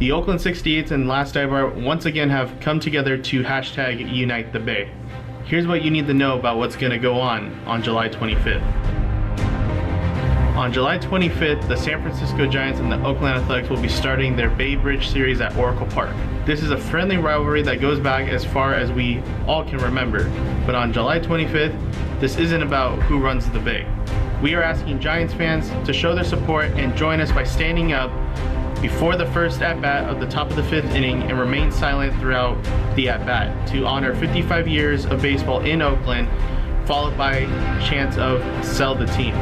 The Oakland 68s and Last Dive Bar once again have come together to hashtag Unite the Bay. Here's what you need to know about what's going to go on July 25th. On July 25th, the San Francisco Giants and the Oakland Athletics will be starting their Bay Bridge series at Oracle Park. This is a friendly rivalry that goes back as far as we all can remember. But on July 25th, this isn't about who runs the Bay. We are asking Giants fans to show their support and join us by standing up before the first at-bat of the top of the 5th inning and remain silent throughout the at-bat to honor 55 years of baseball in Oakland, followed by chants of "Sell the team."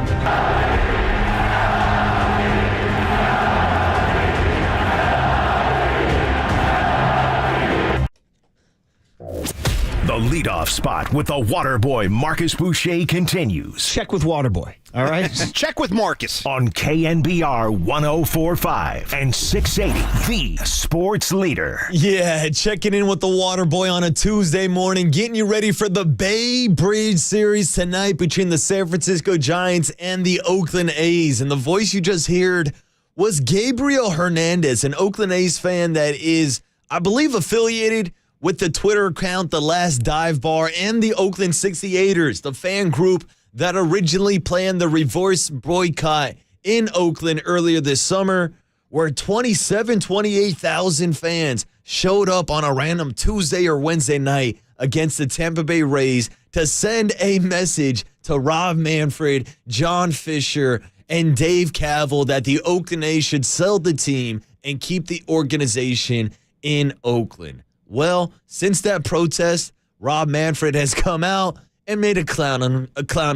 The leadoff spot with the water boy Marcus Boucher continues. Check with Waterboy. All right? Check with Marcus. On KNBR 104.5 and 680, the sports leader. Yeah, checking in with the Waterboy on a Tuesday morning, getting you ready for the Bay Bridge series tonight between the San Francisco Giants and the Oakland A's. And the voice you just heard was Gabriel Hernandez, an Oakland A's fan that is, I believe, affiliated with the Twitter account, The Last Dive Bar, and the Oakland 68ers, the fan group that originally planned the reverse boycott in Oakland earlier this summer, where 28,000 fans showed up on a random Tuesday or Wednesday night against the Tampa Bay Rays to send a message to Rob Manfred, John Fisher, and Dave Cavill that the Oakland A's should sell the team and keep the organization in Oakland. Well, since that protest, Rob Manfred has come out and made a clown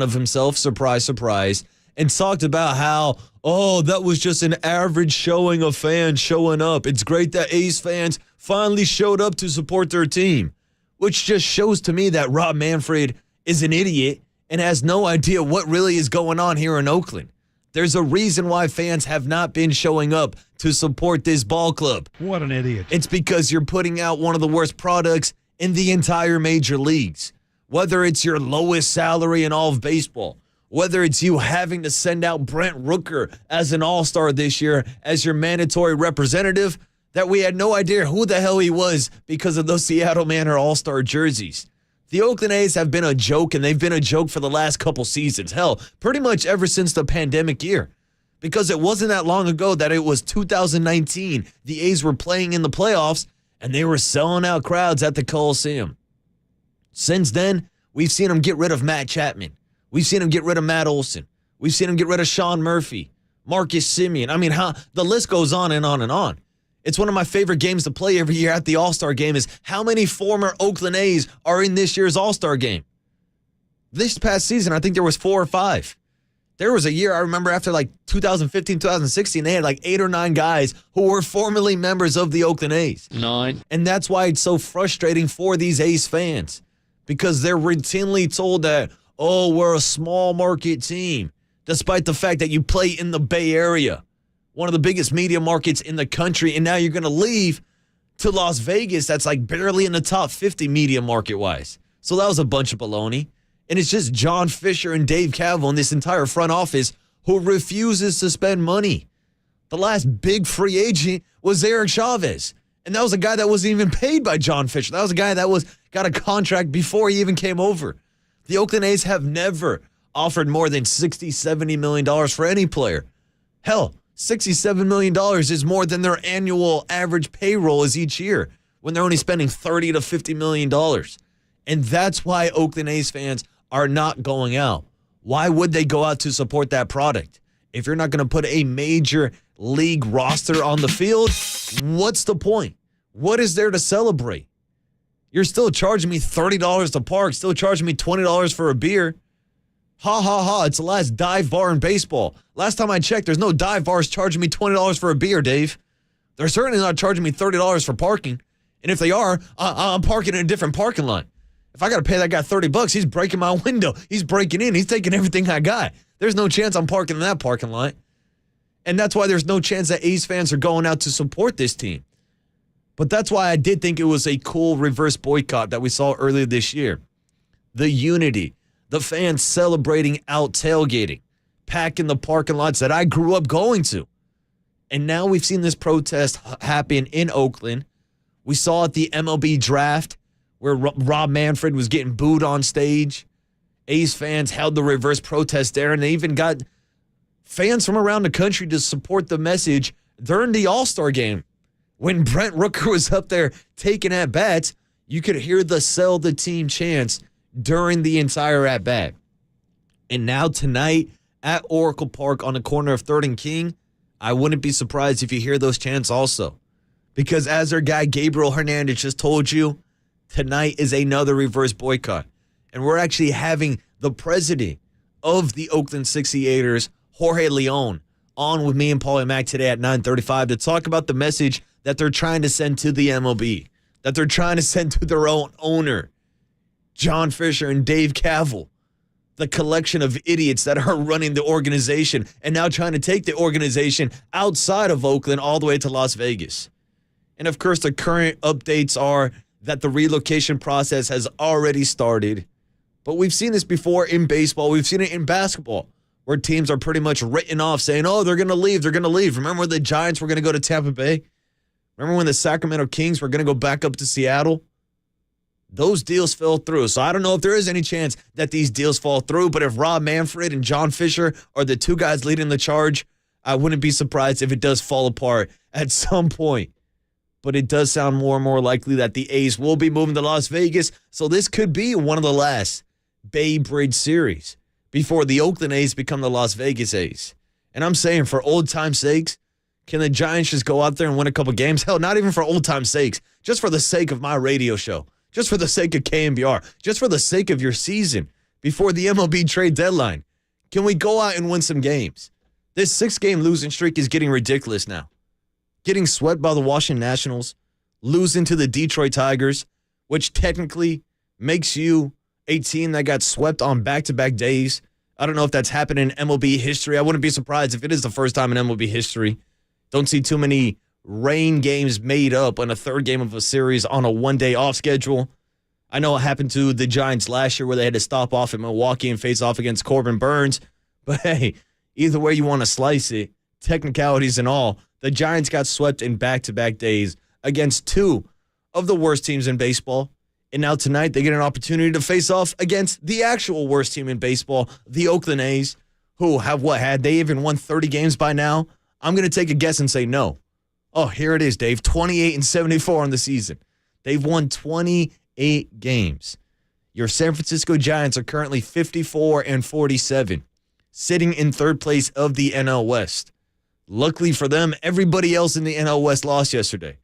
of himself, surprise, surprise, and talked about how, that was just an average showing of fans showing up. It's great that A's fans finally showed up to support their team, which just shows to me that Rob Manfred is an idiot and has no idea what really is going on here in Oakland. There's a reason why fans have not been showing up to support this ball club. What an idiot. It's because you're putting out one of the worst products in the entire major leagues. Whether it's your lowest salary in all of baseball, whether it's you having to send out Brent Rooker as an all-star this year as your mandatory representative, that we had no idea who the hell he was because of those Seattle Manor all-star jerseys. The Oakland A's have been a joke, and they've been a joke for the last couple seasons. Hell, pretty much ever since the pandemic year. Because it wasn't that long ago that it was 2019. The A's were playing in the playoffs, and they were selling out crowds at the Coliseum. Since then, we've seen them get rid of Matt Chapman. We've seen them get rid of Matt Olson. We've seen them get rid of Sean Murphy, Marcus Semien. I mean, the list goes on and on and on. It's one of my favorite games to play every year at the All-Star Game is how many former Oakland A's are in this year's All-Star Game. This past season, I think there was 4 or 5. There was a year, I remember after like 2015, 2016, they had like 8 or 9 guys who were formerly members of the Oakland A's. 9. And that's why it's so frustrating for these A's fans because they're routinely told that, we're a small market team, despite the fact that you play in the Bay Area, one of the biggest media markets in the country, and now you're going to leave to Las Vegas that's like barely in the top 50 media market-wise. So that was a bunch of baloney. And it's just John Fisher and Dave Cavill and this entire front office who refuses to spend money. The last big free agent was Eric Chavez. And that was a guy that wasn't even paid by John Fisher. That was a guy that got a contract before he even came over. The Oakland A's have never offered more than $60, $70 million for any player. Hell, $67 million is more than their annual average payroll is each year when they're only spending $30 to $50 million. And that's why Oakland A's fans are not going out. Why would they go out to support that product? If you're not going to put a major league roster on the field, what's the point? What is there to celebrate? You're still charging me $30 to park, still charging me $20 for a beer. Ha, ha, ha, it's the last dive bar in baseball. Last time I checked, there's no dive bars charging me $20 for a beer, Dave. They're certainly not charging me $30 for parking. And if they are, I'm parking in a different parking lot. If I got to pay that guy $30, he's breaking my window. He's breaking in. He's taking everything I got. There's no chance I'm parking in that parking lot. And that's why there's no chance that A's fans are going out to support this team. But that's why I did think it was a cool reverse boycott that we saw earlier this year. The unity, the fans celebrating out tailgating, packing the parking lots that I grew up going to. And now we've seen this protest happen in Oakland. We saw at the MLB draft where Rob Manfred was getting booed on stage. A's fans held the reverse protest there, and they even got fans from around the country to support the message during the All-Star game. When Brent Rooker was up there taking at-bats, you could hear the sell the team chants during the entire at-bat. And now tonight at Oracle Park on the corner of 3rd and King, I wouldn't be surprised if you hear those chants also. Because as our guy Gabriel Hernandez just told you, tonight is another reverse boycott. And we're actually having the president of the Oakland 68ers, Jorge Leon, on with me and Paulie Mack today at 9:35 to talk about the message that they're trying to send to the MLB, that they're trying to send to their own owner, John Fisher and Dave Cavill, the collection of idiots that are running the organization and now trying to take the organization outside of Oakland all the way to Las Vegas. And of course, the current updates are that the relocation process has already started. But we've seen this before in baseball. We've seen it in basketball, where teams are pretty much written off saying, oh, they're going to leave. They're going to leave. Remember when the Giants were going to go to Tampa Bay? Remember when the Sacramento Kings were going to go back up to Seattle? Those deals fell through. So I don't know if there is any chance that these deals fall through. But if Rob Manfred and John Fisher are the two guys leading the charge, I wouldn't be surprised if it does fall apart at some point. But it does sound more and more likely that the A's will be moving to Las Vegas. So this could be one of the last Bay Bridge series before the Oakland A's become the Las Vegas A's. And I'm saying, for old time's sakes, can the Giants just go out there and win a couple games? Hell, not even for old time's sakes, just for the sake of my radio show, just for the sake of KNBR, just for the sake of your season before the MLB trade deadline. Can we go out and win some games? This 6-game losing streak is getting ridiculous now. Getting swept by the Washington Nationals, losing to the Detroit Tigers, which technically makes you a team that got swept on back-to-back days. I don't know if that's happened in MLB history. I wouldn't be surprised if it is the first time in MLB history. Don't see too many rain games made up on a third game of a series on a one-day off schedule. I know it happened to the Giants last year where they had to stop off at Milwaukee and face off against Corbin Burns. But hey, either way you want to slice it, technicalities and all, the Giants got swept in back-to-back days against two of the worst teams in baseball. And now tonight they get an opportunity to face off against the actual worst team in baseball, the Oakland A's, who have had they even won 30 games by now? I'm going to take a guess and say no. Oh, here it is, Dave. 28-74 on the season. They've won 28 games. Your San Francisco Giants are currently 54-47, sitting in third place of the NL West. Luckily for them, everybody else in the NL West lost yesterday.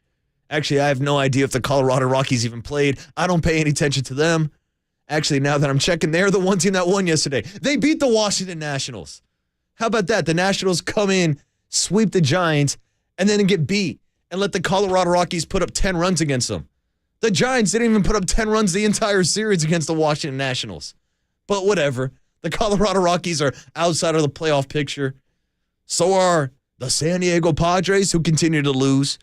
Actually, I have no idea if the Colorado Rockies even played. I don't pay any attention to them. Actually, now that I'm checking, they're the one team that won yesterday. They beat the Washington Nationals. How about that? The Nationals come in, sweep the Giants, and then get beat and let the Colorado Rockies put up 10 runs against them. The Giants didn't even put up 10 runs the entire series against the Washington Nationals. But whatever. The Colorado Rockies are outside of the playoff picture. So are the San Diego Padres, who continue to lose.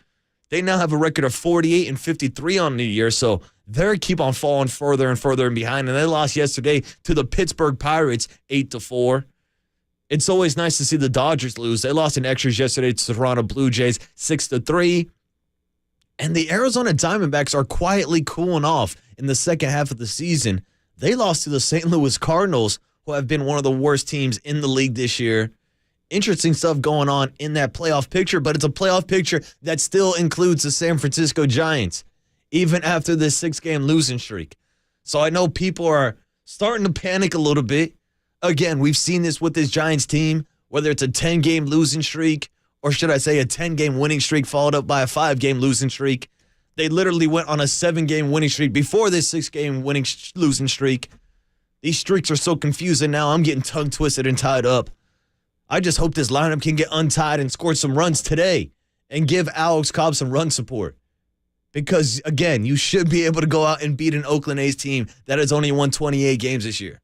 They now have a record of 48-53 on the year, so they keep on falling further and further and behind. And they lost yesterday to the Pittsburgh Pirates 8-4. It's always nice to see the Dodgers lose. They lost in extras yesterday to the Toronto Blue Jays 6-3. And the Arizona Diamondbacks are quietly cooling off in the second half of the season. They lost to the St. Louis Cardinals, who have been one of the worst teams in the league this year. Interesting stuff going on in that playoff picture, but it's a playoff picture that still includes the San Francisco Giants, even after this 6-game losing streak. So I know people are starting to panic a little bit. Again, we've seen this with this Giants team, whether it's a 10-game losing streak, or should I say a 10-game winning streak followed up by a 5-game losing streak. They literally went on a 7-game winning streak before this 6-game losing streak. These streaks are so confusing now, I'm getting tongue twisted and tied up. I just hope this lineup can get untied and score some runs today and give Alex Cobb some run support. Because, again, you should be able to go out and beat an Oakland A's team that has only won 28 games this year.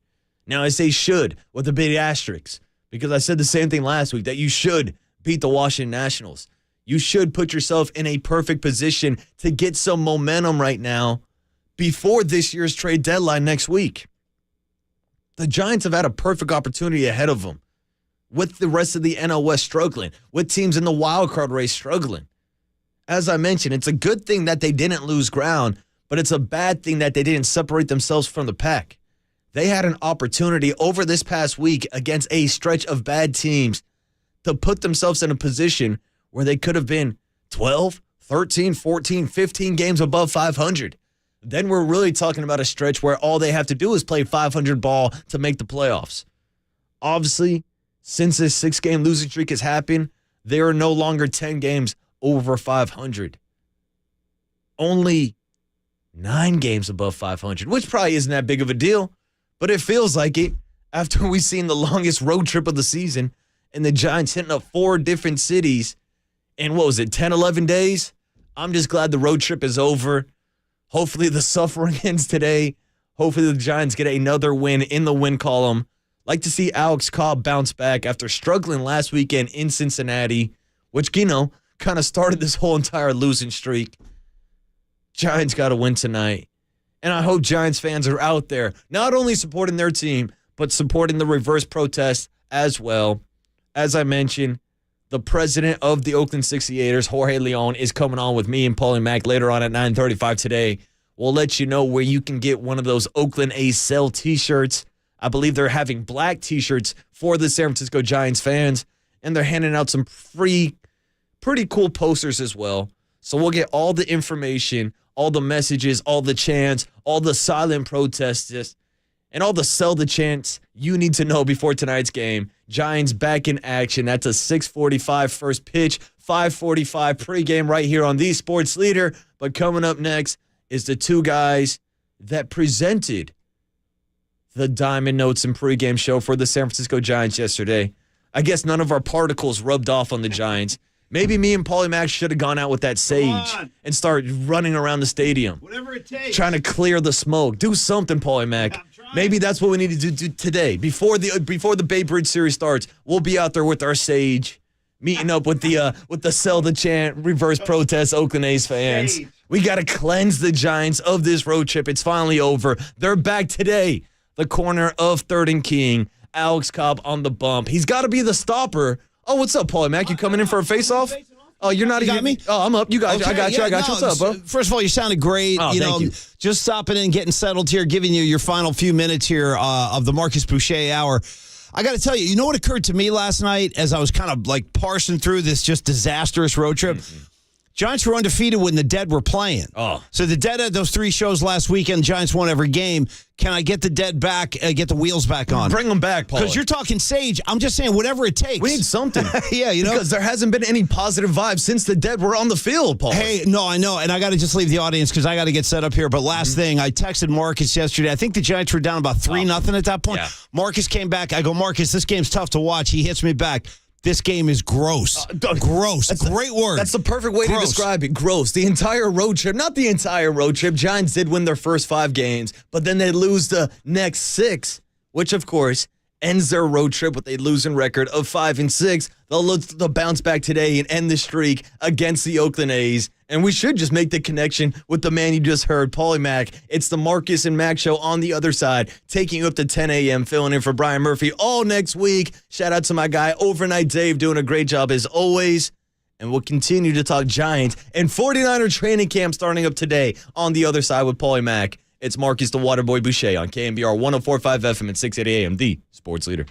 Now, I say should with a big asterisk because I said the same thing last week, that you should beat the Washington Nationals. You should put yourself in a perfect position to get some momentum right now before this year's trade deadline next week. The Giants have had a perfect opportunity ahead of them with the rest of the NL West struggling, with teams in the wild card race struggling. As I mentioned, it's a good thing that they didn't lose ground, but it's a bad thing that they didn't separate themselves from the pack. They had an opportunity over this past week against a stretch of bad teams to put themselves in a position where they could have been 12, 13, 14, 15 games above 500. Then we're really talking about a stretch where all they have to do is play 500 ball to make the playoffs. Obviously, since this 6-game losing streak has happened, they are no longer 10 games over 500. Only 9 games above 500, which probably isn't that big of a deal, but it feels like it after we've seen the longest road trip of the season and the Giants hitting up 4 different cities in, 10, 11 days? I'm just glad the road trip is over. Hopefully the suffering ends today. Hopefully the Giants get another win in the win column. Like to see Alex Cobb bounce back after struggling last weekend in Cincinnati, which, kind of started this whole entire losing streak. Giants got to win tonight. And I hope Giants fans are out there not only supporting their team, but supporting the reverse protest as well. As I mentioned, the president of the Oakland 68ers, Jorge Leon, is coming on with me and Paulie Mack later on at 9:35 today. We'll let you know where you can get one of those Oakland A sell T-shirts. I believe they're having black T-shirts for the San Francisco Giants fans, and they're handing out some free, pretty cool posters as well. So we'll get all the information, all the messages, all the chants, all the silent protests, and all the sell the chants you need to know before tonight's game. Giants back in action. That's a 6:45 first pitch, 5:45 pregame right here on the Sports Leader. But coming up next is the two guys that presented the Diamond Notes and pregame show for the San Francisco Giants yesterday. I guess none of our particles rubbed off on the Giants. Maybe me and Paulie Mack should have gone out with that sage and start running around the stadium. Whatever it takes. Trying to clear the smoke. Do something, Paulie Mack. Maybe that's what we need to do today. Before the Bay Bridge series starts, we'll be out there with our sage, meeting up with the sell the chant, reverse protest Oakland A's fans. Sage. We got to cleanse the Giants of this road trip. It's finally over. They're back today. The corner of 3rd and King. Alex Cobb on the bump. He's got to be the stopper. Oh, what's up, Paulie Mack? You coming in for a face-off? Oh, you're not. You got me? Oh, I'm up. You got. Okay, I got you. What's up, bro? First of all, you sounded great. Oh, thank you. Just stopping in, getting settled here, giving you your final few minutes here of the Marcus Boucher Hour. I got to tell you, you know what occurred to me last night as I was kind of like parsing through this just disastrous road trip? Mm-hmm. Giants were undefeated when the Dead were playing. Oh. So the Dead had those 3 shows last weekend. Giants won every game. Can I get the Dead back, get the wheels back on? Bring them back, Paul. Because you're talking Sage. I'm just saying whatever it takes. We need something. Yeah, Because there hasn't been any positive vibes since the Dead were on the field, Paul. Hey, no, I know. And I got to just leave the audience because I got to get set up here. But last thing, I texted Marcus yesterday. I think the Giants were down about 3-0 at that point. Yeah. Marcus came back. I go, Marcus, this game's tough to watch. He hits me back. This game is gross. Gross. Great word. That's the perfect way to describe it. Gross. The entire road trip, not the entire road trip. Giants did win their first 5 games, but then they lose the next 6, which, of course, ends their road trip with a losing record of 5-6. They'll bounce back today and end the streak against the Oakland A's. And we should just make the connection with the man you just heard, Paulie Mack. It's the Marcus and Mack show on the other side, taking you up to 10 a.m., filling in for Brian Murphy all next week. Shout out to my guy, Overnight Dave, doing a great job as always. And we'll continue to talk Giants and 49er training camp starting up today on the other side with Paulie Mack. It's Marcus the Waterboy Boucher on KNBR 104.5 FM at 680 a.m., the Sports Leader.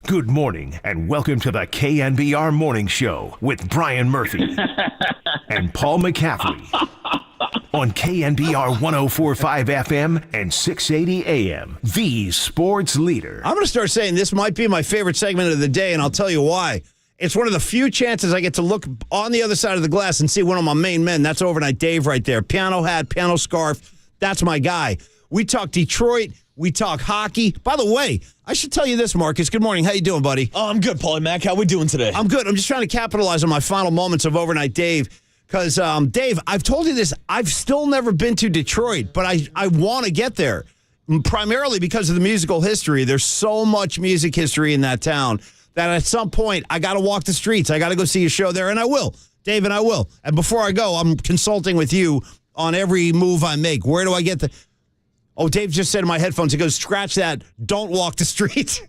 Good morning, and welcome to the KNBR Morning Show with Brian Murphy and Paul McCaffrey on KNBR 104.5 FM and 680 AM, the sports leader. I'm going to start saying this might be my favorite segment of the day, and I'll tell you why. It's one of the few chances I get to look on the other side of the glass and see one of my main men. That's Overnight Dave right there. Piano hat, piano scarf. That's my guy. We talk Detroit. We talk hockey. By the way, I should tell you this, Marcus. Good morning. How you doing, buddy? Oh, I'm good, Paulie Mac. How we doing today? I'm good. I'm just trying to capitalize on my final moments of Overnight Dave. Because, Dave, I've told you this. I've still never been to Detroit, but I want to get there. Primarily because of the musical history. There's so much music history in that town that at some point I got to walk the streets. I got to go see a show there, and I will. Dave, and I will. And before I go, I'm consulting with you on every move I make. Where do I get the... Oh, Dave just said in my headphones, he goes, scratch that, don't walk the streets.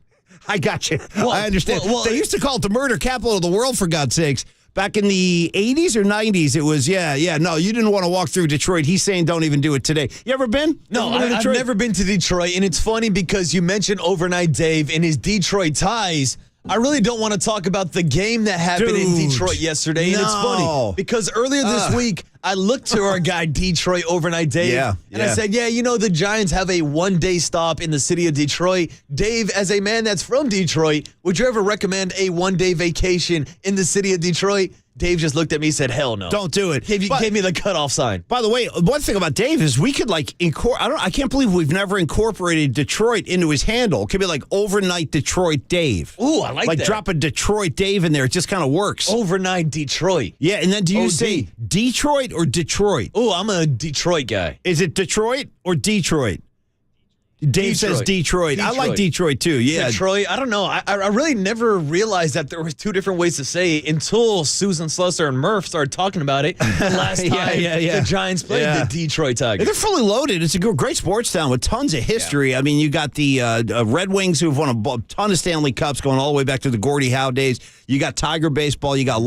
I got you. Well, I understand. Well, they used to call it the murder capital of the world, for God's sakes. Back in the 80s or 90s, it was, no, you didn't want to walk through Detroit. He's saying don't even do it today. You ever been? No, I've never been to Detroit, and it's funny because you mentioned Overnight Dave and his Detroit ties. I really don't want to talk about the game that happened in Detroit yesterday, and it's funny because earlier this week, I looked to our guy Detroit Overnight Dave, and I said, the Giants have a one-day stop in the city of Detroit. Dave, as a man that's from Detroit, would you ever recommend a one-day vacation in the city of Detroit? Dave just looked at me and said, hell no. Don't do it. Gave me the cutoff sign. By the way, one thing about Dave is we could I can't believe we've never incorporated Detroit into his handle. It could be like Overnight Detroit Dave. Ooh, I like that. Like drop a Detroit Dave in there. It just kind of works. Overnight Detroit. Yeah, and then do you say Detroit or Detroit? Ooh, I'm a Detroit guy. Is it Detroit or Detroit? Dave says Detroit. I like Detroit, too. Yeah. Detroit. I don't know. I really never realized that there was two different ways to say it until Susan Slusser and Murph started talking about it last time the Giants played the Detroit Tigers. They're fully loaded. It's a great sports town with tons of history. I mean, you got the Red Wings who've won a ton of Stanley Cups going all the way back to the Gordie Howe days. You got Tiger baseball. You got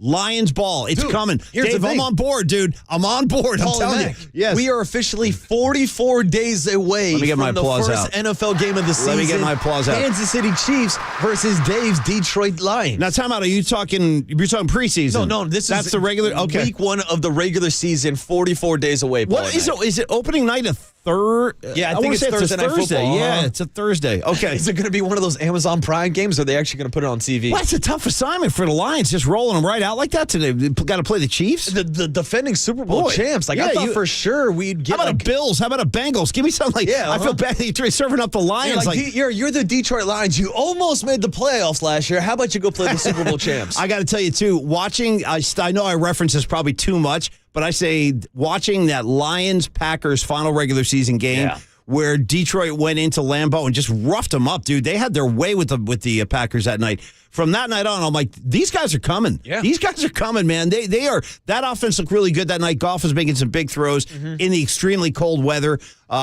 Lions ball. It's coming. Dave, I'm on board, dude. I'm on board. I'm telling you. Yes. We are officially 44 days away from the first NFL game of the season. Let me get my applause out. Kansas City Chiefs versus Dave's Detroit Lions. Now, time out. You're talking preseason? No. That's the regular. Okay. Week one of the regular season. 44 days away. What is it? Is it opening night a third? Yeah, I think it's Thursday night football. Yeah, it's a Thursday. Okay. Is it going to be one of those Amazon Prime games, or are they actually going to put it on TV? Well, that's a tough assignment for the Lions, just rolling them right out like that today. They got to play the Chiefs? The defending Super Bowl champs. I thought for sure we'd get. How about a Bills? How about a Bengals? Give me something I feel bad that you're serving up the Lions. You're the Detroit Lions. You almost made the playoffs last year. How about you go play the Super Bowl champs? I got to tell you, too, watching, I know I reference this probably too much, but I say watching that Lions-Packers final regular season game where Detroit went into Lambeau and just roughed them up, dude. They had their way with the Packers that night. From that night on, I'm like, these guys are coming. Yeah. These guys are coming, man. They are. That offense looked really good that night. Goff was making some big throws in the extremely cold weather.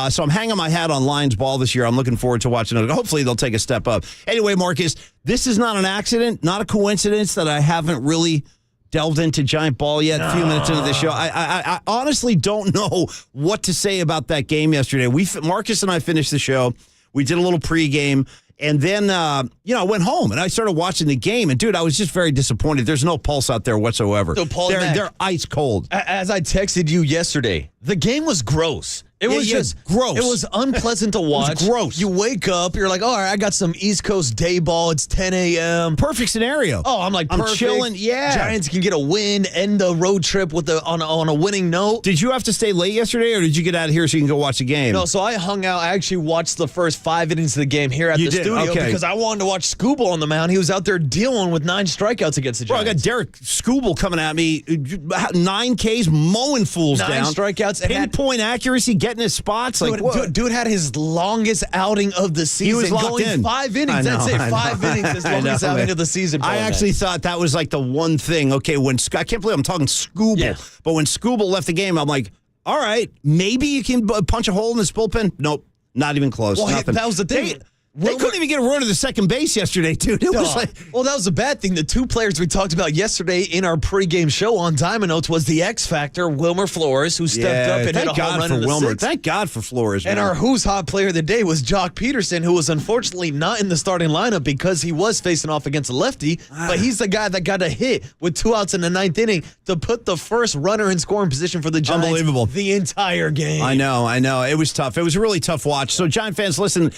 So I'm hanging my hat on Lions ball this year. I'm looking forward to watching it. Hopefully they'll take a step up. Anyway, Marcus, this is not an accident, not a coincidence that I haven't really delved into Giant ball yet. A few minutes into the show. I honestly don't know what to say about that game yesterday. Marcus and I finished the show. We did a little pregame. And then, I went home and I started watching the game. And, dude, I was just very disappointed. There's no pulse out there whatsoever. So, Paul, they're ice cold. As I texted you yesterday, the game was gross. It was just gross. It was unpleasant to watch. It was gross. You wake up, you're like, all right, I got some East Coast day ball. It's 10 a.m. Perfect scenario. Oh, I'm perfect. Chilling. Yeah. Giants can get a win, end the road trip on a winning note. Did you have to stay late yesterday, or did you get out of here so you can go watch the game? No, so I hung out. I actually watched the first 5 innings of the game here at the studio because I wanted to watch Scooble on the mound. He was out there dealing with 9 strikeouts against the Giants. Bro, I got Derek Scooble coming at me, 9 Ks, mowing fools 9 down. 9 strikeouts. Pinpoint accuracy, getting his spots. Dude had his longest outing of the season. He was locked going in. 5 innings. That's it. 5 innings. His longest outing of the season. I actually thought that was like the one thing. Okay, I can't believe I'm talking Scooble, but when Scooble left the game, I'm like, all right, maybe you can punch a hole in this bullpen. Nope, not even close. Well, nothing. That was the thing. They couldn't even get a run to the second base yesterday, dude. It was like, well, that was a bad thing. The two players we talked about yesterday in our pregame show on Diamond Notes was the X Factor, Wilmer Flores, who stepped up and hit a home run in the Wilmer. sixth. Thank God for Flores. And man. our Who's Hot player of the day was Jock Peterson, who was unfortunately not in the starting lineup because he was facing off against a lefty. But he's the guy that got a hit with 2 outs in the ninth inning to put the first runner in scoring position for the Giants. Unbelievable. The entire game. I know. It was tough. It was a really tough watch. So, Giant fans, listen,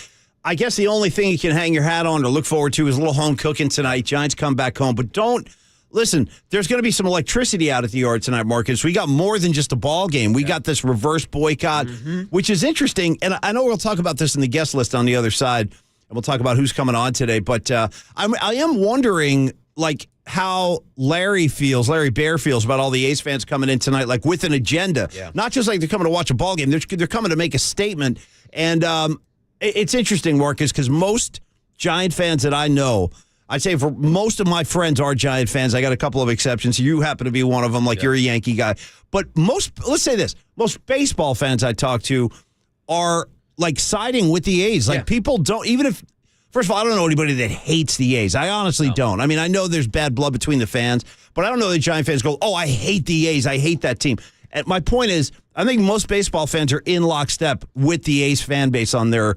I guess the only thing you can hang your hat on or look forward to is a little home cooking tonight. Giants come back home. But listen, there's going to be some electricity out at the yard tonight, Marcus. We got more than just a ball game. We got this reverse boycott, which is interesting. And I know we'll talk about this in the guest list on the other side. And we'll talk about who's coming on today. But I am wondering, like, how Larry Bear feels about all the A's fans coming in tonight, like with an agenda. Yeah. Not just like they're coming to watch a ball game. They're coming to make a statement. And it's interesting, Marcus, because most Giant fans that I know, I'd say for most of my friends are Giant fans. I got a couple of exceptions. You happen to be one of them, like you're a Yankee guy. But let's say this, most baseball fans I talk to are like siding with the A's. Like people don't, even if, first of all, I don't know anybody that hates the A's. I honestly don't. I mean, I know there's bad blood between the fans, but I don't know that Giant fans go, oh, I hate the A's. I hate that team. And my point is, I think most baseball fans are in lockstep with the A's fan base on their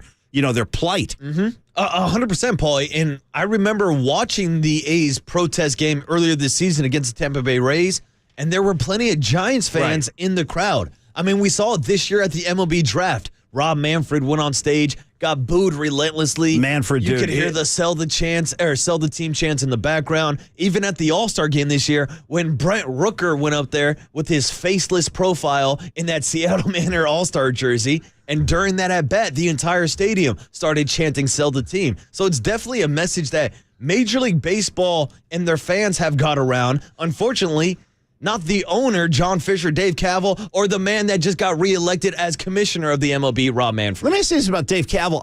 plight. 100%, Paulie. And I remember watching the A's protest game earlier this season against the Tampa Bay Rays, and there were plenty of Giants fans in the crowd. I mean, we saw it this year at the MLB draft. Rob Manfred went on stage, got booed relentlessly. You could hear the sell the team chants in the background. Even at the All-Star game this year, when Brent Rooker went up there with his faceless profile in that Seattle Manor All-Star jersey, and during that at-bat, the entire stadium started chanting sell the team. So it's definitely a message that Major League Baseball and their fans have got around. Unfortunately, not the owner, John Fisher, Dave Kaval, or the man that just got reelected as commissioner of the MLB, Rob Manfred. Let me say this about Dave Kaval.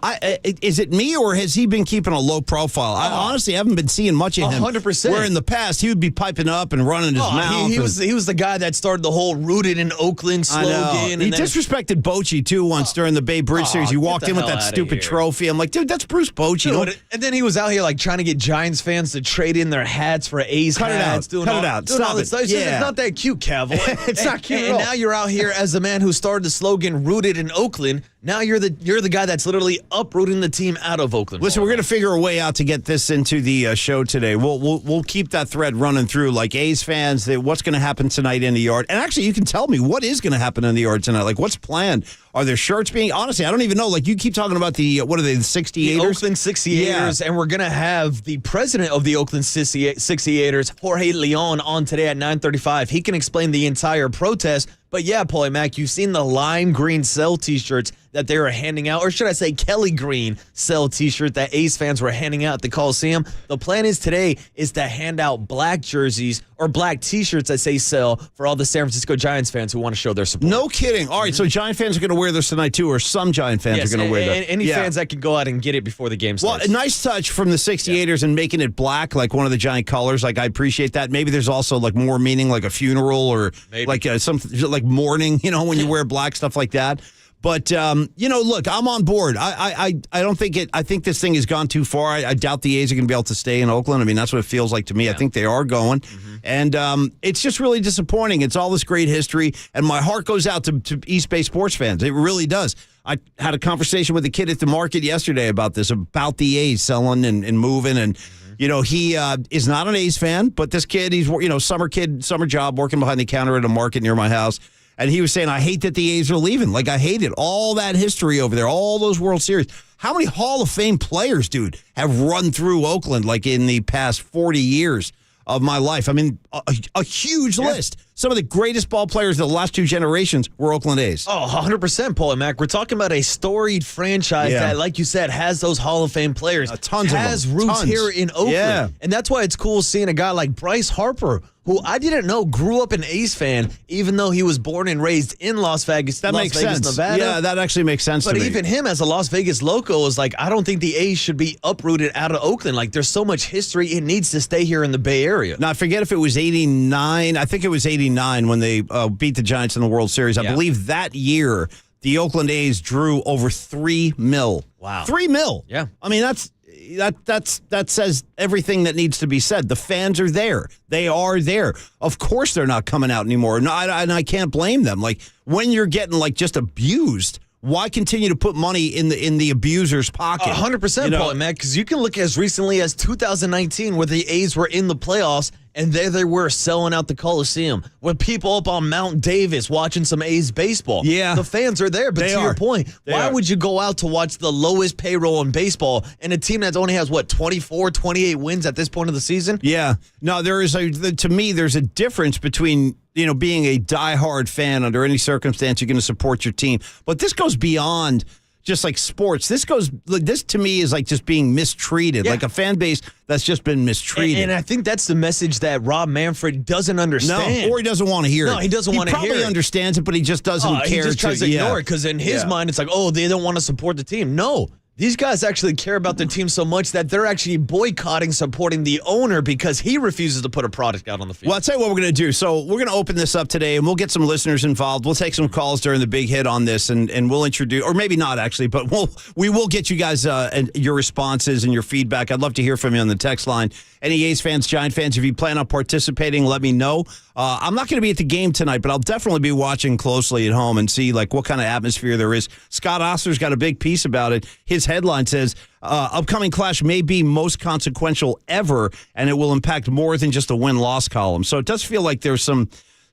Is it me, or has he been keeping a low profile? I honestly haven't been seeing much of him. 100%. Where in the past, he would be piping up and running his mouth. He was the guy that started the whole rooted in Oakland slogan. He disrespected Bochy, too, once during the Bay Bridge series. He walked in with that stupid trophy. I'm like, dude, that's Bruce Bochy. And then he was out here like trying to get Giants fans to trade in their hats for A's hats. Cut it out. Stop it. It's not that cute, Kaval. It's not cute at all. And now you're out here as the man who started the slogan "Rooted in Oakland." Now you're the guy that's literally uprooting the team out of Oakland. Listen, we're going to figure a way out to get this into the show today. We'll keep that thread running through, like A's fans, what's going to happen tonight in the yard. And actually, you can tell me what is going to happen in the yard tonight. Like, what's planned? Are there shirts being? Honestly, I don't even know. Like, you keep talking about the what are they? The 68ers, the Oakland 68ers, and we're going to have the president of the Oakland 68ers, Jorge Leon, on today at 9:35. He can explain the entire protest. But yeah, Paulie Mac, you've seen the lime green Cell T-shirts that they were handing out, or should I say Kelly green Cell T-shirt that A's fans were handing out at the Coliseum. The plan is today is to hand out black jerseys or black T-shirts that say Cell for all the San Francisco Giants fans who want to show their support. No kidding. All right, so Giant fans are going to wear this tonight too, or some Giant fans are going to wear that. Any fans that can go out and get it before the game starts. Well, a nice touch from the 68ers and making it black, like one of the Giant colors. Like, I appreciate that. Maybe there's also like more meaning, like a funeral or like something like mourning, when you wear black, stuff like that. But, look, I'm on board. I don't think I think this thing has gone too far. I doubt the A's are going to be able to stay in Oakland. I mean, that's what it feels like to me. Yeah. I think they are going. Mm-hmm. And it's just really disappointing. It's all this great history. And my heart goes out to East Bay sports fans. It really does. I had a conversation with a kid at the market yesterday about this, about the A's selling and moving. And, he is not an A's fan, but this kid, he's, summer job, working behind the counter at a market near my house. And he was saying, I hate that the A's are leaving. Like, I hate it. All that history over there, all those World Series. How many Hall of Fame players, dude, have run through Oakland, like, in the past 40 years of my life? I mean, a huge list. Some of the greatest ball players of the last two generations were Oakland A's. Oh, 100%, Paul and Mac. We're talking about a storied franchise that, like you said, has those Hall of Fame players. Tons of them. Has roots here in Oakland. Yeah. And that's why it's cool seeing a guy like Bryce Harper, who I didn't know grew up an A's fan, even though he was born and raised in Las Vegas, Nevada. Yeah, that actually makes sense to me. But even him as a Las Vegas loco is like, I don't think the A's should be uprooted out of Oakland. Like, there's so much history. It needs to stay here in the Bay Area. Now, I forget if it was 89. I think it was 89 when they beat the Giants in the World Series. I believe that year the Oakland A's drew over $3 million. Wow. $3 million. Yeah. I mean, that says everything that needs to be said. The fans are there. They are there. Of course they're not coming out anymore. And I can't blame them. Like, when you're getting, like, just abused, why continue to put money in the abuser's pocket? 100%, Paul and Matt, because you can look as recently as 2019 where the A's were in the playoffs, and there they were selling out the Coliseum with people up on Mount Davis watching some A's baseball. Yeah. The fans are there, but to your point, why would you go out to watch the lowest payroll in baseball and a team that only has, 24, 28 wins at this point of the season? Yeah. No, to me, there's a difference between, being a diehard fan under any circumstance, you're going to support your team. But this goes beyond just like sports. This to me is like just being mistreated, like a fan base that's just been mistreated. And I think that's the message that Rob Manfred doesn't understand. No, or he doesn't want to hear it. No, he doesn't want to hear it. He probably understands it, but he just doesn't care. He just tries to ignore it because in his mind, it's like, oh, they don't want to support the team. No. These guys actually care about their team so much that they're actually boycotting supporting the owner because he refuses to put a product out on the field. Well, I'll tell you what we're going to do. So we're going to open this up today, and we'll get some listeners involved. We'll take some calls during the big hit on this, and we'll introduce, or maybe not actually, but we will get you guys and your responses and your feedback. I'd love to hear from you on the text line. Any A's fans, Giant fans, if you plan on participating, let me know. I'm not going to be at the game tonight, but I'll definitely be watching closely at home and see what kind of atmosphere there is. Scott Ostler's got a big piece about it. His headline says, upcoming clash may be most consequential ever, and it will impact more than just a win-loss column. So it does feel like there's some,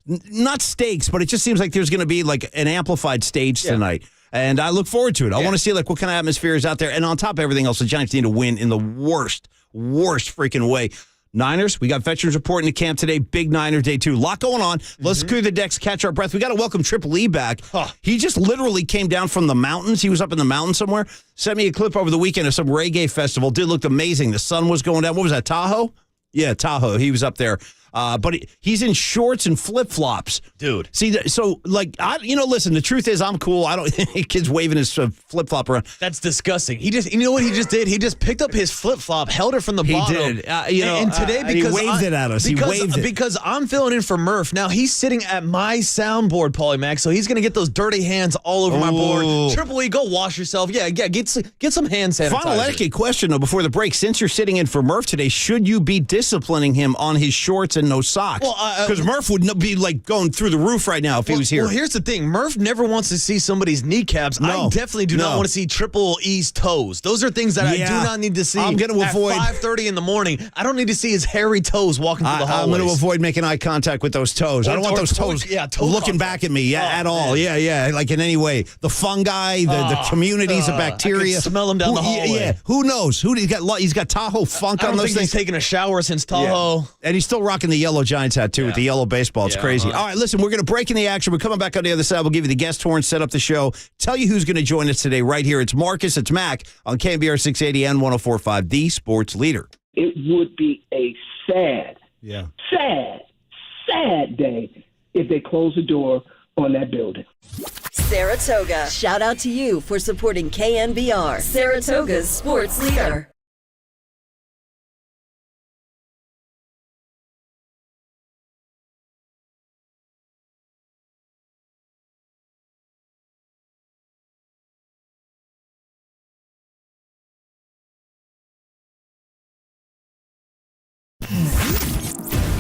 not stakes, but it just seems like there's going to be like an amplified stage tonight. And I look forward to it. I want to see what kind of atmosphere is out there. And on top of everything else, the Giants need to win in the worst freaking way. Niners, we got veterans reporting to camp today. Big Niner day 2. Lot going on. Let's clear the decks, catch our breath. We got to welcome Triple E back. He just literally came down from the mountains. He was up in the mountains somewhere. Sent me a clip over the weekend of some reggae festival. Dude looked amazing. The sun was going down. What was that, Tahoe? Yeah, Tahoe. He was up there. But he's in shorts and flip-flops. Dude. See, so, listen, the truth is I'm cool. I don't kid's waving his flip-flop around. That's disgusting. You know what he just did? He just picked up his flip-flop, held it from the bottom. He did. And today, because he waved it at us. He waved it. Because I'm filling in for Murph. Now, he's sitting at my soundboard, Paulie Mac, so he's going to get those dirty hands all over my board. Triple E, go wash yourself. Yeah, get some hand sanitizer. Final etiquette question, though, before the break. Since you're sitting in for Murph today, should you be disciplining him on his shorts and no socks? Because Murph would be going through the roof right now if he was here. Well, here's the thing. Murph never wants to see somebody's kneecaps. No, I definitely do not want to see Triple E's toes. Those are things that I do not need to see. I'm going to avoid at 5:30 in the morning. I don't need to see his hairy toes walking through the hallways. I'm going to avoid making eye contact with those toes. I don't want those toes looking back at me at all. Man. Yeah, like in any way. The fungi, the communities of bacteria. I can smell them down the hallway. Yeah, who knows? He's got Tahoe funk on those things. I don't think he's taken a shower since Tahoe. Yeah. And he's still rocking the yellow Giants hat, too, with the yellow baseball. It's crazy. All right, listen, we're going to break in the action. We're coming back on the other side. We'll give you the guest horn, set up the show, tell you who's going to join us today right here. It's Marcus, it's Mac on KNBR 680 and 104.5, the sports leader. It would be a sad day if they close the door on that building. Saratoga. Shout out to you for supporting KNBR, Saratoga's sports leader.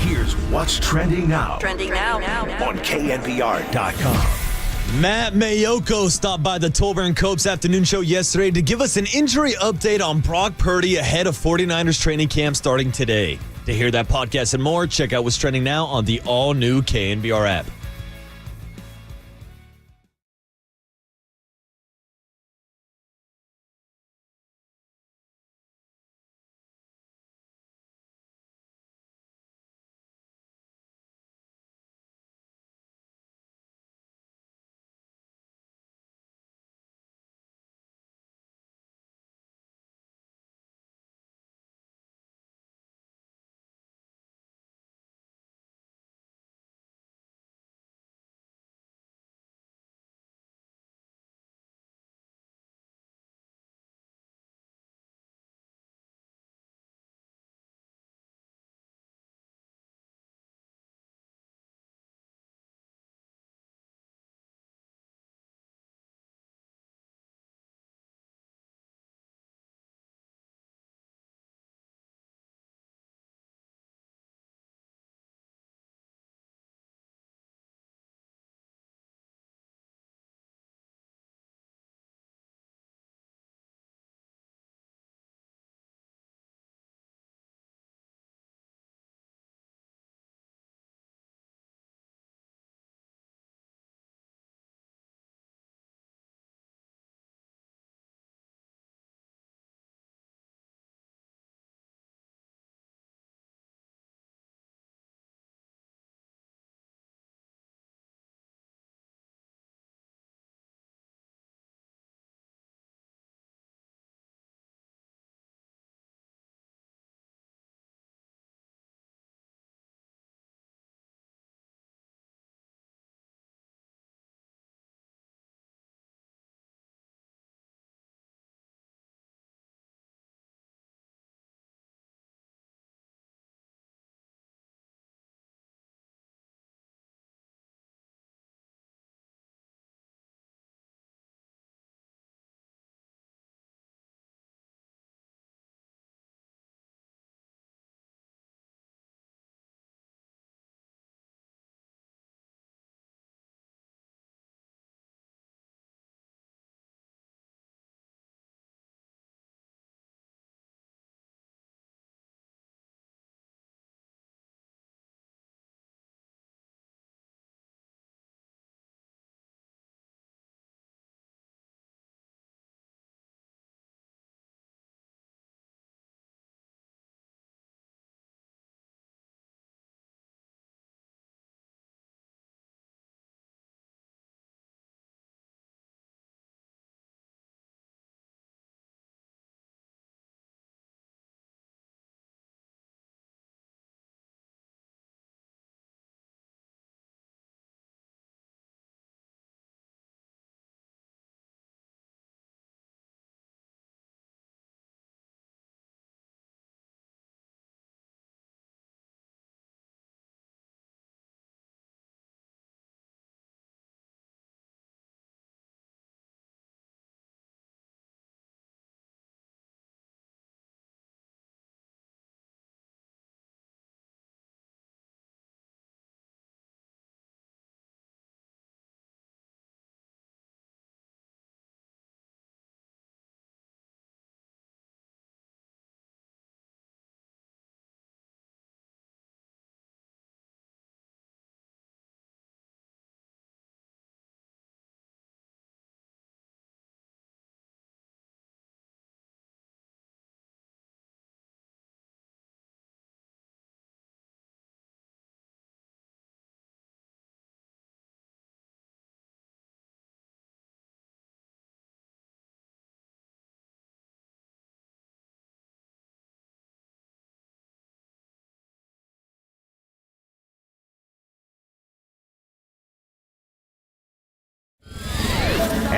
Here's what's trending now. Trending now. On KNBR.com. Matt Mayoko stopped by the Tolbert and Copes afternoon show yesterday to give us an injury update on Brock Purdy ahead of 49ers training camp starting today. To hear that podcast and more, check out what's trending now on the all-new KNBR app.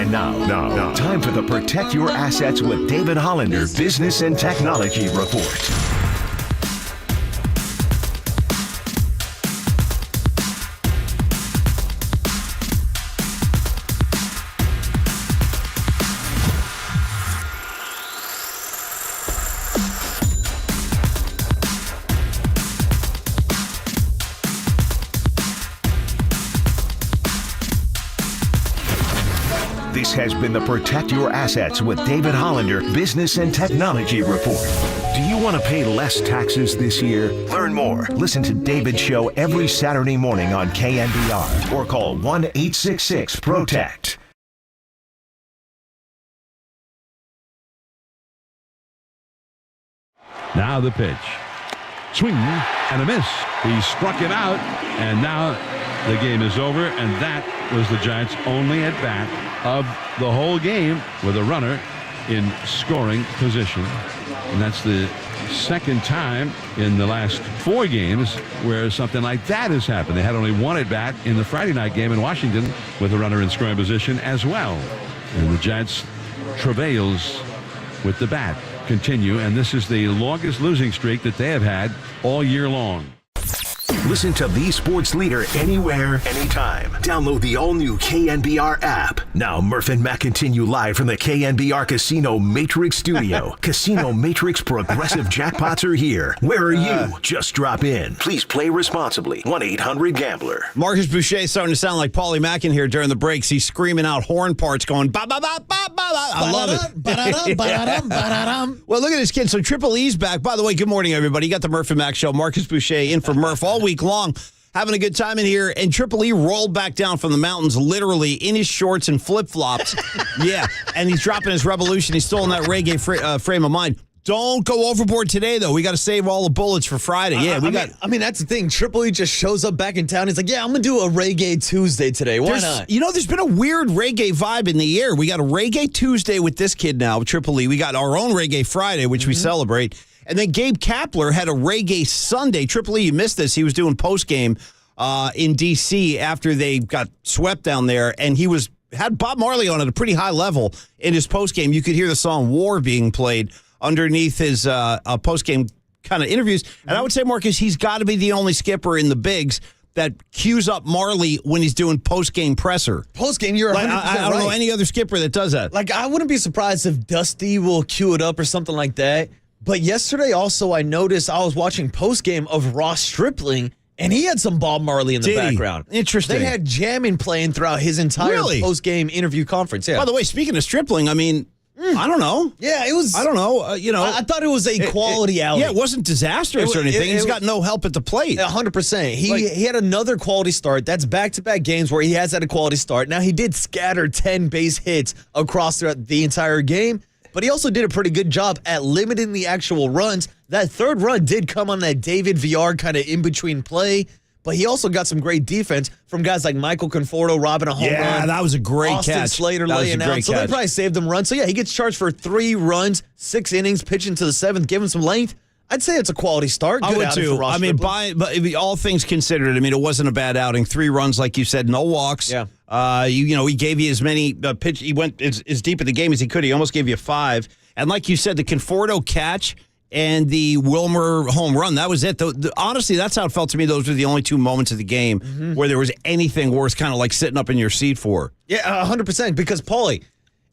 And now, time for the Protect Your Assets with David Hollander Business and Technology Report. This has been the Protect Your Assets with David Hollander Business and Technology Report. Do you want to pay less taxes this year? Learn more. Listen to David's show every Saturday morning on KNBR or call 1-866-PROTECT. Now the pitch. Swing and a miss. He struck him out, and now the game is over, and that was the Giants' only at bat of the whole game with a runner in scoring position. And that's the second time in the last 4 games where something like that has happened. They had only one at bat in the Friday night game in Washington with a runner in scoring position as well. And the Giants' travails with the bat continue, and this is the longest losing streak that they have had all year long. Listen to the sports leader anywhere, anytime. Download the all-new KNBR app. Now, Murph and Matt continue live from the KNBR Casino Matrix Studio. Casino Matrix Progressive Jackpots are here. Where are you? Just drop in. Please play responsibly. 1-800-GAMBLER. Marcus Boucher starting to sound like Paulie Mackin here during the breaks. He's screaming out horn parts going, ba ba ba ba ba ba. I love it. Well, look at this kid. So Triple E's back. By the way, good morning, everybody. You got the Murph and Mac show. Marcus Boucher in for Murph all week long, having a good time in here. And Triple E rolled back down from the mountains, literally in his shorts and flip-flops. Yeah, and he's dropping his revolution. He's still in that reggae frame of mind. Don't go overboard today, though. We got to save all the bullets for Friday. Yeah, I mean, that's the thing. Triple E just shows up back in town. He's like, yeah, I'm going to do a Reggae Tuesday today. Why not? You know, there's been a weird reggae vibe in the air. We got a Reggae Tuesday with this kid now, Triple E. We got our own Reggae Friday, which we celebrate. And then Gabe Kapler had a Reggae Sunday. Triple E, you missed this. He was doing postgame in D.C. after they got swept down there. And he had Bob Marley on at a pretty high level in his postgame. You could hear the song War being played underneath his postgame kind of interviews. And I would say, Marcus, he's got to be the only skipper in the bigs that cues up Marley when he's doing postgame presser. Postgame, you're 100% I don't know any other skipper that does that. Like, I wouldn't be surprised if Dusty will cue it up or something like that. But yesterday also I noticed I was watching postgame of Ross Stripling, and he had some Bob Marley in the background. Interesting. They had jamming playing throughout his entire postgame interview conference. Yeah. By the way, speaking of Stripling, I mean, I don't know. Yeah, it was. I don't know. I thought it was a quality outing. Yeah, it wasn't disastrous or anything. He's got no help at the plate. 100%. He had another quality start. That's back-to-back games where he has had a quality start. Now, he did scatter 10 base hits across the entire game, but he also did a pretty good job at limiting the actual runs. That third run did come on that David VR kind of in-between play, but he also got some great defense from guys like Michael Conforto robbing a home run. Yeah, that was a great Austin catch. Slater laying out. So they probably saved him runs. So, yeah, he gets charged for 3 runs, 6 innings, pitching to the 7th, giving some length. I'd say it's a quality start. Good I would outing too. for Ross I mean, Stripling. all things considered, I mean, it wasn't a bad outing. 3 runs, like you said, no walks. Yeah. He gave you as many pitch. He went as deep in the game as he could. He almost gave you 5. And like you said, the Conforto catch and the Wilmer home run, that was it. Honestly, that's how it felt to me. Those were the only 2 moments of the game where there was anything worth kind of like sitting up in your seat for. Yeah, 100%. Because, Paulie,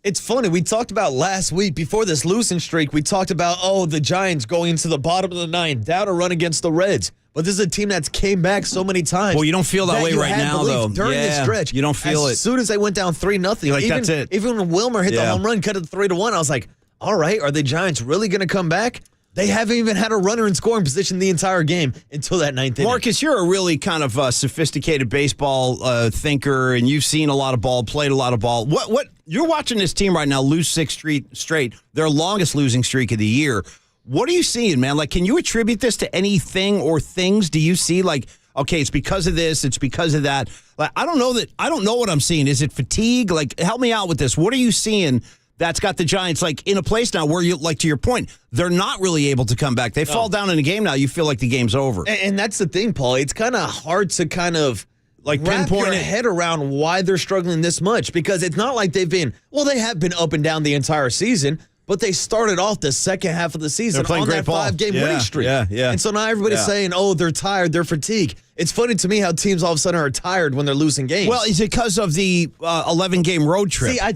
it's funny. We talked about last week, before this losing streak, we talked about, the Giants going into the bottom of the 9th, down a run against the Reds. But this is a team that's came back so many times. Well, you don't feel that way right now, though. During this stretch. You don't feel it. As soon as they went down 3-0. That's it. Even when Wilmer hit the home run, cut it 3-1, I was like, all right, are the Giants really going to come back? They haven't even had a runner in scoring position the entire game until that 9th inning. Marcus, you're a really kind of sophisticated baseball thinker, and you've seen a lot of ball, played a lot of ball. What you're watching this team right now lose 6 straight, their longest losing streak of the year. What are you seeing, man? Like, can you attribute this to anything or things? Do you see, like, okay, it's because of this, it's because of that? Like, I don't know what I'm seeing. Is it fatigue? Like, help me out with this. What are you seeing that's got the Giants, like, in a place now where, you, like, to your point, they're not really able to come back? They fall down in a game now, you feel like the game's over. And that's the thing, Paul. It's kind of hard to kind of wrap pinpoint your it? head around why they're struggling this much, because it's not like they have been up and down the entire season, but they started off the second half of the season They're playing on great that ball. 5-game Yeah, winning streak. yeah. And so now everybody's saying, oh, they're tired, they're fatigued. It's funny to me how teams all of a sudden are tired when they're losing games. Well, is it because of the 11-game road trip? See, I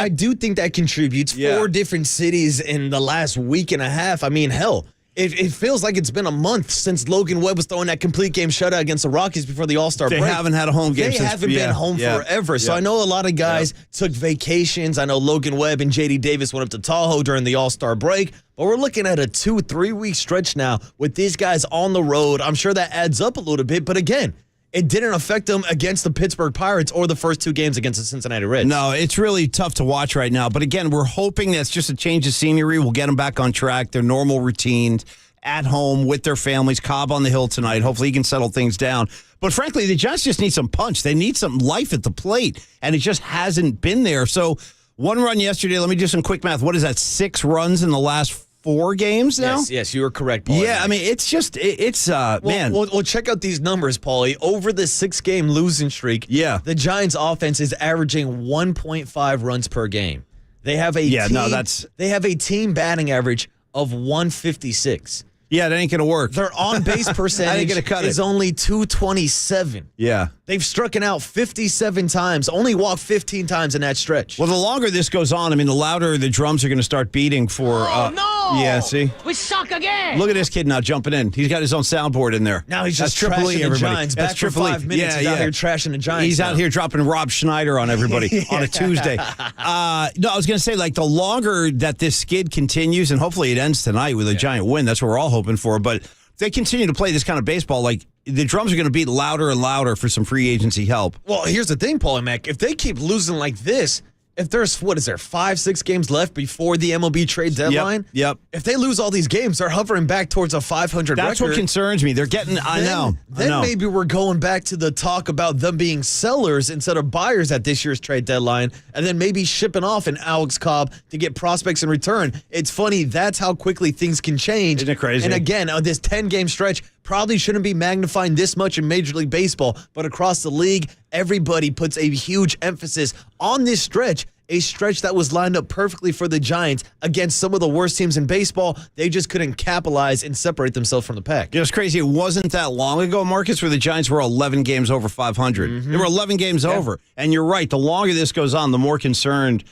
do think that contributes. 4 different cities in the last week and a half. I mean, hell, it feels like it's been a month since Logan Webb was throwing that complete game shutout against the Rockies before the All-Star break. They haven't had a home game They since. haven't been home forever. So I know a lot of guys took vacations. I know Logan Webb and J.D. Davis went up to Tahoe during the All-Star break. But we're looking at a 2-3 week stretch now with these guys on the road. I'm sure that adds up a little bit. But again, it didn't affect them against the Pittsburgh Pirates or the first 2 games against the Cincinnati Reds. No, it's really tough to watch right now. But again, we're hoping that's just a change of scenery. We'll get them back on track, their normal routines, at home with their families. Cobb on the hill tonight. Hopefully he can settle things down. But frankly, the Giants just need some punch. They need some life at the plate, and it just hasn't been there. So 1 run yesterday. Let me do some quick math. What is that, 6 runs in the last 4 games now? Yes, you were correct, Paulie. Yeah, I mean, it's just, man. Well, check out these numbers, Paulie. Over the 6-game losing streak, the Giants' offense is averaging 1.5 runs per game. They have a team batting average of 156. Yeah, that ain't going to work. Their on-base percentage is only 227. Yeah. They've struck out 57 times, only walked 15 times in that stretch. Well, the longer this goes on, I mean, the louder the drums are going to start beating for... no! Yeah, see? We suck again! Look at this kid now jumping in. He's got his own soundboard in there. Now he's just That's trashing the everybody. Giants. Back That's for 5 minutes, he's out here trashing the Giants. He's out here dropping Rob Schneider on everybody on a Tuesday. No, I was going to say, like, the longer that this skid continues, and hopefully it ends tonight with a giant win, that's what we're all hoping for, but if they continue to play this kind of baseball, like, the drums are going to beat louder and louder for some free agency help. Well, here's the thing, Paulie Mac. If they keep losing like this, if there's, 5-6 games left before the MLB trade deadline? Yep. If they lose all these games, they're hovering back towards a 500 record. That's what concerns me. They're getting, I know. Maybe we're going back to the talk about them being sellers instead of buyers at this year's trade deadline, and then maybe shipping off an Alex Cobb to get prospects in return. It's funny, that's how quickly things can change. Isn't it crazy? And again, this 10-game stretch probably shouldn't be magnifying this much in Major League Baseball, but across the league, everybody puts a huge emphasis on this stretch, a stretch that was lined up perfectly for the Giants against some of the worst teams in baseball. They just couldn't capitalize and separate themselves from the pack. You know, it's crazy. It wasn't that long ago, Marcus, where the Giants were 11 games over 500. They were 11 games over. And you're right. The longer this goes on, the more concerned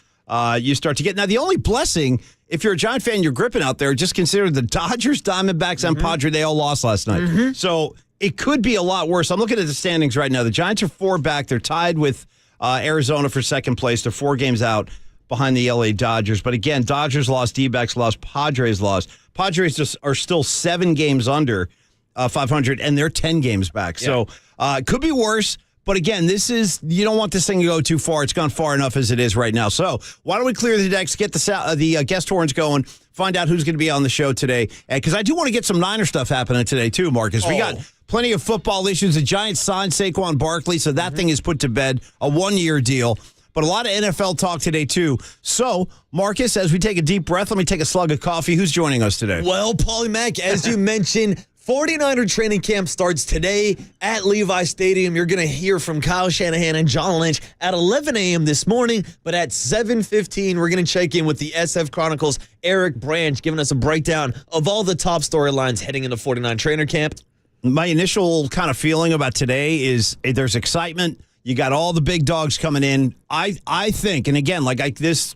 you start to get. Now, the only blessing, if you're a Giant fan, you're gripping out there, just consider the Dodgers, Diamondbacks, and Padres, they all lost last night. So it could be a lot worse. I'm looking at the standings right now. The Giants are 4 back. They're tied with Arizona for second place. They're 4 games out behind the LA Dodgers. But again, Dodgers lost, D-backs lost, Padres lost. Padres just are still 7 games under 500, and they're 10 games back. So it could be worse. But again, you don't want this thing to go too far. It's gone far enough as it is right now. So why don't we clear the decks, get the guest horns going, find out who's going to be on the show today. Because I do want to get some Niner stuff happening today too, Marcus. We got plenty of football issues. The Giants signed Saquon Barkley, so that thing is put to bed, a 1-year deal. But a lot of NFL talk today, too. So, Marcus, as we take a deep breath, let me take a slug of coffee. Who's joining us today? Well, Paulie Mac, as you mentioned, 49er training camp starts today at Levi Stadium. You're going to hear from Kyle Shanahan and John Lynch at 11 a.m. this morning. But at 7:15, we're going to check in with the SF Chronicles' Eric Branch, giving us a breakdown of all the top storylines heading into 49 trainer camp. My initial kind of feeling about today is there's excitement. You got all the big dogs coming in. I think, and again, this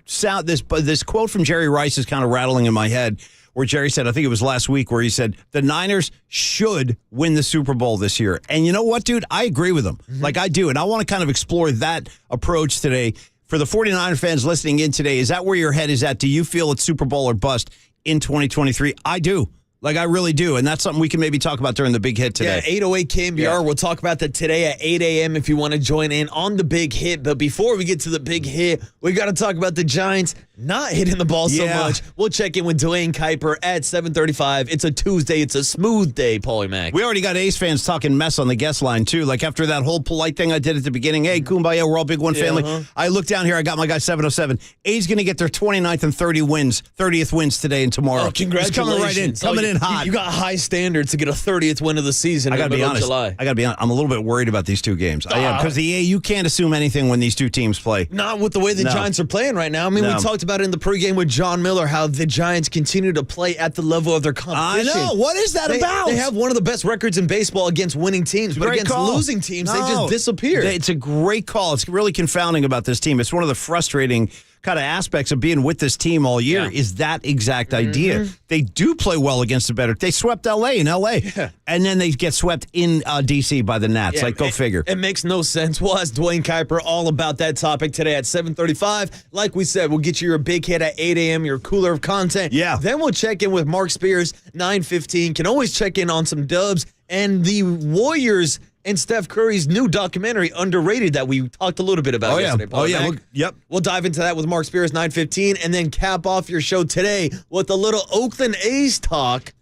quote from Jerry Rice is kind of rattling in my head, where Jerry said, I think it was last week, where he said, the Niners should win the Super Bowl this year. And you know what, dude? I agree with him. Like, I do. And I want to kind of explore that approach today. For the 49er fans listening in today, is that where your head is at? Do you feel it's Super Bowl or bust in 2023? I do. Like, I really do. And that's something we can maybe talk about during the big hit today. Yeah, 808 KNBR. Yeah. We'll talk about that today at 8 a.m. if you want to join in on the big hit. But before we get to the big hit, we got to talk about the Giants not hitting the ball so much. We'll check in with Dwayne Kuiper at 7:35. It's a Tuesday. It's a smooth day, Paulie Mac. We already got A's fans talking mess on the guest line, too. Like, after that whole polite thing I did at the beginning, hey, kumbaya, we're all big one family. I look down here, I got my guy 707. A's going to get their 29th and 30th wins today and tomorrow. Oh, congratulations. It's coming right in. Coming in in hot. You got high standards to get a 30th win of the season. I got to be honest. July. I got to be honest. I'm a little bit worried about these two games. I am, because you can't assume anything when these two teams play. Not with the way the Giants are playing right now. I mean, we talked about it in the pregame with John Miller, how the Giants continue to play at the level of their competition. I know. What is that about? They have one of the best records in baseball against winning teams, but against losing teams, they just disappear. It's a great call. It's really confounding about this team. It's one of the frustrating kind of aspects of being with this team all year is that exact idea. They do play well against the better. They swept L.A. in L.A. And then they get swept in D.C. by the Nats. Go figure. It makes no sense. We'll ask Dwayne Kuiper all about that topic today at 7:35. Like we said, we'll get you your big hit at 8 a.m., your cooler of content. Yeah. Then we'll check in with Mark Spears, 9:15. Can always check in on some dubs and the Warriors and Steph Curry's new documentary, Underrated, that we talked a little bit about yesterday. Paul. Yep. We'll dive into that with Mark Spears, 9:15, and then cap off your show today with a little Oakland A's talk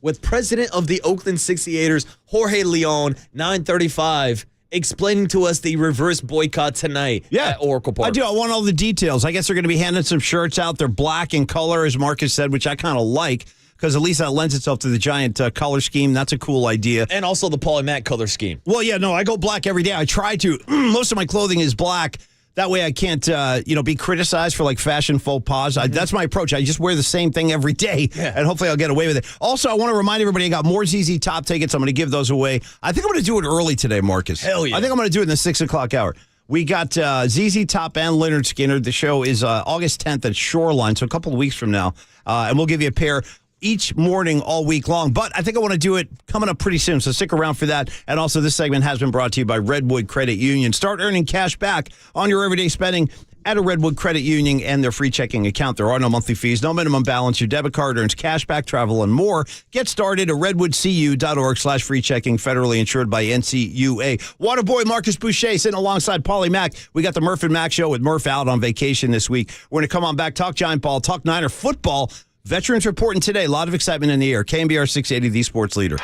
with president of the Oakland 68ers, Jorge Leon, 9:35, explaining to us the reverse boycott tonight at Oracle Park. I do. I want all the details. I guess they're going to be handing some shirts out. They're black in color, as Marcus said, which I kind of like, because at least that lends itself to the Giant color scheme. That's a cool idea. And also the Paulie Matt color scheme. Well, I go black every day. I try to. Most of my clothing is black. That way I can't, be criticized for fashion faux pas. That's my approach. I just wear the same thing every day, and hopefully I'll get away with it. Also, I want to remind everybody I got more ZZ Top tickets. I'm going to give those away. I think I'm going to do it early today, Marcus. Hell yeah. I think I'm going to do it in the 6 o'clock hour. We got ZZ Top and Leonard Skinner. The show is August 10th at Shoreline, so a couple of weeks from now, and we'll give you a pair each morning all week long. But I think I want to do it coming up pretty soon, so stick around for that. And also, this segment has been brought to you by Redwood Credit Union. Start earning cash back on your everyday spending at a Redwood Credit Union and their free checking account. There are no monthly fees, no minimum balance. Your debit card earns cash back, travel, and more. Get started at redwoodcu.org/free checking, federally insured by NCUA. Waterboy Marcus Boucher sitting alongside Paulie Mack. We got the Murph and Mack show with Murph out on vacation this week. We're going to come on back, talk Giant ball, talk Niner football. Veterans reporting today. A lot of excitement in the air. KNBR 680, the sports leader.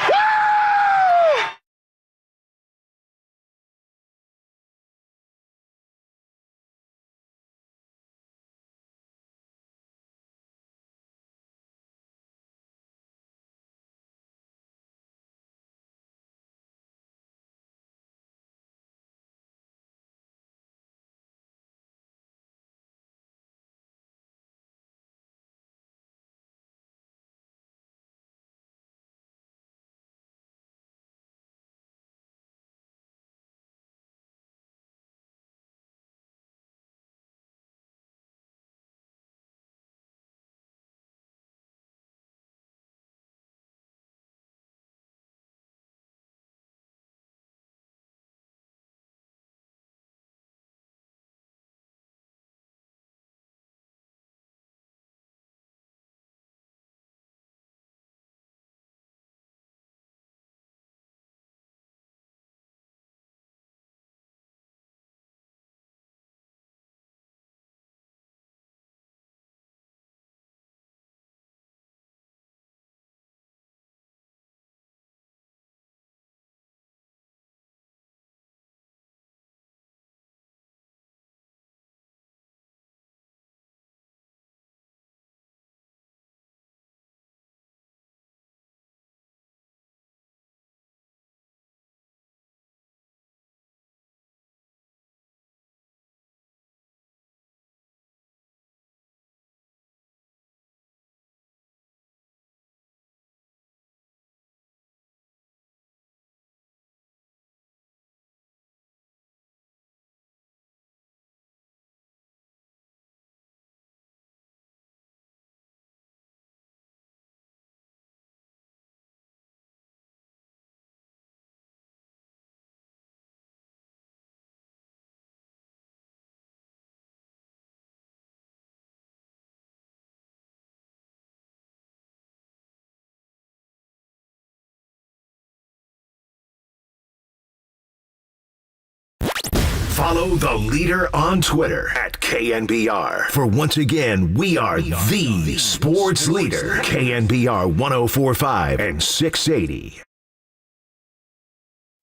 Follow the leader on Twitter at KNBR. For once again, we are the sports leader. KNBR 104.5 and 680.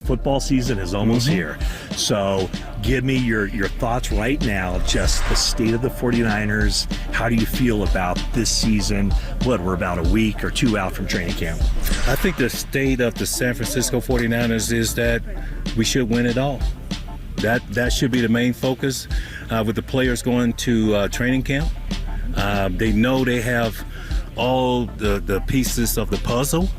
Football season is almost here. So give me your thoughts right now, just the state of the 49ers. How do you feel about this season? We're about a week or two out from training camp. I think the state of the San Francisco 49ers is that we should win it all. That should be the main focus with the players going to training camp. They know they have all the pieces of the puzzle.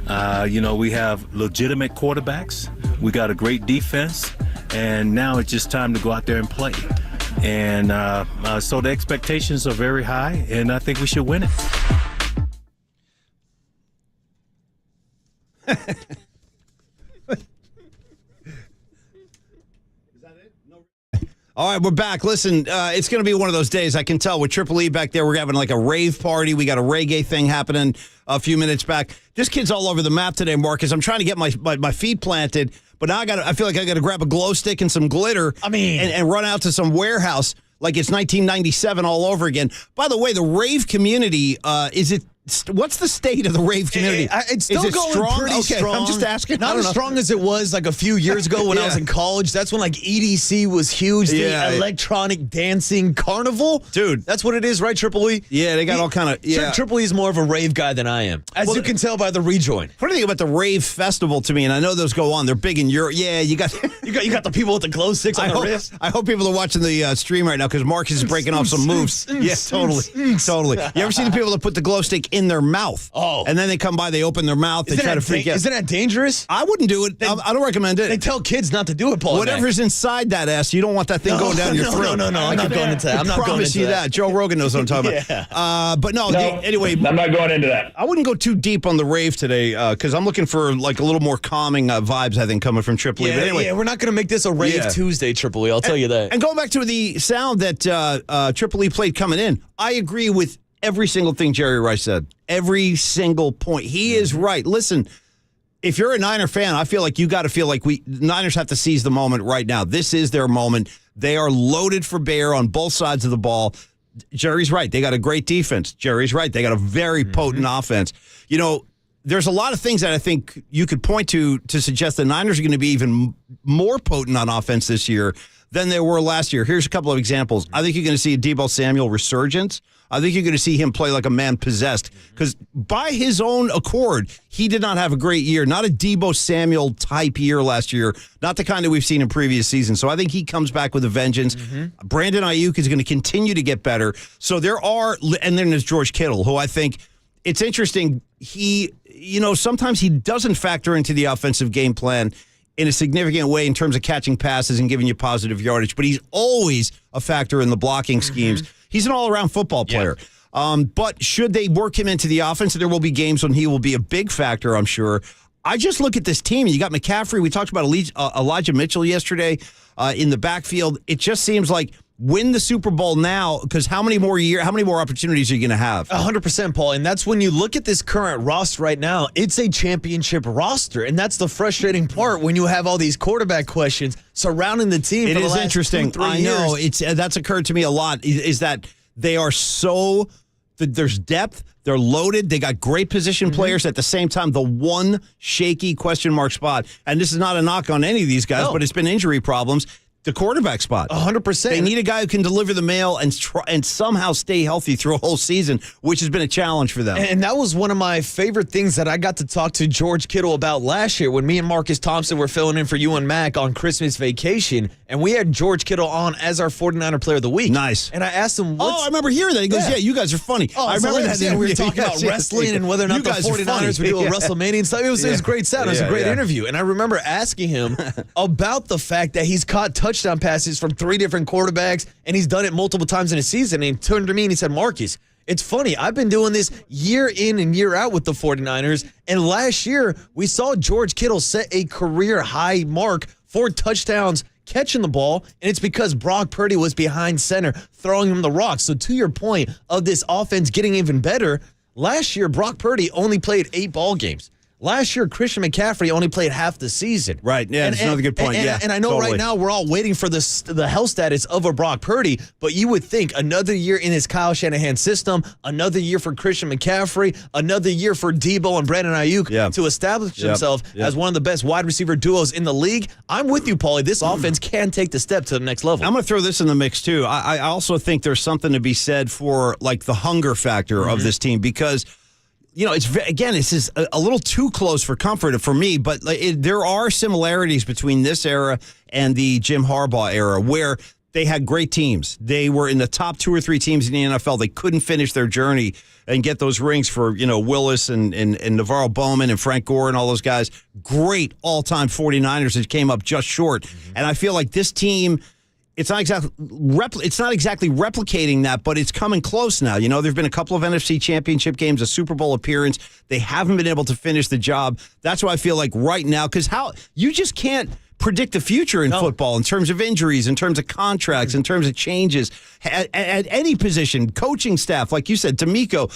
We have legitimate quarterbacks. We got a great defense. And now it's just time to go out there and play. And so the expectations are very high, and I think we should win it. All right, we're back. Listen, it's going to be one of those days. I can tell with Triple E back there, we're having like a rave party. We got a reggae thing happening a few minutes back. Just kids all over the map today, Marcus. I'm trying to get my feet planted, but now I feel like I got to grab a glow stick and some glitter. And run out to some warehouse like it's 1997 all over again. By the way, the rave community, what's the state of the rave community? It's still going strong? pretty strong. I'm just asking. Not as strong as it was like a few years ago when I was in college. That's when like EDC was huge. The electronic dancing carnival. Dude. That's what it is, right, Triple E? Yeah, they got all kind of... Yeah. Triple E is more of a rave guy than I am, as you can tell by the rejoin. Funny thing about the rave festival to me, and I know those go on, they're big in Europe. Yeah, you got the people with the glow sticks on the wrist. I hope people are watching the stream right now because Marcus is breaking off some moves. Yeah, totally. You ever see the people that put the glow stick in their mouth? Oh. And then they come by, they open their mouth, they try to freak out. Isn't that dangerous? I wouldn't do it. I don't recommend it. They tell kids not to do it, Paul. Whatever's inside that ass, you don't want that thing going down your throat. No. I'm not going into that. I promise you that. Joe Rogan knows what I'm talking about. But anyway. I'm not going into that. I wouldn't go too deep on the rave today because I'm looking for like a little more calming vibes, I think, coming from Triple E. But anyway, we're not going to make this a rave Tuesday, Triple E. I'll tell you that. And going back to the sound that Triple E played coming in, I agree with every single thing Jerry Rice said. Every single point. He is right. Listen, if you're a Niner fan, I feel like you got to feel like Niners have to seize the moment right now. This is their moment. They are loaded for bear on both sides of the ball. Jerry's right. They got a great defense. Jerry's right. They got a very potent offense. You know, there's a lot of things that I think you could point to suggest the Niners are going to be even more potent on offense this year than they were last year. Here's a couple of examples. I think you're going to see a Debo Samuel resurgence. I think you're going to see him play like a man possessed because by his own accord, he did not have a great year. Not a Debo Samuel type year last year. Not the kind that we've seen in previous seasons. So I think he comes back with a vengeance. Brandon Aiyuk is going to continue to get better. So and then there's George Kittle, who I think it's interesting. Sometimes he doesn't factor into the offensive game plan in a significant way in terms of catching passes and giving you positive yardage, but he's always a factor in the blocking schemes. He's an all-around football player. But should they work him into the offense, there will be games when he will be a big factor, I'm sure. I just look at this team. You got McCaffrey. We talked about Elijah Mitchell yesterday in the backfield. It just seems like win the Super Bowl now because how many more opportunities are you going to have? 100%, Paul. And that's when you look at this current roster right now, it's a championship roster. And that's the frustrating part when you have all these quarterback questions surrounding the team for the last interesting. 2-3 I know. years. That's occurred to me a lot is that they are there's depth. They're loaded. They got great position players. At the same time, the one shaky question mark spot, and this is not a knock on any of these guys, but it's been injury problems. The quarterback spot. 100%. They need a guy who can deliver the mail and somehow stay healthy through a whole season, which has been a challenge for them. And that was one of my favorite things that I got to talk to George Kittle about last year when me and Marcus Thompson were filling in for you and Mac on Christmas vacation, and we had George Kittle on as our 49er Player of the Week. Nice. And I asked him, I remember hearing that. He goes, you guys are funny. I remember that. We were talking about wrestling and whether or not the 49ers would do a WrestleMania and stuff. It was great sound. It was a great interview. And I remember asking him about the fact that he's caught touchdown passes from 3 different quarterbacks, and he's done it multiple times in a season. And he turned to me and he said, Marcus, it's funny. I've been doing this year in and year out with the 49ers, and last year we saw George Kittle set a career high mark for touchdowns catching the ball, and it's because Brock Purdy was behind center throwing him the rock. So to your point of this offense getting even better, last year Brock Purdy only played 8 ball games. Last year, Christian McCaffrey only played half the season. Right. Yeah, that's another good point. And I know totally. right now we're all waiting for the health status of a Brock Purdy, but you would think another year in his Kyle Shanahan system, another year for Christian McCaffrey, another year for Debo and Brandon Aiyuk to establish himself as one of the best wide receiver duos in the league. I'm with you, Paulie. This offense can take the step to the next level. I'm going to throw this in the mix, too. I also think there's something to be said for, like, the hunger factor of this team because – this is a little too close for comfort for me, but there are similarities between this era and the Jim Harbaugh era where they had great teams. They were in the top 2 or 3 teams in the NFL. They couldn't finish their journey and get those rings for, Willis and Navarro Bowman and Frank Gore and all those guys. Great all-time 49ers that came up just short. And I feel like this team... It's not exactly replicating that, but it's coming close now. There have been a couple of NFC Championship games, a Super Bowl appearance. They haven't been able to finish the job. That's why I feel like right now, because you just can't predict the future in football in terms of injuries, in terms of contracts, in terms of changes at any position, coaching staff, like you said, D'Amico.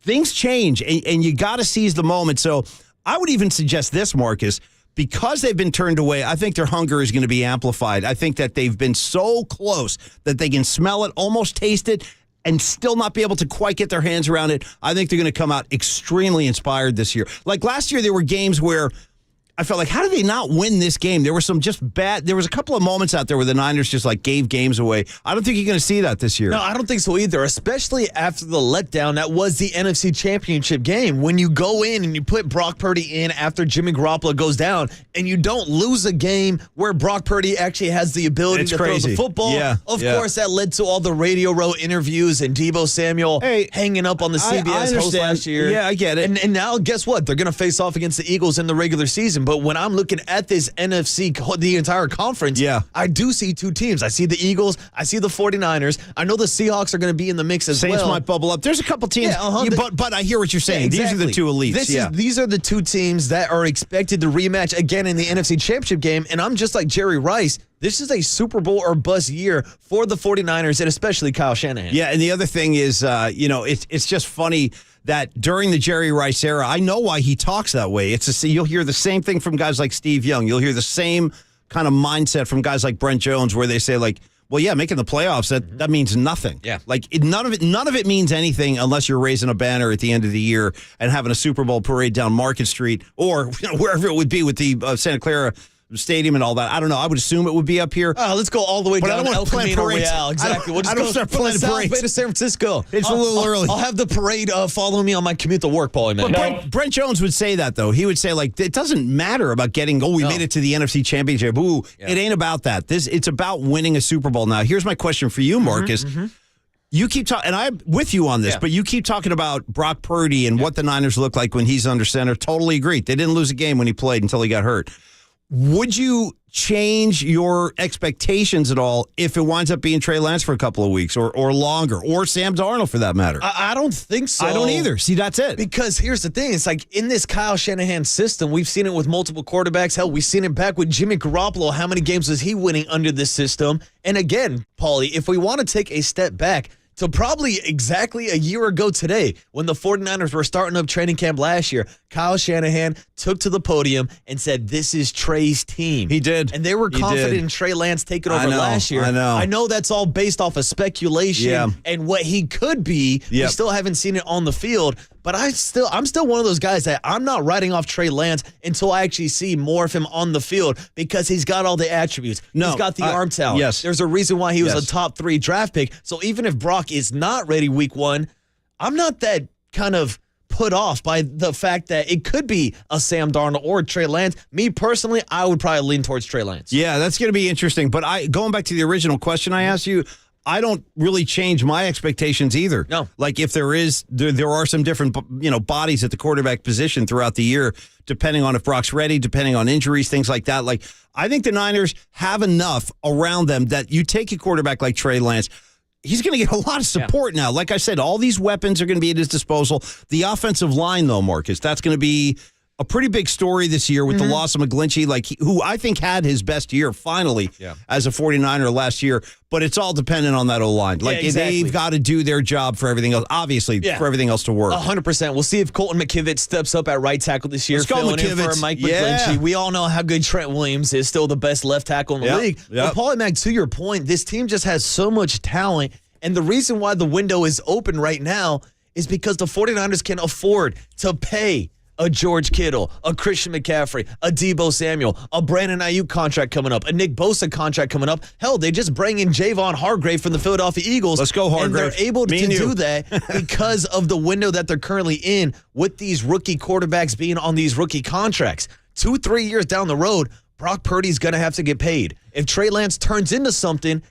Things change, and you got to seize the moment. So I would even suggest this, Marcus. Because they've been turned away, I think their hunger is going to be amplified. I think that they've been so close that they can smell it, almost taste it, and still not be able to quite get their hands around it. I think they're going to come out extremely inspired this year. Like last year, there were games where I felt like, how did they not win this game? There were there was a couple of moments out there where the Niners just like gave games away. I don't think you're going to see that this year. No, I don't think so either, especially after the letdown that was the NFC Championship game. When you go in and you put Brock Purdy in after Jimmy Garoppolo goes down and you don't lose a game where Brock Purdy actually has the ability to throw the football. Of course, that led to all the Radio Row interviews and Debo Samuel hanging up on the CBS host last year. Yeah, I get it. And now, guess what? They're going to face off against the Eagles in the regular season. But when I'm looking at this NFC, the entire conference, I do see 2 teams. I see the Eagles. I see the 49ers. I know the Seahawks are going to be in the mix as well. Saints might bubble up. There's a couple teams, but I hear what you're saying. Exactly. These are the 2 elites. These are the 2 teams that are expected to rematch again in the NFC Championship game, and I'm just like Jerry Rice. This is a Super Bowl or bust year for the 49ers and especially Kyle Shanahan. Yeah, and the other thing is, it's just funny that during the Jerry Rice era, I know why he talks that way. You'll hear the same thing from guys like Steve Young. You'll hear the same kind of mindset from guys like Brent Jones, where they say like, well, yeah, making the playoffs, that means nothing. Yeah. Like none of it means anything unless you're raising a banner at the end of the year and having a Super Bowl parade down Market Street or wherever it would be with the Santa Clara Stadium and all that. I don't know. I would assume it would be up here. Let's go all the way down to El Camino Real. Exactly. We'll just I don't start from the planning South parades. Bay to San Francisco. It's a little early. I'll have the parade follow me on my commute to work, Paulie, man. But Brent Jones would say that, though. He would say, like, it doesn't matter about getting, we made it to the NFC Championship. It ain't about that. It's about winning a Super Bowl now. Here's my question for you, Marcus. You keep talking, and I'm with you on this, but you keep talking about Brock Purdy and what the Niners look like when he's under center. Totally agree. They didn't lose a game when he played until he got hurt. Would you change your expectations at all if it winds up being Trey Lance for a couple of weeks or longer, or Sam Darnold for that matter? I don't think so. I don't either. See, that's it. Because here's the thing. It's like in this Kyle Shanahan system, we've seen it with multiple quarterbacks. Hell, we've seen it back with Jimmy Garoppolo. How many games was he winning under this system? And again, Paulie, if we want to take a step back, to probably exactly a year ago today, when the 49ers were starting up training camp last year, Kyle Shanahan took to the podium and said, this is Trey's team. He did. And they were confident in Trey Lance taking over last year. I know that's all based off of speculation and what he could be. We still haven't seen it on the field. But I'm still one of those guys that I'm not writing off Trey Lance until I actually see more of him on the field, because he's got all the attributes. No, he's got the arm talent. Yes. There's a reason why he was a top 3 draft pick. So even if Brock is not ready week 1, I'm not that kind of put off by the fact that it could be a Sam Darnold or Trey Lance. Me personally, I would probably lean towards Trey Lance. Yeah, that's going to be interesting. But going back to the original question I asked you, I don't really change my expectations either. No. Like if there are some different, bodies at the quarterback position throughout the year, depending on if Brock's ready, depending on injuries, things like that. Like I think the Niners have enough around them that you take a quarterback like Trey Lance, he's going to get a lot of support now. Like I said, all these weapons are going to be at his disposal. The offensive line, though, Marcus, that's going to be a pretty big story this year with the loss of McGlinchey, who I think had his best year finally as a 49er last year. But it's all dependent on that O-line. They've got to do their job for everything else, obviously, for everything else to work. 100%. We'll see if Colton McKivitz steps up at right tackle this year. Let's go, filling in McKivitz. for Mike McGlinchey. We all know how good Trent Williams is, still the best left tackle in the league. But Paulie Mack, to your point, this team just has so much talent. And the reason why the window is open right now is because the 49ers can afford to pay a George Kittle, a Christian McCaffrey, a Debo Samuel, a Brandon Aiyuk contract coming up, a Nick Bosa contract coming up. Hell, they just bring in Javon Hargrave from the Philadelphia Eagles. Let's go, Hargrave. And they're able to do that because of the window that they're currently in with these rookie quarterbacks being on these rookie contracts. 2-3 years down the road, Brock Purdy's going to have to get paid. If Trey Lance turns into something,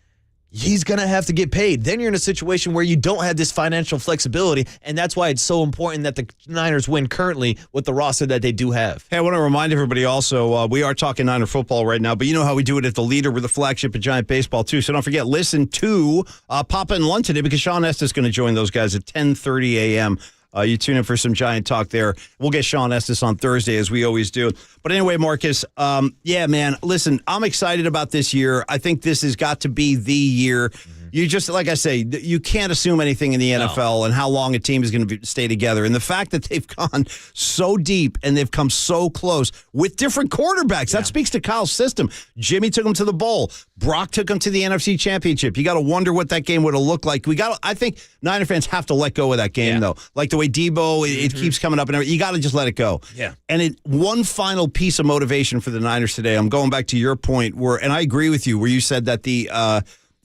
he's going to have to get paid. Then you're in a situation where you don't have this financial flexibility, and that's why it's so important that the Niners win currently with the roster that they do have. Hey, I want to remind everybody also, we are talking Niner football right now, but you know how we do it at The Leader. We're the flagship of Giant Baseball, too. So don't forget, listen to Papa and Lund today because Sean Estes is going to join those guys at 10:30 a.m. You tune in for some Giant talk there. We'll get Sean Estes on Thursday, as we always do. But anyway, Marcus, man, listen, I'm excited about this year. I think this has got to be the year. You just, like I say, you can't assume anything in the NFL and how long a team is going to stay together. And the fact that they've gone so deep and they've come so close with different quarterbacks, that speaks to Kyle's system. Jimmy took them to the bowl. Brock took them to the NFC Championship. You got to wonder what that game would have looked like. I think Niner fans have to let go of that game, though. Like the way Debo, it keeps coming up and everything. You got to just let it go. Yeah. And one final piece of motivation for the Niners today. I'm going back to your point and I agree with you, where you said that the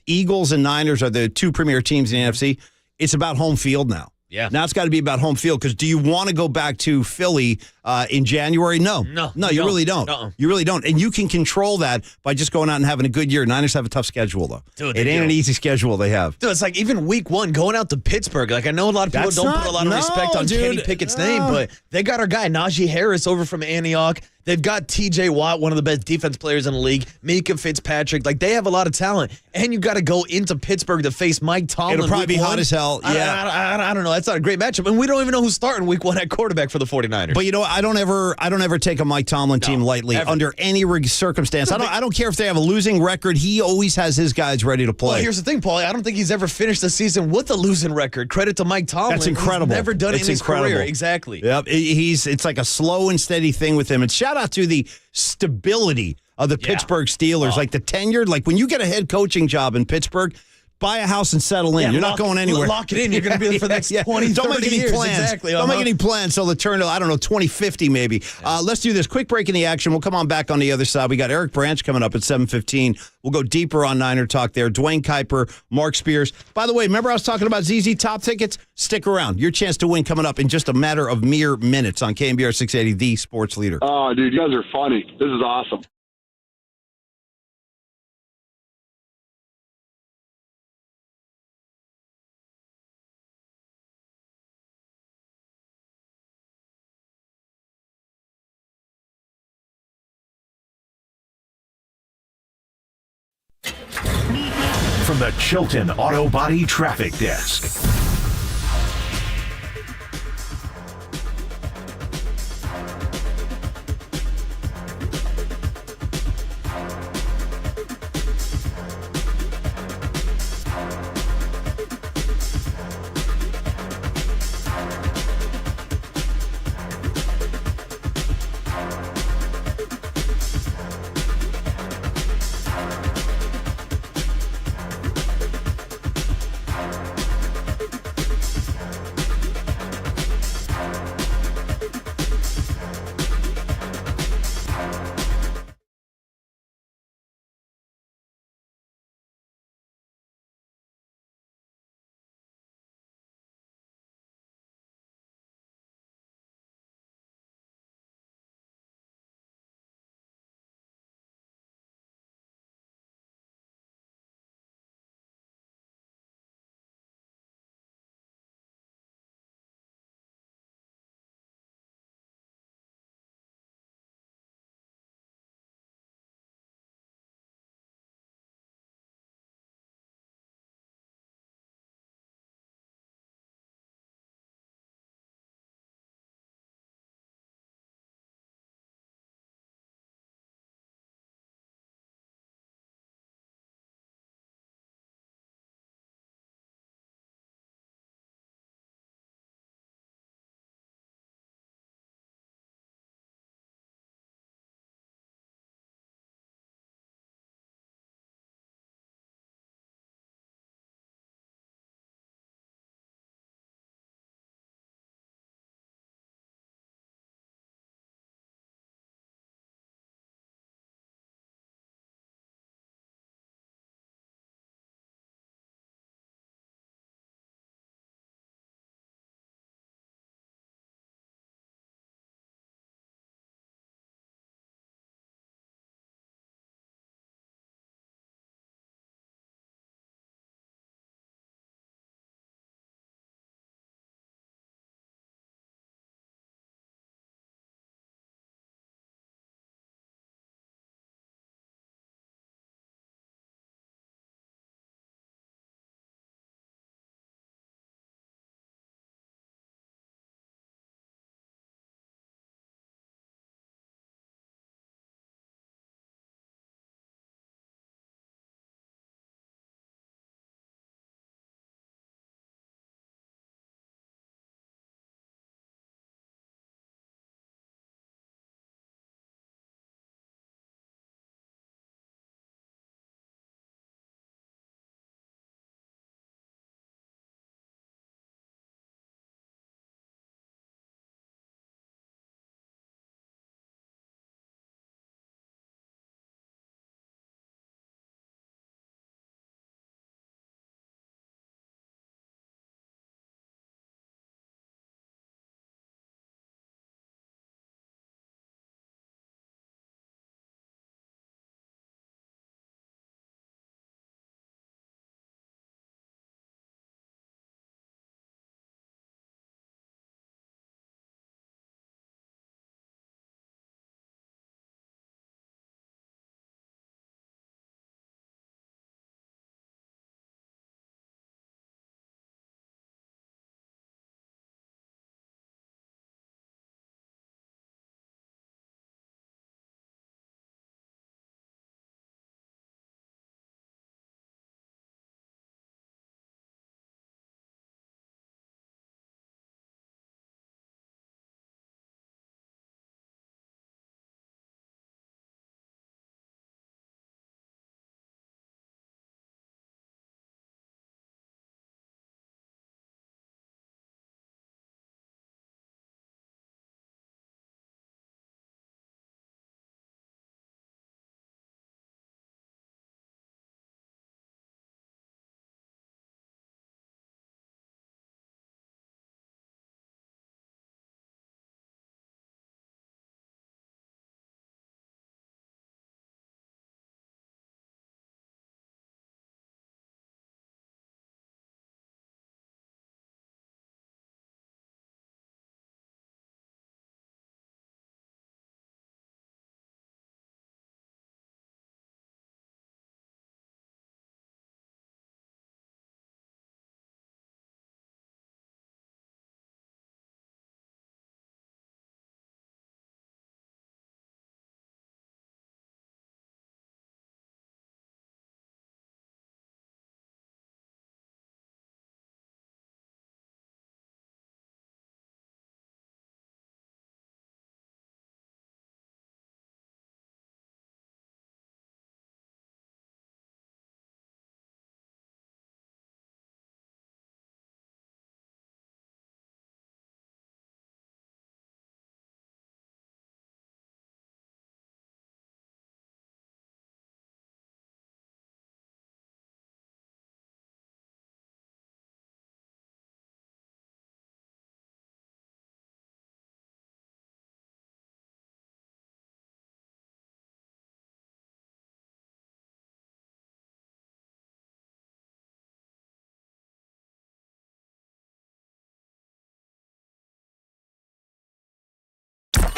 Eagles and Niners are the two premier teams in the NFC. It's about home field now. Yeah. Now it's got to be about home field because do you want to go back to Philly in January? No, you really don't. You really don't. And you can control that by just going out and having a good year. Niners have a tough schedule, though. Dude, it ain't an easy schedule they have. Dude, it's like even week one, going out to Pittsburgh. Like, I know a lot of people don't put a lot of respect on Kenny Pickett's name, but they got our guy, Najee Harris, over from Antioch. They've got T.J. Watt, one of the best defense players in the league. Mika Fitzpatrick. Like, they have a lot of talent. And you got to go into Pittsburgh to face Mike Tomlin. It'll probably be hot as hell. Yeah. I don't know. That's not a great matchup. And we don't even know who's starting week one at quarterback for the 49ers. But you know what? I don't ever take a Mike Tomlin team lightly under any circumstance. I don't care if they have a losing record. He always has his guys ready to play. Well, here's the thing, Paulie. I don't think he's ever finished the season with a losing record. Credit to Mike Tomlin. That's incredible. He's never done it in his career. Exactly. Yep. It's like a slow and steady thing with him. And shout out to the stability of the Pittsburgh Steelers. Like the tenure, like when you get a head coaching job in Pittsburgh, buy a house and settle in. You're not going anywhere. Lock it in. You're going to be there for the next 20, Don't 30 make any years. plans. Exactly. Don't make any plans till the turn of, 2050 maybe. Let's do this. Quick break in the action. We'll come on back on the other side. We got Eric Branch coming up at 7:15. We'll go deeper on Niner Talk there. Dwayne Kuiper, Mark Spears. By the way, remember I was talking about ZZ Top tickets? Stick around. Your chance to win coming up in just a matter of mere minutes on KNBR 680, the sports leader. Oh, dude, you guys are funny. This is awesome. From the Chilton Auto Body Traffic Desk.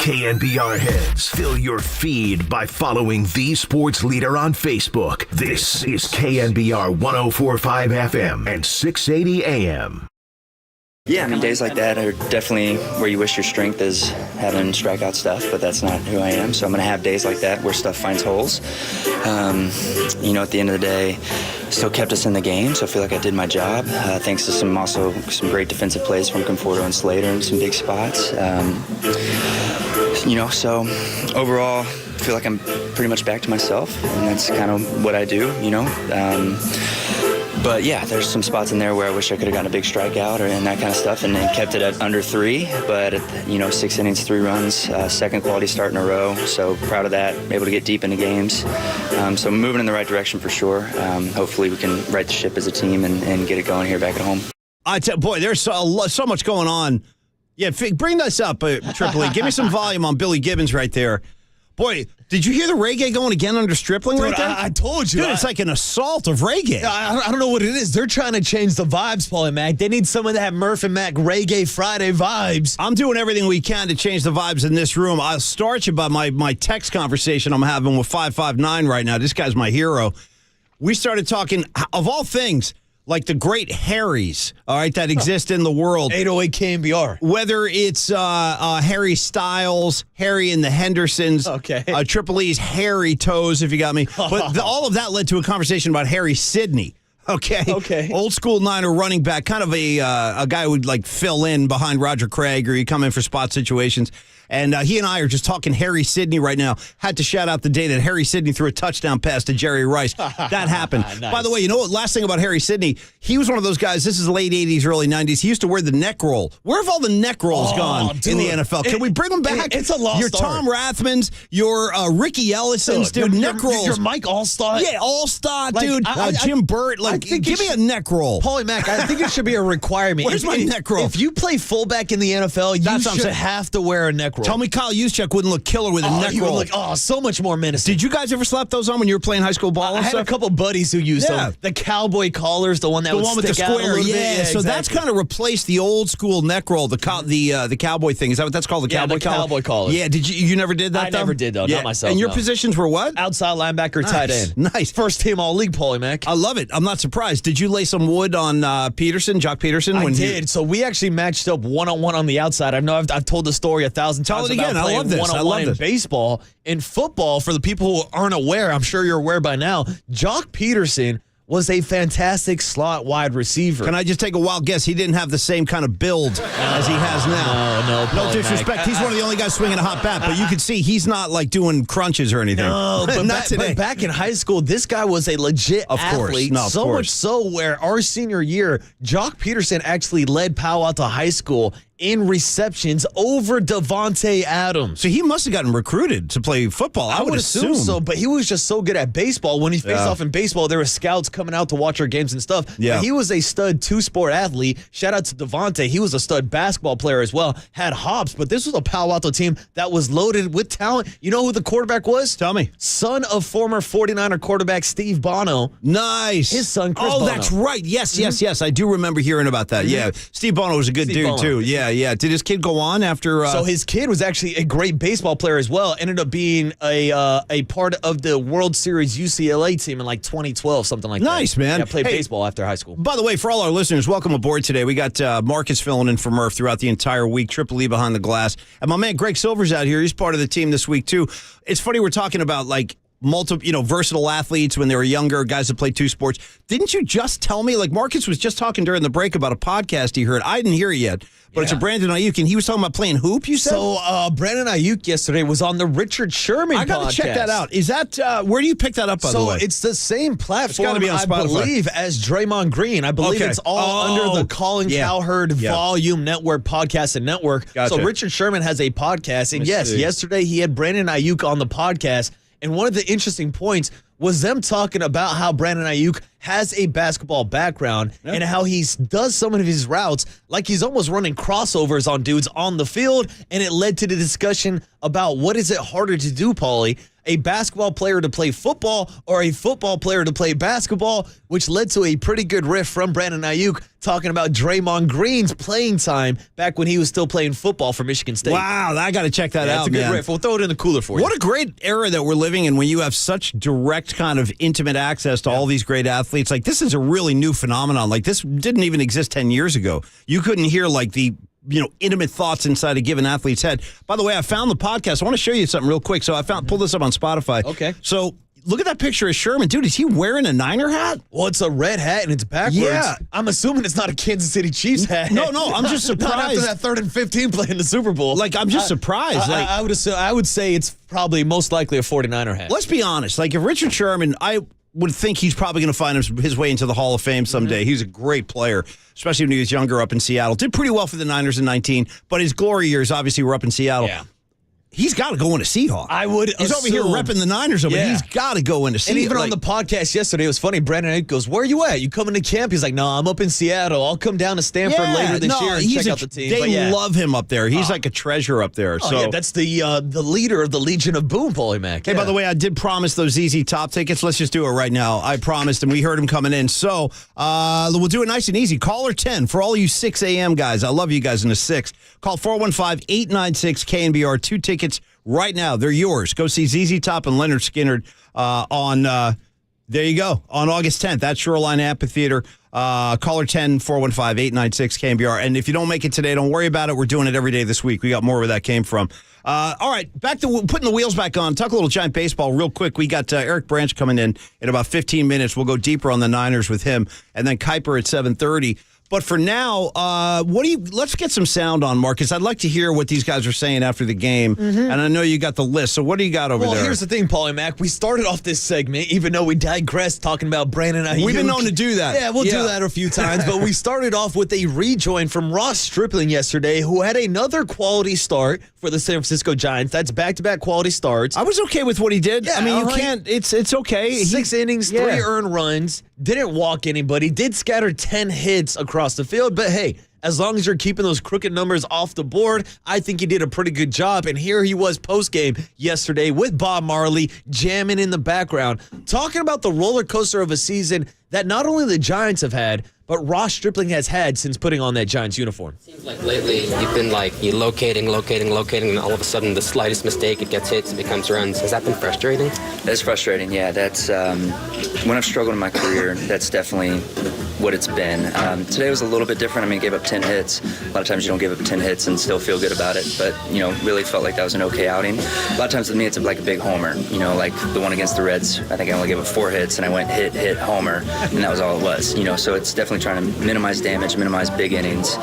KNBR heads, fill your feed by following the sports leader on Facebook. This is KNBR 104.5 FM and 680 AM. Yeah, I mean, days like that are definitely where you wish your strength is having strikeout stuff, but that's not who I am. So I'm going to have days like that where stuff finds holes. At the end of the day, still kept us in the game, so I feel like I did my job. Thanks to some great defensive plays from Conforto and Slater in some big spots. So overall, I feel like I'm pretty much back to myself, and that's kind of what I do, But yeah, there's some spots in there where I wish I could have gotten a big strikeout and that kind of stuff, and kept it at under 3. But 6 innings, 3 runs, second quality start in a row. So proud of that. Able to get deep into games. So moving in the right direction for sure. Hopefully we can right the ship as a team and get it going here back at home. Boy, there's so much going on. Yeah, bring this up, Triple E. Give me some volume on Billy Gibbons right there. Boy, did you hear the reggae going again under Stripling right there? I told you. Dude, it's like an assault of reggae. I don't know what it is. They're trying to change the vibes, Paulie Mac. They need someone to have Murph and Mac Reggae Friday vibes. I'm doing everything we can to change the vibes in this room. I'll start you by my text conversation I'm having with 559 right now. This guy's my hero. We started talking, of all things, like the great Harrys, all right, that exist in the world. 808 KNBR. Whether it's Harry Styles, Harry and the Hendersons, Triple E's Harry Toes, if you got me. But all of that led to a conversation about Harry Sidney. Okay. Old school Niner running back, kind of a guy who would like fill in behind Roger Craig, or you come in for spot situations. And he and I are just talking Harry Sidney right now. Had to shout out the day that Harry Sidney threw a touchdown pass to Jerry Rice. That happened. Nice. By the way, you know what? Last thing about Harry Sidney, he was one of those guys, this is late 80s, early 90s. He used to wear the neck roll. Where have all the neck rolls gone in the NFL? Can we bring them back? It's a lost Your art. Tom Rathmans, your Ricky Ellisons, dude, neck rolls. Your Mike Allstott. Yeah, Allstott, dude. Jim Burt. Give me a neck roll. Paulie Mac, I think it should be a requirement. Where's my neck roll? If you play fullback in the NFL, you should have to wear a neck roll. Tell me Kyle Juszczyk wouldn't look killer with a neck roll. Would look, so much more menacing. Did you guys ever slap those on when you were playing high school ball? I had a couple buddies who used them. The cowboy collars, the one that would with the stick out square. a little bit. Yeah, so that's kind of replaced the old school neck roll, the cowboy thing. Is that what that's called? The cowboy collar? Cowboy collar. Yeah, did you never did that? I never did though, not myself. And your positions were what? Outside linebacker, tight end. Nice. First team all league, Paulie Mac. I love it. I'm not surprised. Did you lay some wood on Peterson, Jock Peterson? I did. So we actually matched up one-on-one on the outside. I know I've told the story 1,000 times. Tell it again. I love this. One-on-one in baseball. In football, for the people who aren't aware, I'm sure you're aware by now, Jock Peterson was a fantastic slot wide receiver. Can I just take a wild guess? He didn't have the same kind of build as he has now. No disrespect. Mac. He's one of the only guys swinging a hot bat, but you could see he's not like doing crunches or anything. No, but, today. But back in high school, this guy was a legit athlete. Of so course. much so where our senior year, Jock Peterson actually led Powell out to high school in receptions over Devontae Adams. So he must have gotten recruited to play football. I would assume so, but he was just so good at baseball. When he faced off in baseball, there were scouts coming out to watch our games and stuff. Yeah. But he was a stud two-sport athlete. Shout out to Devontae. He was a stud basketball player as well. Had hops, but this was a Palo Alto team that was loaded with talent. You know who the quarterback was? Tell me. Son of former 49er quarterback Steve Bono. Nice. His son, Chris Bono. Oh, that's right. Yes. I do remember hearing about that. Yeah. Steve Bono was a good dude, too. Yeah. Did his kid go on after? So his kid was actually a great baseball player as well. Ended up being a part of the World Series UCLA team in like 2012, something like that. Nice, man. Yeah, played baseball after high school. By the way, for all our listeners, welcome aboard today. We got Marcus filling in for Murph throughout the entire week. Triple E behind the glass, and my man Greg Silver's out here. He's part of the team this week too. It's funny we're talking about like multiple, versatile athletes when they were younger, guys that played two sports. Didn't you just tell me, like Marcus was just talking during the break about a podcast he heard? I didn't hear it yet, but it's a Brandon Aiyuk, and he was talking about playing hoop, you said? So Brandon Aiyuk yesterday was on the Richard Sherman podcast. I got to check that out. Is that, where do you pick that up, by the way? So it's the same platform, be on Spotify. I believe, as Draymond Green. I believe it's all under the Colin Cowherd Volume Network podcast and network. Gotcha. So Richard Sherman has a podcast, and yesterday he had Brandon Aiyuk on the podcast. And one of the interesting points was them talking about how Brandon Aiyuk has a basketball background and how he does some of his routes like he's almost running crossovers on dudes on the field, and it led to the discussion about what is it harder to do, Paulie, a basketball player to play football or a football player to play basketball, which led to a pretty good riff from Brandon Aiyuk talking about Draymond Green's playing time back when he was still playing football for Michigan State. Wow, I got to check that out, That's a good man. riff. We'll throw it in the cooler for you. What a great era that we're living in when you have such direct kind of intimate access to all these great athletes. Like, this is a really new phenomenon. Like, this didn't even exist 10 years ago. You couldn't hear, like, the intimate thoughts inside a given athlete's head. By the way, I found the podcast. I want to show you something real quick. So I pulled this up on Spotify. Okay. So look at that picture of Sherman. Dude, is he wearing a Niner hat? Well, it's a red hat and it's backwards. Yeah. I'm assuming it's not a Kansas City Chiefs hat. No, I'm just surprised. Not after that 3rd and 15 play in the Super Bowl. Like, I'm just surprised. I would say it's probably most likely a 49er hat. Let's be honest. Like, if Richard Sherman, I would think he's probably going to find his way into the Hall of Fame someday. He's a great player, especially when he was younger up in Seattle. Did pretty well for the Niners in 19, but his glory years obviously were up in Seattle. Yeah. He's got to go into Seahawk. I would He's over here repping the Niners, but he's got to go into Seahawk. And even on the podcast yesterday, it was funny. Brandon Aiyuk goes, "Where are you at? You coming to camp?" He's like, "No, I'm up in Seattle. I'll come down to Stanford later this year and check out the team." They love him up there. He's like a treasure up there. That's the leader of the Legion of Boom, Paulie Mack. Hey, by the way, I did promise those ZZ Top tickets. Let's just do it right now. I promised, and we heard him coming in. So we'll do it nice and easy. Caller 10 for all you 6 a.m. guys. I love you guys in the 6. Call 415-896-KNBR. 2 tickets right now. They're yours. Go see ZZ Top and Leonard Skinner on, there you go, on August 10th at Shoreline Amphitheater. Caller 10, 415-896-KNBR. And if you don't make it today, don't worry about it. We're doing it every day this week. We got more where that came from. All right, back to putting the wheels back on. Talk a little Giant baseball real quick. We got Eric Branch coming in about 15 minutes. We'll go deeper on the Niners with him. And then Kuiper at 7:30. But for now, let's get some sound on, Marcus. I'd like to hear what these guys are saying after the game. And I know you got the list. So what do you got over there? Well, here's the thing, Paulie Mack. We started off this segment, even though we digressed talking about Brandon Aiyuk. We've been known to do that. Yeah, we'll do that a few times. But we started off with a rejoin from Ross Stripling yesterday, who had another quality start for the San Francisco Giants. That's back-to-back quality starts. I was okay with what he did. Yeah, I mean, you can't. It's okay. 6 innings, 3 earned runs. Didn't walk anybody. Did scatter 10 hits across the field. But hey, as long as you're keeping those crooked numbers off the board, I think he did a pretty good job. And here he was post-game yesterday with Bob Marley jamming in the background, talking about the roller coaster of a season that not only the Giants have had, but Ross Stripling has had since putting on that Giants uniform. Seems like lately you've been you're locating, and all of a sudden the slightest mistake, it gets hits, it becomes runs. Has that been frustrating? That's frustrating, yeah. That's when I've struggled in my career, that's definitely what it's been. Today was a little bit different. I mean, I gave up 10 hits. A lot of times you don't give up 10 hits and still feel good about it, but, really felt like that was an okay outing. A lot of times with me, it's like a big homer. Like the one against the Reds, I think I only gave up 4 hits, and I went hit, homer, and that was all it was. So it's definitely trying to minimize damage, minimize big innings.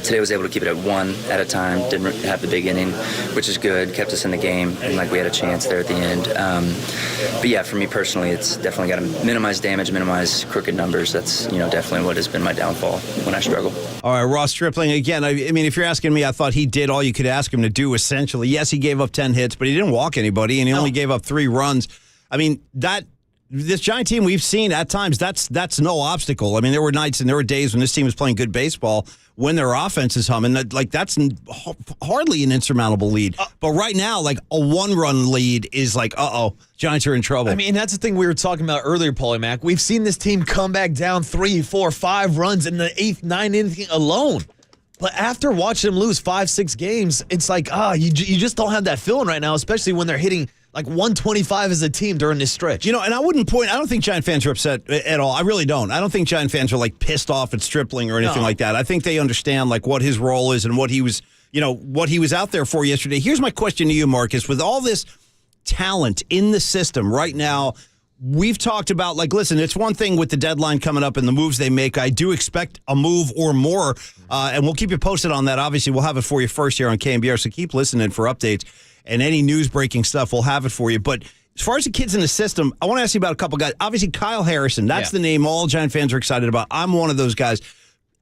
Today I was able to keep it at 1 at a time, didn't have the big inning, which is good, kept us in the game, and we had a chance there at the end. But yeah, for me personally, it's definitely got to minimize damage, minimize crooked numbers. That's, definitely what has been my downfall when I struggle. All right, Ross Stripling, again, I mean, if you're asking me, I thought he did all you could ask him to do, essentially. Yes, he gave up 10 hits, but he didn't walk anybody, and he only gave up 3 runs. I mean, this Giant team we've seen at times, that's no obstacle. I mean, there were nights and there were days when this team was playing good baseball when their offense is humming. That's hardly an insurmountable lead. But right now, a 1-run lead is Giants are in trouble. I mean, that's the thing we were talking about earlier, Paulie Mack. We've seen this team come back down 3, 4, 5 runs in the 8th, 9th inning alone. But after watching them lose 5, 6 games, it's you just don't have that feeling right now, especially when they're hitting 125 as a team during this stretch. And I don't think Giant fans are upset at all. I really don't. I don't think Giant fans are pissed off at Stripling or anything like that. I think they understand what his role is and what he was, what he was out there for yesterday. Here's my question to you, Marcus. With all this talent in the system right now, we've talked about, listen, it's one thing with the deadline coming up and the moves they make. I do expect a move or more, and we'll keep you posted on that. Obviously, we'll have it for you first here on KNBR, so keep listening for updates. And any news-breaking stuff, we'll have it for you. But as far as the kids in the system, I want to ask you about a couple guys. Obviously, Kyle Harrison, that's the name all Giant fans are excited about. I'm one of those guys.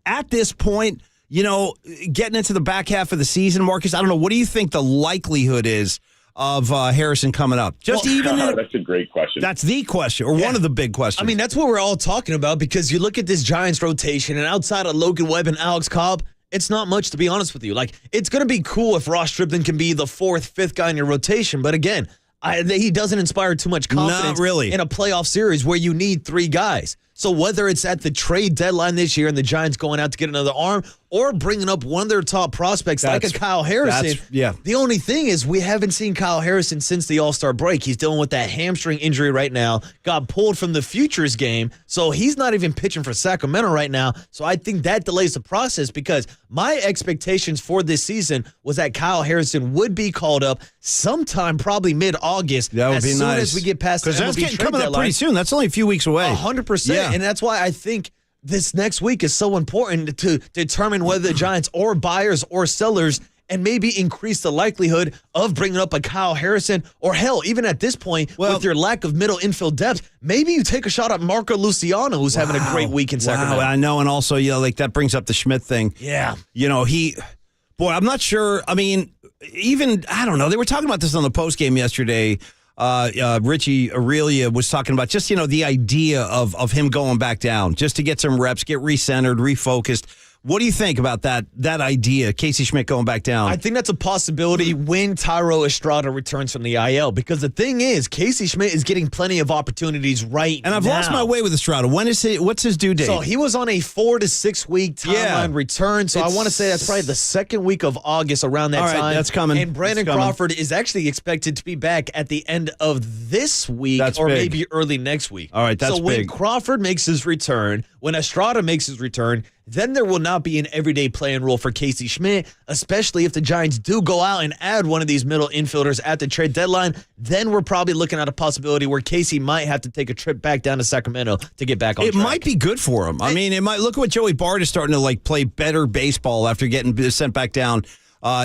At this point, getting into the back half of the season, Marcus, I don't know, what do you think the likelihood is of Harrison coming up? That's a great question. That's the question, or one of the big questions. I mean, that's what we're all talking about, because you look at this Giants rotation, and outside of Logan Webb and Alex Cobb, it's not much, to be honest with you. Like, it's going to be cool if Ross Stripling can be the 4th, 5th guy in your rotation, but again, he doesn't inspire too much confidence in a playoff series where you need 3 guys. So whether it's at the trade deadline this year and the Giants going out to get another arm, or bringing up one of their top prospects like a Kyle Harrison, the only thing is we haven't seen Kyle Harrison since the All-Star break. He's dealing with that hamstring injury right now, got pulled from the Futures game, so he's not even pitching for Sacramento right now. So I think that delays the process, because my expectations for this season was that Kyle Harrison would be called up sometime probably mid-August. That would be as soon nice. as we get past the MLB that's getting trade coming deadline. up pretty soon. That's only a few weeks away. 100%. Yeah. And that's why I think this next week is so important to determine whether the Giants or buyers or sellers, and maybe increase the likelihood of bringing up a Kyle Harrison, or hell, even at this point, with your lack of middle infield depth, maybe you take a shot at Marco Luciano, who's having a great week in Sacramento. I know, and also, like that brings up the Schmidt thing. Yeah. I'm not sure. I mean, I don't know. They were talking about this on the postgame yesterday. Richie Aurelia was talking about just, the idea of him going back down just to get some reps, get recentered, refocused. What do you think about that idea, Casey Schmidt going back down? I think that's a possibility when Thairo Estrada returns from the IL, because the thing is, Casey Schmidt is getting plenty of opportunities right now. And I've lost my way with Estrada. What's his due date? So he was on a 4 to 6 week timeline return. So I want to say that's probably the 2nd week of August, around that time. All right, that's coming. And Brandon Crawford is actually expected to be back at the end of this week, maybe early next week. All right, that's so when big. Crawford makes his return, when Estrada makes his return, then there will not be an everyday playing role for Casey Schmidt, especially if the Giants do go out and add one of these middle infielders at the trade deadline. Then we're probably looking at a possibility where Casey might have to take a trip back down to Sacramento to get back on track. It might be good for him. I mean, it might. Look at what Joey Bart is starting to play better baseball after getting sent back down.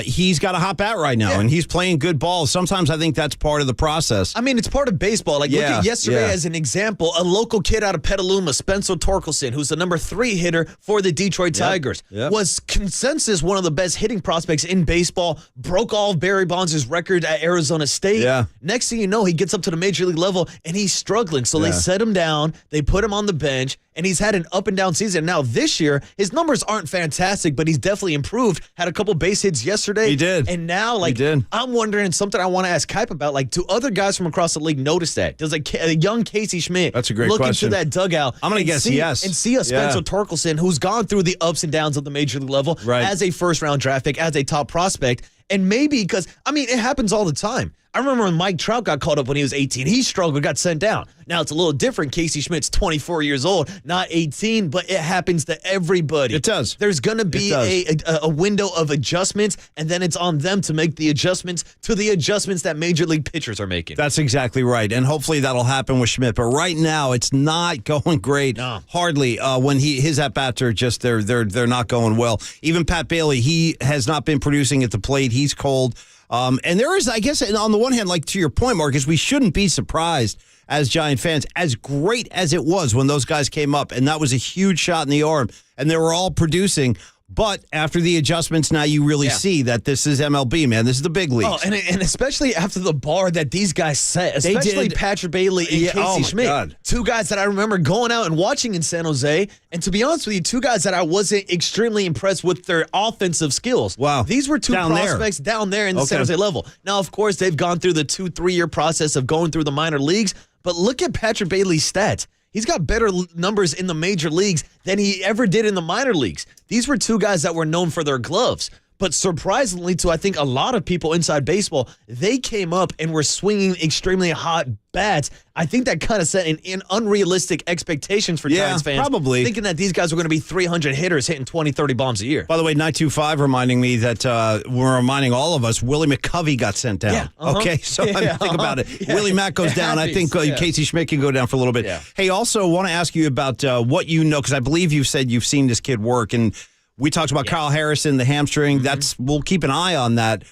He's got a hot bat right now, and he's playing good ball. Sometimes I think that's part of the process. I mean, it's part of baseball. Look at yesterday as an example. A local kid out of Petaluma, Spencer Torkelson, who's the number 3 hitter for the Detroit Tigers, was consensus one of the best hitting prospects in baseball, broke all of Barry Bonds' record at Arizona State. Next thing you know, he gets up to the major league level, and he's struggling. So they set him down, they put him on the bench, and he's had an up-and-down season. Now, this year, his numbers aren't fantastic, but he's definitely improved. Had a couple base hits yesterday. He did. And now, I'm wondering something I want to ask Kuiper about. Do other guys from across the league notice that? Does a young Casey Schmidt That's a great look question. into that dugout? I'm going to guess yes. And see a Spencer Torkelson who's gone through the ups and downs of the major league level as a first-round draft pick, as a top prospect. And maybe because, it happens all the time. I remember when Mike Trout got called up when he was 18. He struggled, got sent down. Now it's a little different. Casey Schmidt's 24 years old, not 18, but it happens to everybody. It does. There's going to be a window of adjustments, and then it's on them to make the adjustments to the adjustments that major league pitchers are making. That's exactly right, and hopefully that'll happen with Schmidt. But right now, it's not going great. No. Hardly. When his at bats are just they're not going well. Even Pat Bailey, he has not been producing at the plate. He's cold. And there is, I guess, on the one hand, to your point, Marcus, we shouldn't be surprised as Giant fans, as great as it was when those guys came up, and that was a huge shot in the arm, and they were all producing. But after the adjustments, now you really see that this is MLB, man. This is the big leagues. Oh, and especially after the bar that these guys set, especially Patrick Bailey and Casey Schmidt. God. 2 guys that I remember going out and watching in San Jose. And to be honest with you, 2 guys that I wasn't extremely impressed with their offensive skills. Wow. These were 2 prospects down there in the San Jose level. Now, of course, they've gone through the 2-3 year process of going through the minor leagues. But look at Patrick Bailey's stats. He's got better numbers in the major leagues than he ever did in the minor leagues. These were 2 guys that were known for their gloves. But surprisingly to, I think, a lot of people inside baseball, they came up and were swinging extremely hot bats. I think that kind of set an unrealistic expectations for Giants fans. Probably. Thinking that these guys were going to be 300 hitters hitting 20, 30 bombs a year. By the way, 925 reminding me that we're reminding all of us, Willie McCovey got sent down. Okay, so think about it. Willie Mack goes down. I think Casey Schmidt can go down for a little bit. Hey, also want to ask you about what you know, because I believe you've said you've seen this kid work, and we talked about Kyle Harrison, the hamstring. We'll keep an eye on that.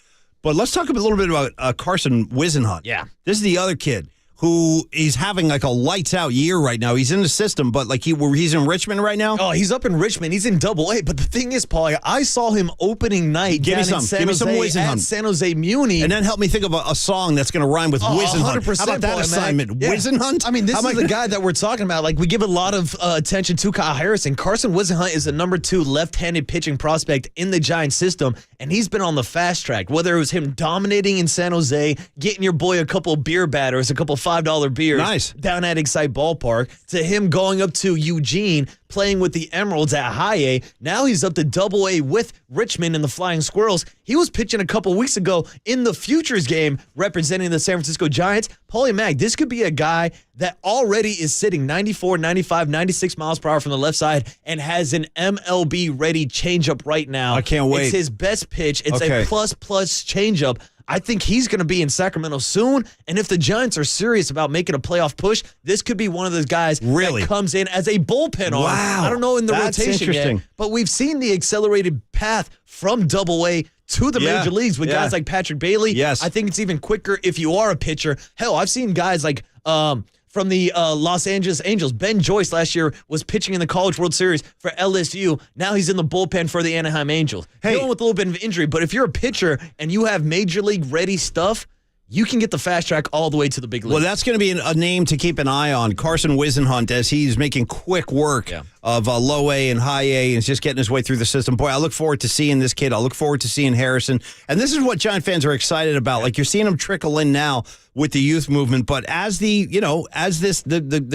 But let's talk a little bit about Carson Wisenhunt. Yeah. This is the other kid who is having like a lights out year right now. He's in the system, but like he's in Richmond right now. Oh, he's up in Richmond. He's in Double A. But the thing is, Paul, I saw him opening night down in San Jose Muni. And then help me think of a song that's going to rhyme with Wizenhunt. 100%. How about that assignment? Yeah. Wizenhunt? I mean, this is the guy that we're talking about. Like, we give a lot of attention to Kyle Harrison. Carson Wizenhunt is the number 2 left-handed pitching prospect in the Giants system, and he's been on the fast track. Whether it was him dominating in San Jose, getting your boy a couple beer batters, a couple $5 beers down at Excite Ballpark, to him going up to Eugene, playing with the Emeralds at High A. Now he's up to Double A with Richmond and the Flying Squirrels. He was pitching a couple weeks ago in the Futures game representing the San Francisco Giants. Paulie Mack, this could be a guy that already is sitting 94, 95, 96 miles per hour from the left side and has an MLB-ready changeup right now. I can't wait. It's his best pitch. It's a plus changeup. I think he's going to be in Sacramento soon, and if the Giants are serious about making a playoff push, this could be one of those guys that comes in as a bullpen arm. Wow. I don't know in the That's rotation yet, but we've seen the accelerated path from Double A to the major leagues with guys like Patrick Bailey. Yes. I think it's even quicker if you are a pitcher. Hell, I've seen guys like from the Los Angeles Angels. Ben Joyce last year was pitching in the College World Series for LSU. Now he's in the bullpen for the Anaheim Angels. Dealing with a little bit of injury, but if you're a pitcher and you have major league ready stuff, you can get the fast track all the way to the big league. Well, that's going to be a name to keep an eye on, Carson Wizenhunt, as he's making quick work of low A and high A and is just getting his way through the system. Boy, I look forward to seeing this kid. I look forward to seeing Harrison. And this is what Giant fans are excited about. Like, you're seeing them trickle in now with the youth movement. But as the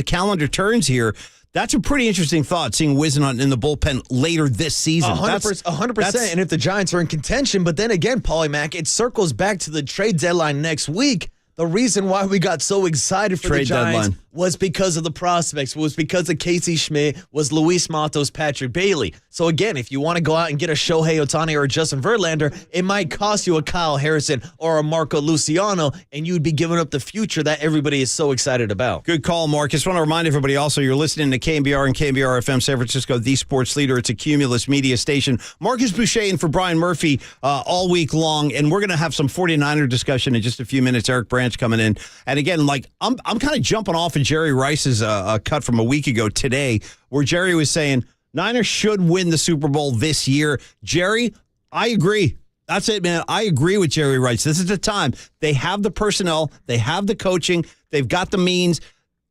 calendar turns here, that's a pretty interesting thought, seeing Wizenhunt in the bullpen later this season. 100%. And if the Giants are in contention, but then again, Paulie Mack, it circles back to the trade deadline next week. The reason why we got so excited for the Giants was because of the prospects, was because of Casey Schmidt, was Luis Matos, Patrick Bailey. So again, if you want to go out and get a Shohei Ohtani or a Justin Verlander, it might cost you a Kyle Harrison or a Marco Luciano, and you'd be giving up the future that everybody is so excited about. Good call, Marcus. I want to remind everybody also, you're listening to KNBR and KNBR FM San Francisco, the sports leader. It's a Cumulus media station. Marcus Boucher in for Brian Murphy all week long, and we're going to have some 49er discussion in just a few minutes. Eric Branch coming in. And again, like I'm kind of jumping off of Jerry Rice's cut from a week ago today, where Jerry was saying Niners should win the Super Bowl this year. Jerry, I agree. That's it, man. I agree with Jerry Rice. This is the time. They have the personnel. They have the coaching. They've got the means.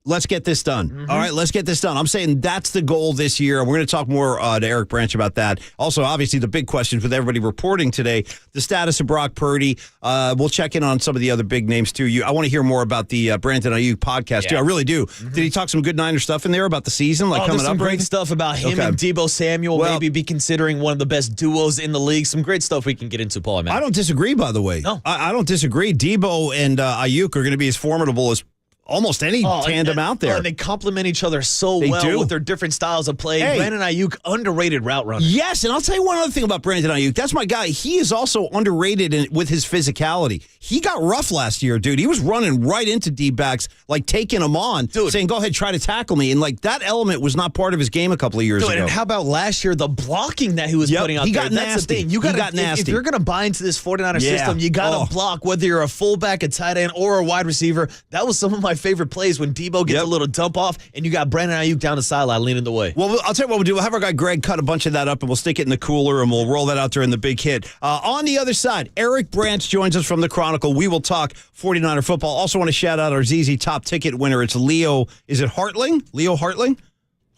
Let's get this done. All right, let's get this done. I'm saying that's the goal this year. We're going to talk more to Eric Branch about that. Also, obviously, the big questions with everybody reporting today, the status of Brock Purdy. We'll check in on some of the other big names, too. I want to hear more about the Brandon Aiyuk podcast, too. I really do. Did he talk some good Niner stuff in there about the season, like coming there's up? Some great stuff about him and Debo Samuel, maybe be considering one of the best duos in the league. Some great stuff we can get into, Paul. I don't disagree, by the way. No. I don't disagree. Debo and Aiyuk are going to be as formidable as almost any tandem out there. They complement each other so well with their different styles of play. Brandon Aiyuk, underrated route runner. Yes, and I'll tell you one other thing about Brandon Aiyuk. That's my guy. He is also underrated with his physicality. He got rough last year, dude. He was running right into D-backs, like taking them on, saying, go ahead, try to tackle me. And like that element was not part of his game a couple of years ago. And how about last year, the blocking that he was putting out there? That's the thing. He got nasty. If you're going to buy into this 49er system, you got to block, whether you're a fullback, a tight end, or a wide receiver. That was some of my favorite plays when Debo gets a little dump off and you got Brandon Aiyuk down the sideline leaning the way. Well, I'll tell you what we'll do. We'll have our guy Greg cut a bunch of that up and we'll stick it in the cooler and we'll roll that out during the big hit. On the other side, Eric Branch joins us from the Chronicle. We will talk 49er football. Also want to shout out our ZZ Top Ticket winner. It's Leo. Is it Hartling? Leo Hartling?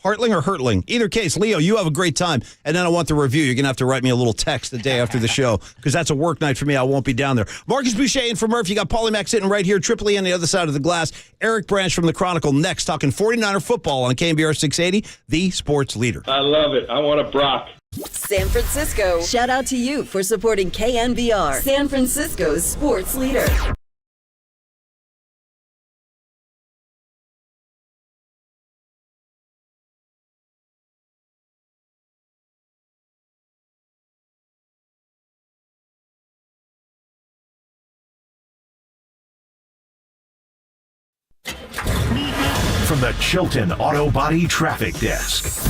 Hartling or Hurtling? Either case, Leo, you have a great time. And then I want the review. You're going to have to write me a little text the day after the show because that's a work night for me. I won't be down there. Marcus Boucher in for Murphy. You got Paulie Mack sitting right here, Triple E on the other side of the glass. Eric Branch from the Chronicle next, talking 49er football on KNBR 680, the sports leader. I love it. I want a Brock. San Francisco, shout out to you for supporting KNBR, San Francisco's sports leader. From the Chilton Auto Body Traffic Desk.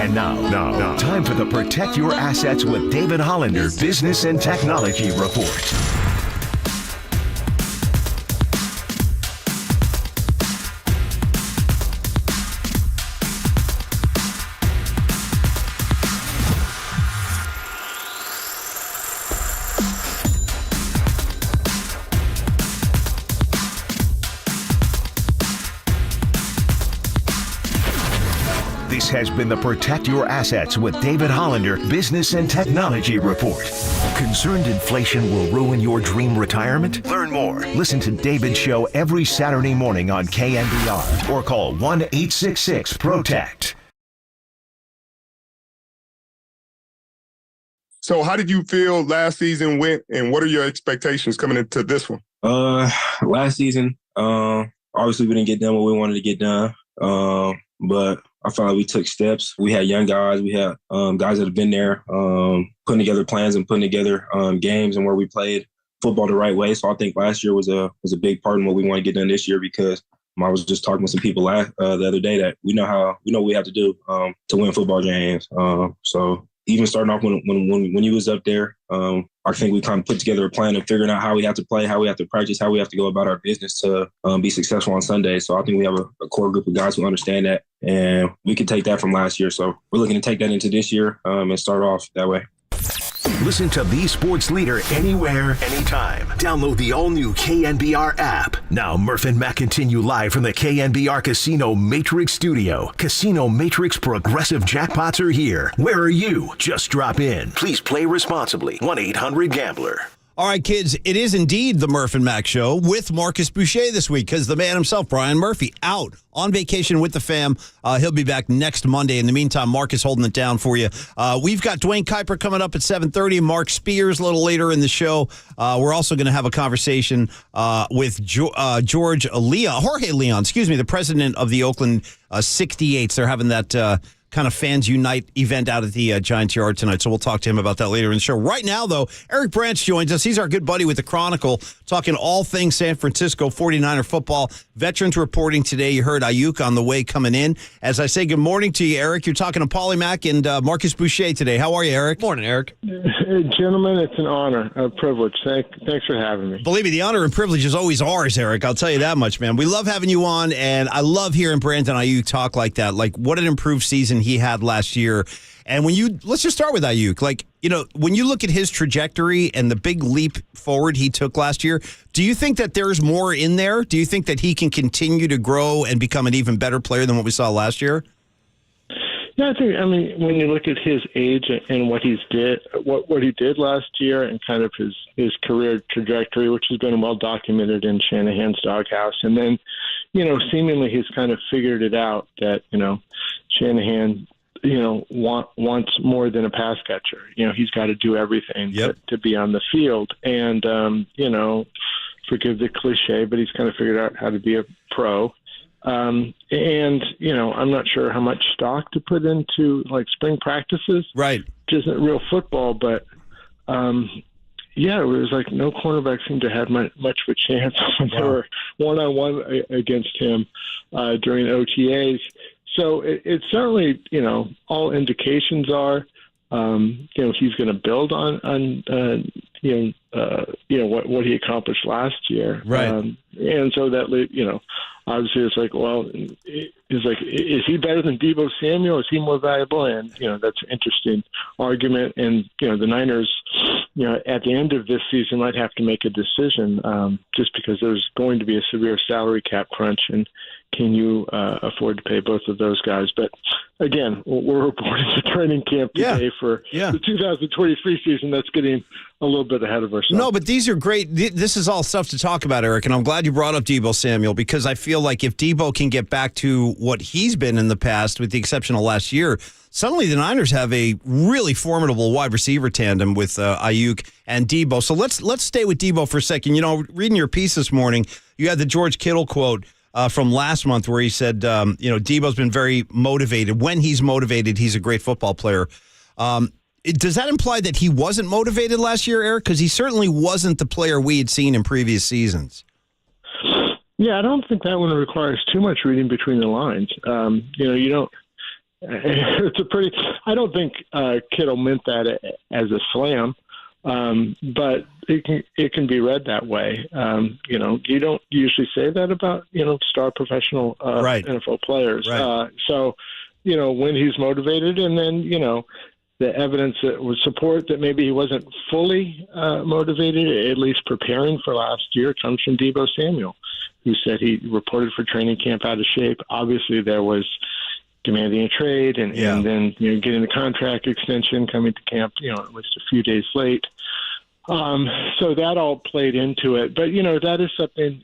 And now, time for the Protect Your Assets with David Hollander Business and Technology Report. This has been the Protect Your Assets with David Hollander Business and Technology Report. Concerned inflation will ruin your dream retirement? Learn more. Listen to David's show every Saturday morning on KNBR or call 1-866-PROTECT. So how did you feel last season went, and what are your expectations coming into this one? Last season, obviously we didn't get done what we wanted to get done, but I felt like we took steps. We had young guys. We had guys that have been there, putting together plans and putting together games and where we played football the right way. So I think last year was a big part in what we want to get done this year, because I was just talking with some people the other day that we know what we have to do to win football games. So even starting off when you was up there, I think we kind of put together a plan of figuring out how we have to play, how we have to practice, how we have to go about our business to be successful on Sunday. So I think we have a core group of guys who understand that, and we can take that from last year. So we're looking to take that into this year and start off that way. Listen to the sports leader anywhere, anytime. Download the all-new KNBR app. Now, Murph and Matt continue live from the KNBR Casino Matrix Studio. Casino Matrix Progressive Jackpots are here. Where are you? Just drop in. Please play responsibly. 1-800-GAMBLER. All right, kids, it is indeed the Murph and Mac Show with Marcus Boucher this week, because the man himself, Brian Murphy, out on vacation with the fam. He'll be back next Monday. In the meantime, Marcus holding it down for you. We've got Dwayne Kuiper coming up at 7:30, Mark Spears a little later in the show. We're also going to have a conversation with Jorge Leon, the president of the Oakland 68s. They're having that kind of Fans Unite event out at the Giants Yard tonight. So we'll talk to him about that later in the show. Right now, though, Eric Branch joins us. He's our good buddy with the Chronicle, talking all things San Francisco 49er football. Veterans reporting today. You heard Aiyuk on the way coming in. As I say good morning to you, Eric, you're talking to Paulie Mack and Marcus Boucher today. How are you, Eric? Morning, Eric. Gentlemen, it's an honor, a privilege. Thanks for having me. Believe me, the honor and privilege is always ours, Eric. I'll tell you that much, man. We love having you on, and I love hearing Brandon Aiyuk talk like that. Like, what an improved season he had last year. And let's just start with Aiyuk. Like, when you look at his trajectory and the big leap forward he took last year, do you think that there's more in there? Do you think that he can continue to grow and become an even better player than what we saw last year? Yeah, when you look at his age and what he did last year, and kind of his career trajectory, which has been well documented in Shanahan's doghouse, and then, seemingly he's kind of figured it out that, Shanahan, wants more than a pass catcher. He's got to do everything to be on the field. And, forgive the cliche, but he's kind of figured out how to be a pro. And, I'm not sure how much stock to put into like spring practices. Right. Which isn't real football, but, it was like no cornerback seemed to have much of a chance when they were one-on-one against him during OTAs. So it's certainly, all indications are, he's going to build on what he accomplished last year. Right. And so that, obviously it's like, well, is he better than Debo Samuel? Is he more valuable? And, that's an interesting argument. And, the Niners, at the end of this season might have to make a decision just because there's going to be a severe salary cap crunch. And can you afford to pay both of those guys? But again, we're reporting the training camp today for the 2023 season. That's getting a little bit ahead of ourselves. No, but these are great. This is all stuff to talk about, Eric, and I'm glad you brought up Debo Samuel, because I feel like if Debo can get back to what he's been in the past, with the exception of last year, suddenly the Niners have a really formidable wide receiver tandem with Aiyuk and Debo. So let's stay with Debo for a second. Reading your piece this morning, you had the George Kittle quote from last month where he said, Debo's been very motivated. When he's motivated, he's a great football player. Does that imply that he wasn't motivated last year, Eric? Because he certainly wasn't the player we had seen in previous seasons. Yeah, I don't think that one requires too much reading between the lines. You don't it's a pretty. I don't think Kittle meant that as a slam, but it can be read that way. You don't usually say that about star professional NFL players. Right. So when he's motivated, and then the evidence that would support that maybe he wasn't fully motivated, at least preparing for last year, comes from Debo Samuel, who said he reported for training camp out of shape. Obviously, there was demanding a trade and then getting the contract extension, coming to camp at least a few days late. So that all played into it. But that is something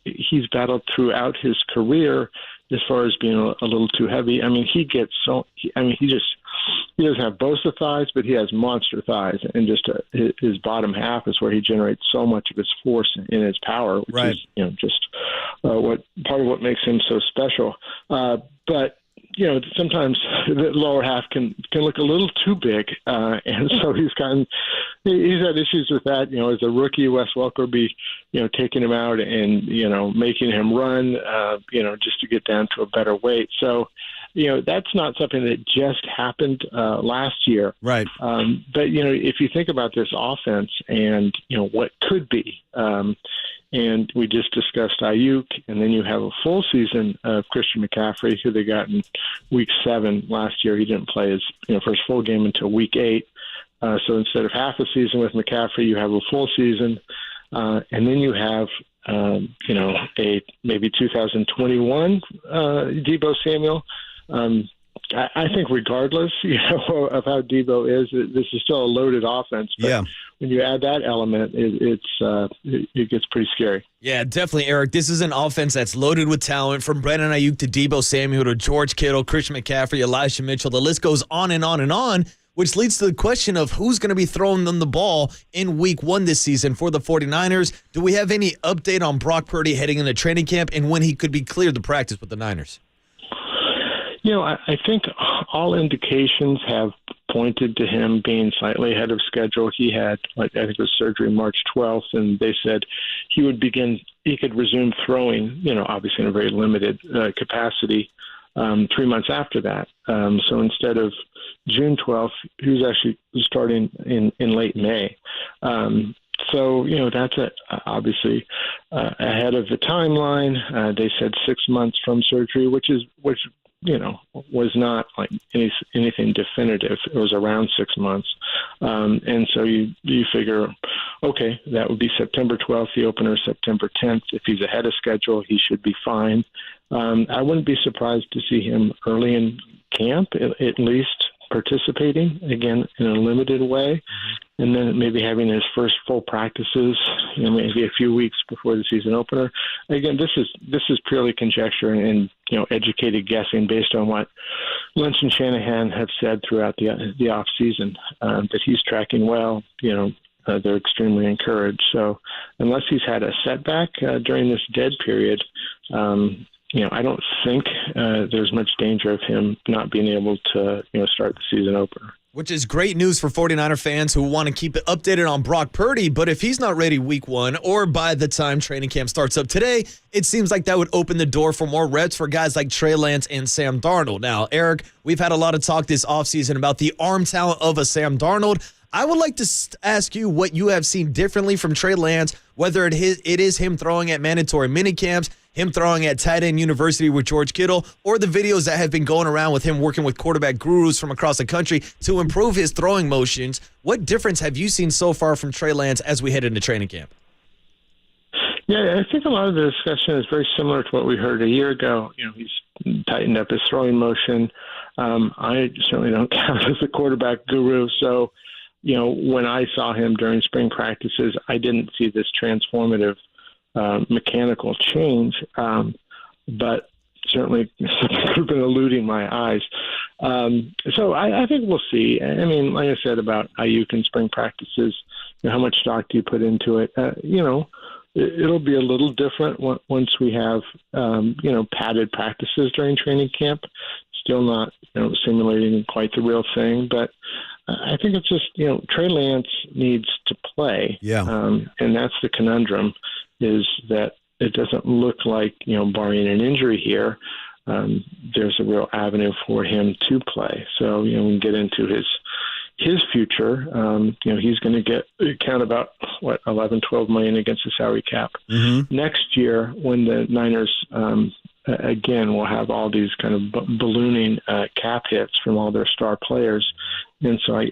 he's battled throughout his career as far as being a little too heavy. I mean, he doesn't have Bosa thighs, but he has monster thighs, and just his bottom half is where he generates so much of his force and his power, which is just what part of what makes him so special. But sometimes the lower half can look a little too big, and so he's had issues with that. As a rookie, Wes Welker be taking him out and making him run, just to get down to a better weight. So that's not something that just happened last year, right? But if you think about this offense and what could be. And we just discussed Aiyuk, and then you have a full season of Christian McCaffrey, who they got in Week 7 last year. He didn't play his first full game until Week 8. So instead of half a season with McCaffrey, you have a full season, and then you have a maybe 2021 Debo Samuel. I think regardless, of how Debo is, this is still a loaded offense. But when you add that element, it gets pretty scary. Yeah, definitely, Eric. This is an offense that's loaded with talent, from Brandon Aiyuk to Debo Samuel to George Kittle, Christian McCaffrey, Elijah Mitchell. The list goes on and on and on, which leads to the question of who's going to be throwing them the ball in Week 1 this season for the 49ers. Do we have any update on Brock Purdy heading into training camp and when he could be cleared to practice with the Niners? I think all indications have pointed to him being slightly ahead of schedule. He had, I think it was surgery March 12th, and they said he could resume throwing, obviously in a very limited capacity, 3 months after that. So instead of June 12th, he was actually starting in late May. So, that's obviously ahead of the timeline. They said 6 months from surgery, which was not like anything definitive. It was around 6 months. And so you figure, okay, that would be September 12th, the opener, September 10th. If he's ahead of schedule, he should be fine. I wouldn't be surprised to see him early in camp, at least participating, again, in a limited way, and then maybe having his first full practices, maybe a few weeks before the season opener. Again, this is purely conjecture and educated guessing based on what Lynch and Shanahan have said throughout the off season, that he's tracking well. They're extremely encouraged. So unless he's had a setback during this dead period, I don't think there's much danger of him not being able to, start the season opener. Which is great news for 49er fans who want to keep it updated on Brock Purdy. But if he's not ready Week 1 or by the time training camp starts up today, it seems like that would open the door for more reps for guys like Trey Lance and Sam Darnold. Now, Eric, we've had a lot of talk this offseason about the arm talent of a Sam Darnold. I would like to ask you what you have seen differently from Trey Lance, whether it is him throwing at mandatory minicamps, him throwing at tight end university with George Kittle, or the videos that have been going around with him working with quarterback gurus from across the country to improve his throwing motions. What difference have you seen so far from Trey Lance as we head into training camp? Yeah, I think a lot of the discussion is very similar to what we heard a year ago. He's tightened up his throwing motion. I certainly don't count as a quarterback guru, so when I saw him during spring practices, I didn't see this transformative mechanical change, but certainly could have been eluding my eyes. So I think we'll see. I mean, like I said about Aiyuk in spring practices, how much stock do you put into it? It'll be a little different once we have, padded practices during training camp. Still not, simulating quite the real thing, but I think it's just, Trey Lance needs to play. Yeah. And that's the conundrum, is that it doesn't look like, barring an injury here, there's a real avenue for him to play. So, we can get into his future. He's going to get count about 11-12 million against the salary cap next year when the Niners again will have all these kind of ballooning cap hits from all their star players, and so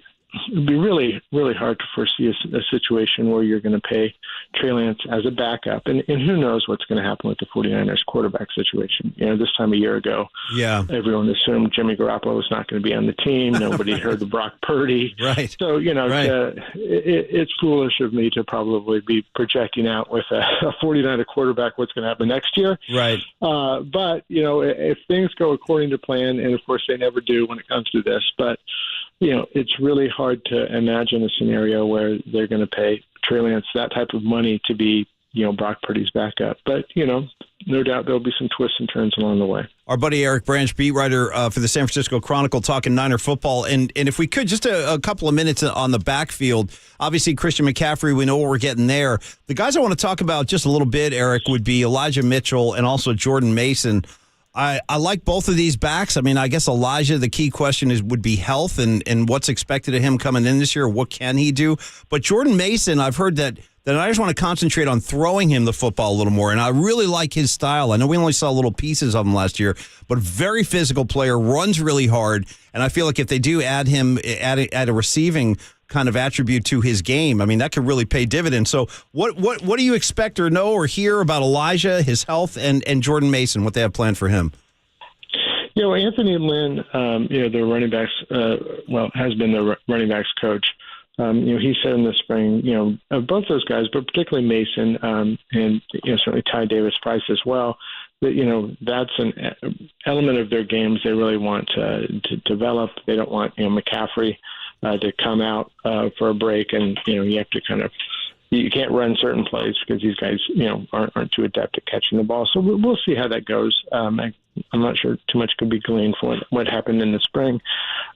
it'd be really, really hard to foresee a situation where you're going to pay Trey Lance as a backup. And who knows what's going to happen with the 49ers quarterback situation. This time a year ago, everyone assumed Jimmy Garoppolo was not going to be on the team. Nobody heard of Brock Purdy. Right. So, it's foolish of me to probably be projecting out with a 49er quarterback what's going to happen next year. Right. But, if things go according to plan, and of course they never do when it comes to this, but it's really hard to imagine a scenario where they're going to pay Trey Lance that type of money to be, Brock Purdy's backup. But, no doubt there'll be some twists and turns along the way. Our buddy Eric Branch, beat writer for the San Francisco Chronicle, talking Niner football. And if we could, just a couple of minutes on the backfield. Obviously, Christian McCaffrey, we know what we're getting there. The guys I want to talk about just a little bit, Eric, would be Elijah Mitchell and also Jordan Mason. I like both of these backs. I mean, I guess Elijah, the key question would be health and what's expected of him coming in this year. What can he do? But Jordan Mason, I've heard that I just want to concentrate on throwing him the football a little more. And I really like his style. I know we only saw little pieces of him last year, but very physical player, runs really hard. And I feel like if they do add a receiving kind of attribute to his game, I mean, that could really pay dividends. So what do you expect or know or hear about Elijah, his health, and Jordan Mason, what they have planned for him? Anthony Lynn, the running backs, has been the running backs coach. He said in the spring, of both those guys, but particularly Mason, and certainly Ty Davis-Price as well, that that's an element of their games they really want to develop. They don't want McCaffrey to come out for a break, and you have to you can't run certain plays because these guys aren't too adept at catching the ball. So we'll see how that goes. I'm not sure too much could be gleaned from what happened in the spring,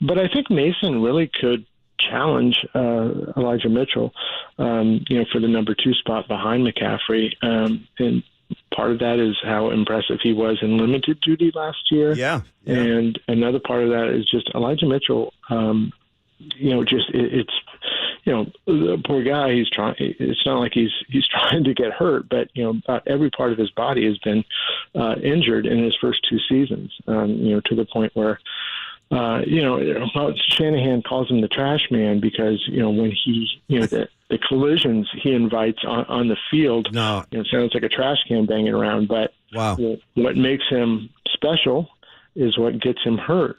but I think Mason really could challenge Elijah Mitchell, for the number 2 spot behind McCaffrey, and part of that is how impressive he was in limited duty last year. Yeah. And another part of that is just Elijah Mitchell. The poor guy. He's trying. It's not like he's trying to get hurt, but about every part of his body has been injured in his first 2 seasons. To the point where. Shanahan calls him the trash man because, when he, the collisions he invites on the field, it sounds like a trash can banging around, but what makes him special is what gets him hurt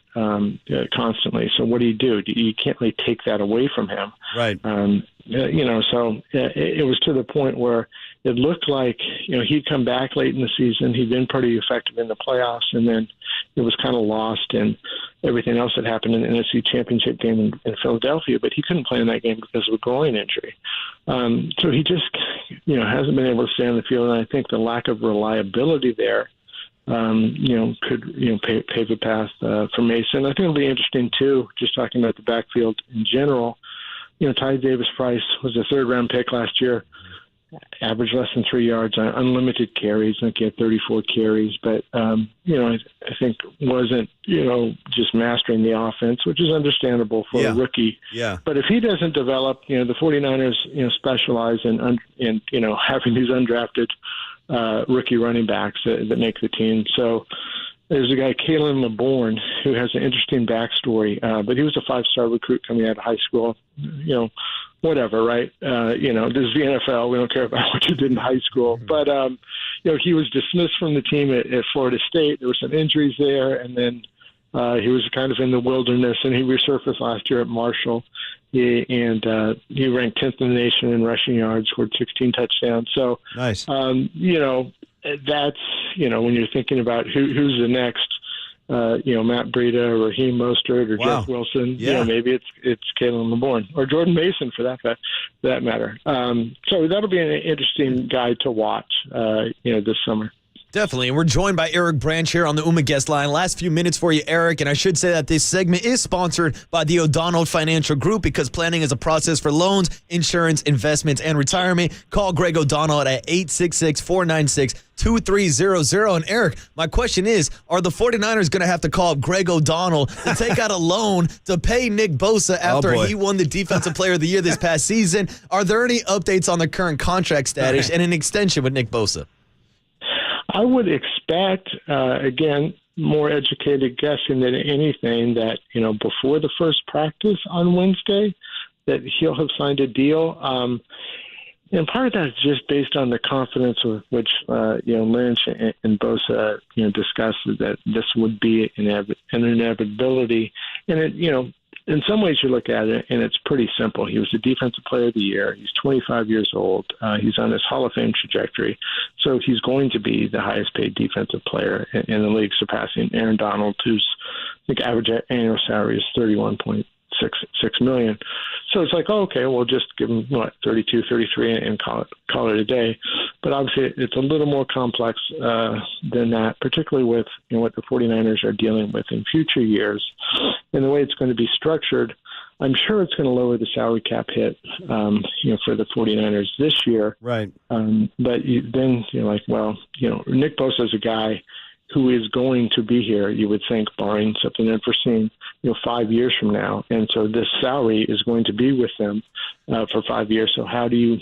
constantly. So what do? You can't really take that away from him. Right. So it was to the point where it looked like, he'd come back late in the season. He'd been pretty effective in the playoffs, and then it was kind of lost in everything else that happened in the NFC Championship game in Philadelphia, but he couldn't play in that game because of a groin injury. So he just, hasn't been able to stay on the field, and I think the lack of reliability there, could, pave a path for Mason. I think it'll be interesting, too, just talking about the backfield in general. Ty Davis-Price was a 3rd-round pick last year, averaged less than 3 yards, unlimited carries. I think he had 34 carries, but, I think wasn't, just mastering the offense, which is understandable for a rookie. Yeah. But if he doesn't develop, the 49ers, specialize in having these undrafted rookie running backs that make the team. So there's a guy, Kalen LeBourne, who has an interesting backstory, but he was a 5-star recruit coming out of high school. Whatever, right? This is the NFL. We don't care about what you did in high school. But, he was dismissed from the team at Florida State. There were some injuries there, and then he was kind of in the wilderness, and he resurfaced last year at Marshall. He ranked 10th in the nation in rushing yards, scored 16 touchdowns. So, nice. That's, when you're thinking about who's the next, Matt Breida or Raheem Mostert or Jeff Wilson, maybe it's Kalen LeBourne or Jordan Mason for that matter. So that'll be an interesting guy to watch, this summer. Definitely. And we're joined by Eric Branch here on the UMA guest line. Last few minutes for you, Eric. And I should say that this segment is sponsored by the O'Donnell Financial Group because planning is a process for loans, insurance, investments, and retirement. Call Greg O'Donnell at 866-496-2300. And Eric, my question is, are the 49ers going to have to call up Greg O'Donnell to take out a loan to pay Nick Bosa after he won the Defensive Player of the Year this past season? Are there any updates on the current contract status and an extension with Nick Bosa? I would expect, again, more educated guessing than anything, that, before the first practice on Wednesday, that he'll have signed a deal. And part of that is just based on the confidence with which, Lynch and Bosa, discussed that this would be an inevitability. And it, in some ways you look at it and it's pretty simple. He was the Defensive Player of the Year. He's 25 years old. He's on his Hall of Fame trajectory. So he's going to be the highest paid defensive player in the league, surpassing Aaron Donald, whose average annual salary is $31.66 million. So it's like, okay, we'll just give him 32, 33 and call it a day. But obviously it's a little more complex than that, particularly with what the 49ers are dealing with in future years. And the way it's going to be structured, I'm sure it's going to lower the salary cap hit, for the 49ers this year. Right. But then you're like, Nick Bosa is a guy who is going to be here, you would think, barring something unforeseen, 5 years from now. And so this salary is going to be with them for 5 years. So how do you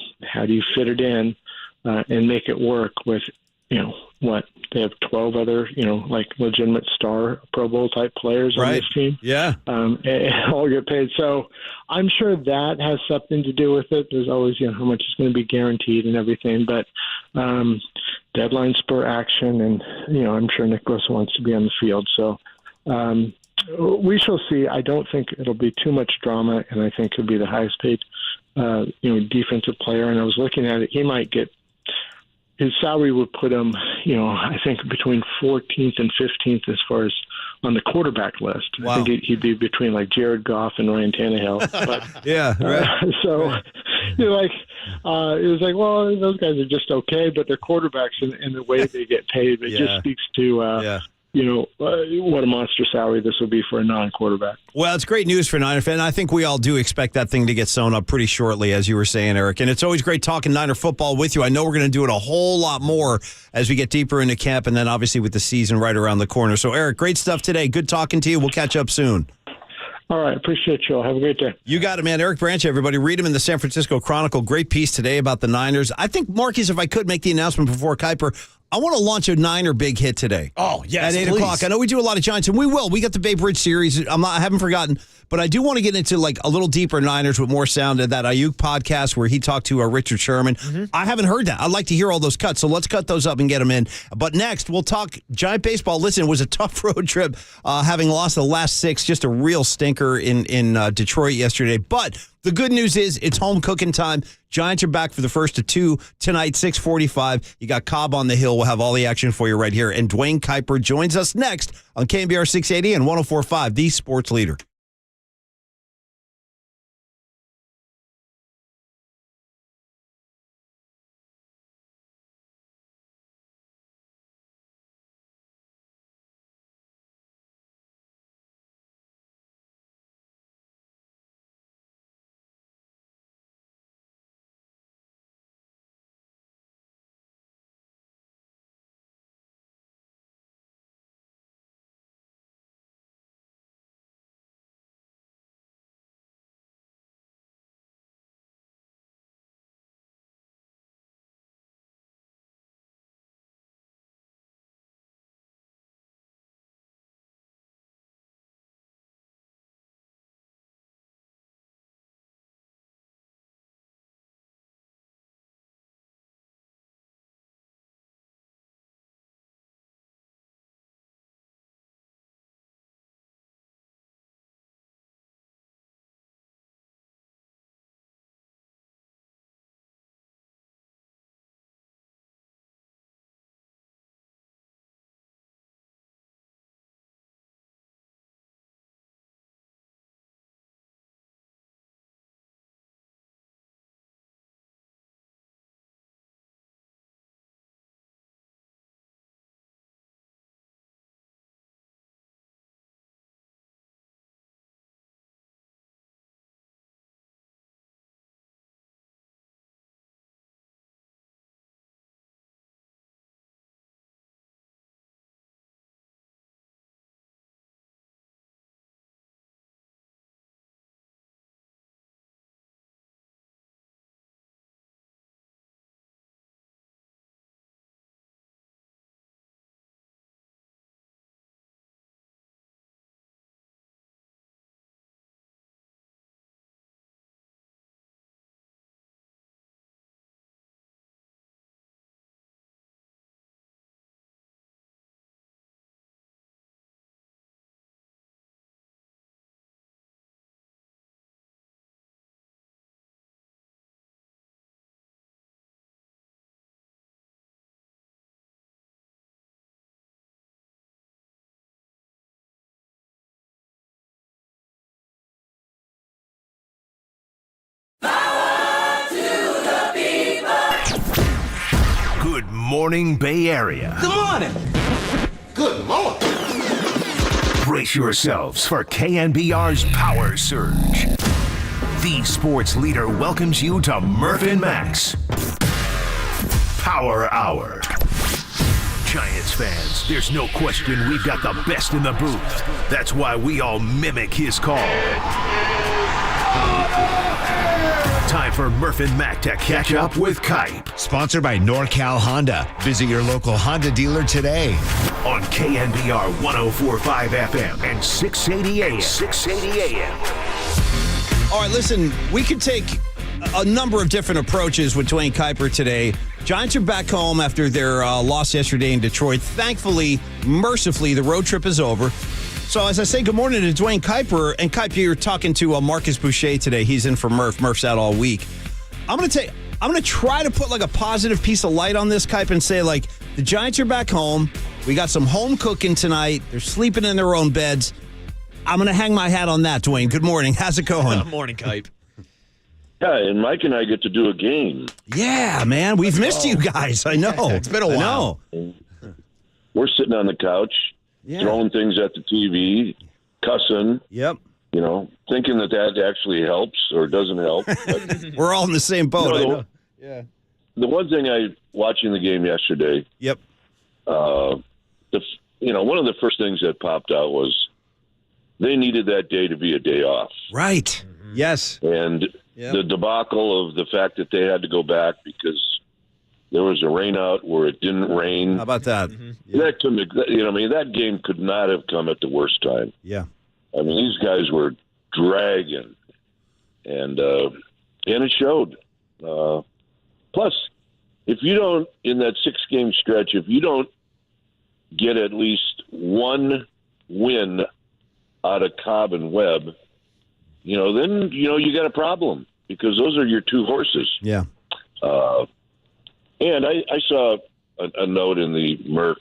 fit it in and make it work with, they have 12 other, legitimate star Pro Bowl type players on this team. Yeah. And all get paid. So I'm sure that has something to do with it. There's always, how much is going to be guaranteed and everything. But deadline spur action. And, I'm sure Nick Bosa wants to be on the field. So we shall see. I don't think it'll be too much drama. And I think he'll be the highest paid, defensive player. And I was looking at it. He might get, his salary would put him, I think between 14th and 15th as far as on the quarterback list. Wow. I think he'd be between Jared Goff and Ryan Tannehill. But, yeah, right. So it was like, well, those guys are just okay, but they're quarterbacks and the way they get paid. It just speaks to what a monster salary this will be for a non-quarterback. Well, it's great news for Niner fans. I think we all do expect that thing to get sewn up pretty shortly, as you were saying, Eric. And it's always great talking Niner football with you. I know we're going to do it a whole lot more as we get deeper into camp and then obviously with the season right around the corner. So, Eric, great stuff today. Good talking to you. We'll catch up soon. All right. Appreciate you all. Have a great day. You got it, man. Eric Branch, everybody. Read him in the San Francisco Chronicle. Great piece today about the Niners. I think, Marcus, if I could make the announcement before Kuiper, I want to launch a Niner big hit today. Oh, yes, at 8 o'clock. I know we do a lot of Giants, and we will. We got the Bay Bridge series. I haven't forgotten. But I do want to get into a little deeper Niners with more sound of that Aiyuk podcast where he talked to Richard Sherman. Mm-hmm. I haven't heard that. I'd like to hear all those cuts, so let's cut those up and get them in. But next, we'll talk Giant baseball. Listen, it was a tough road trip having lost the last 6. Just a real stinker in Detroit yesterday. But the good news is it's home cooking time. Giants are back for the first of 2 tonight, 6:45. You got Cobb on the hill. We'll have all the action for you right here. And Dwayne Kuiper joins us next on KNBR 680 and 104.5, the sports leader. morning Bay Area. Good morning. Good Lord. Brace yourselves for KNBR's Power Surge. The sports leader welcomes you to Murph and Max Power Hour. Giants fans, there's no question we've got the best in the booth. That's why we all mimic his call. Time for Murph and Mac to catch up with Kuiper. Sponsored by NorCal Honda. Visit your local Honda dealer today. On KNBR 104.5 FM and 680 AM. 680 AM. All right, listen, we could take a number of different approaches with Dwayne Kuiper today. Giants are back home after their loss yesterday in Detroit. Thankfully, mercifully, the road trip is over. So as I say good morning to Dwayne Kuiper, and Kuiper, you're talking to Marcus Boucher today. He's in for Murph. Murph's out all week. I'm going to try to put like a positive piece of light on this, Kuiper, and say like the Giants are back home. We got some home cooking tonight. They're sleeping in their own beds. I'm going to hang my hat on that, Dwayne. Good morning. How's it going? Good morning, Kuiper. Yeah, and Mike and I get to do a game. Yeah, man. We've missed you guys. I know. It's been a while. We're sitting on the couch, throwing things at the TV, cussing. Yep. You know, thinking that actually helps or doesn't help. But, we're all in the same boat. I know. Yeah. The one thing watching the game yesterday. Yep. One of the first things that popped out was they needed that day to be a day off. Right. Mm-hmm. Yes. And the debacle of the fact that they had to go back because there was a rain out where it didn't rain. How about that? Mm-hmm. That couldn't, that game could not have come at the worst time. Yeah. I mean, these guys were dragging, and it showed. Plus, if you don't, in that 6-game stretch, if you don't get at least one win out of Cobb and Webb, then you got a problem because those are your two horses. Yeah. And I saw a note in the Merc.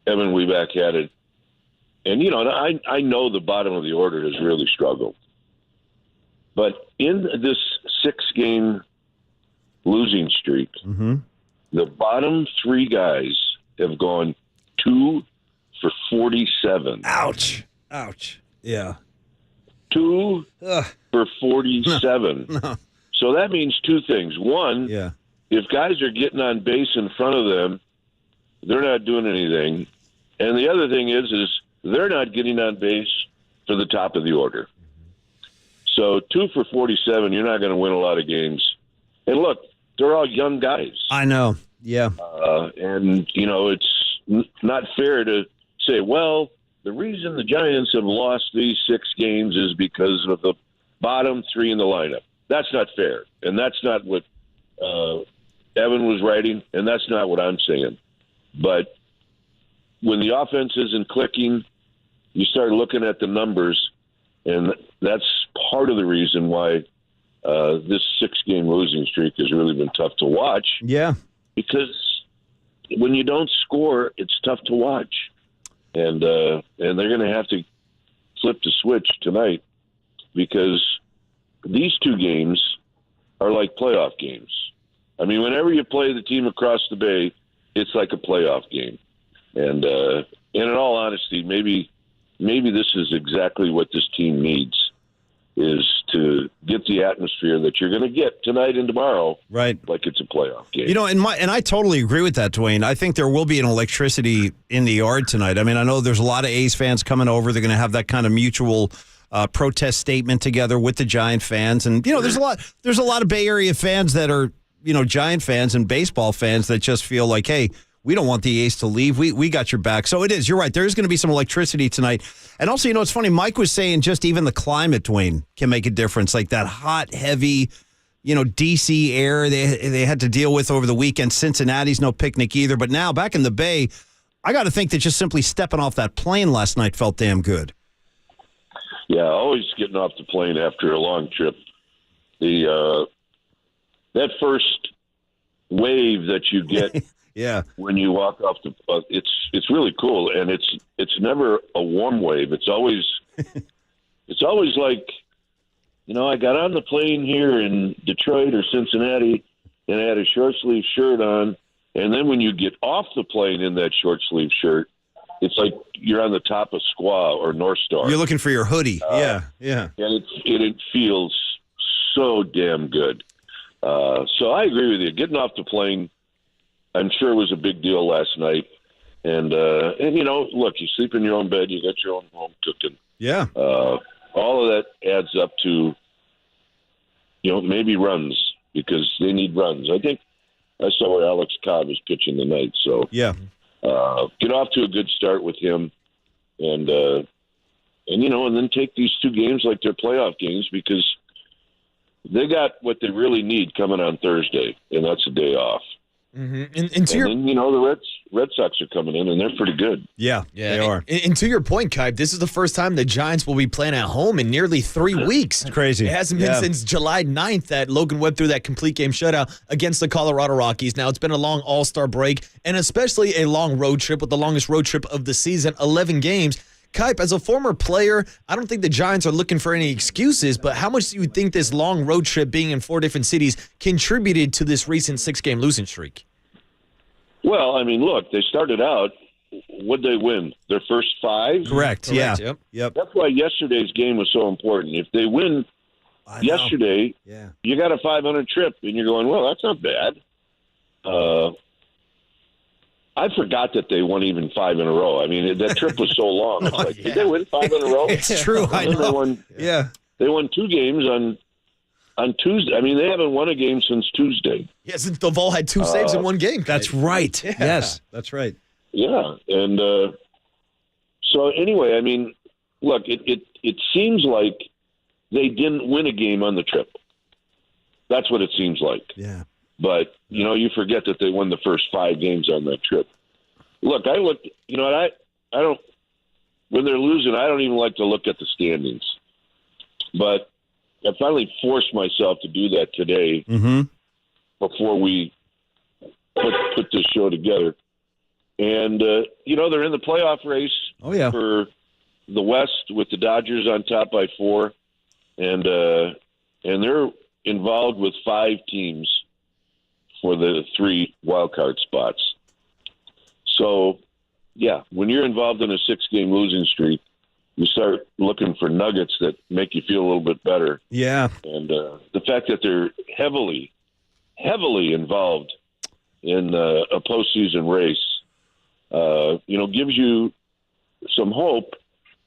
Evan Weback had it, and I know the bottom of the order has really struggled, but in this 6-game losing streak, the bottom 3 guys have gone 2 for 47. Ouch. Yeah. 2 for 47. No. So that means 2 things. One, if guys are getting on base in front of them, they're not doing anything. And the other thing is they're not getting on base for the top of the order. So 2 for 47, you're not going to win a lot of games. And look, they're all young guys. I know. Yeah. And, it's not fair to say, well, the reason the Giants have lost these 6 games is because of the bottom 3 in the lineup. That's not fair. And that's not what Evan was writing, and that's not what I'm saying. But when the offense isn't clicking, you start looking at the numbers, and that's part of the reason why this 6-game losing streak has really been tough to watch. Yeah. Because when you don't score, it's tough to watch. And they're going to have to flip the switch tonight because these 2 games are like playoff games. I mean, whenever you play the team across the bay, it's like a playoff game. And in all honesty, maybe this is exactly what this team needs, is to get the atmosphere that you're going to get tonight and tomorrow, right? Like it's a playoff game. And I totally agree with that, Dwayne. I think there will be an electricity in the yard tonight. I mean, I know there's a lot of A's fans coming over. They're going to have that kind of mutual protest statement together with the Giant fans, and there's a lot of Bay Area fans that are Giant fans and baseball fans that just feel like, hey, we don't want the A's to leave. We got your back. So it is. You're right. There is going to be some electricity tonight. And also, it's funny. Mike was saying just even the climate, Dwayne, can make a difference. Like that hot, heavy, D.C. air they had to deal with over the weekend. Cincinnati's no picnic either. But now back in the Bay, I got to think that just simply stepping off that plane last night felt damn good. Yeah, always getting off the plane after a long trip. That first wave that you get yeah, when you walk off the it's really cool, and it's never a warm wave. It's always like, I got on the plane here in Detroit or Cincinnati, and had a short sleeve shirt on. And then when you get off the plane in that short sleeve shirt, it's like you're on the top of Squaw or North Star. You're looking for your hoodie. Yeah. And it feels so damn good. So I agree with you. Getting off the plane, I'm sure, was a big deal last night. And you know, look, you sleep in your own bed, you got your own home cooking. Yeah. All of that adds up to, you know, maybe runs, because they need runs. I think I saw where Alex Cobb is pitching tonight. So yeah, get off to a good start with him, and you know, and then take these two games like they're playoff games, because they got what they really need coming on Thursday, and that's a day off. Mm-hmm. And then, you know, the Red Sox are coming in, and they're pretty good. Yeah, they are. And to your point, Kuiper, this is the first time the Giants will be playing at home in nearly 3 weeks. It's crazy. It hasn't been since July 9th that Logan Webb threw that complete game shutout against the Colorado Rockies. Now, it's been a long All-Star break, and especially a long road trip, with the longest road trip of the season, 11 games. Kuiper, as a former player, I don't think the Giants are looking for any excuses, but how much do you think this long road trip, being in 4 different cities, contributed to this recent 6-game losing streak? Well, I mean, look, they started out, what'd they win? Their first 5? Correct. Yeah. Yep. That's why yesterday's game was so important. If they win yesterday, you got a 500 trip, and you're going, well, that's not bad. I forgot that they won even 5 in a row. I mean, that trip was so long. It's like, did they win 5 in a row? It's true. I know. They won 2 games on Tuesday. I mean, they haven't won a game since Tuesday. Yeah, since they've all had 2 saves in one game. That's right. Yeah. Yes, that's right. Yeah, and so anyway, I mean, look, it seems like they didn't win a game on the trip. That's what it seems like. Yeah. But, you know, you forget that they won the first 5 games on that trip. Look, I looked, you know, I don't, when they're losing, I don't even like to look at the standings. But I finally forced myself to do that today before we put this show together. And, you know, they're in the playoff race for the West, with the Dodgers on top by 4. And they're involved with 5 teams for the 3 wildcard spots. So, yeah, when you're involved in a 6-game losing streak, you start looking for nuggets that make you feel a little bit better. Yeah. And the fact that they're heavily involved in a postseason race, you know, gives you some hope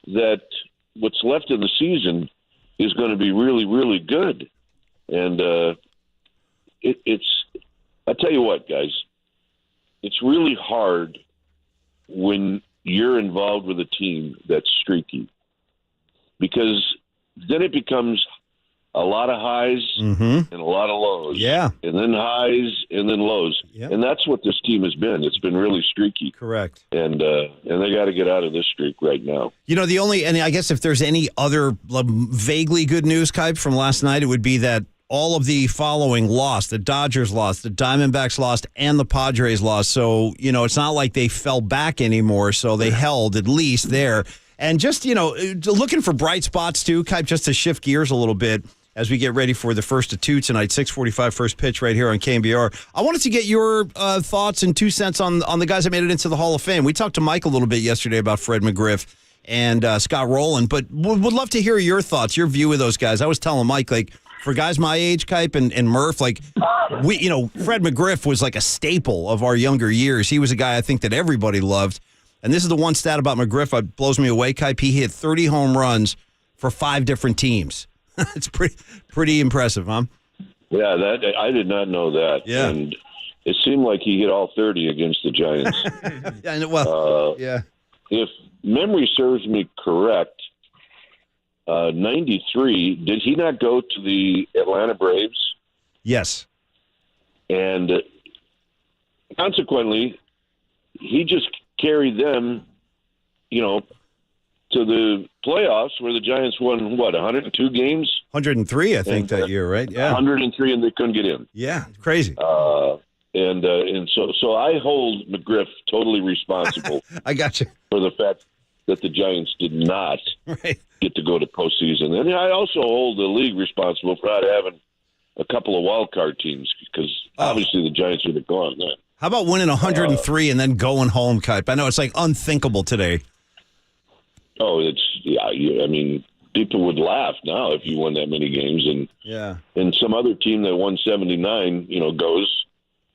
that what's left in the season is going to be really, really good. And it's, I tell you what, guys, it's really hard when you're involved with a team that's streaky, because then it becomes a lot of highs and a lot of lows. Yeah. And then highs and then lows. Yep. And that's what this team has been. It's been really streaky. Correct. And they got to get out of this streak right now. You know, and I guess if there's any other vaguely good news, Kuiper, from last night, it would be that all of the following lost. The Dodgers lost, the Diamondbacks lost, and the Padres lost. So, you know, it's not like they fell back anymore. So they held at least there. And just, you know, looking for bright spots too, Kuiper, just to shift gears a little bit as we get ready for the first of 2 tonight, 6:45 first pitch right here on KNBR. I wanted to get your thoughts and 2 cents on the guys that made it into the Hall of Fame. We talked to Mike a little bit yesterday about Fred McGriff and Scott Rowland, but would love to hear your thoughts, your view of those guys. I was telling Mike, like, for guys my age, Kuiper and Murph, like, you know, Fred McGriff was like a staple of our younger years. He was a guy I think that everybody loved. And this is the one stat about McGriff that blows me away, Kuiper. He hit 30 home runs for 5 different teams. It's pretty impressive, huh? Yeah, that I did not know that. Yeah. And it seemed like he hit all 30 against the Giants. Yeah, well, yeah. If memory serves me correct, 93, did he not go to the Atlanta Braves? Yes. And consequently, he just carried them, you know, to the playoffs where the Giants won, 102 games? 103, I think, that year, right? Yeah. 103, and they couldn't get in. Yeah, crazy. And so I hold McGriff totally responsible. I got you. For the fact that the Giants did not get to go to postseason. And I also hold the league responsible for not having a couple of wild card teams because obviously the Giants would have gone then. How about winning 103 and then going home, Kuiper? I know it's like unthinkable today. Oh, I mean, people would laugh now if you won that many games, and some other team that won 79, goes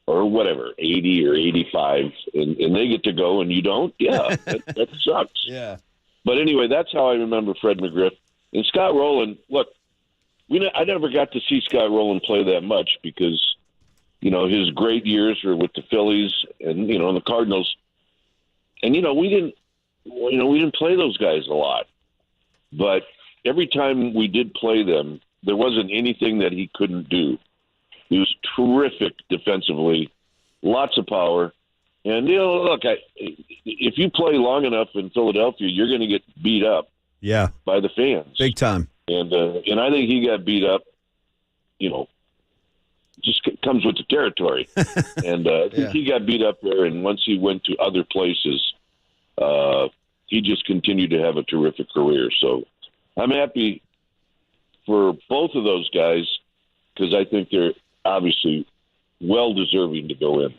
or whatever 80 or 85, and they get to go and you don't. Yeah, that sucks. Yeah. But anyway, that's how I remember Fred McGriff and Scott Rowland. Look, I never got to see Scott Rowland play that much because, his great years were with the Phillies and the Cardinals, and we didn't play those guys a lot, but every time we did play them, there wasn't anything that he couldn't do. He was terrific defensively, lots of power, and look, if you play long enough in Philadelphia, you're going to get beat up. Yeah, by the fans, big time. And I think he got beat up. Just comes with the territory, and I think he got beat up there. And once he went to other places, he just continued to have a terrific career. So I'm happy for both of those guys because I think they're obviously well deserving to go in.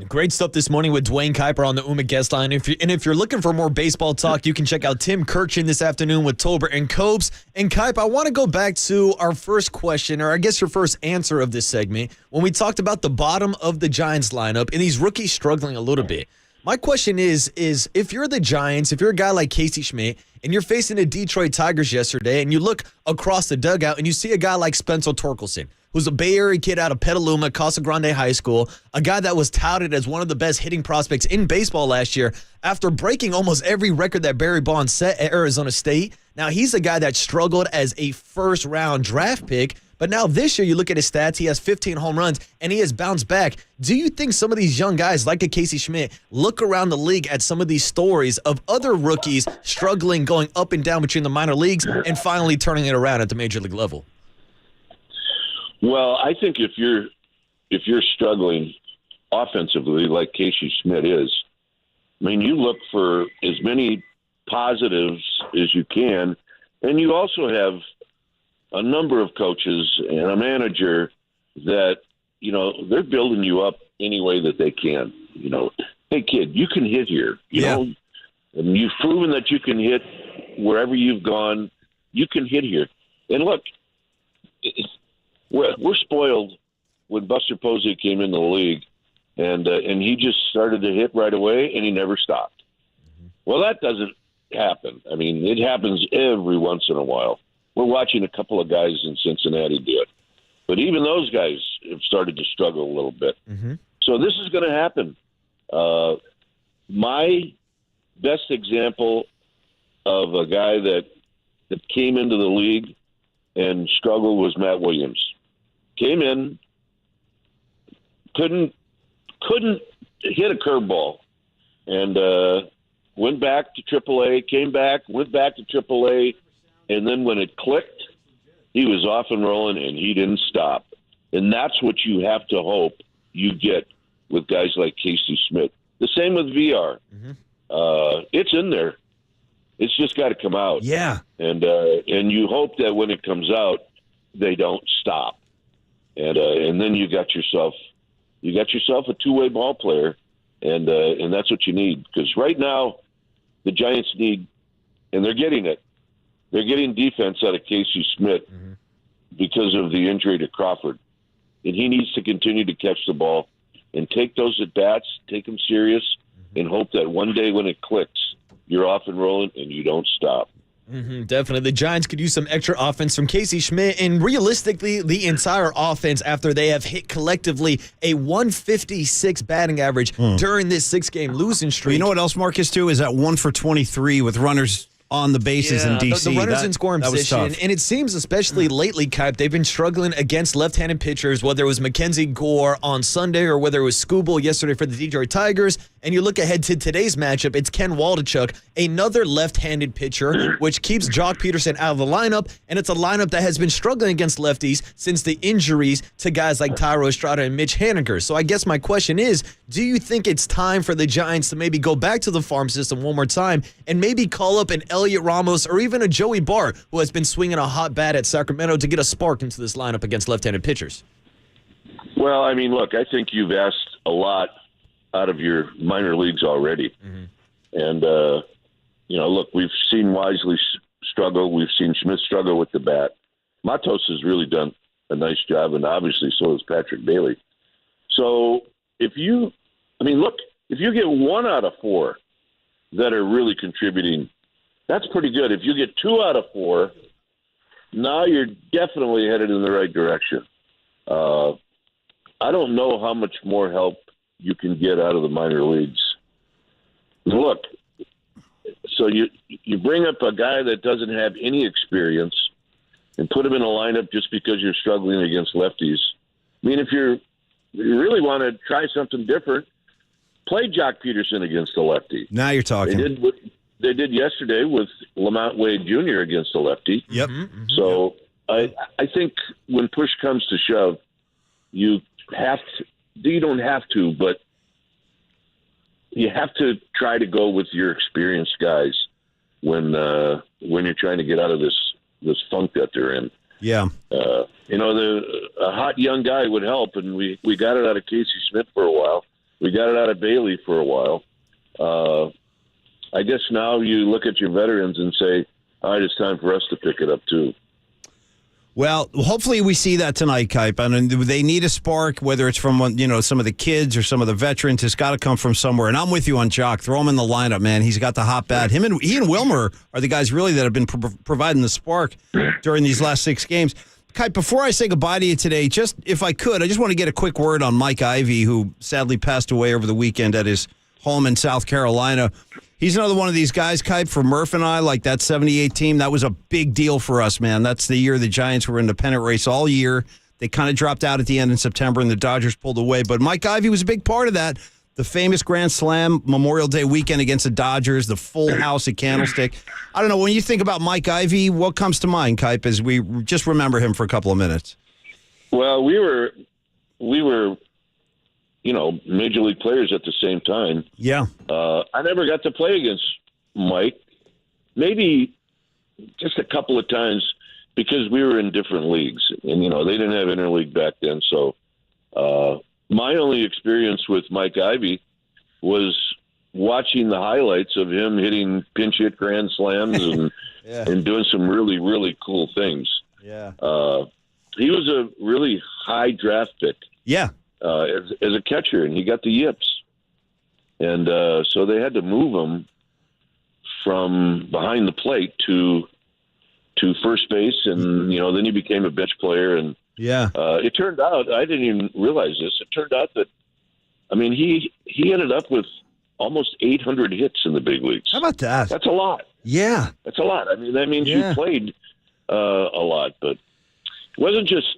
Great stuff this morning with Dwayne Kuiper on the UMA guest line. If you're looking for more baseball talk, you can check out Tim Kirchin this afternoon with Tolbert and Copes. And Kuiper, I want to go back to our first question, or I guess your first answer of this segment, when we talked about the bottom of the Giants lineup and these rookies struggling a little bit. My question is if you're the Giants, if you're a guy like Casey Schmidt, and you're facing the Detroit Tigers yesterday, and you look across the dugout and you see a guy like Spencer Torkelson, who's a Bay Area kid out of Petaluma, Casa Grande High School, a guy that was touted as one of the best hitting prospects in baseball last year after breaking almost every record that Barry Bonds set at Arizona State. Now, he's a guy that struggled as a first-round draft pick, but now this year you look at his stats, he has 15 home runs, and he has bounced back. Do you think some of these young guys, like a Casey Schmidt, look around the league at some of these stories of other rookies struggling, going up and down between the minor leagues, and finally turning it around at the major league level? Well, I think if you're struggling offensively like Casey Schmidt is, I mean, you look for as many positives as you can, and you also have a number of coaches and a manager that, they're building you up any way that they can. Hey, kid, you can hit here, you know, and you've proven that you can hit wherever you've gone. You can hit here. And look, we're spoiled when Buster Posey came into the league, and he just started to hit right away, and he never stopped. Well, that doesn't happen. I mean, it happens every once in a while. We're watching a couple of guys in Cincinnati do it. But even those guys have started to struggle a little bit. So this is going to happen. My best example of a guy that came into the league and struggled was Matt Williams. Came in, couldn't hit a curveball, and went back to AAA, came back, went back to AAA, and then when it clicked, he was off and rolling, and he didn't stop. And that's what you have to hope you get with guys like Casey Schmidt. The same with VR. It's in there. It's just got to come out. Yeah. And you hope that when it comes out, they don't stop. And then you got yourself a two-way ball player, and that's what you need. Because right now, the Giants need, and they're getting it. They're getting defense out of Casey Schmidt because of the injury to Crawford, and he needs to continue to catch the ball and take those at bats, take them serious, and hope that one day when it clicks, you're off and rolling and you don't stop. Definitely. The Giants could use some extra offense from Casey Schmidt, and realistically, the entire offense after they have hit collectively a 156 batting average during this 6-game losing streak. Well, you know what else, Marcus, too, is that 1 for 23 with runners on the bases in D.C. The runners in scoring position. And it seems, especially lately, Kuip, they've been struggling against left-handed pitchers, whether it was Mackenzie Gore on Sunday or whether it was Skubal yesterday for the Detroit Tigers. And you look ahead to today's matchup, it's Ken Waldichuk, another left-handed pitcher, which keeps Jock Peterson out of the lineup. And it's a lineup that has been struggling against lefties since the injuries to guys like Tyro Estrada and Mitch Haniger. So I guess my question is, do you think it's time for the Giants to maybe go back to the farm system one more time and maybe call up an Elliot Ramos or even a Joey Bart, who has been swinging a hot bat at Sacramento, to get a spark into this lineup against left-handed pitchers? Well, I mean, look, I think you've asked a lot out of your minor leagues already. And, look, we've seen Wisely struggle. We've seen Schmidt struggle with the bat. Matos has really done a nice job, and obviously so has Patrick Bailey. So if you get 1 out of 4 that are really contributing, that's pretty good. If you get 2 out of 4, now you're definitely headed in the right direction. I don't know how much more help you can get out of the minor leagues. Look, so you bring up a guy that doesn't have any experience and put him in a lineup just because you're struggling against lefties. I mean, if you really want to try something different, play Jock Peterson against the lefty. Now you're talking. They did yesterday with Lamont Wade Jr. against the lefty. Yep. So I think when push comes to shove, you don't have to, but you have to try to go with your experienced guys when you're trying to get out of this funk that they're in. Yeah. A hot young guy would help, and we got it out of Casey Smith for a while. We got it out of Bailey for a while. I guess now you look at your veterans and say, all right, it's time for us to pick it up too. Well, hopefully we see that tonight, Kuiper. And they need a spark, whether it's from some of the kids or some of the veterans. It's got to come from somewhere. And I'm with you on Jock. Throw him in the lineup, man. He's got the hot bat. He and Wilmer are the guys really that have been providing the spark during these last 6 games. Kuiper, before I say goodbye to you today, just if I could, I just want to get a quick word on Mike Ivey, who sadly passed away over the weekend at his home in South Carolina. He's another one of these guys, Kuiper, for Murph and I, like that 78 team. That was a big deal for us, man. That's the year the Giants were in the pennant race all year. They kind of dropped out at the end in September, and the Dodgers pulled away. But Mike Ivey was a big part of that. The famous Grand Slam Memorial Day weekend against the Dodgers, the full house at Candlestick. I don't know, when you think about Mike Ivey, what comes to mind, Kuiper, as we just remember him for a couple of minutes? Well, we were major league players at the same time. Yeah. I never got to play against Mike. Maybe just a couple of times because we were in different leagues. And, they didn't have interleague back then. So my only experience with Mike Ivey was watching the highlights of him hitting pinch hit grand slams and, and doing some really, really cool things. Yeah. He was a really high draft pick. Yeah. As a catcher, and he got the yips. And so they had to move him from behind the plate to first base, and then he became a bench player. And it turned out, I didn't even realize this. It turned out that, he ended up with almost 800 hits in the big leagues. How about that? That's a lot. Yeah, that's a lot. That means you played a lot, but it wasn't just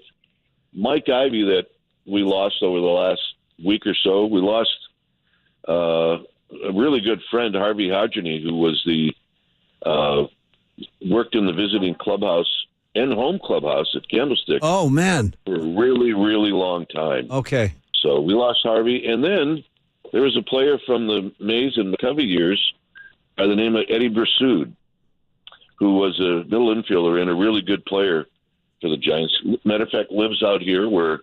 Mike Ivey that we lost over the last week or so. We lost a really good friend, Harvey Hodgeny, who was worked in the visiting clubhouse and home clubhouse at Candlestick. Oh, man. For a really, really long time. Okay. So we lost Harvey. And then there was a player from the Mays and McCovey years by the name of Eddie Bersoud, who was a middle infielder and a really good player for the Giants. Matter of fact, lives out here where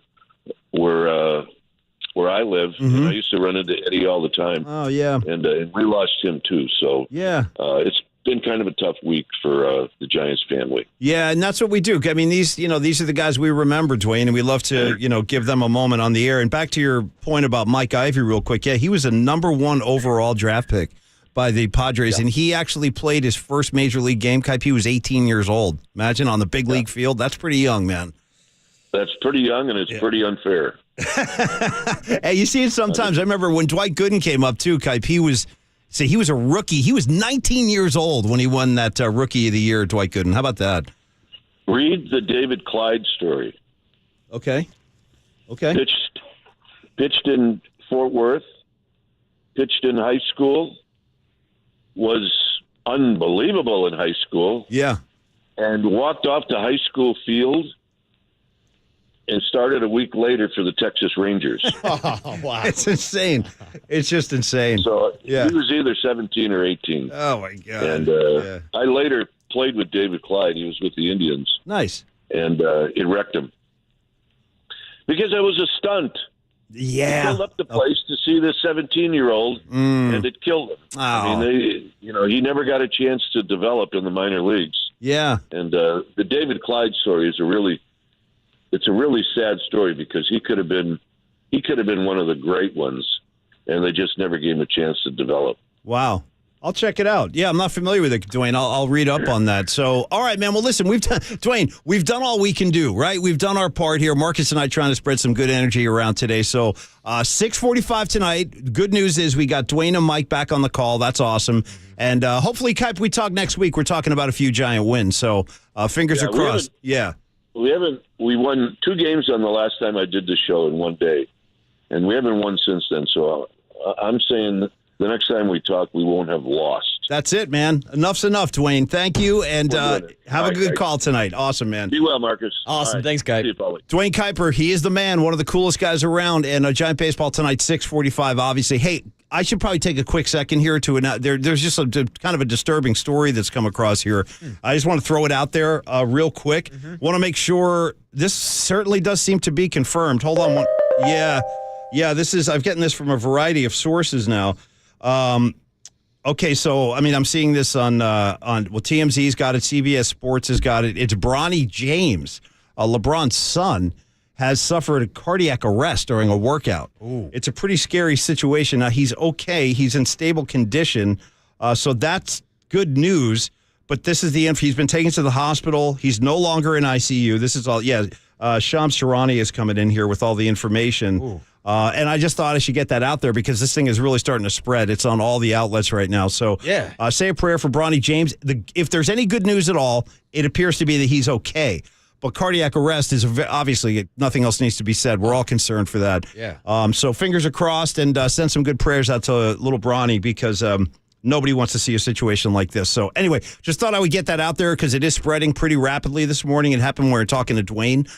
I live, and I used to run into Eddie all the time. Oh, yeah. And we lost him, too. So it's been kind of a tough week for the Giants family. Yeah, and that's what we do. These are the guys we remember, Dwayne, and we love to, give them a moment on the air. And back to your point about Mike Ivey real quick. Yeah, he was a number 1 overall draft pick by the Padres, and he actually played his first major league game. Kuiper, he was 18 years old. Imagine on the big league field. That's pretty young, man. That's pretty young, and it's pretty unfair. Hey, you see it sometimes. I remember when Dwight Gooden came up, too, Kuiper, he was a rookie. He was 19 years old when he won that Rookie of the Year, Dwight Gooden. How about that? Read the David Clyde story. Okay. Pitched in Fort Worth, pitched in high school, was unbelievable in high school. Yeah. And walked off the high school field and started a week later for the Texas Rangers. Oh, wow. It's insane. It's just insane. So he was either 17 or 18. Oh, my God. And I later played with David Clyde. He was with the Indians. Nice. And it wrecked him. Because it was a stunt. Yeah. He filled up the place to see this 17-year-old, and it killed him. Oh. I mean, he never got a chance to develop in the minor leagues. Yeah. And the David Clyde story is a really sad story because he could have been one of the great ones, and they just never gave him a chance to develop. Wow. I'll check it out. Yeah, I'm not familiar with it, Dwayne. I'll read up on that. So, all right, man. Well, listen, we've done all we can do, right? We've done our part here. Marcus and I trying to spread some good energy around today. So, 6:45 tonight. Good news is we got Dwayne and Mike back on the call. That's awesome. And hopefully, Kuiper, we talk next week. We're talking about a few giant wins. So, fingers are crossed. We won 2 games on the last time I did the show in one day, and we haven't won since then. So, I'm saying the next time we talk, we won't have lost. That's it, man. Enough's enough, Dwayne. Thank you, and have a good call tonight. Awesome, man. Be well, Marcus. Awesome. Right. Thanks, guy. See you, Paulie. Dwayne Kuiper, he is the man, one of the coolest guys around, and Giant Baseball tonight, 6:45, obviously. Hey, I should probably take a quick second here to there's just a kind of a disturbing story that's come across here. I just want to throw it out there real quick. Want to make sure this certainly does seem to be confirmed. Hold on. Yeah, this is, I'm getting this from a variety of sources now. Okay, so, I mean, I'm seeing this on TMZ's got it, CBS Sports has got it. It's Bronny James, LeBron's son, has suffered a cardiac arrest during a workout. Ooh. It's a pretty scary situation. Now, he's okay. He's in stable condition, so that's good news. But this is the info. He's been taken to the hospital. He's no longer in ICU. This is all, Shams Sharani is coming in here with all the information. Ooh. And I just thought I should get that out there because this thing is really starting to spread. It's on all the outlets right now. So say a prayer for Bronny James. If there's any good news at all, it appears to be that he's okay. But cardiac arrest is obviously nothing else needs to be said. We're all concerned for that. Yeah. So fingers are crossed, and send some good prayers out to little Bronny because nobody wants to see a situation like this. So anyway, just thought I would get that out there because it is spreading pretty rapidly this morning. It happened when we were talking to Dwayne.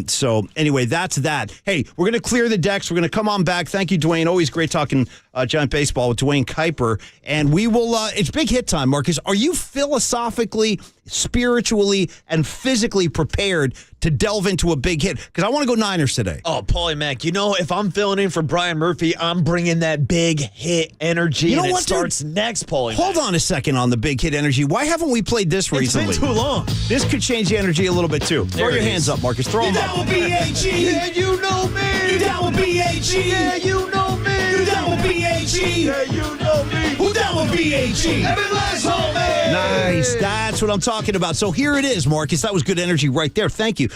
So anyway, that's that. Hey, we're going to clear the decks. We're going to come on back. Thank you, Dwayne. Always great talking Giant Baseball with Dwayne Kuiper. And we will, it's big hit time, Marcus. Are you philosophically, spiritually, and physically prepared to delve into a big hit? Because I want to go Niners today. Oh, Paulie Mac, if I'm filling in for Brian Murphy, I'm bringing that big hit energy. You know and what, it starts next, Paulie Hold Mac. on a second on the big hit energy. Why haven't we played this recently? It's been too long. This could change the energy a little bit, too. Throw your hands up, Marcus. Throw them up. You down with B.A.G.? Yeah, you know me. You down with B.A.G.? Yeah, you know me. You down with B.A.G.? Yeah, you know me. Who down with B.A.G.? Every last homie. Nice. That's what I'm talking about. So here it is, Marcus. That was good energy right there. Thank you.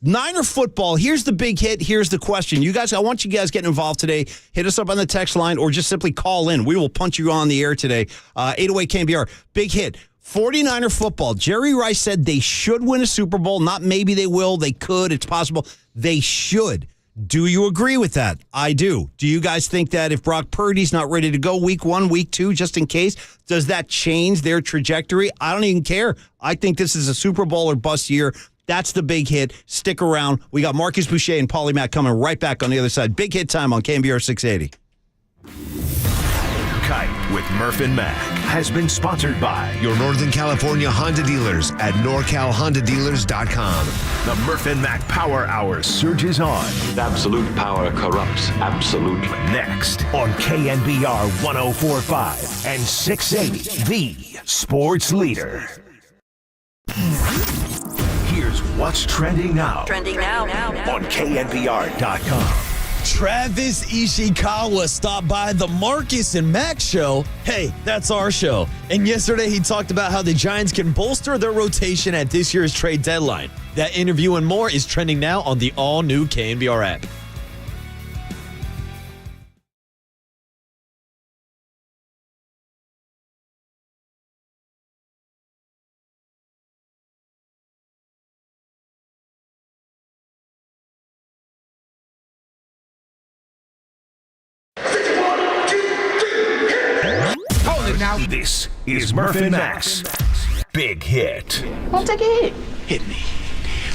Niner football. Here's the big hit. Here's the question. You guys, I want you guys getting involved today. Hit us up on the text line or just simply call in. We will punch you on the air today. 808 KNBR. Big hit. 49er football. Jerry Rice said they should win a Super Bowl. Not maybe they will. They could. It's possible. They should. Do you agree with that? I do. Do you guys think that if Brock Purdy's not ready to go week 1, week 2, just in case, does that change their trajectory? I don't even care. I think this is a Super Bowl or bust year. That's the big hit. Stick around. We got Marcus Boucher and Paulie Mac coming right back on the other side. Big hit time on KNBR 680. Kite with Murph and Mac has been sponsored by your Northern California Honda dealers at NorCalHondaDealers.com. The Murph and Mac Power Hour surges on. Absolute power corrupts. Absolutely. Next on KNBR 104.5 and 680, the sports leader. Here's what's trending now. Trending now. On KNBR.com. Travis Ishikawa stopped by the Marcus and Mac show. Hey, that's our show. And yesterday he talked about how the Giants can bolster their rotation at this year's trade deadline. That interview and more is trending now on the all-new KNBR app. Now this is Murph and Mac's Big Hit. I'll take a hit. Hit me.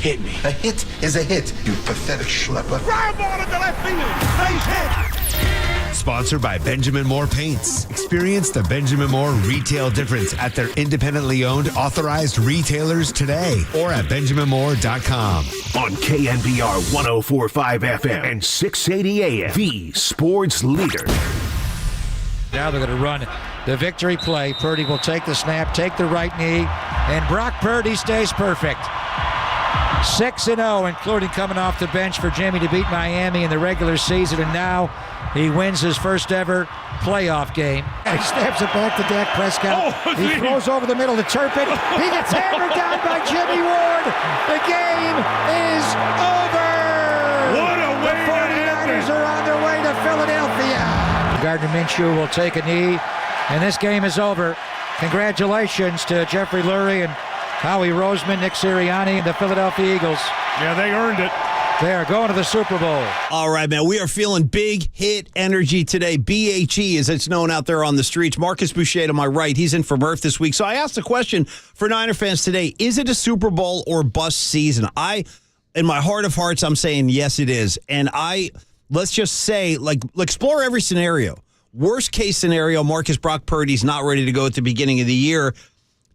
Hit me. A hit is a hit, you pathetic schlepper. Fly ball into left field. Base hit. Sponsored by Benjamin Moore Paints. Experience the Benjamin Moore retail difference at their independently owned, authorized retailers today or at benjaminmoore.com. On KNBR 104.5 FM and 680 AM, the sports leader. Now they're going to run the victory play. Purdy will take the snap, take the right knee, and Brock Purdy stays perfect. 6-0, including coming off the bench for Jimmy to beat Miami in the regular season, and now he wins his first ever playoff game. He snaps it back to Dak Prescott. He throws over the middle to Turpin. He gets hammered down by Jimmy Ward. The game is over. What a way The 49ers are on their way to Philadelphia. Gardner Minshew will take a knee, and this game is over. Congratulations to Jeffrey Lurie and Howie Roseman, Nick Sirianni, and the Philadelphia Eagles. Yeah, they earned it. They are going to the Super Bowl. All right, man. We are feeling big hit energy today. BHE, as it's known out there on the streets. Marcus Boucher to my right. He's in for Murph this week. So I asked the question for Niner fans today, is it a Super Bowl or bust season? In my heart of hearts, I'm saying yes, it is. And let's just say, explore every scenario. Worst case scenario, Brock Purdy's not ready to go at the beginning of the year.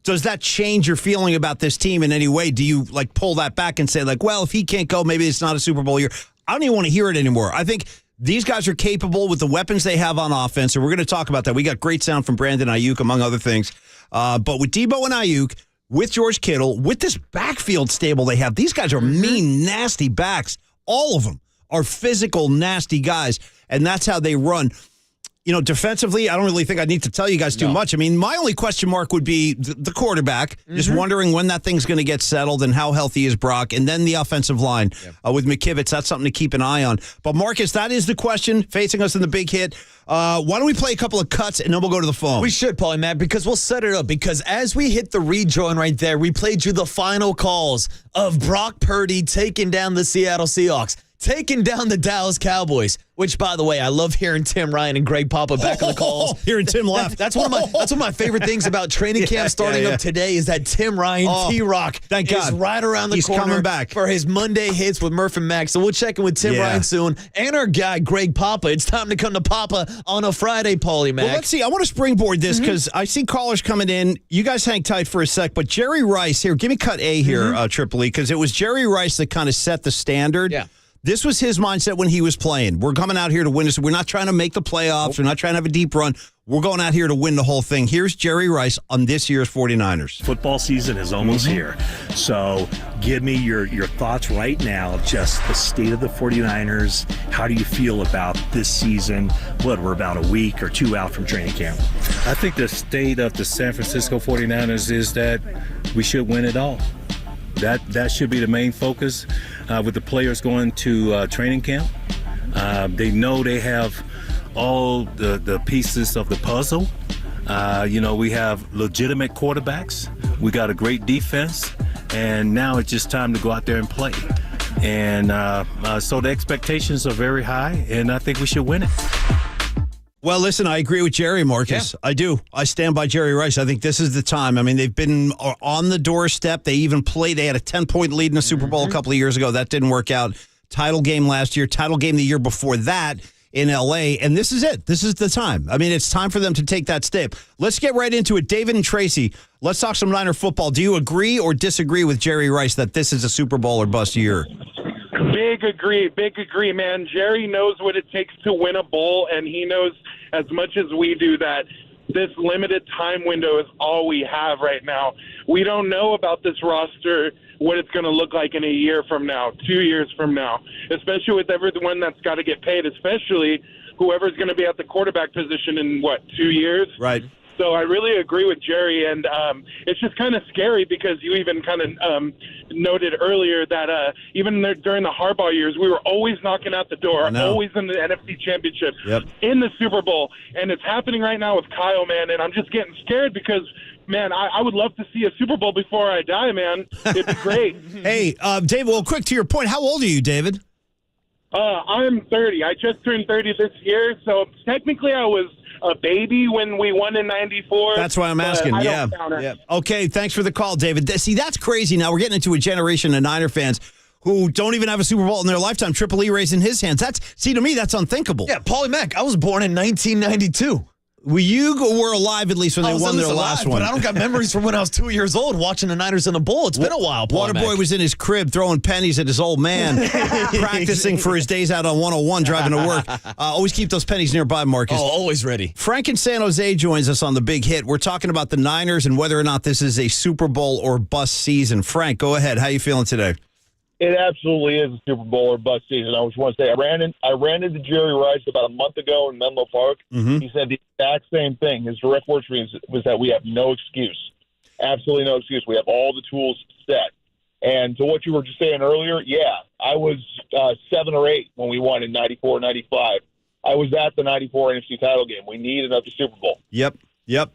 Does that change your feeling about this team in any way? Do you pull that back and say well, if he can't go, maybe it's not a Super Bowl year? I don't even want to hear it anymore. I think these guys are capable with the weapons they have on offense, and we're going to talk about that. We got great sound from Brandon Aiyuk, among other things. But with Debo and Aiyuk, with George Kittle, with this backfield stable they have, these guys are mean, nasty backs. All of them are physical, nasty guys, and that's how they run. Defensively, I don't really think I need to tell you guys too much. I mean, my only question mark would be the quarterback, just wondering when that thing's going to get settled and how healthy is Brock, and then the offensive line with McKivitz. That's something to keep an eye on. But, Marcus, that is the question facing us in the big hit. Why don't we play a couple of cuts, and then we'll go to the phone? We should, Paulie, Matt, because we'll set it up. Because as we hit the rejoin right there, we played you the final calls of Brock Purdy taking down the Seattle Seahawks, taking down the Dallas Cowboys, which, by the way, I love hearing Tim Ryan and Greg Papa back on the calls. Hearing Tim laugh. That's one of my favorite things about training camp starting up today is that Tim Ryan, T-Rock, thank God, is right around the corner coming back for his Monday hits with Murph and Max. So we'll check in with Tim Ryan soon. And our guy, Greg Papa. It's time to come to Papa on a Friday, Paulie, Mac. Well, let's see. I want to springboard this because I see callers coming in. You guys hang tight for a sec. But Jerry Rice here, give me cut A here, Tripoli, because it was Jerry Rice that kind of set the standard. Yeah. This was his mindset when he was playing. We're coming out here to win this. We're not trying to make the playoffs. We're not trying to have a deep run. We're going out here to win the whole thing. Here's Jerry Rice on this year's 49ers. Football season is almost here. So give me your thoughts right now, just the state of the 49ers. How do you feel about this season? We're about a week or two out from training camp. I think the state of the San Francisco 49ers is that we should win it all. That should be the main focus with the players going to training camp. They know they have all the pieces of the puzzle. We have legitimate quarterbacks. We got a great defense. And now it's just time to go out there and play. And so the expectations are very high, and I think we should win it. Well, listen, I agree with Jerry, Marcus. Yeah. I do. I stand by Jerry Rice. I think this is the time. I mean, they've been on the doorstep. They even played. They had a 10-point lead in the Super Bowl a couple of years ago. That didn't work out. Title game last year. Title game the year before that in L.A. And this is it. This is the time. I mean, it's time for them to take that step. Let's get right into it. David and Tracy, let's talk some Niner football. Do you agree or disagree with Jerry Rice that this is a Super Bowl or bust year? Big agree, man. Jerry knows what it takes to win a bowl, and he knows as much as we do that this limited time window is all we have right now. We don't know about this roster, what it's going to look like in a year from now, 2 years from now, especially with everyone that's got to get paid, especially whoever's going to be at the quarterback position in, 2 years? Right. So I really agree with Jerry, and it's just kind of scary because you even kind of noted earlier that even during the Harbaugh years, we were always knocking out the door, always in the NFC Championship, in the Super Bowl, and it's happening right now with Kyle, man, and I'm just getting scared because, man, I would love to see a Super Bowl before I die, man. It'd be great. Hey, David, well, quick to your point, how old are you, David? I'm 30. I just turned 30 this year, so technically I was a baby when we won in 94. That's why I'm asking. Yeah. Okay, thanks for the call, David. See, that's crazy. Now we're getting into a generation of Niner fans who don't even have a Super Bowl in their lifetime. Triple E raising his hands. To me, that's unthinkable. Yeah, Paulie Mack, I was born in 1992. Well, you were alive at least when they won their last one. But I don't got memories from when I was 2 years old watching the Niners in the bowl. It's been a while, Paulie Mack. Waterboy was in his crib throwing pennies at his old man, practicing for his days out on 101 driving to work. Always keep those pennies nearby, Marcus. Oh, always ready. Frank in San Jose joins us on the Big Hit. We're talking about the Niners and whether or not this is a Super Bowl or bust season. Frank, go ahead. How you feeling today? It absolutely is a Super Bowl or bust season. I just want to say I ran into Jerry Rice about a month ago in Menlo Park. Mm-hmm. He said the exact same thing. His direct words was that we have no excuse. Absolutely no excuse. We have all the tools set. And to what you were just saying earlier, yeah, I was 7 or 8 when we won in 94, 95. I was at the 94 NFC title game. We need another Super Bowl. Yep.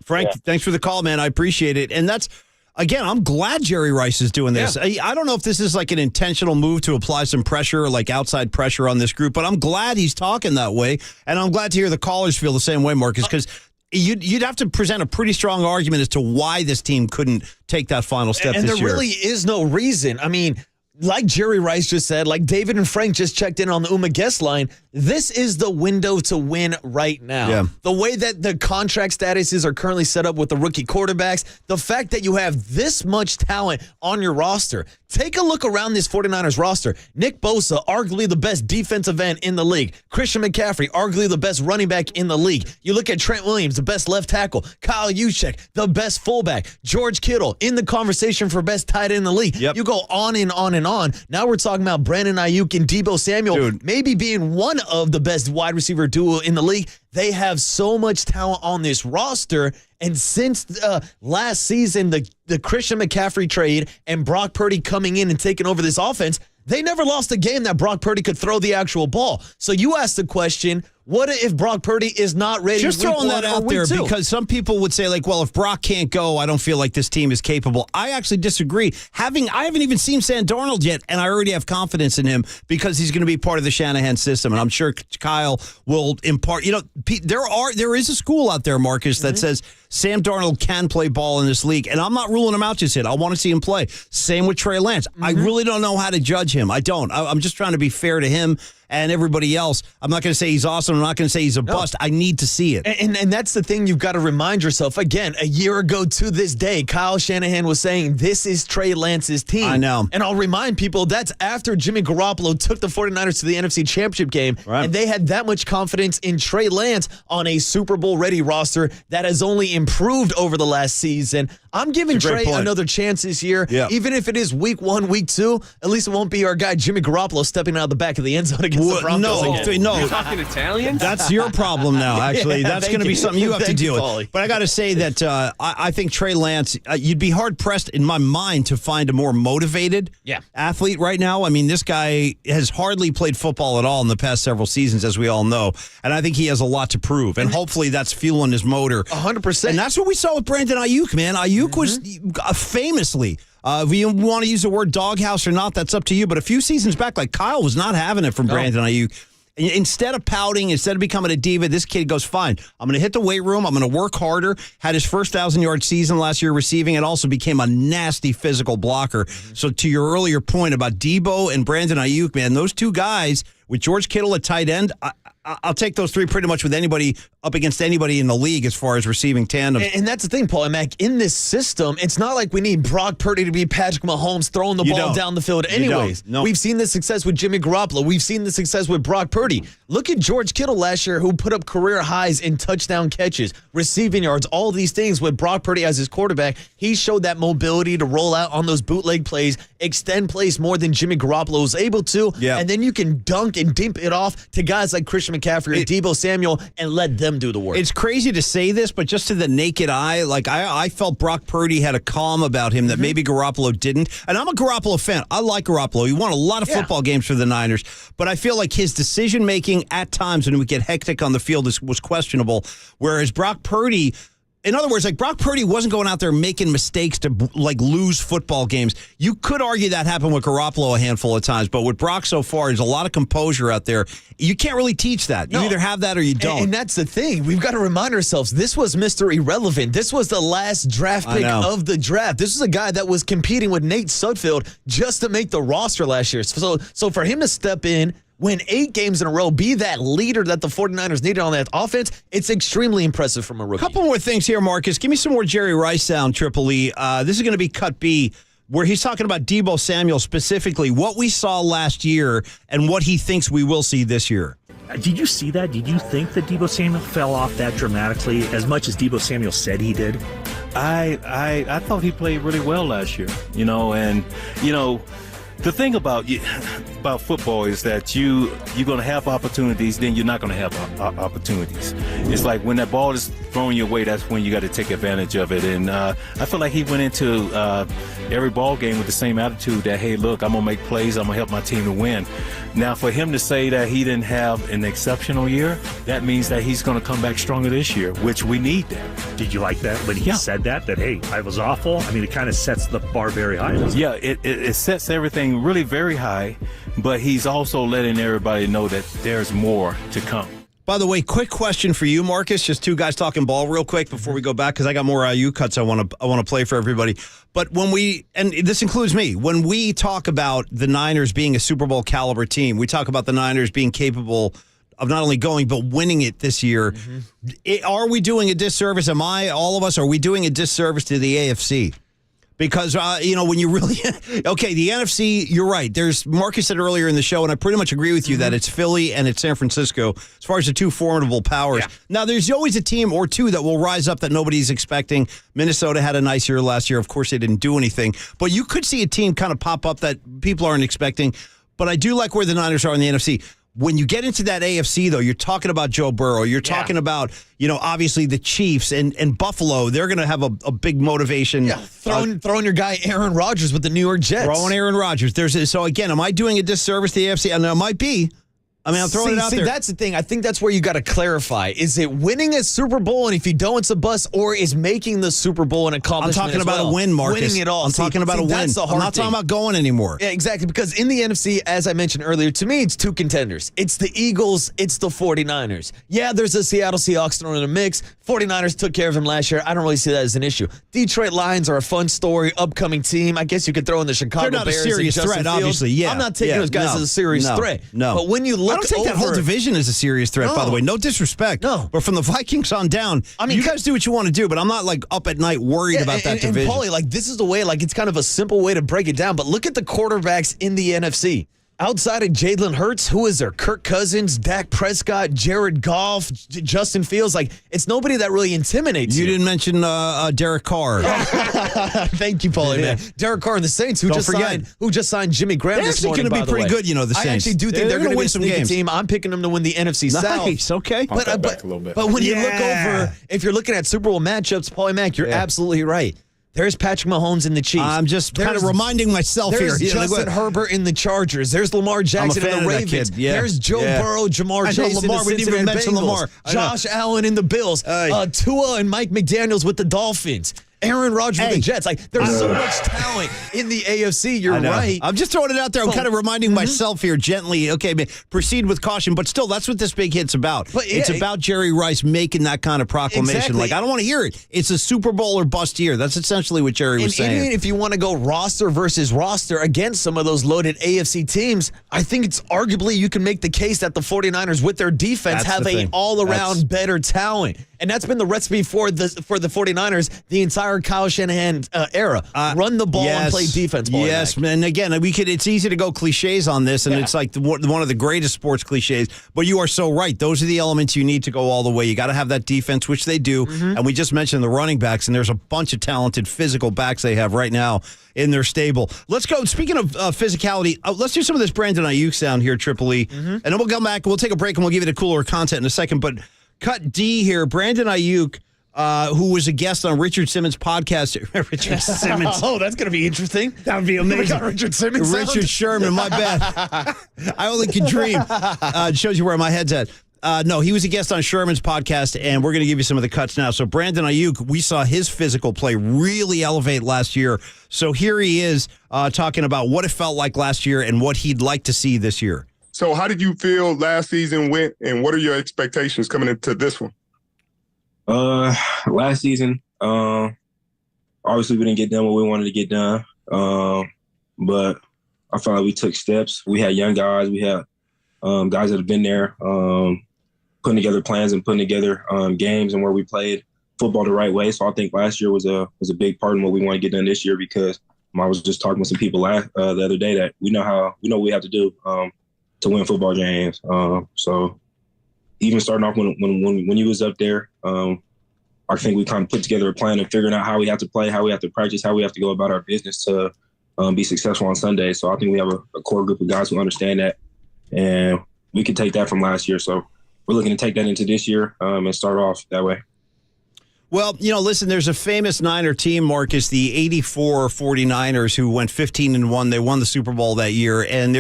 Frank, Thanks for the call, man. I appreciate it. And that's... Again, I'm glad Jerry Rice is doing this. Yeah. I don't know if this is like an intentional move to apply some pressure, like outside pressure on this group, but I'm glad he's talking that way. And I'm glad to hear the callers feel the same way, Marcus, because you'd have to present a pretty strong argument as to why this team couldn't take that final step this year. And there really is no reason. I mean, like Jerry Rice just said, like David and Frank just checked in on the Uma guest line, this is the window to win right now. Yeah. The way that the contract statuses are currently set up with the rookie quarterbacks, the fact that you have this much talent on your roster. Take a look around this 49ers roster. Nick Bosa, arguably the best defensive end in the league. Christian McCaffrey, arguably the best running back in the league. You look at Trent Williams, the best left tackle. Kyle Juszczyk, the best fullback. George Kittle, in the conversation for best tight end in the league. Yep. You go on and on and on. Now we're talking about Brandon Aiyuk and Debo Samuel maybe being one of the best wide receiver duo in the league. They have so much talent on this roster. And since last season, the Christian McCaffrey trade and Brock Purdy coming in and taking over this offense, they never lost a game that Brock Purdy could throw the actual ball. So you asked the question, what if Brock Purdy is not ready? Just throwing that out there because some people would say, like, well, if Brock can't go, I don't feel like this team is capable. I actually disagree. I haven't even seen Sam Darnold yet, and I already have confidence in him because he's going to be part of the Shanahan system, and I'm sure Kyle will impart. You know, there is a school out there, Marcus, that says Sam Darnold can play ball in this league, and I'm not ruling him out just yet. I want to see him play. Same with Trey Lance. I really don't know how to judge him. I don't. I'm just trying to be fair to him and everybody else. I'm not going to say he's awesome. I'm not going to say he's a bust. I need to see it. And that's the thing you've got to remind yourself. Again, a year ago to this day, Kyle Shanahan was saying this is Trey Lance's team. I know. And I'll remind people that's after Jimmy Garoppolo took the 49ers to the NFC Championship game. Right. And they had that much confidence in Trey Lance on a Super Bowl ready roster that has only improved over the last season. I'm giving Trey another chance this year. Yeah. Even if it is week 1, week 2, at least it won't be our guy Jimmy Garoppolo stepping out of the back of the end zone against the Broncos again. No. You're talking Italian? That's your problem now, actually. That's going to be something you have to deal with. But I got to say that I think Trey Lance, you'd be hard-pressed in my mind to find a more motivated athlete right now. I mean, this guy has hardly played football at all in the past several seasons, as we all know. And I think he has a lot to prove. And hopefully that's fueling his motor. 100%. And that's what we saw with Brandon Aiyuk, man. Aiyuk was famously... if you want to use the word doghouse or not, that's up to you. But a few seasons back, like Kyle was not having it from Brandon Aiyuk. Instead of pouting, instead of becoming a diva, this kid goes, fine, I'm going to hit the weight room. I'm going to work harder. Had his first 1,000-yard season last year receiving. It also became a nasty physical blocker. So to your earlier point about Debo and Brandon Aiyuk, man, those two guys with George Kittle at tight end, I'll take those three pretty much with anybody up against anybody in the league as far as receiving tandems. And that's the thing, Paul and Mac. In this system, it's not like we need Brock Purdy to be Patrick Mahomes throwing the ball down the field anyways. No. We've seen the success with Jimmy Garoppolo. We've seen the success with Brock Purdy. Look at George Kittle last year, who put up career highs in touchdown catches, receiving yards, all these things with Brock Purdy as his quarterback. He showed that mobility to roll out on those bootleg plays, extend plays more than Jimmy Garoppolo was able to. Yeah. And then you can dunk and dimp it off to guys like Christian McCaffrey or Debo Samuel and let them do the work. It's crazy to say this, but just to the naked eye, like I felt Brock Purdy had a calm about him that maybe Garoppolo didn't. And I'm a Garoppolo fan. I like Garoppolo. He won a lot of football games for the Niners, but I feel like his decision-making at times when we get hectic on the field was questionable, whereas Brock Purdy, in other words, like Brock Purdy wasn't going out there making mistakes to like lose football games. You could argue that happened with Garoppolo a handful of times, but with Brock so far, there's a lot of composure out there. You can't really teach that. You either have that or you don't. And that's the thing. We've got to remind ourselves, this was Mr. Irrelevant. This was the last draft pick of the draft. This was a guy that was competing with Nate Sudfeld just to make the roster last year. So for him to step in, win 8 games in a row, be that leader that the 49ers needed on that offense, it's extremely impressive from a rookie. Couple more things here, Marcus. Give me some more Jerry Rice sound, Triple E. This is going to be cut B, where he's talking about Debo Samuel specifically, what we saw last year and what he thinks we will see this year. Did you see that? Did you think that Debo Samuel fell off that dramatically as much as Debo Samuel said he did? I thought he played really well last year, the thing about football is that you're going to have opportunities, then you're not going to have opportunities. It's like when that ball is thrown your way, that's when you got to take advantage of it. And I feel like he went into every ball game with the same attitude that, hey, look, I'm going to make plays, I'm going to help my team to win. Now, for him to say that he didn't have an exceptional year, that means that he's going to come back stronger this year, which we need that. Did you like that when he said that, hey, I was awful? I mean, it kind of sets the bar very high. Yeah, it sets everything really very high, but he's also letting everybody know that there's more to come. By the way, quick question for you, Marcus. Just two guys talking ball real quick before we go back, because I got more Aiyuk cuts I want to play for everybody. But when we, and this includes me, when we talk about the Niners being a Super Bowl caliber team, we talk about the Niners being capable of not only going but winning it this year. Are we doing a disservice? All of us, are we doing a disservice to the AFC? Because, when you really, okay, the NFC, you're right. Marcus said earlier in the show, and I pretty much agree with you that it's Philly and it's San Francisco as far as the two formidable powers. Yeah. Now, there's always a team or two that will rise up that nobody's expecting. Minnesota had a nice year last year. Of course, they didn't do anything. But you could see a team kind of pop up that people aren't expecting. But I do like where the Niners are in the NFC. When you get into that AFC, though, you're talking about Joe Burrow. You're talking about, obviously the Chiefs and Buffalo. They're going to have a big motivation. Yeah, throwing your guy Aaron Rodgers with the New York Jets. Throwing Aaron Rodgers. So, again, am I doing a disservice to the AFC? And it might be. I'm throwing it out there. That's the thing. I think that's where you got to clarify. Is it winning a Super Bowl, and if you don't, it's a bust, or is making the Super Bowl an accomplishment? I'm talking about a win, Marcus. Winning it all. I'm talking about a win. That's the hard I'm not talking about going anymore. Yeah, exactly. Because in the NFC, as I mentioned earlier, to me, it's two contenders. It's the Eagles. It's the 49ers. Yeah, there's a Seattle Seahawks thrown in the mix. 49ers took care of him last year. I don't really see that as an issue. Detroit Lions are a fun story, upcoming team. I guess you could throw in the Chicago Bears. They're not a serious threat, obviously. Yeah, I'm not taking those guys as a serious threat. No. But when you look I don't take that whole division is a serious threat, by the way. No disrespect. No. But from the Vikings on down, you guys do what you want to do, but I'm not up at night worried about that division. And Paulie, this is the way, it's kind of a simple way to break it down, but look at the quarterbacks in the NFC. Outside of Jalen Hurts, who is there? Kirk Cousins, Dak Prescott, Jared Goff, Justin Fields. It's nobody that really intimidates you. You didn't mention Derek Carr. Thank you, Paulie, man. Derek Carr and the Saints, who just signed Jimmy Graham this morning, going to be pretty good, the Saints. I actually do think they're going to win some games. Team. I'm picking them to win the NFC South. Nice, okay. But when you look over, if you're looking at Super Bowl matchups, Paulie Mack, you're absolutely right. There's Patrick Mahomes in the Chiefs. I'm just kind of reminding myself here. There's Justin Herbert in the Chargers. There's Lamar Jackson in the Ravens. There's Joe Burrow, Jamar Chase in the Cincinnati Bengals. Josh Allen in the Bills. Tua and Mike McDaniels with the Dolphins. Aaron Rodgers with the Jets. There's so much talent in the AFC. You're right. I'm just throwing it out there. I'm kind of reminding myself here gently. Okay, proceed with caution, but still, that's what this big hit's about. It's about Jerry Rice making that kind of proclamation. Exactly. I don't want to hear it. It's a Super Bowl or bust year. That's essentially what Jerry was saying. Even if you want to go roster versus roster against some of those loaded AFC teams, I think it's arguably you can make the case that the 49ers with their defense have an all-around better talent. And that's been the recipe for the 49ers the entire Kyle Shanahan era. Run the ball and play defense. Yes, and again, it's easy to go cliches on this, and it's one of the greatest sports cliches. But you are so right. Those are the elements you need to go all the way. You got to have that defense, which they do. And we just mentioned the running backs, and there's a bunch of talented physical backs they have right now in their stable. Let's go. Speaking of physicality, let's do some of this Brandon Aiyuk sound here, Triple E. And then we'll come back. We'll take a break, and we'll give you the cooler content in a second. But cut D here, Brandon Aiyuk, who was a guest on Richard Simmons' podcast. Richard Simmons. Oh, that's going to be interesting. That would be amazing. We got Richard Simmons. Richard Sherman, my bad. I only can dream. It shows you where my head's at. No, he was a guest on Sherman's podcast, and we're going to give you some of the cuts now. So Brandon Aiyuk, we saw his physical play really elevate last year. So here he is talking about what it felt like last year and what he'd like to see this year. So how did you feel last season went, and what are your expectations coming into this one? Last season, obviously we didn't get done what we wanted to get done, but I felt like we took steps. We had young guys. We had guys that have been there, putting together plans and putting together games and where we played football the right way. So I think last year was a big part in what we want to get done this year, because I was just talking with some people the other day that we know what we have to do to win football games. So even starting off when you was up there, I think we kind of put together a plan of figuring out how we have to play, how we have to practice, how we have to go about our business to be successful on Sunday. So I think we have a core group of guys who understand that, and we can take that from last year. So we're looking to take that into this year and start off that way. Well, listen, there's a famous Niner team, Marcus, the 84 49ers, who went 15-1. They won the Super Bowl that year, and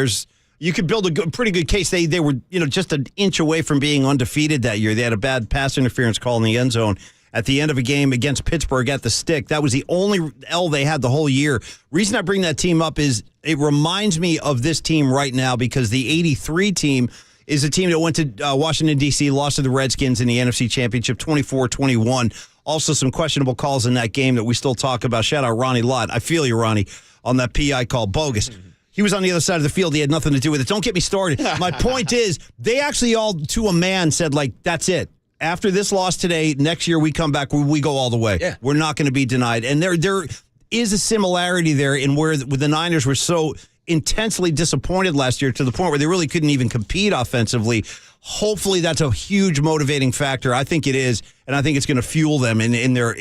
you could build a pretty good case. They were, just an inch away from being undefeated that year. They had a bad pass interference call in the end zone at the end of a game against Pittsburgh at the stick. That was the only L they had the whole year. Reason I bring that team up is it reminds me of this team right now, because the 83 team is a team that went to Washington, D.C., lost to the Redskins in the NFC Championship 24-21. Also some questionable calls in that game that we still talk about. Shout out Ronnie Lott. I feel you, Ronnie, on that PI call. Bogus. He was on the other side of the field. He had nothing to do with it. Don't get me started. My point is, they actually all, to a man, said, that's it. After this loss today, next year we come back, we go all the way. Yeah. We're not going to be denied. And there is a similarity there in where the Niners were so intensely disappointed last year to the point where they really couldn't even compete offensively. Hopefully that's a huge motivating factor. I think it is, and I think it's going to fuel them in their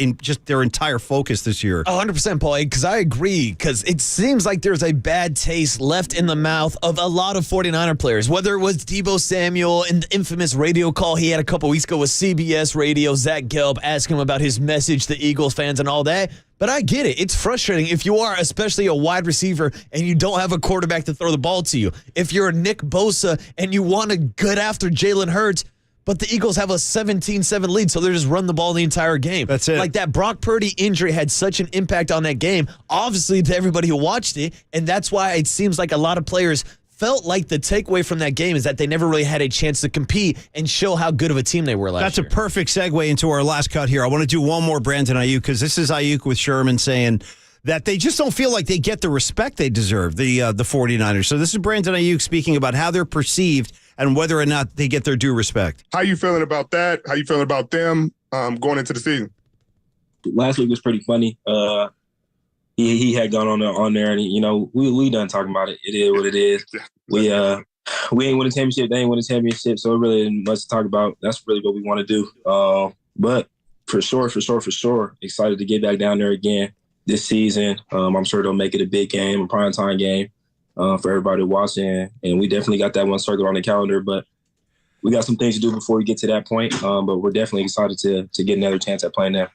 entire focus this year. 100%, Paul, because I agree, because it seems like there's a bad taste left in the mouth of a lot of 49er players, whether it was Debo Samuel and the infamous radio call he had a couple weeks ago with CBS Radio, Zach Gelb, asking him about his message to Eagles fans and all that. But I get it. It's frustrating if you are especially a wide receiver and you don't have a quarterback to throw the ball to you. If you're a Nick Bosa and you want to get after Jalen Hurts, but the Eagles have a 17-7 lead, so they're just run the ball the entire game. That's it. Like that Brock Purdy injury had such an impact on that game, obviously to everybody who watched it, and that's why it seems like a lot of players felt like the takeaway from that game is that they never really had a chance to compete and show how good of a team they were last year. That's a perfect segue into our last cut here. I want to do one more Brandon Aiyuk, because this is Aiyuk with Sherman saying that they just don't feel like they get the respect they deserve, the 49ers. So this is Brandon Aiyuk speaking about how they're perceived and whether or not they get their due respect. How you feeling about that? How you feeling about them going into the season? Last week was pretty funny. He had gone on there, and we done talking about it. It is what it is. We ain't win a championship. They ain't win a championship, so it really isn't much to talk about. That's really what we want to do. But for sure, excited to get back down there again this season. I'm sure they'll make it a big game, a primetime game for everybody watching. And we definitely got that one circled on the calendar, but we got some things to do before we get to that point. But we're definitely excited to get another chance at playing there.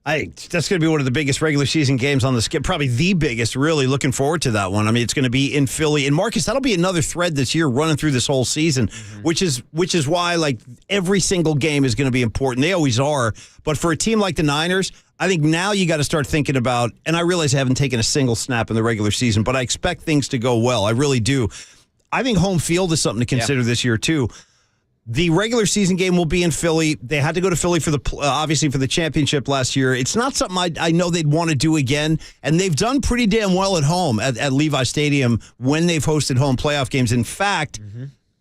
That's going to be one of the biggest regular season games on the skip, probably the biggest. Really looking forward to that one. I mean, it's going to be in Philly. And Marcus, that'll be another thread this year running through this whole season, which is why every single game is going to be important. They always are. But for a team like the Niners, I think now you got to start thinking about, and I realize I haven't taken a single snap in the regular season, but I expect things to go well. I really do. I think home field is something to consider this year too. The regular season game will be in Philly. They had to go to Philly for obviously for the championship last year. It's not something I know they'd want to do again, and they've done pretty damn well at home at Levi Stadium when they've hosted home playoff games. In fact,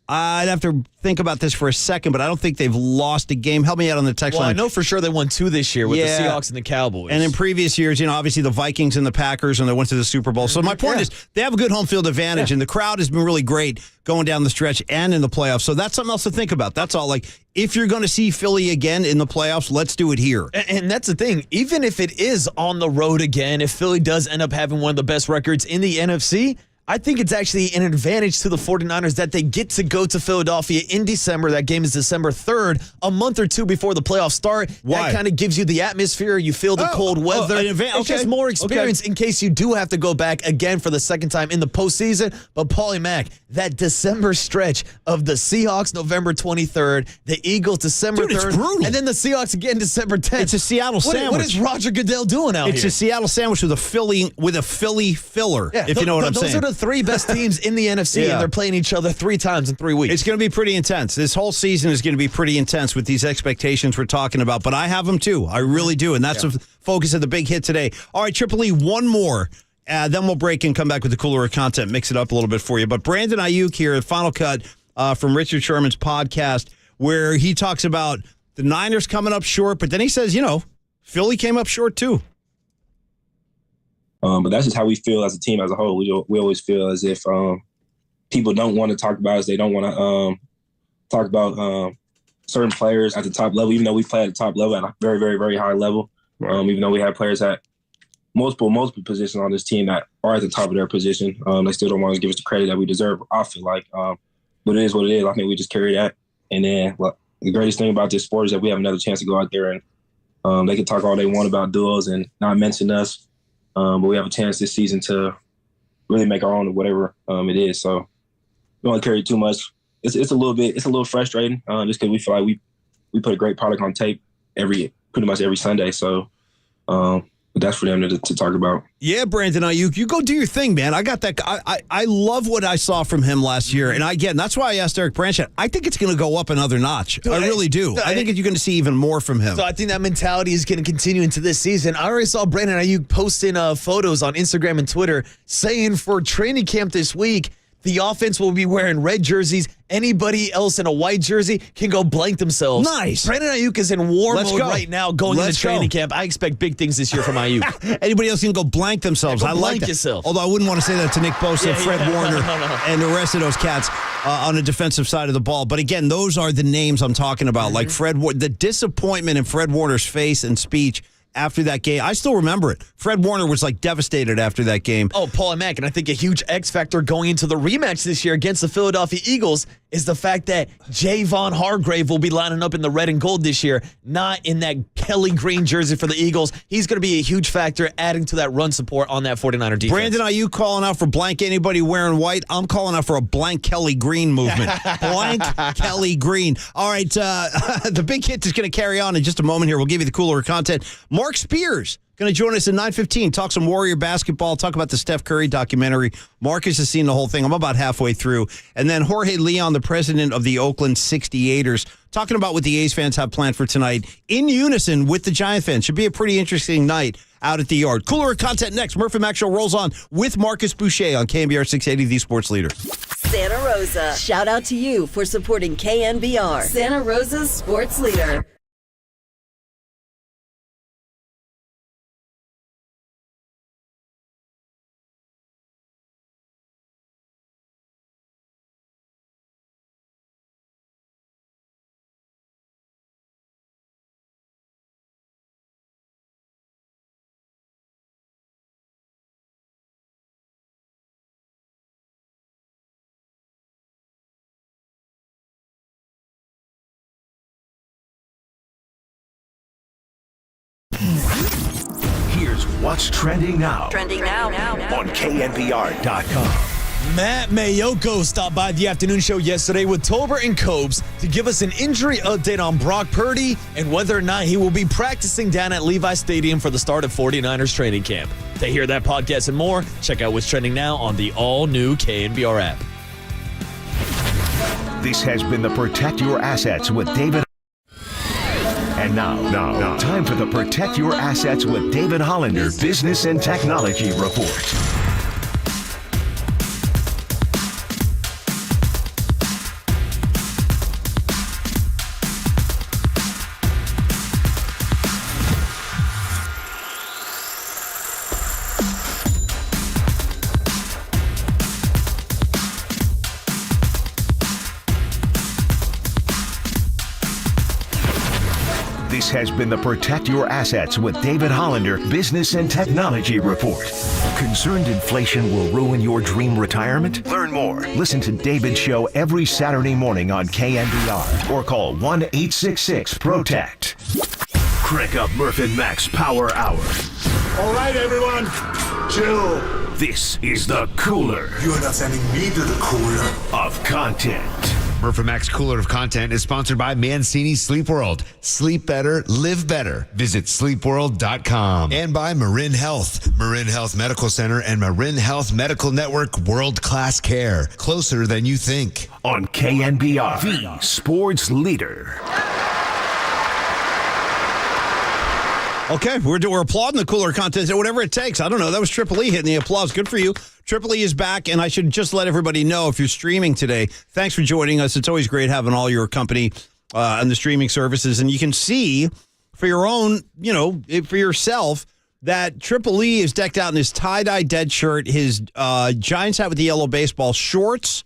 I'd have to think about this for a second, but I don't think they've lost a game. Help me out on the text line. I know for sure they won 2 this year with the Seahawks and the Cowboys. And in previous years, obviously the Vikings and the Packers, and they went to the Super Bowl. So my point is they have a good home field advantage, and the crowd has been really great going down the stretch and in the playoffs. So that's something else to think about. That's all. If you're going to see Philly again in the playoffs, let's do it here. And that's the thing. Even if it is on the road again, if Philly does end up having one of the best records in the NFC, I think it's actually an advantage to the 49ers that they get to go to Philadelphia in December. That game is December 3rd, a month or two before the playoffs start. Why? That kind of gives you the atmosphere. You feel the cold weather. It's just more experience in case you do have to go back again for the second time in the postseason. But Paulie Mack, that December stretch of the Seahawks November 23rd, the Eagles December 3rd, it's brutal. and then the Seahawks again December 10th. It's a Seattle sandwich. What is Roger Goodell doing out here? It's a Seattle sandwich with a Philly filler, if you know what I'm saying. Those are the three best teams in the NFC, and they're playing each other 3 times in 3 weeks. It's going to be pretty intense. This whole season is going to be pretty intense with these expectations we're talking about, but I have them too. I really do, and that's the focus of the big hit today. All right, Triple E, one more. Then we'll break and come back with the cooler content, mix it up a little bit for you. But Brandon Aiyuk here, Final Cut from Richard Sherman's podcast, where he talks about the Niners coming up short, but then he says, Philly came up short too. But that's just how we feel as a team as a whole. We always feel as if people don't want to talk about us. They don't want to talk about certain players at the top level, even though we play at the top level at a very, very, very high level. Even though we have players at multiple positions on this team that are at the top of their position, they still don't want to give us the credit that we deserve, I feel like. But it is what it is. I think we just carry that. And then the greatest thing about this sport is that we have another chance to go out there and they can talk all they want about duels and not mention us. But we have a chance this season to really make our own whatever it is. So we don't want to carry too much. It's a little frustrating just because we feel like we put a great product on tape pretty much every Sunday. So but that's for them to talk about. Yeah, Brandon Aiyuk, you go do your thing, man. I got that. I love what I saw from him last year. And again, that's why I asked Eric Branchett. I think it's going to go up another notch. I really do. I think you're going to see even more from him. So I think that mentality is going to continue into this season. I already saw Brandon Aiyuk posting photos on Instagram and Twitter saying for training camp this week, the offense will be wearing red jerseys. Anybody else in a white jersey can go blank themselves. Nice. Brandon Aiyuk is in war mode right now going into training camp. I expect big things this year from Aiyuk. Anybody else can go blank themselves. Yeah, I like that. Yourself. Although I wouldn't want to say that to Nick Bosa, Fred Warner, and the rest of those cats on the defensive side of the ball. But again, those are the names I'm talking about. Like Fred, the disappointment in Fred Warner's face and speech after that game. I still remember it. Fred Warner was devastated after that game. Oh, Paulie Mack, and I think a huge X factor going into the rematch this year against the Philadelphia Eagles is the fact that Javon Hargrave will be lining up in the red and gold this year, not in that Kelly green jersey for the Eagles. He's going to be a huge factor adding to that run support on that 49er defense. Brandon, are you calling out for blank anybody wearing white? I'm calling out for a blank Kelly green movement. Blank Kelly green. All right, the big hit is going to carry on in just a moment here. We'll give you the cooler content. Mark Spears going to join us at 9:15, talk some Warrior basketball, talk about the Steph Curry documentary. Marcus has seen the whole thing. I'm about halfway through. And then Jorge Leon, the president of the Oakland 68ers, talking about what the A's fans have planned for tonight in unison with the Giant fans. Should be a pretty interesting night out at the Yard. Cooler content next. Murph and Mac Show rolls on with Marcus Boucher on KNBR 680, the sports leader. Santa Rosa. Shout out to you for supporting KNBR, Santa Rosa's sports leader. Here's what's trending now. Trending now. On KNBR.com. Matt Mayoko stopped by the afternoon show yesterday with Tolbert and Cobes to give us an injury update on Brock Purdy and whether or not he will be practicing down at Levi Stadium for the start of 49ers training camp. To hear that podcast and more, check out what's trending now on the all-new KNBR app. This has been the Protect Your Assets with David. And now, time for the Protect Your Assets with David Hollander Business and Technology Report. This has been the Protect Your Assets with David Hollander Business and Technology Report. Concerned inflation will ruin your dream retirement? Learn more. Listen to David's show every Saturday morning on KNBR or call 1-866-PROTECT. Crank up Murph and Max Power Hour. All right, everyone, chill. This is the Cooler. You're not sending me to the cooler of content. Murph and Max Cooler of Content is sponsored by Mancini Sleep World. Sleep better, live better. Visit sleepworld.com. And by Marin Health. Marin Health Medical Center and Marin Health Medical Network world-class care. Closer than you think. On KNBR, the sports leader. Okay, we're applauding the Cooler contest, whatever it takes. I don't know. That was Triple E hitting the applause. Good for you. Triple E is back, and I should just let everybody know if you're streaming today, thanks for joining us. It's always great having all your company on the streaming services. And you can see for your own, for yourself, that Triple E is decked out in his tie-dye dead shirt, his Giants hat with the yellow baseball shorts,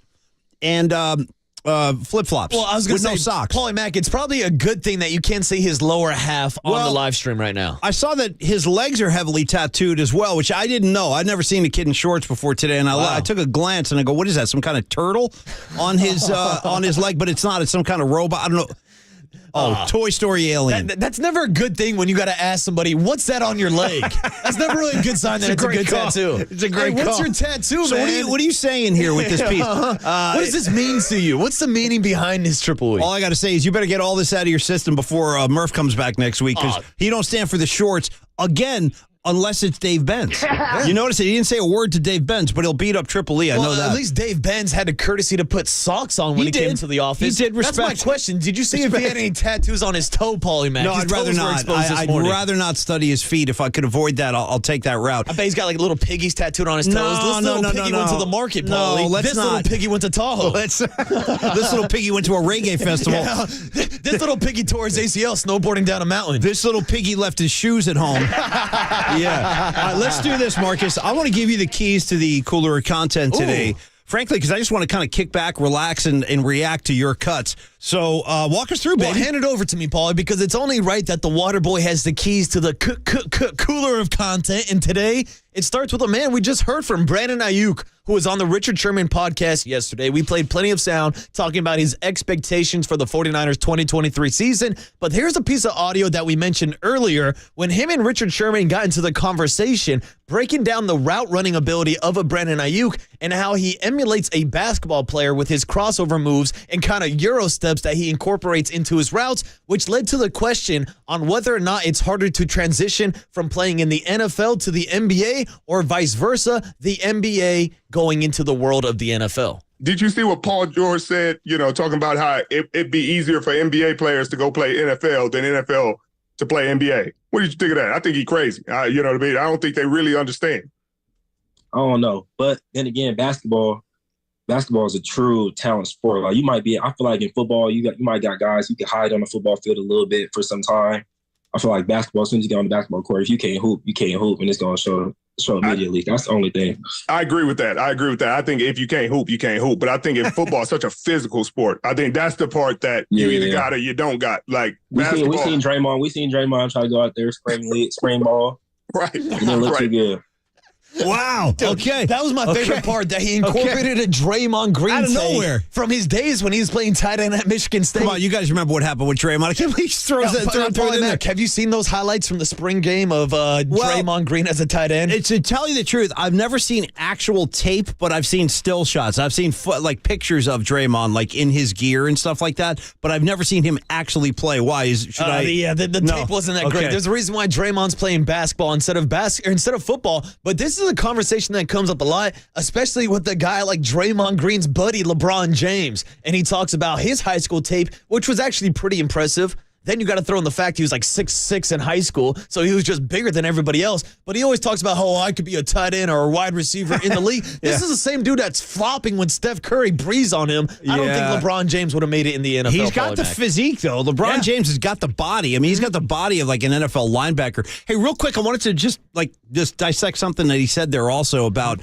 and flip-flops. Well, I was going to say, no socks. Paulie Mack, it's probably a good thing that you can't see his lower half on the live stream right now. I saw that his legs are heavily tattooed as well, which I didn't know. I'd never seen a kid in shorts before today, and I took a glance and I go, "What is that? Some kind of turtle on his on his leg?" But it's not. It's some kind of robot. I don't know. Toy Story alien. That's never a good thing when you got to ask somebody, what's that on your leg? That's never really a good sign that it's a good tattoo. It's a great call. What's your tattoo, so man? What are you saying here with this piece? What does this mean to you? What's the meaning behind this Triple E? All I got to say is you better get all this out of your system before Murph comes back next week, because he don't stand for the shorts again. Unless it's Dave Benz. You notice that he didn't say a word to Dave Benz, but he'll beat up Triple E. I know that. At least Dave Benz had the courtesy to put socks on when he came to the office. He did respect. That's my question. Did you see if he had any tattoos on his toe, Paulie Mack? No, I'd rather not. I'd rather not study his feet. If I could avoid that, I'll take that route. I bet he's got like little piggies tattooed on his toes. This little piggy went to the market, Paulie. This little piggy went to Tahoe. This little piggy went to a reggae festival. Yeah. This little piggy tore his ACL snowboarding down a mountain. This little piggy left his shoes at home. Yeah. All right, let's do this, Marcus. I want to give you the keys to the Cooler content today. Frankly, because I just want to kind of kick back, relax, and react to your cuts. So walk us through, baby. Well, hand it over to me, Paulie, because it's only right that the water boy has the keys to the Cooler of content. And today, it starts with a man we just heard from, Brandon Aiyuk, who was on the Richard Sherman podcast yesterday. We played plenty of sound talking about his expectations for the 49ers 2023 season. But here's a piece of audio that we mentioned earlier when him and Richard Sherman got into the conversation, breaking down the route running ability of a Brandon Aiyuk and how he emulates a basketball player with his crossover moves and kind of Euro steps that he incorporates into his routes, which led to the question on whether or not it's harder to transition from playing in the NFL to the NBA or vice versa, the NBA going into the world of the NFL. Did you see what Paul George said, talking about how it'd be easier for NBA players to go play NFL than NFL to play NBA? What did you think of that? I think he's crazy. You know what I mean? I don't think they really understand. I don't know. But then again, basketball is a true talent sport. Like I feel like in football, you might got guys who can hide on the football field a little bit for some time. I feel like basketball, as soon as you get on the basketball court, if you can't hoop, and it's going to show immediately. That's the only thing. I agree with that. I think if you can't hoop, you can't hoop. But I think in football, it's such a physical sport. I think that's the part that you either got or you don't got. Like basketball. We seen Draymond try to go out there, spraying ball. Right. It didn't look too good. Wow. Dude, okay. That was my favorite part, that he incorporated a Draymond Green out of nowhere from his days when he was playing tight end at Michigan State. Come on, you guys remember what happened with Draymond? I can't believe he just throws it in there. Have you seen those highlights from the spring game of Draymond Green as a tight end? To tell you the truth, I've never seen actual tape, but I've seen still shots. I've seen pictures of Draymond like in his gear and stuff like that, but I've never seen him actually play. Why? The tape wasn't that great. There's a reason why Draymond's playing basketball instead of football, but this is a conversation that comes up a lot, especially with a guy like Draymond Green's buddy, LeBron James. And he talks about his high school tape, which was actually pretty impressive. Then you got to throw in the fact he was like 6'6" in high school, so he was just bigger than everybody else. But he always talks about how I could be a tight end or a wide receiver in the league. This is the same dude that's flopping when Steph Curry breathes on him. I don't think LeBron James would have made it in the NFL. He's got the physique, though. LeBron James has got the body. I mean, he's got the body of like an NFL linebacker. Hey, real quick, I wanted to just dissect something that he said there also about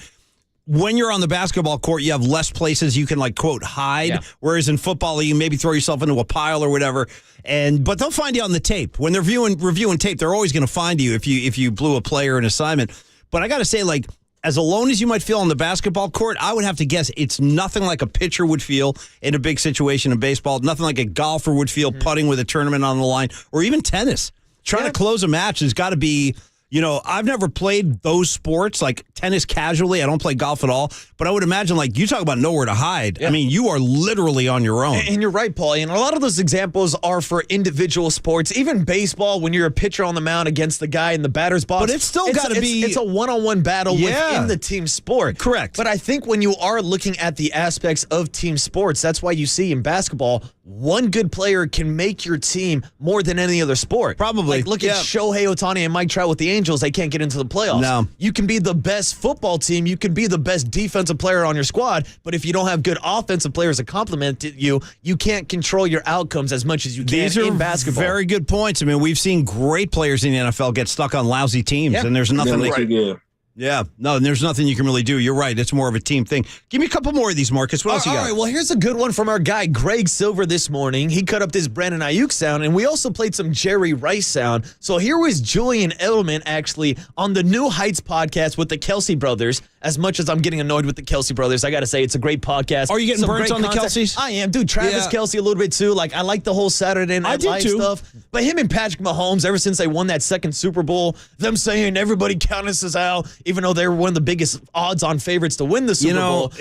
when you're on the basketball court, you have less places you can, like, quote, hide. Yeah. Whereas in football, you maybe throw yourself into a pile or whatever. But they'll find you on the tape. When they're reviewing tape, they're always going to find you if you blew a play or an assignment. But I got to say, like, as alone as you might feel on the basketball court, I would have to guess it's nothing like a pitcher would feel in a big situation in baseball, nothing like a golfer would feel putting with a tournament on the line, or even tennis. Trying to close a match has got to be, I've never played those sports, like tennis casually. I don't play golf at all. But I would imagine, like, you talk about nowhere to hide. Yeah. I mean, you are literally on your own. And you're right, Paul. And a lot of those examples are for individual sports. Even baseball, when you're a pitcher on the mound against the guy in the batter's box. But it's still got to be. It's a one-on-one battle within the team sport. Correct. But I think when you are looking at the aspects of team sports, that's why you see in basketball, one good player can make your team more than any other sport. Probably. Like, look at Shohei Ohtani and Mike Trout with the Angels. They can't get into the playoffs. No. You can be the best football team. You can be the best defensive player on your squad. But if you don't have good offensive players that complement you, you can't control your outcomes as much as you can in basketball. Very good points. I mean, we've seen great players in the NFL get stuck on lousy teams, and there's nothing they can. Yeah, no, and there's nothing you can really do. You're right. It's more of a team thing. Give me a couple more of these, Marcus. What else you got? All right, well, here's a good one from our guy, Greg Silver, this morning. He cut up this Brandon Aiyuk sound, and we also played some Jerry Rice sound. So here was Julian Edelman, actually, on the New Heights podcast with the Kelsey brothers. As much as I'm getting annoyed with the Kelsey brothers, I got to say it's a great podcast. Are you getting burnt on the Kelseys? I am. Dude, Travis Kelce a little bit, too. Like, I like the whole Saturday Night Live stuff. But him and Patrick Mahomes, ever since they won that second Super Bowl, them saying everybody count us out, even though they were one of the biggest odds-on favorites to win the Super Bowl.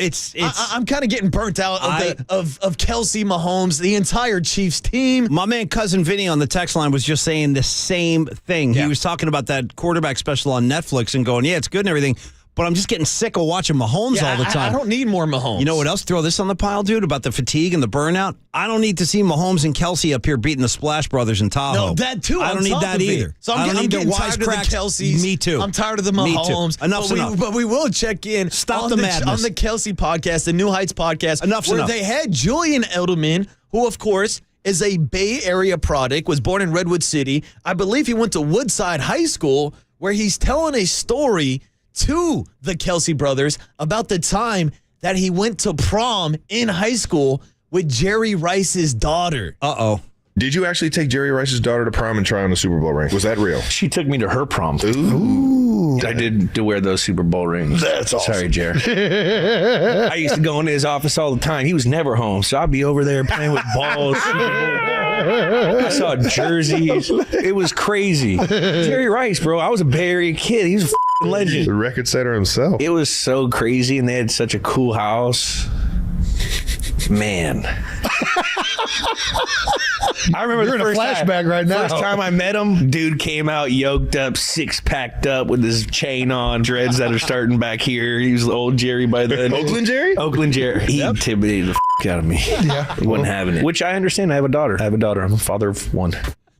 I'm kind of getting burnt out of Kelsey, Mahomes, the entire Chiefs team. My man, Cousin Vinny, on the text line was just saying the same thing. He was talking about that quarterback special on Netflix and going, yeah, it's good and everything, but I'm just getting sick of watching Mahomes all the time. I don't need more Mahomes. You know what else? Throw this on the pile, dude, about the fatigue and the burnout. I don't need to see Mahomes and Kelsey up here beating the Splash Brothers in Tahoe. No, that too. I don't need that either. So I'm getting tired of the Kelseys. Me too. I'm tired of the Mahomes. Enough's enough. But we will check in. Stop the madness. On the Kelsey podcast, the New Heights podcast. Enough's enough. They had Julian Edelman, who, of course, is a Bay Area product, was born in Redwood City. I believe he went to Woodside High School, where he's telling a story to the Kelsey brothers about the time that he went to prom in high school with Jerry Rice's daughter. Uh-oh. Did you actually take Jerry Rice's daughter to prom and try on the Super Bowl ring? Was that real? She took me to her prom. Ooh. I did wear those Super Bowl rings. That's awesome. Sorry, Jerry. I used to go into his office all the time. He was never home, so I'd be over there playing with balls. I saw jerseys. It was crazy. Jerry Rice, bro. I was a Bay Area kid. He was a legend. The record setter himself. It was so crazy, and they had such a cool house. Man. I remember You're the in a flashback right now. First time I met him, dude came out yoked up, six-packed up with his chain on, dreads that are starting back here. He was the old Jerry by then. Oakland Jerry? Oakland Jerry. He intimidated the out of me. Yeah. He wasn't having it. Which I understand. I have a daughter. I'm a father of one.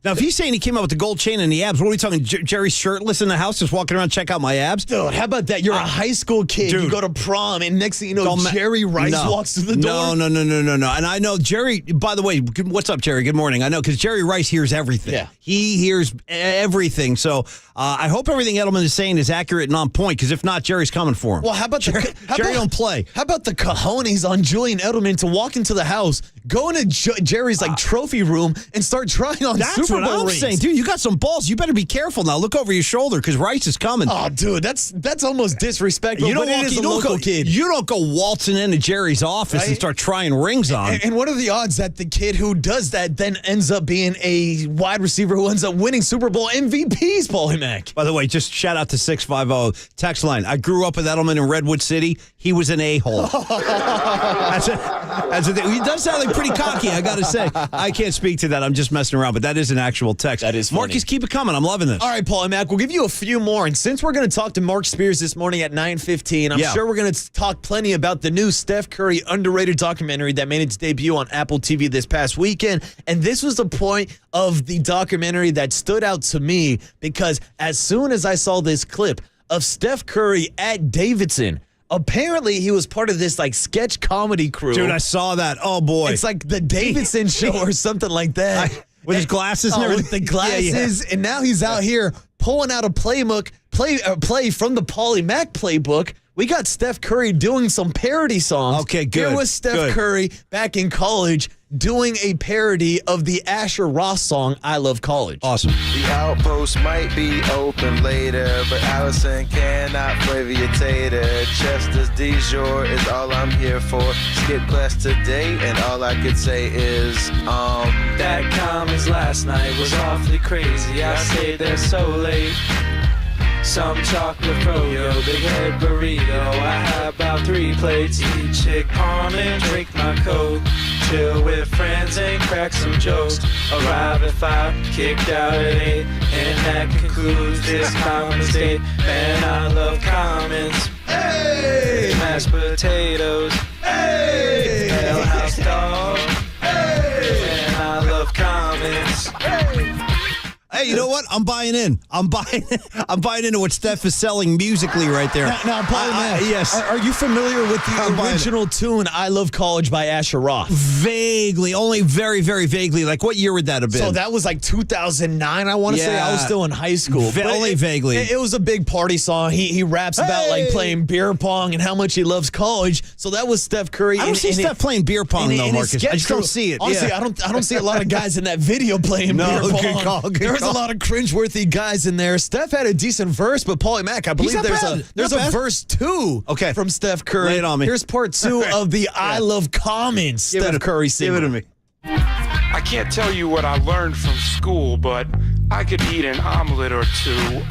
Now, if he's saying he came out with the gold chain and the abs, what are we talking? Jerry's shirtless in the house, just walking around, check out my abs? Dude, how about that? You're a high school kid. Dude. You go to prom, and next thing you know, Jerry Rice walks through the door. No. And I know Jerry, by the way, what's up, Jerry? Good morning. I know, because Jerry Rice hears everything. Yeah. He hears everything. So I hope everything Edelman is saying is accurate and on point, because if not, Jerry's coming for him. Well, how about Jerry don't play. How about the cojones on Julian Edelman to walk into the house, go into Jerry's trophy room, and start trying on Super Bowl rings? Saying, dude, you got some balls. You better be careful now. Look over your shoulder, because Rice is coming. Oh, dude, that's almost disrespectful. You don't go waltzing into Jerry's office and start trying rings on. And what are the odds that the kid who does that then ends up being a wide receiver who ends up winning Super Bowl MVPs, Paul Mack? By the way, just shout out to 650 text line. I grew up with Edelman in Redwood City. He was an a-hole. That's a thing. He does sound like pretty cocky, I got to say. I can't speak to that. I'm just messing around, but that is an actual text. That is funny. Marcus, keep it coming. I'm loving this. All right, Paul and Mac, we'll give you a few more. And since we're going to talk to Mark Spears this morning at 9:15, I'm sure we're going to talk plenty about the new Steph Curry underrated documentary that made its debut on Apple TV this past weekend. And this was the point of the documentary that stood out to me, because as soon as I saw this clip of Steph Curry at Davidson, apparently he was part of this sketch comedy crew. Dude, I saw that. Oh, boy. It's like the Davidson show or something like that. With his glasses and everything. With the glasses. And now he's out here pulling out a play from the Paulie Mack playbook, We got Steph Curry doing some parody songs. Okay, good. Here was Steph Curry back in college doing a parody of the Asher Ross song, I Love College. Awesome. The outpost might be open later, but Allison cannot flavor your tater. Chester's de jour is all I'm here for. Skip class today, and all I could say is, That comments last night was awfully crazy. I stayed there so late. Some chocolate froyo, big head burrito. I had about 3 plates. Eat chick palm and drink my Coke. Chill with friends and crack some jokes. Arrive at 5, kicked out at 8. And that concludes this commons day. Man, I love comments. Hey! Mashed potatoes. Hey! Hell house dog. Hey! Man, I love comments. Hey, you know what? I'm buying in. I'm buying into what Steph is selling musically right there. Now, Paul, yes. Are you familiar with the original tune "I Love College" by Asher Roth? Vaguely, only very, very vaguely. Like, what year would that have been? So that was like 2009. I want to say I was still in high school. Only vaguely. It was a big party song. He raps about like playing beer pong and how much he loves college. So that was Steph Curry. I don't see Steph playing beer pong though, Marcus. I just don't see it. Honestly, I don't see a lot of guys in that video playing beer pong. Good call. There was a lot of cringeworthy guys in there. Steph had a decent verse, but Paulie Mack, I believe there's a verse 2 from Steph Curry. Lay it on me. Here's part 2 of the I Love Comments Steph Curry singing. Give it to me. I can't tell you what I learned from school, but I could eat an omelet or 2.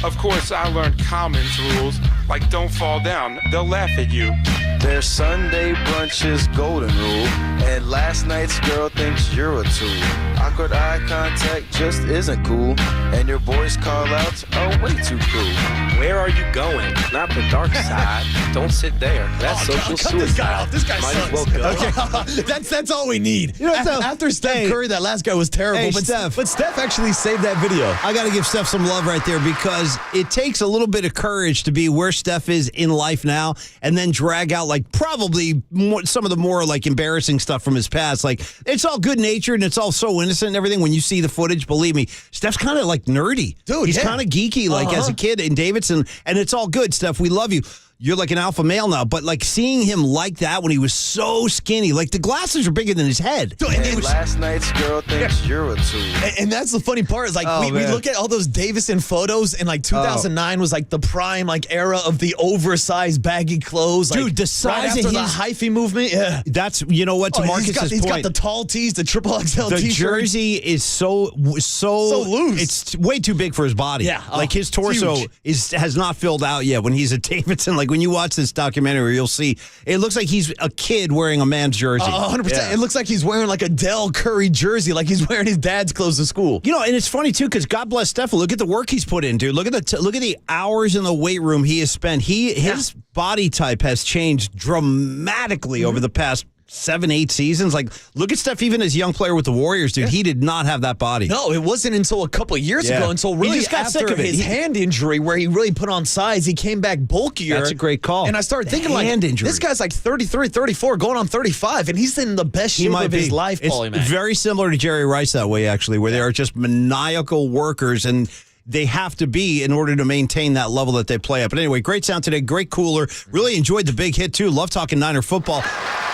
Of course, I learned Commons rules, like don't fall down, they'll laugh at you. Their Sunday brunch's golden rule, and last night's girl thinks you're a tool. Awkward eye contact just isn't cool, and your voice call-outs are way too cool. Where are you going? Not the dark side. Don't sit there. That's social suicide. This guy off. This guy Might sucks. as well go. Okay. that's all we need. You know, After Steph Curry, that last guy was terrible. But Steph actually saved that video. I got to give Steph some love right there because it takes a little bit of courage to be where Steph is in life now and then drag out like probably some of the more like embarrassing stuff from his past. Like it's all good natured and it's all so innocent and everything. When you see the footage, believe me, Steph's kind of like nerdy. Dude, he's kind of geeky like as a kid in Davidson, and it's all good, Steph. We love you. You're like an alpha male now, but like seeing him like that when he was so skinny, like the glasses are bigger than his head. Dude, and last night's girl thinks you're a tool. And that's the funny part is like we look at all those Davison photos and like 2009 was like the prime like era of the oversized baggy clothes. Dude, like, the size right after of the hyphy movement. Yeah, that's to Marcus's point. He's got the tall tees, the triple XL the t-shirt. jersey is so loose. It's way too big for his body. Yeah, like his torso has not filled out yet. When he's at Davidson, like when you watch this documentary, you'll see it looks like he's a kid wearing a man's jersey. 100%. Yeah. It looks like he's wearing like a Dell Curry jersey, like he's wearing his dad's clothes to school. You know, and it's funny too because God bless Steph. Look at the work he's put in, dude. Look at the hours in the weight room he has spent. His body type has changed dramatically over the past 7-8 seasons. Like, look at Steph, even as a young player with the Warriors, dude. He did not have that body. No, it wasn't until a couple of years ago, until really he just got after sick of it. his hand injury, where he really put on size. He came back bulkier. That's a great call. And I started thinking, like, this guy's like 33, 34, going on 35, and he's in the best shape of his life, Paulie Mack. It's very similar to Jerry Rice that way, actually, where they are just maniacal workers, and they have to be in order to maintain that level that they play at. But anyway, great sound today, great cooler. Really enjoyed the big hit, too. Love talking Niner football.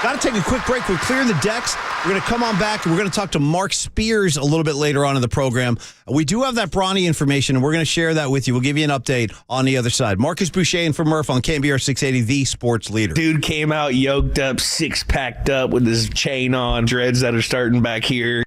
Got to take a quick break. We're clearing the decks. We're going to come on back, and we're going to talk to Mark Spears a little bit later on in the program. We do have that Bronny information, and we're going to share that with you. We'll give you an update on the other side. Marcus Boucher and for Murph on KNBR 680, the sports leader. Dude came out yoked up, six-packed up with his chain on, dreads that are starting back here.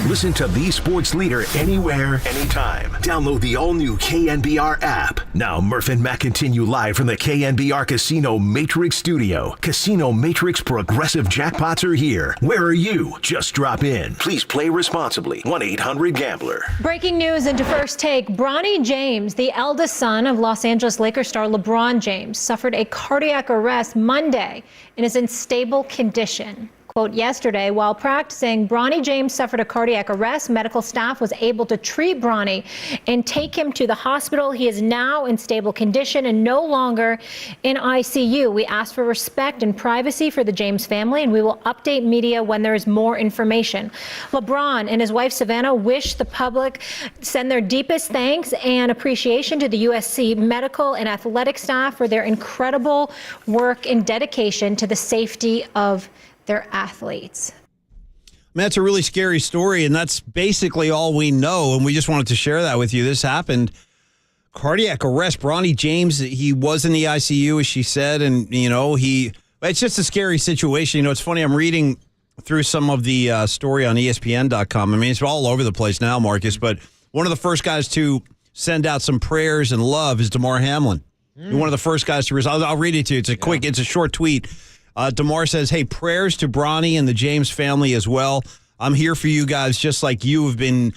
Listen to the sports leader anywhere, anytime. Download the all-new KNBR app. Now, Murph and Matt continue live from the KNBR Casino Matrix Studio. Casino Matrix Progressive Jackpots are here. Where are you? Just drop in. Please play responsibly. 1-800-GAMBLER. Breaking news into First Take. Bronny James, the eldest son of Los Angeles Lakers star LeBron James, suffered a cardiac arrest Monday and is in stable condition. Quote, yesterday, while practicing, Bronny James suffered a cardiac arrest. Medical staff was able to treat Bronny and take him to the hospital. He is now in stable condition and no longer in ICU. We ask for respect and privacy for the James family, and we will update media when there is more information. LeBron and his wife Savannah wish the public send their deepest thanks and appreciation to the USC medical and athletic staff for their incredible work and dedication to the safety of their athletes. That's a really scary story, and that's basically all we know, and we just wanted to share that with you. This happened. Cardiac arrest. Bronny James, he was in the ICU, as she said, and, it's just a scary situation. It's funny, I'm reading through some of the story on ESPN.com. I mean, it's all over the place now, Marcus, but one of the first guys to send out some prayers and love is DeMar Hamlin. One of the first guys to resolve. I'll read it to you. It's a short tweet. DeMar says, hey, prayers to Bronny and the James family as well. I'm here for you guys just like you have been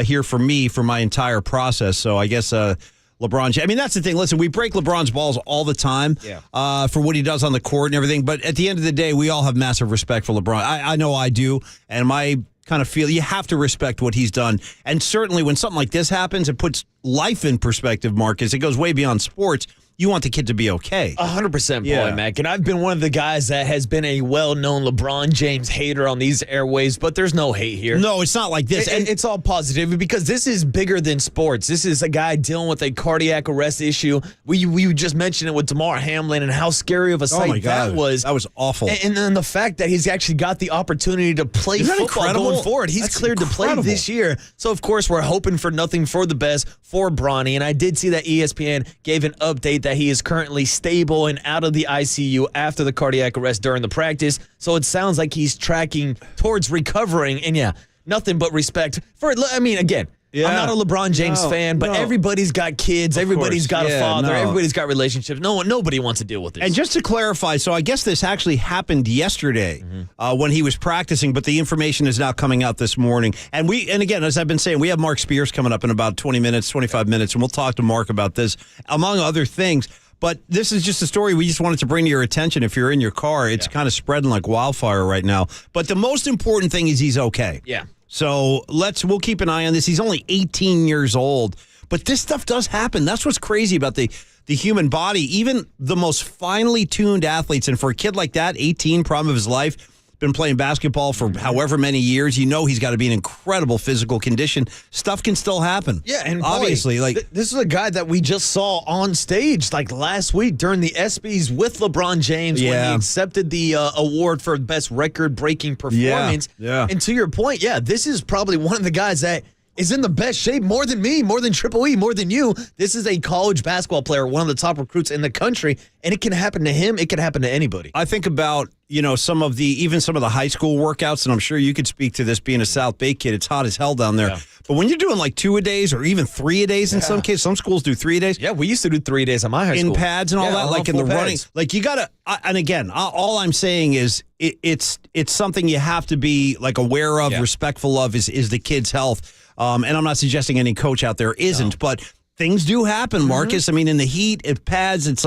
here for me for my entire process. So I guess LeBron, I mean, that's the thing. Listen, we break LeBron's balls all the time for what he does on the court and everything. But at the end of the day, we all have massive respect for LeBron. I know I do. And my kind of feel you have to respect what he's done. And certainly when something like this happens, it puts life in perspective, Marcus. It goes way beyond sports. You want the kid to be okay. 100%, Paulie Mac. And I've been one of the guys that has been a well-known LeBron James hater on these airways, but there's no hate here. No, it's not like this. It's all positive because this is bigger than sports. This is a guy dealing with a cardiac arrest issue. We just mentioned it with DeMar Hamlin and how scary of a sight that was. That was awful. And then the fact that he's actually got the opportunity to play football going forward. He's cleared to play this year. So, of course, we're hoping for nothing for the best for Bronny. And I did see that ESPN gave an update that he is currently stable and out of the ICU after the cardiac arrest during the practice. So it sounds like he's tracking towards recovering. And nothing but respect for it. I mean, again, I'm not a LeBron James fan, but everybody's got kids. Everybody's got a father. Everybody's got relationships. Nobody wants to deal with this. And just to clarify, so I guess this actually happened yesterday when he was practicing, but the information is now coming out this morning. And again, as I've been saying, we have Mark Spears coming up in about 20 minutes, 25 minutes, and we'll talk to Mark about this, among other things. But this is just a story we just wanted to bring to your attention. If you're in your car, it's kind of spreading like wildfire right now. But the most important thing is he's okay. Yeah. So we'll keep an eye on this. He's only 18 years old, but this stuff does happen. That's what's crazy about the human body. Even the most finely tuned athletes, and for a kid like that, 18, prime of his life, been playing basketball for however many years, he's got to be in incredible physical condition. Stuff can still happen. Yeah, and obviously, this is a guy that we just saw on stage last week during the ESPYs with LeBron James when he accepted the award for best record-breaking performance. Yeah. And to your point, this is probably one of the guys that is in the best shape, more than me, more than Triple E, more than you. This is a college basketball player, one of the top recruits in the country, and it can happen to him. It can happen to anybody. I think about, some of the high school workouts, and I'm sure you could speak to this being a South Bay kid. It's hot as hell down there. Yeah. But when you're doing 2-a-days or even 3-a-days in some cases, some schools do 3-a-days. Yeah, we used to do 3-a-days at my high school. In pads and all that, in the running. You got to, and again, all I'm saying is it's something you have to be aware of, respectful of is the kid's health. And I'm not suggesting any coach out there isn't, but things do happen, Marcus. I mean, in the heat, it pads, it's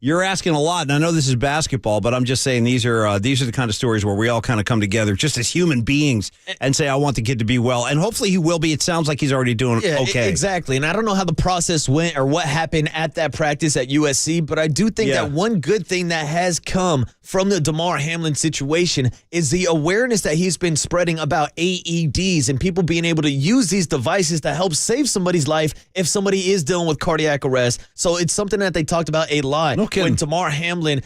you're asking a lot. And I know this is basketball, but I'm just saying these are the kind of stories where we all kind of come together just as human beings and say, I want the kid to be well. And hopefully he will be. It sounds like he's already doing okay. Exactly. And I don't know how the process went or what happened at that practice at USC, but I do think that one good thing that has come from the DeMar Hamlin situation is the awareness that he's been spreading about AEDs and people being able to use these devices to help save somebody's life if somebody is dealing with cardiac arrest. So it's something that they talked about a lot. When DeMar Hamlin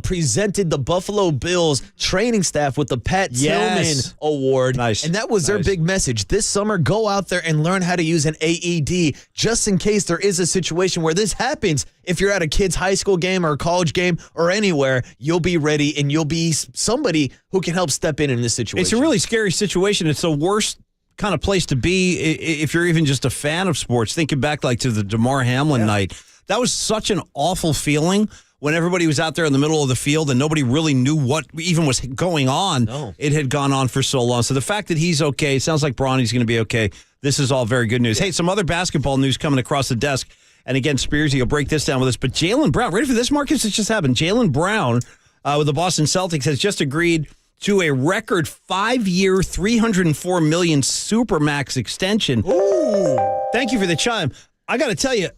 presented the Buffalo Bills training staff with the Pat Tillman Award. Nice. And that was their big message. This summer, go out there and learn how to use an AED just in case there is a situation where this happens. If you're at a kid's high school game or a college game or anywhere, you'll be ready and you'll be somebody who can help step in this situation. It's a really scary situation. It's the worst kind of place to be if you're even just a fan of sports. Thinking back like to the DeMar Hamlin night, that was such an awful feeling when everybody was out there in the middle of the field and nobody really knew what even was going on. No. It had gone on for so long. So the fact that he's okay, sounds like Bronny's going to be okay. This is all very good news. Hey, some other basketball news coming across the desk. And again, Spearsy will break this down with us. But Jalen Brown, ready for this, Marcus? It just happened. Jalen Brown with the Boston Celtics has just agreed to a record 5-year, $304 million Supermax extension. Ooh. Thank you for the chime. I got to tell you,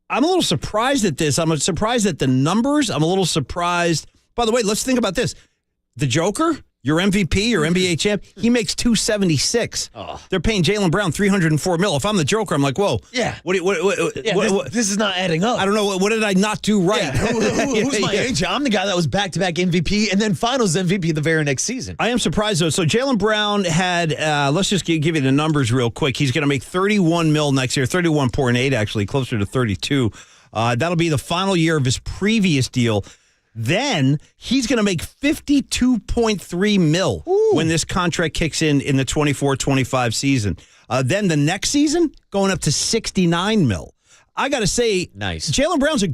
I'm a little surprised at this. I'm surprised at the numbers. I'm a little surprised. By the way, let's think about this. The Joker, your MVP, your NBA champ, he makes $276. Oh. They're paying Jalen Brown $304 million. If I'm the Joker, I'm like, whoa. Yeah. This is not adding up. I don't know. What did I not do right? Yeah. Who's my agent? I'm the guy that was back-to-back MVP and then Finals MVP the very next season. I am surprised, though. So Jalen Brown had, let's just give you the numbers real quick. He's going to make $31 million next year, 31.8 actually, closer to 32. That'll be the final year of his previous deal. Then he's going to make $52.3 million when this contract kicks in the 24-25 season. Then the next season, going up to $69 million. I got to say, nice. Jalen Brown's a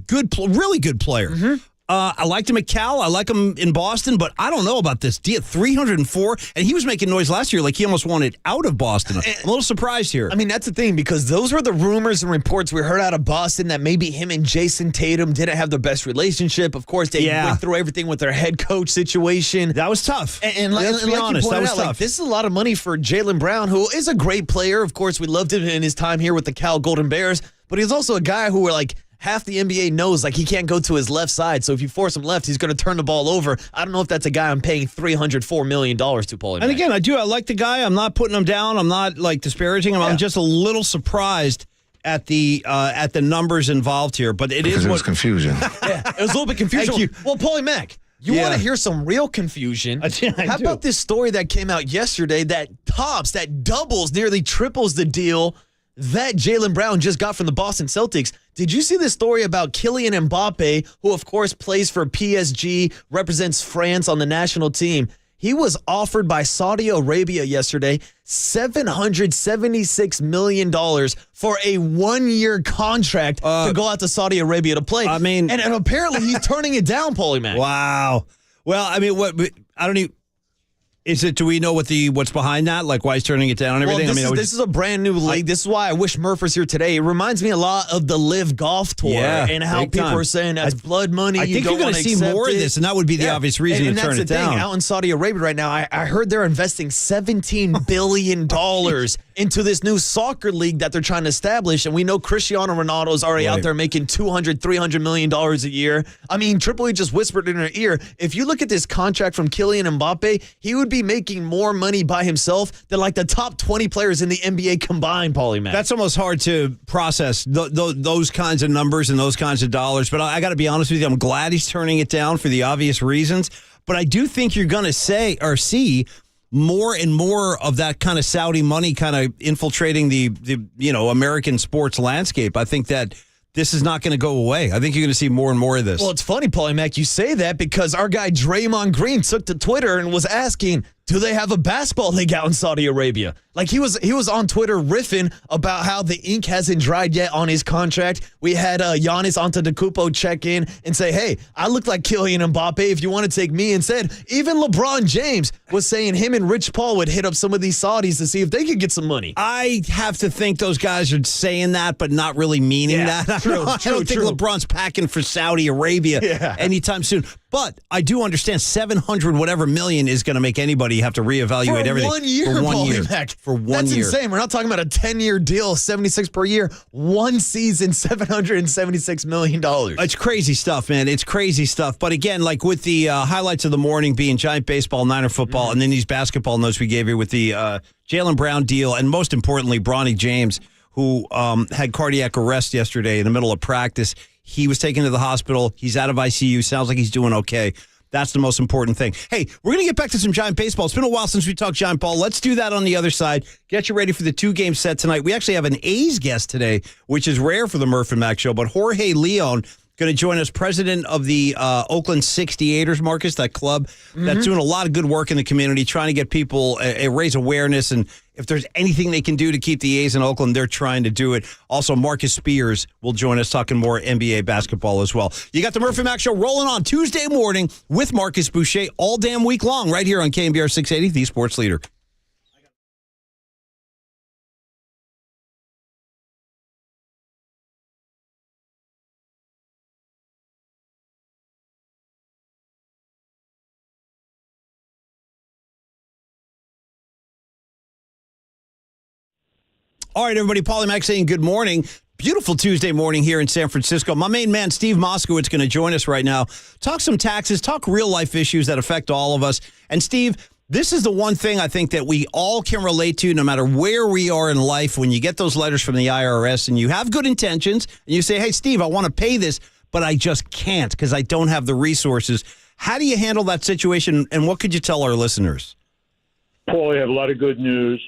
really good player. Mm-hmm. I liked him at Cal. I like him in Boston, but I don't know about this deal. 304, and he was making noise last year like he almost wanted out of Boston. I'm a little surprised here. I mean, that's the thing, because those were the rumors and reports we heard out of Boston that maybe him and Jason Tatum didn't have the best relationship. Of course, they went through everything with their head coach situation. That was tough. And let's be honest, that was tough. Like, this is a lot of money for Jalen Brown, who is a great player. Of course, we loved him in his time here with the Cal Golden Bears, but he's also a guy who half the NBA knows he can't go to his left side. So if you force him left, he's going to turn the ball over. I don't know if that's a guy I'm paying $304 million to, Paulie. And again, I like the guy. I'm not putting him down. I'm not disparaging him. Yeah. I'm just a little surprised at the numbers involved here. But it was confusion. Yeah, it was a little bit confusing. Thank you. Well, Paulie Mac, you want to hear some real confusion? How about this story that came out yesterday that doubles, nearly triples the deal that Jalen Brown just got from the Boston Celtics? Did you see this story about Kylian Mbappe, who of course plays for PSG, represents France on the national team? He was offered by Saudi Arabia yesterday $776 million for a 1-year contract to go out to Saudi Arabia to play. I mean, and apparently he's turning it down, Paulie Mac. Wow. Well, I mean, I don't even. Do we know what's behind that? Like why he's turning it down and everything? Well, this is a brand new league. This is why I wish Murph was here today. It reminds me a lot of the Live Golf Tour and how people are saying that's blood money. I think you're going to see more of this, and that would be the obvious reason to turn it down. Out in Saudi Arabia right now, I heard they're investing $17 billion into this new soccer league that they're trying to establish, and we know Cristiano Ronaldo is already out there making $200-300 million a year. I mean, Triple H just whispered in her ear, if you look at this contract from Kylian Mbappe, he would be making more money by himself than the top 20 players in the NBA combined, Paulie Mac. That's almost hard to process, those kinds of numbers and those kinds of dollars. But I got to be honest with you, I'm glad he's turning it down for the obvious reasons. But I do think you're going to see more and more of that kind of Saudi money kind of infiltrating the American sports landscape. I think that this is not going to go away. I think you're going to see more and more of this. Well, it's funny, Paulie Mac, you say that because our guy Draymond Green took to Twitter and was asking, do they have a basketball league out in Saudi Arabia? He was on Twitter riffing about how the ink hasn't dried yet on his contract. We had Giannis Antetokounmpo check in and say, hey, I look like Kylian Mbappe if you want to take me instead. Even LeBron James was saying him and Rich Paul would hit up some of these Saudis to see if they could get some money. I have to think those guys are saying that but not really meaning that. I don't think LeBron's packing for Saudi Arabia anytime soon. But I do understand $700 million is going to make anybody have to reevaluate everything. For 1 year, for 1 year. For 1 year. That's insane. We're not talking about a 10-year deal, 76 per year. One season, $776 million. It's crazy stuff, man. It's crazy stuff. But again, with the highlights of the morning being Giant baseball, Niner football, and then these basketball notes we gave you with the Jalen Brown deal, and most importantly, Bronny James, who had cardiac arrest yesterday in the middle of practice. He was taken to the hospital. He's out of ICU. Sounds like he's doing okay. That's the most important thing. Hey, we're going to get back to some Giant baseball. It's been a while since we talked Giant ball. Let's do that on the other side. Get you ready for the 2-game set tonight. We actually have an A's guest today, which is rare for the Murph and Mac show, but Jorge Leon going to join us, president of the Oakland 68ers, Marcus, that club that's doing a lot of good work in the community, trying to get people, raise awareness, and if there's anything they can do to keep the A's in Oakland, they're trying to do it. Also, Marcus Spears will join us talking more NBA basketball as well. You got the Murphy Mac Show rolling on Tuesday morning with Marcus Boucher all damn week long right here on KNBR 680, the sports leader. All right, everybody, Paulie Mack saying good morning. Beautiful Tuesday morning here in San Francisco. My main man, Steve Moskowitz, going to join us right now. Talk some taxes, talk real-life issues that affect all of us. And, Steve, this is the one thing I think that we all can relate to no matter where we are in life. When you get those letters from the IRS and you have good intentions and you say, hey, Steve, I want to pay this, but I just can't because I don't have the resources. How do you handle that situation, and what could you tell our listeners? Paul, I have a lot of good news.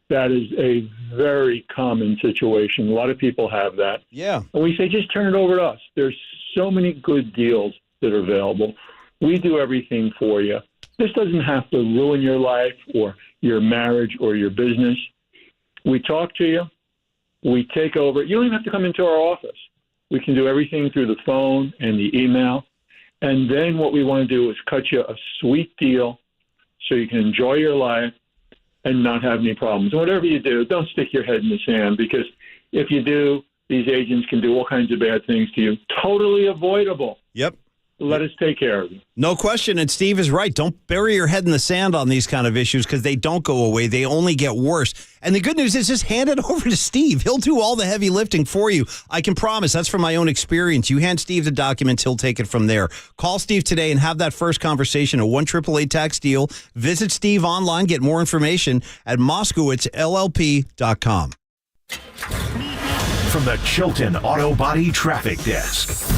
That is a very common situation. A lot of people have that. Yeah. And we say, just turn it over to us. There's so many good deals that are available. We do everything for you. This doesn't have to ruin your life or your marriage or your business. We talk to you. We take over. You don't even have to come into our office. We can do everything through the phone and the email. And then what we want to do is cut you a sweet deal so you can enjoy your life and not have any problems. And whatever you do, don't stick your head in the sand, because if you do, these agents can do all kinds of bad things to you. Totally avoidable. Yep. Let us take care of you. No question, and Steve is right. Don't bury your head in the sand on these kind of issues because they don't go away. They only get worse. And the good news is just hand it over to Steve. He'll do all the heavy lifting for you. I can promise. That's from my own experience. You hand Steve the documents, he'll take it from there. Call Steve today and have that first conversation at 1-888-TAX-DEAL. Visit Steve online. Get more information at MoskowitzLLP.com. From the Chilton Auto Body Traffic Desk.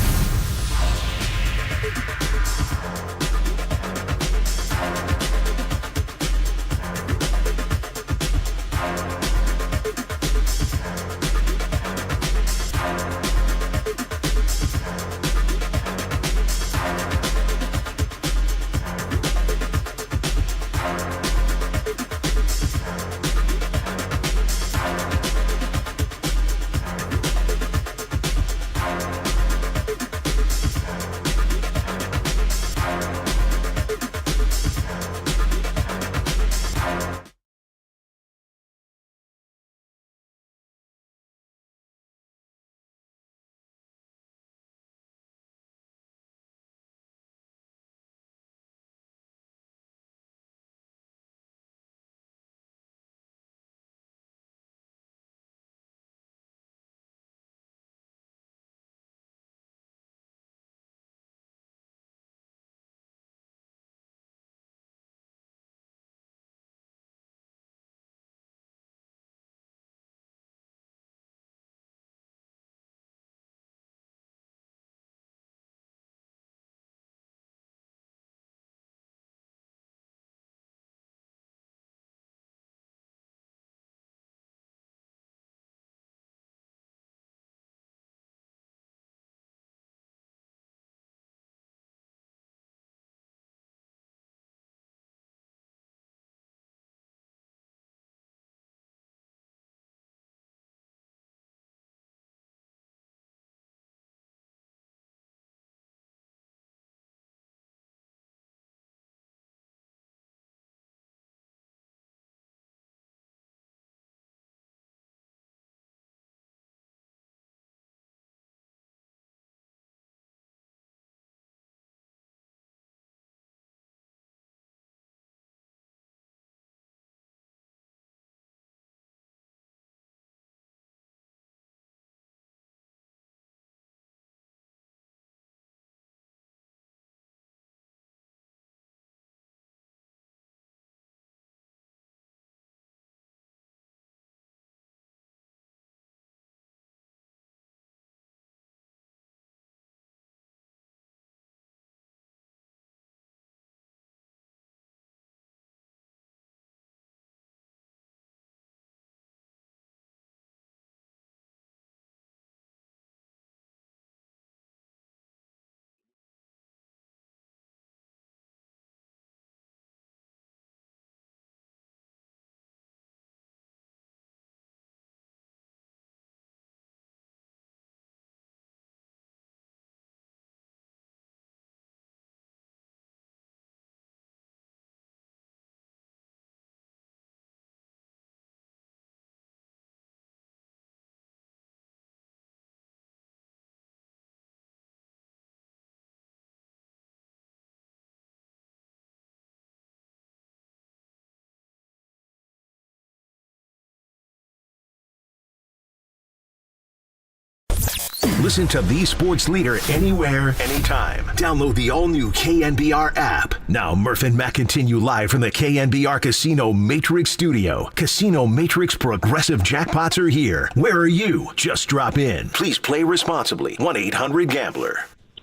Listen to the sports leader anywhere, anytime. Download the all-new KNBR app. Now, Murph and Matt continue live from the KNBR Casino Matrix Studio. Casino Matrix Progressive Jackpots are here. Where are you? Just drop in. Please play responsibly. 1-800-GAMBLER.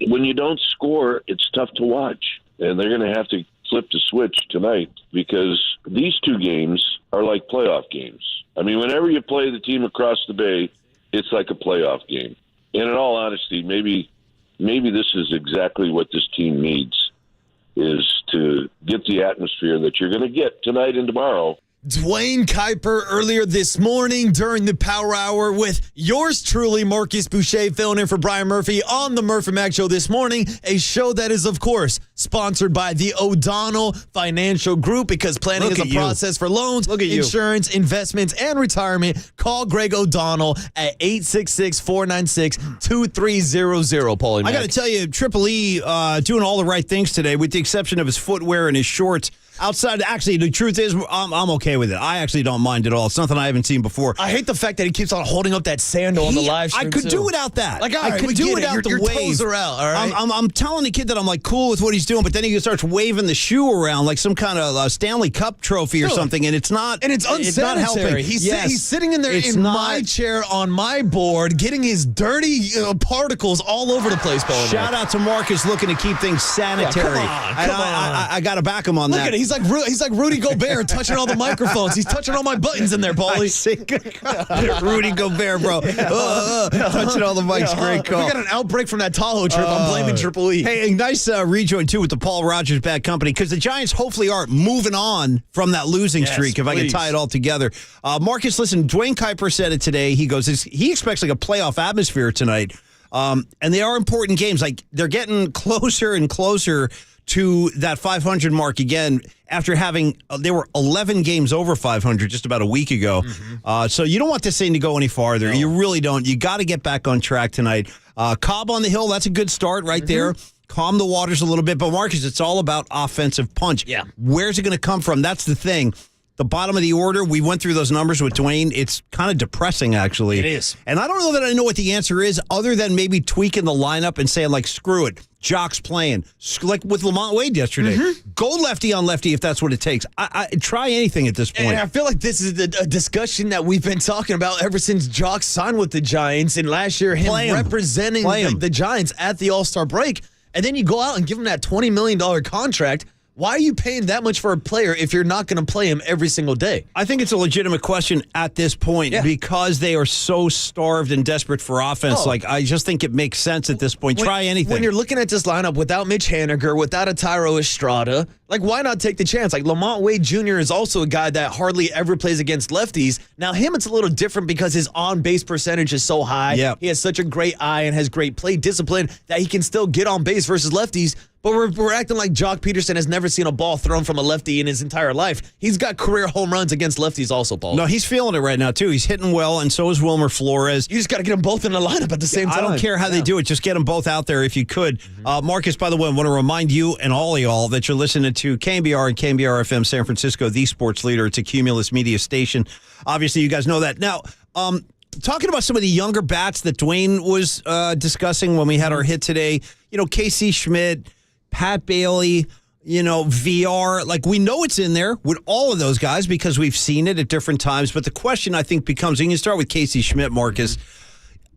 When you don't score, it's tough to watch. And they're going to have to flip the switch tonight because these two games are like playoff games. I mean, whenever you play the team across the bay, it's like a playoff game. And in all honesty, maybe this is exactly what this team needs, is to get the atmosphere that you're going to get tonight and tomorrow. Dwayne Kuiper earlier this morning during the Power Hour with yours truly, Marcus Boucher, filling in for Brian Murphy on the Murph and Mac Show this morning, a show that is, of course, sponsored by the O'Donnell Financial Group, because planning is a process for loans, insurance, investments, and retirement. Call Greg O'Donnell at 866-496-2300, Paulie Mac. I got to tell you, Triple E doing all the right things today, with the exception of his footwear and his shorts. Outside, actually, the truth is, I'm okay with it. I actually don't mind at all. It's something I haven't seen before. I hate the fact that he keeps on holding up that sandal on the live stream. I could do without that. Like, I could do without the wave. Your toes are out, all right? I'm telling the kid that I'm like cool with what he's doing, but then he starts waving the shoe around like some kind of Stanley Cup trophy or something, and it's not. And it's unsanitary. It's not helping. He's sitting in there my chair on my board, getting his dirty particles all over the place. Shout out to Marcus looking to keep things sanitary. Yeah, come on. I got to back him on that. Look at it. He's like Rudy Gobert touching all the microphones. He's touching all my buttons in there, Paulie. Rudy Gobert, bro. Touching all the mics. Great call. We got an outbreak from that Tahoe trip. I'm blaming Triple E. Hey, a nice rejoin, too, with the Paul Rogers Bad Company, because the Giants hopefully are moving on from that losing streak, if I can tie it all together. Marcus, listen, Dwayne Kuiper said it today. He goes, he expects like a playoff atmosphere tonight. And they are important games. Like, they're getting closer and closer to that 500 mark again after having they were 11 games over 500 just about a week ago. So you don't want this thing to go any farther. No. You really don't. You got to get back on track tonight. Cobb on the hill, that's a good start right there. Calm the waters a little bit. But, Marcus, it's all about offensive punch. Yeah. Where's it going to come from? That's the thing. The bottom of the order, we went through those numbers with Dwayne. It's kind of depressing, actually. It is. And I don't know that I know what the answer is, other than maybe tweaking the lineup and saying, like, screw it. Jock's playing. Like with Lamont Wade yesterday. Go lefty on lefty if that's what it takes. I try anything at this point. And I feel like this is a discussion that we've been talking about ever since Jock signed with the Giants, and last year him representing the Giants at the All-Star break. And then you go out and give him that $20 million contract. Why are you paying that much for a player if you're not going to play him every single day? I think it's a legitimate question at this point because they are so starved and desperate for offense. Like, I just think it makes sense at this point. Try anything. When you're looking at this lineup without Mitch Haniger, without a Tyro Estrada, like, why not take the chance? Like, Lamont Wade Jr. is also a guy that hardly ever plays against lefties. Now, him, it's a little different because his on-base percentage is so high. Yeah. He has such a great eye and has great play discipline that he can still get on base versus lefties. But we're acting like Jock Peterson has never seen a ball thrown from a lefty in his entire life. He's got career home runs against lefties also, Paul. No, he's feeling it right now, too. He's hitting well, and so is Wilmer Flores. You just got to get them both in the lineup at the same time. I don't care how they do it. Just get them both out there if you could. Marcus, by the way, I want to remind you and all of y'all that you're listening to KNBR and KNBR FM San Francisco, the sports leader. It's a Cumulus media station. Obviously, you guys know that. Now, talking about some of the younger bats that Dwayne was discussing when we had our hit today, you know, Casey Schmidt, Pat Bailey, you know, VR, like, we know it's in there with all of those guys because we've seen it at different times. But the question, I think, becomes, you can start with Casey Schmidt, Marcus.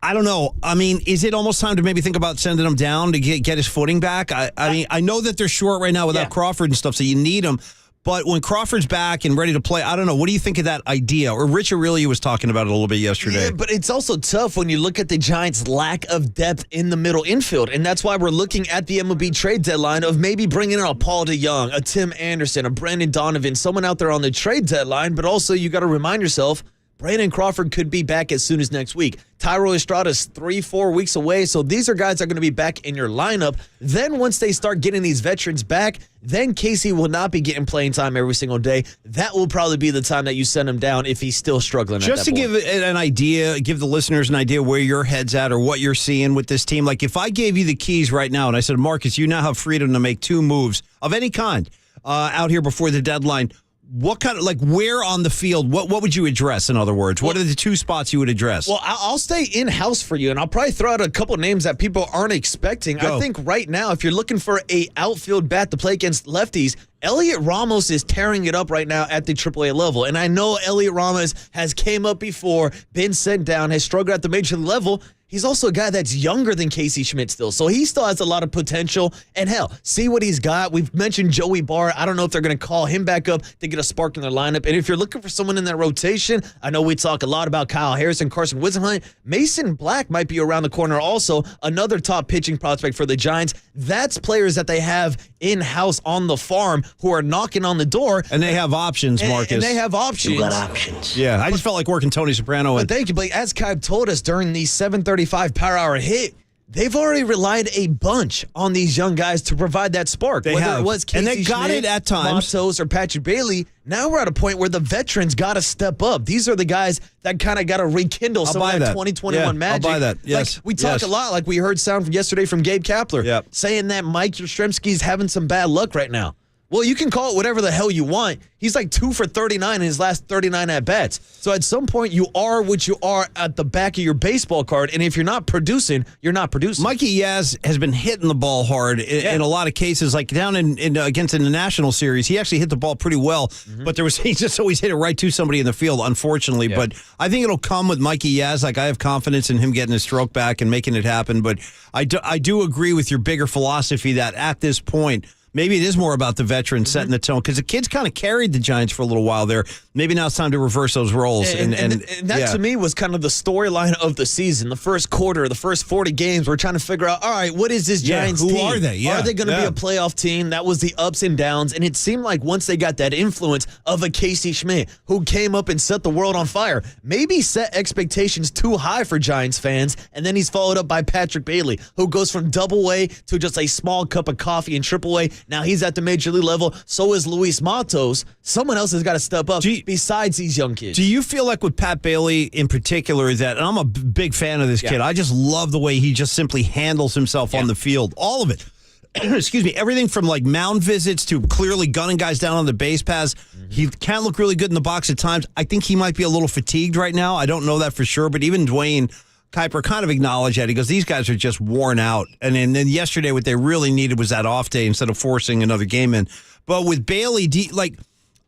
I don't know. I mean, is it almost time to maybe think about sending him down to get his footing back? I mean, I know that they're short right now without Crawford and stuff, so you need him. But when Crawford's back and ready to play, I don't know. What do you think of that idea? Or Rich Aureli was talking about it a little bit yesterday. Yeah, but it's also tough when you look at the Giants' lack of depth in the middle infield. And that's why we're looking at the MLB trade deadline of maybe bringing in a Paul DeYoung, a Tim Anderson, a Brandon Donovan, someone out there on the trade deadline. But also you got to remind yourself, Brandon Crawford could be back as soon as next week. Tyro Estrada's 3-4 weeks away, so these are guys that are going to be back in your lineup. Then once they start getting these veterans back, then Casey will not be getting playing time every single day. That will probably be the time that you send him down if he's still struggling. Just to give an idea, give the listeners an idea where your head's at or what you're seeing with this team. Like, if I gave you the keys right now and I said, Marcus, you now have freedom to make 2 moves of any kind out here before the deadline, what kind of, like, where on the field, what would you address, in other words? What are the two spots you would address? Well, I'll stay in-house for you, and I'll probably throw out a couple names that people aren't expecting. Go. I think right now, if you're looking for a outfield bat to play against lefties, Elliot Ramos is tearing it up right now at the AAA level. And I know Elliot Ramos has came up before, been sent down, has struggled at the major league level. He's also a guy that's younger than Casey Schmidt still, so he still has a lot of potential. And hell, see what he's got. We've mentioned Joey Barr. I don't know if they're going to call him back up to get a spark in their lineup. And if you're looking for someone in that rotation, I know we talk a lot about Kyle Harrison, Carson Wisenhunt. Mason Black might be around the corner also, another top pitching prospect for the Giants. That's players that they have in-house on the farm who are knocking on the door. And they have options, Marcus. And they have options. You got options. Yeah, I just felt like working Tony Soprano. But thank you, Blake. As Kuiper told us during the 7:35 power hour hit, they've already relied a bunch on these young guys to provide that spark. They Whether have. it was Casey And they got Schmidt, it at times. Matos, or Patrick Bailey, now we're at a point where the veterans got to step up. These are the guys that kind of got to rekindle some of that 2021 magic. I'll buy that. Yes. Like, we talk a lot, like we heard sound from yesterday from Gabe Kapler, saying that Mike Yastrzemski's having some bad luck right now. Well, you can call it whatever the hell you want. He's like 2 for 39 in his last 39 at-bats. So at some point, you are what you are at the back of your baseball card, and if you're not producing, you're not producing. Mikey Yaz has been hitting the ball hard in a lot of cases, like down against in the National Series. He actually hit the ball pretty well, but he just always hit it right to somebody in the field, unfortunately. Yeah. But I think it'll come with Mikey Yaz. Like, I have confidence in him getting his stroke back and making it happen. But I do agree with your bigger philosophy that at this point, maybe it is more about the veterans setting the tone, because the kids kind of carried the Giants for a little while there. Maybe now it's time to reverse those roles. And that to me was kind of the storyline of the season. The first quarter, the first 40 games, we're trying to figure out, all right, what is this Giants team? Who are they? Are they going to be a playoff team? That was the ups and downs. And it seemed like once they got that influence of a Casey Schmidt who came up and set the world on fire, maybe set expectations too high for Giants fans. And then he's followed up by Patrick Bailey, who goes from Double-A to just a small cup of coffee in Triple-A. Now he's at the major league level. So is Luis Matos. Someone else has got to step up besides these young kids. Do you feel like with Pat Bailey in particular that, and I'm a big fan of this kid, I just love the way he just simply handles himself on the field. All of it. Excuse me. Everything from like mound visits to clearly gunning guys down on the base paths. He can look really good in the box at times. I think he might be a little fatigued right now. I don't know that for sure, but even Dwayne Kuiper kind of acknowledged that. He goes, these guys are just worn out. And then yesterday, what they really needed was that off day instead of forcing another game in. But with Bailey,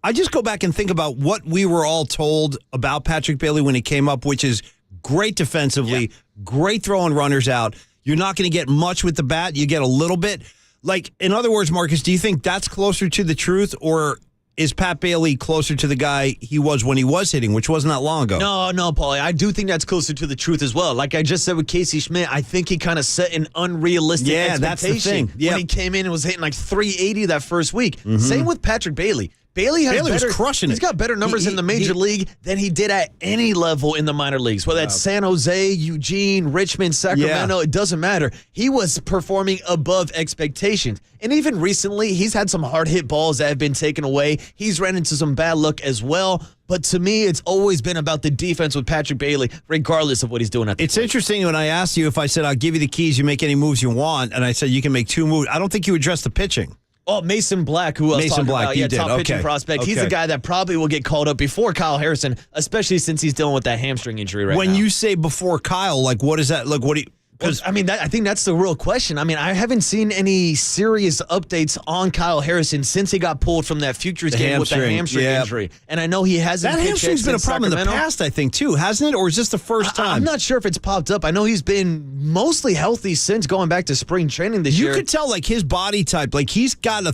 I just go back and think about what we were all told about Patrick Bailey when he came up, which is great defensively, great throwing runners out. You're not going to get much with the bat. You get a little bit. Like, in other words, Marcus, do you think that's closer to the truth, or is Pat Bailey closer to the guy he was when he was hitting, which wasn't that long ago? No, Paulie. I do think that's closer to the truth as well. Like I just said with Casey Schmidt, I think he kind of set an unrealistic expectation that's the thing. When he came in and was hitting like 380 that first week. Same with Patrick Bailey. Bailey was crushing it. He's got better numbers in the major league than he did at any level in the minor leagues. Whether that's San Jose, Eugene, Richmond, Sacramento, it doesn't matter. He was performing above expectations. And even recently, he's had some hard-hit balls that have been taken away. He's ran into some bad luck as well. But to me, it's always been about the defense with Patrick Bailey, regardless of what he's doing at the plate. Interesting when I asked you if I said, I'll give you the keys, you make any moves you want, and I said you can make 2 moves. I don't think you addressed the pitching. Oh, Mason Black, who else talking about? You did. Top pitching prospect. He's a guy that probably will get called up before Kyle Harrison, especially since he's dealing with that hamstring injury right now. When you say before Kyle, like what is that? Like what do you... Because I mean, I think that's the real question. I mean, I haven't seen any serious updates on Kyle Harrison since he got pulled from that Futures game with the hamstring injury. And I know he hasn't. That hamstring's been a problem in the past, I think, too, hasn't it? Or is this the first time? I'm not sure if it's popped up. I know he's been mostly healthy since going back to spring training this year. You could tell, like his body type, like he's got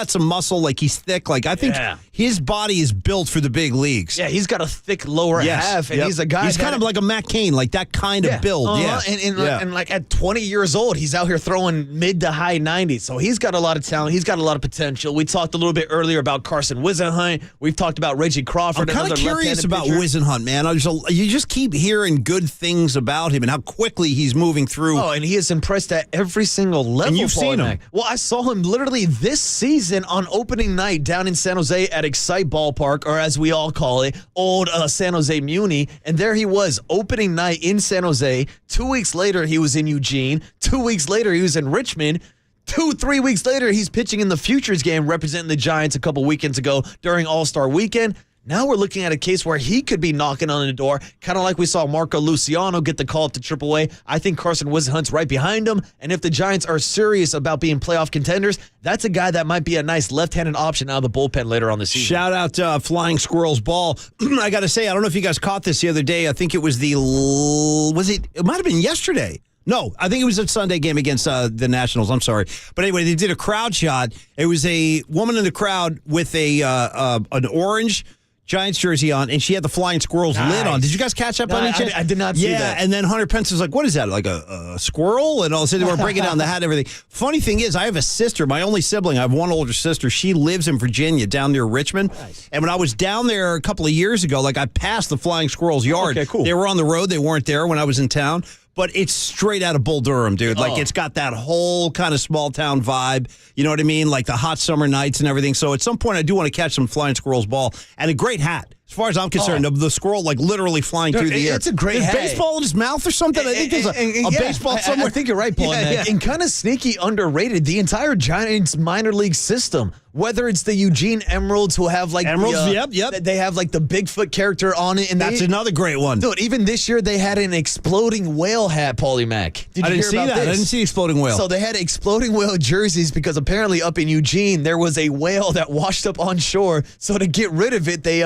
some muscle, like he's thick. Like I think his body is built for the big leagues. Yeah, he's got a thick lower half, and he's a guy. He's kind of like a Matt Cain, like that kind of build. And like at 20 years old, he's out here throwing mid to high 90s. So he's got a lot of talent. He's got a lot of potential. We talked a little bit earlier about Carson Wisenhunt. We've talked about Reggie Crawford. I'm kind of curious about Wisenhunt, man. You just keep hearing good things about him and how quickly he's moving through. Oh, and he is impressed at every single level. And you've seen him. Well, I saw him literally this season on opening night down in San Jose at Excite Ballpark, or as we all call it, old San Jose Muni. And there he was, opening night in San Jose. 2 weeks later, he was in Eugene. 2 weeks later, he was in Richmond. 2-3 weeks later, he's pitching in the Futures game representing the Giants a couple weekends ago during All-Star Weekend. Now we're looking at a case where he could be knocking on the door, kind of like we saw Marco Luciano get the call up to AAA. I think Carson Whisenhunt's right behind him, and if the Giants are serious about being playoff contenders, that's a guy that might be a nice left-handed option out of the bullpen later on the season. Shout out Flying Squirrels Ball. I got to say, I don't know if you guys caught this the other day. I think it was it might have been yesterday. No, I think it was a Sunday game against the Nationals. I'm sorry. But anyway, they did a crowd shot. It was a woman in the crowd with an orange Giants jersey on, and she had the Flying Squirrels lid on. Did you guys catch up on each other? I did not see that. Yeah, and then Hunter Pence was like, what is that, like a squirrel? And all of a sudden, they were breaking down the hat and everything. Funny thing is, I have a sister, my only sibling. I have one older sister. She lives in Virginia, down near Richmond. Nice. And when I was down there a couple of years ago, I passed the Flying Squirrels yard. Okay, cool. They were on the road. They weren't there when I was in town. But it's straight out of Bull Durham, dude. It's got that whole kind of small town vibe. You know what I mean? Like the hot summer nights and everything. So at some point, I do want to catch some Flying Squirrels Ball. And a great hat. As far as I'm concerned, the squirrel literally flying through the air. It's a great hat. Baseball in his mouth or something? I think there's a baseball somewhere. I think you're right, Paul. And kind of sneaky underrated. The entire Giants minor league system. Whether it's the Eugene Emeralds who have Emeralds, yep. They have the Bigfoot character on it. And that's another great one. Dude, even this year they had an exploding whale hat, Paulie Mac. I didn't see that. I didn't see exploding whale. So they had exploding whale jerseys because apparently up in Eugene there was a whale that washed up on shore. So to get rid of it, they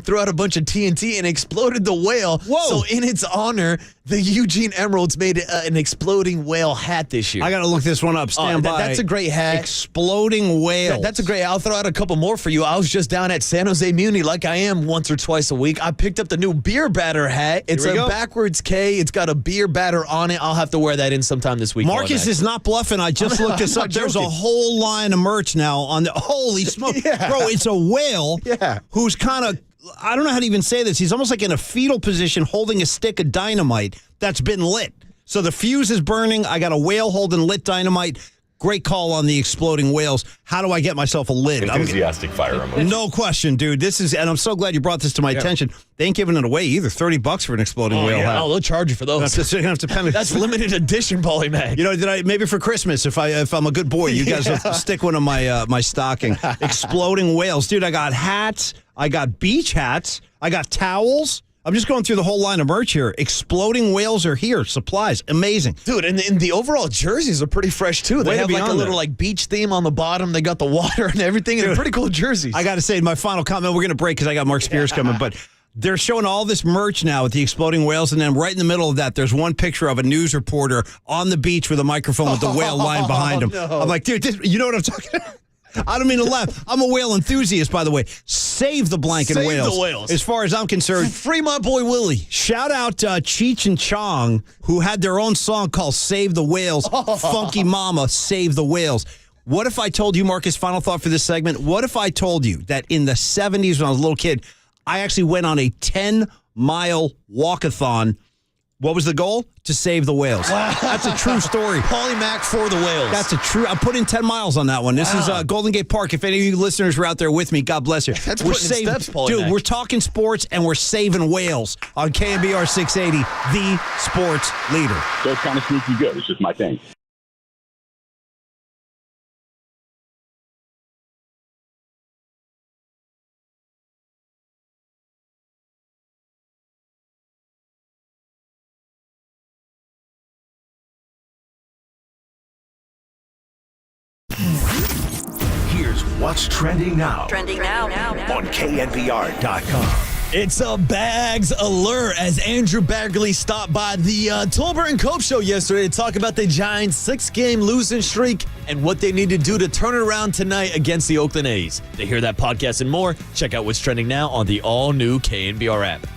threw out a bunch of TNT and exploded the whale. Whoa. So in its honor, the Eugene Emeralds made an exploding whale hat this year. I got to look this one up. Stand by. That's a great hat. Exploding whale. That's a great. I'll throw out a couple more for you. I was just down at San Jose Muni like I am once or twice a week. I picked up the new beer batter hat. It's a backwards K. It's got a beer batter on it. I'll have to wear that in sometime this week. Marcus is not bluffing. I just looked this up. There's a whole line of merch now on the holy smoke. Yeah. Bro, it's a whale who's kind of, I don't know how to even say this. He's almost like in a fetal position holding a stick of dynamite that's been lit. So the fuse is burning. I got a whale holding lit dynamite. Great call on the exploding whales. How do I get myself a lid? Enthusiastic fire emoji. No question, dude. And I'm so glad you brought this to my attention. They ain't giving it away either. $30 for an exploding whale hat. Oh, they'll charge you for those. That's limited edition, Paulie Mac. Maybe for Christmas, if I'm a good boy, you guys will stick one in my stocking. Exploding whales, dude. I got hats. I got beach hats. I got towels. I'm just going through the whole line of merch here. Exploding whales are here. Supplies. Amazing. Dude, and the overall jerseys are pretty fresh, too. They have a little beach theme on the bottom. They got the water and everything. Dude, and pretty cool jerseys. I got to say, my final comment, we're going to break because I got Mark Spears coming, but they're showing all this merch now with the exploding whales, and then right in the middle of that, there's one picture of a news reporter on the beach with a microphone with the whale line behind him. No. I'm like, dude, you know what I'm talking about? I don't mean to laugh. I'm a whale enthusiast, by the way. Save the blanket whales. Save the whales. As far as I'm concerned. Free my boy Willie. Shout out Cheech and Chong, who had their own song called Save the Whales. Funky Mama, Save the Whales. What if I told you, Marcus, final thought for this segment, what if I told you that in the 70s when I was a little kid, I actually went on a 10-mile walkathon. What was the goal? To save the whales. Wow. That's a true story. Paulie Mac for the whales. That's a true. I put in 10 miles on that one. This is Golden Gate Park. If any of you listeners are out there with me, God bless you. That's we're saving steps, Paulie dude, Mac. We're talking sports and we're saving whales on KNBR 680, the sports leader. So it's kind of sneaky good. It's just my thing. Here's what's trending now. Trending now. On KNBR.com. It's a bags alert as Andrew Bagley stopped by the Tolbert and Cope show yesterday to talk about the Giants' 6-game losing streak and what they need to do to turn it around tonight against the Oakland A's. To hear that podcast and more, check out what's trending now on the all-new KNBR app.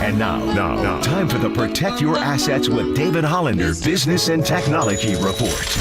And now, time for the Protect Your Assets with David Hollander Business and Technology Report.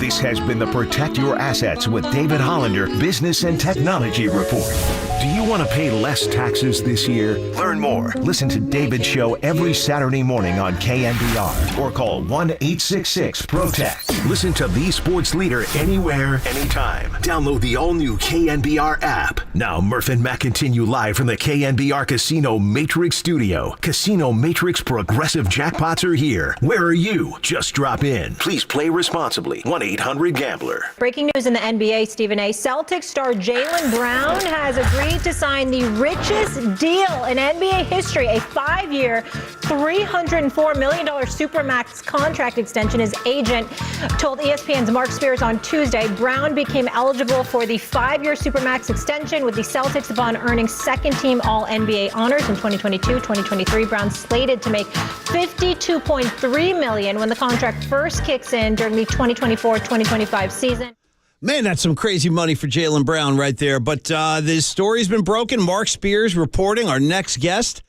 This has been the Protect Your Assets with David Hollander Business and Technology Report. Do you want to pay less taxes this year? Learn more. Listen to David's show every Saturday morning on KNBR or call 1-866-PROTECT. Listen to the sports leader anywhere, anytime. Download the all-new KNBR app. Now, Murph and Matt continue live from the KNBR Casino Matrix Studio. Casino Matrix Progressive Jackpots are here. Where are you? Just drop in. Please play responsibly. 1-800-GAMBLER. Breaking news in the NBA, Stephen A. Celtics star Jalen Brown has agreed to sign the richest deal in NBA history, a 5-year, $304 million Supermax contract extension. His agent told ESPN's Mark Spears on Tuesday Brown became eligible for the 5-year Supermax extension with the Celtics upon earning second-team All-NBA honors in 2022-2023. Brown slated to make $52.3 million when the contract first kicks in during the 2024-2025 season. Man, that's some crazy money for Jalen Brown right there. But this story's been broken. Mark Spears reporting, our next guest.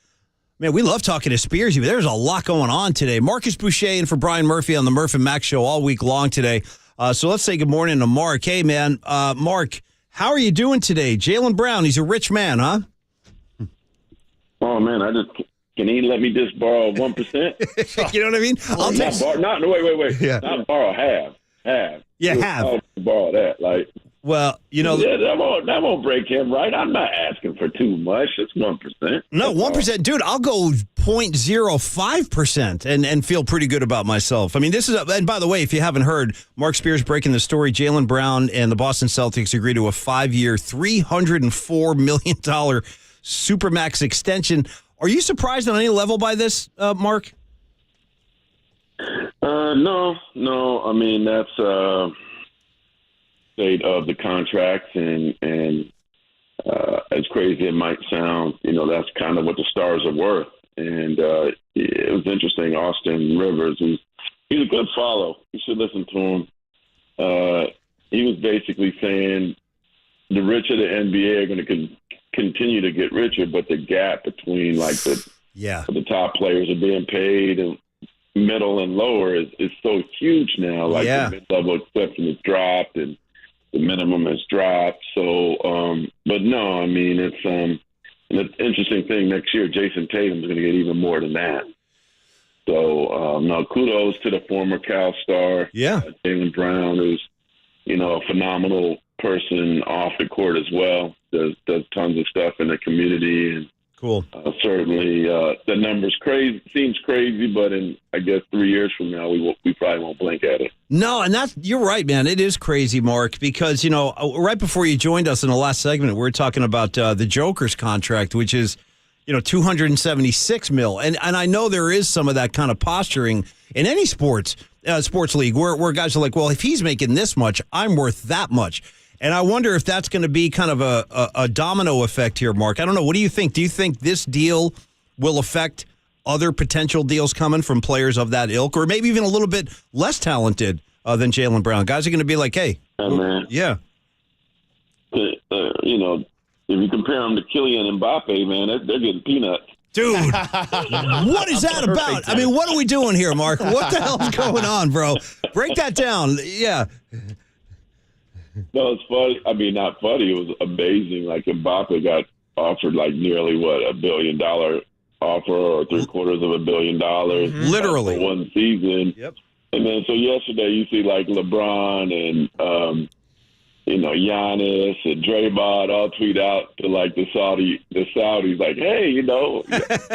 Man, we love talking to Spears. There's a lot going on today. Marcus Boucher in for Brian Murphy on the Murph and Max show all week long today. So let's say good morning to Mark. Hey, man, Mark, how are you doing today? Jalen Brown, he's a rich man, huh? Oh, man, can he let me just borrow 1%? You know what I mean? I'll take. Wait. Yeah. Not borrow half. Yeah, half. I'll borrow that. Well, that won't break him, right? I'm not asking for too much. It's 1%. No, 1%. Dude, I'll go 0.05% and feel pretty good about myself. I mean, and by the way, if you haven't heard, Mark Spears breaking the story, Jalen Brown and the Boston Celtics agreed to a 5-year, $304 million Supermax extension. Are you surprised on any level by this, Mark? No. I mean, that's state of the contracts, and as crazy it might sound, that's kind of what the stars are worth. And it was interesting. Austin Rivers, he's a good follow. You should listen to him. He was basically saying the rich of the NBA are going to continue to get richer, but the gap between the top players are being paid and middle and lower is so huge now. The mid-level exception has dropped and the minimum has dropped. So, but no, I mean, it's an interesting thing. Next year, Jason Tatum's going to get even more than that. So, no, kudos to the former Cal star. Yeah. Jalen Brown, who's, a phenomenal person off the court as well. Does tons of stuff in the community, and cool. Certainly, the numbers seems crazy, but in 3 years from now, we probably won't blink at it. No, and you're right, man. It is crazy, Mark, because right before you joined us in the last segment, we were talking about the Joker's contract, which is $276 million, and I know there is some of that kind of posturing in any sports league where guys are like, well, if he's making this much, I'm worth that much. And I wonder if that's going to be kind of a domino effect here, Mark. I don't know. What do you think? Do you think this deal will affect other potential deals coming from players of that ilk, or maybe even a little bit less talented than Jalen Brown? Guys are going to be like, hey. Man. Yeah. If you compare them to Kylian Mbappe, man, they're getting peanuts. Dude, what is that about? I mean, what are we doing here, Mark? What the hell's going on, bro? Break that down. Yeah. No, it's funny. I mean, not funny. It was amazing. Mbappe got offered nearly $1 billion offer, or $750 million. Literally. For one season. Yep. And then so yesterday you see LeBron and Giannis and Draymond all tweet out to the Saudis hey,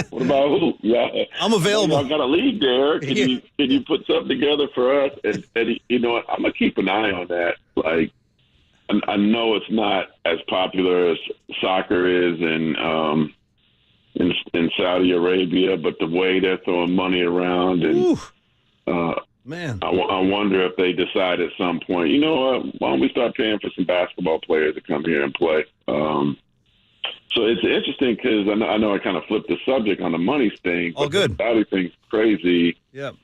what about who? Yeah, I'm available. I got a league there. Can you put something together for us? And I'm gonna keep an eye on that. I know it's not as popular as soccer is in Saudi Arabia, but the way they're throwing money around and Man. I wonder if they decide at some point, you know what, why don't we start paying for some basketball players to come here and play? So it's interesting because I know I kind of flipped the subject on the money thing. Oh, good. The Saudi thing's crazy. Yep.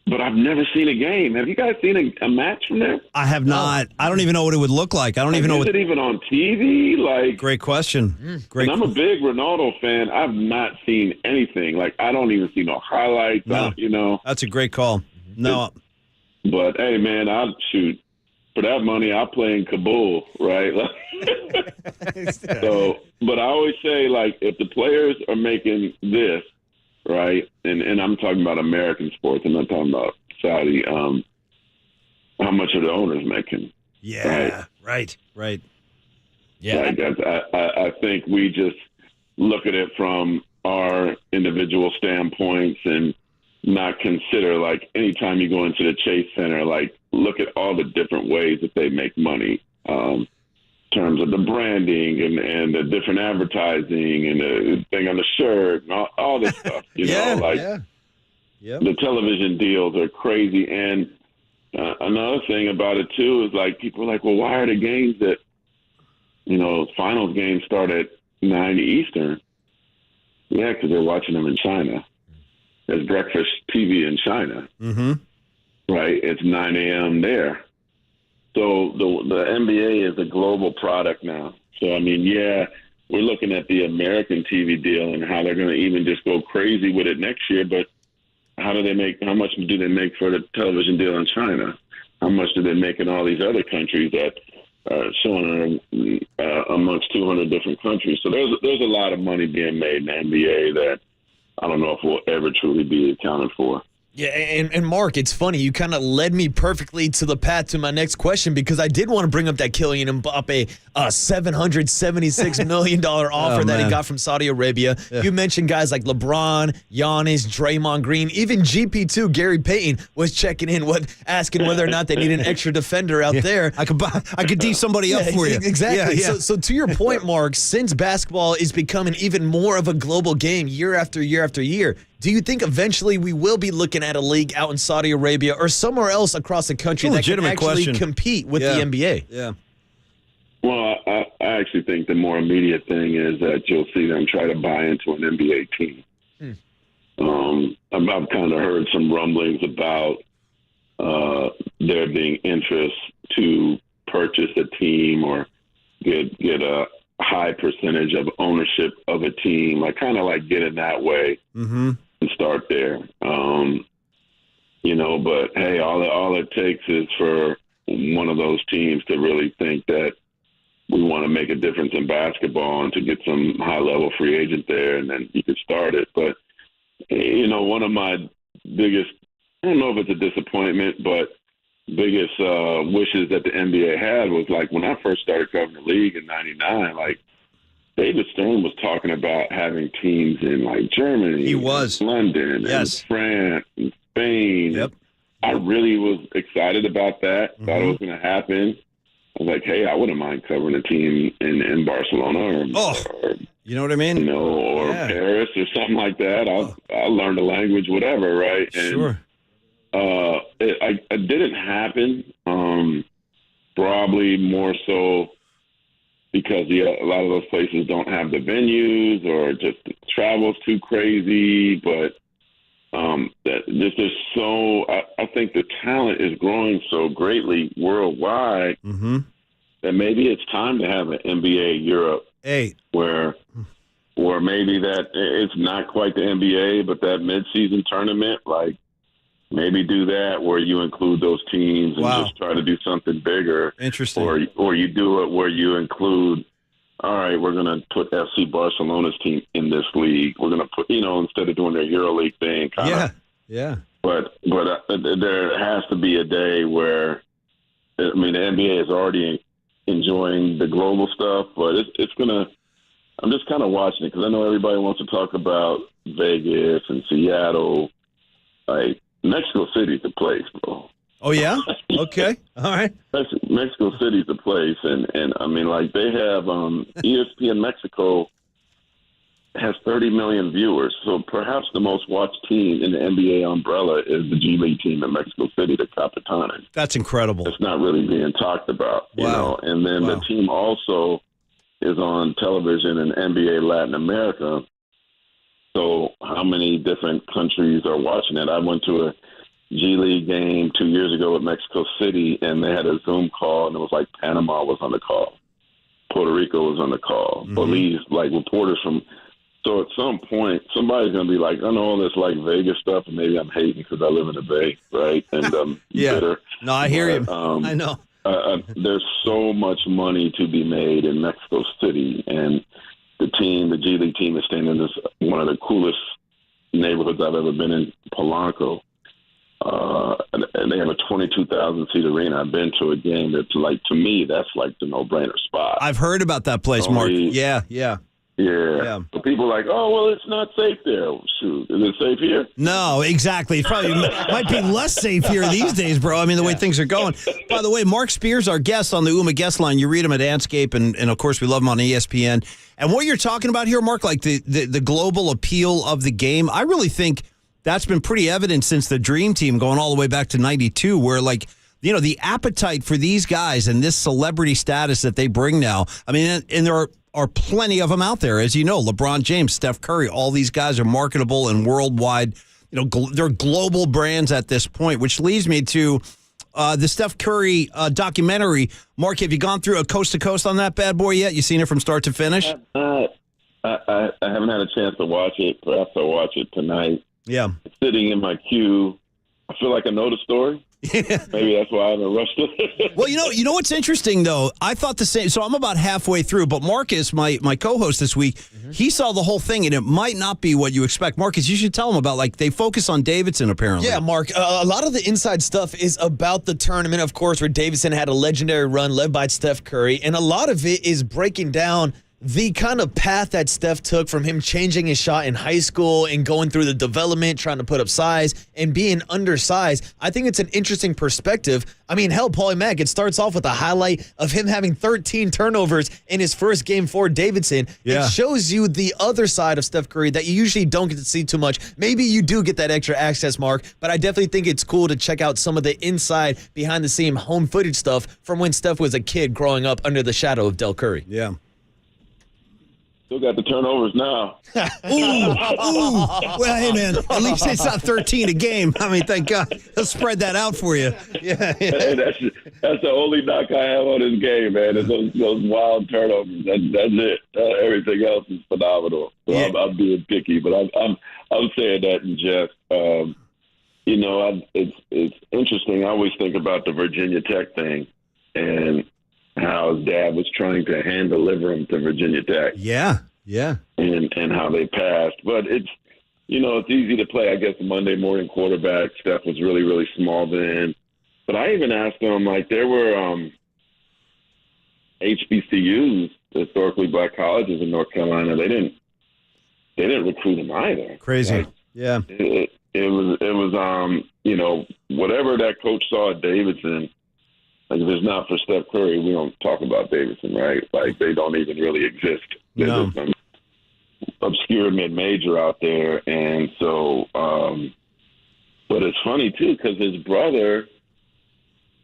But I've never seen a game. Have you guys seen a match from there? I have not. I don't even know what it would look like. I don't even know Is it even on TV? Like, Great question. and I'm a big Ronaldo fan. I've not seen anything. Like, I don't even see no highlights. No. You know. That's a great call. No. But hey, man, I'll shoot for that money. I'll play in Kabul, right? So, but I always say, like, if the players are making this, right, and I'm talking about American sports, I'm not talking about Saudi. How much are the owners making? Yeah. Right. Yeah. Like, I think we just look at it from our individual standpoints and not consider, like, anytime you go into the Chase Center, like, look at all the different ways that they make money. In terms of the branding and the different advertising and the thing on the shirt and all this stuff, you know, like the television deals are crazy. And another thing about it too is, like, people are like, well, why are the games that, you know, finals games start at 9 Eastern? Yeah, because they're watching them in China. There's breakfast TV in China, right? It's 9 a.m. there. So the NBA is a global product now. So, I mean, yeah, we're looking at the American TV deal and how they're going to even just go crazy with it next year. But how much do they make for the television deal in China? How much do they make in all these other countries that are showing amongst 200 different countries? So there's a lot of money being made in the NBA that I don't know if will ever truly be accounted for. Yeah, and Mark, it's funny. You kind of led me perfectly to the path to my next question because I did want to bring up that Kylian Mbappe $776 million offer that he got from Saudi Arabia. Yeah. You mentioned guys like LeBron, Giannis, Draymond Green, even GP2, Gary Payton was checking in, asking whether or not they need an extra defender out there. I could D somebody up for you. Exactly. Yeah. So to your point, Mark, since basketball is becoming even more of a global game year after year after year, do you think eventually we will be looking at a league out in Saudi Arabia or somewhere else across the country that can actually compete with the NBA? Yeah. Well, I actually think the more immediate thing is that you'll see them try to buy into an NBA team. I've kind of heard some rumblings about there being interest to purchase a team or get a high percentage of ownership of a team. I kind of like get in that way and start there. You know, but hey, all it takes is for one of those teams to really think that we want to make a difference in basketball and to get some high-level free agent there, and then you can start it. But, you know, one of my biggest, I don't know if it's a disappointment, but biggest wishes that the NBA had was, like, when I first started covering the league in 99, like, David Stern was talking about having teams in, like, Germany. He was. London and France and Spain. Yep. I really was excited about that. Thought it was going to happen. I was like, hey, I wouldn't mind covering a team in Barcelona or you know what I mean? You know, or Paris or something like that. I'll learn the language, whatever, right? And, sure. It didn't happen. Probably more so because a lot of those places don't have the venues or just the travel's too crazy. But this is so. I think the talent is growing so greatly worldwide that maybe it's time to have an NBA Europe, where maybe that it's not quite the NBA, but that mid-season tournament, like maybe do that where you include those teams and just try to do something bigger. Interesting. Or you do it where you include, all right, we're going to put FC Barcelona's team in this league. We're going to put, instead of doing their EuroLeague thing. Yeah. But there has to be a day where, the NBA is already enjoying the global stuff, but it's going to, I'm just kind of watching it because I know everybody wants to talk about Vegas and Seattle. Like, Mexico City's the place, bro. Oh, yeah? Okay. All right. Mexico City's the place. And they have ESPN Mexico has 30 million viewers. So perhaps the most watched team in the NBA umbrella is the G League team in Mexico City, the Capitanes. That's incredible. It's not really being talked about, you know. And then the team also is on television in NBA Latin America. So how many different countries are watching it? I went to a G League game 2 years ago at Mexico City, and they had a Zoom call, and it was like Panama was on the call. Puerto Rico was on the call. Belize, like reporters from. So at some point, somebody's going to be like, I know all this like Vegas stuff, and maybe I'm hating because I live in the Bay, right? And bitter. No, I hear you. I know. There's so much money to be made in Mexico City, and the G League team is staying in this one of the coolest neighborhoods I've ever been in, Polanco. And they have a 22,000 seat arena. I've been to a game that's like, to me, that's like the no-brainer spot. I've heard about that place, Mark. Yeah. But people are like, oh, well, it's not safe there. Shoot, is it safe here? No, exactly. It probably might be less safe here these days, bro. I mean, the way things are going. By the way, Mark Spears, our guest on the UMA guest line, you read him at Andscape, and of course, we love him on ESPN. And what you're talking about here, Mark, like the global appeal of the game, I really think that's been pretty evident since the Dream Team going all the way back to 92, where, like, you know, the appetite for these guys and this celebrity status that they bring now. I mean, and there are plenty of them out there. As you know, LeBron James, Steph Curry, all these guys are marketable and worldwide. You know, they're global brands at this point, which leads me to the Steph Curry documentary. Mark, have you gone through a coast to coast on that bad boy yet? You seen it from start to finish? I haven't had a chance to watch it. Perhaps I'll watch it tonight. Yeah. It's sitting in my queue. I feel like I know the story. Maybe that's why I haven't rushed it. Well, you know what's interesting, though? I thought the same. So I'm about halfway through, but Marcus, my co-host this week, he saw the whole thing, and it might not be what you expect. Marcus, you should tell him about, like, they focus on Davidson, apparently. Yeah, Mark, a lot of the inside stuff is about the tournament, of course, where Davidson had a legendary run led by Steph Curry, and a lot of it is breaking down the kind of path that Steph took from him changing his shot in high school and going through the development, trying to put up size and being undersized. I think it's an interesting perspective. I mean, hell, Paulie Mack, it starts off with a highlight of him having 13 turnovers in his first game for Davidson. Yeah. It shows you the other side of Steph Curry that you usually don't get to see too much. Maybe you do get that extra access, Mark, but I definitely think it's cool to check out some of the inside, behind-the-scene home footage stuff from when Steph was a kid growing up under the shadow of Del Curry. Yeah. Still got the turnovers now. Ooh. Well, hey, man, at least it's not 13 a game. I mean, thank God. He'll spread that out for you. Yeah. Hey, that's the only knock I have on his game, man. Is those wild turnovers. That's it. Everything else is phenomenal. So yeah. I'm being picky, but I'm saying that in jest. You know, it's interesting. I always think about the Virginia Tech thing and how his dad was trying to hand-deliver him to Virginia Tech. Yeah. And how they passed. But it's, you know, it's easy to play, I guess, Monday morning quarterback. Steph was really, really small then. But I even asked him, like, there were HBCUs, historically black colleges in North Carolina. They didn't recruit him either. Crazy. Like, yeah. It was you know, whatever that coach saw at Davidson. Like, if it's not for Steph Curry, we don't talk about Davidson, right? Like, they don't even really exist. There's some obscure mid-major out there. And so, but it's funny, too, because his brother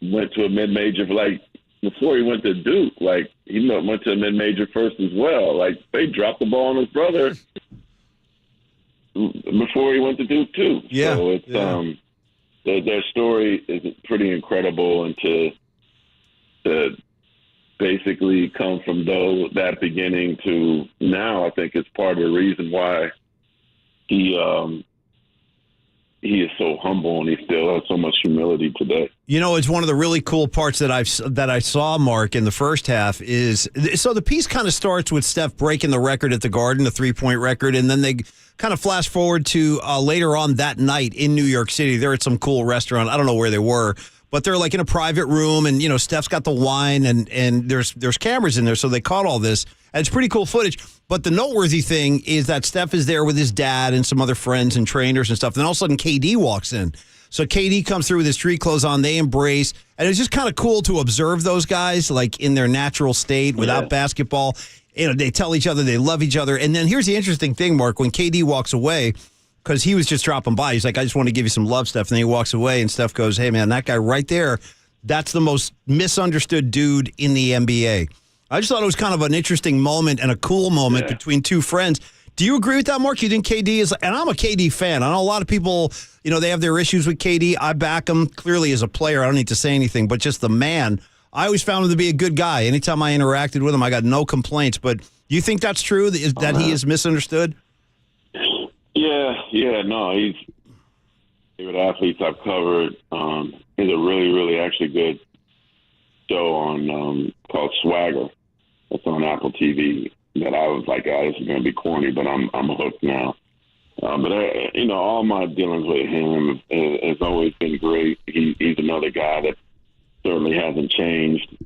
went to a mid-major, like, before he went to Duke. Like, he went to a mid-major first as well. Like, they dropped the ball on his brother before he went to Duke, too. Yeah. So it's, their story is pretty incredible, and to basically come from that beginning to now, I think it's part of the reason why he is so humble and he still has so much humility today. You know, it's one of the really cool parts that I saw, Mark, in the first half is, so the piece kind of starts with Steph breaking the record at the Garden, the 3-point record, and then they kind of flash forward to later on that night in New York City. They're at some cool restaurant. I don't know where they were, but they're like in a private room, and, you know, Steph's got the wine, and there's cameras in there, so they caught all this. And it's pretty cool footage. But the noteworthy thing is that Steph is there with his dad and some other friends and trainers and stuff. Then all of a sudden, KD walks in. So KD comes through with his street clothes on. They embrace. And it's just kind of cool to observe those guys, like, in their natural state without basketball. they tell each other they love each other. And then here's the interesting thing, Mark, when KD walks away, because he was just dropping by, he's like, I just want to give you some love, Steph. And then he walks away, and Steph goes, hey, man, that guy right there, that's the most misunderstood dude in the NBA. I just thought it was kind of an interesting moment and a cool moment between two friends. Do you agree with that, Mark? You think KD is, and I'm a KD fan. I know a lot of people, they have their issues with KD. I back him clearly as a player. I don't need to say anything, but just the man, I always found him to be a good guy. Anytime I interacted with him, I got no complaints. But do you think that's true, that he is misunderstood? Yeah, no, he's favorite athletes I've covered. He's a really, really actually good show on called Swagger. That's on Apple TV. That I was like, oh, this is going to be corny, but I'm hooked now. But all my dealings with him has always been great. He's another guy that certainly hasn't changed.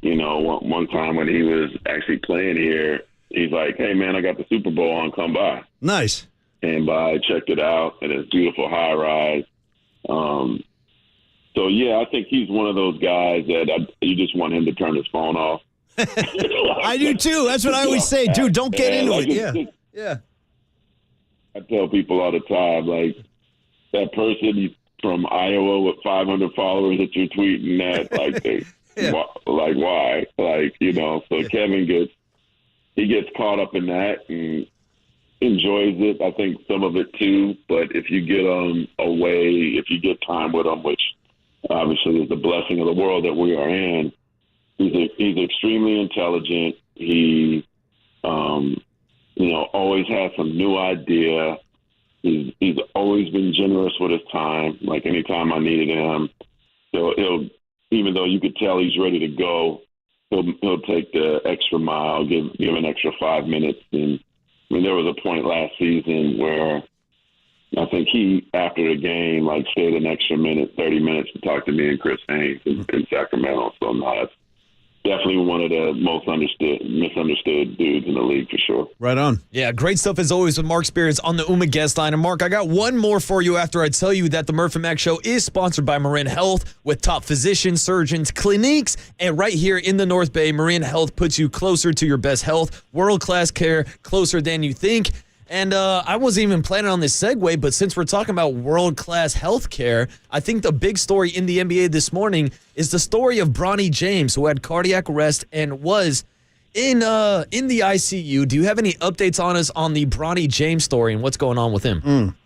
One time when he was actually playing here, he's like, hey, man, I got the Super Bowl on, come by. Nice. Came by, checked it out, and it's beautiful high rise. So, I think he's one of those guys that you just want him to turn his phone off. I do, too. That's what I always say. Dude, don't get into it. Yeah. I tell people all the time, like, that person from Iowa with 500 followers that you're tweeting at, like, why? Like, so Kevin gets caught up in that and enjoys it. I think some of it too, but if you get away, if you get time with him, which obviously is the blessing of the world that we are in, he's extremely intelligent. He, always has some new idea. He's always been generous with his time. Like anytime I needed him, he'll even though you could tell he's ready to go, he'll take the extra mile, give an extra 5 minutes. And there was a point last season where I think he, after the game, stayed an extra 30 minutes to talk to me and Chris Haynes in Sacramento. So that's definitely one of the most misunderstood dudes in the league for sure. Right on. Yeah, great stuff as always with Mark Spears on the UMA guest line. And Mark, I got one more for you after I tell you that the Murph and Mac Show is sponsored by Marin Health with top physicians, surgeons, clinics, and right here in the North Bay, Marin Health puts you closer to your best health, world-class care, closer than you think. And I wasn't even planning on this segue, but since we're talking about world-class health care, I think the big story in the NBA this morning is the story of Bronny James, who had cardiac arrest and was in the ICU. Do you have any updates on us on the Bronny James story and what's going on with him?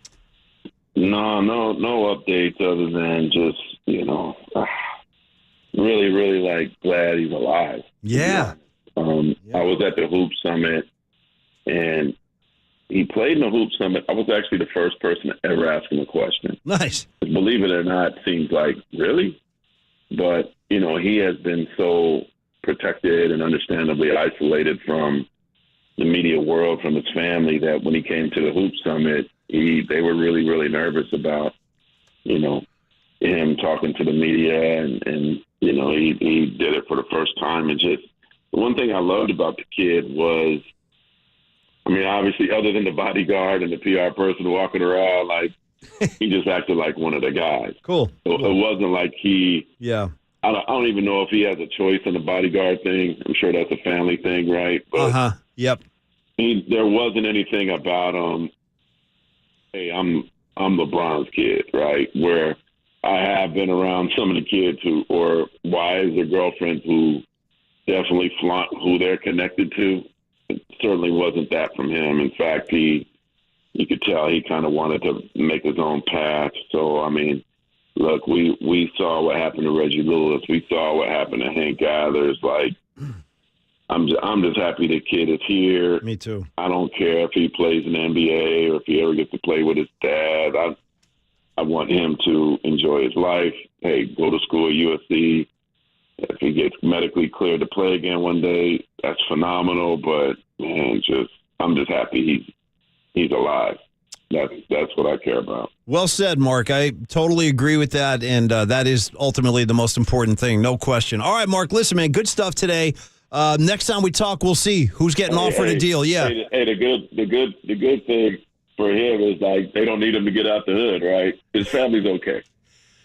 No updates other than just, really, really glad he's alive. Yeah. I was at the Hoop Summit and he played in the Hoop Summit. I was actually the first person to ever ask him a question. Nice. Believe it or not, seems like, really? But, he has been so protected and understandably isolated from the media world, from his family, that when he came to the Hoop Summit, they were really, really nervous about, him talking to the media. And he did it for the first time. And just the one thing I loved about the kid was, obviously, other than the bodyguard and the PR person walking around, he just acted like one of the guys. Cool. So it wasn't like he. Yeah. I don't even know if he has a choice on the bodyguard thing. I'm sure that's a family thing, right? But Yep. There wasn't anything about hey, I'm LeBron's kid, right? Where I have been around some of the kids or wives or girlfriends who definitely flaunt who they're connected to. It certainly wasn't that from him. In fact, you could tell he kind of wanted to make his own path. So, look, we saw what happened to Reggie Lewis. We saw what happened to Hank Gathers. I'm just happy the kid is here. Me too. I don't care if he plays in the NBA or if he ever gets to play with his dad. I want him to enjoy his life. Hey, go to school at USC. If he gets medically cleared to play again one day, that's phenomenal. But man, I'm just happy he's alive. That's what I care about. Well said, Mark. I totally agree with that, and that is ultimately the most important thing, no question. All right, Mark. Listen, man, good stuff today. Next time we talk, we'll see who's getting offered a deal. Yeah. The good thing for him is they don't need him to get out the hood, right? His family's okay.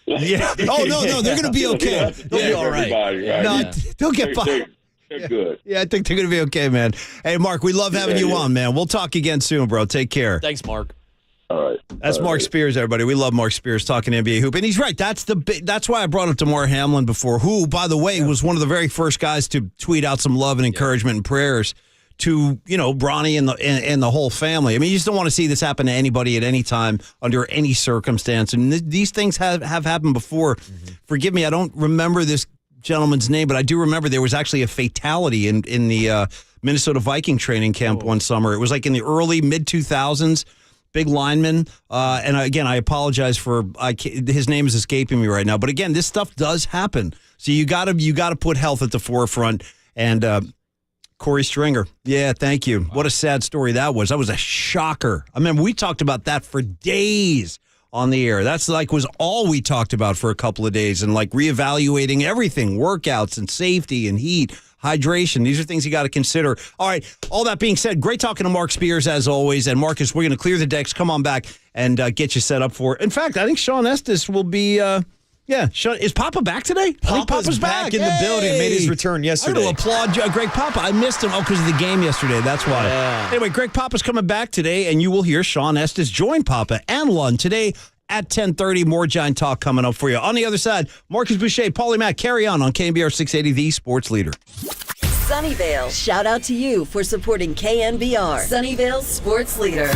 Yeah. Oh, no, they're going to be okay. They'll be all right. Right? No, they'll get by. They're good. Yeah, I think they're going to be okay, man. Hey, Mark, we love having you on, man. We'll talk again soon, bro. Take care. Thanks, Mark. All right. That's Mark Spears, everybody. We love Mark Spears talking NBA hoop, and he's right. That's why I brought up Damar Hamlin before, who, by the way, was one of the very first guys to tweet out some love and encouragement and prayers to Bronny and the whole family. I mean, you just don't want to see this happen to anybody at any time under any circumstance. And these things have happened before. Mm-hmm. Forgive me, I don't remember this gentleman's name, but I do remember there was actually a fatality in the Minnesota Viking training camp one summer. It was like in the early mid-2000s. Big lineman, and again, I apologize for his name is escaping me right now. But again, this stuff does happen, so you got to put health at the forefront. And Corey Stringer, yeah, thank you. What a sad story that was. That was a shocker. I mean, we talked about that for days on the air. That's was all we talked about for a couple of days, and reevaluating everything, workouts and safety and heat. Hydration. These are things you got to consider. All right. All that being said, great talking to Mark Spears as always. And Marcus, we're going to clear the decks. Come on back and get you set up for it. In fact, I think Sean Estes will be. Sean, is Papa back today? I think Papa's back in the building. Made his return yesterday. I'm going to applaud Greg Papa. I missed him. Because of the game yesterday. That's why. Yeah. Anyway, Greg Papa's coming back today, and you will hear Sean Estes join Papa and Lund today at 10:30. More Giant Talk coming up for you. On the other side, Marcus Boucher, Paulie Mack, carry on KNBR 680, the sports leader. Sunnyvale, shout out to you for supporting KNBR, Sunnyvale's sports leader.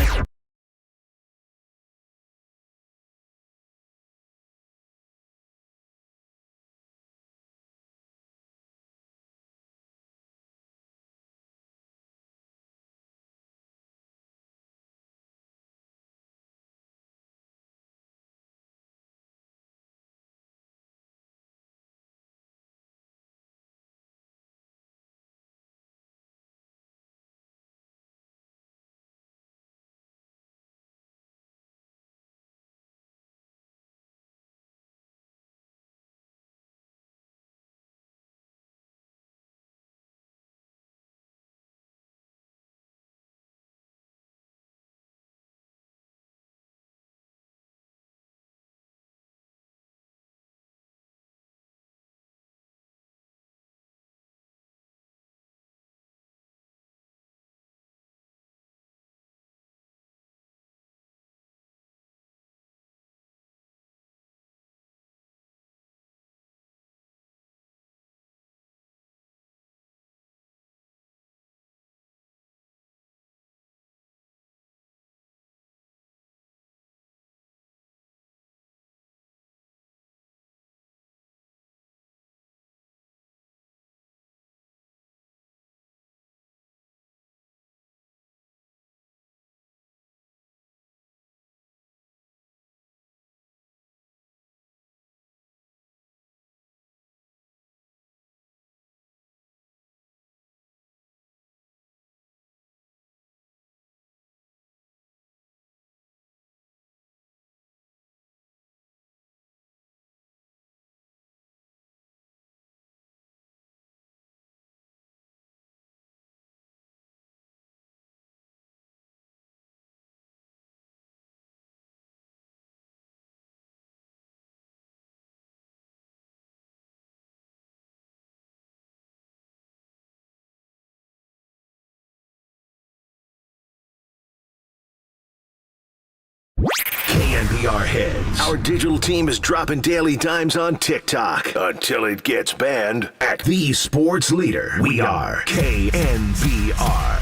KNBR heads. Our digital team is dropping daily dimes on TikTok until it gets banned. At the sports leader, we are KNBR.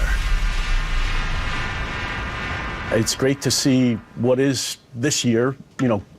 It's great to see what is this year,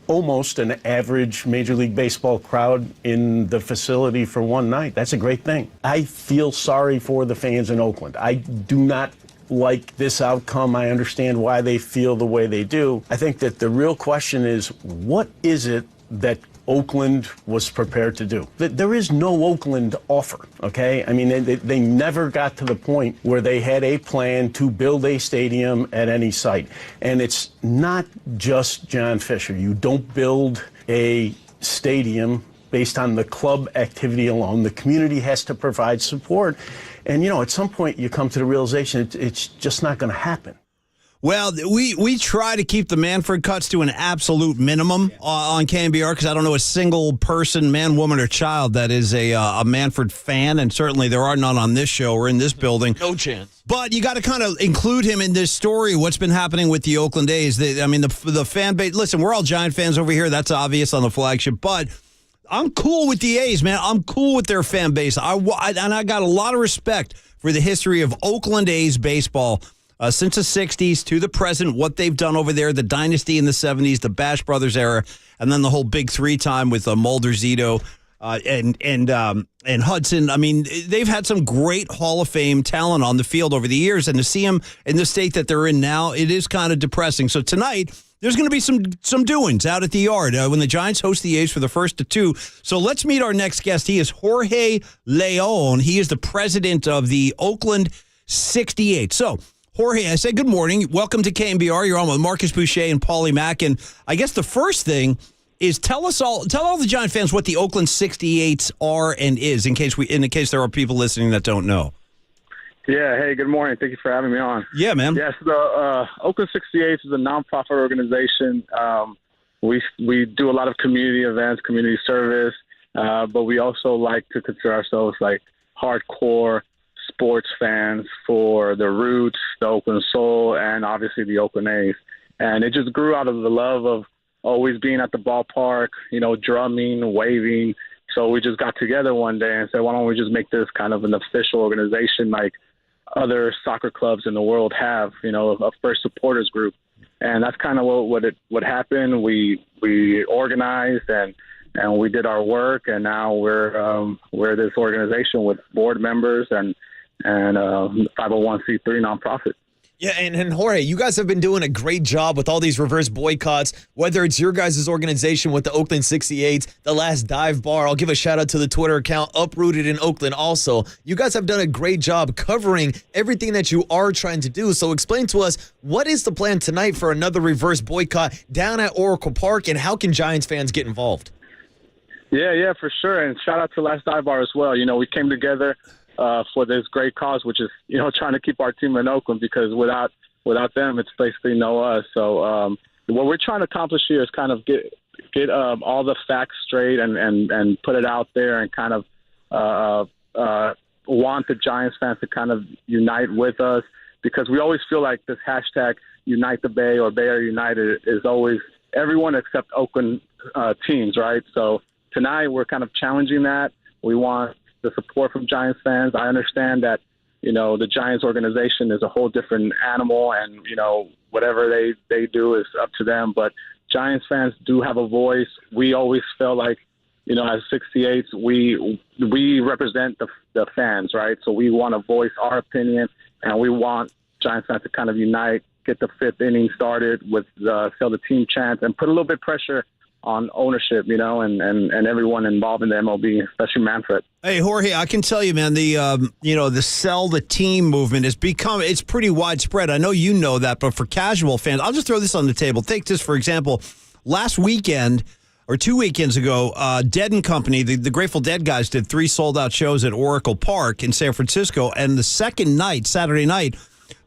almost an average Major League Baseball crowd in the facility for one night. That's a great thing. I feel sorry for the fans in Oakland. I do not like this outcome. I understand why they feel the way they do. I think that the real question is, what is it that Oakland was prepared to do? There is no Oakland offer, okay? I mean, they never got to the point where they had a plan to build a stadium at any site. And it's not just John Fisher. You don't build a stadium based on the club activity alone. The community has to provide support. And, at some point you come to the realization it's just not going to happen. Well, we try to keep the Manfred cuts to an absolute minimum on KNBR because I don't know a single person, man, woman, or child that is a Manfred fan, and certainly there are none on this show or in this building. No chance. But you got to kind of include him in this story. What's been happening with the Oakland A's? The fan base. Listen, we're all Giant fans over here. That's obvious on the flagship. But I'm cool with the A's, man. I'm cool with their fan base. And I got a lot of respect for the history of Oakland A's baseball. Since the 60s to the present, what they've done over there, the dynasty in the 70s, the Bash Brothers era, and then the whole Big Three time with Mulder, Zito, and Hudson. I mean, they've had some great Hall of Fame talent on the field over the years, and to see them in the state that they're in now, it is kind of depressing. So tonight, there's going to be some doings out at the yard when the Giants host the A's for the first of two. So let's meet our next guest. He is Jorge Leon. He is the president of the Oakland 68. So, Jorge, I say good morning. Welcome to KNBR. You're on with Marcus Boucher and Paulie Mack. And I guess the first thing is tell all the Giant fans what the Oakland 68s are and is, in case there are people listening that don't know. Yeah. Hey, good morning. Thank you for having me on. Yeah, man. Yes, the Oakland 68s is a nonprofit organization. We do a lot of community events, community service, but we also like to consider ourselves like hardcore sports fans for the Roots, the Oakland Soul, and obviously the Oakland A's. And it just grew out of the love of always being at the ballpark, drumming, waving. So we just got together one day and said, why don't we just make this kind of an official organization like other soccer clubs in the world have, a first supporters group. And that's kind of what happened. We organized and we did our work, and now we're this organization with board members and 501c3 nonprofit. Yeah, and Jorge, you guys have been doing a great job with all these reverse boycotts, whether it's your guys' organization with the Oakland 68s, the last dive bar. I'll give a shout out to the Twitter account, Uprooted in Oakland also. You guys have done a great job covering everything that you are trying to do. So explain to us, what is the plan tonight for another reverse boycott down at Oracle Park, and how can Giants fans get involved? Yeah, for sure. And shout out to Last Dive Bar as well. We came together for this great cause, which is, trying to keep our team in Oakland, because without them, it's basically no us. So what we're trying to accomplish here is kind of get all the facts straight and put it out there, and kind of want the Giants fans to kind of unite with us, because we always feel like this hashtag Unite the Bay or Bay Area United is always everyone except Oakland teams, right? So tonight we're kind of challenging that. We want the support from Giants fans. I understand that, the Giants organization is a whole different animal, and, whatever they do is up to them. But Giants fans do have a voice. We always felt like, as 68s, we represent the fans, right? So we want to voice our opinion, and we want Giants fans to kind of unite, get the fifth inning started with sell the team chants, and put a little bit of pressure on ownership, and everyone involved in the MLB, especially Manfred. Hey, Jorge, I can tell you, man, the sell the team movement it's pretty widespread. I know you know that, but for casual fans, I'll just throw this on the table. Take this, for example, last weekend or 2 weekends ago, Dead & Company, the Grateful Dead guys, did 3 sold-out shows at Oracle Park in San Francisco, and the second night, Saturday night,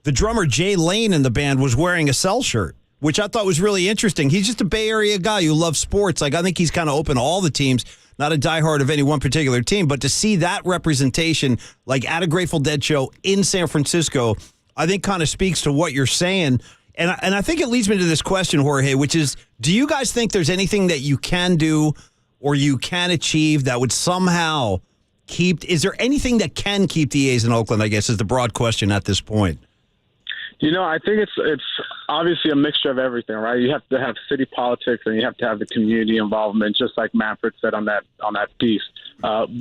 the drummer Jay Lane in the band was wearing a Cell shirt, which I thought was really interesting. He's just a Bay Area guy who loves sports. Like, I think he's kind of open to all the teams, not a diehard of any one particular team. But to see that representation, like at a Grateful Dead show in San Francisco, I think kind of speaks to what you're saying. And I think it leads me to this question, Jorge, which is, do you guys think there's anything that you can do or you can achieve that would somehow is there anything that can keep the A's in Oakland, I guess, is the broad question at this point? I think it's obviously a mixture of everything, right? You have to have city politics, and you have to have the community involvement, just like Manfred said on that piece,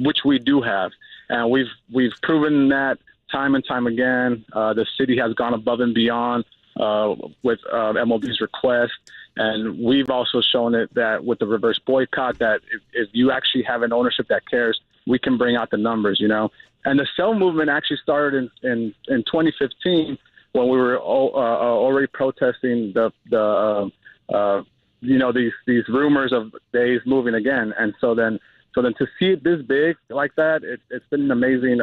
which we do have, and we've proven that time and time again. The city has gone above and beyond with MLB's request, and we've also shown it that with the reverse boycott, that if you actually have an ownership that cares, we can bring out the numbers, And the sell movement actually started in 2015. When we were already protesting these rumors of the A's moving again, and so then to see it this big like that, it's been an amazing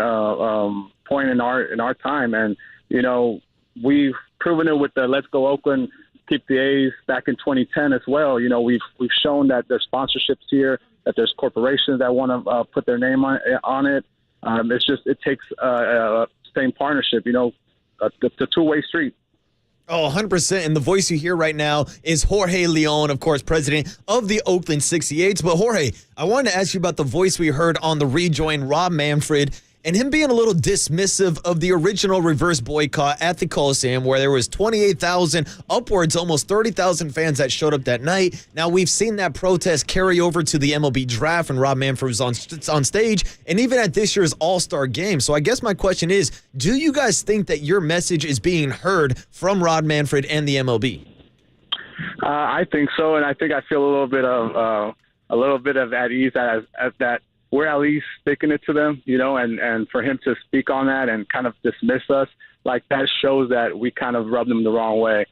point in our time, and we've proven it with the Let's Go Oakland, Keep the A's back in 2010 as well. You know, we've shown that there's sponsorships here, that there's corporations that want to put their name on it. It takes same partnership, you know, the two-way street. Oh, 100%. And the voice you hear right now is Jorge Leon, of course, president of the Oakland 68s. But Jorge, I wanted to ask you about the voice we heard on the rejoin, Rob Manfred, and him being a little dismissive of the original reverse boycott at the Coliseum, where there was 28,000, upwards almost 30,000 fans that showed up that night. Now, we've seen that protest carry over to the MLB draft, and Rob Manfred was on stage, and even at this year's All-Star game. So I guess my question is, do you guys think that your message is being heard from Rob Manfred and the MLB? I think so, and I think I feel a little bit of at ease as that we're at least sticking it to them, you know, and for him to speak on that and kind of dismiss us, like that shows that we kind of rubbed them the wrong way.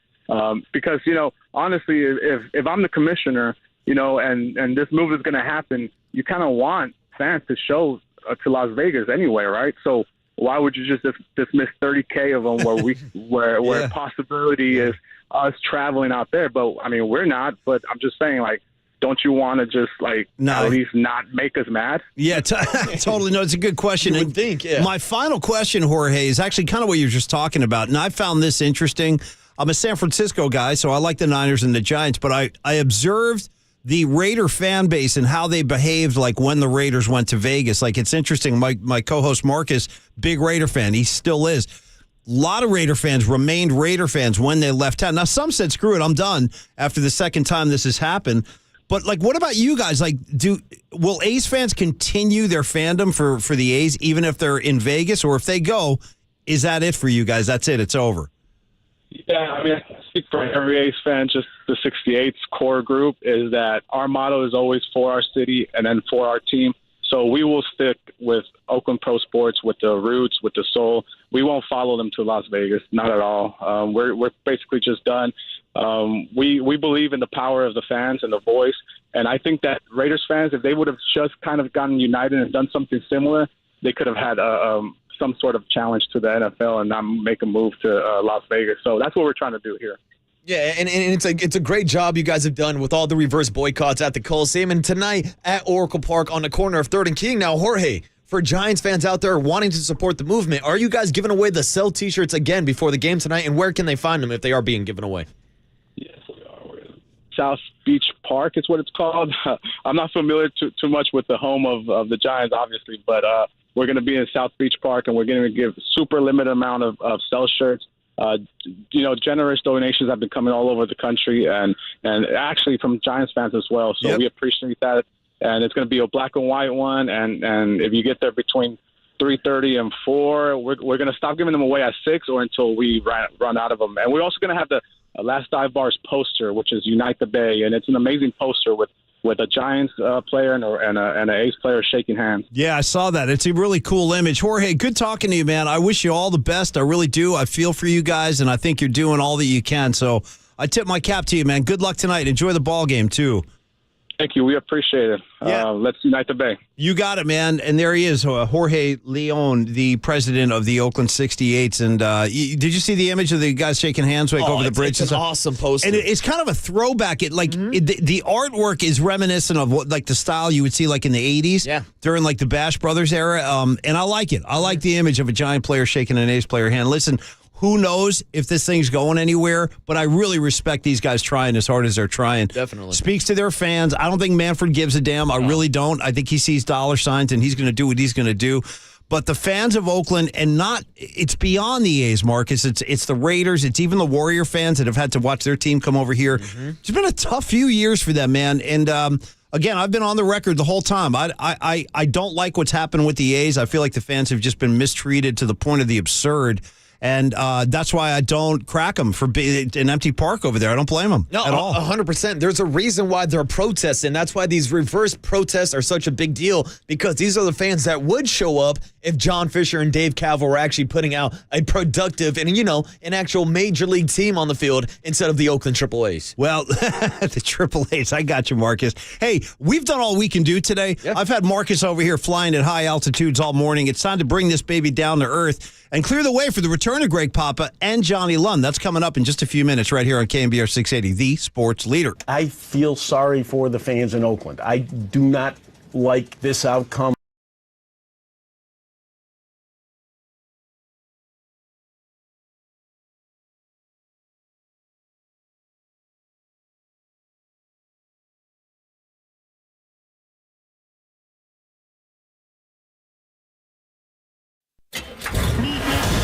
Because, you know, honestly, if I'm the commissioner, you know, and this move is going to happen, you kind of want fans to show to Las Vegas anyway, right? So why would you just dismiss 30K of them where possibility is us traveling out there? But, I mean, we're not, but I'm just saying, like, don't you want to just, like, at least not make us mad? Yeah, totally. No, it's a good question. You would think, yeah. My final question, Jorge, is actually kind of what you're just talking about. And I found this interesting. I'm a San Francisco guy, so I like the Niners and the Giants. But I observed the Raider fan base and how they behaved, like, when the Raiders went to Vegas. Like, it's interesting. My co-host Marcus, big Raider fan. He still is. A lot of Raider fans remained Raider fans when they left town. Now, some said, screw it, I'm done after the second time this has happened. But, like, what about you guys? Like, will A's fans continue their fandom for the A's, even if they're in Vegas? Or if they go, is that it for you guys? That's it. It's over. Yeah, I mean, I can speak for every A's fan. Just the 68's core group is that our motto is always for our city and then for our team. So we will stick with Oakland Pro Sports, with the roots, with the soul. We won't follow them to Las Vegas, not at all. We're basically just done. We believe in the power of the fans and the voice, and I think that Raiders fans, if they would have just kind of gotten united and done something similar, they could have had some sort of challenge to the NFL and not make a move to Las Vegas. So that's what we're trying to do here. Yeah, and it's a great job you guys have done with all the reverse boycotts at the Coliseum, and tonight at Oracle Park on the corner of 3rd and King. Now, Jorge, for Giants fans out there wanting to support the movement, are you guys giving away the Sell T-shirts again before the game tonight, and where can they find them if they are being given away? Yes, we are. We're in South Beach Park is what it's called. I'm not familiar too much with the home of the Giants, obviously, but we're going to be in South Beach Park, and we're going to give super limited amount of Sell shirts. You know, generous donations have been coming all over the country, and actually from Giants fans as well. So we appreciate that. And it's going to be a black and white one. And if you get there between 3:30 and 4, we're going to stop giving them away at 6 or until we run out of them. And we're also going to have the Last Dive Bars poster, which is Unite the Bay, and it's an amazing poster with a Giants player and an A's player shaking hands. Yeah, I saw that. It's a really cool image. Jorge, good talking to you, man. I wish you all the best. I really do. I feel for you guys, and I think you're doing all that you can. So I tip my cap to you, man. Good luck tonight. Enjoy the ball game, too. Thank you. We appreciate it. Yeah. Let's unite the Bay. You got it, man. And there he is, Jorge Leon, the president of the Oakland 68s. And did you see the image of the guys shaking hands over the bridge? It's an awesome poster. And it's kind of a throwback. The artwork is reminiscent of what, like, the style you would see, like, in the 80s during, like, the Bash Brothers era. And I like it. I like the image of a Giant player shaking an A's player hand. Listen, who knows if this thing's going anywhere, but I really respect these guys trying as hard as they're trying. Definitely. Speaks to their fans. I don't think Manfred gives a damn. I really don't. I think he sees dollar signs, and he's going to do what he's going to do. But the fans of Oakland, it's beyond the A's, Marcus. It's the Raiders. It's even the Warrior fans that have had to watch their team come over here. It's been a tough few years for them, man. And again, I've been on the record the whole time. I don't like what's happened with the A's. I feel like the fans have just been mistreated to the point of the absurd. And that's why I don't crack them for being an empty park over there. I don't blame them at all. 100%. There's a reason why they're protesting. That's why these reverse protests are such a big deal, because these are the fans that would show up if John Fisher and Dave Cavill were actually putting out a productive and, an actual major league team on the field instead of the Oakland AAAs. Well, the AAAs, I got you, Marcus. Hey, we've done all we can do today. Yeah. I've had Marcus over here flying at high altitudes all morning. It's time to bring this baby down to earth and clear the way for the return return of Greg Papa and Johnny Lund. That's coming up in just a few minutes right here on KNBR 680, the sports leader. I feel sorry for the fans in Oakland. I do not like this outcome.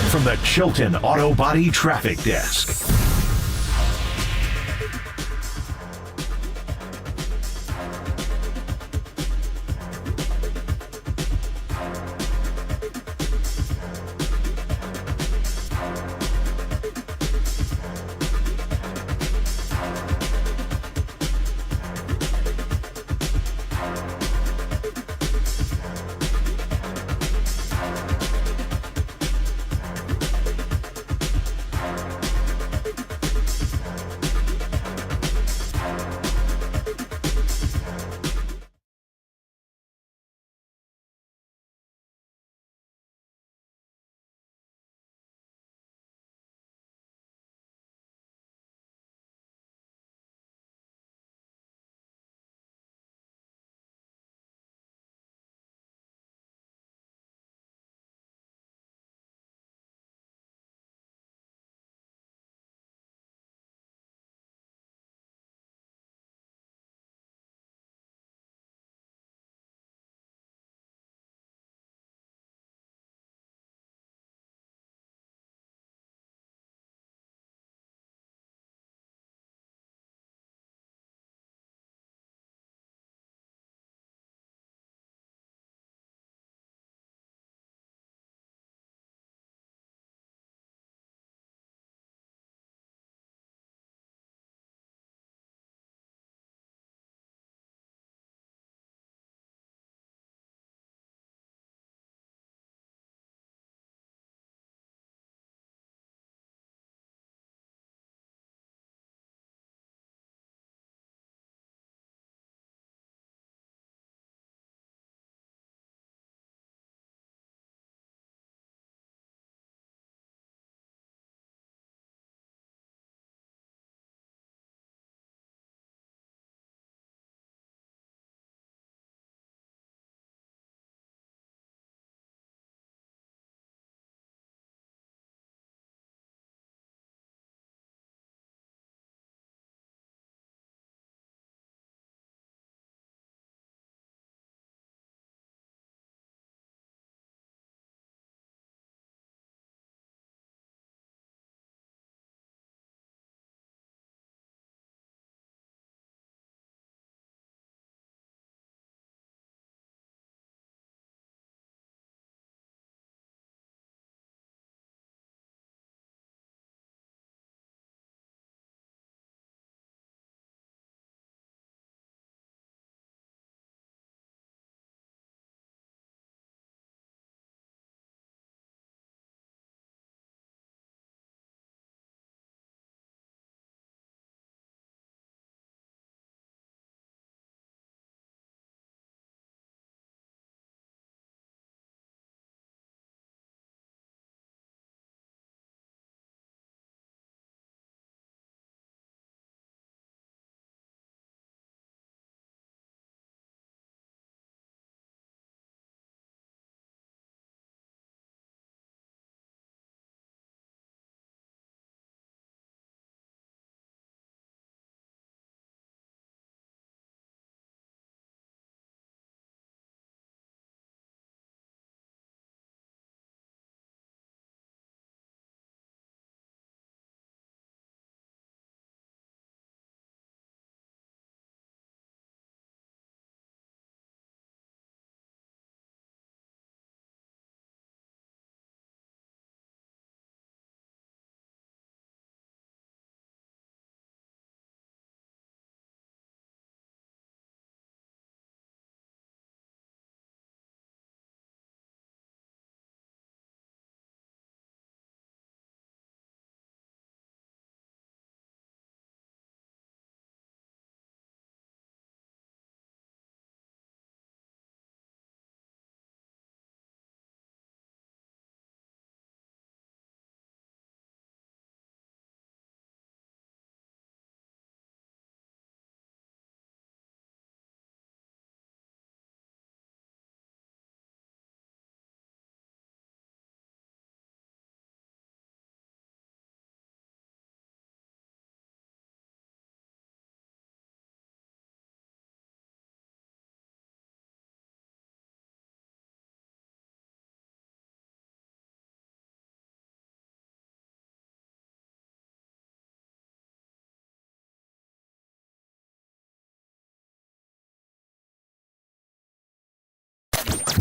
From the Chilton Auto Body Traffic Desk.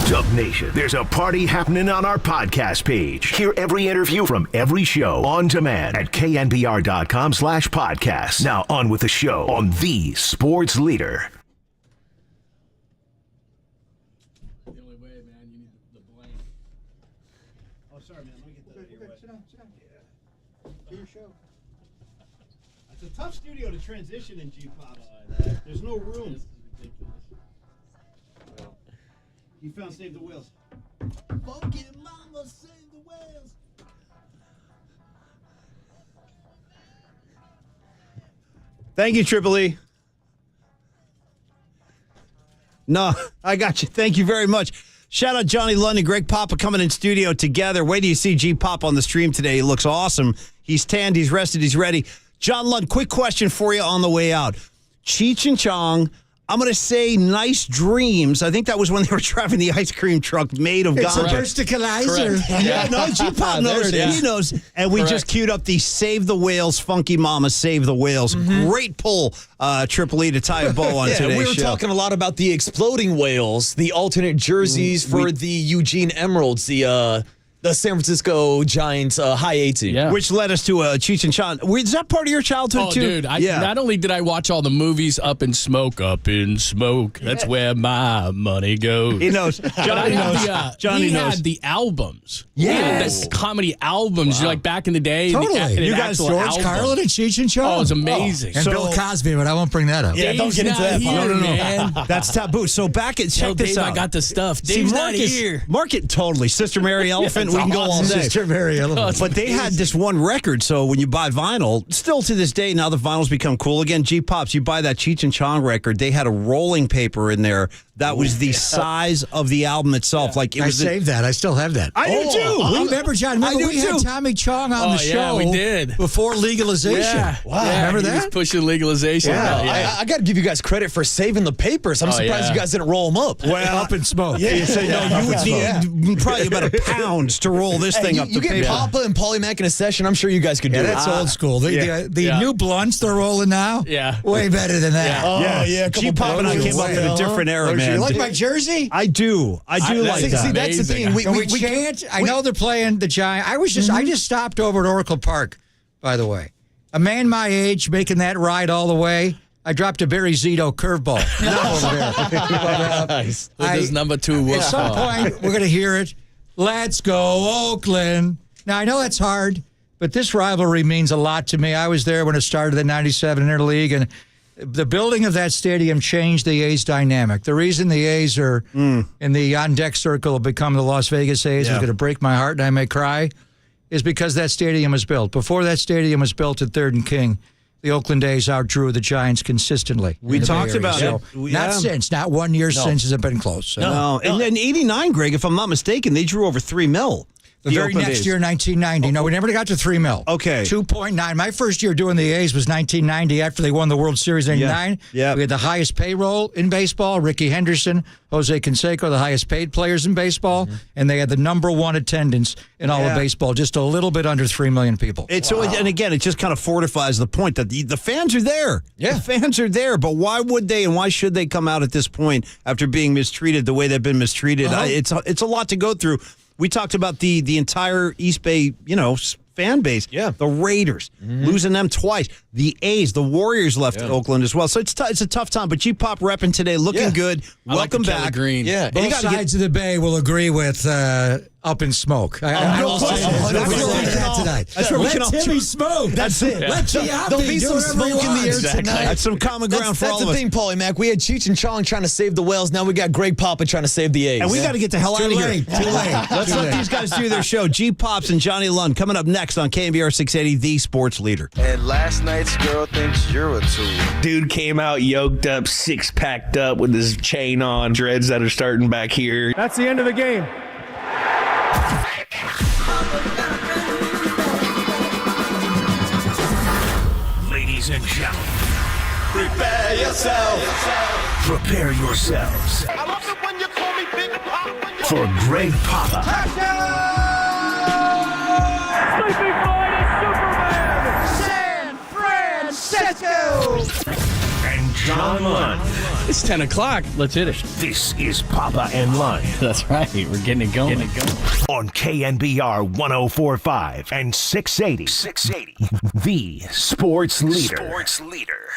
Dub Nation, there's a party happening on our podcast page. Hear every interview from every show on demand at knbr.com/podcast. Now on with the show on the Sports Leader. It's a tough studio to transition in G-Pop. There's no room. You found Save the Whales. Fucking mama, save the whales. Thank you, Triple E. No, I got you. Thank you very much. Shout out Johnny London, Greg Papa coming in studio together. Wait till you see G-Pop on the stream today. He looks awesome. He's tanned, he's rested, he's ready. John Lund, quick question for you on the way out. Cheech and Chong, I'm going to say nice dreams. I think that was when they were driving the ice cream truck made of It's ganja. a versticalizer. Yeah, no, G-Pop knows. He knows. And we just queued up the Save the Whales, Funky Mama, Save the Whales. Great pull, Triple E, to tie a bow on today's we were show. talking a lot about the exploding whales, the alternate jerseys for the Eugene Emeralds, the San Francisco Giants high A team. Which led us to Cheech and Chong. Is that part of your childhood, too? Dude, not only did I watch all the movies Up in Smoke, that's where my money goes. He knows. Johnny knows. Johnny knows. Had the albums. Yes. The comedy albums, like back in the day. Totally. You guys, George Carlin and Cheech and Chong. Oh, it was amazing. And Bill Cosby, but I won't bring that up. Yeah, don't get into that. Here, man. That's taboo. So back at, check this out. I got the stuff. Dave's not here. Market, totally. Sister Mary Elephant, we can go all day. Sister Mary Elephant. But they had this one record, so when you buy vinyl, still to this day, now the vinyl's become cool again. G-Pops, you buy that Cheech and Chong record, they had a rolling paper in there that was the size of the album itself. Like it was. I saved that. I still have that. I do too. Remember, John? Remember we had Tommy Chong on the show. we did. Before legalization. Yeah. Wow. Remember he that? was pushing legalization. I got to give you guys credit for saving the papers. I'm surprised you guys didn't roll them up. Well, Up in Smoke. Yeah. You say, no, you would need probably about a pound to roll this thing up You the get paper. Papa and Paulie Mack in a session. I'm sure you guys could do it. That's old school. The new blunts they're rolling now. Yeah. Way better than that. G-Pop and I came up in a different era, man. You like my jersey? I do like that. See, that's the thing. We can't. I know they're playing the Giants. I just stopped over at Oracle Park, by the way. A man my age making that ride all the way. I dropped a Barry Zito curveball. Nice. This number 2. At some point, we're going to hear it. Let's go, Oakland. Now, I know that's hard, but this rivalry means a lot to me. I was there when it started the 97 Interleague, and the building of that stadium changed the A's dynamic. The reason the A's are in the on-deck circle have become the Las Vegas A's is going to break my heart and I may cry, is because that stadium was built. Before that stadium was built at 3rd and King, the Oakland A's outdrew the Giants consistently. We talked about it. Not 1 year since has it been close. So. No. And then 89, Greg, if I'm not mistaken, they drew over $3 million. The very next year, 1990. No, we never got to $3 million. Okay. 2.9. My first year doing the A's was 1990 after they won the World Series in 99. Yeah. We had the highest payroll in baseball. Ricky Henderson, Jose Canseco, the highest paid players in baseball. And they had the number 1 attendance in all of baseball, just a little bit under 3 million people. And again, it just kind of fortifies the point that the fans are there. Yeah. The fans are there, but why would they and why should they come out at this point after being mistreated the way they've been mistreated? It's a lot to go through. We talked about the entire East Bay, fan base. Yeah. The Raiders, losing them twice. The A's, the Warriors left Oakland as well. So it's a tough time. But G-Pop repping today, looking good. Welcome back. Green. Yeah. Both sides of the Bay will agree with Up in Smoke. I will say that tonight. That's where we can all Timmy smoke. That's it. Let There'll be some smoke in the air tonight. That's some common ground for all of us. That's the thing, Paulie Mack. We had Cheech and Chong trying to save the whales. Now we got Greg Papa trying to save the A's. And we got to get the hell out of here. Too late. Let's let these guys do their show. G-Pops and Johnny Lund coming up next on KNBR 680, the sports leader. And last night's girl thinks you're a tool. Dude came out yoked up, 6-packed up with his chain on, dreads that are starting back here. That's the end of the game. Ladies and gentlemen, Prepare yourself. prepare yourselves I love it when you call me Big Pop. for Greg Papa Sleeping Boy is Superman. San Francisco. and John Lund. It's 10 o'clock. Let's hit it. This is Papa and Lund. That's right. We're getting it going. On KNBR 104.5 and 680. The sports leader.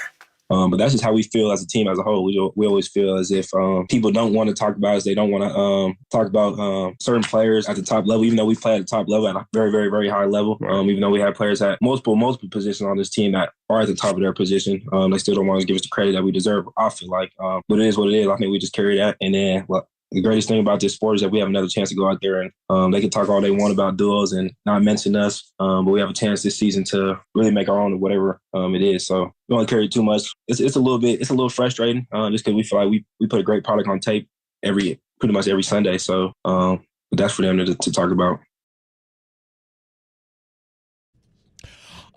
But that's just how we feel as a team as a whole. We always feel as if people don't want to talk about us. They don't want to talk about certain players at the top level, even though we play at the top level at a very, very, very high level. Even though we have players at multiple positions on this team that are at the top of their position, they still don't want to give us the credit that we deserve, I feel like. But it is what it is. I think we just carry that. And then, the greatest thing about this sport is that we have another chance to go out there and they can talk all they want about duels and not mention us, but we have a chance this season to really make our own whatever it is. So we don't carry too much. It's a little frustrating just because we feel like we put a great product on tape pretty much every Sunday. So but that's for them to talk about.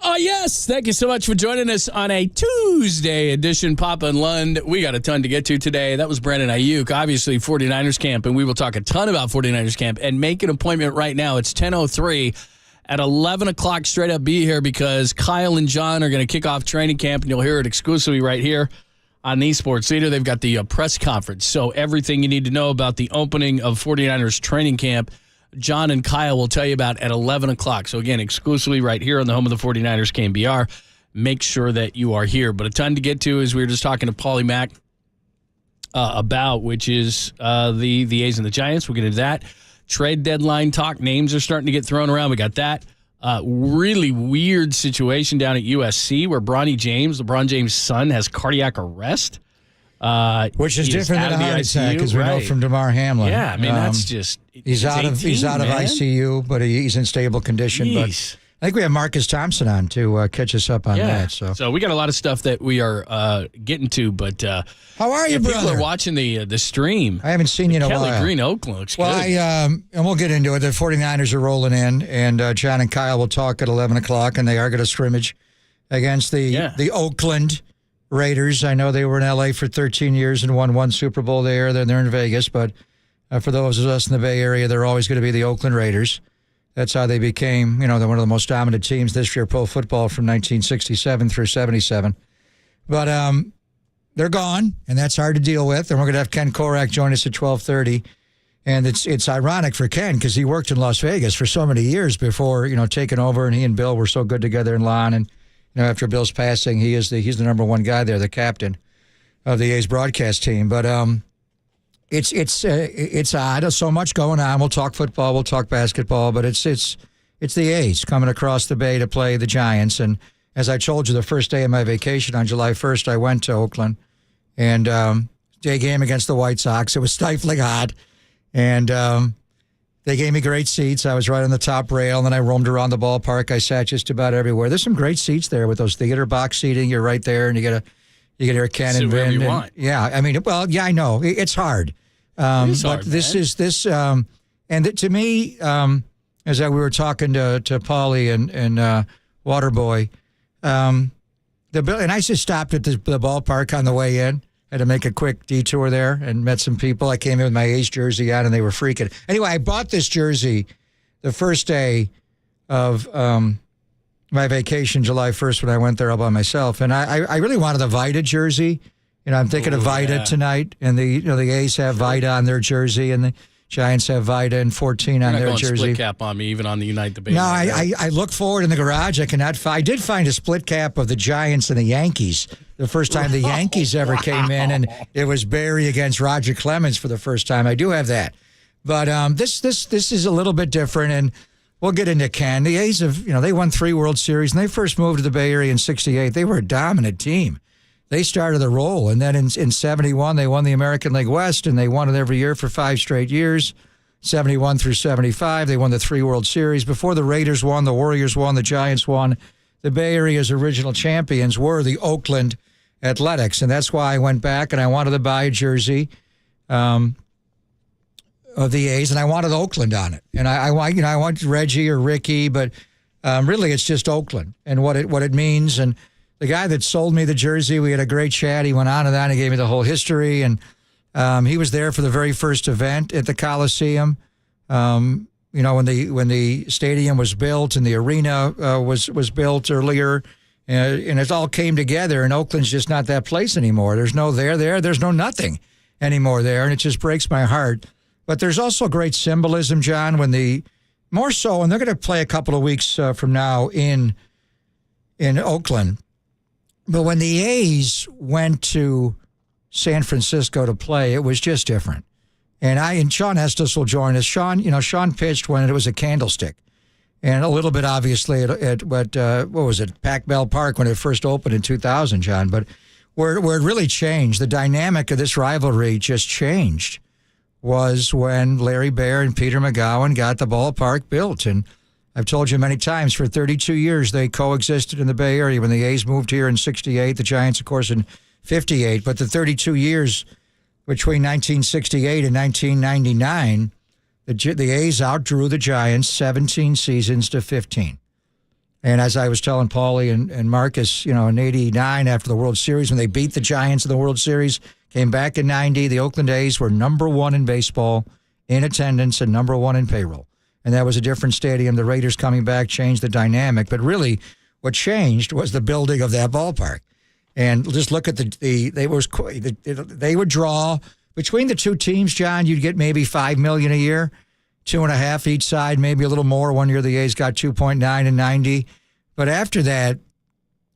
Oh, yes. Thank you so much for joining us on a Tuesday edition, Papa and Lund. We got a ton to get to today. That was Brandon Aiyuk, obviously 49ers camp, and we will talk a ton about 49ers camp. And make an appointment right now. It's 10:03. At 11 o'clock, straight up be here because Kyle and John are going to kick off training camp, and you'll hear it exclusively right here on the Sports Leader. They've got the press conference. So everything you need to know about the opening of 49ers training camp, John and Kyle will tell you about at 11 o'clock. So, again, exclusively right here on the home of the 49ers, KNBR. Make sure that you are here. But a ton to get to, as we were just talking to Paulie Mack about, which is the A's and the Giants. We'll get into that. Trade deadline talk. Names are starting to get thrown around. We got that. Really weird situation down at USC where Bronny James, LeBron James' son, has cardiac arrest. Which is different than a heart attack, as we know from DeMar Hamlin. Yeah, I mean, that's just... He's out of ICU, but he's in stable condition. Jeez. But I think we have Marcus Thompson on to catch us up on that. So we got a lot of stuff that we are getting to, but how are you, brother? People are watching the stream. I haven't seen you in a while. Kelly Green Oakland looks good. And we'll get into it. The 49ers are rolling in, and John and Kyle will talk at 11 o'clock, and they are going to scrimmage against the Oakland Raiders. I know they were in L.A. for 13 years and won one Super Bowl there. Then they're in Vegas, but for those of us in the Bay Area, they're always going to be the Oakland Raiders. That's how they became, they're one of the most dominant teams this year, pro football, from 1967 through 77. But they're gone, and that's hard to deal with. And we're going to have Ken Korak join us at 12:30. And it's ironic for Ken because he worked in Las Vegas for so many years before, taking over, and he and Bill were so good together in Lon. And after Bill's passing, he's the number one guy there, the captain of the A's broadcast team. But it's odd. There's so much going on. We'll talk football, we'll talk basketball, but it's the A's coming across the bay to play the Giants. And as I told you, the first day of my vacation on July 1st, I went to Oakland, and day game against the White Sox. It was stifling hot, and they gave me great seats. I was right on the top rail, and then I roamed around the ballpark. I sat just about everywhere. There's some great seats there with those theater box seating. You're right there, and you get a cannon bin. You want. Yeah, I mean, I know it's hard. It's but hard, this man. is this, and to me, as we were talking to Paulie and Waterboy, and I just stopped at the ballpark on the way in. Had to make a quick detour there and met some people. I came in with my A's jersey on, and they were freaking. Anyway, I bought this jersey the first day of my vacation, July 1st, when I went there all by myself. And I really wanted the Vida jersey. I'm thinking of Vida tonight, and the A's have Vida on their jersey, and the Giants have Vida and 14 on You're their not going jersey. split cap on me, even on the Unite the Bay. No, I look forward in the garage. I did find a split cap of the Giants and the Yankees. The first time the Yankees ever came in, and it was Barry against Roger Clemens for the first time. I do have that, but this is a little bit different, and we'll get into Ken. The A's have they won 3 World Series, and they first moved to the Bay Area in '68. They were a dominant team. They started the roll, and then in '71 they won the American League West, and they won it every year for 5 straight years. 71 through 75, they won the 3 World Series. Before the Raiders won, the Warriors won, the Giants won. The Bay Area's original champions were the Oakland Athletics, and that's why I went back and I wanted to buy a jersey of the A's, and I wanted Oakland on it. And I want Reggie or Ricky, but really it's just Oakland and what it means. And the guy that sold me the jersey, we had a great chat. He went on and on. He gave me the whole history, and he was there for the very first event at the Coliseum. When the stadium was built and the arena was built earlier And it all came together, and Oakland's just not that place anymore. There's no there, there's no nothing anymore there, and it just breaks my heart. But there's also great symbolism, John, more so, and they're going to play a couple of weeks from now in Oakland. But when the A's went to San Francisco to play, it was just different. And Sean Estes will join us. Sean pitched when it was a candlestick. And a little bit, obviously, at what was it, Pac Bell Park when it first opened in 2000, John. But where it really changed, the dynamic of this rivalry just changed, was when Larry Baer and Peter McGowan got the ballpark built. And I've told you many times, for 32 years, they coexisted in the Bay Area. When the A's moved here in 68, the Giants, of course, in 58. But the 32 years between 1968 and 1999, the A's outdrew the Giants 17 seasons to 15. And as I was telling Paulie and Marcus, in 89 after the World Series, when they beat the Giants in the World Series, came back in 90, the Oakland A's were number one in baseball in attendance and number one in payroll. And that was a different stadium. The Raiders coming back changed the dynamic. But really, what changed was the building of that ballpark. And just look at they would draw between the two teams, John. You'd get maybe $5 million a year, 2.5 each side, maybe a little more. One year the A's got 2.9 in 90, but after that,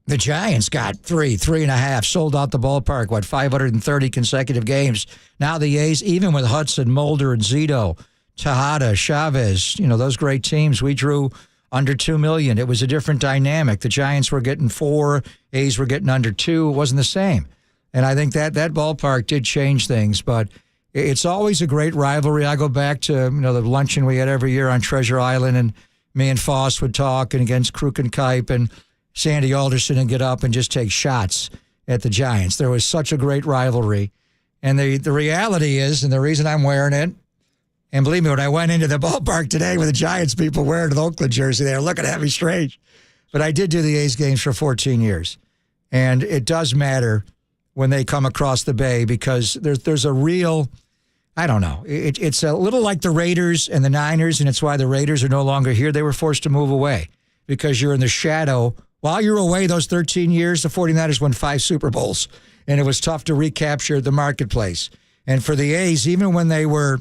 the Giants got 3.5, sold out the ballpark. 530 consecutive games. Now the A's, even with Hudson, Mulder, and Zito, Tejada, Chavez, those great teams, we drew under 2 million. It was a different dynamic. The Giants were getting 4, A's were getting under 2. It wasn't the same. And I think that ballpark did change things, but it's always a great rivalry. I go back to the luncheon we had every year on Treasure Island, and me and Foss would talk, and against Kruk and Kuiper and Sandy Alderson, and get up and just take shots at the Giants. There was such a great rivalry. And the reality is, and the reason I'm wearing it, and believe me, when I went into the ballpark today with the Giants people wearing the Oakland jersey, they were looking at me strange. But I did do the A's games for 14 years. And it does matter when they come across the Bay, because there's a real, I don't know, it's a little like the Raiders and the Niners, and it's why the Raiders are no longer here. They were forced to move away because you're in the shadow. While you're away those 13 years, the 49ers won 5 Super Bowls, and it was tough to recapture the marketplace. And for the A's, even when they were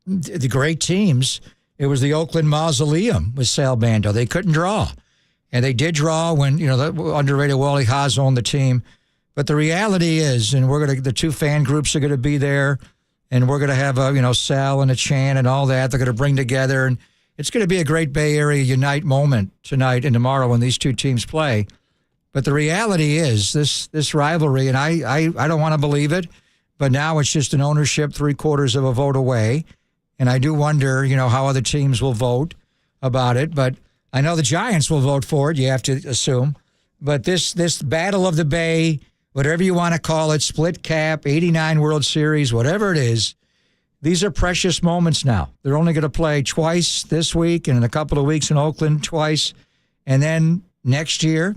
the great teams, it was the Oakland Mausoleum with Sal Bando. They couldn't draw. And they did draw when, the underrated Wally Haas owned the team. But the reality is, and the two fan groups are going to be there, and we're going to have Sal and a Chan and all that. They're going to bring together, and it's going to be a great Bay Area Unite moment tonight and tomorrow when these two teams play. But the reality is, this rivalry, and I don't want to believe it, but now it's just an ownership 3/4 of a vote away. And I do wonder, how other teams will vote about it. But I know the Giants will vote for it, you have to assume. But this battle of the Bay, whatever you want to call it, split cap, 89 World Series, whatever it is, these are precious moments now. They're only going to play twice this week and in a couple of weeks in Oakland twice. And then next year,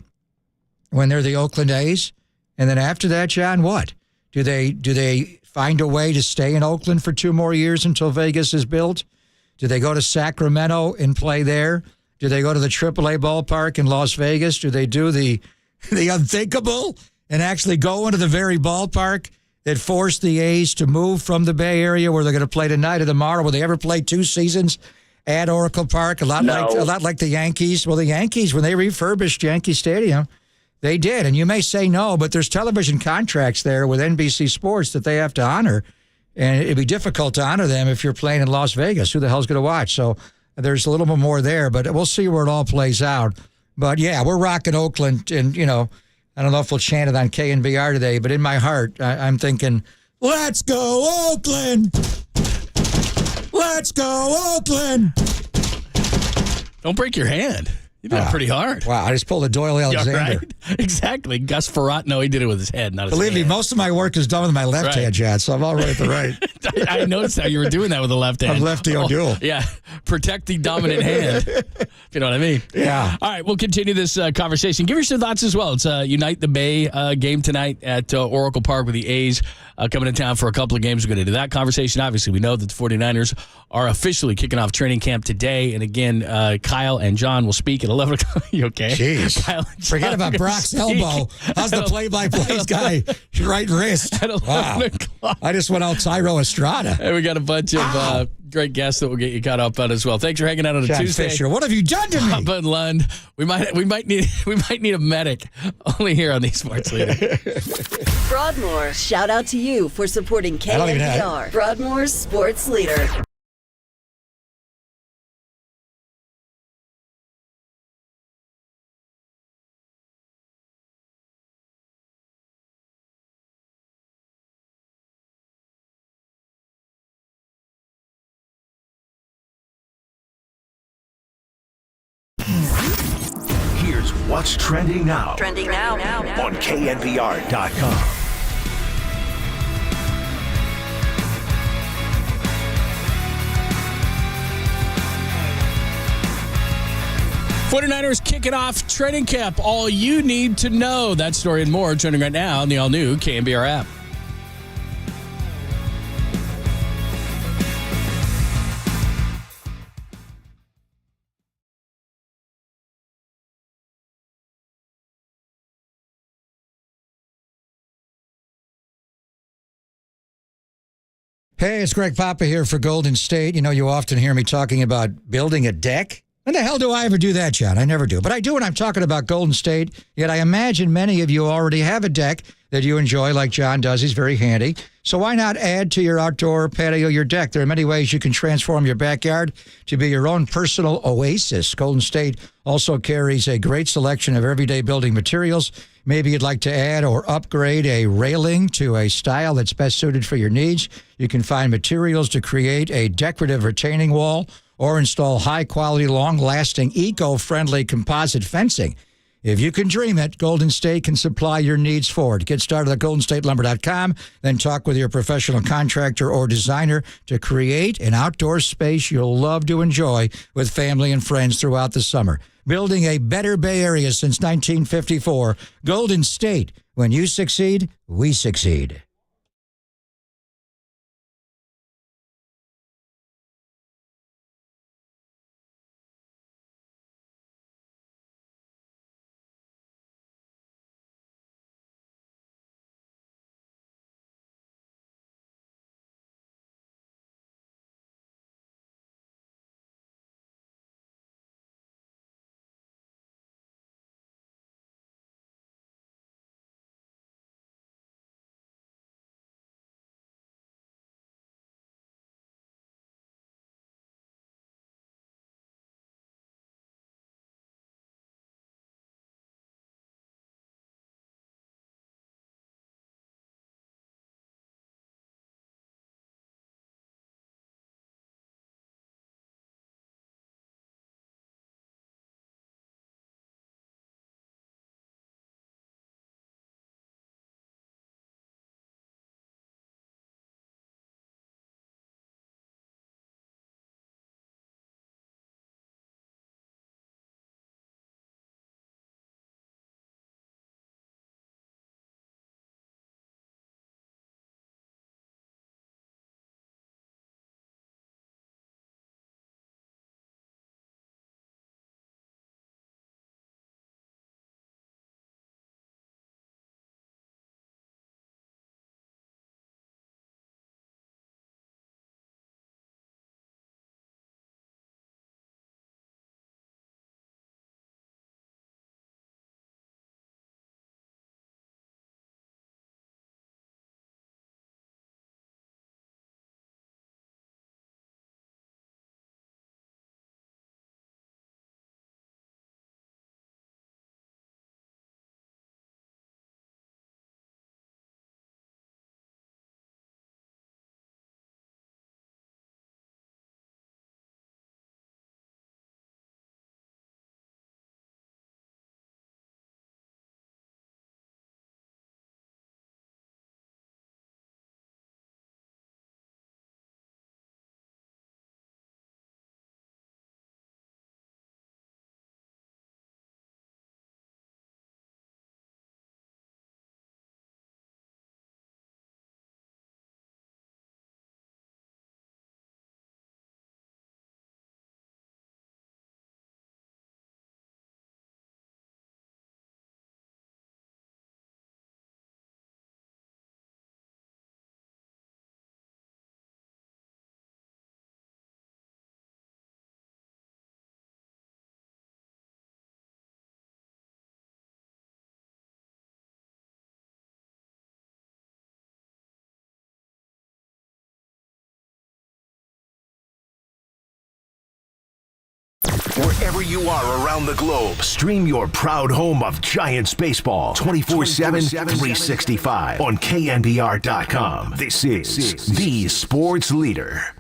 when they're the Oakland A's. And then after that, John, what? Do they find a way to stay in Oakland for 2 more years until Vegas is built? Do they go to Sacramento and play there? Do they go to the AAA ballpark in Las Vegas? Do they do the unthinkable and actually go into the very ballpark that forced the A's to move from the Bay Area where they're going to play tonight or tomorrow? Will they ever play 2 seasons at Oracle Park? A lot like the Yankees. Well, the Yankees, when they refurbished Yankee Stadium, they did. And you may say no, but there's television contracts there with NBC Sports that they have to honor. And it'd be difficult to honor them if you're playing in Las Vegas. Who the hell's going to watch? So there's a little bit more there, but we'll see where it all plays out. But yeah, we're rocking Oakland. And, I don't know if we'll chant it on KNBR today, but in my heart, I'm thinking, let's go Oakland! Let's go Oakland! Don't break your hand. You did it pretty hard. Wow, I just pulled a Doyle Alexander. Right. Exactly. Gus Farrat, no, he did it with his head, not his hand. Believe me, most of my work is done with my left hand, Chad, so I'm all right at the right. I noticed how you were doing that with the left hand. I'm lefty O'Doul. Yeah. Protect the dominant hand. If you know what I mean. Yeah. All right. We'll continue this conversation. Give us your thoughts as well. It's a Unite the Bay game tonight at Oracle Park with the A's coming to town for a couple of games. We're going to do that conversation. Obviously, we know that the 49ers are officially kicking off training camp today. And again, Kyle and John will speak at 11 o'clock. You okay? Jeez. Kyle and John Forget about Brock's elbow. How's the play-by-play guy? Right wrist. Wow. I just went out Tyro Estrada. And we got a bunch of great guests that will get you caught up on as well. Thanks for hanging out on a John Tuesday. Fisher, what have you done to me? Papa and Lund. We might need a medic. Only here on the Sports Leader. Broadmoor, shout out to you for supporting don't even have KNBR. Broadmoor's Sports Leader. Here's what's trending now. Trending now. On KNBR.com. '49ers kicking off training camp. All you need to know. That story and more trending right now on the all-new KNBR app. Hey, it's Greg Papa here for Golden State. You know, you often hear me talking about building a deck. When the hell do I ever do that, John? I never do. But I do when I'm talking about Golden State. Yet I imagine many of you already have a deck that you enjoy like John does. He's very handy. So why not add to your outdoor patio your deck? There are many ways you can transform your backyard to be your own personal oasis. Golden State also carries a great selection of everyday building materials. Maybe you'd like to add or upgrade a railing to a style that's best suited for your needs. You can find materials to create a decorative retaining wall or install high-quality, long-lasting, eco-friendly composite fencing. If you can dream it, Golden State can supply your needs for it. Get started at goldenstatelumber.com, then talk with your professional contractor or designer to create an outdoor space you'll love to enjoy with family and friends throughout the summer. Building a better Bay Area since 1954. Golden State. When you succeed, we succeed. Wherever you are around the globe, stream your proud home of Giants baseball 24/7, 365 on KNBR.com. This is the sports leader.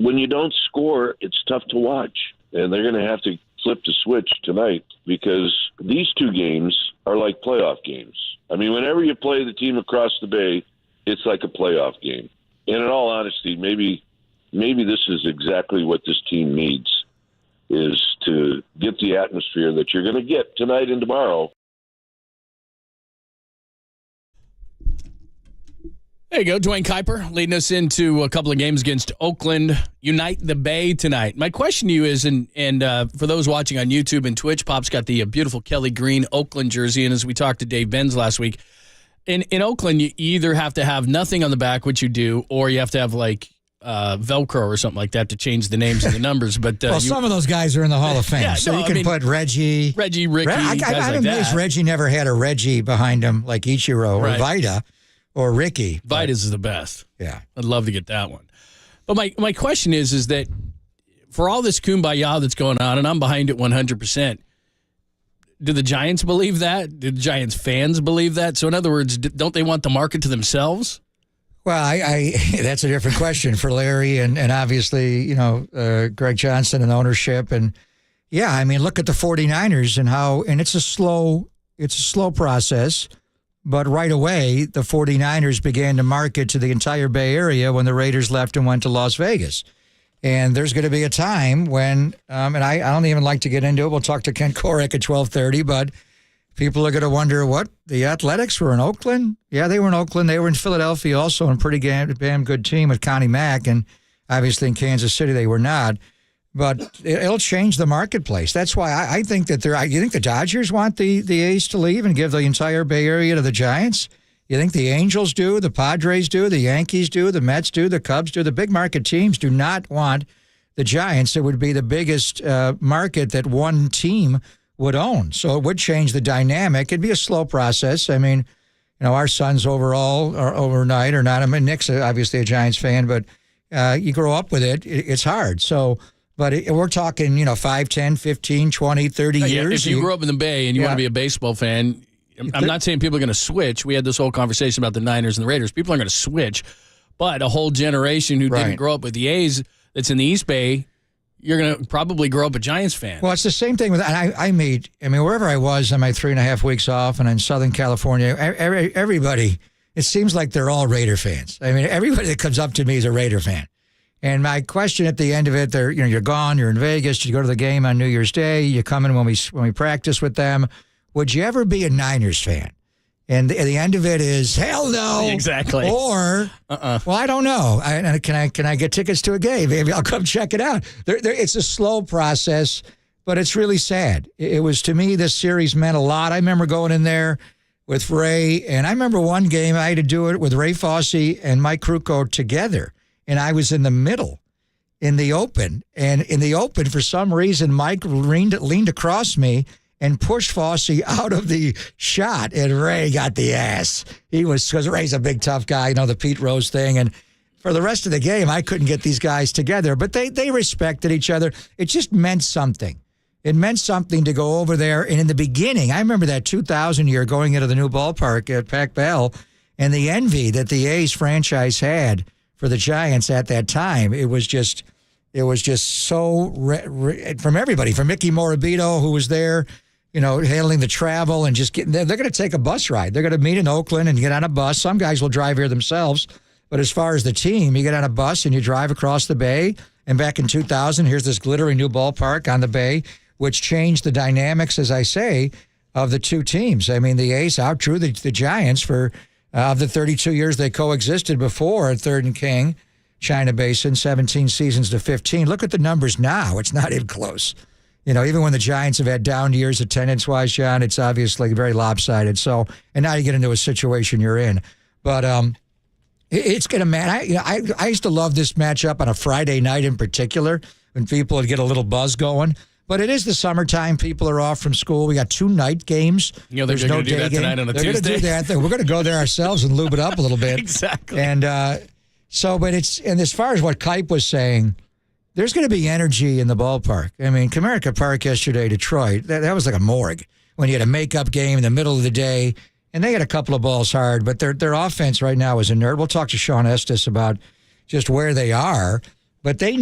When you don't score, it's tough to watch. And they're going to have to flip the switch tonight because these two games are like playoff games. I mean, whenever you play the team across the bay, it's like a playoff game. And in all honesty, maybe this is exactly what this team needs, is to get the atmosphere that you're going to get tonight and tomorrow. There you go, Dwayne Kuiper leading us into a couple of games against Oakland. Unite the Bay tonight. My question to you is, and for those watching on YouTube and Twitch, Pop's got the beautiful Kelly Green Oakland jersey, and as we talked to Dave Benz last week, in Oakland, you either have to have nothing on the back, which you do, or you have to have like Velcro or something like that to change the names and the numbers. But well, some of those guys are in the Hall of Fame, yeah, so you can put Reggie, Ricky, I'm amazed Reggie never had a Reggie behind him like Ichiro or Vida. Or Ricky. Vitas is the best. Yeah. I'd love to get that one. But my question is that for all this kumbaya that's going on, and I'm behind it 100%, do the Giants believe that? Do the Giants fans believe that? So in other words, don't they want the market to themselves? Well, I that's a different question for Larry and obviously, Greg Johnson and ownership. And yeah, I mean, look at the 49ers and it's a slow process. But right away, the 49ers began to market to the entire Bay Area when the Raiders left and went to Las Vegas. And there's going to be a time when, and I don't even like to get into it. We'll talk to Ken Korek at 12:30, but people are going to wonder, what, the Athletics were in Oakland? Yeah, they were in Oakland. They were in Philadelphia also, and a pretty damn good team with Connie Mack. And obviously in Kansas City, they were not. But it'll change the marketplace. That's why I think that you think the Dodgers want the A's to leave and give the entire Bay Area to the Giants? You think the Angels do, the Padres do, the Yankees do, the Mets do, the Cubs do? The big market teams do not want the Giants. It would be the biggest market that one team would own. So it would change the dynamic. It'd be a slow process. I mean, our sons overnight are not. I mean, Nick's obviously a Giants fan, but you grow up with it. It's hard. So. But we're talking, 5, 10, 15, 20, 30 years. If you grew up in the Bay and you want to be a baseball fan, I'm not saying people are going to switch. We had this whole conversation about the Niners and the Raiders. People aren't going to switch. But a whole generation who didn't grow up with the A's that's in the East Bay, you're going to probably grow up a Giants fan. Well, it's the same thing with, and wherever I was on my 3.5 weeks off and in Southern California, everybody, it seems like they're all Raider fans. I mean, everybody that comes up to me is a Raider fan. And my question at the end of it, you're gone, you're in Vegas, you go to the game on New Year's Day, you come in when we practice with them. Would you ever be a Niners fan? And the end of it is, hell no. Exactly. Or, well, I don't know. Can I get tickets to a game? Maybe I'll come check it out. It's a slow process, but it's really sad. It was, to me, this series meant a lot. I remember going in there with Ray, and I remember one game I had to do it with Ray Fosse and Mike Krukow together. And I was in the middle in the open. And in the open, for some reason, Mike leaned across me and pushed Fosse out of the shot. And Ray got the ass. Because Ray's a big, tough guy, the Pete Rose thing. And for the rest of the game, I couldn't get these guys together. But they respected each other. It just meant something. It meant something to go over there. And in the beginning, I remember that 2000 year going into the new ballpark at Pac Bell and the envy that the A's franchise had for the Giants at that time. It was just so from everybody, from Mickey Morabito, who was there, handling the travel and just they're going to take a bus ride. They're going to meet in Oakland and get on a bus. Some guys will drive here themselves. But as far as the team, you get on a bus and you drive across the bay. And back in 2000, here's this glittering new ballpark on the bay, which changed the dynamics, as I say, of the two teams. I mean, the A's outdrew the Giants for of the 32 years they coexisted before at 3rd and King, China Basin, 17 seasons to 15. Look at the numbers now. It's not even close. Even when the Giants have had down years attendance-wise, John, it's obviously very lopsided. So, and now you get into a situation you're in. But it's going to, I used to love this matchup on a Friday night in particular when people would get a little buzz going. But it is the summertime. People are off from school. We got 2 night games. There's no day game. Tonight on a Tuesday. They're going to do that. We're going to go there ourselves and lube it up a little bit. Exactly. And and as far as what Kuip was saying, there's going to be energy in the ballpark. I mean, Comerica Park yesterday, Detroit, that was like a morgue when you had a makeup game in the middle of the day, and they had a couple of balls hard, but their offense right now is inert. We'll talk to Sean Estes about just where they are, but they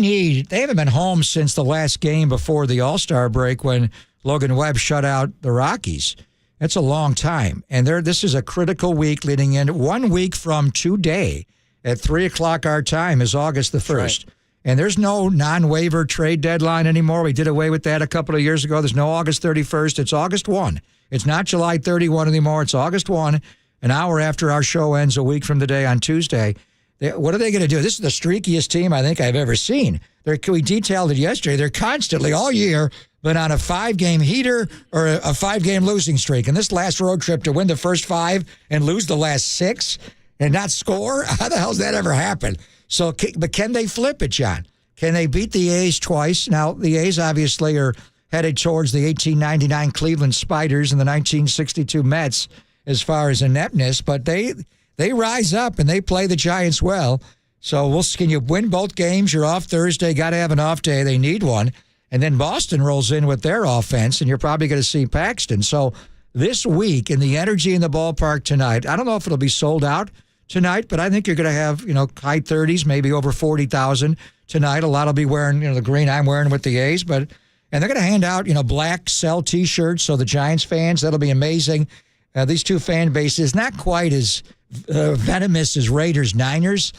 haven't been home since the last game before the All-Star break when Logan Webb shut out the Rockies. That's a long time, and this is a critical week leading in. 1 week from today at 3 o'clock our time is August the 1st. Right. And there's no non-waiver trade deadline anymore. We did away with that a couple of years ago. There's no August 31st. It's August 1. It's not July 31 anymore. It's August 1, an hour after our show ends a week from today on Tuesday. What are they going to do? This is the streakiest team I think I've ever seen. We detailed it yesterday. They're constantly, all year, been on a 5-game heater or a 5-game losing streak. And this last road trip to win the first 5 and lose the last 6 and not score, how the hell's that ever happened? So, but can they flip it, John? Can they beat the A's twice? Now, the A's obviously are headed towards the 1899 Cleveland Spiders and the 1962 Mets as far as ineptness, but they rise up and they play the Giants well. So can you win both games? You're off Thursday, got to have an off day. They need one. And then Boston rolls in with their offense, and you're probably going to see Paxton. So this week, in the energy in the ballpark tonight, I don't know if it'll be sold out tonight, but I think you're going to have, high 30s, maybe over 40,000 tonight. A lot will be wearing, the green I'm wearing with the A's, and they're going to hand out, black Sell T-shirts. So the Giants fans, that'll be amazing. These two fan bases, not quite as venomous as Raiders, Niners,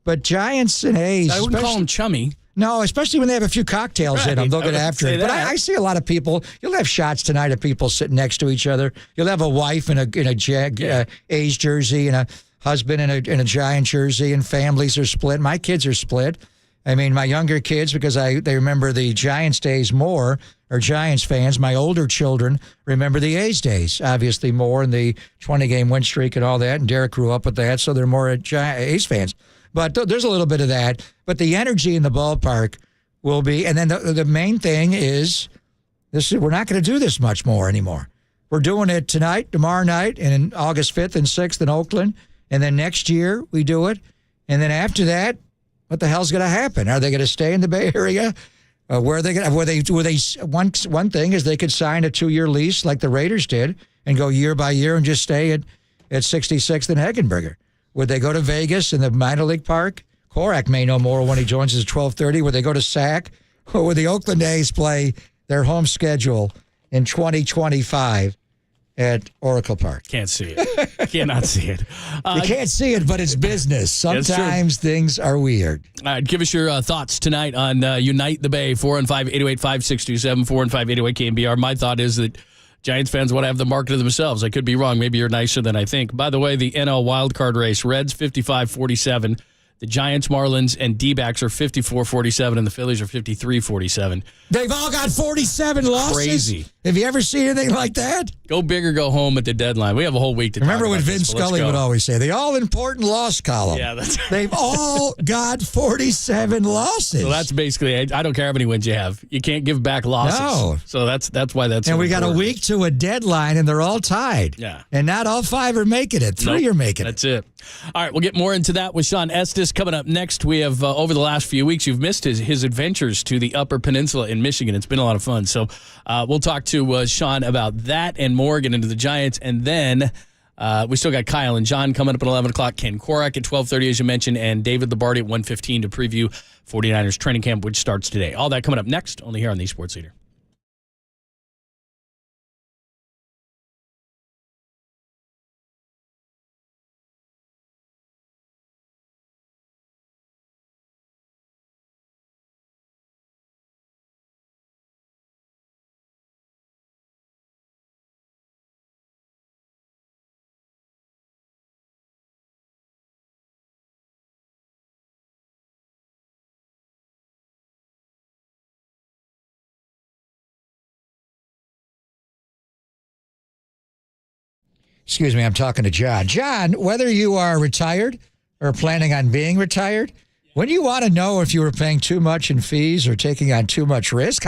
but Giants and A's. I wouldn't call them chummy. No, especially when they have a few cocktails in them. They'll get after it. But I see a lot of people. You'll have shots tonight of people sitting next to each other. You'll have a wife in a A's jersey and a husband in a Giant jersey, and families are split. My kids are split. I mean, my younger kids, because they remember the Giants days more, are Giants fans. My older children remember the A's days, obviously more, and the 20-game win streak and all that, and Derek grew up with that, so they're more A's fans. But there's a little bit of that. But the energy in the ballpark will be, and then the main thing is, we're not going to do this much more anymore. We're doing it tonight, tomorrow night, and August 5th and 6th in Oakland. And then next year we do it. And then after that, what the hell's going to happen? Are they going to stay in the Bay Area? Where are they going to? One thing is they could sign a 2-year lease like the Raiders did and go year by year and just stay at 66th and Heckenberger. Would they go to Vegas in the minor league park? Korak may know more when he joins us at 12:30. Would they go to SAC? Or would the Oakland A's play their home schedule in 2025 at Oracle Park? Can't see it. Cannot see it. You can't see it, but it's business. Sometimes things are weird. All right, give us your thoughts tonight on Unite the Bay, 415-808-5627, 415-808-KNBR. My thought is that Giants fans want to have the market to themselves. I could be wrong. Maybe you're nicer than I think. By the way, the NL wildcard race, Reds 55-47. The Giants, Marlins, and D-backs are 54-47, and the Phillies are 53-47. They've all got 47 losses? Crazy. Have you ever seen anything like that? Go big or go home at the deadline. We have a whole week to Remember talk what about Vince this, Scully would always say, the all-important loss column. Yeah, that's right. They've all got 47 losses. So that's basically, I don't care how many wins you have. You can't give back losses. No. So that's why that's And so we got a important. week to a deadline, and they're all tied. Yeah. And not all 5 are making it. 3 are making it. That's it. All right, we'll get more into that with Sean Estes coming up next. We have, over the last few weeks, you've missed his adventures to the Upper Peninsula in Michigan. It's been a lot of fun. So we'll talk to Sean about that and more, get into the Giants. And then we still got Kyle and John coming up at 11 o'clock, Ken Korak at 12:30, as you mentioned, and David Labardi at 1:15 to preview 49ers training camp, which starts today. All that coming up next, only here on the Sports Leader. Excuse me, I'm talking to John. John, whether you are retired or planning on being retired, when you want to know if you were paying too much in fees or taking on too much risk,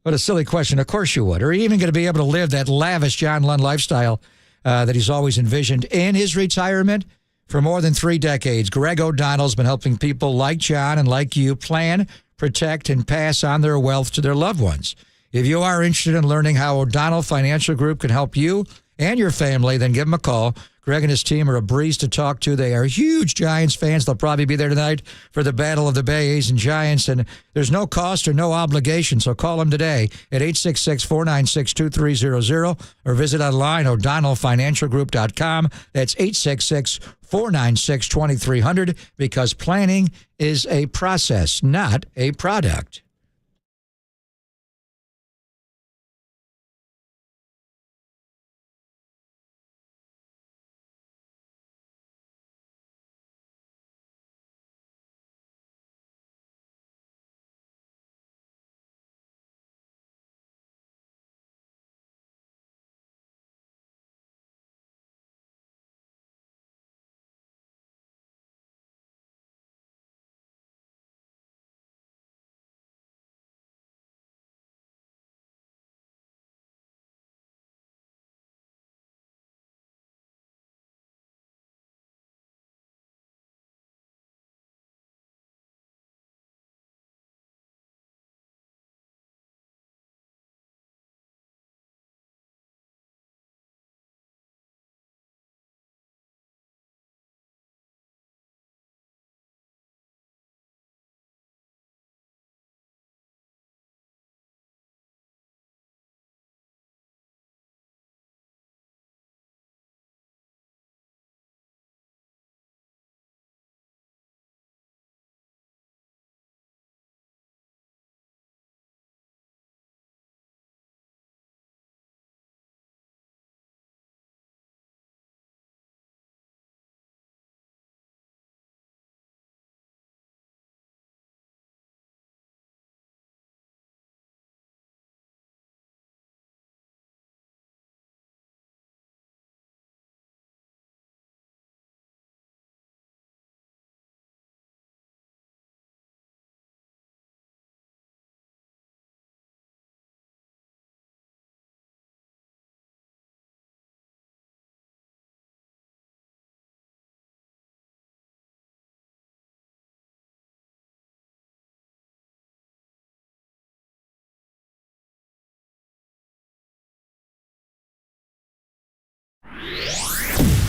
what a silly question. Of course you would. Or even going to be able to live that lavish John Lund lifestyle that he's always envisioned in his retirement for more than 3 decades. Greg O'Donnell's been helping people like John and like you plan, protect, and pass on their wealth to their loved ones. If you are interested in learning how O'Donnell Financial Group can help you and your family, then give them a call. Greg and his team are a breeze to talk to. They are huge Giants fans. They'll probably be there tonight for the Battle of the Bay, A's and Giants, and there's no cost or no obligation, so call them today at 866-496-2300 or visit online o'donnellfinancialgroup.com. That's 866-496-2300 because planning is a process, not a product.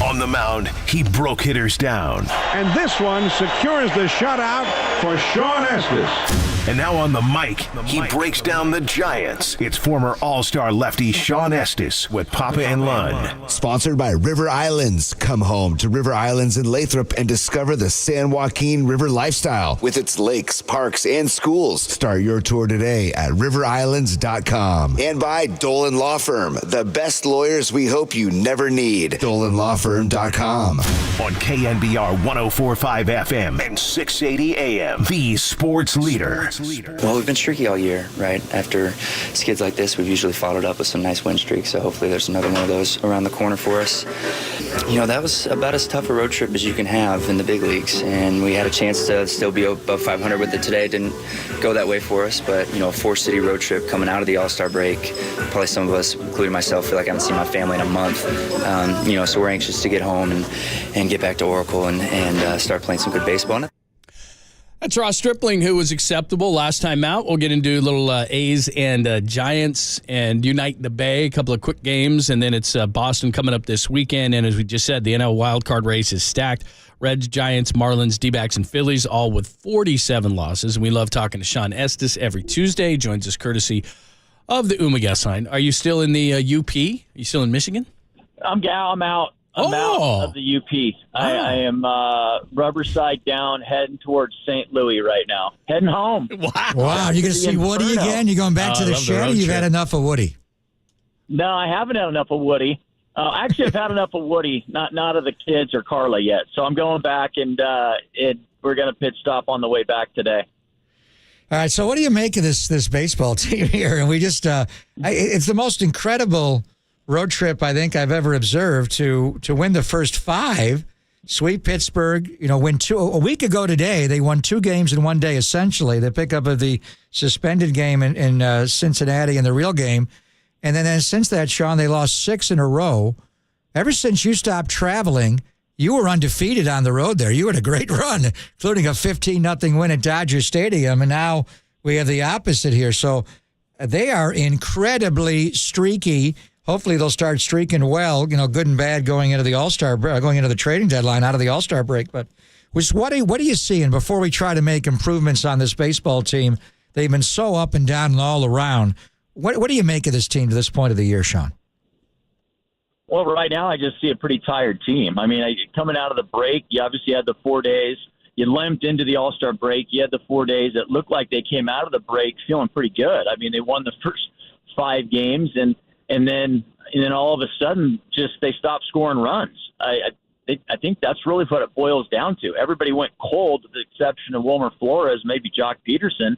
On the mound, he broke hitters down. And this one secures the shutout for Sean Estes. And now on the mic, he breaks down the Giants. It's former All-Star lefty Sean Estes with Papa and Lund. Sponsored by River Islands. Come home to River Islands in Lathrop and discover the San Joaquin River lifestyle with its lakes, parks, and schools. Start your tour today at riverislands.com. And by Dolan Law Firm, the best lawyers we hope you never need. DolanLawFirm.com. On KNBR 104.5 FM and 680 AM, the sports leader. Well, we've been streaky all year, right? After skids like this, we've usually followed up with some nice win streaks, so hopefully there's another one of those around the corner for us. You know, that was about as tough a road trip as you can have in the big leagues, and we had a chance to still be above 500 with it today. It didn't go that way for us, but, you know, a four-city road trip coming out of the All-Star break, probably some of us, including myself, feel like I haven't seen my family in a month. You know, so we're anxious to get home and get back to Oracle and start playing some good baseball. That's Ross Stripling, who was acceptable last time out. We'll get into a little A's and Giants and Unite the Bay, a couple of quick games, and then it's Boston coming up this weekend. And as we just said, the NL wildcard race is stacked. Reds, Giants, Marlins, D-backs, and Phillies, all with 47 losses. And we love talking to Sean Estes every Tuesday. He joins us courtesy of the Umaga sign. Are you still in the UP? Are you still in Michigan? I'm out. I'm out of the UP. I am rubber side down, heading towards St. Louis right now. Heading home. Wow, you're going to see Woody again? You're going back to the shed, or you've had enough of Woody? No, I haven't had enough of Woody. Actually, I've had enough of Woody, not of the kids or Carla yet. So I'm going back, and we're going to pit stop on the way back today. All right, so what do you make of this baseball team here? And we just it's the most incredible road trip I think I've ever observed to win the first 5, sweep Pittsburgh, win 2. A week ago today, they won 2 games in one day, essentially. The pickup of the suspended game in Cincinnati and the real game. And then since that, Sean, they lost 6 in a row. Ever since you stopped traveling, you were undefeated on the road there. You had a great run, including a 15-0 win at Dodger Stadium, and now we have the opposite here. So they are incredibly streaky. Hopefully they'll start streaking well, good and bad going into the going into the trading deadline out of the All-Star break. But what are you seeing before we try to make improvements on this baseball team? They've been so up and down and all around. What do you make of this team to this point of the year, Sean? Well, right now I just see a pretty tired team. I mean, coming out of the break, you obviously had the 4 days. You limped into the All-Star break. You had the 4 days. It looked like they came out of the break feeling pretty good. I mean, they won the first 5 games, and then all of a sudden, just they stopped scoring runs. I think that's really what it boils down to. Everybody went cold, with the exception of Wilmer Flores, maybe Jock Peterson,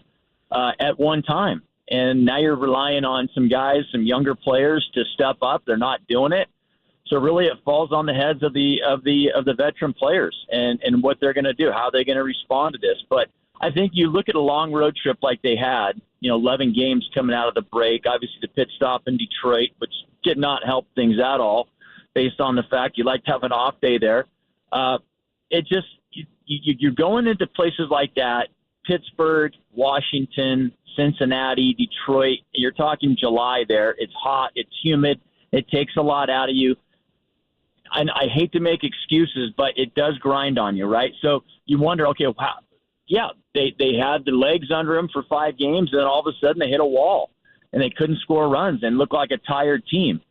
at one time. And now you're relying on some guys, some younger players, to step up. They're not doing it. So really, it falls on the heads of the veteran players and what they're going to do, how they're going to respond to this. But I think you look at a long road trip like they had, 11 games coming out of the break. Obviously, the pit stop in Detroit, which did not help things at all, based on the fact you like to have an off day there. You're going into places like that, Pittsburgh, Washington, Cincinnati, Detroit. You're talking July there. It's hot. It's humid. It takes a lot out of you. And I hate to make excuses, but it does grind on you, right? So you wonder, okay, wow, yeah, they had the legs under them for 5 games, and then all of a sudden they hit a wall, and they couldn't score runs and look like a tired team.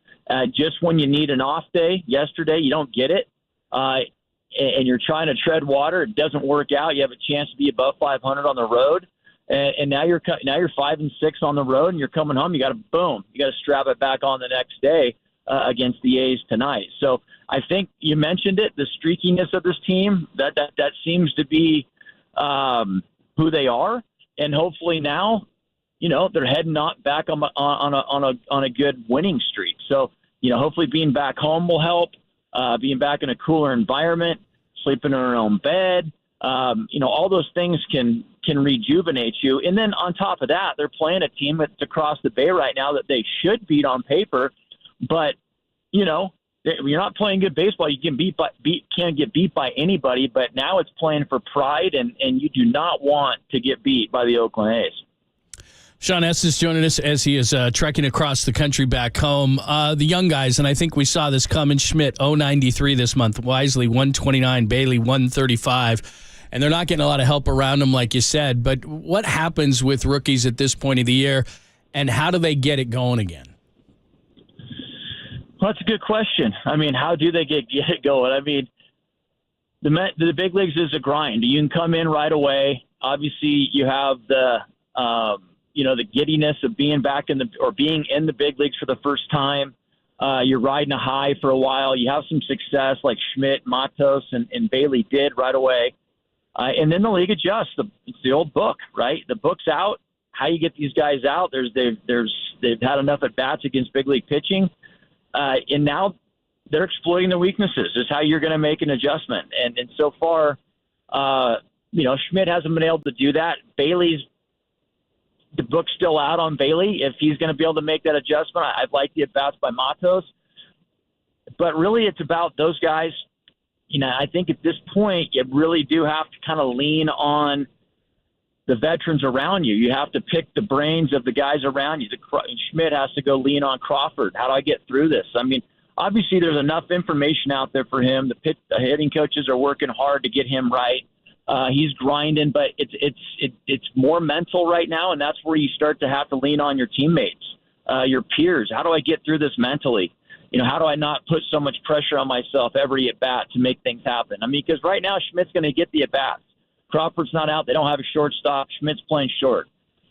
Just when you need an off day, yesterday, you don't get it, and you're trying to tread water, it doesn't work out. You have a chance to be above 500 on the road, and now you're 5-6 on the road, and you're coming home. You got to strap it back on the next day against the A's tonight. So I think you mentioned it, the streakiness of this team. That seems to be who they are, and hopefully now, they're heading back on a good winning streak. So hopefully being back home will help. Being back in a cooler environment, sleeping in our own bed, all those things can rejuvenate you. And then on top of that, they're playing a team that's across the bay right now that they should beat on paper, but you're not playing good baseball. You can't get beat by anybody, but now it's playing for pride, and you do not want to get beat by the Oakland A's. Sean Estes joining us as he is trekking across the country back home. The young guys, and I think we saw this coming, Schmidt, 093 this month, Wisely, 129, Bailey, 135. And they're not getting a lot of help around them, like you said. But what happens with rookies at this point of the year, and how do they get it going again? Well, that's a good question. I mean, how do they get it going? I mean, the big leagues is a grind. You can come in right away. Obviously, you have the giddiness of being being in the big leagues for the first time. You're riding a high for a while. You have some success like Schmidt, Matos, and Bailey did right away. And then the league adjusts. It's the old book, right? The book's out. How you get these guys out? They've had enough at bats against big league pitching. And now they're exploiting the weaknesses. Is how you're going to make an adjustment. And so far, Schmidt hasn't been able to do that. The book's still out on Bailey. If he's going to be able to make that adjustment, I'd like the at-bats by Matos. But really, it's about those guys. I think at this point, you really do have to kind of lean on the veterans around you. You have to pick the brains of the guys around you. Schmidt has to go lean on Crawford. How do I get through this? I mean, obviously there's enough information out there for him. The hitting coaches are working hard to get him right. He's grinding, but it's more mental right now, and that's where you start to have to lean on your teammates, your peers. How do I get through this mentally? How do I not put so much pressure on myself every at bat to make things happen? I mean, because right now Schmidt's going to get the at bats. Crawford's not out. They don't have a shortstop. Schmidt's playing short.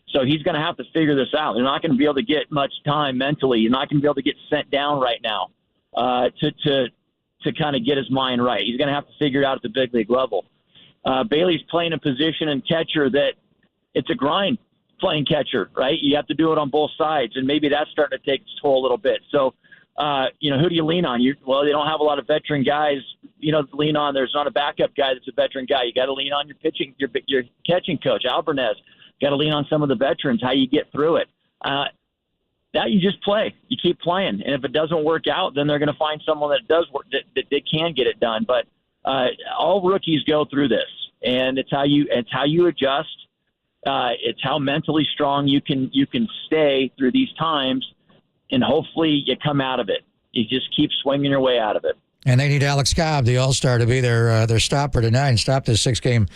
So he's going to have to figure this out. They're not going to be able to get much time mentally. You're not going to be able to get sent down right now to kind of get his mind right. He's going to have to figure it out at the big league level. Bailey's playing a position in catcher that it's a grind playing catcher, right? You have to do it on both sides, and maybe that's starting to take its toll a little bit. So, who do you lean on? They don't have a lot of veteran guys, to lean on. There's not a backup guy that's a veteran guy. You got to lean on your pitching, your catching coach, Albernez. Got to lean on some of the veterans, how you get through it. That you just play. You keep playing. And if it doesn't work out, then they're going to find someone that does work, that they can get it done. But All rookies go through this, and it's how you adjust. It's how mentally strong you can stay through these times, and hopefully you come out of it. You just keep swinging your way out of it. And they need Alex Cobb, the All-Star, to be their stopper tonight and stop this 6-game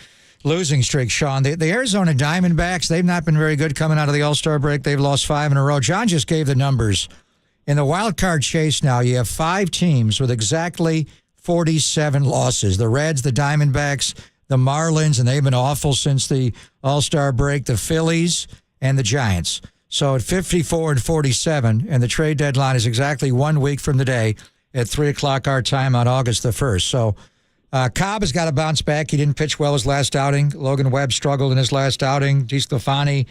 losing streak, Sean. The Arizona Diamondbacks, they've not been very good coming out of the All-Star break. They've lost 5 in a row. John just gave the numbers. In the wild card chase now, you have 5 teams with exactly 47 losses. The Reds, the Diamondbacks, the Marlins, and they've been awful since the All-Star break, the Phillies, and the Giants. So at 54 and 47, and the trade deadline is exactly 1 week from today at 3 o'clock our time on August the 1st. So Cobb has got to bounce back. He didn't pitch well his last outing. Logan Webb struggled in his last outing. DeSclafani,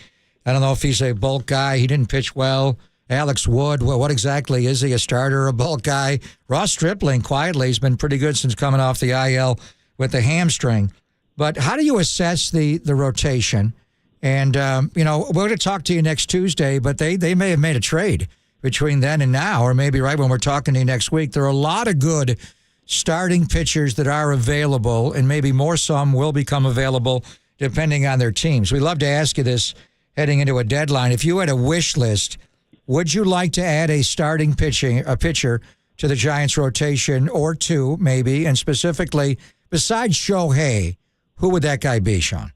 I don't know if he's a bulk guy. He didn't pitch well. Alex Wood, well, what exactly is he, a starter or a bulk guy? Ross Stripling, quietly, has been pretty good since coming off the IL with the hamstring. But how do you assess the rotation? And, we're going to talk to you next Tuesday, but they may have made a trade between then and now, or maybe right when we're talking to you next week. There are a lot of good starting pitchers that are available, and maybe more some will become available depending on their teams. We'd love to ask you this heading into a deadline. If you had a wish list, would you like to add a starting pitcher to the Giants rotation, or 2 maybe, and specifically, besides Shohei, who would that guy be, Sean?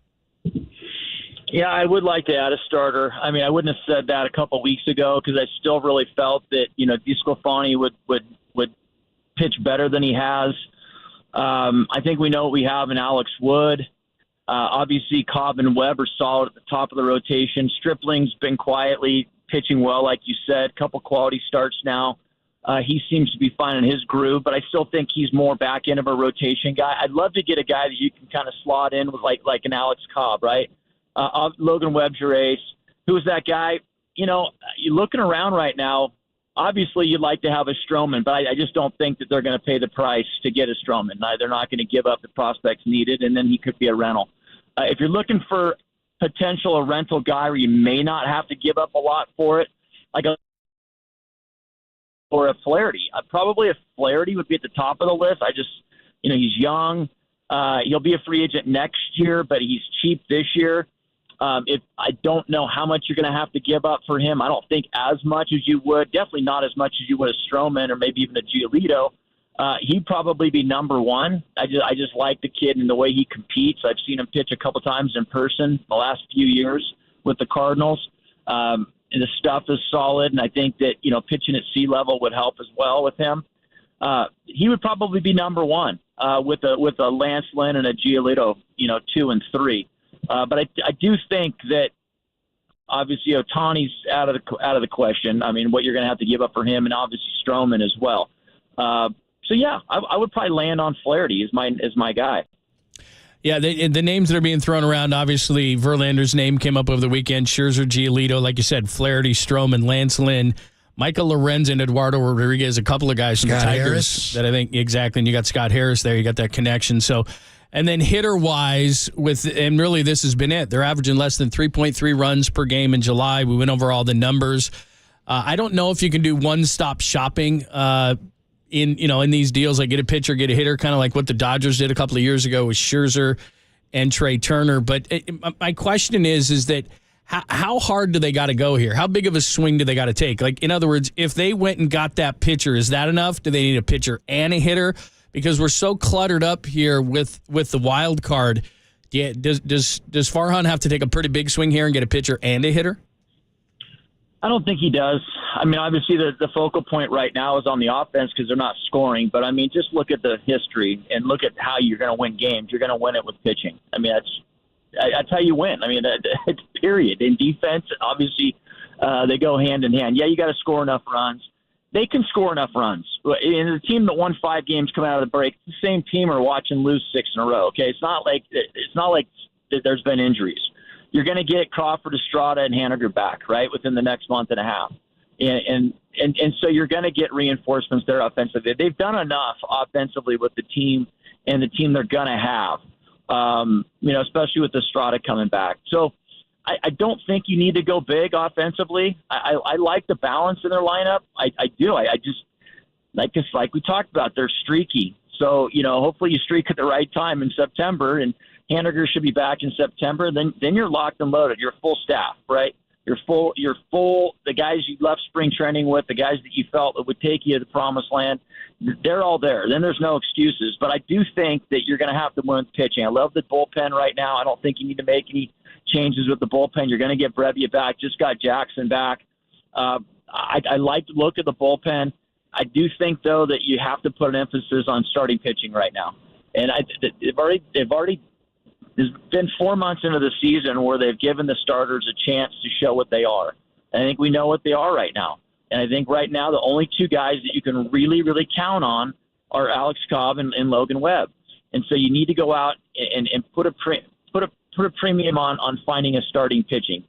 Yeah, I would like to add a starter. I mean, I wouldn't have said that a couple weeks ago because I still really felt that, DeSclafani would pitch better than he has. I think we know what we have in Alex Wood. Obviously, Cobb and Webb are solid at the top of the rotation. Stripling's been quietly pitching well, like you said, couple quality starts now. He seems to be finding his groove, but I still think he's more back end of a rotation guy. I'd love to get a guy that you can kind of slot in with like an Alex Cobb, right? Logan Webb's your ace. Who's that guy? You're looking around right now. Obviously, you'd like to have a Stroman, but I just don't think that they're going to pay the price to get a Stroman. They're not going to give up the prospects needed, and then he could be a rental. If you're looking for a rental guy where you may not have to give up a lot for it, or a Flaherty. Probably a Flaherty would be at the top of the list. He's young. He'll be a free agent next year, but he's cheap this year. If I don't know how much you're going to have to give up for him. I don't think as much as you would. Definitely not as much as you would a Stroman or maybe even a Giolito. He'd probably be number 1. I just like the kid and the way he competes. I've seen him pitch a couple times in person the last few years with the Cardinals. And the stuff is solid, and I think that pitching at sea level would help as well with him. He would probably be number 1 with a Lance Lynn and a Giolito, 2 and 3. But I do think that obviously Ohtani's out of the question. I mean, what you're going to have to give up for him, and obviously Stroman as well. So yeah, I would probably land on Flaherty as my guy. Yeah, the names that are being thrown around, obviously Verlander's name came up over the weekend. Scherzer, Giolito, like you said, Flaherty, Stroman, Lance Lynn, Michael Lorenz, and Eduardo Rodriguez, a couple of guys from the Tigers Harris. That I think, exactly, and you got Scott Harris there, you got that connection. So, and then hitter-wise, and really this has been it. They're averaging less than 3.3 runs per game in July. We went over all the numbers. I don't know if you can do one-stop shopping in these deals, like get a pitcher, get a hitter, kind of like what the Dodgers did a couple of years ago with Scherzer and Trey Turner. But my question is that how hard do they got to go here? How big of a swing do they got to take? Like, in other words, if they went and got that pitcher, is that enough? Do they need a pitcher and a hitter? Because we're so cluttered up here with the wild card. Yeah, does Farhan have to take a pretty big swing here and get a pitcher and a hitter? I don't think he does. I mean, obviously the focal point right now is on the offense because they're not scoring. But, I mean, just look at the history and look at how you're going to win games. You're going to win it with pitching. I mean, that's how you win. I mean, it's period. In defense, obviously, they go hand in hand. Yeah, you got to score enough runs. They can score enough runs. And the team that won 5 games coming out of the break, the same team are watching lose 6 in a row. Okay, it's not like there's been injuries. You're going to get Crawford, Estrada, and Haniger back, right, within the next month and a half. And so you're going to get reinforcements there offensively. They've done enough offensively with the team and the team they're going to have, especially with Estrada coming back. So I don't think you need to go big offensively. I like the balance in their lineup. I do. I just like we talked about, they're streaky. So, hopefully you streak at the right time in September, and Haniger should be back in September. Then you're locked and loaded. You're full staff, right? You're full. The guys you left spring training with, the guys that you felt that would take you to the promised land, they're all there. Then there's no excuses. But I do think that you're going to have to win with pitching. I love the bullpen right now. I don't think you need to make any changes with the bullpen. You're going to get Brebbia back. Just got Jackson back. I like to look at the bullpen. I do think, though, that you have to put an emphasis on starting pitching right now. And there's been 4 months into the season where they've given the starters a chance to show what they are. And I think we know what they are right now. And I think right now the only two guys that you can really, really count on are Alex Cobb and Logan Webb. And so you need to go out and put a premium on finding a starting pitching.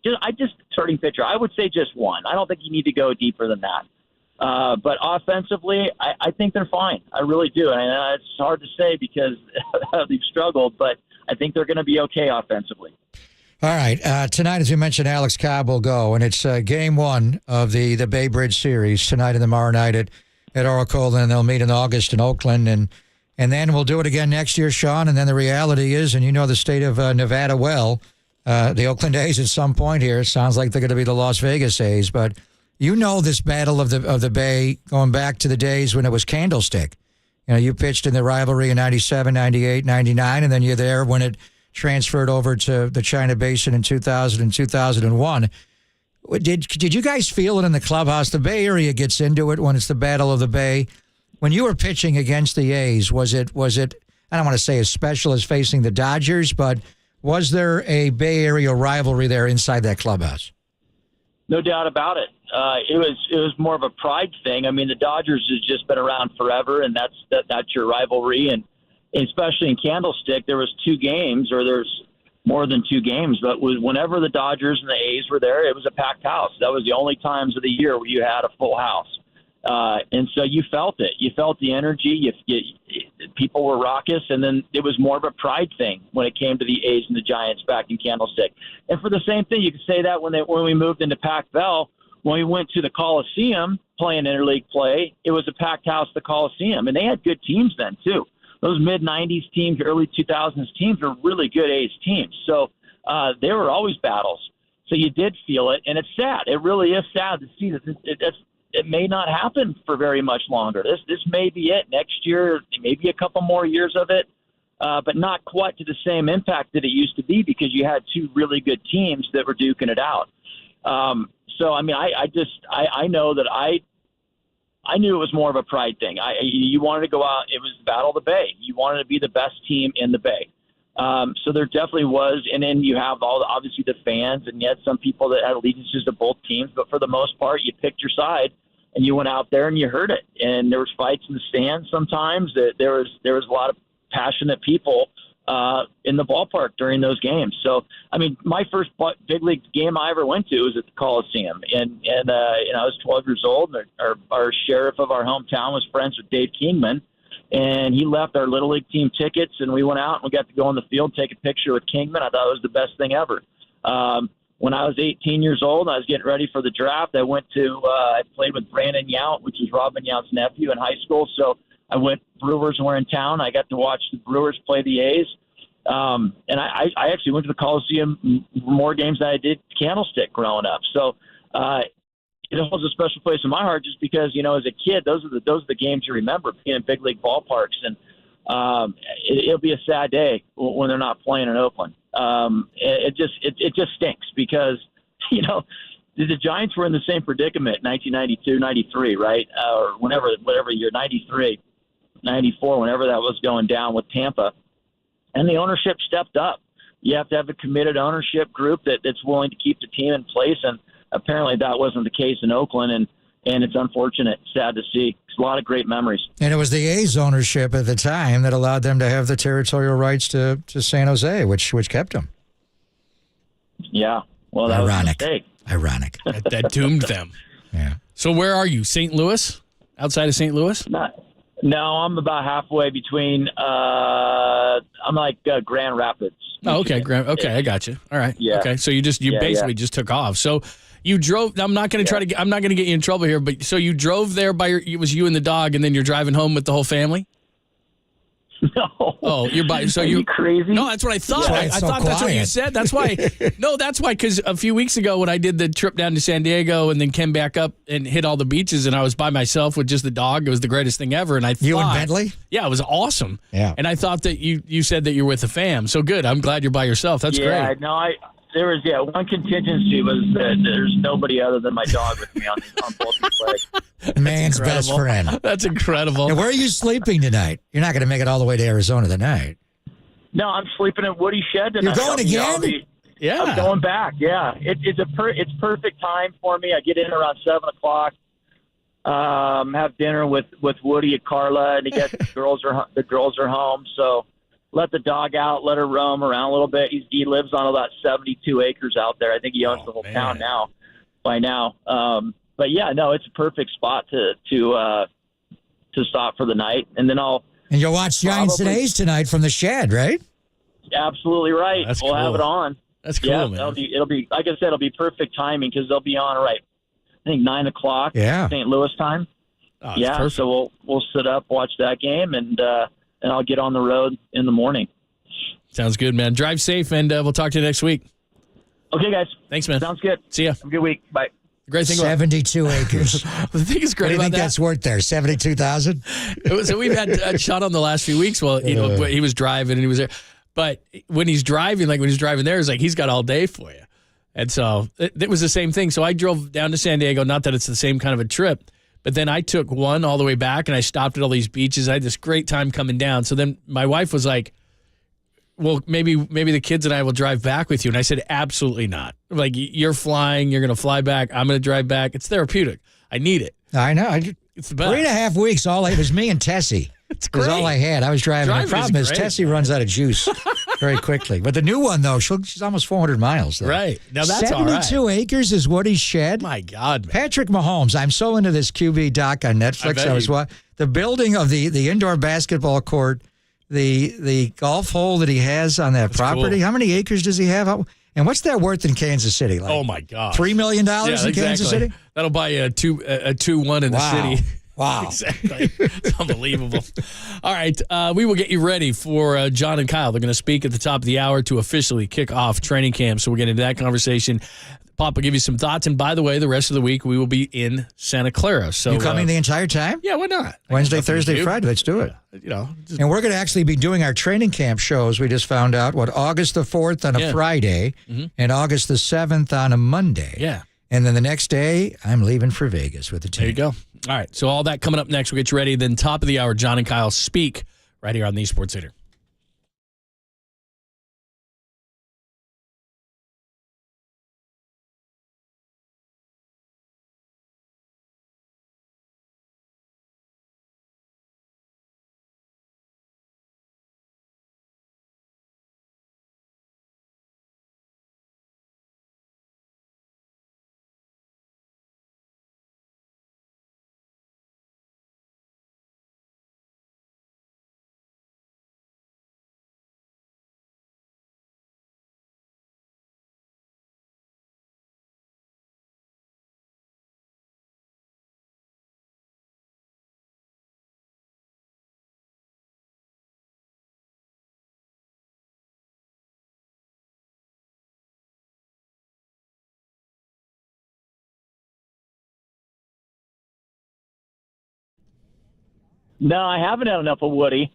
Starting pitcher. I would say just one. I don't think you need to go deeper than that. But offensively, I think they're fine. I really do. And it's hard to say because they've struggled, but I think they're going to be okay offensively. All right. Tonight, as you mentioned, Alex Cobb will go, and it's game one of the Bay Bridge series tonight and tomorrow night at Oracle, and they'll meet in August in Oakland, and then we'll do it again next year, Sean. And then the reality is, and you know the state of Nevada well, the Oakland A's at some point here, it sounds like they're going to be the Las Vegas A's, but you know this battle of the Bay going back to the days when it was Candlestick. You pitched in the Rivalry in 97, 98, 99, and then you're there when it transferred over to the China Basin in 2000 and 2001. Did you guys feel it in the clubhouse? The Bay Area gets into it when it's the Battle of the Bay. When you were pitching against the A's, was it? I don't want to say as special as facing the Dodgers, but was there a Bay Area rivalry there inside that clubhouse? No doubt about it. It was more of a pride thing. I mean, the Dodgers has just been around forever, and that's your rivalry. And especially in Candlestick, there was 2 games, or there's more than 2 games. But whenever the Dodgers and the A's were there, it was a packed house. That was the only times of the year where you had a full house. And so you felt it. You felt the energy. People were raucous, and then it was more of a pride thing when it came to the A's and the Giants back in Candlestick. And for the same thing, you could say that when we moved into Pac-Bell, when we went to the Coliseum playing interleague play, it was a packed house, the Coliseum, and they had good teams then too. Those mid-'90s teams, early 2000s teams were really good A's teams. So they were always battles. So you did feel it, and it's sad. It really is sad to see that it may not happen for very much longer. This may be it. Next year, maybe a couple more years of it, but not quite to the same impact that it used to be because you had 2 really good teams that were duking it out. So, I mean, I know that I knew it was more of a pride thing. You wanted to go out. It was the Battle of the Bay. You wanted to be the best team in the Bay. So there definitely was. And then you have obviously the fans, and you had some people that had allegiances to both teams. But for the most part, you picked your side, and you went out there and you heard it. And there was fights in the stands sometimes. There was a lot of passionate people in the ballpark during those games. So, I mean, my first big league game I ever went to was at the Coliseum. And I was 12 years old. Our sheriff of our hometown was friends with Dave Kingman. And he left our Little League team tickets, and we went out and we got to go on the field, take a picture with Kingman. I thought it was the best thing ever. When I was 18 years old, I was getting ready for the draft. I played with Brandon Yount, which is Robin Yount's nephew, in high school. So I went, Brewers were in town. I got to watch the Brewers play the A's. And I actually went to the Coliseum more games than I did Candlestick growing up. So it holds a special place in my heart just because, as a kid, those are the games you remember, being in big league ballparks. And it'll be a sad day when they're not playing in Oakland. It just stinks because, the Giants were in the same predicament in 1992, 93, right? Or whatever year, 93, 94, whenever that was going down with Tampa. And the ownership stepped up. You have to have a committed ownership group that's willing to keep the team in place. And apparently that wasn't the case in Oakland. And it's unfortunate, sad to see. It's a lot of great memories. And it was the A's ownership at the time that allowed them to have the territorial rights to San Jose, which kept them. Yeah. Well, that was a mistake. Ironic. That doomed them. Yeah. So where are you? St. Louis? Outside of St. Louis? No, I'm about halfway between. I'm like Grand Rapids. Oh, okay. Okay, I got you. All right. Yeah. Okay, so you basically just took off. So you drove. I'm not going to I'm not going to get you in trouble here, but so you drove there it was you and the dog, and then you're driving home with the whole family. No. Oh, you're by. So Are you crazy? No, that's what I thought. I thought that's what you said. That's why. No, that's why. Because a few weeks ago, when I did the trip down to San Diego and then came back up and hit all the beaches, and I was by myself with just the dog, it was the greatest thing ever. And I thought, You and Bentley? Yeah, it was awesome. Yeah. And I thought that you said that you're with the fam. So good. I'm glad you're by yourself. That's Yeah, great. no, there was one contingency was that there's nobody other than my dog with me on both these legs. Man's best friend. That's incredible. Now, where are you sleeping tonight? You're not going to make it all the way to Arizona tonight. No, I'm sleeping at Woody Shed tonight. You're going again? Yeah, I'm going back. Yeah, it's perfect time for me. I get in around 7:00. Have dinner with Woody and Carla, and the girls are home. So let the dog out, let her roam around a little bit. He lives on about 72 acres out there. I think he owns the whole town now. By now, but yeah, no, it's a perfect spot to stop for the night, and then And you'll watch Giants and A's tonight from the shed, right? Absolutely right. That's we'll cool. have it on. That's cool, yeah, man. It'll be like I said, it'll be perfect timing because they'll be on right. I think 9:00. Yeah. St. Louis time. Oh, yeah, perfect. so we'll sit up, watch that game, and I'll get on the road in the morning. Sounds good, man. Drive safe, and we'll talk to you next week. Okay, guys. Thanks, man. Sounds good. See ya. Have a good week. Bye. The great thing 72 acres. The thing is great What do you about think that. that's worth there? 72,000? So we've had Sean on the last few weeks. Well, he was driving and he was there. But when he's driving, there, it's like he's got all day for you. And so it was the same thing. So I drove down to San Diego, not that it's the same kind of a trip, but then I took one all the way back and I stopped at all these beaches. I had this great time coming down. So then my wife was like, well, maybe the kids and I will drive back with you. And I said, absolutely not. Like, you're flying, you're going to fly back. I'm going to drive back. It's therapeutic. I need it. I know. It's the best. 3.5 weeks, it was me and Tessie. It was all I had. I was driving. The problem is Tessie runs out of juice very quickly. But the new one, though, she's almost 400 miles. Though. Right. Now that's 72 acres is Woody's shed. My God, man. Patrick Mahomes. I'm so into this QB doc on Netflix. I was watching the building of the indoor basketball court, the golf hole that he has on that property. Cool. How many acres does he have? And what's that worth in Kansas City? Like, oh, my God. $3 million in Kansas City? That'll buy you a 2-1 in the city. Wow. Exactly. It's unbelievable. All right. We will get you ready for John and Kyle. They're going to speak at the top of the hour to officially kick off training camp. So we'll get into that conversation. Pop will give you some thoughts. And by the way, the rest of the week, we will be in Santa Clara. So you coming the entire time? Yeah, why not? Wednesday, Thursday, Friday. Let's do it. And we're going to actually be doing our training camp shows. We just found out August the 4th on a Friday and August the 7th on a Monday. Yeah. And then the next day, I'm leaving for Vegas with the team. There you go. All right. So all that coming up next. We'll get you ready. Then top of the hour, John and Kyle speak right here on the Sports Leader. No, I haven't had enough of Woody.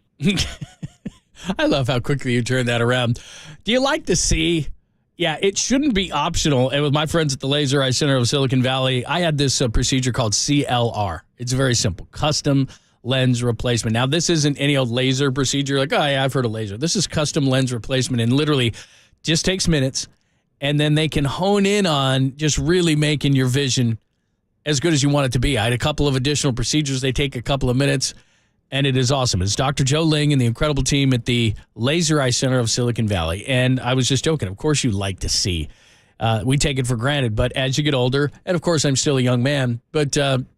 I love how quickly you turn that around. Do you like to see? Yeah, it shouldn't be optional. And with my friends at the Laser Eye Center of Silicon Valley, I had this procedure called CLR. It's very simple, custom lens replacement. Now, this isn't any old laser procedure like, oh, yeah, I've heard of laser. This is custom lens replacement and literally just takes minutes. And then they can hone in on just really making your vision as good as you want it to be. I had a couple of additional procedures. They take a couple of minutes. And it is awesome. It's Dr. Joe Ling and the incredible team at the Laser Eye Center of Silicon Valley. And I was just joking. Of course you like to see. We take it for granted. But as you get older, and of course I'm still a young man, but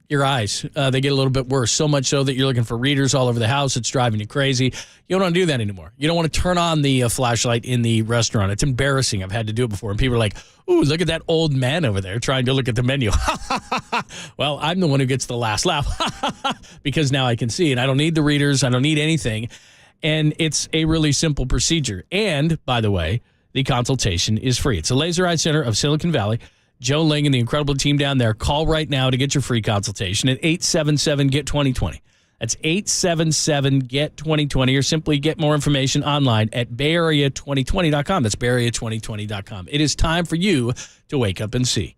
your eyes, they get a little bit worse. So much so that you're looking for readers all over the house. It's driving you crazy. You don't want to do that anymore. You don't want to turn on the flashlight in the restaurant. It's embarrassing. I've had to do it before. And people are like, ooh, look at that old man over there trying to look at the menu. Well, I'm the one who gets the last laugh because now I can see. And I don't need the readers. I don't need anything. And it's a really simple procedure. And, by the way, the consultation is free. It's the Laser Eye Center of Silicon Valley. Joe Ling and the incredible team down there. Call right now to get your free consultation at 877-GET-2020. That's 877-GET-2020, or simply get more information online at BayArea2020.com. That's BayArea2020.com. It is time for you to wake up and see.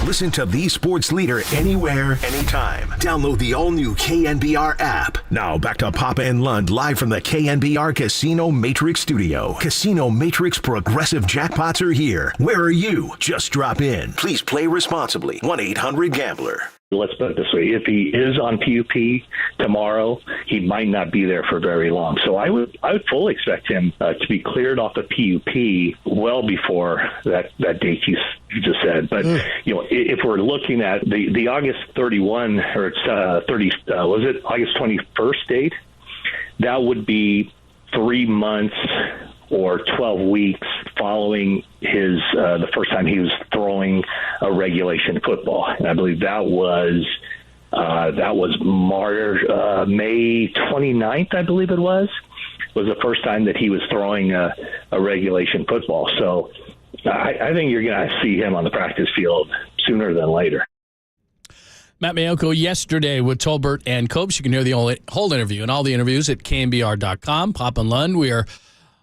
Listen to the sports leader anywhere, anytime. Download the all-new KNBR app. Now back to Papa and Lund live from the KNBR Casino Matrix Studio. Casino Matrix Progressive Jackpots are here. Where are you? Just drop in. Please play responsibly. 1-800-GAMBLER. Let's put it this way. If he is on PUP tomorrow, he might not be there for very long. So I would fully expect him to be cleared off the PUP well before that date you just said. But, if we're looking at the August 31 or it's 30, was it August 21st date? That would be 3 months or 12 weeks following his the first time he was throwing a regulation football. And I believe that was May 29th, I believe it was the first time that he was throwing a regulation football. So I think you're going to see him on the practice field sooner than later. Matt Mayoko yesterday with Tolbert and Copes. You can hear the whole interview and all the interviews at KNBR.com. Pop and Lund, we are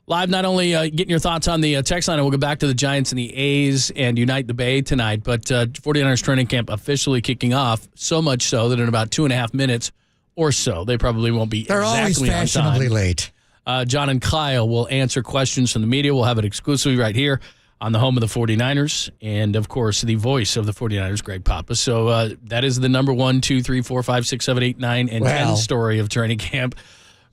live, not only getting your thoughts on the text line, and we'll go back to the Giants and the A's and Unite the Bay tonight, but 49ers training camp officially kicking off, so much so that in about 2.5 minutes or so, they probably won't be They're exactly always fashionably late. John and Kyle will answer questions from the media. We'll have it exclusively right here on the home of the 49ers. And, of course, the voice of the 49ers, Greg Papa. So that is the number 1, 2, 3, 4, 5, 6, 7, 8, 9, and 10 story of training camp.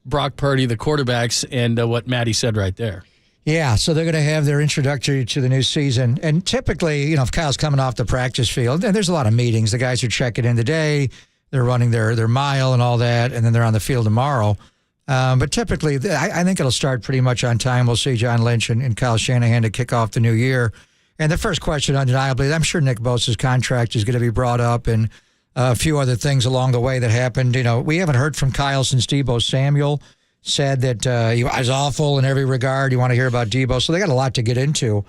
Brock Purdy, the quarterbacks, and what Maddie said right there. Yeah, so they're going to have their introductory to the new season. And typically, if Kyle's coming off the practice field, and there's a lot of meetings. The guys are checking in today. They're running their mile and all that, and then they're on the field tomorrow. But typically, I think it'll start pretty much on time. We'll see John Lynch and Kyle Shanahan to kick off the new year. And the first question, undeniably, I'm sure Nick Bosa's contract is going to be brought up and a few other things along the way that happened. We haven't heard from Kyle since Debo Samuel said that he was awful in every regard. You want to hear about Debo. So they got a lot to get into,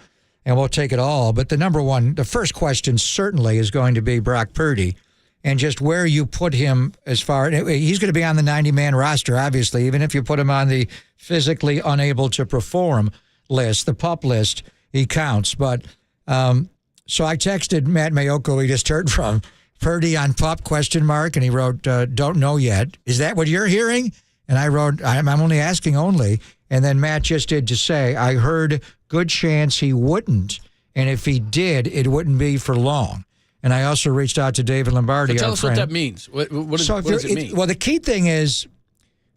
and we'll take it all. But the first question certainly is going to be Brock Purdy and just where you put him as far. He's going to be on the 90-man roster, obviously, even if you put him on the physically unable to perform list, the PUP list, he counts. But so I texted Matt Mayoko, we just heard from, Purdy on PUP, ? And he wrote, don't know yet. Is that what you're hearing? And I wrote, I'm only asking only. And then Matt just did to say, I heard good chance he wouldn't. And if he did, it wouldn't be for long. And I also reached out to David Lombardi, Tell our us friend. what that means. What does it mean? Well, the key thing is,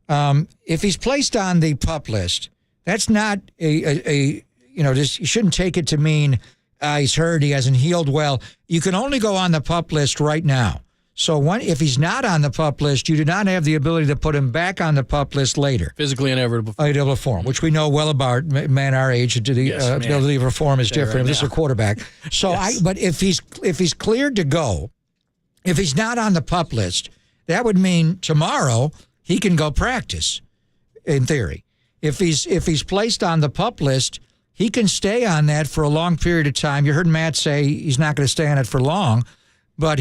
if he's placed on the PUP list, that's not you shouldn't take it to mean he's hurt, he hasn't healed well. You can only go on the PUP list right now. So if he's not on the PUP list, you do not have the ability to put him back on the PUP list later. Physically unable to perform, which we know well about man our age. The ability to perform is different. Right, this is a quarterback. So but if he's cleared to go, if he's not on the PUP list, that would mean tomorrow he can go practice, in theory. If he's placed on the PUP list, he can stay on that for a long period of time. You heard Matt say he's not going to stay on it for long, but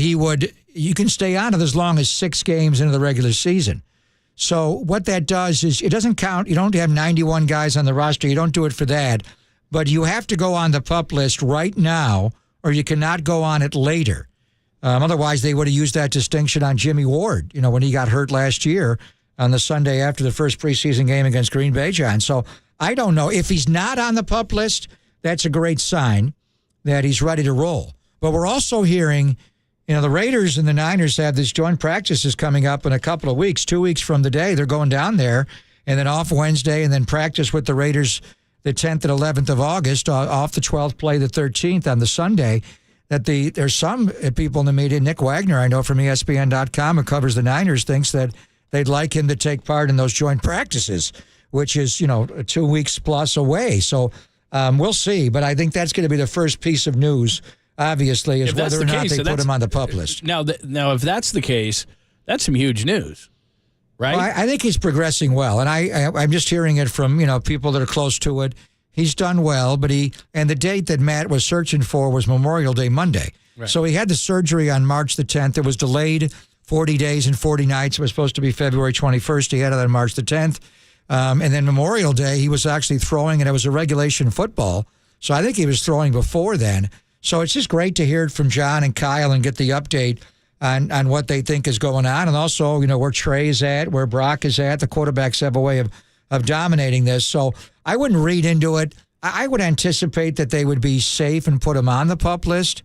you can stay on it as long as 6 games into the regular season. So what that does is it doesn't count. You don't have 91 guys on the roster. You don't do it for that. But you have to go on the PUP list right now, or you cannot go on it later. Otherwise, they would have used that distinction on Jimmy Ward, when he got hurt last year on the Sunday after the first preseason game against Green Bay Giants. So I don't know. If he's not on the PUP list, that's a great sign that he's ready to roll. But we're also hearing, the Raiders and the Niners have this joint practices coming up in a couple of weeks, 2 weeks from today. They're going down there and then off Wednesday and then practice with the Raiders the 10th and 11th of August, off the 12th, play the 13th on the Sunday. There's some people in the media, Nick Wagner, I know from ESPN.com, who covers the Niners, thinks that they'd like him to take part in those joint practices, which is, 2 weeks plus away. So we'll see. But I think that's going to be the first piece of news, obviously, is whether or not they put him on the PUP list. Now, if that's the case, that's some huge news, right? Well, I think he's progressing well, and I'm just hearing it from people that are close to it. He's done well, but and the date that Matt was searching for was Memorial Day Monday. Right. So he had the surgery on March the 10th. It was delayed 40 days and 40 nights. It was supposed to be February 21st. He had it on March the 10th. And then Memorial Day, he was actually throwing, and it was a regulation football. So I think he was throwing before then. So it's just great to hear it from John and Kyle and get the update on what they think is going on. And also, where Trey is at, where Brock is at. The quarterbacks have a way of dominating this. So I wouldn't read into it. I would anticipate that they would be safe and put him on the PUP list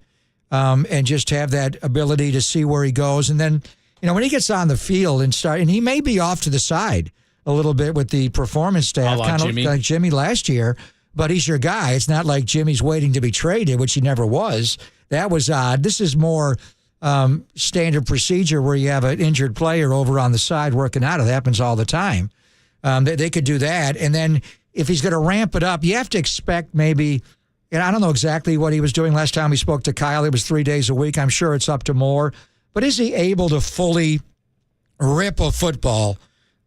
and just have that ability to see where he goes. And then, when he gets on the field and he may be off to the side a little bit with the performance staff, kind of like Jimmy last year, but he's your guy. It's not like Jimmy's waiting to be traded, which he never was. That was odd. This is more standard procedure where you have an injured player over on the side working out. It happens all the time. They could do that. And then if he's going to ramp it up, you have to expect maybe, and I don't know exactly what he was doing last time we spoke to Kyle. It was 3 days a week. I'm sure it's up to more. But is he able to fully rip a football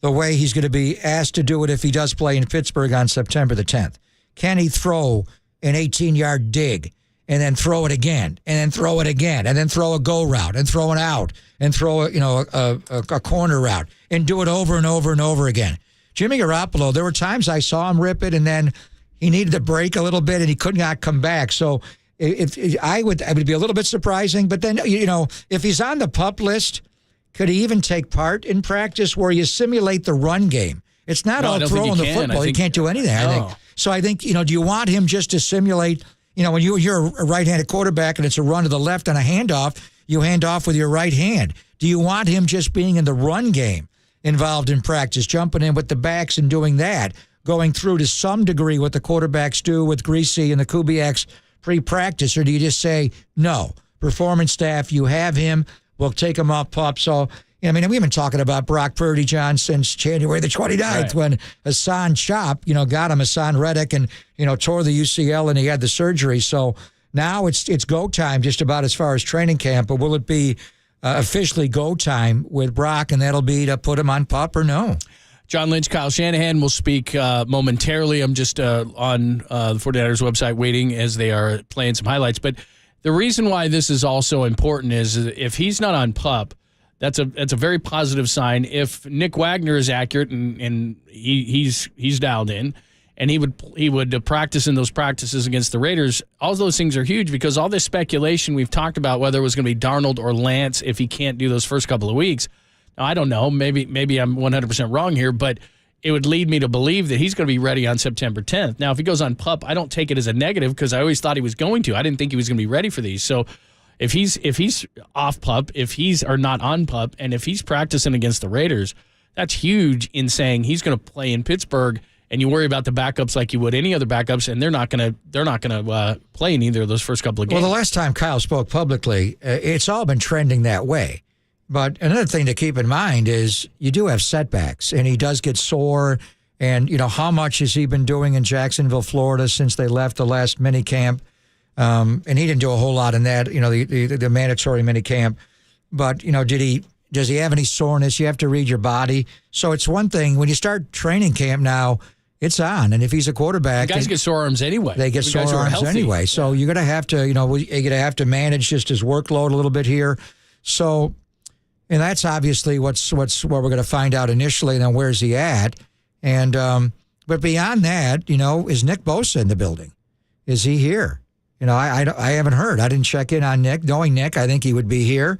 the way he's going to be asked to do it if he does play in Pittsburgh on September the 10th? Can he throw an 18-yard dig and then throw it again and then throw it again and then throw a go route and throw it out and throw a corner route and do it over and over and over again? Jimmy Garoppolo, there were times I saw him rip it and then he needed to break a little bit and he could not come back. So I would be a little bit surprising. But then, if he's on the PUP list, could he even take part in practice where you simulate the run game It's not No, I all don't think throwing he the can. football. I He think- can't do anything, I think. No. So I think, do you want him just to simulate, when you're a right-handed quarterback and it's a run to the left on a handoff, you hand off with your right hand. Do you want him just being in the run game involved in practice, jumping in with the backs and doing that, going through to some degree what the quarterbacks do with Greasy and the Kubiaks pre-practice, or do you just say, no, performance staff, you have him, we'll take him off pup. So, we've been talking about Brock Purdy, John, since January the 29th when Hassan Chop, got him, Hassan Reddick, and, tore the UCL and he had the surgery. So now it's go time just about as far as training camp, but will it be officially go time with Brock, and that'll be to put him on pup or no? John Lynch, Kyle Shanahan will speak momentarily. I'm just on the 49ers website waiting as they are playing some highlights. But the reason why this is also important is if he's not on pup, that's a very positive sign. If Nick Wagner is accurate and he's dialed in, and he would practice in those practices against the Raiders, all those things are huge because all this speculation we've talked about, whether it was going to be Darnold or Lance if he can't do those first couple of weeks. Now, I don't know. Maybe I'm 100% wrong here, but it would lead me to believe that he's going to be ready on September 10th. Now, if he goes on pup, I don't take it as a negative because I always thought he was going to. I didn't think he was going to be ready for these. So if he's off pup, if he's or not on pup, and if he's practicing against the Raiders, that's huge in saying he's going to play in Pittsburgh. And you worry about the backups like you would any other backups, and they're not going to play in either of those first couple of games. Well, the last time Kyle spoke publicly, it's all been trending that way. But another thing to keep in mind is you do have setbacks, and he does get sore. And, how much has he been doing in Jacksonville, Florida since they left the last mini camp? And he didn't do a whole lot in that, the mandatory mini camp. But, does he have any soreness? You have to read your body. So it's one thing when you start training camp now, it's on. And if he's a quarterback, the guys get sore arms anyway. They get sore arms anyway. So you're going to have to, you're going to have to manage just his workload a little bit here. So, and that's obviously what we're going to find out initially. And then where's he at? And but beyond that, is Nick Bosa in the building? Is he here? I haven't heard. I didn't check in on Nick. Knowing Nick, I think he would be here.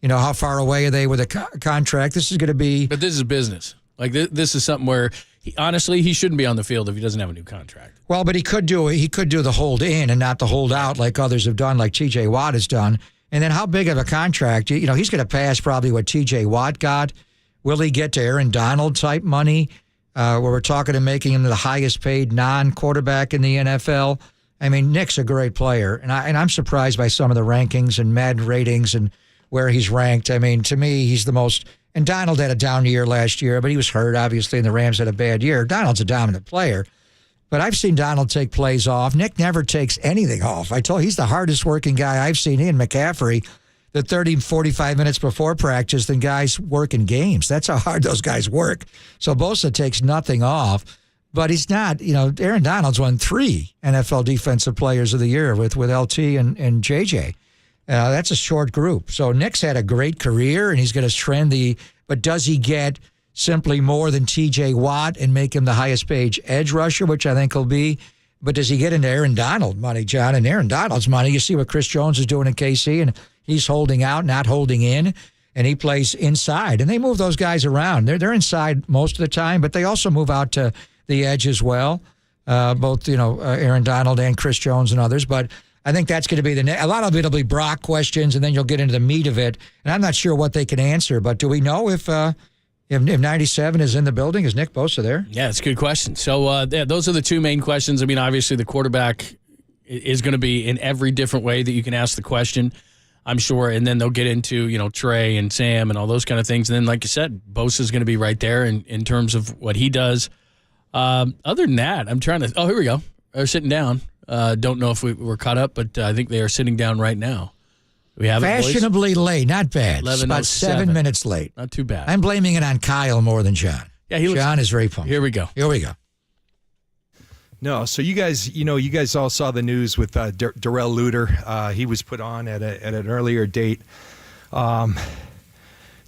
How far away are they with a contract? This is going to be. But this is business. Like this is something where honestly he shouldn't be on the field if he doesn't have a new contract. Well, but he could do the hold in and not the hold out like others have done, like T.J. Watt has done. And then how big of a contract? He's going to pass probably what T.J. Watt got. Will he get to Aaron Donald type money? Where we're talking to making him the highest paid non-quarterback in the NFL. I mean, Nick's a great player, and I'm surprised by some of the rankings and Madden ratings and where he's ranked. I mean, to me, he's the most. And Donald had a down year last year, but he was hurt, obviously, and the Rams had a bad year. Donald's a dominant player. But I've seen Donald take plays off. Nick never takes anything off. I told you, he's the hardest working guy I've seen. He and McCaffrey, the 30, 45 minutes before practice than guys work in games. That's how hard those guys work. So Bosa takes nothing off. But he's not, Aaron Donald's won 3 NFL Defensive Players of the Year with LT and JJ. That's a short group. So Nick's had a great career, and he's going to trend but does he get simply more than T.J. Watt and make him the highest paid edge rusher, which I think he'll be? But does he get into Aaron Donald money, John? And Aaron Donald's money, you see what Chris Jones is doing in KC, and he's holding out, not holding in, and he plays inside. And they move those guys around. They're inside most of the time, but they also move out to the edge as well, both Aaron Donald and Chris Jones and others. But I think that's going to be a lot of it will be Brock questions, and then you'll get into the meat of it. And I'm not sure what they can answer, but do we know if 97 is in the building? Is Nick Bosa there? Yeah, it's a good question. So those are the two main questions. I mean, obviously the quarterback is going to be in every different way that you can ask the question, I'm sure. And then they'll get into, Trey and Sam and all those kind of things. And then, like you said, Bosa is going to be right there in terms of what he does. Other than that, I'm trying to – oh, here we go. They're sitting down. Don't know if we're caught up, but I think they are sitting down right now. We have fashionably late, not bad. It's about 7 minutes late. Not too bad. I'm blaming it on Kyle more than John. Yeah, John is very pumped. Here we go. No, so you guys all saw the news with Darrell Luter. He was put on at an earlier date.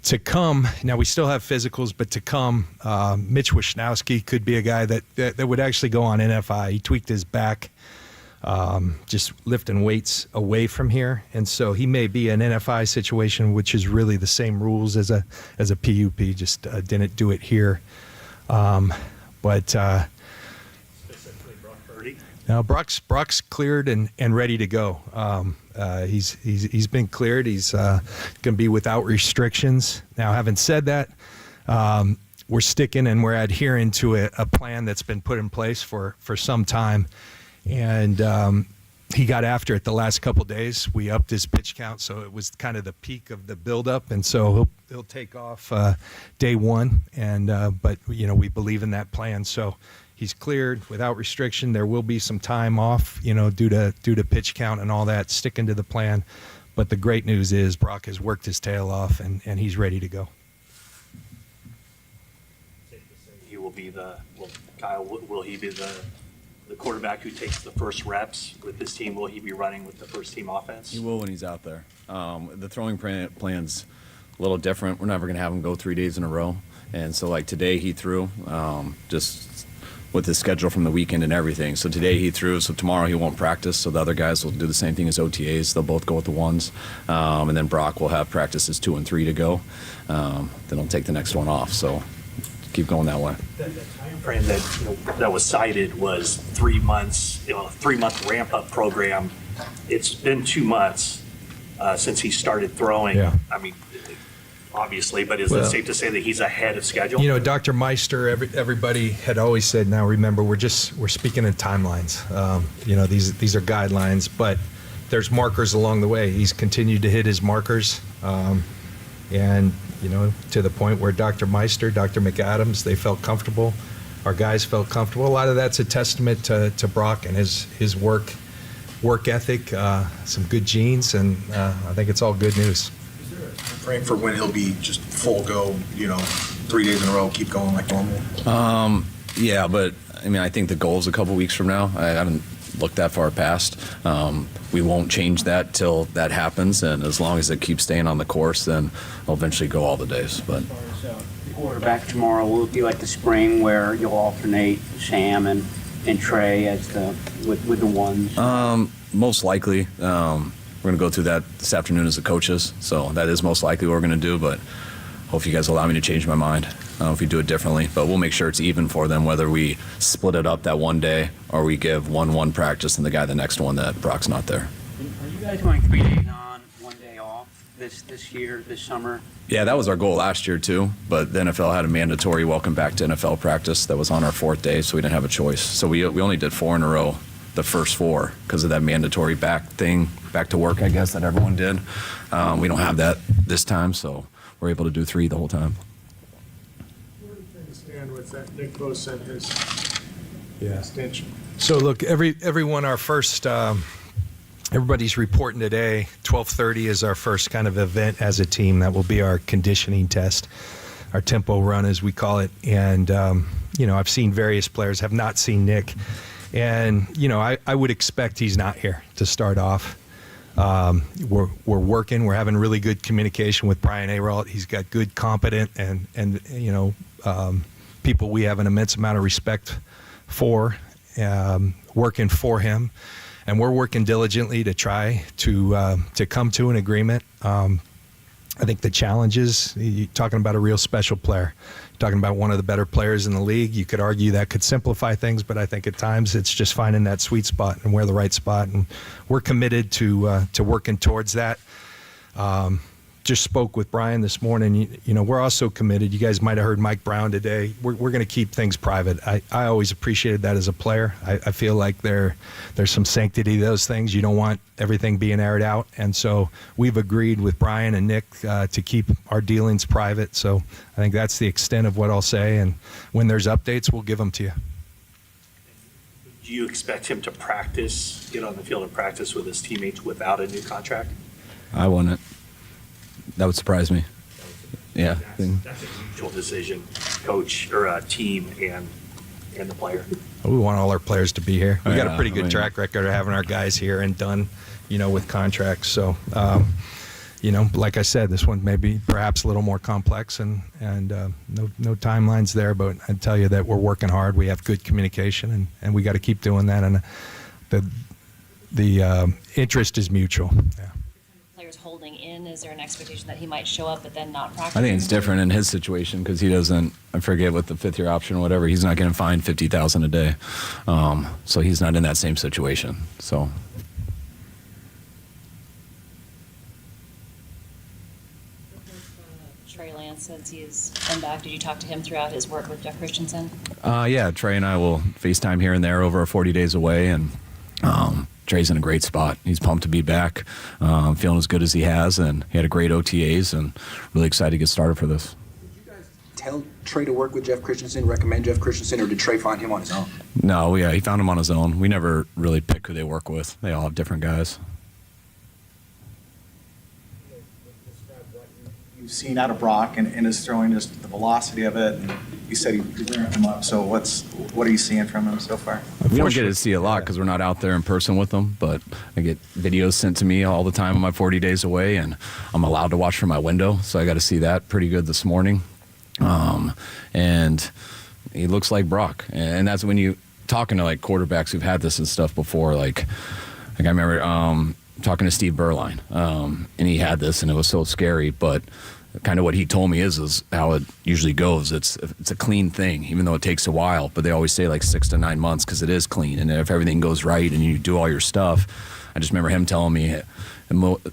To come, now we still have physicals, but to come, Mitch Wishnowsky could be a guy that would actually go on NFI. He tweaked his back, just lifting weights away from here, and so he may be an NFI situation, which is really the same rules as a PUP, just didn't do it here. But specifically Brock Purdy. now Brock's cleared and ready to go. He's been cleared. He's going to be without restrictions. Now, having said that, we're sticking and we're adhering to a plan that's been put in place for some time. And he got after it the last couple of days. We upped his pitch count, so it was kind of the peak of the buildup. And so he'll take off day one. And but we believe in that plan. So he's cleared without restriction. There will be some time off, due to pitch count and all that, sticking to the plan. But the great news is Brock has worked his tail off and he's ready to go. He will be Kyle, will he be the quarterback who takes the first reps with this team? Will he be running with the first team offense? He will when he's out there. The throwing plan's a little different. We're never going to have him go 3 days in a row. And so like today he threw, just with his schedule from the weekend and everything. So today he threw, so tomorrow he won't practice. So the other guys will do the same thing as OTAs. They'll both go with the ones. And then Brock will have practices 2 and 3 to go. Then he'll take the next one off. So keep going that way. The time frame that was cited was 3 months, a 3-month ramp-up program. It's been 2 months since he started throwing. Yeah. I mean, obviously, but is it safe to say that he's ahead of schedule? Dr. Meister, everybody had always said, now remember, we're speaking in timelines. These are guidelines, but there's markers along the way. He's continued to hit his markers. And to the point where Dr. Meister, Dr. McAdams, they felt comfortable. Our guys felt comfortable. A lot of that's a testament to Brock and his work ethic, some good genes, and I think it's all good news. Is there a frame for when he'll be just full go, 3 days in a row, keep going like normal? Yeah, but I think the goal is a couple weeks from now. I haven't looked that far past. We won't change that till that happens, and as long as it keeps staying on the course, then I'll eventually go all the days. But quarterback tomorrow, will it be like the spring where you'll alternate Sam and Trey with the ones? Most likely. We're going to go through that this afternoon as the coaches, so that is most likely what we're going to do, but hope you guys allow me to change my mind if we do it differently. But we'll make sure it's even for them, whether we split it up that one day or we give one practice and the guy the next one that Brock's not there. Are you guys going 3 days on, 1 day off this year, this summer? Yeah, that was our goal last year too, but the NFL had a mandatory welcome back to NFL practice that was on our 4th day, so we didn't have a choice. So we only did 4 in a row, the first 4, because of that mandatory back to work, I guess, that everyone did. We don't have that this time, so we're able to do 3 the whole time. Where do things stand with that Nick Bosa and his extension? So look, everyone, our first, everybody's reporting today. 12:30 is our first kind of event as a team. That will be our conditioning test, our tempo run, as we call it. And I've seen various players, have not seen Nick, and I would expect he's not here to start off. We're working. We're having really good communication with Brian Ayrault. He's got good, competent, and people we have an immense amount of respect for, working for him, and we're working diligently to try to come to an agreement. I think the challenge is you're talking about a real special player. You're talking about one of the better players in the league. You could argue that could simplify things, but I think at times it's just finding that sweet spot and where the right spot. And we're committed to working towards that. Just spoke with Brian this morning. We're also committed. You guys might have heard Mike Brown today. We're going to keep things private. I always appreciated that as a player. I feel like there's some sanctity to those things. You don't want everything being aired out. And so we've agreed with Brian and Nick to keep our dealings private. So I think that's the extent of what I'll say. And when there's updates, we'll give them to you. Do you expect him to get on the field and practice with his teammates without a new contract? I wouldn't. That would surprise me. Yeah. That's a mutual decision, coach or team and the player. We want all our players to be here. We got a pretty good track record of having our guys here and done, with contracts. So, like I said, this one may be perhaps a little more complex and no timelines there, but I tell you that we're working hard. We have good communication and we got to keep doing that. And the interest is mutual. Yeah. players holding in? Is there an expectation that he might show up but then not practice? I think it's different in his situation because he doesn't. I forget what the 5th-year option or whatever. He's not getting fined $50,000 a day, so he's not in that same situation. So. Trey Lance, since he's been back, did you talk to him throughout his work with Jeff Christensen? Yeah, Trey and I will FaceTime here and there over 40 days away, and Trey's in a great spot. He's pumped to be back, feeling as good as he has, and he had a great OTAs, and really excited to get started for this. Tell Trey to work with Jeff Christensen, recommend Jeff Christensen, or did Trey find him on his own? No, yeah, he found him on his own. We never really pick who they work with. They all have different guys. You've seen out of Brock and his throwing, just the velocity of it, and you said he ramped him up. So what are you seeing from him so far? We don't get to see a lot because we're not out there in person with them, but I get videos sent to me all the time on my 40 days away, and I'm allowed to watch from my window, so I got to see that pretty good this morning. And he looks like Brock, and that's when you talking to like quarterbacks who've had this and stuff before. Like I remember talking to Steve Berline, and he had this, and it was so scary, but kind of what he told me is how it usually goes. It's a clean thing, even though it takes a while, but they always say like 6 to 9 months because it is clean. And if everything goes right and you do all your stuff, I just remember him telling me it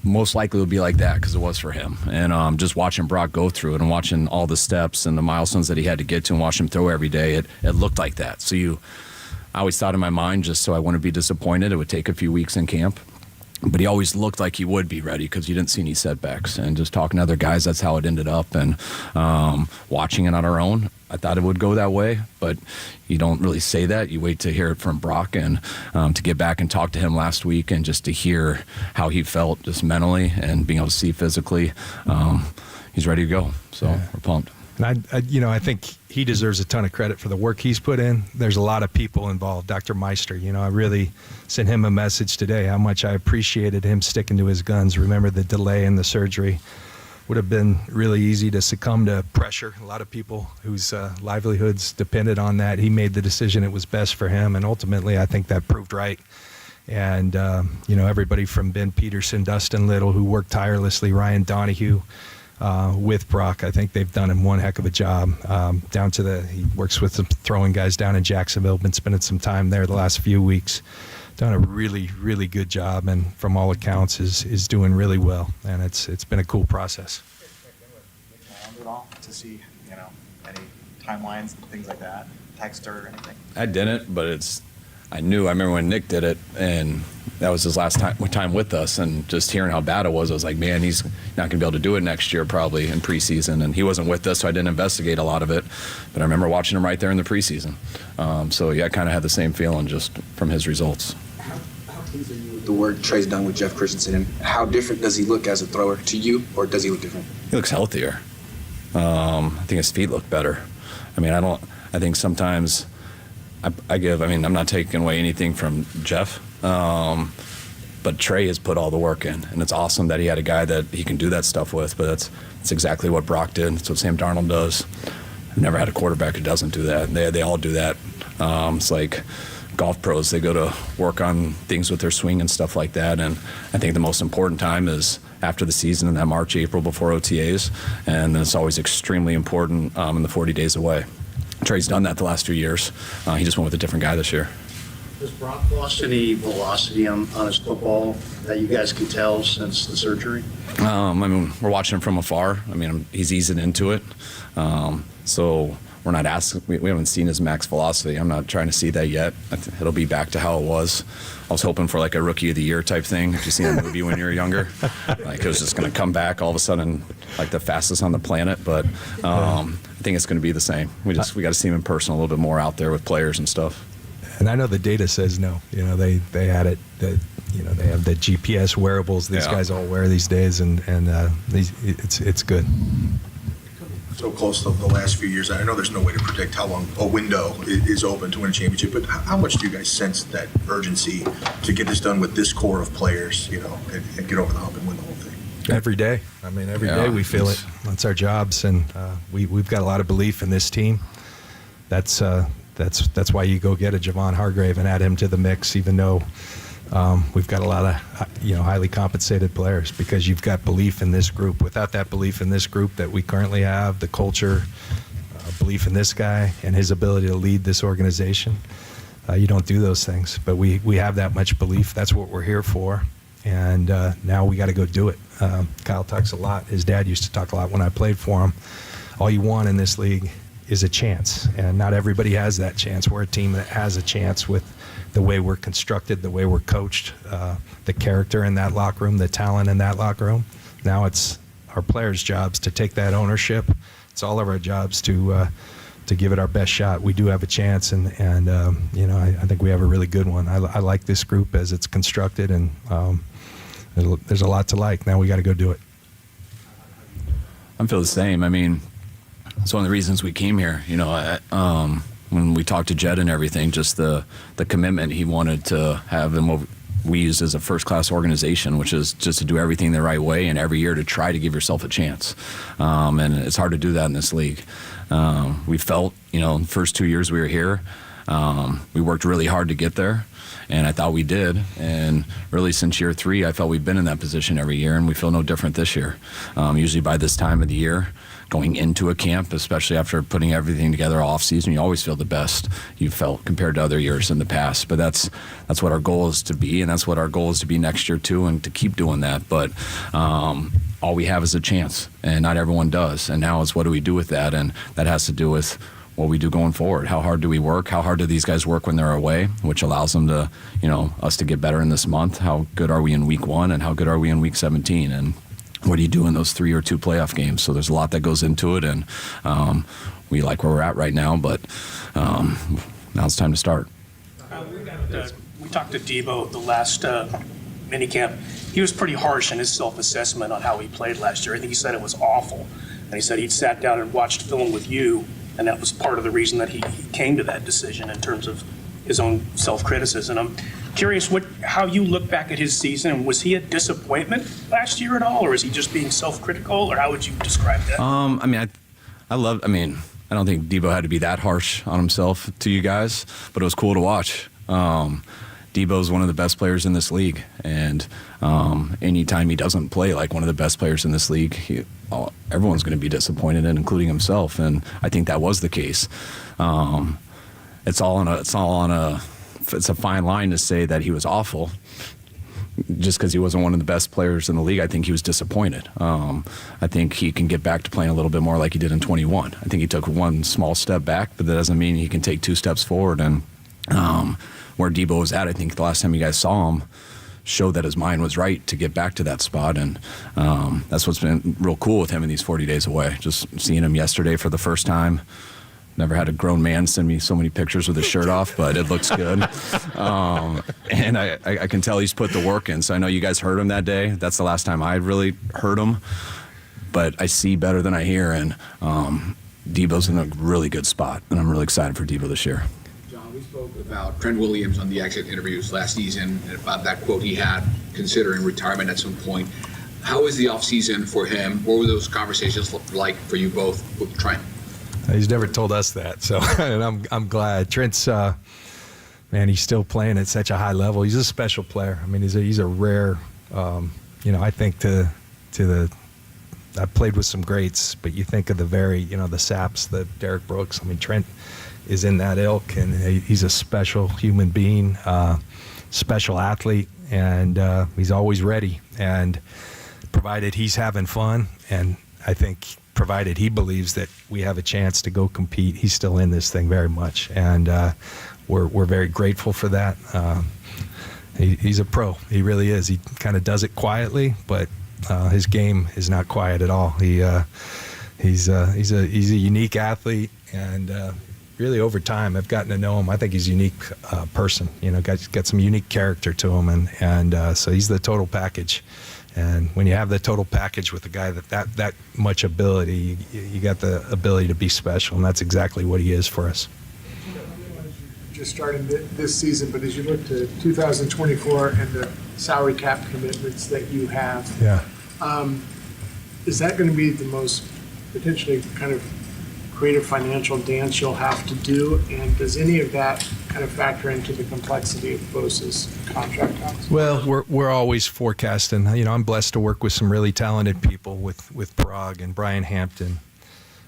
most likely would be like that because it was for him. And just watching Brock go through it and watching all the steps and the milestones that he had to get to and watch him throw every day, it looked like that. So I always thought in my mind, just so I wouldn't be disappointed, it would take a few weeks in camp. But he always looked like he would be ready because you didn't see any setbacks. And just talking to other guys, that's how it ended up. And watching it on our own, I thought it would go that way. But you don't really say that. You wait to hear it from Brock. And to get back and talk to him last week and just to hear how he felt just mentally and being able to see physically, he's ready to go. So we're pumped. And I think he deserves a ton of credit for the work he's put in. There's a lot of people involved. Dr. Meister, I really sent him a message today how much I appreciated him sticking to his guns. Remember the delay in the surgery. Would have been really easy to succumb to pressure. A lot of people whose livelihoods depended on that. He made the decision it was best for him, and ultimately I think that proved right. And, everybody from Ben Peterson, Dustin Little, who worked tirelessly, Ryan Donahue, with Brock, I think they've done him one heck of a job. He works with some throwing guys down in Jacksonville, been spending some time there the last few weeks. Done a really, really good job, and from all accounts is doing really well. And it's been a cool process. At all to see, any timelines and things like that, text or anything? I didn't, but I remember when Nick did it, and that was his last time with us, and just hearing how bad it was, I was like, man, he's not going to be able to do it next year probably in preseason, and he wasn't with us, so I didn't investigate a lot of it, but I remember watching him right there in the preseason. I kind of had the same feeling just from his results. How pleased are you with the work Trey's done with Jeff Christensen, and how different does he look as a thrower to you, or does he look different? He looks healthier. I think his feet look better. I think sometimes I'm not taking away anything from Jeff, but Trey has put all the work in, and it's awesome that he had a guy that he can do that stuff with, but that's exactly what Brock did. That's what Sam Darnold does. I've never had a quarterback who doesn't do that. They all do that. It's like golf pros. They go to work on things with their swing and stuff like that, and I think the most important time is after the season in that March, April before OTAs, and then it's always extremely important in the 40 days away. Trey's done that the last few years. He just went with a different guy this year. Has Brock lost any velocity on his football that you guys can tell since the surgery? We're watching him from afar. He's easing into it. So we're not asking. We haven't seen his max velocity. I'm not trying to see that yet. It'll be back to how it was. I was hoping for like a rookie of the year type thing. If you've seen a movie when you were younger, like it was just going to come back all of a sudden, like the fastest on the planet. But I think it's going to be the same. We got to see him in person a little bit more out there with players and stuff. And I know the data says no. They had it. They have the GPS wearables these guys all wear these days, and it's good. So close to the last few years, I know there's no way to predict how long a window is open to win a championship, but how much do you guys sense that urgency to get this done with this core of players, and get over the hump and win the whole thing? Every day. Every day we feel it. That's our jobs, and we've got a lot of belief in this team. That's why you go get a Javon Hargrave and add him to the mix, even though we've got a lot of highly compensated players because you've got belief in this group. Without that belief in this group that we currently have, the culture, belief in this guy and his ability to lead this organization, you don't do those things. But we have that much belief. That's what we're here for. And now we got to go do it. Kyle talks a lot. His dad used to talk a lot when I played for him. All you want in this league is a chance, and not everybody has that chance. We're a team that has a chance with the way we're constructed, the way we're coached, the character in that locker room, the talent in that locker room. Now it's our players' jobs to take that ownership. It's all of our jobs to give it our best shot. We do have a chance, and I think we have a really good one. I like this group as it's constructed, and there's a lot to like. Now we got to go do it. I feel the same. I mean, it's one of the reasons we came here. When we talked to Jed and everything, just the commitment he wanted to have and what we used as a first-class organization, which is just to do everything the right way and every year to try to give yourself a chance. And it's hard to do that in this league. We felt, the first 2 years we were here, we worked really hard to get there, and I thought we did. And really since year 3, I felt we've been in that position every year, and we feel no different this year. Usually by this time of the year, going into a camp, especially after putting everything together off season, you always feel the best you felt compared to other years in the past. But that's what our goal is to be, and that's what our goal is to be next year too, and to keep doing that. But all we have is a chance, and not everyone does. And now it's what do we do with that? And that has to do with what we do going forward. How hard do we work? How hard do these guys work when they're away, which allows them to, us to get better in this month? How good are we in week 1, and how good are we in week 17? And what do you do in those 3 or 2 playoff games? So there's a lot that goes into it, and we like where we're at right now, but now it's time to start. We talked to Debo the last minicamp. He was pretty harsh in his self-assessment on how he played last year. I think he said it was awful, and he said he'd sat down and watched film with you, and that was part of the reason that he came to that decision in terms of his own self-criticism. I'm curious how you look back at his season, and was he a disappointment last year at all, or is he just being self-critical, or how would you describe that? I don't think Debo had to be that harsh on himself to you guys, but it was cool to watch. Debo's one of the best players in this league, and anytime he doesn't play like one of the best players in this league, everyone's going to be disappointed, including himself, and I think that was the case. It's a fine line to say that he was awful just because he wasn't one of the best players in the league. I think he was disappointed. I think he can get back to playing a little bit more like he did in 21. I think he took one small step back, but that doesn't mean he can take 2 steps forward. And where Debo was at, I think the last time you guys saw him showed that his mind was right to get back to that spot. And that's what's been real cool with him in these 40 days away. Just seeing him yesterday for the first time. Never had a grown man send me so many pictures with his shirt off, but it looks good. And I can tell he's put the work in. So I know you guys heard him that day. That's the last time I really heard him. But I see better than I hear, and Debo's in a really good spot, and I'm really excited for Debo this year. John, we spoke about Trent Williams on the exit interviews last season, and about that quote he had considering retirement at some point. How was the offseason for him? What were those conversations like for you both with Trent? He's never told us that, so and I'm glad. Trent's he's still playing at such a high level. He's a special player. I mean, he's a rare. I think I played with some greats, but you think of the the Saps, the Derek Brooks. I mean, Trent is in that ilk, and he's a special human being, special athlete, and he's always ready. And provided he's having fun, and I think provided he believes that we have a chance to go compete, he's still in this thing very much, and we're very grateful for that. He's a pro. He really is. He kind of does it quietly, but his game is not quiet at all. He's a unique athlete, and really over time I've gotten to know him. I think he's a unique person. Got some unique character to him, and so he's the total package. And when you have the total package with a guy that much ability, you got the ability to be special, and that's exactly what he is for us. Just starting this season, but as you look to 2024 and the salary cap commitments that you have, is that going to be the most potentially kind of creative financial dance you'll have to do? And does any of that kind of factor into the complexity of Bosa's contract talks? Well, we're always forecasting. I'm blessed to work with some really talented people with Prague and Brian Hampton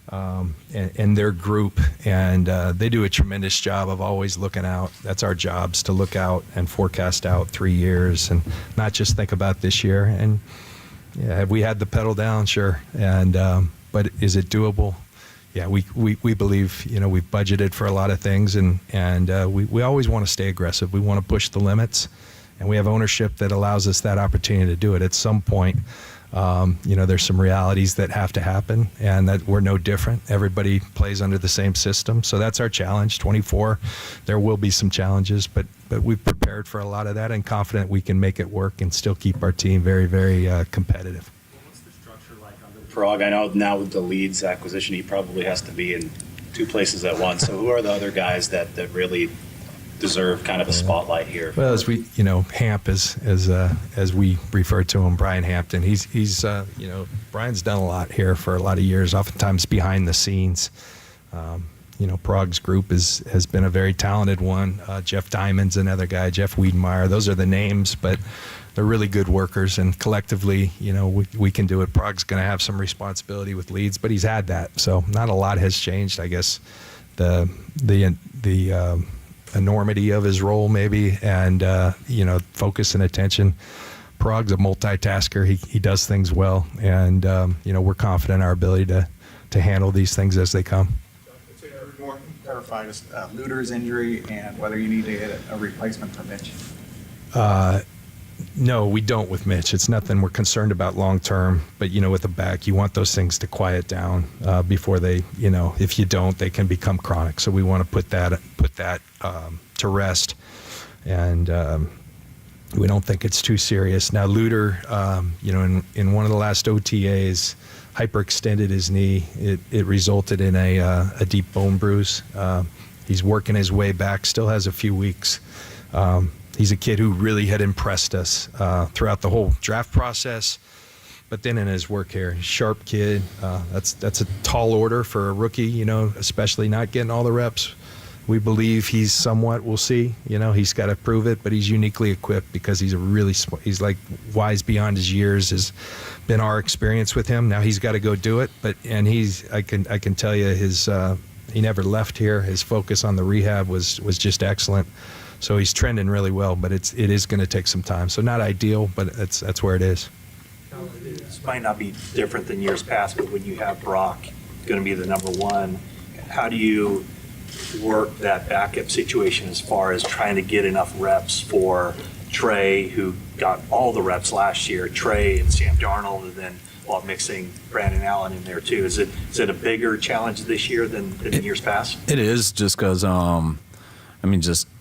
and their group, and they do a tremendous job of always looking out. That's our jobs, to look out and forecast out 3 years and not just think about this year. And yeah, have we had the pedal down? Sure. And but is it doable? Yeah, we believe, we've budgeted for a lot of things, and we always want to stay aggressive. We want to push the limits, and we have ownership that allows us that opportunity to do it. At some point, there's some realities that have to happen, and that we're no different. Everybody plays under the same system, so that's our challenge. 24, there will be some challenges, but we've prepared for a lot of that and confident we can make it work and still keep our team very, very competitive. Prague, I know now with the Leeds acquisition, he probably has to be in 2 places at once. So who are the other guys that really deserve kind of a spotlight here? Well, as we, Hamp as we refer to him, Brian Hampton. He's Brian's done a lot here for a lot of years, oftentimes behind the scenes. Prague's group has been a very talented one. Jeff Diamond's another guy, Jeff Wiedemeyer. Those are the names, but they're really good workers, and collectively, we can do it. Prague's going to have some responsibility with Leeds, but he's had that, so not a lot has changed. I guess the enormity of his role, maybe, and focus and attention. Prague's a multitasker. He does things well, and we're confident in our ability to handle these things as they come. More clarify just Luter's injury and whether you need to get a replacement for Mitch. No, we don't with Mitch. It's nothing we're concerned about long term. But with the back, you want those things to quiet down before they, if you don't, they can become chronic. So we want to put that to rest, and we don't think it's too serious. Now Luter, in one of the last OTAs, hyperextended his knee. It resulted in a deep bone bruise. He's working his way back. Still has a few weeks. He's a kid who really had impressed us throughout the whole draft process, but then in his work here, sharp kid. That's a tall order for a rookie, especially not getting all the reps. We believe he's somewhat. We'll see. He's got to prove it, but he's uniquely equipped because he's he's like wise beyond his years. Has been our experience with him. Now he's got to go do it, and I can tell you he never left here. His focus on the rehab was just excellent. So he's trending really well, but it is going to take some time. So not ideal, but that's where it is. This might not be different than years past, but when you have Brock going to be the number one, how do you work that backup situation as far as trying to get enough reps for Trey, who got all the reps last year, Trey and Sam Darnold, and then while mixing Brandon Allen in there too? Is it a bigger challenge this year than in years past? It is, just because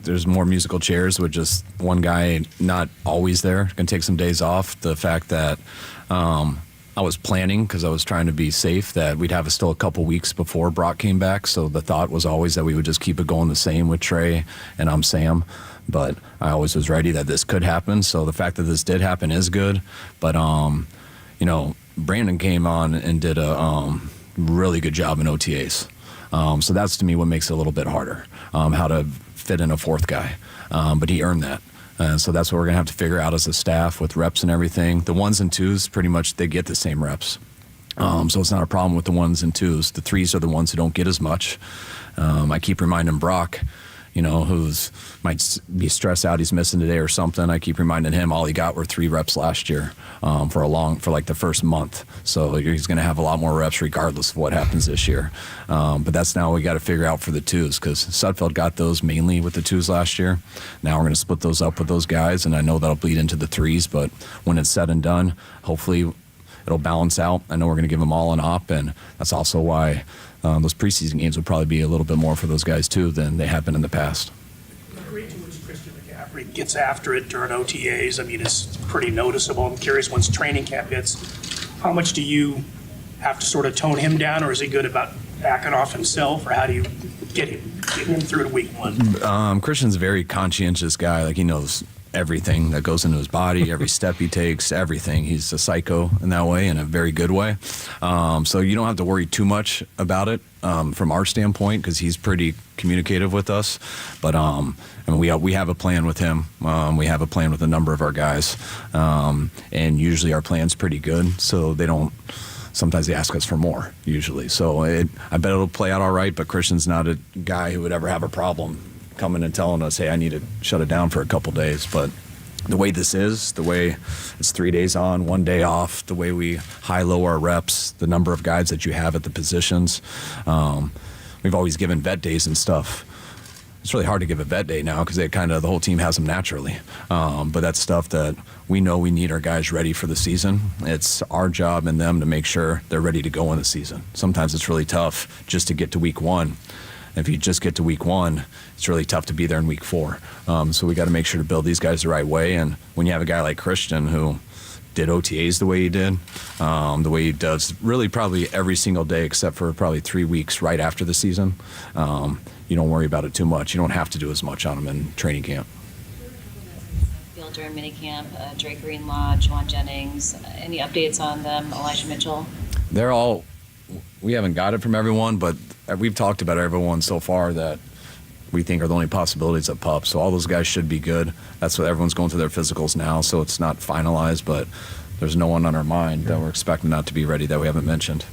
there's more musical chairs with just one guy not always there. Going to take some days off. The fact that I was planning, because I was trying to be safe, that we'd have still a couple weeks before Brock came back. So the thought was always that we would just keep it going the same with Trey and I'm Sam. But I always was ready that this could happen. So the fact that this did happen is good. But, Brandon came on and did a really good job in OTAs. So that's, to me, what makes it a little bit harder, how to fit in a fourth guy. But he earned that. So that's what we're going to have to figure out as a staff with reps and everything. The 1s and 2s, pretty much, they get the same reps. So it's not a problem with the 1s and 2s. The 3s are the ones who don't get as much. I keep reminding Brock, who's might be stressed out, he's missing today or something. I keep reminding him all he got were 3 reps last year for like the first month. So he's going to have a lot more reps regardless of what happens this year. But that's now we got to figure out for the 2s, because Sudfeld got those mainly with the 2s last year. Now we're going to split those up with those guys, and I know that'll bleed into the 3s. But when it's said and done, hopefully it'll balance out. I know we're going to give them all an op, and that's also why those preseason games will probably be a little bit more for those guys too than they have been in the past. The degree to which Christian McCaffrey gets after it during OTAs, it's pretty noticeable. I'm curious, once training camp hits, how much do you have to sort of tone him down, or is he good about backing off himself, or how do you get him through to week 1? Christian's a very conscientious guy. Like, he knows everything that goes into his body, every step he takes, everything. He's a psycho in that way, in a very good way. So you don't have to worry too much about it from our standpoint, because he's pretty communicative with us. But I mean, we have a plan with him. We have a plan with a number of our guys, and usually our plan's pretty good. So they don't. Sometimes they ask us for more, usually. So I bet it'll play out all right, but Christian's not a guy who would ever have a problem coming and telling us, hey, I need to shut it down for a couple days. But the way this is, the way it's 3 days on, 1 day off, the way we high-low our reps, the number of guys that you have at the positions, we've always given vet days and stuff. It's really hard to give a vet day now because the whole team has them naturally. But that's stuff that we know we need our guys ready for the season. It's our job and them to make sure they're ready to go in the season. Sometimes it's really tough just to get to week 1. If you just get to week 1, it's really tough to be there in week 4. So we got to make sure to build these guys the right way. And when you have a guy like Christian who did OTAs the way he did, the way he does really probably every single day except for probably 3 weeks right after the season, you don't worry about it too much. You don't have to do as much on him in training camp. Field during minicamp, Drake Greenlaw, Juwan Jennings. Any updates on them? Elijah Mitchell? They're all, we haven't got it from everyone, but we've talked about everyone so far that we think are the only possibilities at PUP. So all those guys should be good. That's what everyone's going through their physicals now, so it's not finalized, but there's no one on our mind that we're expecting not to be ready that we haven't mentioned.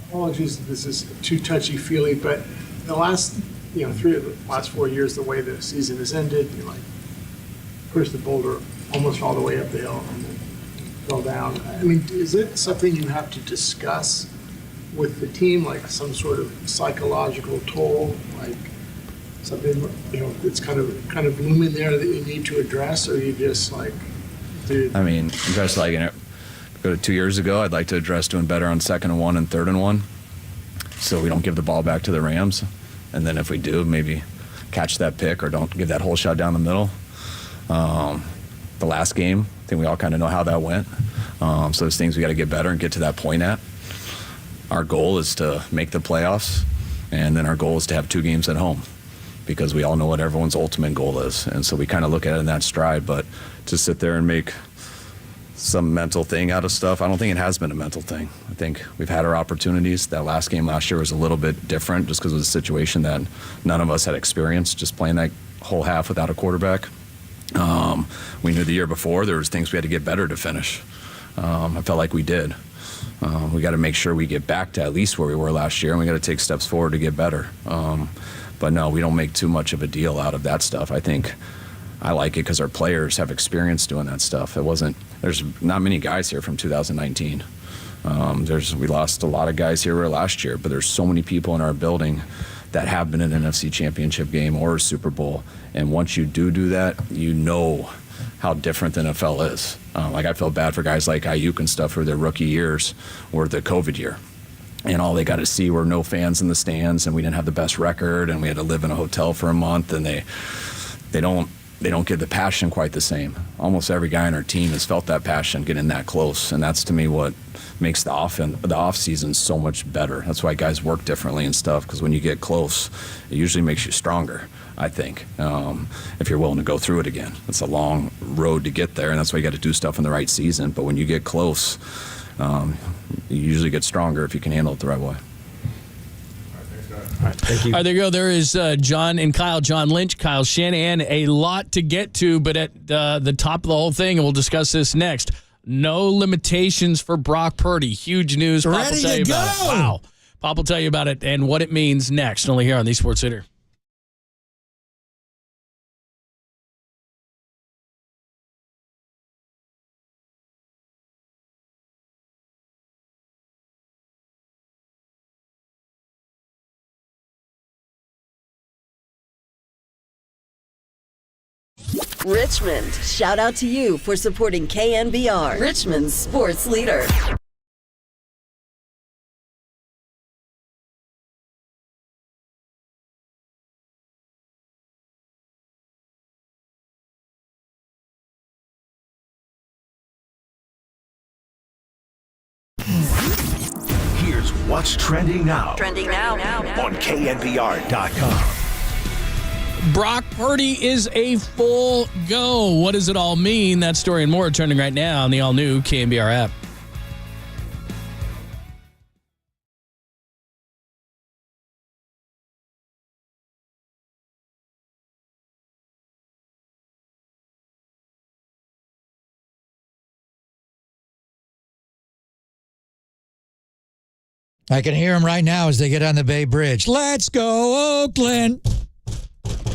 Apologies, this is too touchy-feely, but the last, 3 of the last 4 years, the way the season has ended, you push the boulder almost all the way up the hill and then fell down. I mean, is it something you have to discuss with the team, like some sort of psychological toll, like something, that's kind of looming there that you need to address, or you just dude? I mean, just go to 2 years ago, I'd like to address doing better on 2nd and 1 and 3rd and 1, so we don't give the ball back to the Rams. And then if we do, maybe catch that pick or don't give that whole shot down the middle. The last game, I think we all kind of know how that went. So there's things we got to get better and get to that point at. Our goal is to make the playoffs, and then our goal is to have 2 games at home, because we all know what everyone's ultimate goal is. And so we kind of look at it in that stride, but to sit there and make some mental thing out of stuff, I don't think it has been a mental thing. I think we've had our opportunities. That last game last year was a little bit different just because it was a situation that none of us had experienced, just playing that whole half without a quarterback. We knew the year before there was things we had to get better to finish. I felt like we did. We got to make sure we get back to at least where we were last year, and we got to take steps forward to get better. But no, we don't make too much of a deal out of that stuff. I think I like it because our players have experience doing that stuff. There's not many guys here from 2019. We lost a lot of guys here last year, but there's so many people in our building that have been in an NFC Championship game or a Super Bowl. And once you do that, you know how different the NFL is. I felt bad for guys like Aiyuk and stuff for their rookie years or the COVID year. And all they got to see were no fans in the stands, and we didn't have the best record, and we had to live in a hotel for a month, and they don't get the passion quite the same. Almost every guy on our team has felt that passion getting that close, and that's to me what makes the off season so much better. That's why guys work differently and stuff, because when you get close, it usually makes you stronger, I think, if you're willing to go through it again. It's a long road to get there, and that's why you got to do stuff in the right season. But when you get close, you usually get stronger if you can handle it the right way. All right, thank you. All right, there you go. There is John and Kyle, John Lynch, Kyle Shanahan. A lot to get to, but at the top of the whole thing, and we'll discuss this next, no limitations for Brock Purdy. Huge news. Pop will tell you about it. Wow. Pop will tell you about it and what it means next, only here on the Sports Hitter. Richmond, shout out to you for supporting KNBR, Richmond's sports leader. Here's what's trending now. Trending now. On KNBR.com. Brock Purdy is a full go. What does it all mean? That story and more trending right now on the all-new KNBR app. I can hear them right now as they get on the Bay Bridge. Let's go, Oakland.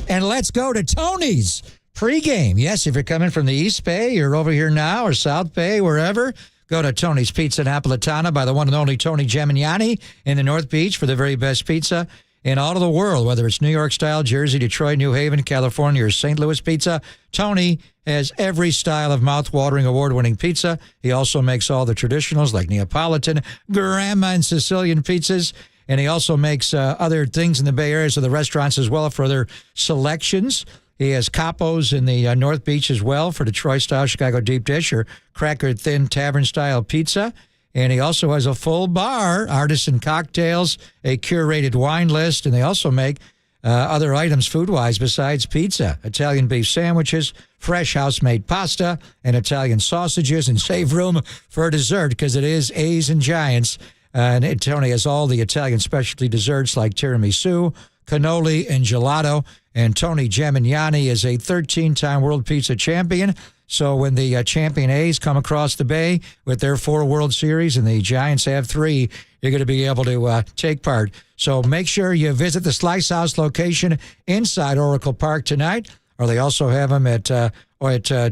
And let's go to Tony's pregame. Yes, if you're coming from the East Bay, you're over here now, or South Bay, wherever, go to Tony's Pizza Napolitana by the one and only Tony Gemignani in the North Beach for the very best pizza in all of the world, whether it's New York style, Jersey, Detroit, New Haven, California, or St. Louis pizza. Tony has every style of mouth-watering, award-winning pizza. He also makes all the traditionals like Neapolitan, Grandma, and Sicilian pizzas. And he also makes other things in the Bay Area, so the restaurants as well for other selections. He has Capos in the North Beach as well for Detroit-style Chicago deep dish or cracker-thin tavern-style pizza. And he also has a full bar, artisan cocktails, a curated wine list, and they also make other items food-wise besides pizza. Italian beef sandwiches, fresh house-made pasta, and Italian sausages, and save room for dessert because it is A's and Giants. And Tony has all the Italian specialty desserts like tiramisu, cannoli, and gelato. And Tony Gemignani is a 13-time World Pizza Champion. So when the champion A's come across the Bay with their 4 World Series and the Giants have 3, you're going to be able to take part. So make sure you visit the Slice House location inside Oracle Park tonight, or they also have them at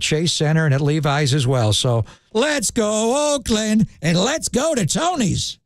Chase Center and at Levi's as well. So let's go, Oakland, and let's go to Tony's.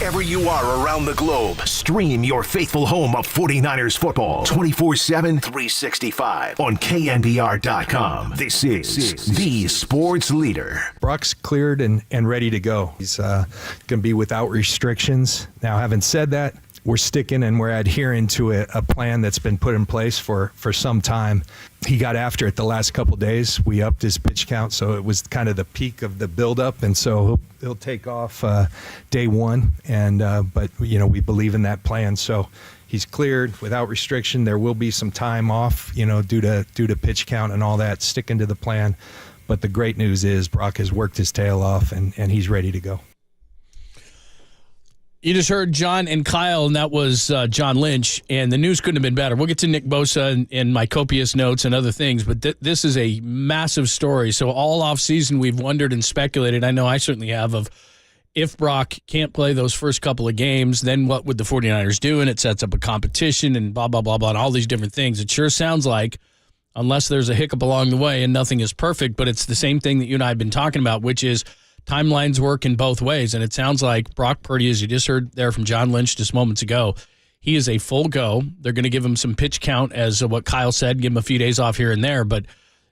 wherever you are around the globe. Stream your faithful home of 49ers football 24/7, 365 on KNBR.com. This is the sports leader. Brock's cleared and ready to go. He's going to be without restrictions. Now, having said that, we're sticking and we're adhering to a plan that's been put in place for some time. He got after it the last couple of days. We upped his pitch count, so it was kind of the peak of the buildup, and so he'll take off day one. And but we believe in that plan, so he's cleared without restriction. There will be some time off, due to pitch count and all that. Sticking to the plan, but the great news is Brock has worked his tail off and he's ready to go. You just heard John and Kyle, and that was John Lynch, and the news couldn't have been better. We'll get to Nick Bosa and my copious notes and other things, but this is a massive story. So all offseason we've wondered and speculated, I know I certainly have, of if Brock can't play those first couple of games, then what would the 49ers do? And it sets up a competition and blah, blah, blah, blah, and all these different things. It sure sounds like, unless there's a hiccup along the way and nothing is perfect, but it's the same thing that you and I have been talking about, which is timelines work in both ways, and it sounds like Brock Purdy, as you just heard there from John Lynch just moments ago, he is a full go. They're going to give him some pitch count, as what Kyle said, give him a few days off here and there, but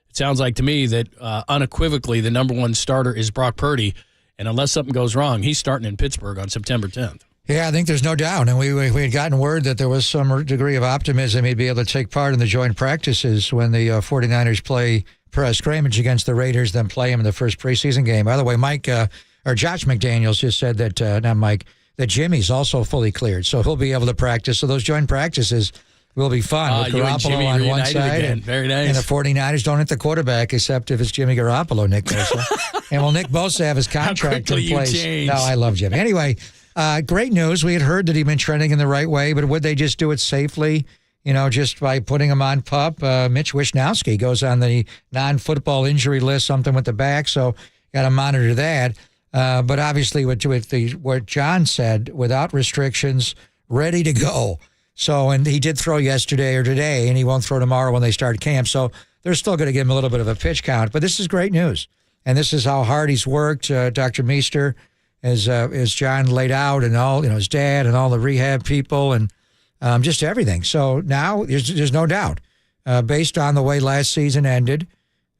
it sounds like to me that unequivocally the number one starter is Brock Purdy, and unless something goes wrong, he's starting in Pittsburgh on September 10th. Yeah, I think there's no doubt, and we had gotten word that there was some degree of optimism he'd be able to take part in the joint practices when the 49ers play scrimmage against the Raiders, then play him in the first preseason game. By the way, Josh McDaniels just said that, not Mike, that Jimmy's also fully cleared, so he'll be able to practice. So those joint practices will be fun with Garoppolo on one side. And, very nice. And the 49ers don't hit the quarterback except if it's Jimmy Garoppolo, Nick Bosa. And will Nick Bosa have his contract in place? No, I love Jimmy. Anyway, great news. We had heard that he'd been trending in the right way, but would they just do it safely? Just by putting him on PUP. Mitch Wishnowsky goes on the non-football injury list, something with the back, so got to monitor that. But obviously, with what John said, without restrictions, ready to go. So, and he did throw yesterday or today, and he won't throw tomorrow when they start camp. So they're still going to give him a little bit of a pitch count. But this is great news, and this is how hard he's worked. Dr. Meester, as John laid out, and all his dad and all the rehab people and. Just everything. So now there's no doubt, based on the way last season ended,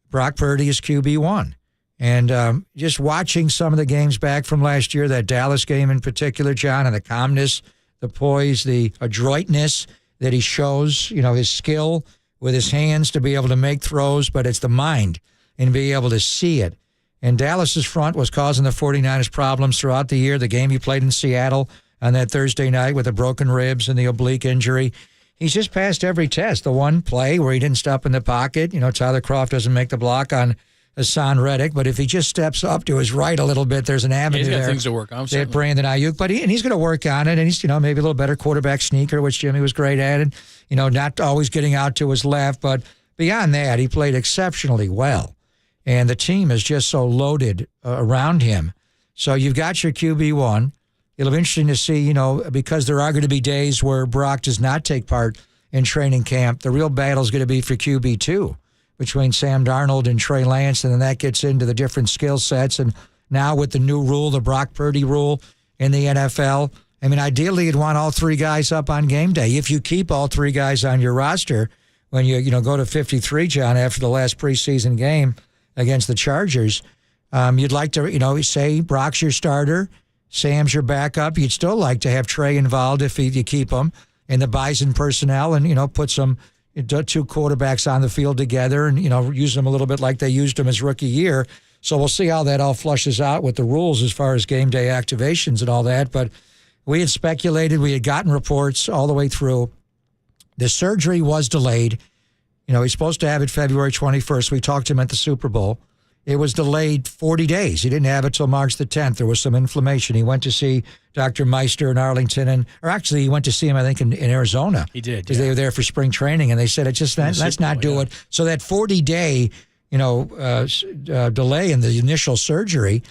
Brock Purdy is QB1. And just watching some of the games back from last year, that Dallas game in particular, John, and the calmness, the poise, the adroitness that he shows, his skill with his hands to be able to make throws, but it's the mind and be able to see it. And Dallas's front was causing the 49ers problems throughout the year. The game he played in Seattle on that Thursday night with the broken ribs and the oblique injury. He's just passed every test. The one play where he didn't stop in the pocket, Tyler Kroft doesn't make the block on Hassan Reddick, but if he just steps up to his right a little bit, there's an avenue there. He's got things to work on. At Brandon Aiyuk, but he's going to work on it, and he's maybe a little better quarterback sneaker, which Jimmy was great at, and not always getting out to his left, but beyond that, he played exceptionally well, and the team is just so loaded around him. So you've got your QB1. It'll be interesting to see, because there are going to be days where Brock does not take part in training camp. The real battle is going to be for QB2 between Sam Darnold and Trey Lance, and then that gets into the different skill sets. And now with the new rule, the Brock Purdy rule in the NFL, ideally you'd want all three guys up on game day. If you keep all three guys on your roster when you go to 53, John, after the last preseason game against the Chargers, you'd like to, say Brock's your starter, Sam's your backup. You'd still like to have Trey involved if you keep him in the Bison personnel and, put some two quarterbacks on the field together and, use them a little bit like they used him his rookie year. So we'll see how that all flushes out with the rules as far as game day activations and all that. But we had speculated, we had gotten reports all the way through. The surgery was delayed. He's supposed to have it February 21st. We talked to him at the Super Bowl. It was delayed 40 days. He didn't have it till March the 10th. There was some inflammation. He went to see Dr. Meister in Arlington, or actually he went to see him, I think, in Arizona. He did. Because they were there for spring training, and they said, let's not do it. So that 40-day, delay in the initial surgery,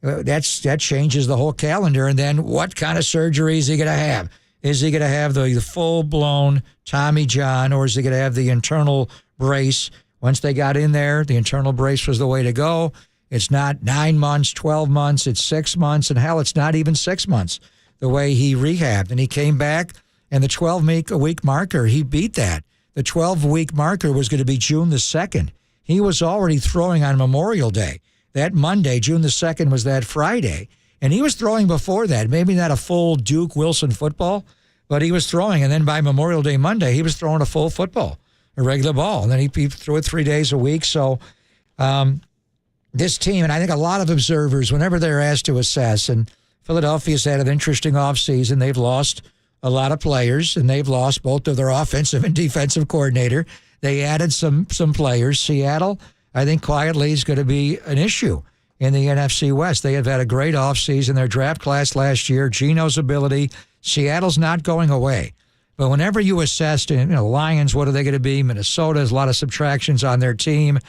that changes the whole calendar. And then what kind of surgery is he going to have? Is he going to have the full-blown Tommy John, or is he going to have the internal brace? Once they got in there, the internal brace was the way to go. It's not 9 months, 12 months, it's 6 months, and hell, it's not even 6 months. the way he rehabbed. And he came back, and the 12-week marker, he beat that. The 12-week marker was going to be June the 2nd. He was already throwing on Memorial Day. That Monday, June the 2nd, was that Friday. And he was throwing before that. Maybe not a full Duke Wilson football, but he was throwing. And then by Memorial Day Monday, he was throwing a full football, a regular ball. And then he threw it 3 days a week. So this team, and I think a lot of observers, whenever they're asked to assess, and Philadelphia's had an interesting offseason. They've lost a lot of players, and they've lost both of their offensive and defensive coordinator. They added some players. Seattle, I think quietly, is going to be an issue in the NFC West. They have had a great offseason. Their draft class last year, Geno's ability, Seattle's not going away. But whenever you assess, Lions, what are they going to be? Minnesota has a lot of subtractions on their team.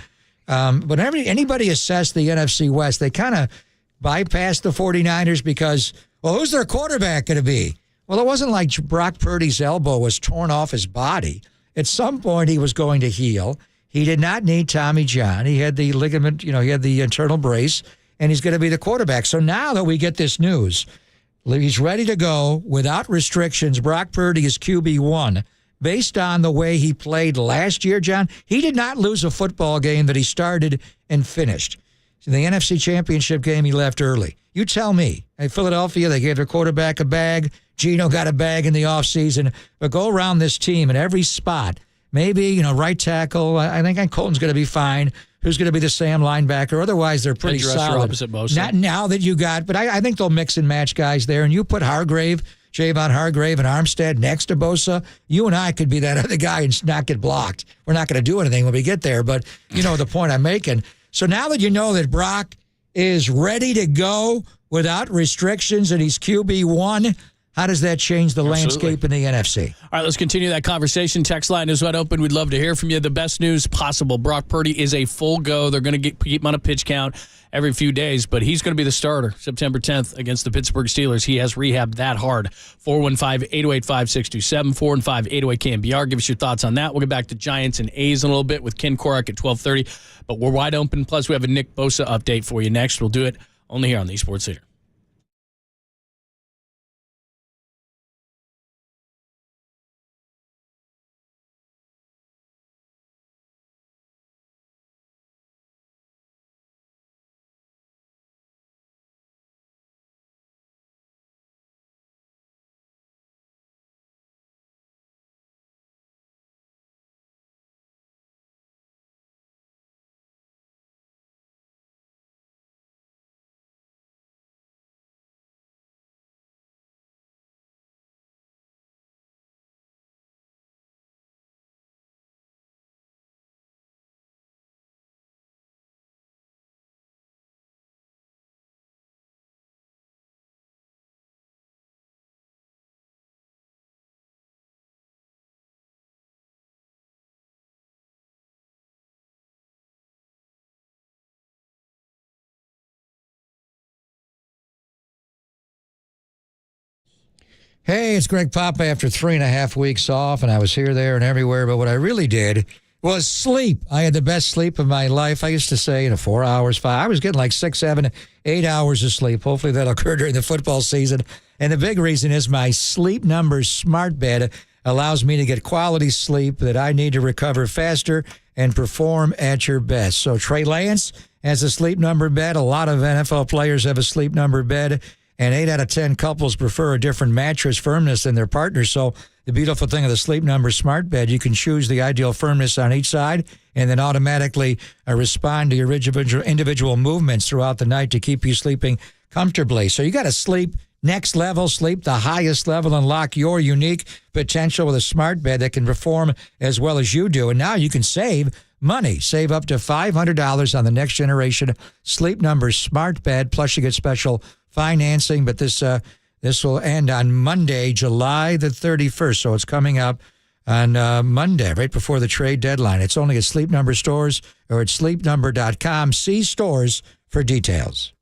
Whenever anybody assessed the NFC West, they kind of bypassed the 49ers because, well, who's their quarterback going to be? Well, it wasn't like Brock Purdy's elbow was torn off his body. At some point, he was going to heal. He did not need Tommy John. He had the ligament, he had the internal brace, and he's going to be the quarterback. So now that we get this news, he's ready to go without restrictions. Brock Purdy is QB1. Based on the way he played last year, John, he did not lose a football game that he started and finished. In the NFC Championship game, he left early. You tell me. At Philadelphia, they gave their quarterback a bag. Geno got a bag in the offseason. But go around this team in every spot. Maybe, right tackle. I think Colton's going to be fine. Who's going to be the Sam linebacker? Otherwise, they're pretty solid. Opposite Bosa. Not now that you got, but I think they'll mix and match guys there. And you put Javon Hargrave and Armstead next to Bosa, you and I could be that other guy and not get blocked. We're not going to do anything when we get there, but you know the point I'm making. So now that you know that Brock is ready to go without restrictions and he's QB1, how does that change the landscape in the NFC? All right, let's continue that conversation. Text line is wide open. We'd love to hear from you. The best news possible. Brock Purdy is a full go. They're going to keep him on a pitch count every few days, but he's going to be the starter September 10th against the Pittsburgh Steelers. He has rehabbed that hard. 415-808-5627, 415-808-KNBR. Give us your thoughts on that. We'll get back to Giants and A's in a little bit with Ken Korak at 12:30, but we're wide open. Plus, we have a Nick Bosa update for you next. We'll do it only here on the Sports Leader. Hey, it's Greg Papa after 3.5 weeks off, and I was here, there, and everywhere. But what I really did was sleep. I had the best sleep of my life. I used to say, 4 hours, 5. I was getting like 6, 7, 8 hours of sleep. Hopefully that'll occur during the football season. And the big reason is my Sleep Numbers smart bed allows me to get quality sleep that I need to recover faster and perform at your best. So Trey Lance has a Sleep Number bed. A lot of NFL players have a Sleep Number bed. And 8 out of 10 couples prefer a different mattress firmness than their partner. So the beautiful thing of the Sleep Number smart bed, you can choose the ideal firmness on each side and then automatically respond to your individual movements throughout the night to keep you sleeping comfortably. So you got to sleep next level, sleep the highest level, unlock your unique potential with a smart bed that can perform as well as you do. And now you can save money. Save up to $500 on the next generation Sleep Number smart bed. Plus you get special financing, but this will end on Monday, July the 31st. So it's coming up on Monday, right before the trade deadline. It's only at Sleep Number stores or at sleepnumber.com. See stores for details.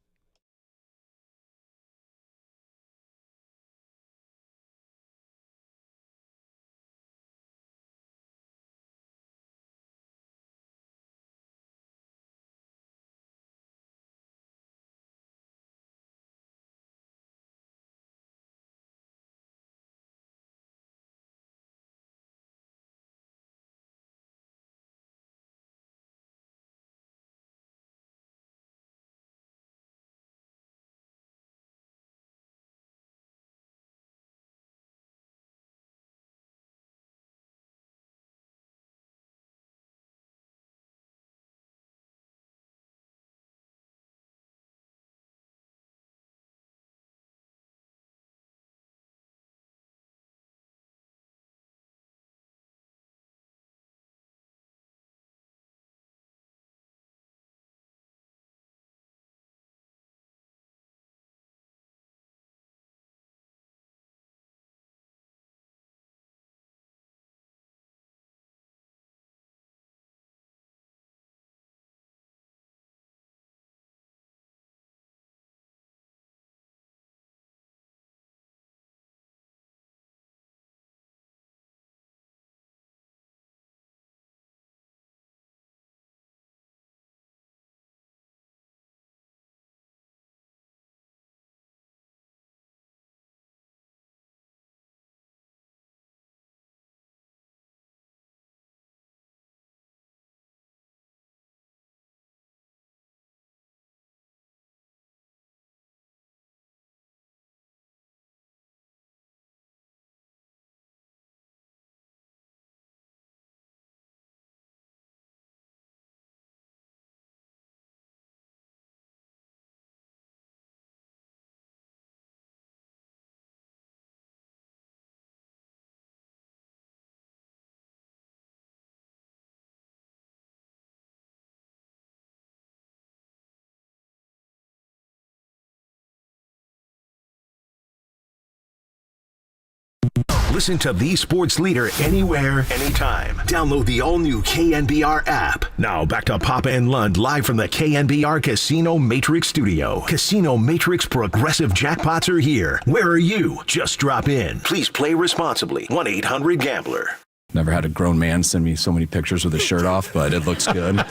Listen to the sports leader anywhere, anytime. Download the all-new KNBR app. Now back to Papa and Lund live from the KNBR Casino Matrix Studio. Casino Matrix Progressive Jackpots are here. Where are you? Just drop in. Please play responsibly. 1-800-GAMBLER. Never had a grown man send me so many pictures with his shirt off, but it looks good.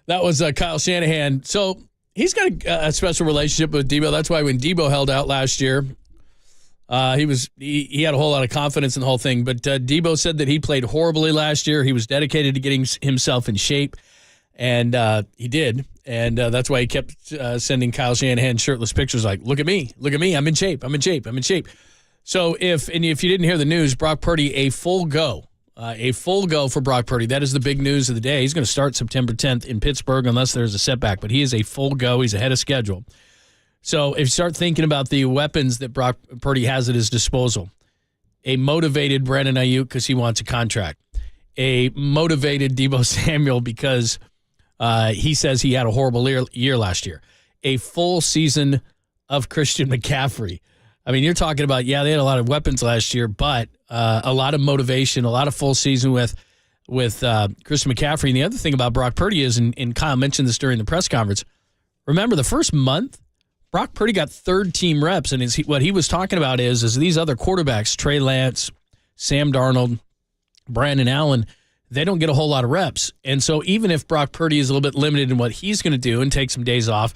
That was Kyle Shanahan. So he's got a special relationship with Debo. That's why when Debo held out last year, he had a whole lot of confidence in the whole thing. But Debo said that he played horribly last year. He was dedicated to getting himself in shape, and he did. And that's why he kept sending Kyle Shanahan shirtless pictures like, look at me, I'm in shape. So if you didn't hear the news, Brock Purdy, a full go for Brock Purdy. That is the big news of the day. He's going to start September 10th in Pittsburgh unless there's a setback, but he is a full go. He's ahead of schedule. So if you start thinking about the weapons that Brock Purdy has at his disposal, a motivated Brandon Aiyuk because he wants a contract, a motivated Debo Samuel because he says he had a horrible year last year, a full season of Christian McCaffrey. I mean, you're talking about, they had a lot of weapons last year, but a lot of motivation, a lot of full season with Christian McCaffrey. And the other thing about Brock Purdy is, and Kyle mentioned this during the press conference, remember the first month, Brock Purdy got third-team reps, and what he was talking about is these other quarterbacks, Trey Lance, Sam Darnold, Brandon Allen, they don't get a whole lot of reps. And so even if Brock Purdy is a little bit limited in what he's going to do and take some days off,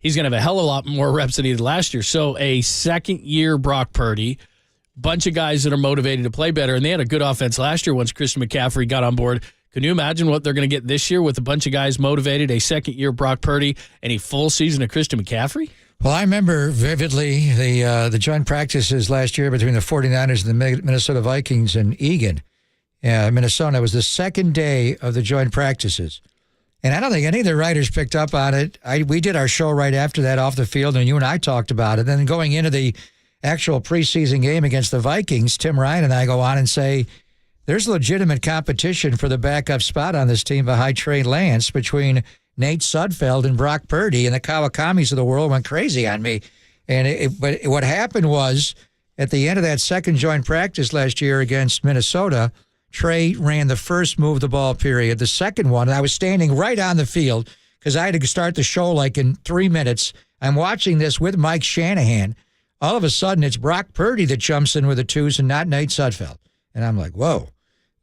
he's going to have a hell of a lot more reps than he did last year. So a second-year Brock Purdy, bunch of guys that are motivated to play better, and they had a good offense last year once Christian McCaffrey got on board. Can you imagine what they're going to get this year with a bunch of guys motivated, a second-year Brock Purdy, and a full season of Christian McCaffrey? Well, I remember vividly the joint practices last year between the 49ers and the Minnesota Vikings in Eagan, Minnesota. It was the second day of the joint practices. And I don't think any of the writers picked up on it. We did our show right after that off the field, and you and I talked about it. Then going into the actual preseason game against the Vikings, Tim Ryan and I go on and say, there's legitimate competition for the backup spot on this team behind Trey Lance between Nate Sudfeld and Brock Purdy, and the Kawakamis of the world went crazy on me. But what happened was, at the end of that second joint practice last year against Minnesota, Trey ran the first move of the ball period. The second one, and I was standing right on the field because I had to start the show like in 3 minutes. I'm watching this with Mike Shanahan. All of a sudden, it's Brock Purdy that jumps in with the twos and not Nate Sudfeld. And I'm like, whoa.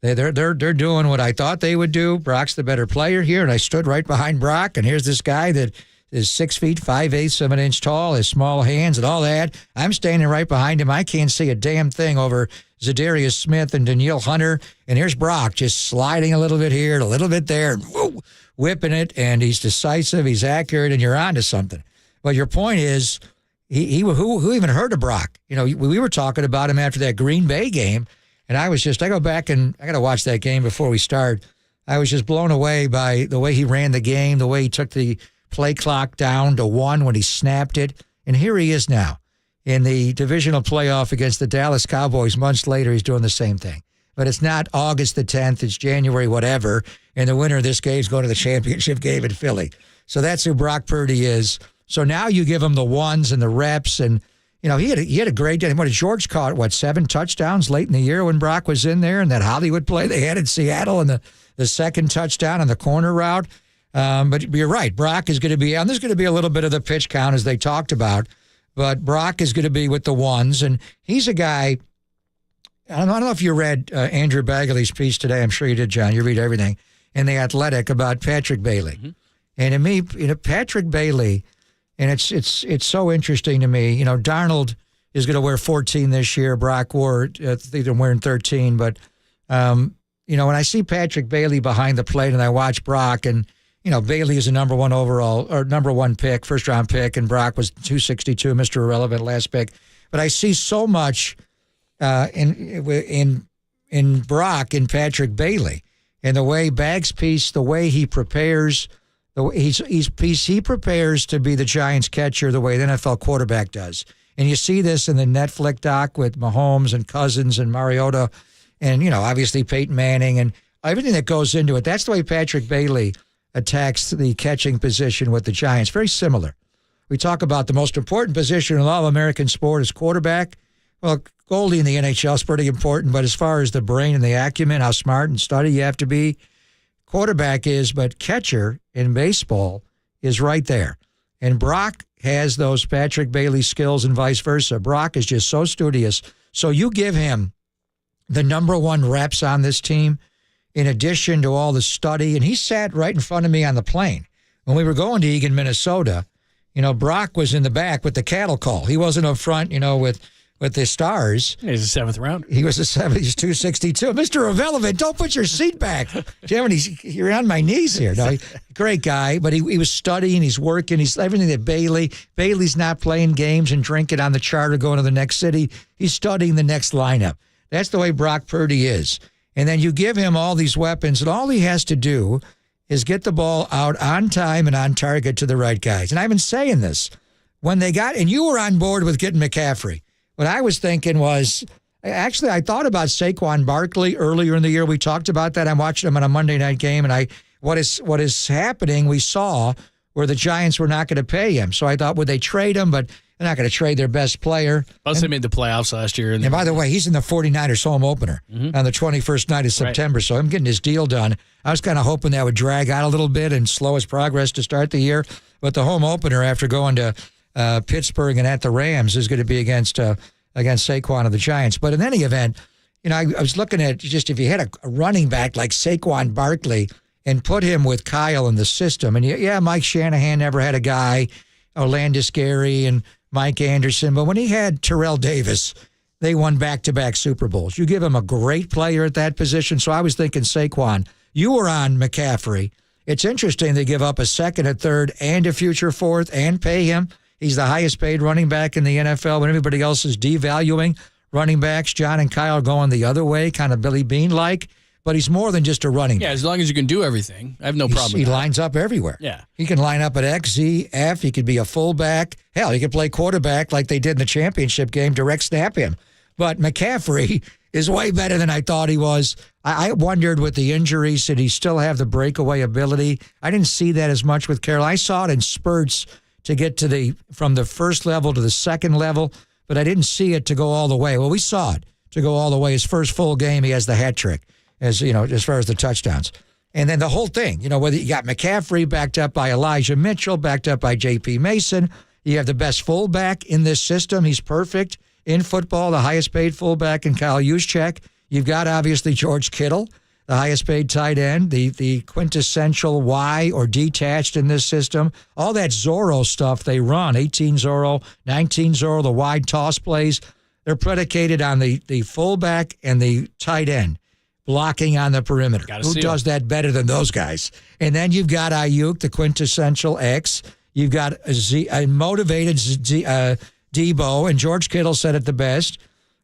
They're doing what I thought they would do. Brock's the better player here, and I stood right behind Brock, and here's this guy that is 6 feet, 5/8 of an inch tall, has small hands and all that. I'm standing right behind him. I can't see a damn thing over Zadarius Smith and Danielle Hunter, and here's Brock just sliding a little bit here and a little bit there, and whoa, whipping it, and he's decisive, he's accurate, and you're on to something. But your point is, who even heard of Brock? We were talking about him after that Green Bay game, and I go back and I got to watch that game before we start. I was just blown away by the way he ran the game, the way he took the play clock down to 1 when he snapped it. And here he is now in the divisional playoff against the Dallas Cowboys. Months later, he's doing the same thing. But it's not August the 10th, it's January whatever, and the winner of this game is going to the championship game in Philly. So that's who Brock Purdy is. So now you give him the ones and the reps, and he had a great day. George caught, 7 touchdowns late in the year when Brock was in there, and that Hollywood play they had in Seattle, and the second touchdown on the corner route. But you're right, Brock is going to be on. There's going to be a little bit of the pitch count as they talked about, but Brock is going to be with the ones, and he's a guy. I don't know if you read Andrew Bagley's piece today. I'm sure you did, John. You read everything in The Athletic about Patrick Bailey. Mm-hmm. And to me, Patrick Bailey, and it's so interesting to me. Darnold is going to wear 14 this year. Brock they're wearing 13. But when I see Patrick Bailey behind the plate, and I watch Brock, and Bailey is a number 1 overall or number 1 pick, first round pick, and Brock was 262, Mr. Irrelevant, last pick. But I see so much in Brock and Patrick Bailey, and the way Bag's piece, the way he prepares. He prepares to be the Giants catcher the way the NFL quarterback does. And you see this in the Netflix doc with Mahomes and Cousins and Mariota and, obviously Peyton Manning and everything that goes into it. That's the way Patrick Bailey attacks the catching position with the Giants. Very similar. We talk about the most important position in all American sport is quarterback. Well, Goldie in the NHL is pretty important, but as far as the brain and the acumen, how smart and study you have to be, quarterback is, but catcher in baseball is right there. And Brock has those Patrick Bailey skills and vice versa. Brock is just so studious. So you give him the number one reps on this team in addition to all the study. And he sat right in front of me on the plane. When we were going to Eagan, Minnesota, Brock was in the back with the cattle call. He wasn't up front, with the stars. He's a seventh rounder. He was he's 262. Mr. Irrelevant, don't put your seat back. Jim, you're on my knees here. No, great guy, but he was studying, he's working, he's everything that Bailey's not playing games and drinking on the charter going to the next city. He's studying the next lineup. That's the way Brock Purdy is. And then you give him all these weapons, and all he has to do is get the ball out on time and on target to the right guys. And I've been saying this. When they got, and you were on board with getting McCaffrey. What I was thinking was, actually, I thought about Saquon Barkley earlier in the year. We talked about that. I'm watching him on a Monday night game, and what is happening, we saw where the Giants were not going to pay him. So I thought, would they trade him? But they're not going to trade their best player. Plus, they made the playoffs last year. And by the way, he's in the 49ers home opener on the 21st night of September. Right. So I'm getting his deal done. I was kind of hoping that would drag out a little bit and slow his progress to start the year. But the home opener after going to Pittsburgh and at the Rams is going to be against Saquon of the Giants. But in any event, I was looking at just if you had a running back like Saquon Barkley and put him with Kyle in the system. And Mike Shanahan never had a guy, Orlando Gary and Mike Anderson. But when he had Terrell Davis, they won back-to-back Super Bowls. You give him a great player at that position. So I was thinking Saquon. You were on McCaffrey. It's interesting they give up a second, a third, and a future fourth and pay him. He's the highest paid running back in the NFL when everybody else is devaluing running backs. John and Kyle are going the other way, kind of Billy Bean-like. But he's more than just a running back. Yeah, as long as you can do everything. I have no problem with He that. lines up everywhere. Yeah. He can line up at X, Z, F. He could be a fullback. Hell, he could play quarterback like they did in the championship game, direct snap him. But McCaffrey is way better than I thought he was. I wondered with the injuries, did he still have the breakaway ability? I didn't see that as much with Carroll. I saw it in spurts to get from the first level to the second level, but I didn't see it to go all the way. Well, we saw it to go all the way. His first full game, he has the hat trick, as far as the touchdowns. And then the whole thing, whether you got McCaffrey backed up by Elijah Mitchell, backed up by J.P. Mason, you have the best fullback in this system. He's perfect in football, the highest paid fullback in Kyle Juszczyk. You've got, obviously, George Kittle, the highest paid tight end, the quintessential Y or detached in this system. All that Zorro stuff they run, 18 Zorro, 19 Zorro, the wide toss plays, they're predicated on the fullback and the tight end blocking on the perimeter. Who does that better than those guys? And then you've got Aiyuk, the quintessential X. You've got a motivated Debo, and George Kittle said it the best.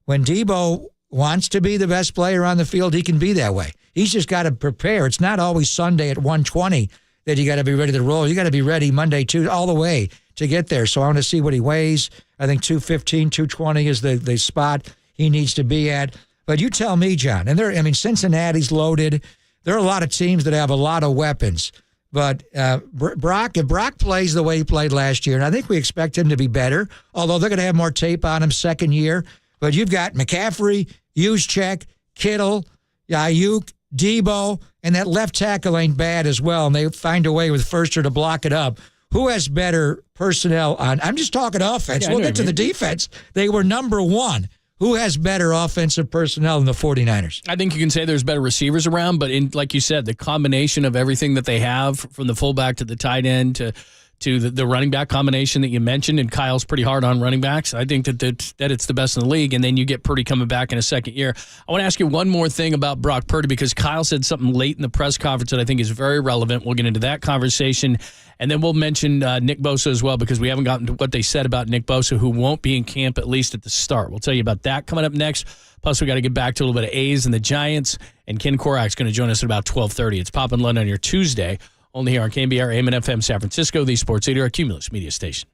When Debo wants to be the best player on the field, he can be that way. He's just got to prepare. It's not always Sunday at 1:20 that you got to be ready to roll. You got to be ready Monday, Tuesday, all the way to get there. So I want to see what he weighs. I think 215, 220 is the spot he needs to be at. But you tell me, John, and Cincinnati's loaded. There are a lot of teams that have a lot of weapons. But if Brock plays the way he played last year, and I think we expect him to be better, although they're going to have more tape on him second year. But you've got McCaffrey, Juszczyk, Kittle, Aiyuk, Debo, and that left tackle ain't bad as well, and they find a way with Firster to block it up. Who has better personnel on? I'm just talking offense. Yeah, we'll get to the defense. They were number one. Who has better offensive personnel than the 49ers? I think you can say there's better receivers around, but like you said, the combination of everything that they have, from the fullback to the tight end to the running back combination that you mentioned, and Kyle's pretty hard on running backs. I think that it's the best in the league, and then you get Purdy coming back in a second year. I want to ask you one more thing about Brock Purdy, because Kyle said something late in the press conference that I think is very relevant. We'll get into that conversation, and then we'll mention Nick Bosa as well, because we haven't gotten to what they said about Nick Bosa, who won't be in camp at least at the start. We'll tell you about that coming up next. Plus, we got to get back to a little bit of A's and the Giants, and Ken Korak's going to join us at about 12:30. It's Pop and Lund on your Tuesday. Only here on KNBR, AM and FM San Francisco, the sports leader, Cumulus Media Station.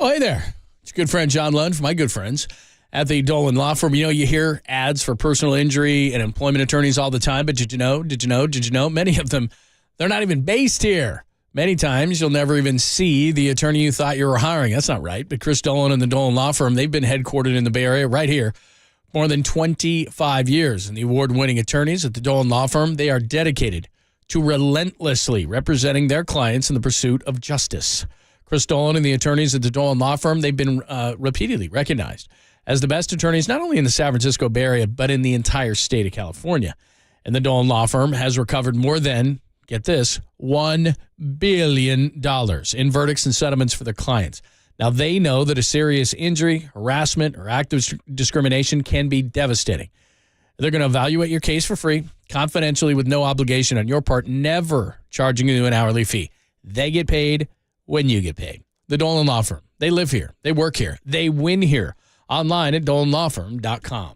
Oh, hey there. It's good friend John Lund from my good friends at the Dolan Law Firm. You know, you hear ads for personal injury and employment attorneys all the time, but did you know? Many of them, they're not even based here. Many times you'll never even see the attorney you thought you were hiring. That's not right. But Chris Dolan and the Dolan Law Firm, they've been headquartered in the Bay Area right here more than 25 years. And the award-winning attorneys at the Dolan Law Firm, they are dedicated to relentlessly representing their clients in the pursuit of justice. Chris Dolan and the attorneys at the Dolan Law Firm, they've been repeatedly recognized as the best attorneys not only in the San Francisco Bay Area, but in the entire state of California. And the Dolan Law Firm has recovered more than, get this, $1 billion in verdicts and settlements for their clients. Now, they know that a serious injury, harassment, or act of discrimination can be devastating. They're going to evaluate your case for free, confidentially, with no obligation on your part, never charging you an hourly fee. They get paid when you get paid. The Dolan Law Firm. They live here. They work here. They win here. Online at dolanlawfirm.com.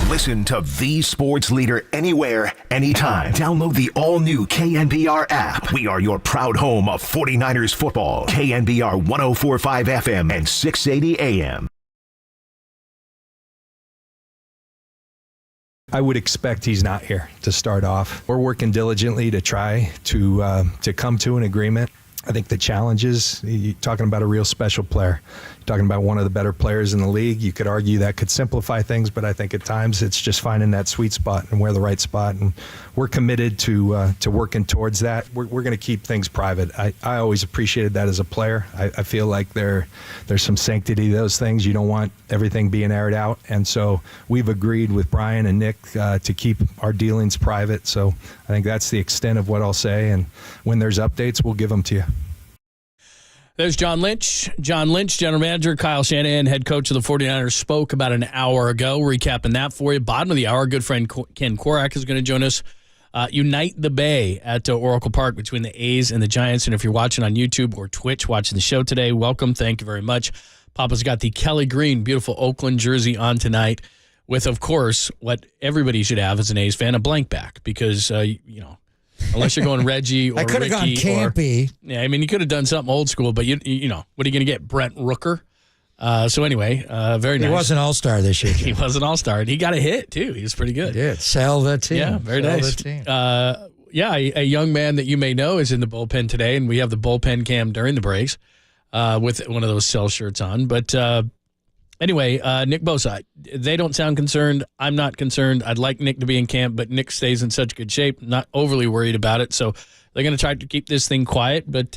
Listen to the sports leader anywhere, anytime. Download the all-new KNBR app. We are your proud home of 49ers football. KNBR 104.5 FM and 680 AM. I would expect he's not here to start off. We're working diligently to try to come to an agreement. I think the challenge is you're talking about a real special player. You're talking about one of the better players in the league. You could argue that could simplify things, but I think at times it's just finding that sweet spot and where the right spot. And we're committed to working towards that. We're going to keep things private. I always appreciated that as a player. I feel like there's some sanctity to those things. You don't want everything being aired out. And so we've agreed with Brian and Nick to keep our dealings private. So I think that's the extent of what I'll say. And when there's updates, we'll give them to you. There's John Lynch. John Lynch, general manager. Kyle Shanahan, head coach of the 49ers, spoke about an hour ago. Recapping that for you. Bottom of the hour, good friend Ken Korak is going to join us. Unite the Bay at Oracle Park between the A's and the Giants. And if you're watching on YouTube or Twitch, watching the show today, welcome. Thank you very much. Papa's got the Kelly Green, beautiful Oakland jersey on tonight with, of course, what everybody should have as an A's fan, a blank back. Because, unless you're going Reggie or I could have gone campy. Yeah, I mean, you could have done something old school, but, you know, what are you going to get? Brent Rooker? So anyway, very nice. He was an all-star this year. He was an all-star, and he got a hit, too. He was pretty good. He did. Sell the team. Yeah, very nice. The team. A young man that you may know is in the bullpen today, and we have the bullpen cam during the breaks with one of those sell shirts on. But anyway, Nick Bosa, they don't sound concerned. I'm not concerned. I'd like Nick to be in camp, but Nick stays in such good shape. Not overly worried about it. So they're going to try to keep this thing quiet, but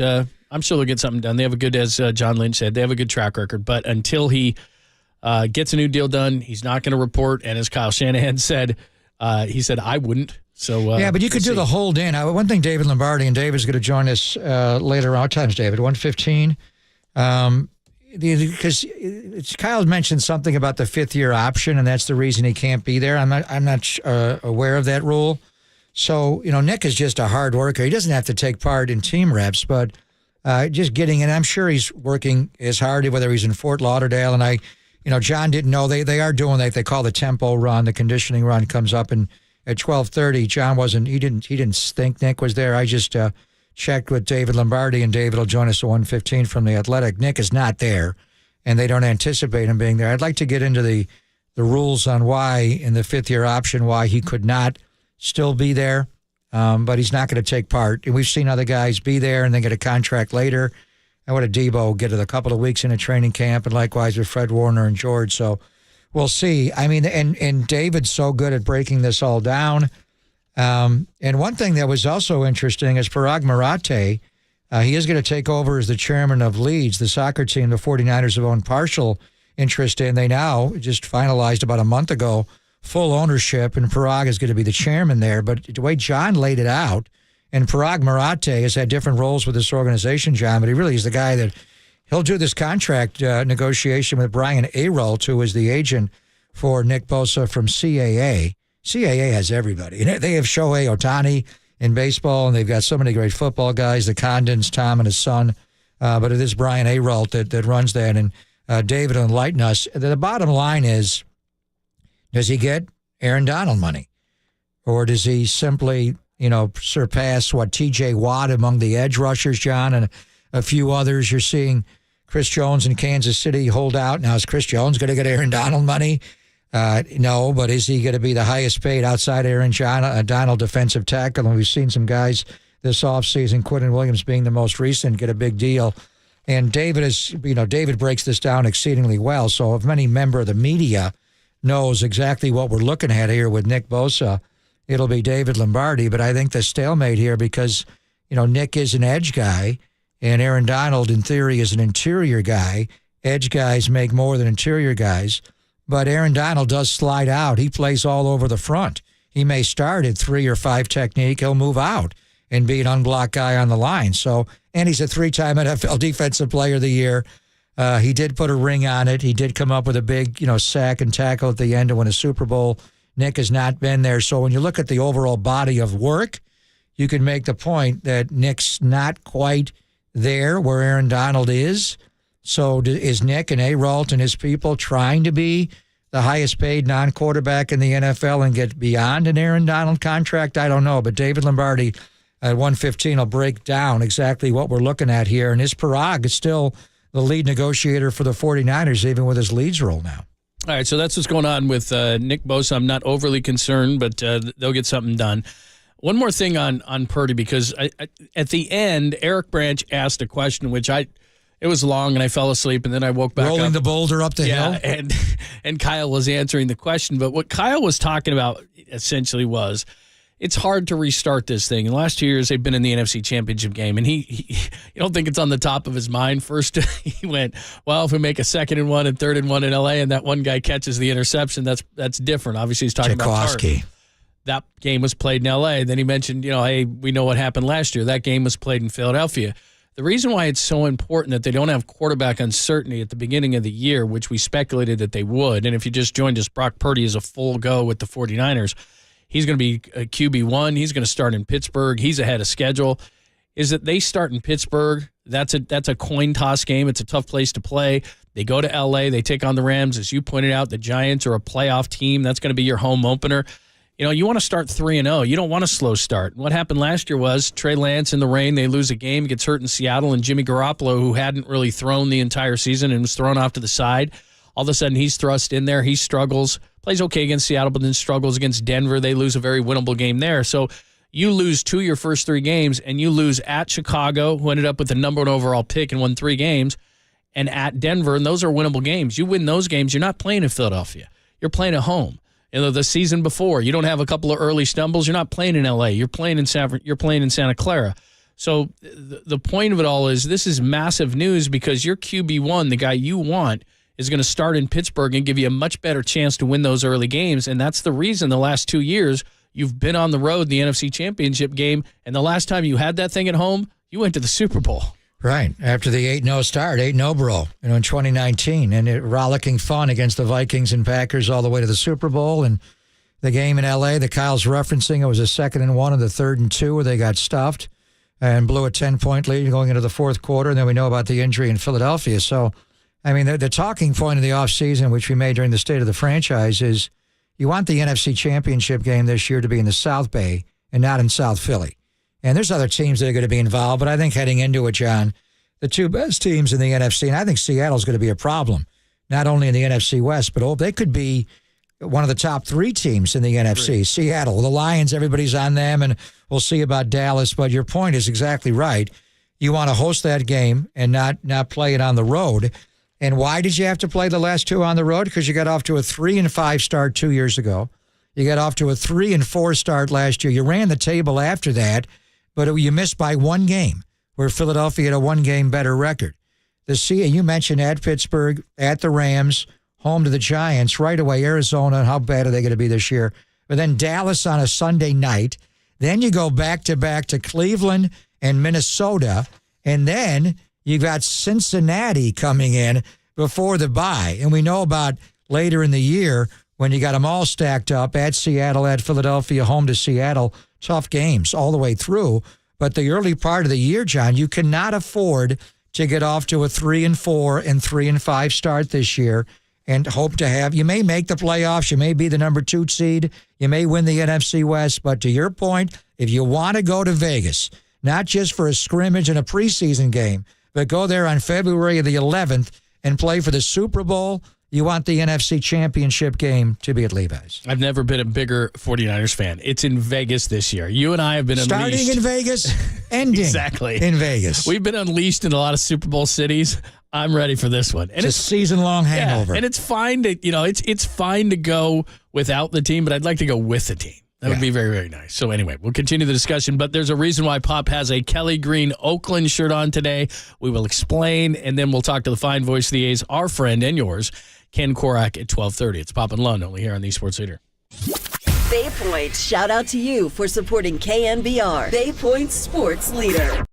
I'm sure they'll get something done. They have a good, as John Lynch said, they have a good track record. But until he gets a new deal done, he's not going to report. And as Kyle Shanahan said, he said, I wouldn't. So yeah, but you could do the hold in. One thing, David Lombardi, and David's going to join us later on. What time's David? 1:15. Because Kyle mentioned something about the fifth-year option, and that's the reason he can't be there. I'm not aware of that rule. So, Nick is just a hard worker. He doesn't have to take part in team reps, but just getting in. I'm sure he's working as hard, whether he's in Fort Lauderdale. And John didn't know they are doing that. They call the tempo run. The conditioning run comes up, and at 12:30, John wasn't. He didn't think Nick was there. I just checked with David Lombardi, and David will join us at 1:15 from the Athletic. Nick is not there, and they don't anticipate him being there. I'd like to get into the rules on why, in the fifth-year option, why he could not still be there, but he's not going to take part. And we've seen other guys be there and then get a contract later. And what did Debo get a couple of weeks in a training camp, and likewise with Fred Warner and George. So we'll see. I mean, and David's so good at breaking this all down. And one thing that was also interesting is Parag Marathe. He is going to take over as the chairman of Leeds, the soccer team the 49ers have owned partial interest in. They now just finalized about a month ago full ownership, and Parag is going to be the chairman there. But the way John laid it out, and Parag Marathe has had different roles with this organization, John, but he really is the guy that he'll do this contract negotiation with Brian Aiyuk, who is the agent for Nick Bosa from CAA. CAA has everybody. They have Shohei Ohtani in baseball, and they've got so many great football guys, the Condons, Tom and his son. But it is Brian Aiyuk that runs that. And David will enlighten us. The bottom line is, does he get Aaron Donald money? Or does he simply, surpass what T.J. Watt among the edge rushers, John, and a few others? You're seeing Chris Jones in Kansas City hold out. Now, is Chris Jones going to get Aaron Donald money? No, but is he going to be the highest paid outside Aaron Donald defensive tackle? And we've seen some guys this offseason, Quinton Williams being the most recent, get a big deal. And David David breaks this down exceedingly well. So if any member of the media knows exactly what we're looking at here with Nick Bosa, it'll be David Lombardi. But I think the stalemate here, because, Nick is an edge guy and Aaron Donald, in theory, is an interior guy. Edge guys make more than interior guys. But Aaron Donald does slide out. He plays all over the front. He may start at 3 or 5 technique. He'll move out and be an unblocked guy on the line. So, and he's a 3-time NFL Defensive Player of the Year. He did put a ring on it. He did come up with a big, sack and tackle at the end to win a Super Bowl. Nick has not been there. So when you look at the overall body of work, you can make the point that Nick's not quite there where Aaron Donald is. So is Nick and Aiyuk and his people trying to be the highest paid non-quarterback in the NFL and get beyond an Aaron Donald contract? I don't know. But David Lombardi at 1:15 will break down exactly what we're looking at here. And his Parag is still the lead negotiator for the 49ers, even with his Leeds role now. All right, so that's what's going on with Nick Bosa. I'm not overly concerned, but they'll get something done. One more thing on Purdy, because at the end, Eric Branch asked a question, which it was long, and I fell asleep, and then I woke back up. Rolling the boulder up the hill? And Kyle was answering the question. But what Kyle was talking about essentially was, it's hard to restart this thing. In the last 2 years, they've been in the NFC Championship game, and he you don't think it's on the top of his mind. First, he went, well, if we make a 2nd and 1 and 3rd and 1 in L.A. and that one guy catches the interception, that's different. Obviously, he's talking about Tart. That game was played in L.A. Then he mentioned, hey, we know what happened last year. That game was played in Philadelphia. The reason why it's so important that they don't have quarterback uncertainty at the beginning of the year, which we speculated that they would, and if you just joined us, Brock Purdy is a full go with the 49ers. He's going to be a QB1. He's going to start in Pittsburgh. He's ahead of schedule. Is that they start in Pittsburgh. That's a coin toss game. It's a tough place to play. They go to L.A. They take on the Rams. As you pointed out, the Giants are a playoff team. That's going to be your home opener. You want to start 3-0. You don't want a slow start. What happened last year was Trey Lance in the rain, they lose a game, gets hurt in Seattle, and Jimmy Garoppolo, who hadn't really thrown the entire season and was thrown off to the side, all of a sudden he's thrust in there. He struggles, plays okay against Seattle, but then struggles against Denver. They lose a very winnable game there. So you lose 2 of your first 3 games, and you lose at Chicago, who ended up with the number 1 overall pick and won 3 games, and at Denver, and those are winnable games. You win those games, you're not playing in Philadelphia. You're playing at home. The season before, you don't have a couple of early stumbles. You're not playing in L.A. You're playing in Santa Clara. So the point of it all is this is massive news, because your QB1, the guy you want, is going to start in Pittsburgh and give you a much better chance to win those early games. And that's the reason the last 2 years you've been on the road in the NFC Championship game. And the last time you had that thing at home, you went to the Super Bowl. Right, after the 8-0 start, 8-0 bro, in 2019, and rollicking fun against the Vikings and Packers all the way to the Super Bowl, and the game in L.A. that Kyle's referencing, it was a 2nd and 1 and the 3rd and 2 where they got stuffed and blew a 10-point lead going into the fourth quarter, and then we know about the injury in Philadelphia. So, I mean, the talking point of the offseason, which we made during the State of the Franchise, is you want the NFC Championship game this year to be in the South Bay and not in South Philly. And there's other teams that are going to be involved, but I think heading into it, John, the 2 best teams in the NFC, and I think Seattle's going to be a problem, not only in the NFC West, but they could be one of the top 3 teams in the NFC. Right. Seattle, the Lions, everybody's on them, and we'll see about Dallas. But your point is exactly right. You want to host that game and not play it on the road. And why did you have to play the last 2 on the road? Because you got off to a 3-5 start 2 years ago. You got off to a 3-4 start last year. You ran the table after that, but you missed by 1 game, where Philadelphia had a 1-game better record. You mentioned at Pittsburgh, at the Rams, home to the Giants, right away Arizona, how bad are they going to be this year? But then Dallas on a Sunday night. Then you go back-to-back to Cleveland and Minnesota, and then you got Cincinnati coming in before the bye. And we know about later in the year when you got them all stacked up at Seattle, at Philadelphia, home to Seattle, tough games all the way through. But the early part of the year, John, you cannot afford to get off to a 3-4 and 3-5 start this year and hope to have, you may make the playoffs, you may be the number 2 seed, you may win the NFC West, but to your point, if you want to go to Vegas, not just for a scrimmage and a preseason game, but go there on February the 11th and play for the Super Bowl, you want the NFC Championship game to be at Levi's. I've never been a bigger 49ers fan. It's in Vegas this year. You and I have been unleashed. Starting in Vegas, ending exactly in Vegas. We've been unleashed in a lot of Super Bowl cities. I'm ready for this one. And it's a season-long hangover. Yeah, and it's fine to, it's fine to go without the team, but I'd like to go with the team. That would be very, very nice. So anyway, we'll continue the discussion, but there's a reason why Pop has a Kelly Green Oakland shirt on today. We will explain, and then we'll talk to the fine voice of the A's, our friend and yours, Ken Korak at 12:30. It's Pop and Lund, only here on the Sports Leader. Bay Point, shout out to you for supporting KNBR, Bay Point Sports Leader.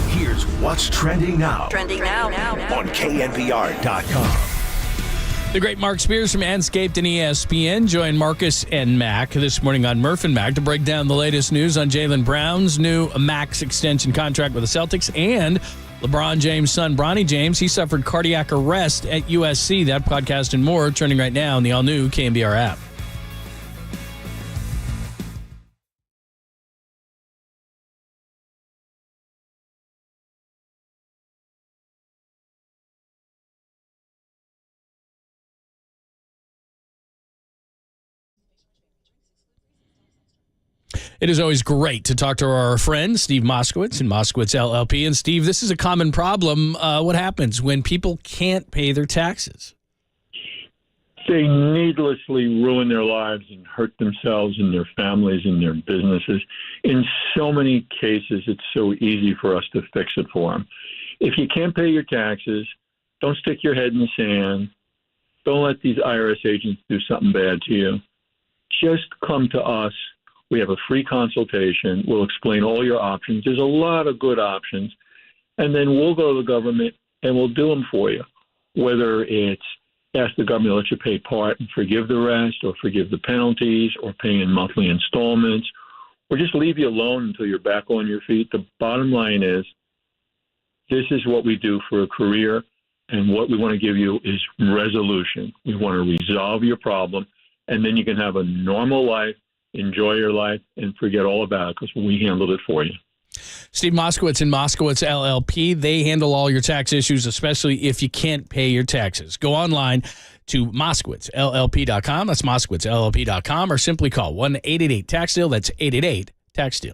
Here's what's trending now. Trending now. On KNBR.com. The great Mark Spears from Manscaped and ESPN joined Marcus and Mac this morning on Murph and Mac to break down the latest news on Jalen Brown's new max extension contract with the Celtics and LeBron James' son, Bronny James. He suffered cardiac arrest at USC. That podcast and more turning right now on the all-new KNBR app. It is always great to talk to our friend Steve Moskowitz and Moskowitz LLP. And Steve, this is a common problem. What happens when people can't pay their taxes? They needlessly ruin their lives and hurt themselves and their families and their businesses. In so many cases, it's so easy for us to fix it for them. If you can't pay your taxes, don't stick your head in the sand. Don't let these IRS agents do something bad to you. Just come to us. We have a free consultation. We'll explain all your options. There's a lot of good options. And then we'll go to the government and we'll do them for you, whether it's ask the government to let you pay part and forgive the rest, or forgive the penalties, or pay in monthly installments, or just leave you alone until you're back on your feet. The bottom line is this is what we do for a career, and what we want to give you is resolution. We want to resolve your problem, and then you can have a normal life, enjoy your life, and forget all about it because we handled it for you. Steve Moskowitz and Moskowitz LLP, they handle all your tax issues, especially if you can't pay your taxes. Go online to MoskowitzLLP.com. That's MoskowitzLLP.com, or simply call 1-888-TAX-DEAL. That's 888-TAX-DEAL.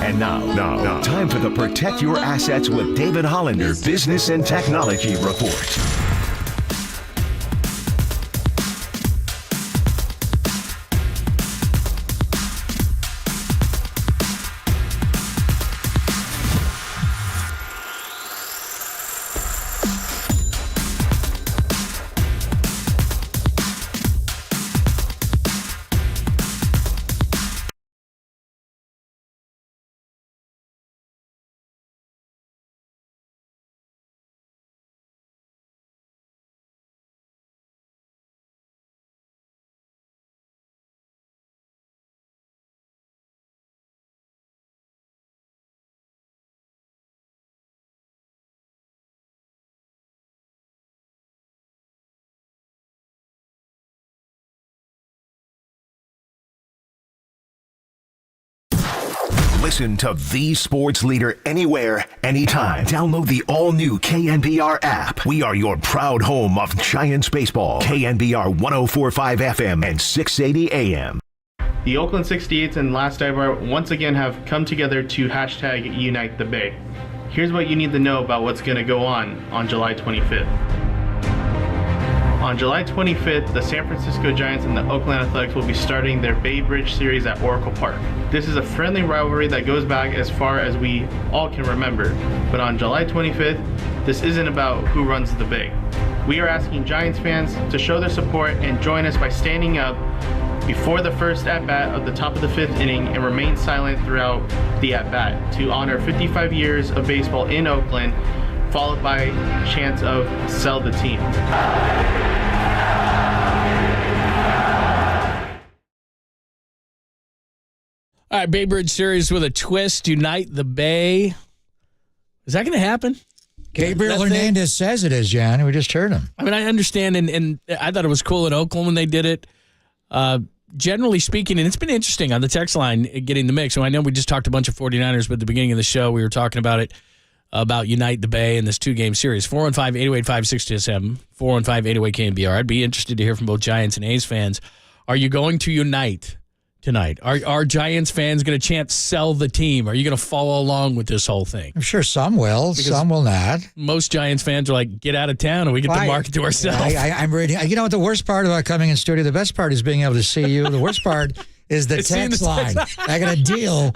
And now, time for the Protect Your Assets with David Hollander Business and Technology Report. Listen to the sports leader anywhere, anytime. Download the all-new KNBR app. We are your proud home of Giants baseball. KNBR 104.5 FM and 680 AM. The Oakland 68s and Last Dive Bar once again have come together to hashtag Unite the Bay. Here's what you need to know about what's going to go on July 25th. On July 25th, the San Francisco Giants and the Oakland Athletics will be starting their Bay Bridge series at Oracle Park. This is a friendly rivalry that goes back as far as we all can remember. But on July 25th, this isn't about who runs the Bay. We are asking Giants fans to show their support and join us by standing up before the first at-bat of the top of the 5th inning and remain silent throughout the at-bat to honor 55 years of baseball in Oakland, followed by chants of "Sell the team." All right, Bay Bridge series with a twist. Unite the Bay. Is that going to happen? Gabriel Hernandez says it is, John. We just heard him. I mean, I understand, and I thought it was cool in Oakland when they did it. Generally speaking, and it's been interesting on the text line getting the mix. So I know we just talked a bunch of 49ers, but at the beginning of the show, we were talking about it, about Unite the Bay in this 2-game series. 415-808-5627, 415-808-KNBR. I'd be interested to hear from both Giants and A's fans. Are you going to unite tonight? Are Giants fans going to chant "Sell the team"? Are you going to follow along with this whole thing? I'm sure some will. Because some will not. Most Giants fans are like, get out of town and we get the market to ourselves. I'm ready. You know what the worst part about coming in studio? The best part is being able to see you. The worst part is the text line. I got to deal.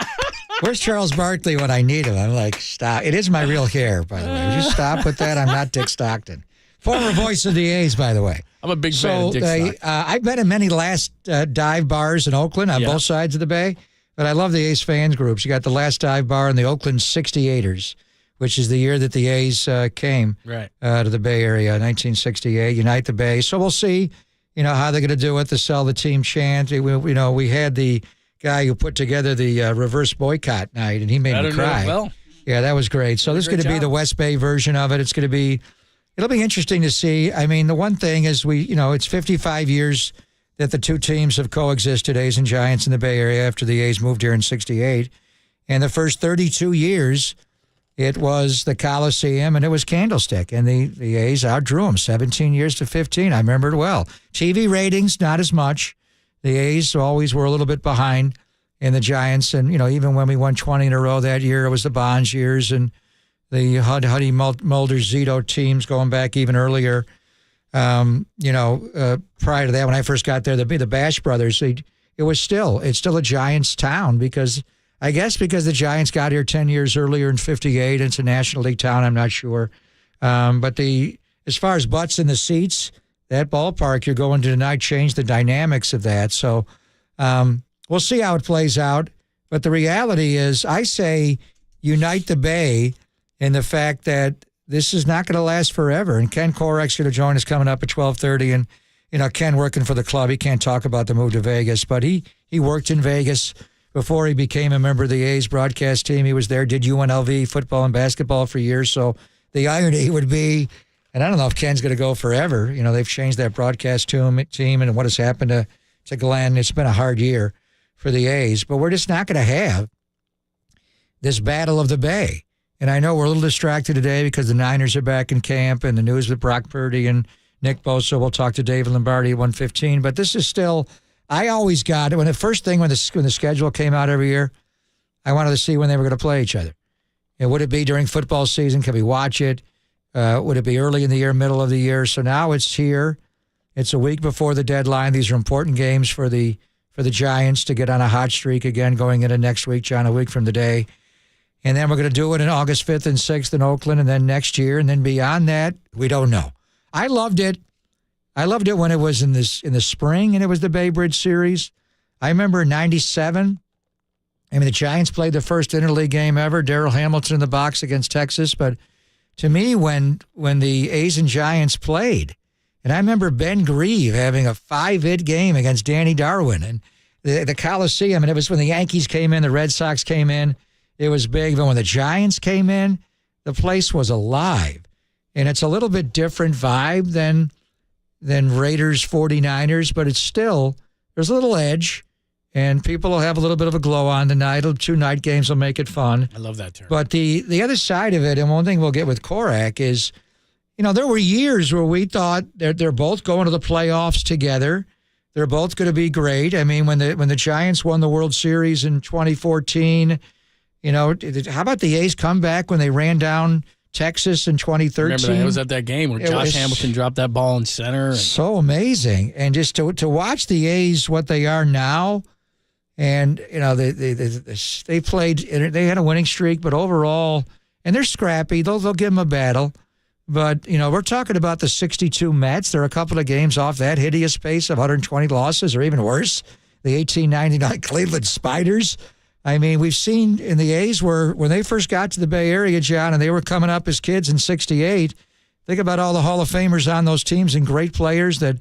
Where's Charles Barkley when I need him? I'm like, stop. It is my real hair, by the way. Would you stop with that? I'm not Dick Stockton. Former voice of the A's, by the way. I'm a big fan of Dick Stockton. I've been in many Last Dive bars in Oakland on both sides of the Bay, but I love the A's fans groups. You got the Last Dive Bar and the Oakland 68ers, which is the year that the A's came to the Bay Area, 1968, Unite the Bay. So we'll see, how they're going to do it, the Sell the Team chant. We had the guy who put together the reverse boycott night, and he made me cry. Well. Yeah, that was great. So this is going to be the West Bay version of it. It'll be interesting to see. I mean, the one thing is it's 55 years that the two teams have coexisted, A's and Giants in the Bay Area after the A's moved here in 68. And the first 32 years, it was the Coliseum and it was Candlestick. And the A's outdrew them 17 years to 15. I remember it well. TV ratings, not as much. The A's always were a little bit behind in the Giants. And, even when we won 20 in a row that year, it was the Bonds years and the Huddy, Mulder, Zito teams going back even earlier. Prior to that, when I first got there, the Bash Brothers, it's still a Giants town because the Giants got here 10 years earlier in 58. It's a National League town, I'm not sure. But as far as butts in the seats, that ballpark you're going to tonight changed the dynamics of that. So we'll see how it plays out. But the reality is, I say unite the Bay in the fact that this is not going to last forever. And Ken Korek's going to join us coming up at 12:30. And, Ken working for the club, he can't talk about the move to Vegas, but he worked in Vegas before he became a member of the A's broadcast team. He was there, did UNLV football and basketball for years. So the irony would be, and I don't know if Ken's going to go forever. They've changed that broadcast team and what has happened to Glenn. It's been a hard year for the A's, but we're just not going to have this battle of the Bay. And I know we're a little distracted today because the Niners are back in camp and the news with Brock Purdy and Nick Bosa. We'll talk to David Lombardi at 1:15. But this is still, I always got it. When the schedule came out every year, I wanted to see when they were going to play each other. And would it be during football season? Could we watch it? Would it be early in the year, middle of the year? So now it's here. It's a week before the deadline. These are important games for the Giants to get on a hot streak again going into next week, John, a week from today. And then we're going to do it in August 5th and 6th in Oakland, and then next year, and then beyond that, we don't know. I loved it. I loved it when it was in the spring, and it was the Bay Bridge series. I remember in 97, the Giants played the first interleague game ever, Darrell Hamilton in the box against Texas. But to me, when the A's and Giants played, and I remember Ben Grieve having a 5-hit game against Danny Darwin, and the Coliseum, and it was when the Yankees came in, the Red Sox came in. It was big, but when the Giants came in, the place was alive. And it's a little bit different vibe than Raiders 49ers, but it's still, there's a little edge. and people will have a little bit of a glow on tonight. 2 night games will make it fun. I love that term. But the other side of it, and one thing we'll get with Korak is, there were years where we thought they're both going to the playoffs together. They're both going to be great. I mean, when the Giants won the World Series in 2014, how about the A's comeback when they ran down Texas in 2013? Remember that? It was at that game where Josh Hamilton dropped that ball in center. So amazing. And just to watch the A's, what they are now, and, they played, they had a winning streak, but overall, and they're scrappy. They'll give them a battle. But, we're talking about the 62 Mets. They're a couple of games off that hideous pace of 120 losses, or even worse, the 1899 Cleveland Spiders. I mean, we've seen in the A's where when they first got to the Bay Area, John, and they were coming up as kids in 68, think about all the Hall of Famers on those teams and great players that,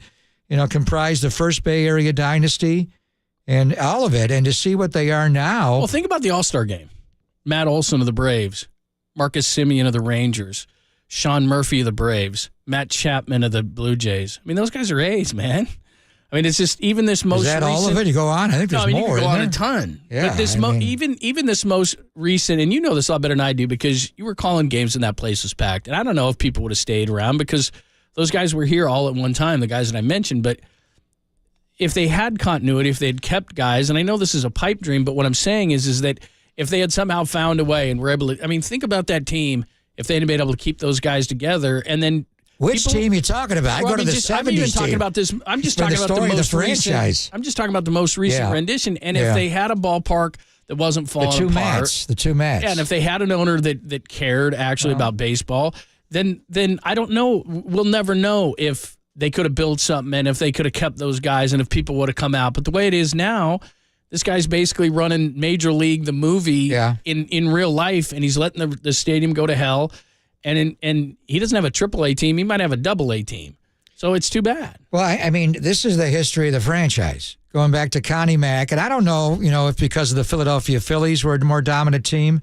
comprised the first Bay Area dynasty and all of it. And to see what they are now. Well, think about the All-Star game. Matt Olson of the Braves, Marcus Semien of the Rangers, Sean Murphy of the Braves, Matt Chapman of the Blue Jays. I mean, those guys are A's, man. I mean, it's just even this most recent. Is that all of it? You go on? I think there's more. You can go on there? a ton. Yeah, but this even this most recent, and you know this a lot better than I do because you were calling games and that place was packed. And I don't know if people would have stayed around because those guys were here all at one time, the guys that I mentioned. But if they had continuity, if they had kept guys, and I know this is a pipe dream, but what I'm saying is that if they had somehow found a way and were able to, I mean, think about that team if they had been able to keep those guys together and then. Which team are you talking about? Well, I go to the 70s I'm even talking team. about this. I'm just For talking the about story the of most the recent. franchise. I'm just talking about the most recent rendition. And if they had a ballpark that wasn't falling apart, the two Mets. Yeah, and if they had an owner that cared actually about baseball, then I don't know. We'll never know if they could have built something and if they could have kept those guys and if people would have come out. But the way it is now, this guy's basically running Major League, the movie, in real life, and he's letting the stadium go to hell. And he doesn't have a AAA team. He might have a AA team. So it's too bad. Well, I mean, this is the history of the franchise, going back to Connie Mack. And I don't know, if because of the Philadelphia Phillies were a more dominant team,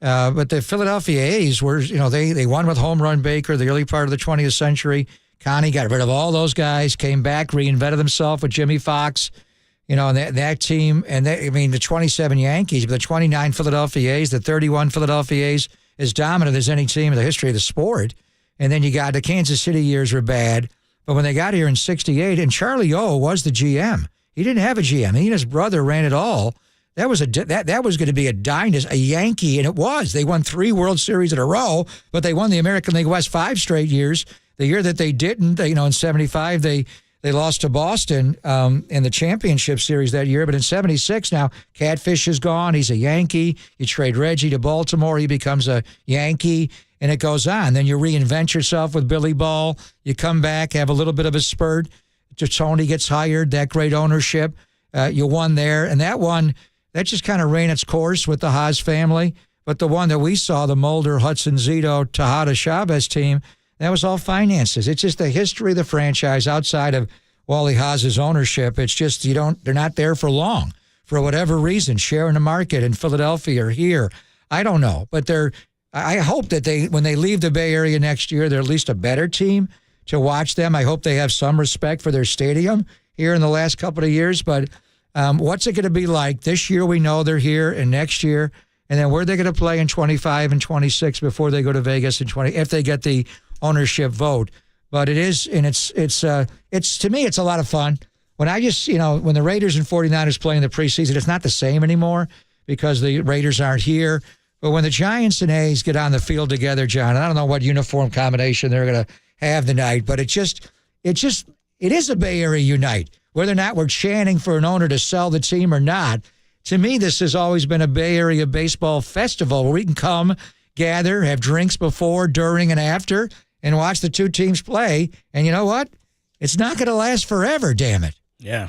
but the Philadelphia A's were, they won with Home Run Baker the early part of the 20th century. Connie got rid of all those guys, came back, reinvented himself with Jimmy Fox, and that team. And the 27 Yankees, but the 29 Philadelphia A's, the 31 Philadelphia A's, as dominant as any team in the history of the sport. And then you got the Kansas City years were bad. But when they got here in 68, and Charlie O was the GM. He didn't have a GM. He and his brother ran it all. That was that was going to be a dynasty, a Yankee, and it was. They won 3 World Series in a row, but they won the American League West 5 straight years. The year that they didn't, in 75, they lost to Boston in the championship series that year. But in 76, now Catfish is gone. He's a Yankee. You trade Reggie to Baltimore. He becomes a Yankee, and it goes on. Then you reinvent yourself with Billy Ball. You come back, have a little bit of a spurt. Tony gets hired, that great ownership. You won there. And that just kind of ran its course with the Haas family. But the one that we saw, the Mulder, Hudson, Zito, Tejada, Chavez team, that was all finances. It's just the history of the franchise outside of Wally Haas's ownership. It's just they're not there for long for whatever reason, sharing the market in Philadelphia or here. I don't know. But I hope that when they leave the Bay Area next year, they're at least a better team to watch them. I hope they have some respect for their stadium here in the last couple of years. But what's it going to be like? This year we know they're here, and next year, and then where are they going to play in 25 and 26 before they go to Vegas in 20, if they get the ownership vote. But it is, and it's to me, it's a lot of fun. When I just, when the Raiders and 49ers play in the preseason, it's not the same anymore because the Raiders aren't here. But when the Giants and A's get on the field together, John, I don't know what uniform combination they're going to have tonight, but it is a Bay Area unite. Whether or not we're chanting for an owner to sell the team or not, to me, this has always been a Bay Area baseball festival where we can come, gather, have drinks before, during, and after, and watch the two teams play. And you know what? It's not going to last forever, damn it. Yeah.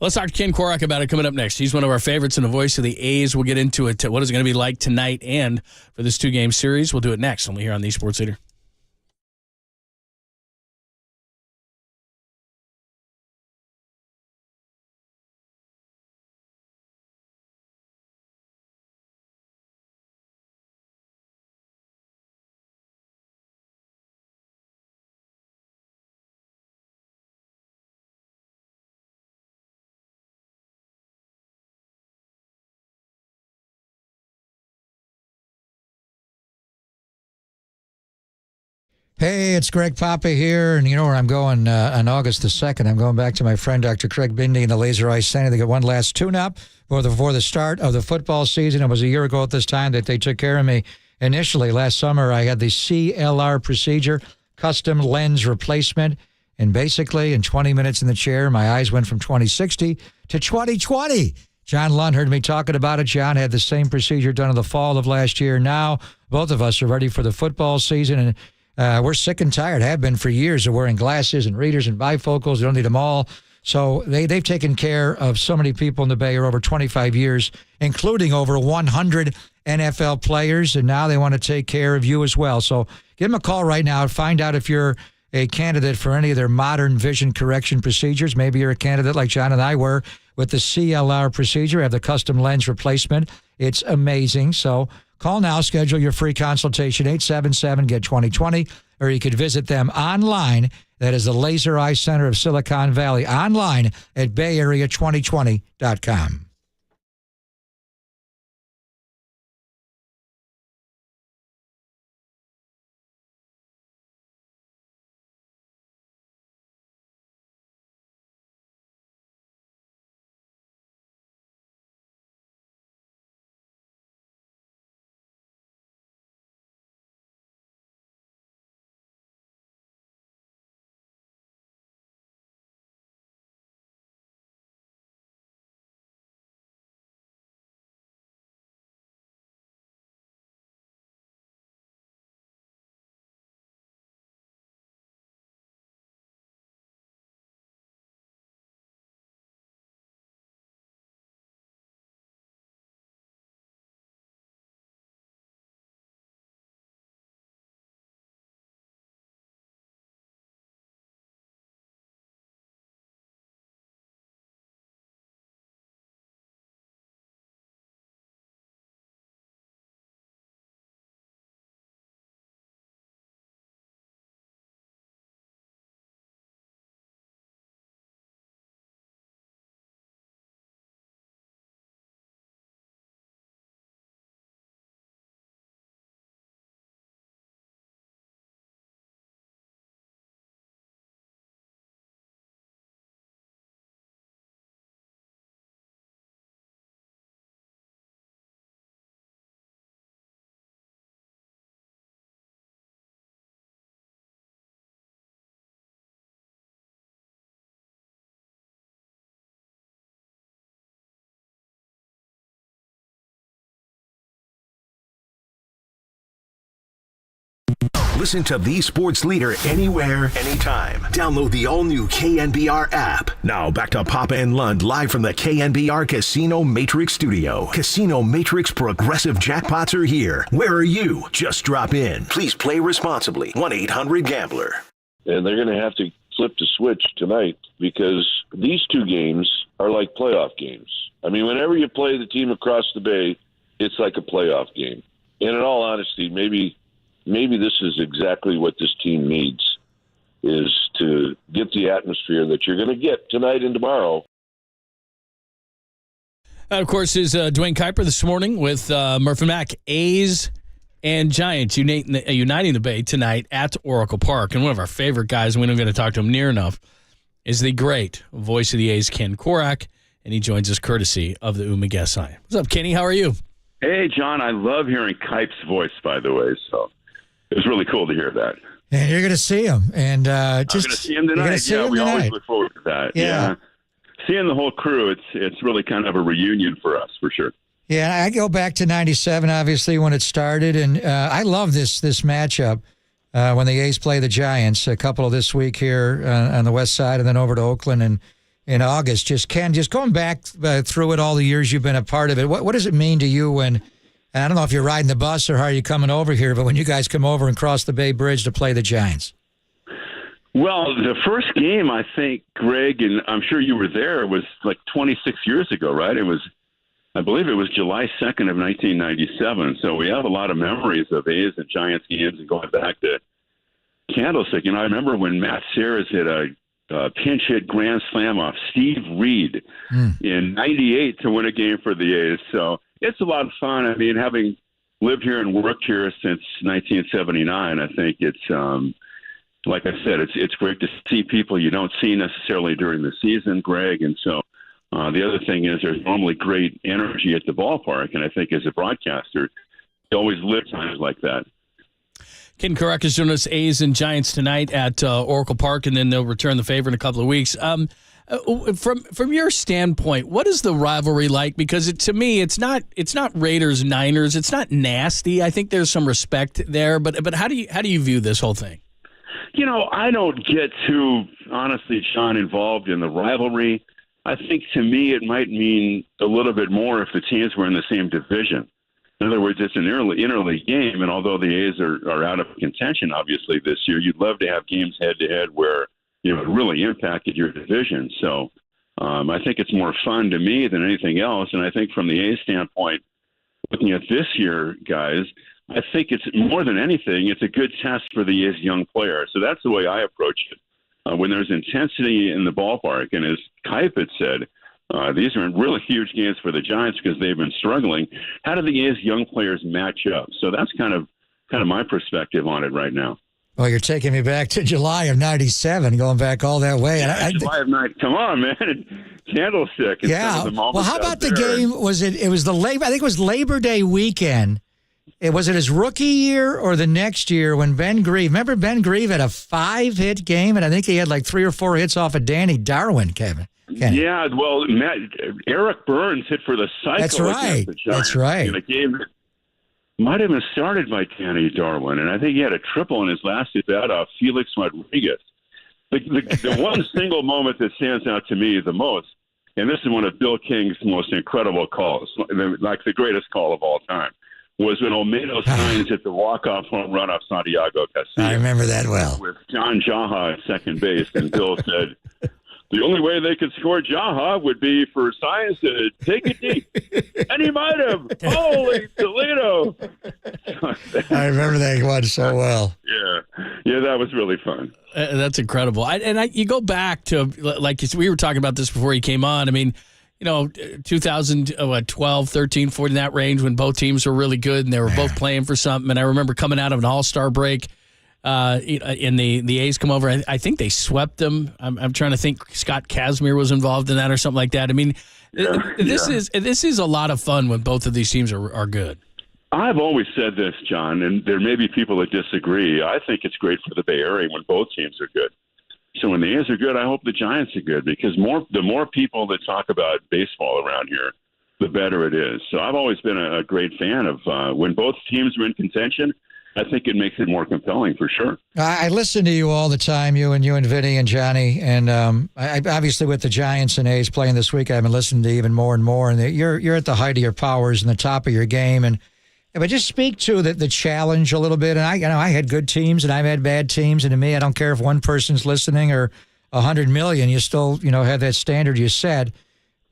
Let's talk to Ken Korak about it coming up next. He's one of our favorites and the voice of the A's. We'll get into it. What is it going to be like tonight and for this 2-game series? We'll do it next. Only here on the Sports Leader. Hey, it's Greg Papa here, and you know where I'm going on August the 2nd. I'm going back to my friend Dr. Craig Bindi in the Laser Ice Center. They got one last tune-up before the start of the football season. It was a year ago at this time that they took care of me. Initially, last summer, I had the CLR procedure, custom lens replacement, and basically in 20 minutes in the chair, my eyes went from 20/60 to 20/20. John Lund heard me talking about it. John had the same procedure done in the fall of last year. Now, both of us are ready for the football season, and we're sick and tired, have been for years, of wearing glasses and readers and bifocals. We don't need them all. So they've taken care of so many people in the Bay over 25 years, including over 100 NFL players, and now they want to take care of you as well. So give them a call right now and find out if you're a candidate for any of their modern vision correction procedures. Maybe you're a candidate like John and I were with the CLR procedure, have the custom lens replacement. It's amazing. So call now, schedule your free consultation, 877-GET-2020, or you could visit them online. That is the Laser Eye Center of Silicon Valley, online at BayArea2020.com. Listen to the sports leader anywhere, anytime. Download the all-new KNBR app. Now back to Papa and Lund live from the KNBR Casino Matrix Studio. Casino Matrix Progressive Jackpots are here. Where are you? Just drop in. Please play responsibly. 1-800-GAMBLER. And they're going to have to flip the switch tonight because these two games are like playoff games. I mean, whenever you play the team across the bay, it's like a playoff game. And in all honesty, maybe this is exactly what this team needs, is to get the atmosphere that you're going to get tonight and tomorrow. That, of course, is Dwayne Kuiper this morning with Murph and Mac. A's and Giants uniting the Bay tonight at Oracle Park. And one of our favorite guys, and we don't get to talk to him near enough, is the great voice of the A's, Ken Korak, and he joins us courtesy of the Umaga sign. What's up, Kenny? How are you? Hey, John. I love hearing Kipe's voice, by the way, so it was really cool to hear that. And you're going to see him. And I'm going to see him tonight. Yeah, we always look forward to that. Yeah. Seeing the whole crew, it's really kind of a reunion for us, for sure. Yeah, I go back to 97, obviously, when it started. And I love this matchup when the A's play the Giants, a couple of this week here on the west side and then over to Oakland in August. Just going back through it all the years you've been a part of it, what does it mean to you when, and I don't know if you're riding the bus or how you're coming over here, but when you guys come over and cross the Bay Bridge to play the Giants? Well, the first game, I think, Greg, and I'm sure you were there, was like 26 years ago, right? I believe it was July 2nd of 1997. So we have a lot of memories of A's and Giants games and going back to Candlestick. I remember when Matt Sears hit a pinch hit grand slam off Steve Reed in 98 to win a game for the A's. So it's a lot of fun. I mean, having lived here and worked here since 1979, I think like I said, it's great to see people you don't see necessarily during the season, Greg. And so the other thing is there's normally great energy at the ballpark. And I think as a broadcaster, you always live times like that. Ken Karak is joining us, A's and Giants tonight at Oracle Park, and then they'll return the favor in a couple of weeks. From your standpoint, what is the rivalry like? Because to me, it's not Raiders Niners. It's not nasty. I think there's some respect there. But how do you view this whole thing? I don't get too, honestly, Sean, involved in the rivalry. I think to me it might mean a little bit more if the teams were in the same division. In other words, it's an interleague game, and although the A's are out of contention, obviously, this year, you'd love to have games head-to-head where it really impacted your division. So I think it's more fun to me than anything else, and I think from the A's standpoint, looking at this year, guys, I think it's more than anything, it's a good test for the A's young players. So that's the way I approach it. When there's intensity in the ballpark, and as Kuiper said, these are really huge games for the Giants because they've been struggling. How do the A's young players match up? So that's kind of my perspective on it right now. Well, you're taking me back to July of '97, going back all that way. Yeah, July of '97. Come on, man. Candlestick. Yeah. Well, how about the game? It was I think it was Labor Day weekend. Was it his rookie year or the next year when Ben Grieve? Remember Ben Grieve had a 5-hit game, and I think he had like 3 or 4 hits off of Danny Darwin, Kevin. Yeah, well, Eric Burns hit for the cycle. That's right. That's right. In a game that might have been started by Danny Darwin, and I think he had a triple in his last at-bat off Felix Rodriguez. The one single moment that stands out to me the most, and this is one of Bill King's most incredible calls, like the greatest call of all time, was when Olmedo Saenz hit the walk-off home run off Santiago Castillo. I remember that well. With John Jaha at second base, and Bill said, the only way they could score Jaha would be for Saenz to take it deep. And he might have. Holy Toledo. I remember that one so well. Yeah, that was really fun. That's incredible. You go back to, like we were talking about this before you came on. I mean, 2012, 13, 14, in that range when both teams were really good and they were both playing for something. And I remember coming out of an all-star break, and the A's come over. I think they swept them. I'm trying to think. Scott Kazmir was involved in that or something like that. I mean, this is a lot of fun when both of these teams are good. I've always said this, John, and there may be people that disagree. I think it's great for the Bay Area when both teams are good. So when the A's are good, I hope the Giants are good because the more people that talk about baseball around here, the better it is. So I've always been a great fan of when both teams are in contention. I think it makes it more compelling for sure. I listen to you all the time, you and Vinny and Johnny, and I obviously with the Giants and A's playing this week, I've been listening to you even more and more. And you're at the height of your powers and the top of your game. And but just speak to the challenge a little bit. And I had good teams and I've had bad teams, and to me, I don't care if one person's listening or 100 million. You still have that standard you set.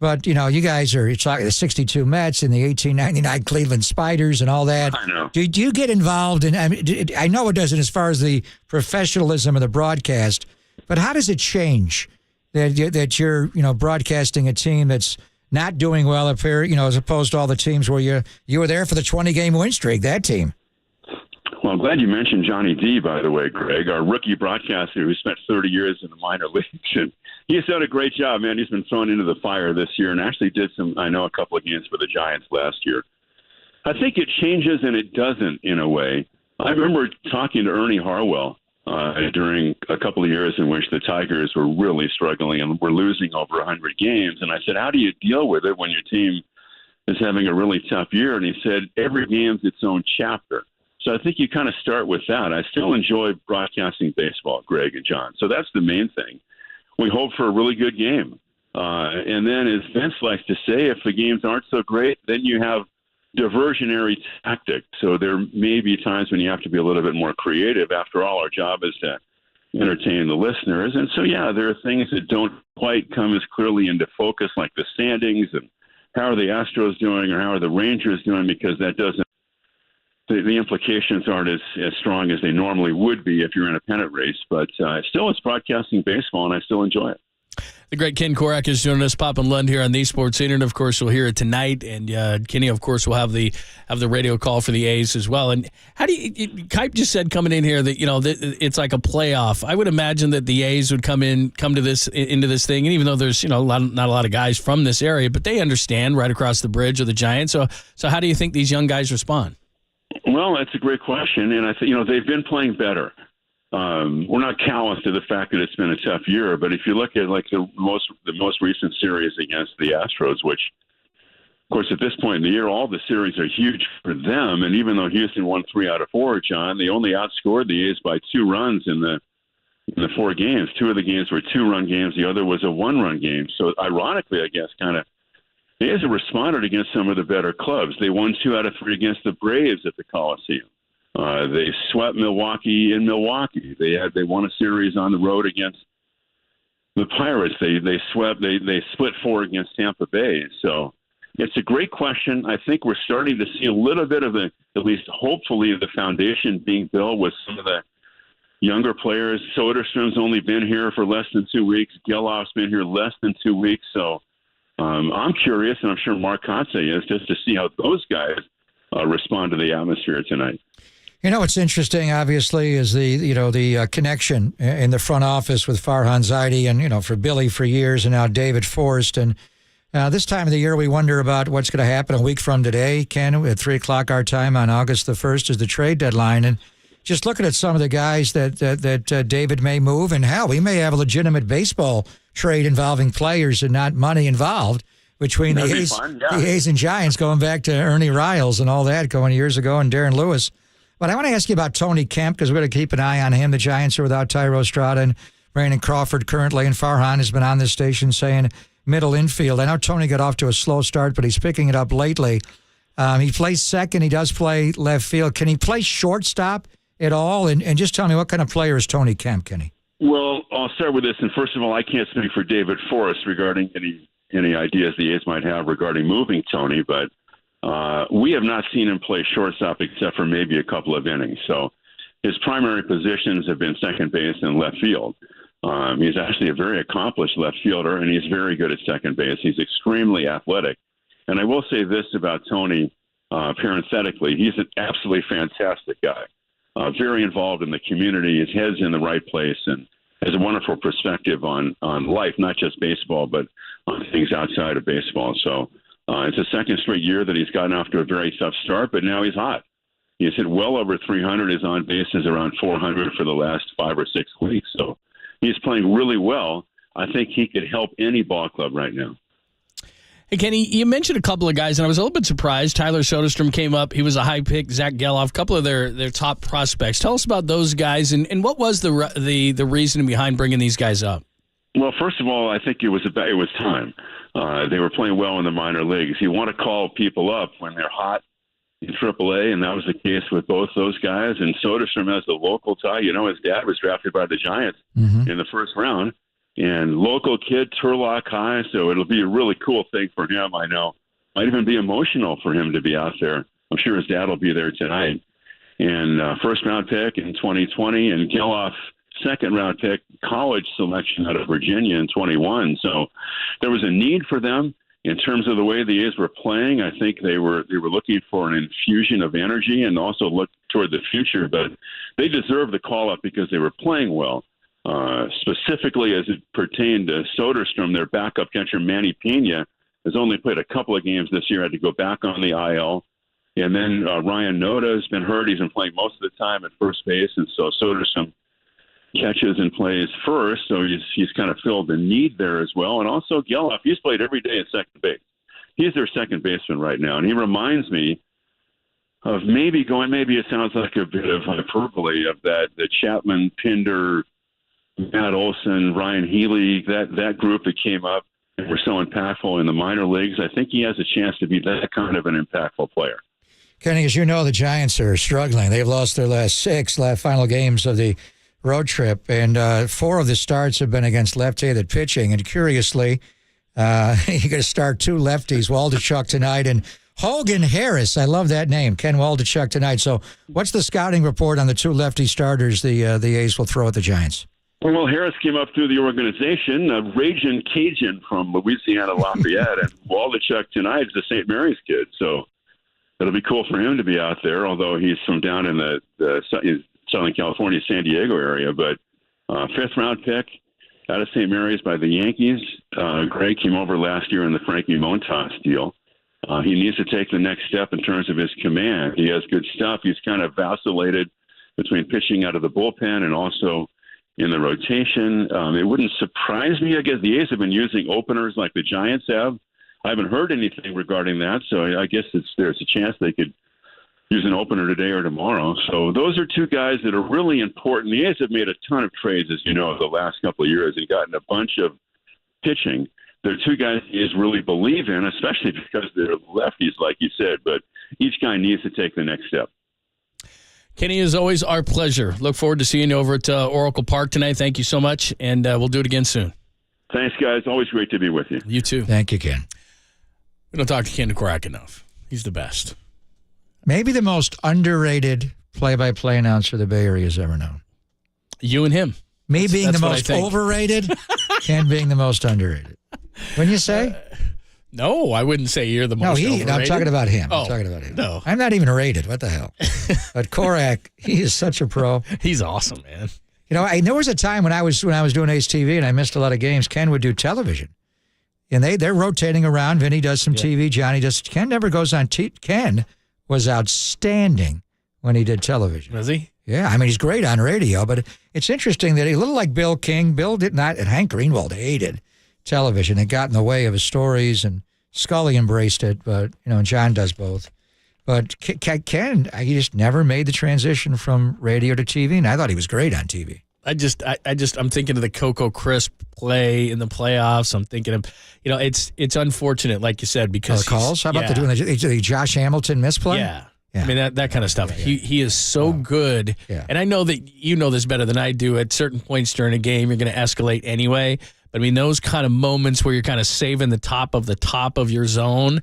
But, you guys are talking the 62 Mets and the 1899 Cleveland Spiders and all that. I know. Do you get involved in, I know it doesn't as far as the professionalism of the broadcast, but how does it change that you're, broadcasting a team that's not doing well up here, as opposed to all the teams where you were there for the 20-game win streak, that team? Well, I'm glad you mentioned Johnny D, by the way, Greg, our rookie broadcaster who spent 30 years in the minor leagues. And he's done a great job, man. He's been thrown into the fire this year and actually did a couple of games for the Giants last year. I think it changes and it doesn't in a way. I remember talking to Ernie Harwell during a couple of years in which the Tigers were really struggling and were losing over 100 games. And I said, how do you deal with it when your team is having a really tough year? And he said, every game's its own chapter. So I think you kind of start with that. I still enjoy broadcasting baseball, Greg and John. So that's the main thing. We hope for a really good game. And then, as Vince likes to say, if the games aren't so great, then you have diversionary tactics. So there may be times when you have to be a little bit more creative. After all, our job is to entertain the listeners. And so, yeah, there are things that don't quite come as clearly into focus, like the standings and how are the Astros doing or how are the Rangers doing, because that doesn't, the implications aren't as strong as they normally would be if you're in a pennant race. But still, it's broadcasting baseball, and I still enjoy it. The great Ken Korak is joining us, Pop and Lund here on the Sports Center, and of course we'll hear it tonight. And Kenny, of course, will have the radio call for the A's as well. And how do you? Kuiper just said coming in here that it's like a playoff. I would imagine that the A's would come into this thing, and even though there's not a lot of guys from this area, but they understand right across the bridge of the Giants. So how do you think these young guys respond? Well, that's a great question, and I think they've been playing better. We're not callous to the fact that it's been a tough year, but if you look at like the most recent series against the Astros, which, of course, at this point in the year, all the series are huge for them. And even though Houston won 3 out of 4, John, they only outscored the A's by 2 runs in the 4 games. 2 of the games were 2-run games. The other was a 1-run game. So ironically, I guess, the A's have responded against some of the better clubs. They won 2 out of 3 against the Braves at the Coliseum. They swept Milwaukee in Milwaukee. They won a series on the road against the Pirates. They split 4 against Tampa Bay. So it's a great question. I think we're starting to see a little bit of at least hopefully, the foundation being built with some of the younger players. Soderstrom's only been here for less than 2 weeks. Geloff's been here less than 2 weeks. So I'm curious, and I'm sure Mark Kotze is, just to see how those guys respond to the atmosphere tonight. What's interesting, obviously, is the connection in the front office with Farhan Zaidi and, for Billy for years, and now David Forrest. And this time of the year, we wonder about what's going to happen a week from today. Ken, at 3 o'clock our time on August the 1st is the trade deadline. And just looking at some of the guys that David may move, and how we may have a legitimate baseball trade involving players and not money involved between the A's and Giants, going back to Ernie Riles and all that going years ago, and Darren Lewis. But I want to ask you about Tony Kemp, because we're going to keep an eye on him. The Giants are without Tyro Estrada and Brandon Crawford currently, and Farhan has been on this station saying middle infield. I know Tony got off to a slow start, but he's picking it up lately. He plays second. He does play left field. Can he play shortstop at all? And just tell me, what kind of player is Tony Kemp, Kenny? Well, I'll start with this. And first of all, I can't speak for David Forrest regarding any ideas the A's might have regarding moving Tony, but we have not seen him play shortstop except for maybe a couple of innings. So his primary positions have been second base and left field. He's actually a very accomplished left fielder, and he's very good at second base. He's extremely athletic. And I will say this about Tony, parenthetically, he's an absolutely fantastic guy. Very involved in the community. His head's in the right place and has a wonderful perspective on life, not just baseball, but on things outside of baseball. So it's the second straight year that he's gotten off to a very tough start, but now he's hot. He's hit well over 300. His on base is around 400 for the last 5 or 6 weeks. So he's playing really well. I think he could help any ball club right now. Hey, Kenny, you mentioned a couple of guys, and I was a little bit surprised. Tyler Soderstrom came up. He was a high pick. Zach Geloff, a couple of their top prospects. Tell us about those guys, and what was the reason behind bringing these guys up? Well, first of all, I think it was time. They were playing well in the minor leagues. You want to call people up when they're hot in AAA, and that was the case with both those guys. And Soderstrom has a local tie. His dad was drafted by the Giants in the first round. And local kid, Turlock High, so it'll be a really cool thing for him, I know. Might even be emotional for him to be out there. I'm sure his dad will be there tonight. And first-round pick in 2020, and Geloff, second-round pick, college selection out of Virginia in 21. So there was a need for them in terms of the way the A's were playing. I think they were looking for an infusion of energy and also look toward the future. But they deserved the call-up because they were playing well. Specifically as it pertained to Soderstrom, their backup catcher, Manny Pena, has only played a couple of games this year, had to go back on the IL. And then Ryan Noda has been hurt. He's been playing most of the time at first base, and so Soderstrom catches and plays first, so he's kind of filled the need there as well. And also Geloff, he's played every day at second base. He's their second baseman right now, and he reminds me of maybe it sounds like a bit of hyperbole, of the Chapman, Pinder, Matt Olson, Ryan Healy, that group that came up and were so impactful in the minor leagues. I think he has a chance to be that kind of an impactful player. Kenny, as you know, the Giants are struggling. They've lost their last final games of the road trip, and 4 of the starts have been against left-handed pitching. And curiously, you're going to start 2 lefties, Waldichuk tonight and Hogan Harris. I love that name, Ken Waldichuk tonight. So what's the scouting report on the 2 lefty starters the A's will throw at the Giants? Well, Harris came up through the organization, Ragin' Cajun from Louisiana Lafayette, and Waldachuk tonight is a St. Mary's kid. So it'll be cool for him to be out there, although he's from down in the Southern California, San Diego area. But fifth-round pick out of St. Mary's by the Yankees. Greg came over last year in the Frankie Montas deal. He needs to take the next step in terms of his command. He has good stuff. He's kind of vacillated between pitching out of the bullpen and also in the rotation. It wouldn't surprise me. I guess the A's have been using openers like the Giants have. I haven't heard anything regarding that, so I guess there's a chance they could use an opener today or tomorrow. So those are two guys that are really important. The A's have made a ton of trades, as you know, the last couple of years and gotten a bunch of pitching. They're two guys the A's really believe in, especially because they're lefties, like you said, but each guy needs to take the next step. Kenny, as always, our pleasure. Look forward to seeing you over at Oracle Park tonight. Thank you so much, and we'll do it again soon. Thanks, guys. Always great to be with you. You too. Thank you, Ken. We don't talk to Ken Korak enough. He's the best. Maybe the most underrated play-by-play announcer the Bay Area has ever known. You and him. Me being that's the what I most think. overrated, Ken being the most underrated. Wouldn't you say? No, I wouldn't say you're the most overrated. No, I'm talking about him. Oh, I'm talking about him. No. I'm not even rated. What the hell? But Korak, he is such a pro. He's awesome, man. You know, there was a time when I was doing Ace TV and I missed a lot of games. Ken would do television, and they're rotating around. Vinny does some TV. Johnny does. Ken never goes on. Ken was outstanding when he did television. Was he? Yeah, I mean he's great on radio, but it's interesting that a little like Bill King. Bill did not, and Hank Greenwald hated television. It got in the way of his stories, and Scully embraced it, but and John does both. But Ken, he just never made the transition from radio to TV, and I thought he was great on TV. I'm thinking of the Coco Crisp play in the playoffs. I'm thinking of, it's unfortunate, like you said, because the calls. How about the Josh Hamilton misplay? Yeah. I mean, that kind of stuff. He is so good. Yeah. And I know that you know this better than I do. At certain points during a game, you're going to escalate anyway. But, I mean, those kind of moments where you're kind of saving the top of your zone,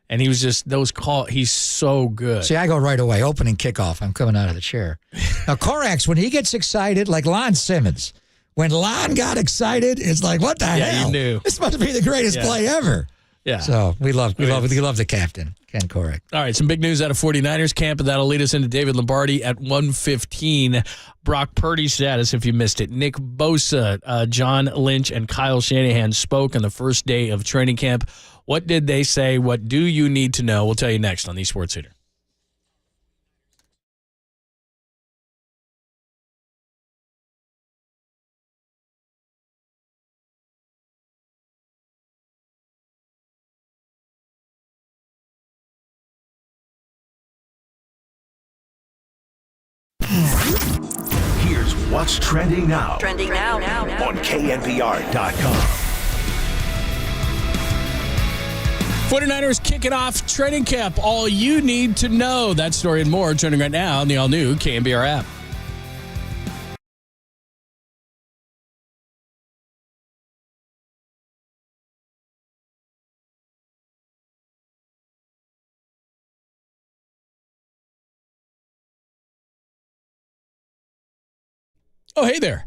and he was just he's so good. See, I go right away. Opening kickoff. I'm coming out of the chair. Now, Korax, when he gets excited, like Lon Simmons, when Lon got excited, it's like, what the hell? Yeah, you knew. This must be the greatest play ever. Yeah. So we love the captain, Ken Korak. All right, some big news out of 49ers camp, and that'll lead us into David Lombardi at 1:15. Brock Purdy status, if you missed it. Nick Bosa, John Lynch, and Kyle Shanahan spoke on the first day of training camp. What did they say? What do you need to know? We'll tell you next on the Sports Hitter. Here's what's trending now. Trending now. On KNBR.com. 49ers kicking off training camp. All you need to know. That story and more trending right now on the all-new KNBR app. Oh, hey there.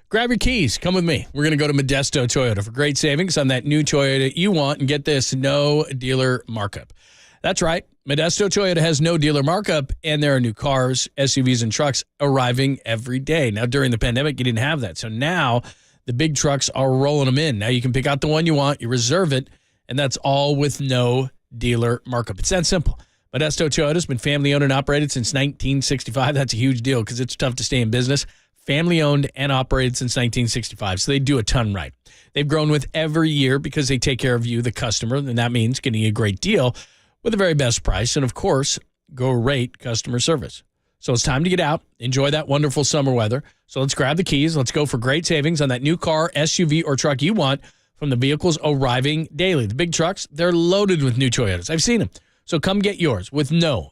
Grab your keys. Come with me. We're going to go to Modesto Toyota for great savings on that new Toyota you want. And get this, no dealer markup. That's right. Modesto Toyota has no dealer markup, and there are new cars, SUVs, and trucks arriving every day. Now, during the pandemic, you didn't have that. So now the big trucks are rolling them in. Now you can pick out the one you want, you reserve it, and that's all with no dealer markup. It's that simple. Modesto Toyota has been family-owned and operated since 1965. That's a huge deal because it's tough to stay in business. Family-owned and operated since 1965, so they do a ton right. They've grown with every year because they take care of you, the customer, and that means getting a great deal with the very best price, and of course, great customer service. So it's time to get out, enjoy that wonderful summer weather. So let's grab the keys. Let's go for great savings on that new car, SUV, or truck you want from the vehicles arriving daily. The big trucks, they're loaded with new Toyotas. I've seen them. So come get yours with no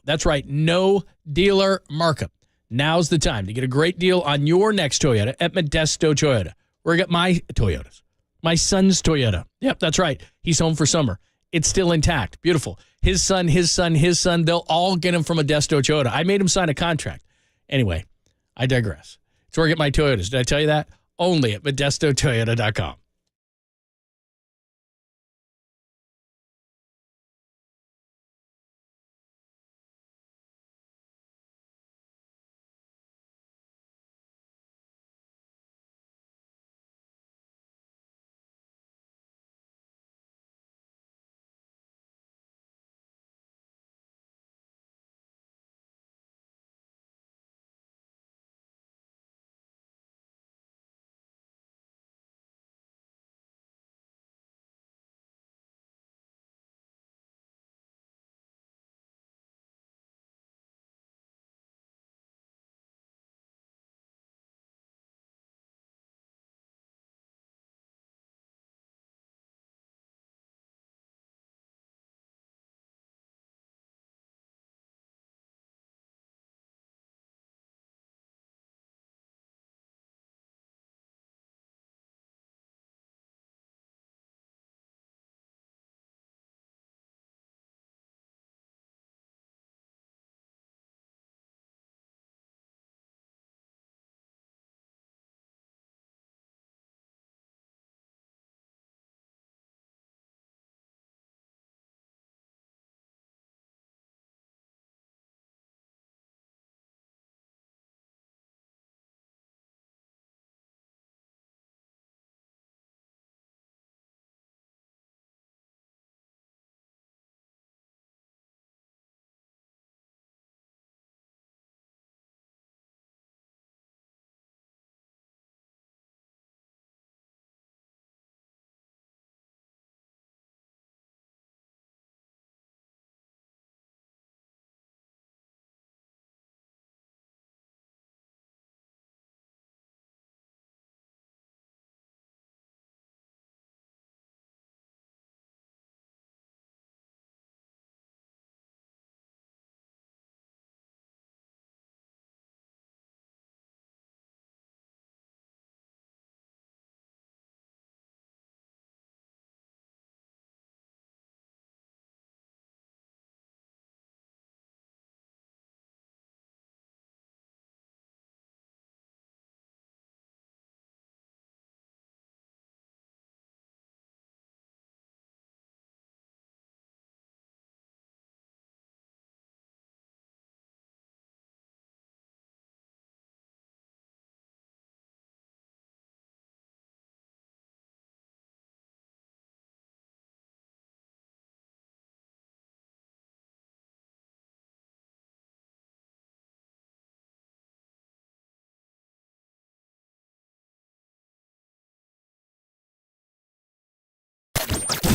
dealer markup. Now's the time to get a great deal on your next Toyota at Modesto Toyota. Where I got my Toyotas. My son's Toyota. Yep, that's right. He's home for summer. It's still intact. Beautiful. His son. They'll all get him from Modesto Toyota. I made him sign a contract. Anyway, I digress. It's where I get my Toyotas. Did I tell you that? only at ModestoToyota.com.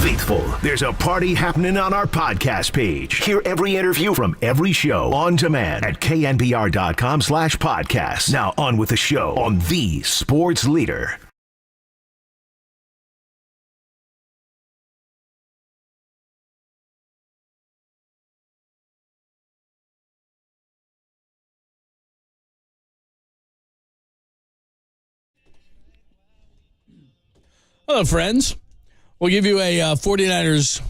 Faithful, there's a party happening on our podcast page. Hear every interview from every show on demand at knbr.com/podcast. Now on with the show on the sports leader. Hello, friends. We'll give you a 49ers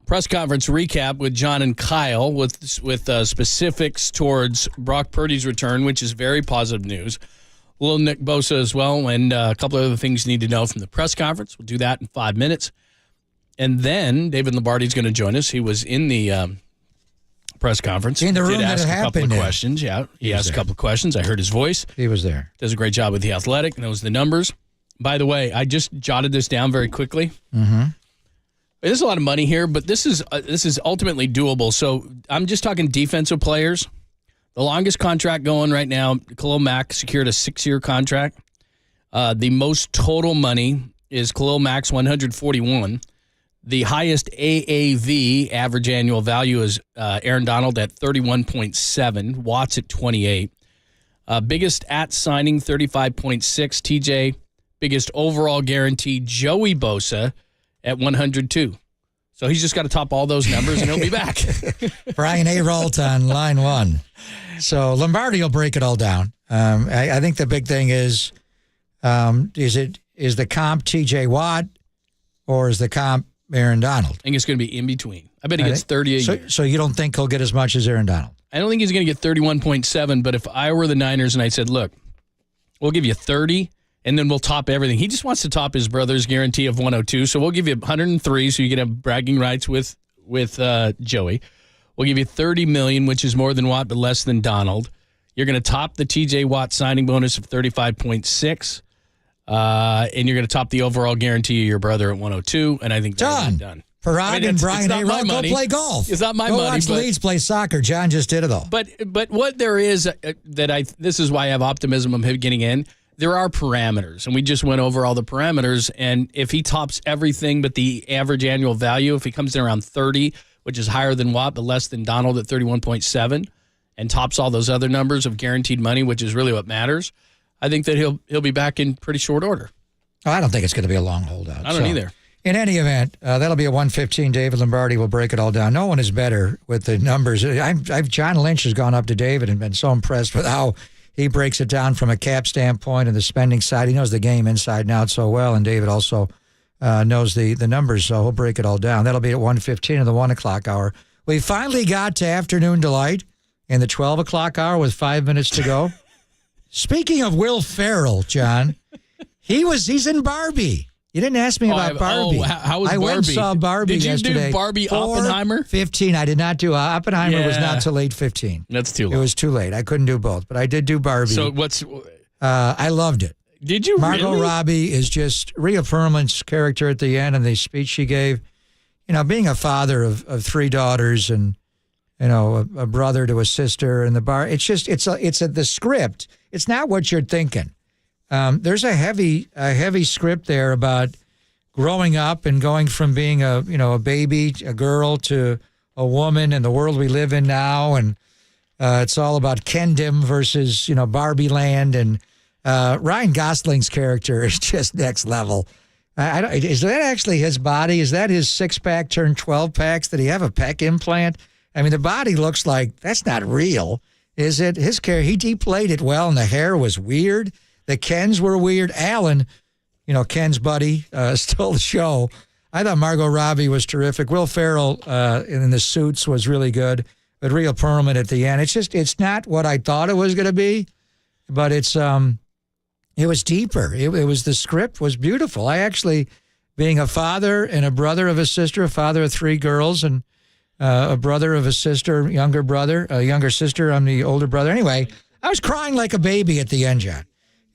press conference recap with John and Kyle with specifics towards Brock Purdy's return, which is very positive news. A little Nick Bosa as well, and a couple of other things you need to know from the press conference. We'll do that in 5 minutes. And then David Lombardi's going to join us. He was in the press conference. In the room did that ask it a couple of happened in. questions. Yeah, he asked a couple of questions. I heard his voice. He was there. Does a great job with The Athletic, knows the numbers. By the way, I just jotted this down very quickly. Mm-hmm. There's a lot of money here, but this is ultimately doable. So I'm just talking defensive players. The longest contract going right now, Khalil Mack secured a 6-year contract. The most total money is Khalil Mack's $141. The highest AAV, average annual value, is Aaron Donald at 31.7, Watts at 28. Biggest at signing, 35.6, TJ. Biggest overall guarantee, Joey Bosa at 102. So he's just got to top all those numbers and he'll be back. Brian A. Rolt on line one. So Lombardi will break it all down. I think the big thing is the comp TJ Watt or is the comp Aaron Donald? I think it's going to be in between. I bet he gets 30 a year. So you don't think he'll get as much as Aaron Donald? I don't think he's going to get 31.7, but if I were the Niners and I said, look, We'll give you 30, and then we'll top everything. He just wants to top his brother's guarantee of 102, so we'll give you 103, so you can have bragging rights with Joey. We'll give you $30 million, which is more than Watt but less than Donald. You're going to top the T.J. Watt signing bonus of 35.6, and you're going to top the overall guarantee of your brother at 102, and I think that's done. Parag and Brian A. Go play golf. It's not my go money. Watch Leeds play soccer. John just did it all. But what there is this is why I have optimism of him getting in. There are parameters, and we just went over all the parameters. And if he tops everything but the average annual value, if he comes in around 30, which is higher than Watt but less than Donald at 31.7, and tops all those other numbers of guaranteed money, which is really what matters, I think that he'll be back in pretty short order. Oh, I don't think it's going to be a long holdout. I don't either. In any event, that'll be a 115. David Lombardi will break it all down. No one is better with the numbers. John Lynch has gone up to David and been so impressed with how he breaks it down from a cap standpoint and the spending side. He knows the game inside and out so well, and David also knows the numbers, so he'll break it all down. That'll be at 1:15 in the 1 o'clock hour. We finally got to Afternoon Delight in the 12 o'clock hour with 5 minutes to go. Speaking of Will Ferrell, John, he's in Barbie. You didn't ask me about Barbie. How was Barbie? I went and saw Barbie yesterday. Did you do Barbie Oppenheimer? 15. I did not do Oppenheimer. Was not till 8:15. That's too late. It was too late. I couldn't do both, but I did do Barbie. So I loved it. Did you Margot really? Robbie is just Rhea Perlman's character at the end and the speech she gave. You know, being a father of 3 daughters and, you know, a brother to a sister and the script. It's not what you're thinking. There's a heavy script there about growing up and going from being a baby, a girl, to a woman in the world we live in now, and it's all about Kendom versus Barbie Land, and Ryan Gosling's character is just next level. Is that actually his body? Is that his 6-pack turned 12-packs? Did he have a pec implant? I mean, the body looks like that's not real, is it? His character, he played it well, and the hair was weird. The Kens were weird. Alan, Ken's buddy, stole the show. I thought Margot Robbie was terrific. Will Ferrell in the suits was really good. But Rhea Perlman at the end, it's not what I thought it was going to be, but it was deeper. The script was beautiful. I actually, being a father and a brother of a sister, a father of 3 girls, and a brother of a sister, younger brother, a younger sister, I'm the older brother. Anyway, I was crying like a baby at the end, John.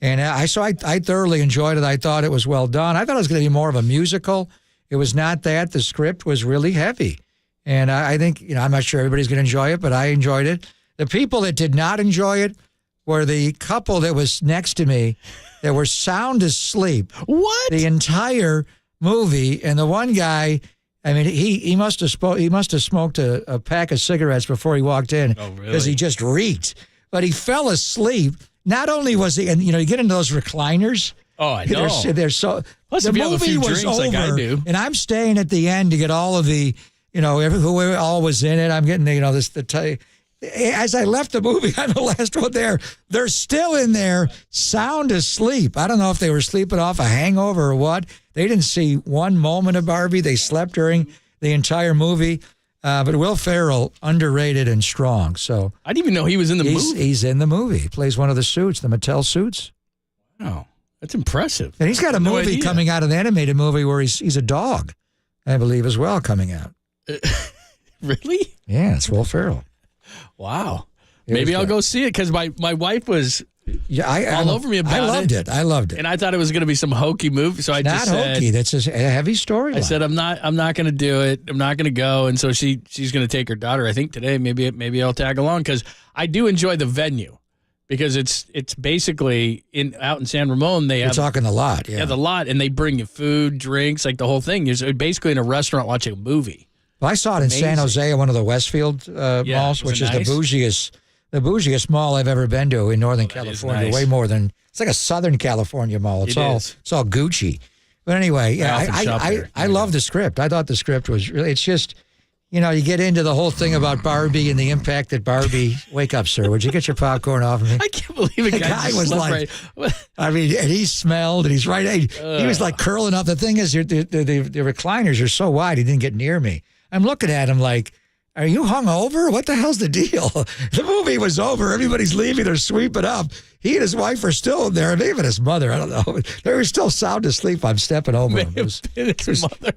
And I thoroughly enjoyed it. I thought it was well done. I thought it was going to be more of a musical. It was not that. The script was really heavy. And I think, I'm not sure everybody's going to enjoy it, but I enjoyed it. The people that did not enjoy it were the couple that was next to me that were sound asleep. What? The entire movie. And the one guy, I mean, he must have smoked a pack of cigarettes before he walked in. Oh, really? Because he just reeked. But he fell asleep. Not only was he, and you get into those recliners. Oh, I know. They're so. Plus, the if you have a movie few was drinks over, like I do. and I'm staying at the end to get all of the, who all was in it. I'm getting as I left the movie, I'm the last one there. They're still in there, sound asleep. I don't know if they were sleeping off a hangover or what. They didn't see one moment of Barbie. They slept during the entire movie. But Will Ferrell, underrated and strong. So I didn't even know he was in the movie. He's in the movie. He plays one of the suits, the Mattel suits. Oh, that's impressive. And he's got a movie coming out, an animated movie where he's a dog, I believe, as well, coming out. Really? Yeah, it's Will Ferrell. Wow. Maybe I'll go see it because my wife was all over me about it. I loved it. And I thought it was going to be some hokey movie. So I just said, hokey. That's a heavy story. I said, I'm not going to do it. I'm not going to go. And so she's going to take her daughter, I think today. Maybe I'll tag along because I do enjoy the venue because it's basically out in San Ramon. You're talking the lot. Yeah, the lot. And they bring you food, drinks, like the whole thing. You're basically in a restaurant watching a movie. Well, I saw it in San Jose at one of the Westfield malls, which is nice? the bougiest mall I've ever been to in Northern California. Nice. Way more than it's like a Southern California mall. It's all Gucci. But anyway, yeah, I love the script. I thought the script was really. It's just, you get into the whole thing about Barbie and the impact that Barbie. Wake up, sir. Would you get your popcorn off of me? I can't believe the guy was like. I mean, and he smelled, and he's right. He was like curling up. The thing is, the recliners are so wide, he didn't get near me. I'm looking at him like, Are you hungover? What the hell's the deal? The movie was over. Everybody's leaving. They're sweeping up. He and his wife are still in there, and even his mother. I don't know. They were still sound asleep. I'm stepping over him.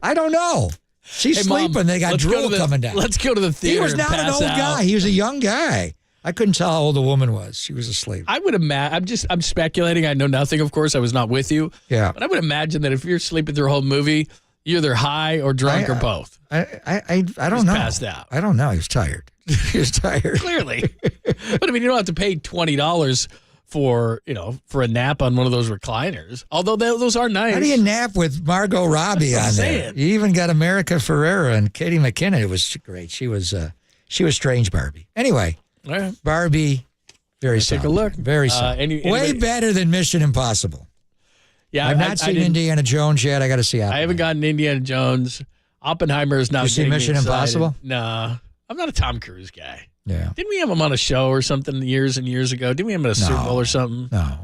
I don't know. She's sleeping. Mom, they got drool coming down. Let's go to the theater. He was not an old guy. He was a young guy. I couldn't tell how old the woman was. She was asleep. I would imagine. I'm speculating. I know nothing, of course. I was not with you. Yeah. But I would imagine that if you're sleeping through a whole movie, you're either high or drunk or both. I don't know. Passed out. I don't know. He was tired. He was tired. Clearly. But I mean, you don't have to pay $20 for a nap on one of those recliners. Although those are nice. How do you nap with Margot Robbie on there? You even got America Ferrera and Katie McKinnon. It was great. She was strange Barbie. Anyway, right. Barbie, very solid. Take a look. Very solid. Way better than Mission Impossible. Yeah, I've not seen Indiana Jones yet. I got to see Oppenheimer. I haven't gotten Indiana Jones. Oppenheimer is not. You see Mission Impossible? Nah, I'm not a Tom Cruise guy. Yeah. Didn't we have him on a show or something years and years ago? Didn't we have him at a Super Bowl or something? No.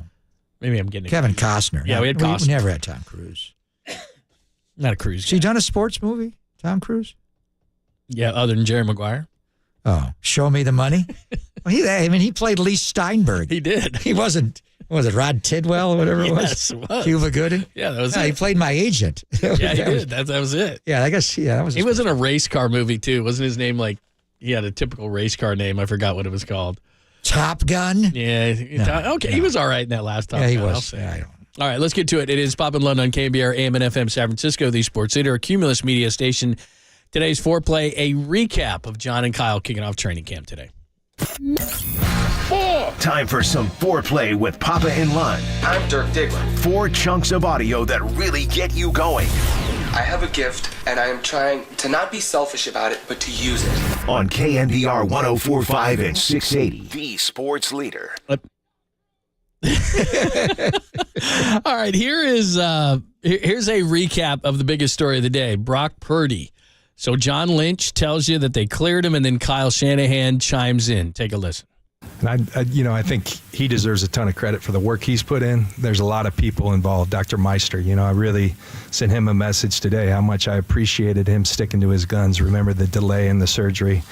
Maybe I'm getting Kevin Costner. Yeah, we had Costner. We never had Tom Cruise. Not a Cruise guy. Has he done a sports movie, Tom Cruise? Yeah, other than Jerry Maguire. Oh, Show Me the Money? Well, he played Lee Steinberg. He did. He wasn't. Was it Rod Tidwell or whatever it was? Yes, it was. Cuba Gooding? Yeah, that was it. He played my agent. Yeah, he did. That was it. Yeah, I guess, that was He was in a race car movie, too. Wasn't his name he had a typical race car name? I forgot what it was called. Top Gun? Yeah. He was all right in that last Top Gun. Yeah, he was. I'll say. Yeah, all right, let's get to it. It is Pop and Lund on KNBR, AM and FM San Francisco, the sports leader, a Cumulus media station. Today's foreplay, a recap of John and Kyle kicking off training camp today. Time for some foreplay with Papa and Lund. I'm Dirk Diggler. 4 chunks of audio that really get you going. I have a gift, and I am trying to not be selfish about it, but to use it. On KNBR 104.5 and 680, the sports leader. All right, here's a recap of the biggest story of the day. Brock Purdy. So John Lynch tells you that they cleared him, and then Kyle Shanahan chimes in. Take a listen. And I think he deserves a ton of credit for the work he's put in. There's a lot of people involved. Dr. Meister, I really sent him a message today how much I appreciated him sticking to his guns. Remember the delay in the surgery.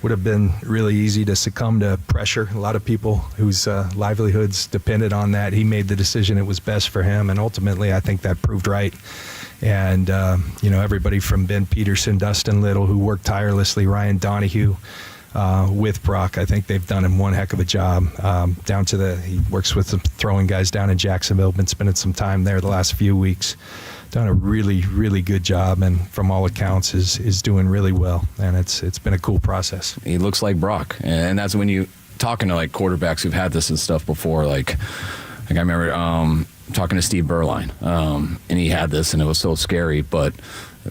Would have been really easy to succumb to pressure. A lot of people whose livelihoods depended on that. He made the decision it was best for him, and ultimately I think that proved right. And, everybody from Ben Peterson, Dustin Little, who worked tirelessly, Ryan Donahue, with Brock. I think they've done him one heck of a job. He works with some throwing guys down in Jacksonville, been spending some time there the last few weeks. Done a really, really good job, and from all accounts is doing really well. And it's been a cool process. He looks like Brock, and that's when you talking to quarterbacks who've had this and stuff before. Like I remember talking to Steve Berline, and he had this, and it was so scary, but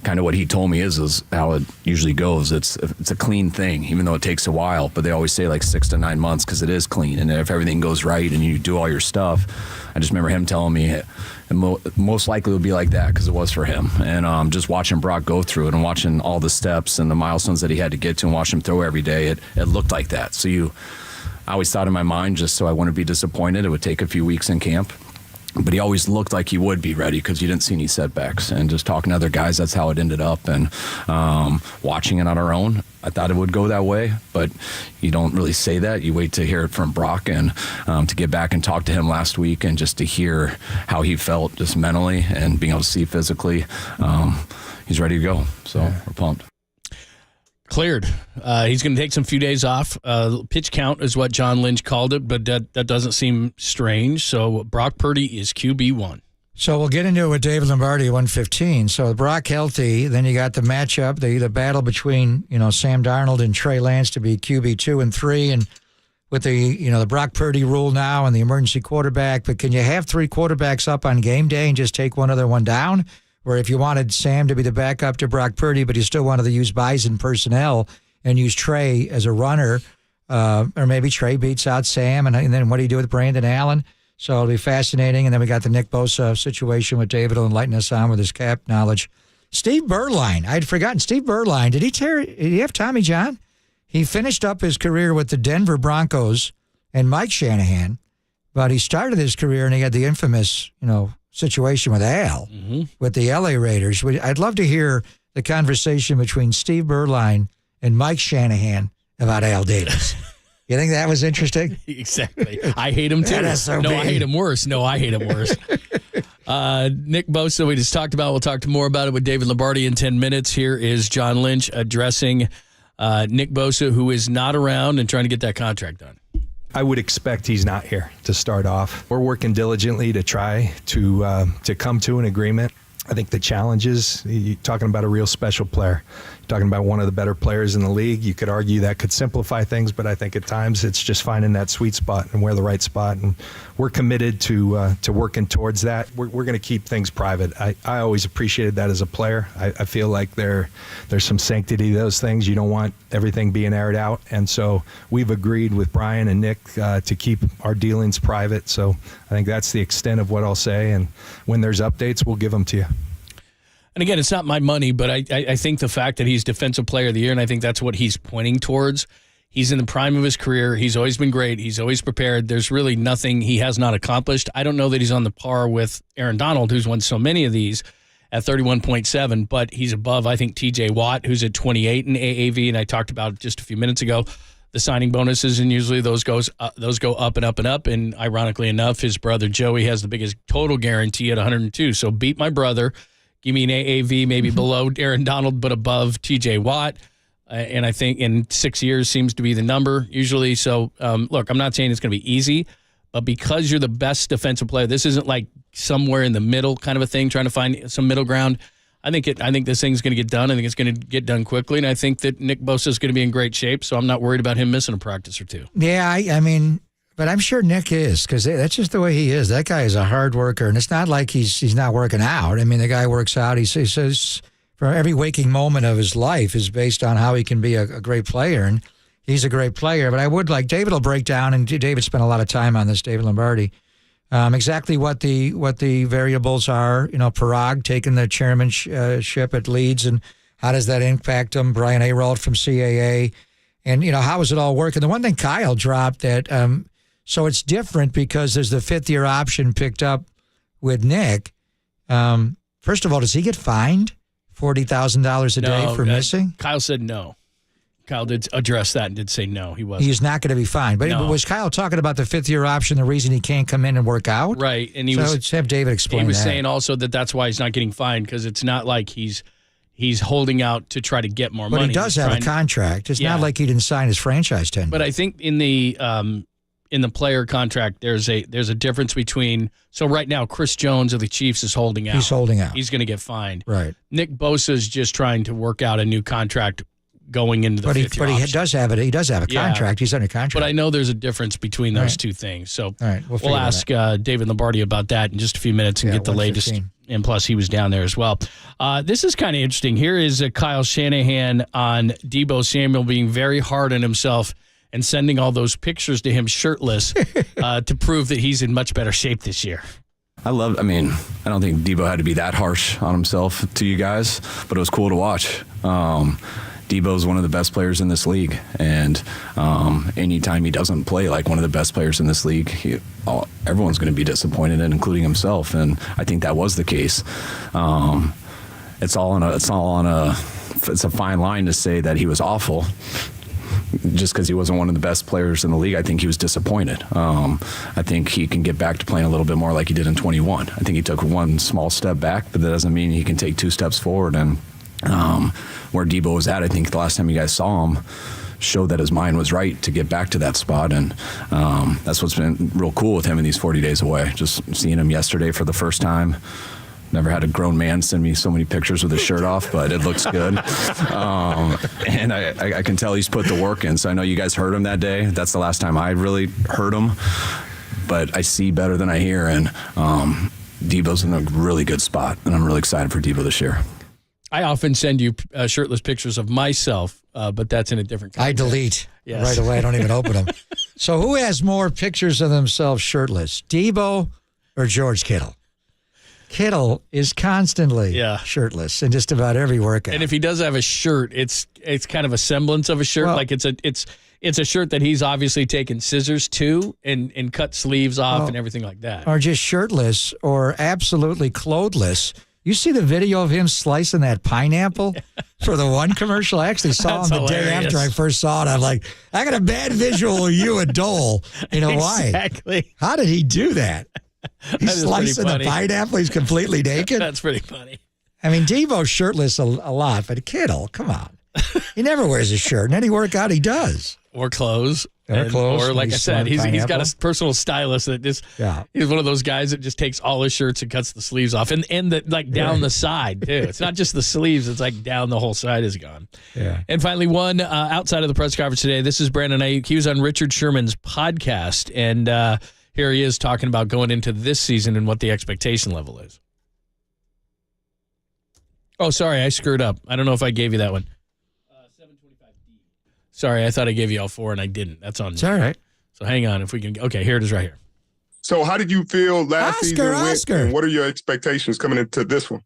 kind of what he told me is how it usually goes. It's a clean thing, even though it takes a while, but they always say 6 to 9 months because it is clean. And if everything goes right and you do all your stuff, I just remember him telling me it most likely would be like that because it was for him. And just watching Brock go through it and watching all the steps and the milestones that he had to get to and watch him throw every day, it looked like that. So I always thought in my mind, just so I wouldn't be disappointed, it would take a few weeks in camp. But he always looked like he would be ready because you didn't see any setbacks. And just talking to other guys, that's how it ended up. And watching it on our own, I thought it would go that way. But you don't really say that. You wait to hear it from Brock, and to get back and talk to him last week and just to hear how he felt just mentally and being able to see physically, he's ready to go. So we're pumped. Cleared. He's going to take some few days off. Pitch count is what John Lynch called it, but that doesn't seem strange. So Brock Purdy is QB1. So we'll get into it with David Lombardi at 1:15. So Brock healthy, then you got the matchup, the battle between Sam Darnold and Trey Lance to be QB2 and 3, and with the Brock Purdy rule now and the emergency quarterback. But can you have 3 quarterbacks up on game day and just take one other one down? Or if you wanted Sam to be the backup to Brock Purdy, but you still wanted to use Bison personnel and use Trey as a runner, or maybe Trey beats out Sam, and then what do you do with Brandon Allen? So it'll be fascinating. And then we got the Nick Bosa situation with David will enlighten us on with his cap knowledge. Steve Berline, I'd forgotten. Steve Berline, did he have Tommy John? He finished up his career with the Denver Broncos and Mike Shanahan, but he started his career and he had the infamous, situation with Al, with the LA Raiders. I'd love to hear the conversation between Steve Berline and Mike Shanahan about Al Davis. You think that was interesting? Exactly. I hate him too. NSOB. No, I hate him worse. Nick Bosa, we just talked about. We'll talk more about it with David Lombardi in 10 minutes. Here is John Lynch addressing Nick Bosa, who is not around and trying to get that contract done. I would expect he's not here to start off. We're working diligently to try to come to an agreement. I think the challenge is you're talking about a real special player. You're talking about one of the better players in the league. You could argue that could simplify things, but I think at times it's just finding that sweet spot and where the right spot. And we're committed to working towards that. We're going to keep things private. I always appreciated that as a player. I feel like there's some sanctity to those things. You don't want everything being aired out. And so we've agreed with Brian and Nick to keep our dealings private. So I think that's the extent of what I'll say. And when there's updates, we'll give them to you. And again, it's not my money, but I think the fact that he's Defensive Player of the Year, and I think that's what he's pointing towards. He's in the prime of his career. He's always been great. He's always prepared. There's really nothing he has not accomplished. I don't know that he's on the par with Aaron Donald, who's won so many of these at 31.7, but he's above, I think, TJ Watt, who's at 28 in AAV, and I talked about just a few minutes ago the signing bonuses, and usually those go up and up and up, and ironically enough, his brother Joey has the biggest total guarantee at 102. So beat my brother. Give me an AAV maybe below Aaron Donald, but above TJ Watt. And I think in 6 years seems to be the number usually. So, look, I'm not saying it's going to be easy, but because you're the best defensive player, this isn't like somewhere in the middle kind of a thing, trying to find some middle ground. I think this thing's going to get done. I think it's going to get done quickly. And I think that Nick Bosa is going to be in great shape. So I'm not worried about him missing a practice or two. Yeah, I mean, but I'm sure Nick is, because that's just the way he is. That guy is a hard worker, and it's not like he's not working out. I mean, the guy works out. He says for every waking moment of his life is based on how he can be a great player, and he's a great player. But I would like David will break down, and David spent a lot of time on this, David Lombardi, exactly what the variables are. You know, Parag taking the chairmanship at Leeds, and how does that impact him? Brian Ayrold from CAA, and you know, how is it all working? The one thing Kyle dropped that. So it's different because there's the fifth-year option picked up with Nick. First of all, does he get fined $40,000 a day for missing? Kyle said no. Kyle did address that and did say no, he wasn't. He's not going to be fined. But was Kyle talking about the fifth-year option, the reason he can't come in and work out? Right. And let's have David explain that. He was saying also that that's why he's not getting fined, because it's not like he's holding out to try to get more money. But he does have a contract. It's not like he didn't sign his franchise tender. But I think in the player contract, there's a difference between. So right now, Chris Jones of the Chiefs is holding out. He's holding out. He's going to get fined. Right. Nick Bosa is just trying to work out a new contract going into the fifth year option. He does have it. He does have a contract. He's under contract. But I know there's a difference between those two things. So we'll ask David Lombardi about that in just a few minutes and get the latest. And plus, he was down there as well. This is kind of interesting. Here is Kyle Shanahan on Debo Samuel being very hard on himself and sending all those pictures to him shirtless to prove that he's in much better shape this year. I don't think Debo had to be that harsh on himself to you guys, but it was cool to watch. Debo's one of the best players in this league, and anytime he doesn't play like one of the best players in this league, everyone's going to be disappointed, including himself, and I think that was the case. It's a fine line to say that he was awful. Just because he wasn't one of the best players in the league, I think he was disappointed. I think he can get back to playing a little bit more like he did in 21. I think he took one small step back, but that doesn't mean he can take 2 steps forward. And where Debo was at, I think the last time you guys saw him showed that his mind was right to get back to that spot. And that's what's been real cool with him in these 40 days away. Just seeing him yesterday for the first time. Never had a grown man send me so many pictures with his shirt off, but it looks good. And I can tell he's put the work in. So I know you guys heard him that day. That's the last time I really heard him. But I see better than I hear, and Debo's in a really good spot, and I'm really excited for Debo this year. I often send you shirtless pictures of myself, but that's in a different context. I delete right away. I don't even open them. So who has more pictures of themselves shirtless, Debo or George Kittle? Kittle is constantly shirtless in just about every workout. And if he does have a shirt, it's kind of a semblance of a shirt. Well, like it's a shirt that he's obviously taken scissors to and cut sleeves off and everything like that. Or just shirtless or absolutely clothless You see the video of him slicing that pineapple for the one commercial? I actually saw him the day after I first saw it. I'm like, I got a bad visual of you and Dole. You know why? Exactly. How did he do that? He's slicing the pineapple. He's completely naked. That's pretty funny. I mean, Debo's shirtless a lot, but Kittle, come on. He never wears a shirt. And any workout he does. Or clothes. Or like I said, he's got a personal stylist that just he's one of those guys that just takes all his shirts and cuts the sleeves off and down the side too. It's not just the sleeves; it's like down the whole side is gone. Yeah. And finally, one outside of the press conference today. This is Brandon Aiyuk. He was on Richard Sherman's podcast, and here he is talking about going into this season and what the expectation level is. Oh, sorry, I screwed up. I don't know if I gave you that one. 725D. Sorry, I thought I gave you all four, and I didn't. That's on me. It's all right. So hang on if we can. Okay, here it is right here. So how did you feel last season went, and what are your expectations coming into this one?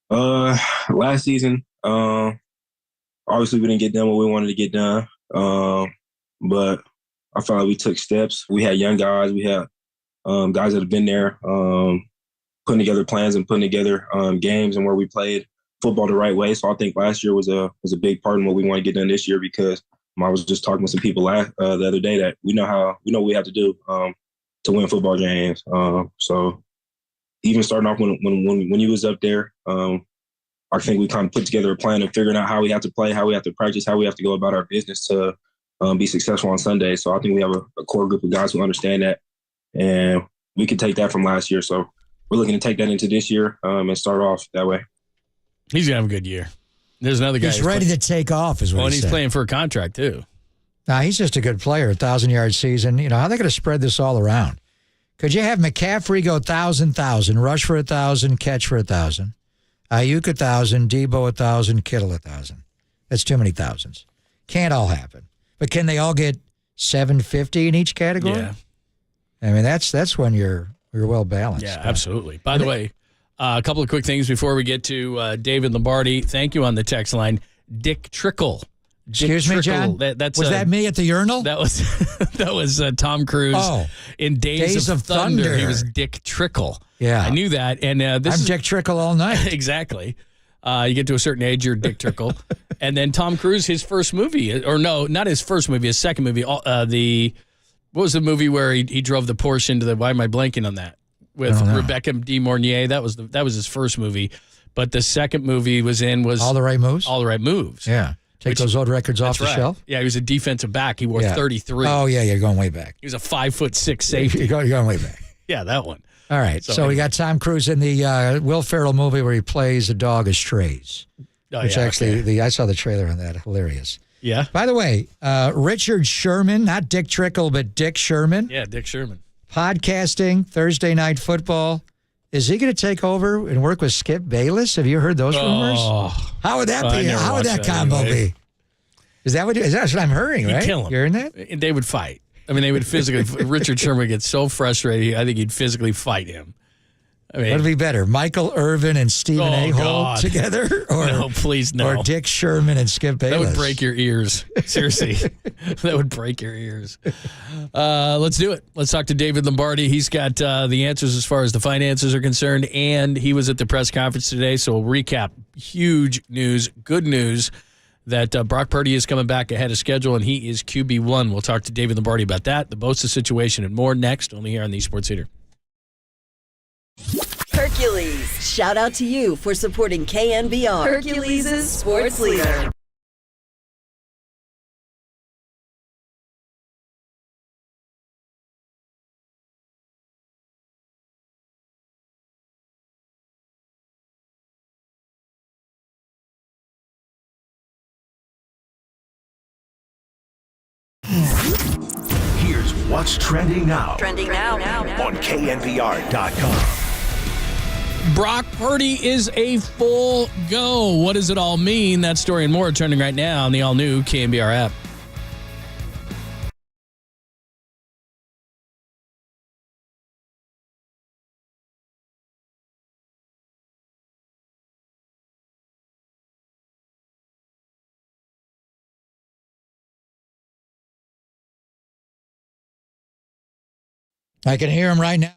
Last season, obviously we didn't get done what we wanted to get done, but I felt like we took steps. We had young guys. We had guys that have been there, putting together plans and putting together games and where we played football the right way. So I think last year was a big part in what we want to get done this year, because I was just talking with some people the other day that we know what we have to do to win football games. So even starting off when you was up there, I think we kind of put together a plan of figuring out how we have to play, how we have to practice, how we have to go about our business to be successful on Sunday. So I think we have a core group of guys who understand that, and we could take that from last year. So we're looking to take that into this year and start off that way. He's going to have a good year. There's another guy. He's ready to take off, is what and he he's said. playing for a contract, too. Nah, he's just a good player, 1,000-yard season. You know, how are they going to spread this all around? Could you have McCaffrey go 1,000, rush for 1,000, catch for 1,000, Aiyuk 1,000, Debo 1,000, Kittle 1,000? That's too many thousands. Can't all happen. But can they all get 750 in each category? Yeah. I mean, that's when you're well balanced. Yeah, absolutely. By the way, a couple of quick things before we get to David Lombardi. Thank you on the text line. Dick Trickle. Excuse me, John? That's was that me at the urinal? That was Tom Cruise in Days of Thunder. He was Dick Trickle. Yeah. I knew that. And I'm Dick Trickle all night. Exactly. You get to a certain age, you're Dick Trickle. And then Tom Cruise, his first movie, or no, not his first movie, his second movie, what was the movie where he drove the Porsche into the, why am I blanking on that? With Rebecca De Mornay. That was his first movie. But the second movie was All the Right Moves? All the Right Moves. Yeah. Take those old records off the shelf? Yeah, he was a defensive back. He wore 33. Oh, yeah, you're going way back. He was a 5'6" safety. You're going way back. Yeah, that one. All right. So we got Tom Cruise in the Will Ferrell movie where he plays a dog as Strays. Which actually, I saw the trailer on that. Hilarious. Yeah. By the way, Richard Sherman, not Dick Trickle, but Dick Sherman. Yeah, Dick Sherman. Podcasting, Thursday Night Football. Is he going to take over and work with Skip Bayless? Have you heard those rumors? How would that be? How would that combo be? Is that what I'm hearing, right? He'd kill him. You hearing that? They would fight. I mean, they would physically. Richard Sherman gets so frustrated. I think he'd physically fight him. I mean, what'd be better, Michael Irvin and Stephen A. Hole together, or no, please no, or Dick Sherman and Skip Bayless? That would break your ears. Seriously, that would break your ears. Let's do it. Let's talk to David Lombardi. He's got the answers as far as the finances are concerned, and he was at the press conference today. So we'll recap. Huge news, good news, that Brock Purdy is coming back ahead of schedule, and he is QB1. We'll talk to David Lombardi about that, the Bosa situation, and more next, only here on the Sports Leader. Hercules, shout out to you for supporting KNBR, Hercules' sports leader. Here's what's trending now. Trending now. On KNBR.com. Brock Purdy is a full go. What does it all mean? That story and more trending right now on the all-new KNBR app. I can hear him right now.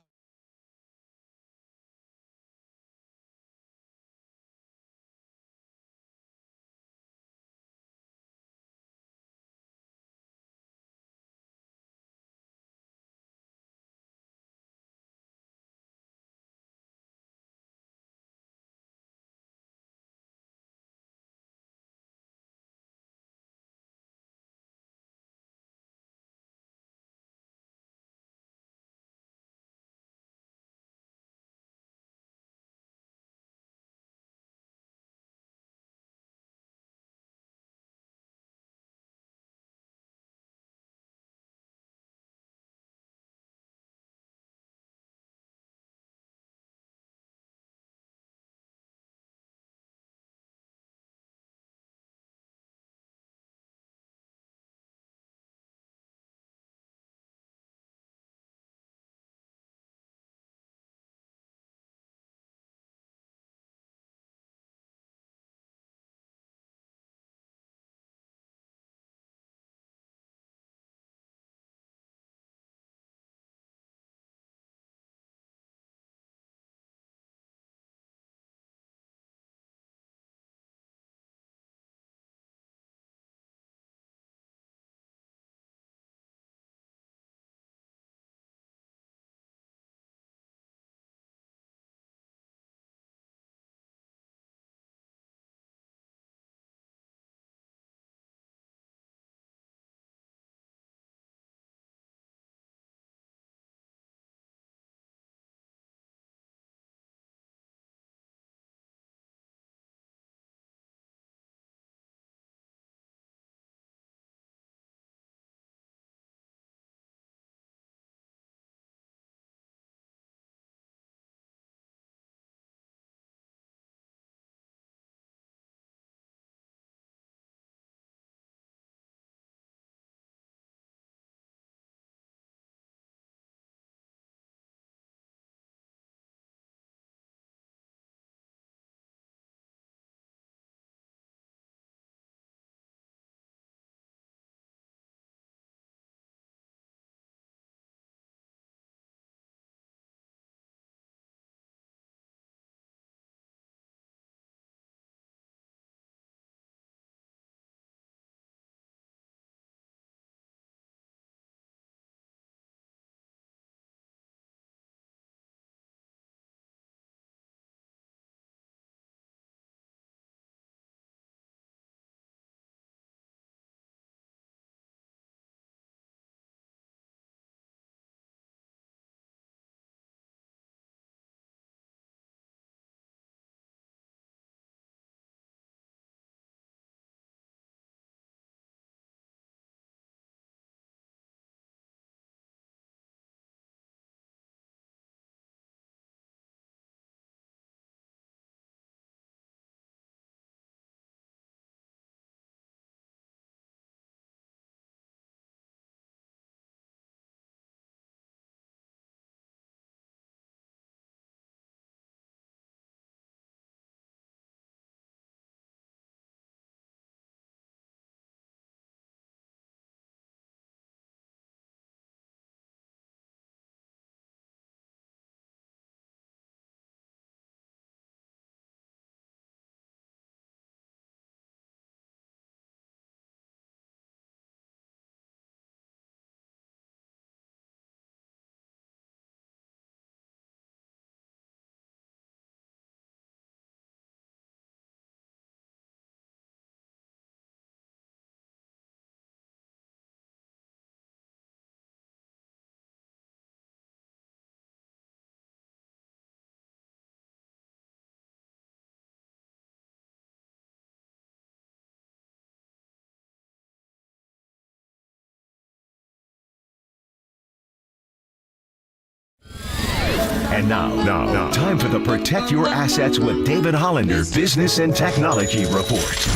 And now, time for the Protect Your Assets with David Hollander Business and Technology Report.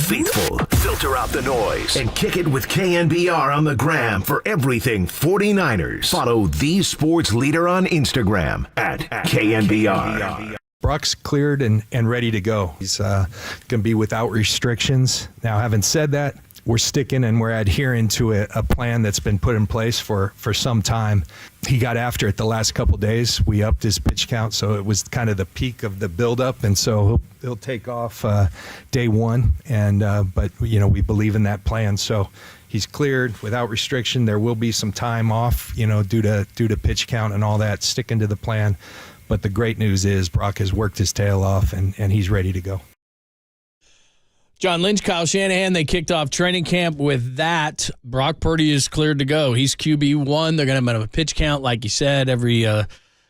Faithful, filter out the noise, and kick it with KNBR on the gram for everything 49ers. Follow the sports leader on Instagram at KNBR. Brock's cleared and ready to go. He's going to be without restrictions. Now, having said that, we're sticking and we're adhering to a plan that's been put in place for some time. He got after it the last couple of days. We upped his pitch count, so it was kind of the peak of the buildup, and so he'll take off day one. And but we believe in that plan, so he's cleared without restriction. There will be some time off, due to pitch count and all that. Sticking to the plan, but the great news is Brock has worked his tail off and he's ready to go. John Lynch, Kyle Shanahan, they kicked off training camp with that. Brock Purdy is cleared to go. He's QB1. They're going to have a pitch count, like you said, every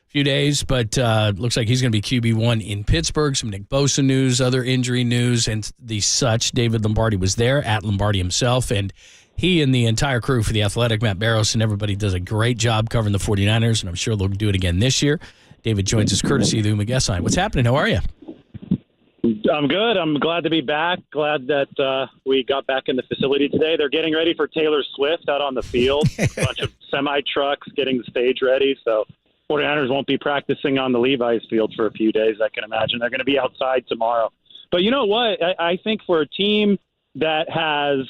few days, but looks like he's going to be QB1 in Pittsburgh. Some Nick Bosa news, other injury news, and the such. David Lombardi was there, at Lombardi himself, and he and the entire crew for The Athletic, Matt Barrows, and everybody does a great job covering the 49ers, and I'm sure they'll do it again this year. David joins us courtesy of the Umagessign. What's happening? How are you? I'm good. I'm glad to be back. Glad that we got back in the facility today. They're getting ready for Taylor Swift out on the field. A bunch of semi-trucks getting the stage ready. So 49ers won't be practicing on the Levi's field for a few days, I can imagine. They're going to be outside tomorrow. But you know what? I think for a team that has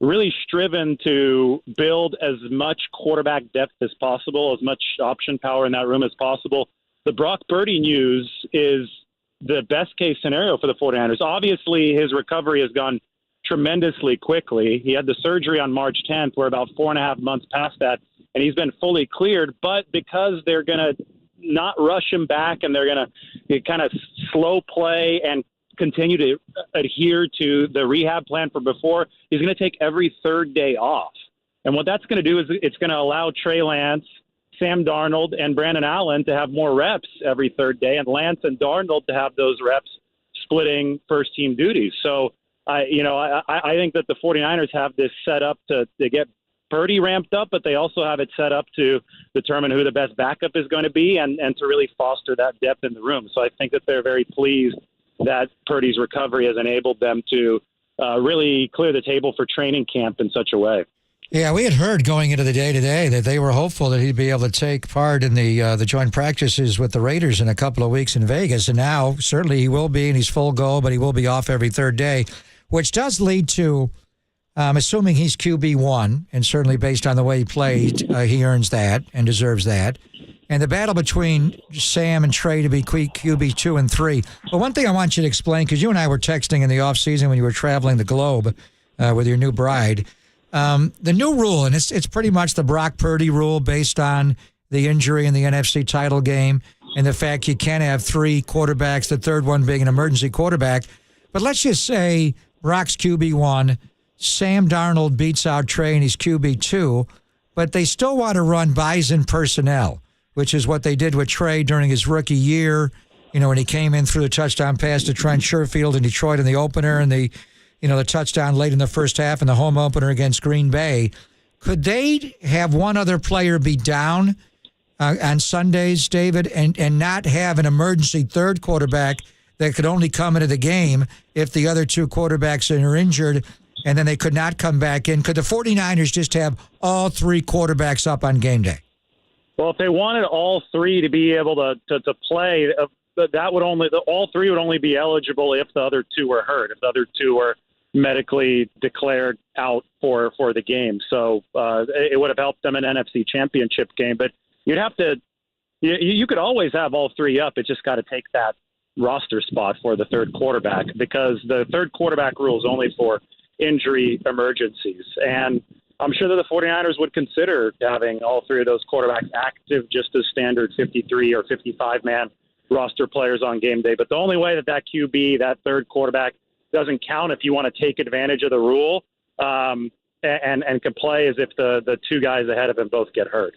really striven to build as much quarterback depth as possible, as much option power in that room as possible, the Brock Purdy news is the best case scenario for the 49ers. Obviously, his recovery has gone tremendously quickly. He had the surgery on March 10th. We're about 4.5 months past that, and he's been fully cleared. But because they're going to not rush him back and they're going to kind of slow play and continue to adhere to the rehab plan from before, he's going to take every third day off. And what that's going to do is it's going to allow Trey Lance, Sam Darnold, and Brandon Allen to have more reps every third day, and Lance and Darnold to have those reps splitting first-team duties. So, I think that the 49ers have this set up to get Purdy ramped up, but they also have it set up to determine who the best backup is going to be and to really foster that depth in the room. So I think that they're very pleased that Purdy's recovery has enabled them to really clear the table for training camp in such a way. Yeah, we had heard going into the day today that they were hopeful that he'd be able to take part in the joint practices with the Raiders in a couple of weeks in Vegas, and now certainly he will be, and he's full go, but he will be off every third day, which does lead to, assuming he's QB1, and certainly based on the way he played, he earns that and deserves that, and the battle between Sam and Trey to be QB2 and 3. But one thing I want you to explain, because you and I were texting in the offseason when you were traveling the globe with your new bride. The new rule, and it's pretty much the Brock Purdy rule based on the injury in the NFC title game and the fact you can't have 3 quarterbacks, the third one being an emergency quarterback. But let's just say Brock's QB1, Sam Darnold beats out Trey and he's QB2, but they still want to run Bison personnel, which is what they did with Trey during his rookie year, when he came in through the touchdown pass to Trent Sherfield in Detroit in the opener and the touchdown late in the first half and the home opener against Green Bay. Could they have one other player be down on Sundays, David, and not have an emergency third quarterback that could only come into the game if the other 2 quarterbacks are injured, and then they could not come back in? Could the 49ers just have all 3 quarterbacks up on game day? Well, if they wanted all 3 to be able to play, that would all 3 would only be eligible if the other 2 were hurt. If the other 2 were medically declared out for the game. So it would have helped them in an NFC championship game. But you'd have to you could always have all three up. It just got to take that roster spot for the third quarterback, because the third quarterback rule is only for injury emergencies. And I'm sure that the 49ers would consider having all three of those quarterbacks active just as standard 53 or 55-man roster players on game day. But the only way that QB, that third quarterback, doesn't count if you want to take advantage of the rule and can play is if the two guys ahead of him both get hurt.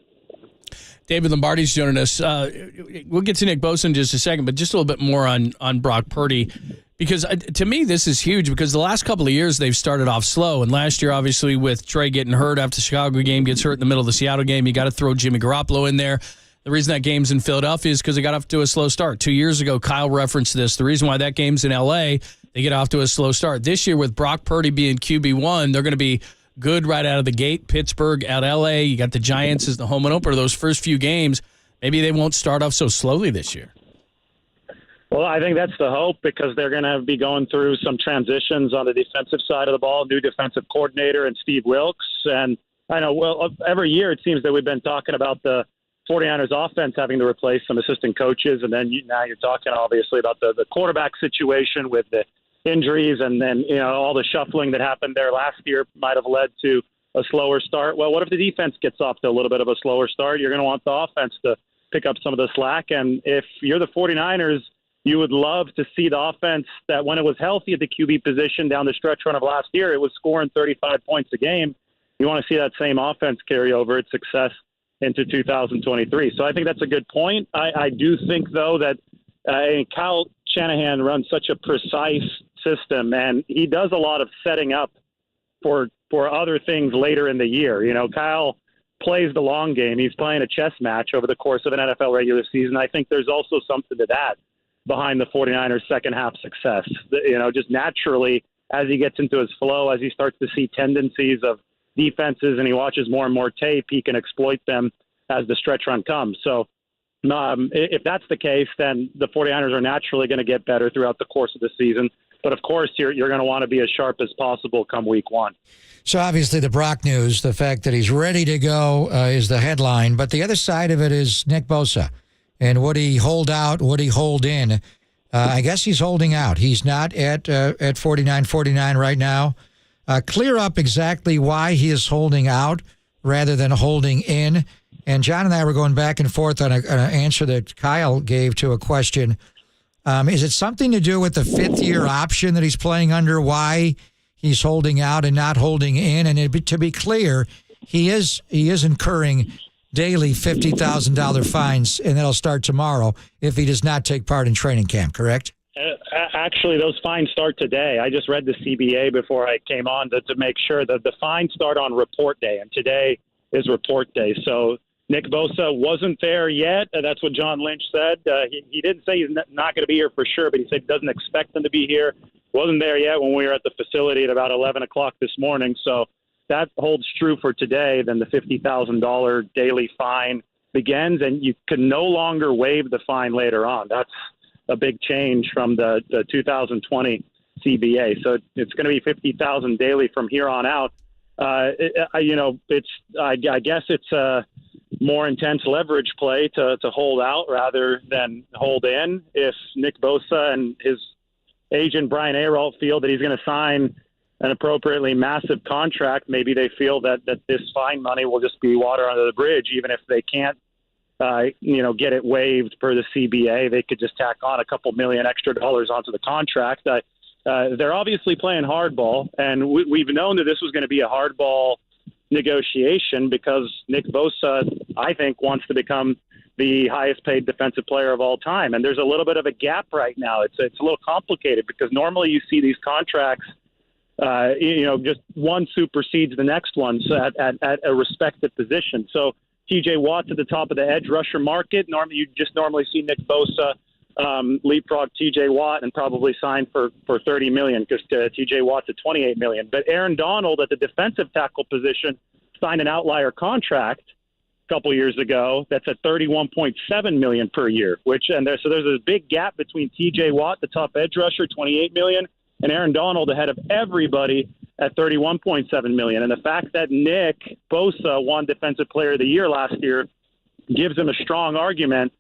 David Lombardi's joining us. We'll get to Nick Bosa in just a second, but just a little bit more on Brock Purdy, because to me this is huge, because the last couple of years they've started off slow, and last year obviously with Trey getting hurt after the Chicago game, gets hurt in the middle of the Seattle game, you got to throw Jimmy Garoppolo in there. The reason that game's in Philadelphia is because they got off to a slow start. 2 years ago, Kyle referenced this. The reason why that game's in L.A., they get off to a slow start. This year with Brock Purdy being QB1, they're going to be good right out of the gate. Pittsburgh at L.A., you got the Giants as the home and opener. Those first few games, maybe they won't start off so slowly this year. Well, I think that's the hope, because they're going to be going through some transitions on the defensive side of the ball, new defensive coordinator and Steve Wilks. And I know, well, every year it seems that we've been talking about the 49ers offense having to replace some assistant coaches, and then now you're talking obviously about the quarterback situation with the injuries, and then all the shuffling that happened there last year might have led to a slower start. Well, what if the defense gets off to a little bit of a slower start? You're going to want the offense to pick up some of the slack, and if you're the 49ers, you would love to see the offense that when it was healthy at the QB position down the stretch run of last year, it was scoring 35 points a game. You want to see that same offense carry over its success into 2023. So I think that's a good point. I do think, though, that Kyle Shanahan runs such a precise system, and he does a lot of setting up for other things later in the year. Kyle plays the long game. He's playing a chess match over the course of an NFL regular season. I think there's also something to that behind the 49ers' second half success. Just naturally, as he gets into his flow, as he starts to see tendencies of defenses and he watches more and more tape, he can exploit them as the stretch run comes. So if that's the case, then the 49ers are naturally going to get better throughout the course of the season. But of course, you're going to want to be as sharp as possible come week one. So obviously the Brock news, the fact that he's ready to go is the headline. But the other side of it is Nick Bosa. And would he hold out? Would he hold in? I guess he's holding out. He's not at 49-49 right now. Clear up exactly why he is holding out rather than holding in. And John and I were going back and forth on an answer that Kyle gave to a question. Is it something to do with the fifth-year option that he's playing under, why he's holding out and not holding in? And to be clear, he is incurring daily $50,000 fines, and that'll start tomorrow if he does not take part in training camp, correct? Actually, those fines start today. I just read the CBA before I came on to make sure that the fines start on report day, and today is report day. So Nick Bosa wasn't there yet. That's what John Lynch said. He didn't say he's not going to be here for sure, but he said he doesn't expect him to be here. Wasn't there yet when we were at the facility at about 11 o'clock this morning. So that holds true for today. Then the $50,000 daily fine begins, and you can no longer waive the fine later on. That's a big change from the 2020 CBA. So it's going to be $50,000 daily from here on out. I guess it's a more intense leverage play to hold out rather than hold in. If Nick Bosa and his agent Brian Ayrault feel that he's going to sign an appropriately massive contract, maybe they feel that this fine money will just be water under the bridge, even if they can't get it waived per the CBA. They could just tack on a couple million extra dollars onto the contract. They're obviously playing hardball, and we've known that this was going to be a hardball negotiation because Nick Bosa, I think, wants to become the highest paid defensive player of all time. And there's a little bit of a gap right now. It's a little complicated because normally you see these contracts, just one supersedes the next one at a respective position. So TJ Watt's at the top of the edge rusher market. Normally, you just see Nick Bosa leapfrog TJ Watt and probably sign for $30 million because TJ Watt's at $28 million. But Aaron Donald at the defensive tackle position signed an outlier contract a couple years ago that's at $31.7 million per year. So there's a big gap between TJ Watt, the top edge rusher, $28 million, and Aaron Donald ahead of everybody at $31.7 million. And the fact that Nick Bosa won Defensive Player of the Year last year gives him a strong argument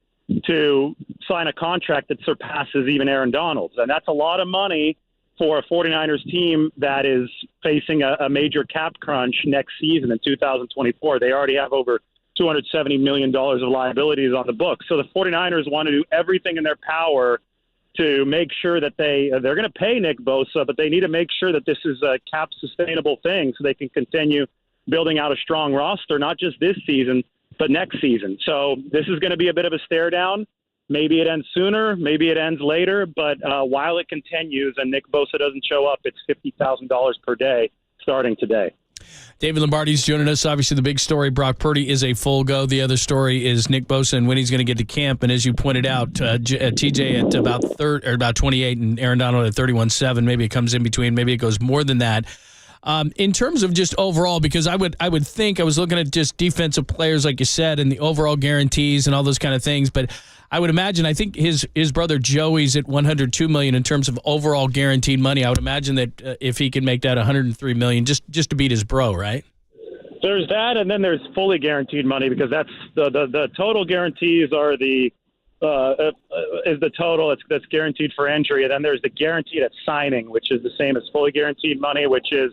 to sign a contract that surpasses even Aaron Donald's. And that's a lot of money for a 49ers team that is facing a major cap crunch next season in 2024. They already have over $270 million of liabilities on the books. So the 49ers want to do everything in their power to make sure that they're going to pay Nick Bosa, but they need to make sure that this is a cap sustainable thing so they can continue building out a strong roster, not just this season, but next season. So this is going to be a bit of a stare down. Maybe it ends sooner, maybe it ends later, but while it continues and Nick Bosa doesn't show up, it's $50,000 per day starting today. David Lombardi's joining us. Obviously, the big story, Brock Purdy is a full go. The other story is Nick Bosa and when he's going to get to camp. And as you pointed out, TJ at about 28 and Aaron Donald at 31.7. Maybe it comes in between. Maybe it goes more than that. In terms of just overall, because I would think I was looking at just defensive players, like you said, and the overall guarantees and all those kind of things. But I would imagine, I think his brother Joey's at $102 million in terms of overall guaranteed money. I would imagine that if he could make that $103 million, just to beat his bro, right? There's that, and then there's fully guaranteed money because that's the total guarantees are is the total that's guaranteed for injury, and then there's the guaranteed at signing, which is the same as fully guaranteed money, which is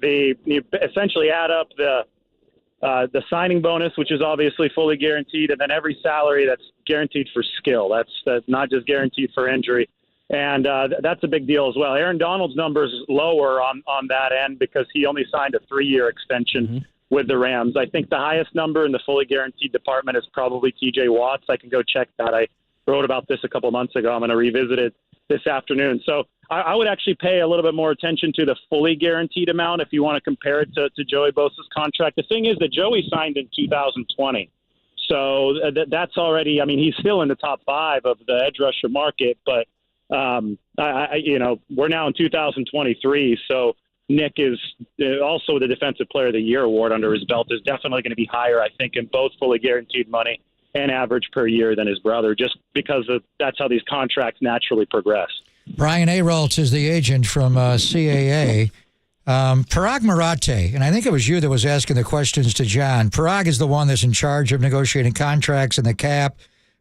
you essentially add up the signing bonus, which is obviously fully guaranteed, and then every salary that's guaranteed for skill. That's not just guaranteed for injury. And that's a big deal as well. Aaron Donald's numbers lower on that end because he only signed a 3-year extension with the Rams. I think the highest number in the fully guaranteed department is probably TJ Watts. I can go check that. I wrote about this a couple months ago. I'm going to revisit it this afternoon. So I would actually pay a little bit more attention to the fully guaranteed amount if you want to compare it to Joey Bosa's contract. The thing is that Joey signed in 2020. So that's already, I mean, he's still in the top 5 of the edge rusher market, but we're now in 2023. So Nick is also the Defensive Player of the Year award under his belt is definitely going to be higher, I think, in both fully guaranteed money and average per year than his brother, just because that's how these contracts naturally progress. Brian Aroltz is the agent from CAA. Parag Marathe, and I think it was you that was asking the questions to John. Parag is the one that's in charge of negotiating contracts and the cap,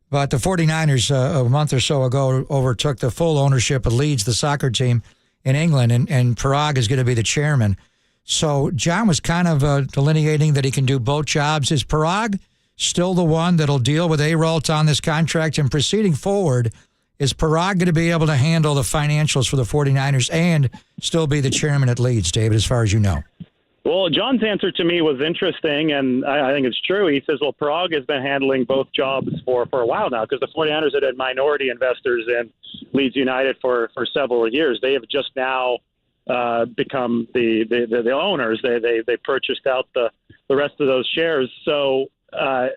but the 49ers a month or so ago overtook the full ownership of Leeds, the soccer team in England, and Parag is going to be the chairman. So John was kind of delineating that he can do both jobs. Is Parag still the one that'll deal with Aroltz on this contract? And proceeding forward, is Parag going to be able to handle the financials for the 49ers and still be the chairman at Leeds, David, as far as you know? Well, John's answer to me was interesting, and I think it's true. He says, well, Parag has been handling both jobs for a while now because the 49ers had minority investors in Leeds United for several years. They have just now become the owners. They purchased out the rest of those shares. So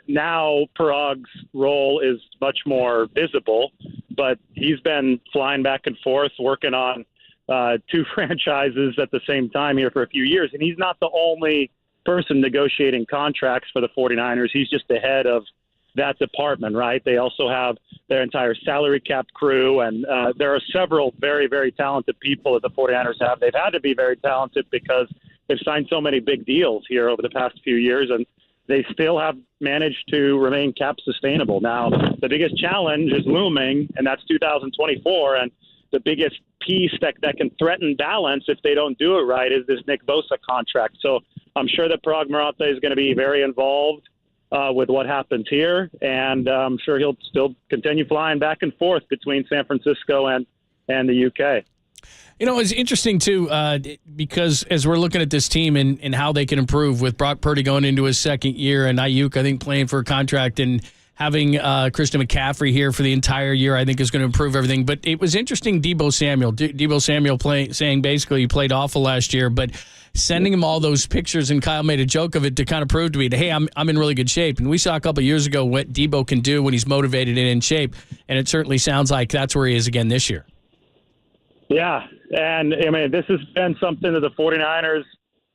now Parag's role is much more visible, but he's been flying back and forth working on 2 franchises at the same time here for a few years. And he's not the only person negotiating contracts for the 49ers. He's just the head of that department, right? They also have their entire salary cap crew, and there are several very, very talented people that the 49ers have. They've had to be very talented because they've signed so many big deals here over the past few years, and they still have managed to remain cap sustainable. Now, the biggest challenge is looming, and that's 2024, and the biggest piece that can threaten balance if they don't do it right is this Nick Bosa contract. So I'm sure that Parag Marathe is going to be very involved with what happens here, and I'm sure he'll still continue flying back and forth between San Francisco and the UK. You know, it's interesting, too, because as we're looking at this team and how they can improve with Brock Purdy going into his second year and Aiyuk, I think, playing for a contract and having Christian McCaffrey here for the entire year, I think is going to improve everything. But it was interesting, Debo Samuel saying basically he played awful last year, but sending him all those pictures, and Kyle made a joke of it to kind of prove to me that, hey, I'm in really good shape. And we saw a couple of years ago what Debo can do when he's motivated and in shape, and it certainly sounds like that's where he is again this year. Yeah, and I mean, this has been something that the 49ers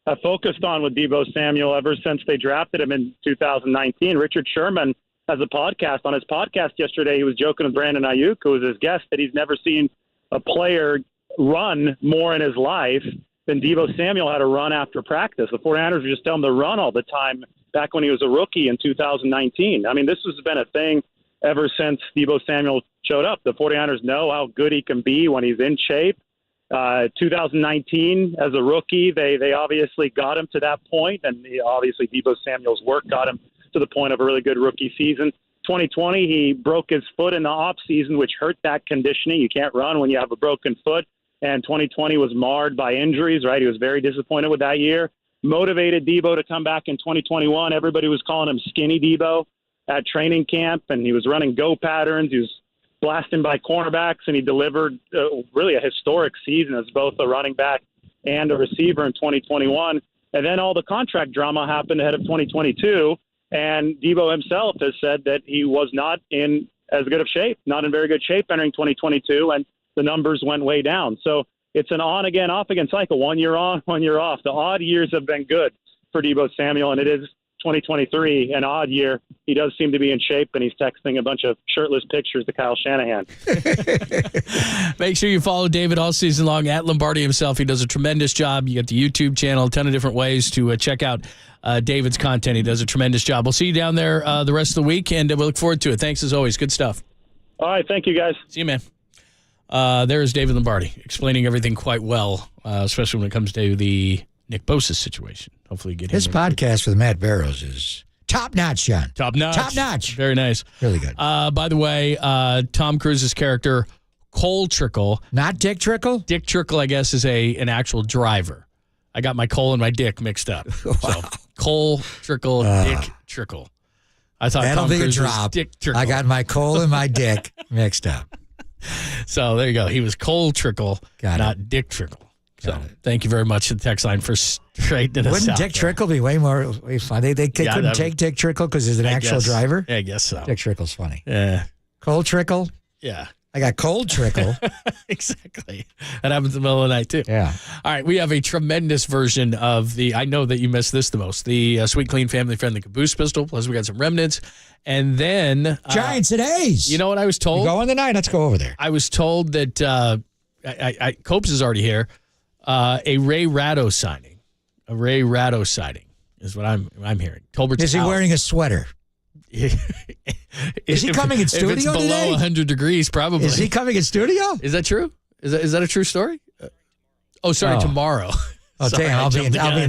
have focused on with Debo Samuel ever since they drafted him in 2019. Richard Sherman has a podcast. On his podcast yesterday, he was joking with Brandon Aiyuk, who was his guest, that he's never seen a player run more in his life than Debo Samuel had to run after practice. The 49ers were just telling him to run all the time back when he was a rookie in 2019. I mean, this has been a thing ever since Debo Samuel showed up. The 49ers know how good he can be when he's in shape. 2019, as a rookie, they obviously got him to that point, and obviously Debo Samuel's work got him to the point of a really good rookie season. 2020, he broke his foot in the off season, which hurt that conditioning. You can't run when you have a broken foot. And 2020 was marred by injuries, right? He was very disappointed with that year. Motivated Debo to come back in 2021. Everybody was calling him Skinny Debo at training camp, and he was running go patterns. He was blasting by cornerbacks, and he delivered really a historic season as both a running back and a receiver in 2021. And then all the contract drama happened ahead of 2022, and Debo himself has said that he was not in as good of shape, not in very good shape entering 2022, and the numbers went way down. So it's an on-again, off-again cycle, 1 year on, 1 year off. The odd years have been good for Debo Samuel, and it is 2023, an odd year. He does seem to be in shape, and he's texting a bunch of shirtless pictures to Kyle Shanahan. Make sure you follow David all season long at Lombardi himself. He does a tremendous job. You got the YouTube channel, a ton of different ways to check out David's content. He does a tremendous job. We'll see you down there the rest of the week, and we look forward to it. Thanks as always. Good stuff. All right. Thank you, guys. See you, man. There's David Lombardi explaining everything quite well, especially when it comes to the Nick Bosa situation. Hopefully get his podcast with Matt Barrows is top-notch, John. Top-notch. Top-notch. Very nice. Really good. By the way, Tom Cruise's character, Cole Trickle. Not Dick Trickle? Dick Trickle, I guess, is an actual driver. I got my Cole and my Dick mixed up. Wow. So, Cole Trickle, Dick Trickle. I thought that'll Tom be Cruise a was drop. Dick Trickle. I got my Cole and my Dick mixed up. So there you go. He was Cole Trickle, not Dick Trickle. So thank you very much to the text line for straightening us out. Wouldn't Dick Trickle be way fun? They couldn't take Dick Trickle because he's an actual driver? Yeah, I guess so. Dick Trickle's funny. Yeah. Cole Trickle? Yeah. I got Cold Trickle. Exactly. That happens in the middle of the night, too. Yeah. All right. We have a tremendous version of I know that you missed this the most, the Sweet Clean Family Friendly Caboose Pistol. Plus, we got some remnants. And then Giants and A's. You know what I was told? You go on the night. Let's go over there. I was told that Copes is already here. A Ray Ratto signing. A Ray Ratto signing is what I'm hearing. Tolbert's Is he out. wearing a sweater? Is he coming in studio if it's below today? 100 degrees, probably. Is he coming in studio? Is that true? Is that a true story? Tomorrow. Oh, Sorry, damn.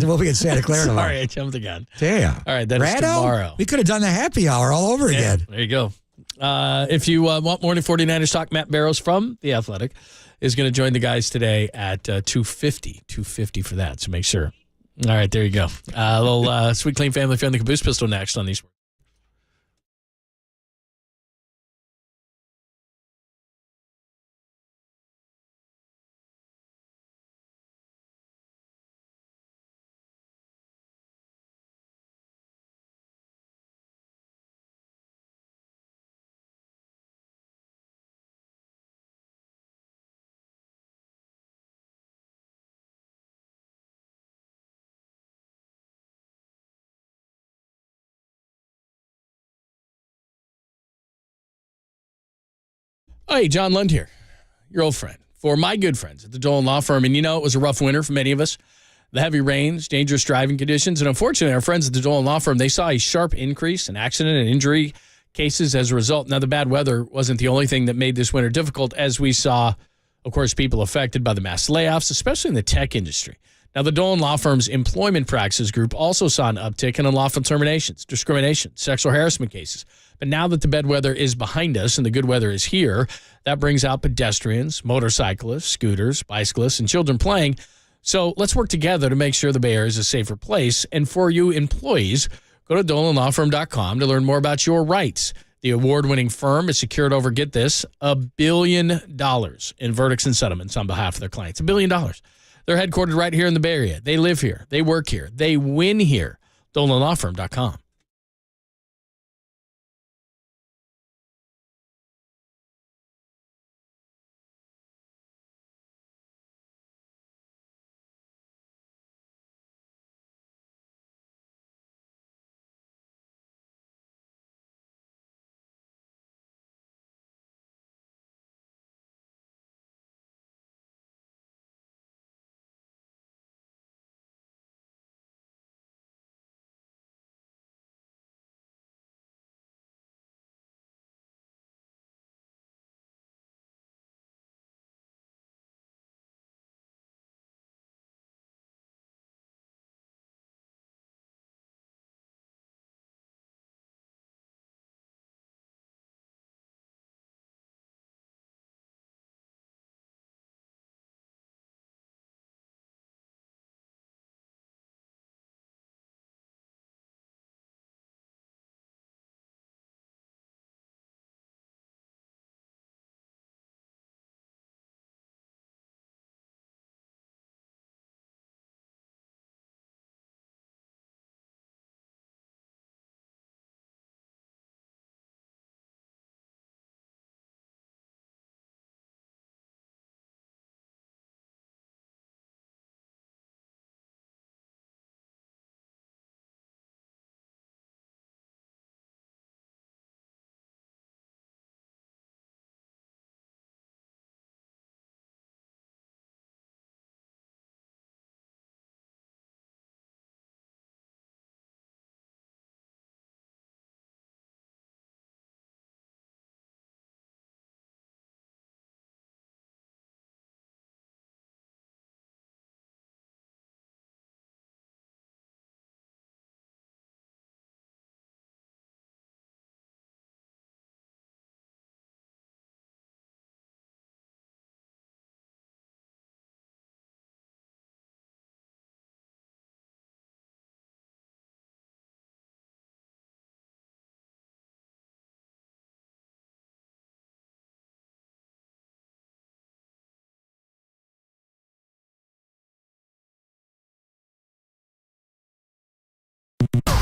We'll be in Santa Clara tomorrow. Sorry, I jumped the gun. Damn. All right, that is tomorrow. We could have done the happy hour all over again. There you go. If you want Morning 49ers talk, Matt Barrows from The Athletic is going to join the guys today at 2:50 for that, so make sure. All right, there you go. A little Sweet Clean Family Friendly Caboose Pistol next on these. Hey, John Lund here, your old friend, for my good friends at the Dolan Law Firm. And it was a rough winter for many of us. The heavy rains, dangerous driving conditions, and unfortunately, our friends at the Dolan Law Firm, they saw a sharp increase in accident and injury cases as a result. Now, the bad weather wasn't the only thing that made this winter difficult, as we saw, of course, people affected by the mass layoffs, especially in the tech industry. Now, the Dolan Law Firm's employment practices group also saw an uptick in unlawful terminations, discrimination, sexual harassment cases. But now that the bad weather is behind us and the good weather is here, that brings out pedestrians, motorcyclists, scooters, bicyclists, and children playing. So let's work together to make sure the Bay Area is a safer place. And for you employees, go to DolanLawFirm.com to learn more about your rights. The award-winning firm has secured over, get this, $1 billion in verdicts and settlements on behalf of their clients. $1 billion. They're headquartered right here in the Bay Area. They live here. They work here. They win here. DolanLawFirm.com.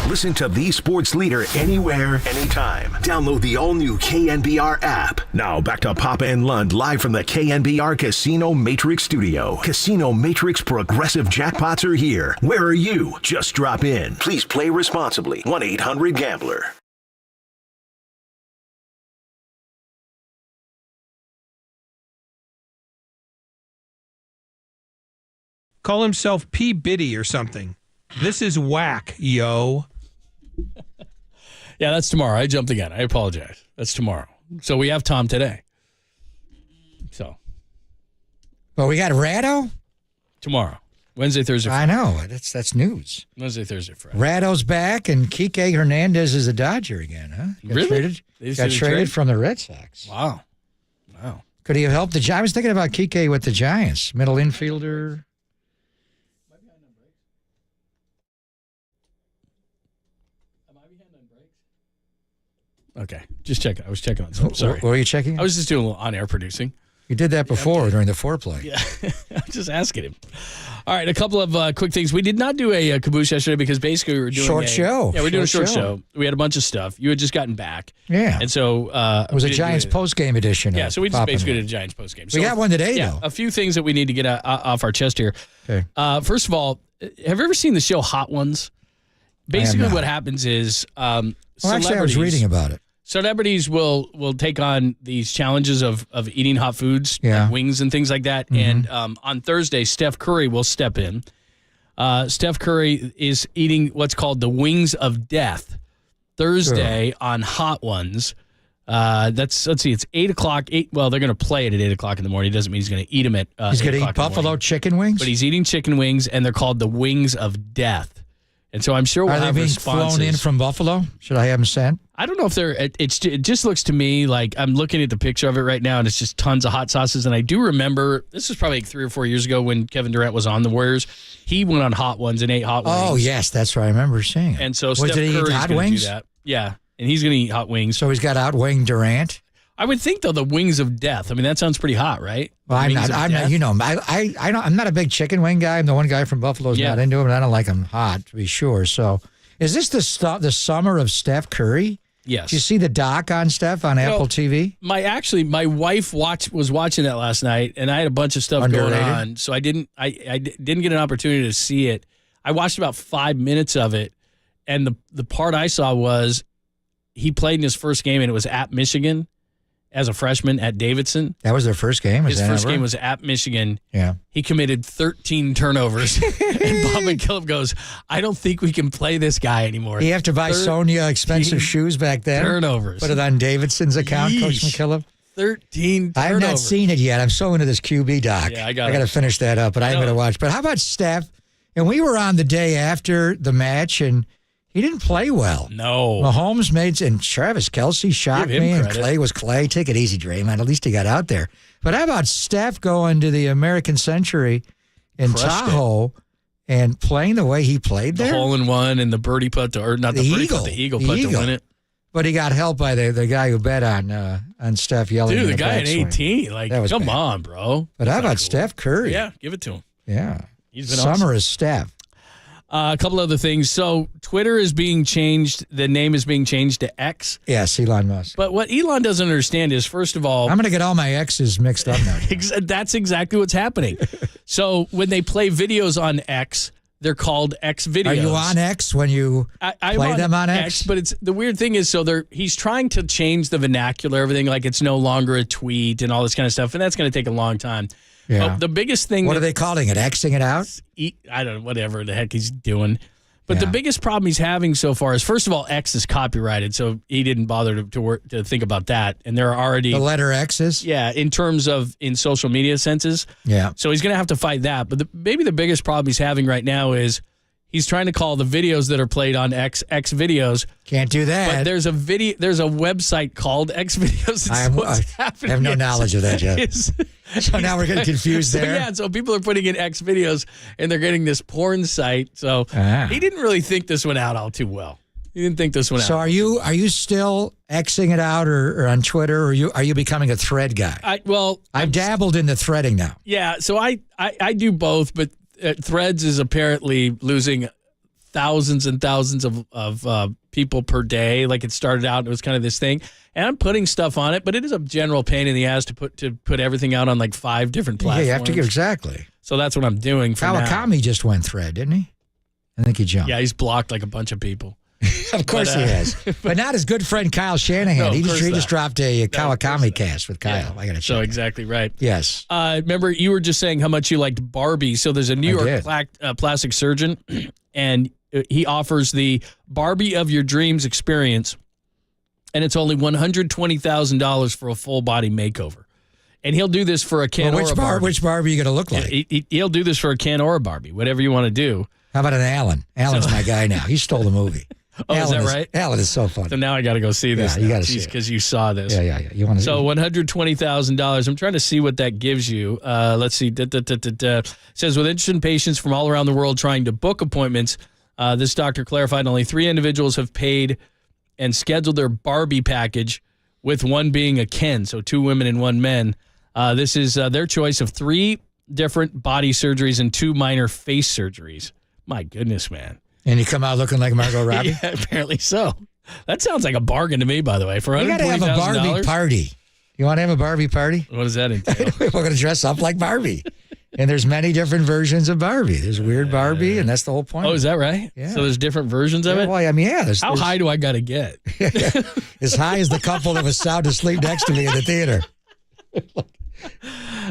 Listen to the sports leader anywhere, anytime. Download the all-new KNBR app. Now back to Papa and Lund live from the KNBR Casino Matrix Studio. Casino Matrix Progressive Jackpots are here. Where are you? Just drop in. Please play responsibly. 1-800-GAMBLER. Call himself P. Biddy or something. This is whack, yo. Yeah, that's tomorrow. I jumped again. I apologize. That's tomorrow. So we have Tom today. So. Well, we got Ratto? Tomorrow. Wednesday, Thursday, Friday. I know. That's news. Wednesday, Thursday, Friday. Ratto's back, and Kike Hernandez is a Dodger again, huh? Really? Got traded from the Red Sox. Wow. Could he have helped the Giants? I was thinking about Kike with the Giants. Middle infielder. Okay. Just checking. I was checking on something. Sorry. What were you checking? I was just doing a little on-air producing. You did that before during the foreplay. Yeah. I'm just asking him. All right. A couple of quick things. We did not do a caboose yesterday because basically we were doing short show. Yeah, we're doing a short show. We had a bunch of stuff. You had just gotten back. Yeah. And so it was a Giants post-game edition. Yeah, so we just basically did a Giants post-game. So we got one today, though. A few things that we need to get off our chest here. Okay. First of all, have you ever seen the show Hot Ones? Basically what happens is actually, I was reading about it. Celebrities will take on these challenges of eating hot foods, like wings and things like that. Mm-hmm. And on Thursday, Steph Curry will step in. Steph Curry is eating what's called the Wings of Death Thursday on Hot Ones. Let's see, it's 8 o'clock. Well, they're going to play it at 8 o'clock in the morning. It doesn't mean he's going to eat them at he's going to eat buffalo chicken wings? But he's eating chicken wings, and they're called the Wings of Death. And so I'm sure we'll have responses. Are they being flown in from Buffalo? Should I have them sent? I don't know if they're. It just looks to me like I'm looking at the picture of it right now, and it's just tons of hot sauces. And I do remember this was probably like 3 or 4 years ago when Kevin Durant was on the Warriors. He went on Hot Ones and ate hot wings. Oh yes, that's right. I remember seeing it. And so Steph Curry's going to do that. Yeah, and he's going to eat hot wings. So he's got outwing Durant. I would think though the Wings of Death. I mean that sounds pretty hot, right? Well, I'm not. You know, I'm not a big chicken wing guy. I'm the one guy from Buffalo's not into them, and I don't like them hot to be sure. So. Is this the summer of Steph Curry? Yes. Did you see the doc on Steph on Apple TV? My wife was watching that last night, and I had a bunch of stuff going on, so I didn't get an opportunity to see it. I watched about 5 minutes of it, and the part I saw was he played in his first game, and it was at Michigan as a freshman at Davidson. That was their first game? His first game was at Michigan. Yeah. He committed 13 turnovers. And Bob McKillop goes, I don't think we can play this guy anymore. You have to buy Sonia expensive shoes back then? Turnovers. Put it on Davidson's account, Coach McKillop? 13 turnovers. I have not seen it yet. I'm so into this QB doc. Yeah, I got to finish that up, but I'm going to watch. But how about Steph? And we were on the day after the match, and he didn't play well. No. Mahomes made, and Travis Kelce shocked me, and Clay was Clay. Take it easy, Draymond. At least he got out there. But how about Steph going to the American Century in Tahoe and playing the way he played there? The hole-in-one and the birdie putt, the eagle putt to win it. But he got helped by the guy who bet on Steph yelling. Dude, the guy at 18. Like, come on, bro. But how about Steph Curry? Yeah, give it to him. Yeah. He's been Summer is Steph. A couple other things. So Twitter is being changed. The name is being changed to X. Yes, Elon Musk. But what Elon doesn't understand is, first of all, I'm going to get all my X's mixed up now. That's exactly what's happening. So when they play videos on X, they're called X videos. Are you on X when you play them on X? But it's the weird thing is, he's trying to change the vernacular, everything, like it's no longer a tweet and all this kind of stuff, and that's going to take a long time. Yeah. But the biggest thing. What are they calling it? Xing it out? I don't know, whatever the heck he's doing. But the biggest problem he's having so far is, first of all, X is copyrighted, so he didn't bother to think about that. And there are already the letter X's. Yeah, in terms of in social media senses. Yeah. So he's going to have to fight that. But maybe the biggest problem he's having right now is he's trying to call the videos that are played on X videos. Can't do that. But there's a website called X videos. I have no knowledge of that yet. So now we're getting confused there. Yeah, so people are putting in X videos and they're getting this porn site. So he didn't really think this one out all too well. He didn't think this one out. So are you still Xing it out or on Twitter, or are you becoming a thread guy? I've dabbled in the threading now. Yeah, so I do both, but Threads is apparently losing thousands and thousands of people per day. Like it started out, and it was kind of this thing. And I'm putting stuff on it, but it is a general pain in the ass to put everything out on like 5 different platforms. Yeah, you have to give exactly. So that's what I'm doing for now. Kawakami just went thread, didn't he? I think he jumped. Yeah, he's blocked like a bunch of people. Of course he has. But not his good friend Kyle Shanahan. No, he of just dropped a Kawakami cast with Kyle. Yeah. I got to check. So exactly right. Yes. Remember, you were just saying how much you liked Barbie. So there's a New York plastic surgeon, and he offers the Barbie of your dreams experience, and it's only $120,000 for a full body makeover. And he'll do this for a Ken or a Barbie. Which Barbie are you going to look like? He'll do this for a Ken or a Barbie, whatever you want to do. How about an Alan? Alan's my guy now. He stole the movie. Oh, Alan is that right? Alan is so funny. So now I got to go see this. Yeah, you got to see it. Because you saw this. Yeah. You want to So $120,000. I'm trying to see what that gives you. Let's see. It says, with interested patients from all around the world trying to book appointments, this doctor clarified only 3 individuals have paid and scheduled their Barbie package, with one being a Ken, so 2 women and 1 man. This is their choice of 3 different body surgeries and 2 minor face surgeries. My goodness, man. And you come out looking like Margot Robbie? Yeah, apparently so. That sounds like a bargain to me, by the way. For $120,000. You got to have a Barbie party. You want to have a Barbie party? What does that entail? We're going to dress up like Barbie. And there's many different versions of Barbie. There's weird Barbie, and that's the whole point. Oh, is that right? Yeah. So there's different versions of it? Well, I mean, yeah. How high do I got to get? As high as the couple that was sound asleep next to me in the theater.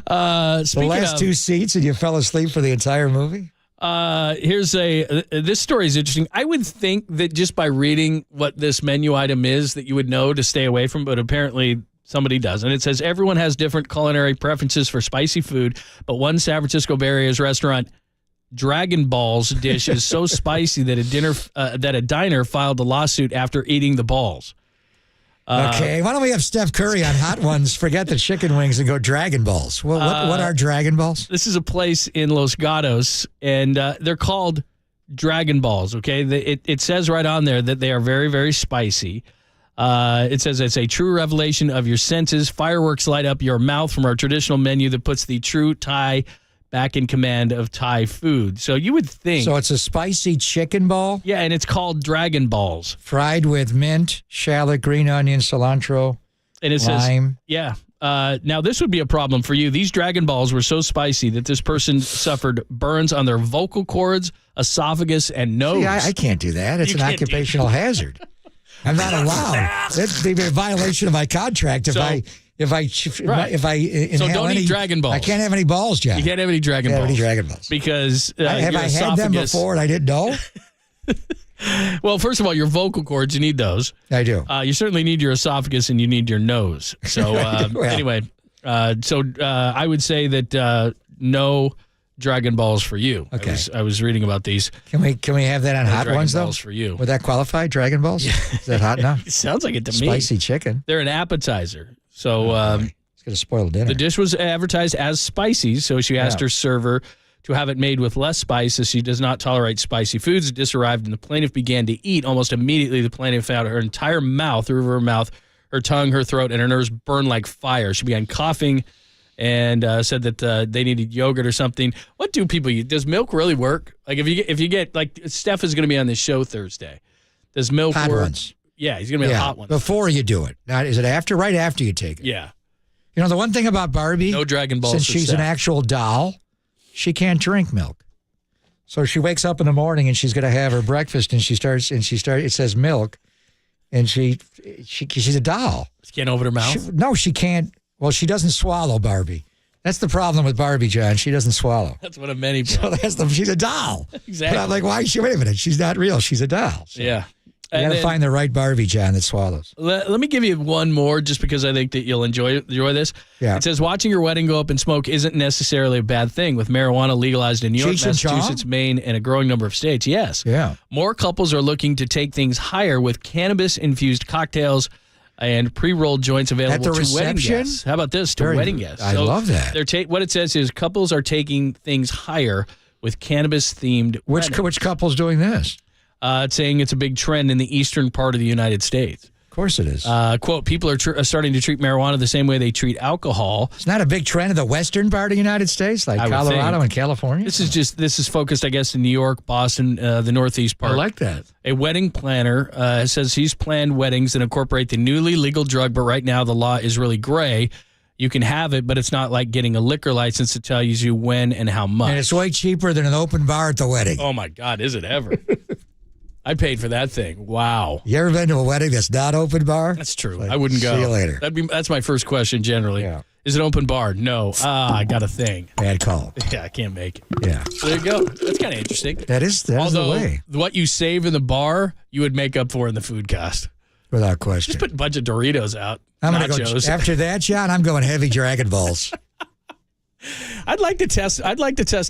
The last 2 seats, and you fell asleep for the entire movie? Here's this story is interesting. I would think that just by reading what this menu item is that you would know to stay away from, but apparently somebody doesn't. It says everyone has different culinary preferences for spicy food, but one San Francisco Bay Area's restaurant Dragon Balls dish is so spicy that a diner filed a lawsuit after eating the balls. Okay, why don't we have Steph Curry on Hot Ones, forget the chicken wings, and go Dragon Balls? Well, what are Dragon Balls? This is a place in Los Gatos, and they're called Dragon Balls, okay? It says right on there that they are very, very spicy. It says it's a true revelation of your senses. Fireworks light up your mouth from our traditional menu that puts the true Thai back in command of Thai food. So you would think... So it's a spicy chicken ball? Yeah, and it's called Dragon Balls. Fried with mint, shallot, green onion, cilantro, and it lime. Says, yeah. Now, this would be a problem for you. These Dragon Balls were so spicy that this person suffered burns on their vocal cords, esophagus, and nose. See, I can't do that. It's an occupational hazard. I'm not allowed. That'd be a violation of my contract if I inhale so don't any eat Dragon Balls. I can't have any balls, John. You can't have any Dragon Balls. Because have your I had them before and I didn't know? Well, first of all, your vocal cords, you need those. I do. You certainly need your esophagus and you need your nose. So anyway, I would say that no Dragon Balls for you. Okay. I was reading about these. Can we have that on Hot Dragon Ones, though? Balls for you. Would that qualify, Dragon Balls? Is that hot enough? It sounds like it to me. Spicy chicken. They're an appetizer. So it's going to spoil dinner. The dish was advertised as spicy, so she asked her server to have it made with less spice as she does not tolerate spicy foods. The dish arrived and the plaintiff began to eat. Almost immediately, the plaintiff found her entire mouth, through her mouth, her tongue, her throat, and her nerves burned like fire. She began coughing and said that they needed yogurt or something. What do people eat? Does milk really work? Like if you get like Steph is going to be on this show Thursday. Does milk hot work? Ones. Yeah, he's going to be a hot one. Before you do it. Now, is it after? Right after you take it. Yeah. You know, the one thing about Barbie, no Dragon Balls. Since she's an actual doll, she can't drink milk. So she wakes up in the morning and she's going to have her breakfast and it says milk, and she's a doll. She can't open her mouth? No, she can't. Well, she doesn't swallow, Barbie. That's the problem with Barbie, John. She doesn't swallow. That's one of many problems. So she's a doll. Exactly. But I'm like, why is she? Wait a minute. She's not real. She's a doll. So yeah. You got to find the right Barbie, John, that swallows. Let me give you one more just because I think that you'll enjoy this. Yeah. It says, watching your wedding go up in smoke isn't necessarily a bad thing. With marijuana legalized in New York, Massachusetts, Maine, and a growing number of states, yes. Yeah. More couples are looking to take things higher with cannabis-infused cocktails and pre-rolled joints available to wedding guests. How about this? To wedding guests. I love that. What it says is couples are taking things higher with cannabis-themed Which couple's doing this? It's saying it's a big trend in the eastern part of the United States. course it is. Quote, people are starting to treat marijuana the same way they treat alcohol. It's not a big trend in the western part of the United States, like Colorado and California. This is focused, I guess, in New York, Boston, the northeast part. I like that. A wedding planner says he's planned weddings that incorporate the newly legal drug, but right now the law is really gray. You can have it, but it's not like getting a liquor license that tells you when and how much. And it's way cheaper than an open bar at the wedding. Oh, my God, is it ever? I paid for that thing. Wow. You ever been to a wedding that's not open bar? That's true. I wouldn't go. See you later. That's my first question generally. Yeah. Is it open bar? No. I got a thing. Bad call. Yeah, I can't make it. Yeah. So there you go. That's kind of interesting. That is the way. What you save in the bar, you would make up for in the food cost. Without question. Just put a bunch of Doritos out. I'm going to go. After that, John, I'm going heavy Dragon Balls. I'd like to test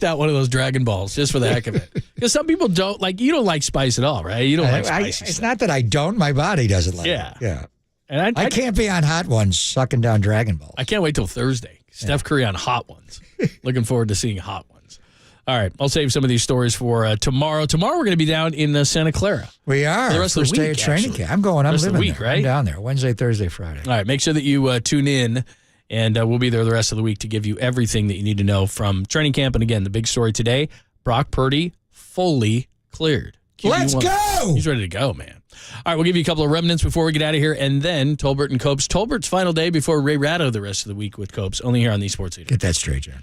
out one of those Dragon Balls just for the heck of it. Because some people don't like. You don't like spice at all, right? You don't like spicy. It's not that I don't. My body doesn't like it. Yeah. And I can't be on hot ones sucking down Dragon Balls. I can't wait till Thursday. Steph Curry on hot ones. Looking forward to seeing hot ones. All right, I'll save some of these stories for tomorrow. Tomorrow we're going to be down in Santa Clara. We are. For the rest of the week, day of training camp. I'm going. I'm rest living of the week, there. right? I'm down there Wednesday, Thursday, Friday. All right, make sure that you tune in, and we'll be there the rest of the week to give you everything that you need to know from training camp. And again, the big story today, Brock Purdy fully cleared. Let's go! He's ready to go, man. All right, we'll give you a couple of remnants before we get out of here, and then Tolbert and Copes. Tolbert's final day before Ray Ratto the rest of the week with Copes, only here on the Sports Leader. Get that straight, John.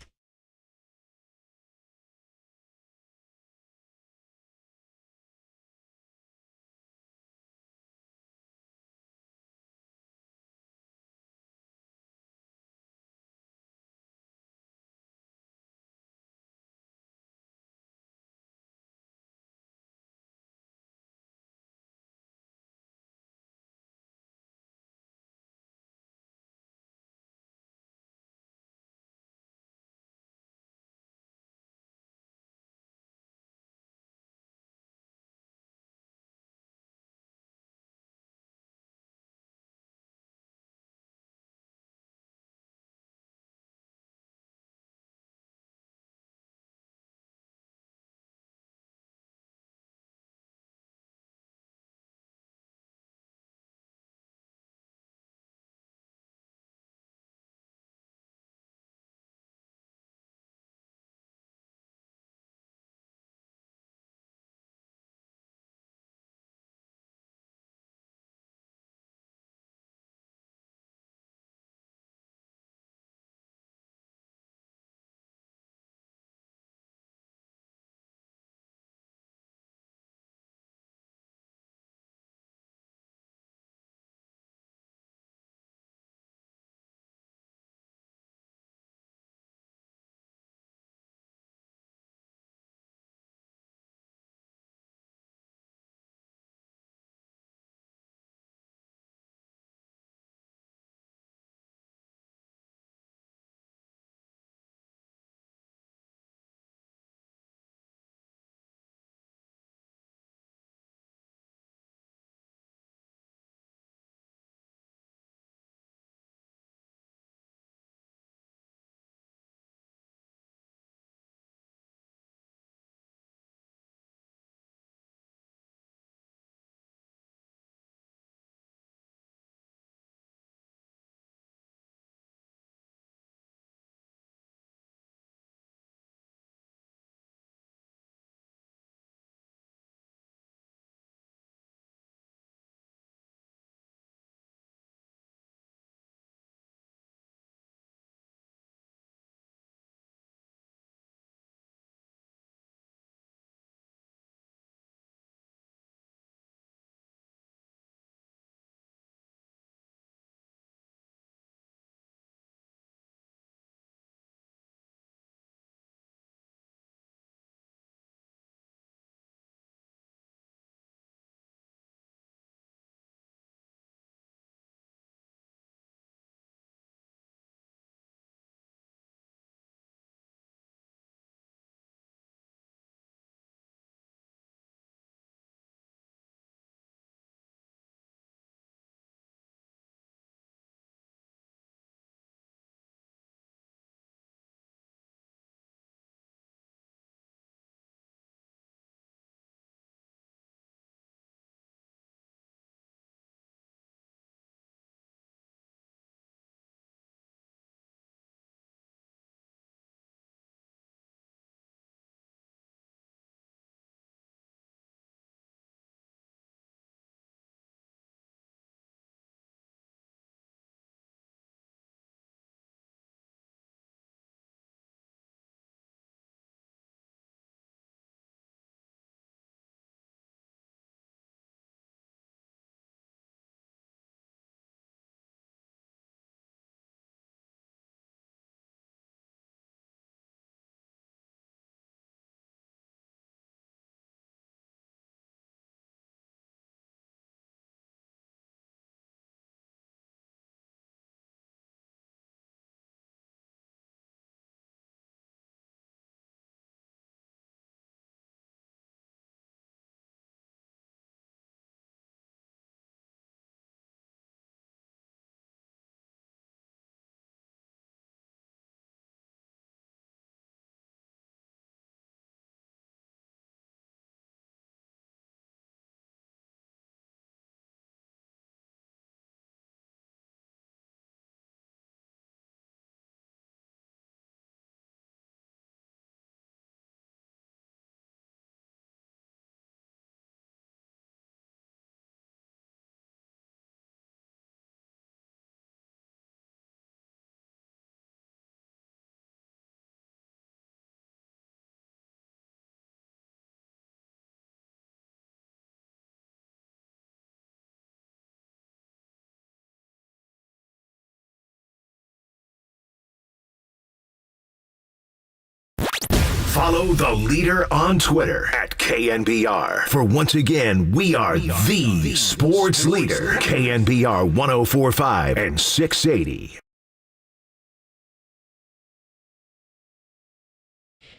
Follow the leader on Twitter at KNBR. For once again, we are the sports leader. KNBR 104.5 and 680.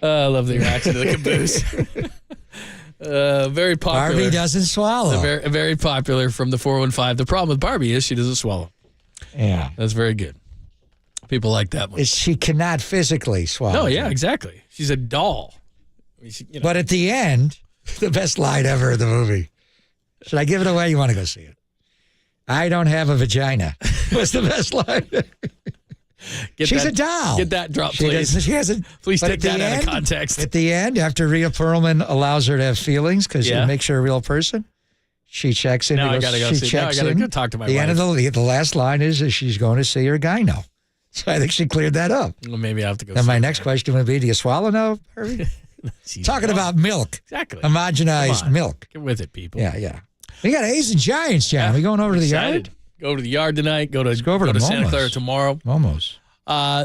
I love the reaction to the caboose. Very popular. Barbie doesn't swallow. Very, very popular from the 415. The problem with Barbie is she doesn't swallow. Yeah. That's very good. People like that one. She cannot physically swallow. No, yeah, exactly. She's a doll. I mean, But at the end, the best line ever in the movie. Should I give it away? You want to go see it? I don't have a vagina. What's the best line? She's a doll. Get that drop, She please. she hasn't. Please but take at the that out of end- context. At the end, after Rhea Perlman allows her to have feelings because Yeah. it makes her a real person, she checks in. Now I goes- gotta go she see- now I checks gotta in. go talk to my The end of wife. the last line is she's going to see her gyno. So I think she cleared that up. Well, maybe I have to go. And see my it. next question would be, do you swallow now, Harvey? Talking about milk. Exactly. Homogenized Come on. milk. Get with it, people. Yeah, yeah. We got A's and Giants, John. We going over to the Excited. yard? Go to the yard tonight. Go to over to Santa Momo's. Clara tomorrow. Almost.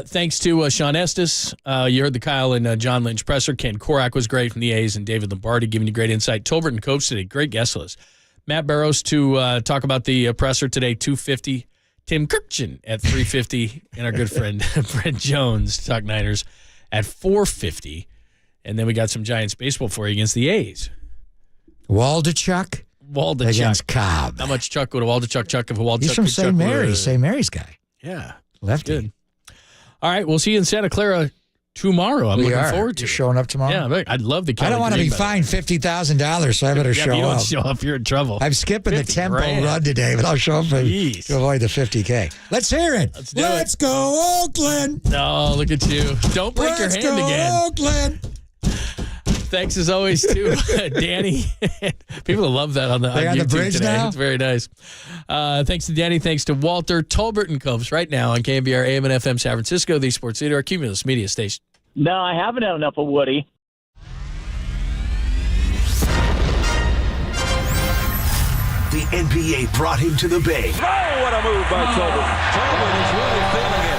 Thanks to Sean Estes. You heard the Kyle and John Lynch presser. Ken Korak was great from the A's, and David Lombardi giving you great insight. Tolbert and Copes today, great guest list. Matt Barrows to talk about the presser today, 2:50. Tim Kirkchin at 3:50, and our good friend Brent Jones to talk Niners at 4:50. And then we got some Giants baseball for you against the A's. Waldachuk against Cobb. How much Chuck would a Waldachuk Chuck if a Waldachuk He's from could St. Chuck Mary's. would- St. Mary's guy. Yeah. Lefty. Good. All right, we'll see you in Santa Clara tomorrow. I'm We looking are. forward to You're it. showing up tomorrow? Yeah, I'd love to. I don't want to be fined $50,000, so I better Yeah, show if you up. don't show up, you're in trouble. I'm skipping the 50 tempo grand. run today, but I'll show up to avoid the 50K. Let's hear it. Let's go, Oakland. No, look at you. Don't break your hand go, again. Oakland. Thanks as always to Danny. People love that on the They on on the YouTube bridge today. now? It's very nice. Thanks to Danny. Thanks to Walter. Tolbert and Copes right now on KNBR AM and FM San Francisco, the sports leader, our Cumulus media station. No, I haven't had enough of Woody. The NBA brought him to the Bay. Oh, what a move by Tolbert. Tolbert is really feeling it.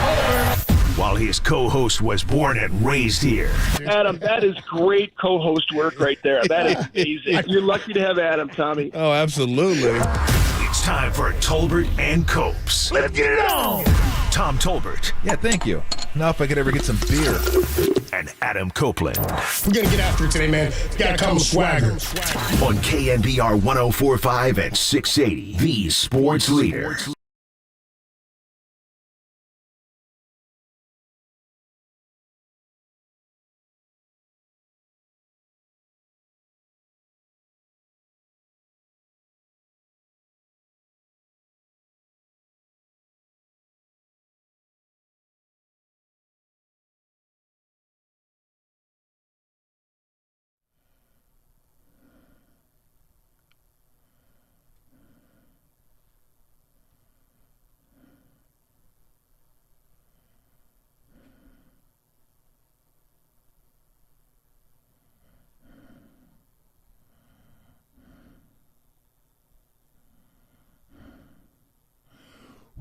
While his co-host was born and raised here. Adam, that is great co-host work right there. That is amazing. You're lucky to have Adam, Tommy. Oh, absolutely. It's time for Tolbert and Copes. Let's get it on! Tom Tolbert. Yeah, thank you. Now if I could ever get some beer. And Adam Copeland. We're going to get after it today, man. Gotta come with swagger. On KNBR 104.5 and 680, the sports leader.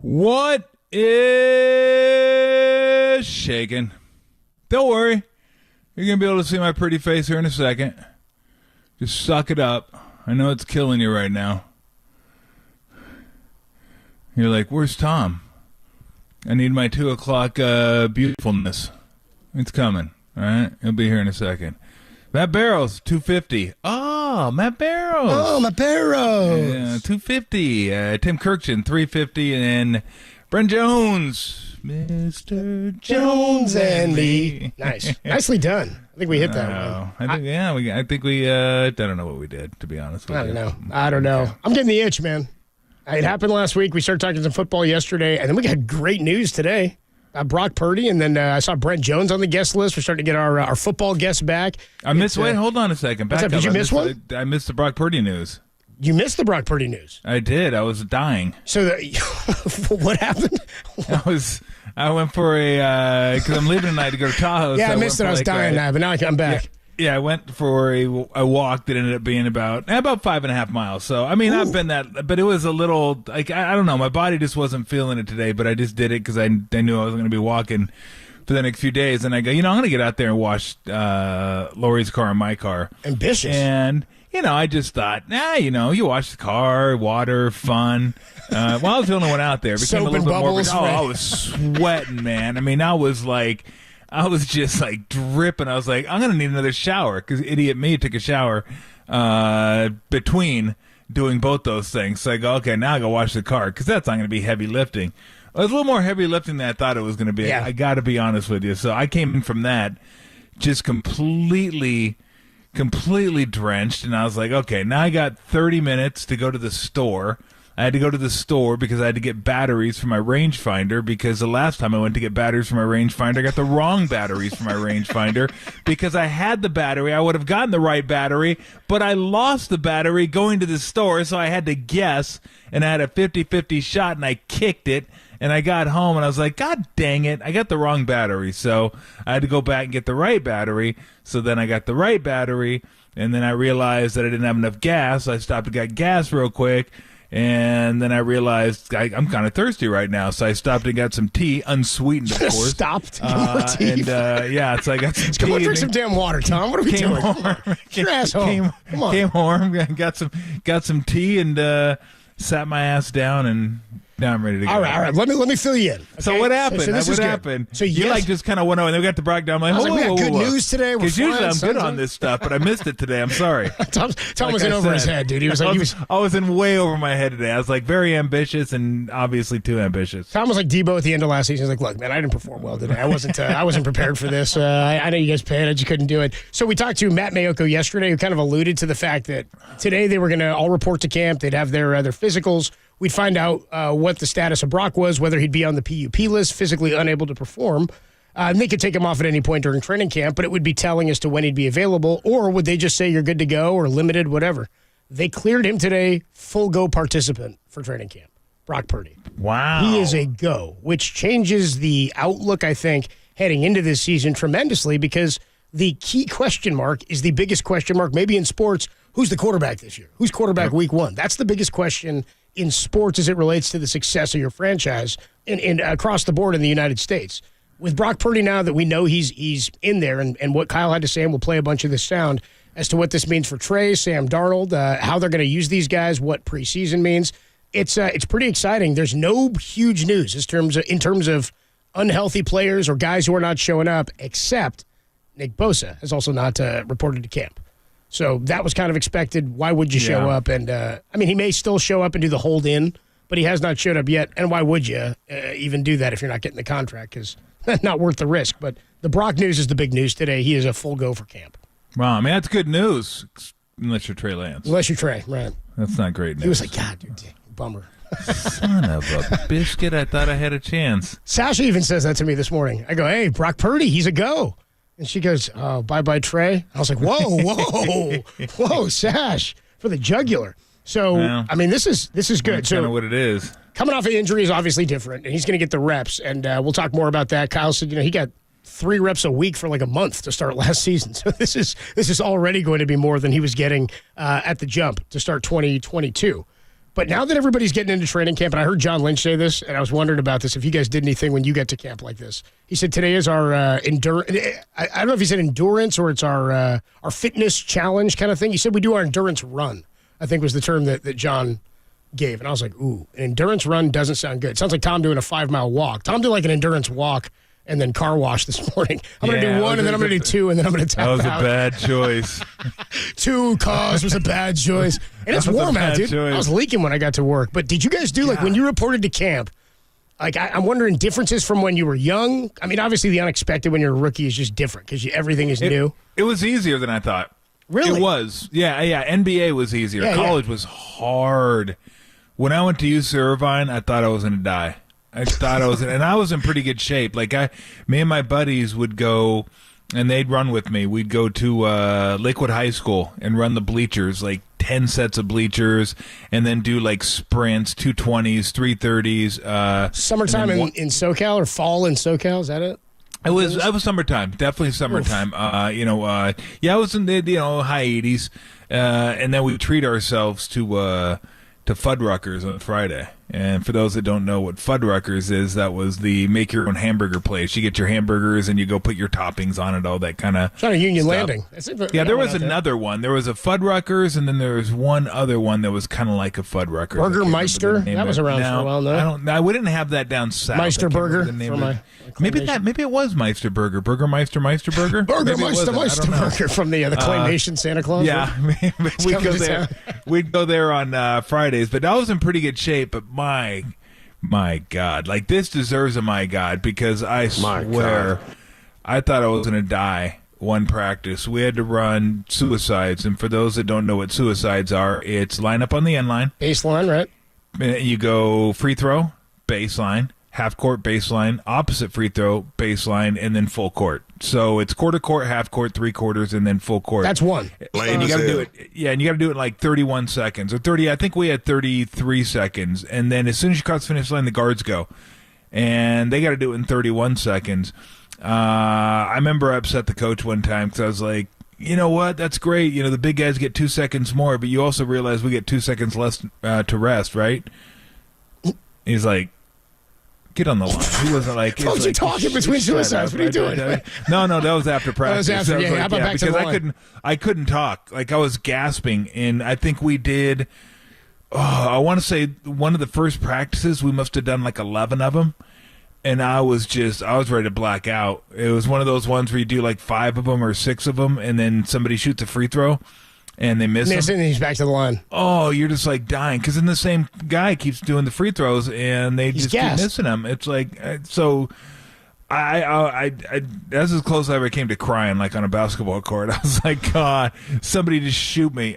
What is shaking? Don't worry. You're going to be able to see my pretty face here in a second. Just suck it up. I know it's killing you right now. You're like, where's Tom? I need my 2 o'clock beautifulness. It's coming. All right? He'll be here in a second. Matt Barrows, 250. Oh, Matt Barrows. Oh, Matt Barrows. Yeah, 250. Tim Kirkchin, 350. And Brent Jones. Mr. Jones and me. Nice. Nicely done. I think we hit that one. I think we I don't know what we did, to be honest with you. I don't know. I'm getting the itch, man. It happened last week. We started talking some football yesterday, and then we got great news today. Brock Purdy, and then I saw Brent Jones on the guest list. We're starting to get our football guests back. Wait, hold on a second. What's Back up? up. Did you miss one? I missed the Brock Purdy news. You missed the Brock Purdy news. I did. I was dying. So what happened? I went for because I'm leaving tonight to go to Tahoe. Yeah, so I missed it. I was dying now, but now I'm back. Yeah, I went for a walk that ended up being about 5.5 miles. So, I mean, I've been that, but it was a little, like, I don't know. My body just wasn't feeling it today, but I just did it because I knew I was going to be walking for the next few days. And I go, I'm going to get out there and wash Lori's car and my car. Ambitious. And, I just thought, you wash the car, water, fun. I was the only one out there. It became Soap a little bit bubbles, more. right. I was sweating, man. I mean, I was just like dripping. I was like, I'm going to need another shower because idiot me took a shower between doing both those things. So I go, okay, now I go wash the car because that's not going to be heavy lifting. It was a little more heavy lifting than I thought it was going to be. Yeah. I got to be honest with you. So I came in from that just completely drenched, and I was like, okay, now I got 30 minutes to go to the store. I had to go to the store because I had to get batteries for my rangefinder because the last time I went to get batteries for my rangefinder, I got the wrong batteries for my rangefinder because I had the battery. I would have gotten the right battery, but I lost the battery going to the store, so I had to guess, and I had a 50-50 shot, and I kicked it, and I got home, and I was like, God dang it, I got the wrong battery. So I had to go back and get the right battery. So then I got the right battery, and then I realized that I didn't have enough gas. So I stopped and got gas real quick. And then I realized I'm kind of thirsty right now, so I stopped and got some tea, unsweetened, of course. Stopped. More tea. And so I got some tea. Come on, drink some damn water, Tom. What are we doing? Your asshole. Come on. Came home, got some tea, and sat my ass down, and now I'm ready to go. All right. Let me fill you in. Okay? So what happened? So this what is good. happened? So you just kind of went over, and then we got to break down. I'm like, we got good news today. Because usually I'm good flying, on this stuff, but I missed it today. I'm sorry. Tom was in over his head, dude. He was like, I was in way over my head today. I was like very ambitious and obviously too ambitious. Tom was like Debo at the end of last season. He's like, look, man, I didn't perform well today. I wasn't prepared for this. I know you guys paid. I just couldn't do it. So we talked to Matt Mayoko yesterday, who kind of alluded to the fact that today they were going to all report to camp. They'd have their physicals. We'd find out what the status of Brock was, whether he'd be on the PUP list, physically unable to perform. And they could take him off at any point during training camp, but it would be telling as to when he'd be available, or would they just say you're good to go or limited, whatever. They cleared him today, full go participant for training camp. Brock Purdy. Wow. He is a go, which changes the outlook, I think, heading into this season tremendously because the key question mark is the biggest question mark maybe in sports. Who's the quarterback this year? Who's quarterback week one? That's the biggest question in sports as it relates to the success of your franchise and across the board in the United States. With Brock Purdy now that we know he's in there and what Kyle had to say, and we'll play a bunch of this sound as to what this means for Trey, Sam Darnold, how they're going to use these guys, what preseason means. It's pretty exciting. There's no huge news in terms of unhealthy players or guys who are not showing up, except Nick Bosa has also not reported to camp. So that was kind of expected. Why would you show up? And he may still show up and do the hold in, but he has not showed up yet. And why would you even do that if you're not getting the contract? Because that's not worth the risk. But the Brock news is the big news today. He is a full go for camp. Wow, I mean, that's good news. Unless you're Trey Lance. Unless you're Trey, right. That's not great news. He was like, God, dude, bummer. Son of a biscuit, I thought I had a chance. Sasha even says that to me this morning. I go, hey, Brock Purdy, he's a go. And she goes, oh, bye-bye, Trey. I was like, whoa, Sash, for the jugular. So, well, this is good. That's kind of what it is. Coming off an injury is obviously different, and he's going to get the reps, and we'll talk more about that. Kyle said, he got 3 reps a week for like a month to start last season. So this is already going to be more than he was getting at the jump to start 2022. But now that everybody's getting into training camp, and I heard John Lynch say this, and I was wondering about this, if you guys did anything when you get to camp like this. He said today is our endurance. I don't know if he said endurance or it's our fitness challenge kind of thing. He said we do our endurance run, I think was the term that John gave. And I was like, ooh, an endurance run doesn't sound good. It sounds like Tom doing a 5-mile walk. Tom did like an endurance walk and then car wash this morning. I'm going to do 1, and then I'm going to do 2, and then I'm going to tap out. That was a bad choice. 2 cars was a bad choice. And it's warm out, dude. I was leaking when I got to work. But did you guys do, like, when you reported to camp, like, I'm wondering differences from when you were young? I mean, obviously the unexpected when you're a rookie is just different because everything is new. It was easier than I thought. Really? It was. Yeah. NBA was easier. College was hard. When I went to UC Irvine, I thought I was going to die. I thought I was, and I was in pretty good shape. Like me and my buddies would go, and they'd run with me. We'd go to Lakewood High School and run the bleachers, like 10 sets of bleachers, and then do like sprints, 220s, 330s. Summertime in SoCal or fall in SoCal? Is that it? I was summertime, definitely summertime. I was in the high 80s, and then we treat ourselves to to Fuddruckers on Friday. And for those that don't know what Fuddruckers is, that was the make your own hamburger place. You get your hamburgers and you go put your toppings on it, all that kind of It's on a Union stuff. Landing. Yeah, there was another one. There was a Fuddruckers, and then there was one other one that was kind of like a Fuddruckers. Burger Meister? That was around for a while, no? We didn't have that down south. Meister I can't remember Burger the name for of it. Maybe it was Meister Burger. Burger Meister Burger? Burger Maybe it Meister Meister Burger from the Claymation Santa Claus. Yeah, we'd go there on Fridays, but I was in pretty good shape. But my God, like this deserves a my God, because I swear I thought I was going to die one practice. We had to run suicides, and for those that don't know what suicides are, it's line up on the end line. Baseline, right? You go free throw, baseline, half court, baseline, opposite free throw, baseline, and then full court. So it's quarter court, half court, 3/4, and then full court. That's one. And you got to do it. Yeah, and you got to do it in like 31 seconds or 30. I think we had 33 seconds. And then as soon as you cross the finish line, the guards go, and they got to do it in 31 seconds. I remember I upset the coach one time because I was like, you know what? That's great. You know, the big guys get 2 seconds more, but you also realize we get 2 seconds less to rest, right? He's like, get on the line. He wasn't like, what was you talking between suicides? What are you doing? No, that was after practice. That was after, yeah. How about back to the line? I couldn't talk. Like I was gasping, and I think we did. I want to say one of the first practices we must have done like 11 of them, and I was ready to black out. It was one of those ones where you do like 5 of them or 6 of them, and then somebody shoots a free throw. And they miss him. And he's back to the line. Oh, you're just like dying because then the same guy keeps doing the free throws and they just keep missing him. It's like so. I that's as close as I ever came to crying, like on a basketball court. I was like, God, somebody just shoot me.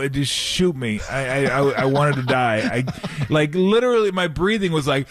Just shoot me. I wanted to die. I like literally my breathing was like.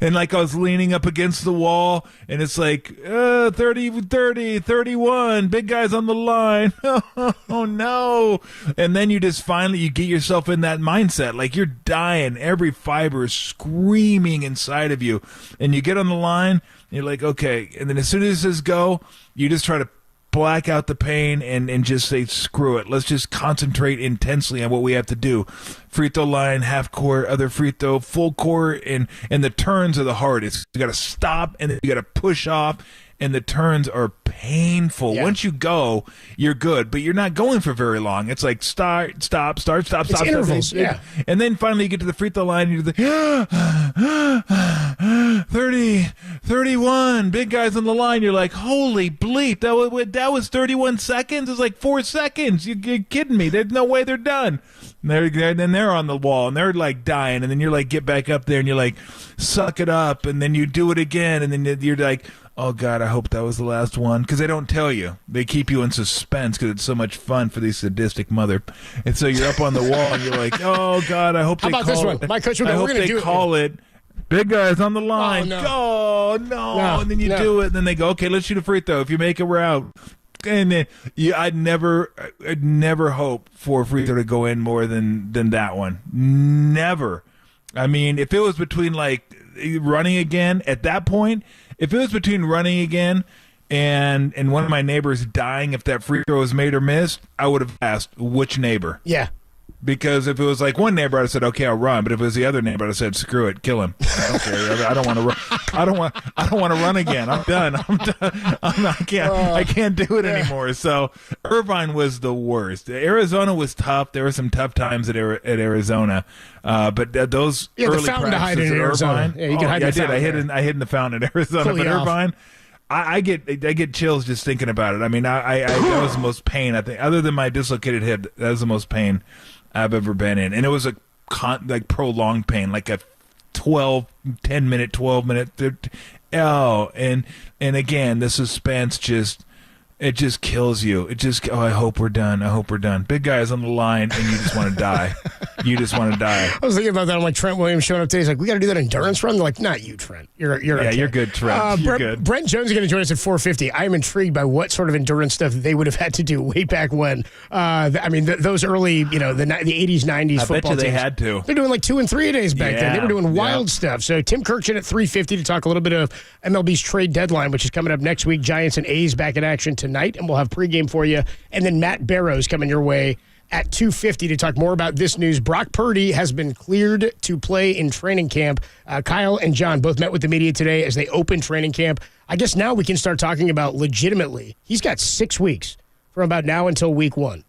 And like I was leaning up against the wall, and it's like 30, 31, big guys on the line. Oh no! And then you just finally you get yourself in that mindset, like you're dying, every fiber is screaming inside of you, and you get on the line. You're like, okay, and then as soon as it says go, you just try to black out the pain and just say, screw it. Let's just concentrate intensely on what we have to do. Free throw line, half court, other free throw, full court, and the turns are the hardest. You got to stop, and then you got to push off, and the turns are painful. Yeah. Once you go, you're good, but you're not going for very long. It's like start, stop, it's intervals, yeah. And then finally you get to the free throw line, and you're like, 30, 31, big guys on the line. You're like, holy bleep, that was 31 seconds? It's like 4 seconds. You're kidding me. There's no way they're done. And then they're on the wall, and they're like dying, and then you're like, get back up there, and you're like, suck it up, and then you do it again, and then you're like, oh, God, I hope that was the last one. Because they don't tell you. They keep you in suspense because it's so much fun for these sadistic mother. And so you're up on the wall, and you're like, oh, God, I hope they call it. How about this one? My coach would I go, hope they call it. Big guys on the line. Oh, no. No. And then you do it, and then they go, okay, let's shoot a free throw. If you make it, we're out. And then I'd never hope for a free throw to go in more than that one. Never. I mean, if it was between, like, running again at that point, if it was between running again and one of my neighbors dying, if that free throw was made or missed, I would have asked which neighbor. Yeah. Because if it was like one neighbor, I'd have said, okay, I'll run. But if it was the other neighbor, I'd have said, screw it, kill him. I don't care. I don't want to run. I don't want to run again. I'm done. I can't do it anymore. So Irvine was the worst. Arizona was tough. There were some tough times at Arizona. But those early the fountain to hide in Arizona. Irvine. Yeah, you can hide in the fountain. I hid in the fountain at Arizona. Cool, but Irvine, I get chills just thinking about it. I mean, I that was the most pain, I think, other than my dislocated hip. That was the most pain I've ever been in, and it was a prolonged pain, like a 12 minute. And again, the suspense just kills you. I hope we're done. Big guys on the line, and you just want to die. I was thinking about that. I'm like, Trent Williams showing up today. He's like, we got to do that endurance run. They're like, not you, Trent. You're okay. You're good, Trent. You're good. Brent Jones is going to join us at 4:50. I'm intrigued by what sort of endurance stuff they would have had to do way back when. I mean, those early, the 80s, 90s football I bet you they teams. had to. They're doing like 2 and 3 days back then. They were doing wild stuff. So Tim Kirkchin at 3:50 to talk a little bit of MLB's trade deadline, which is coming up next week. Giants and A's back in action tonight, and we'll have pregame for you. And then Matt Barrows coming your way at 2:50 to talk more about this news. Brock Purdy has been cleared to play in training camp. Kyle and John both met with the media today as they opened training camp. I guess now we can start talking about legitimately. He's got 6 weeks from about now until week 1.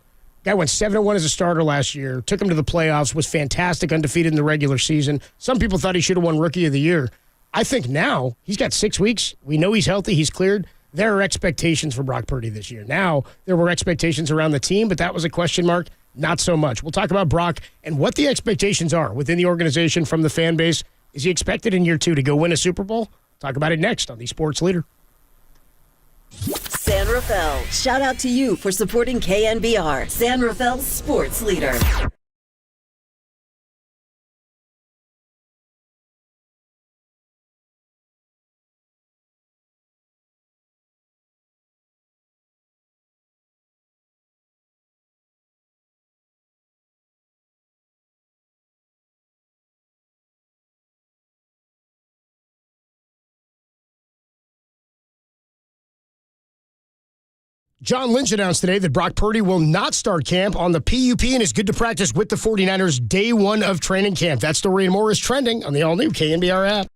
Guy went 7-1 as a starter last year, took him to the playoffs, was fantastic, undefeated in the regular season. Some people thought he should have won Rookie of the Year. I think now he's got 6 weeks. We know he's healthy. He's cleared. There are expectations for Brock Purdy this year. Now, there were expectations around the team, but that was a question mark. Not so much. We'll talk about Brock and what the expectations are within the organization from the fan base. Is he expected in year 2 to go win a Super Bowl? Talk about it next on the Sports Leader. San Rafael, shout out to you for supporting KNBR, San Rafael's sports leader. John Lynch announced today that Brock Purdy will not start camp on the PUP and is good to practice with the 49ers day 1 of training camp. That story and more is trending on the all-new KNBR app.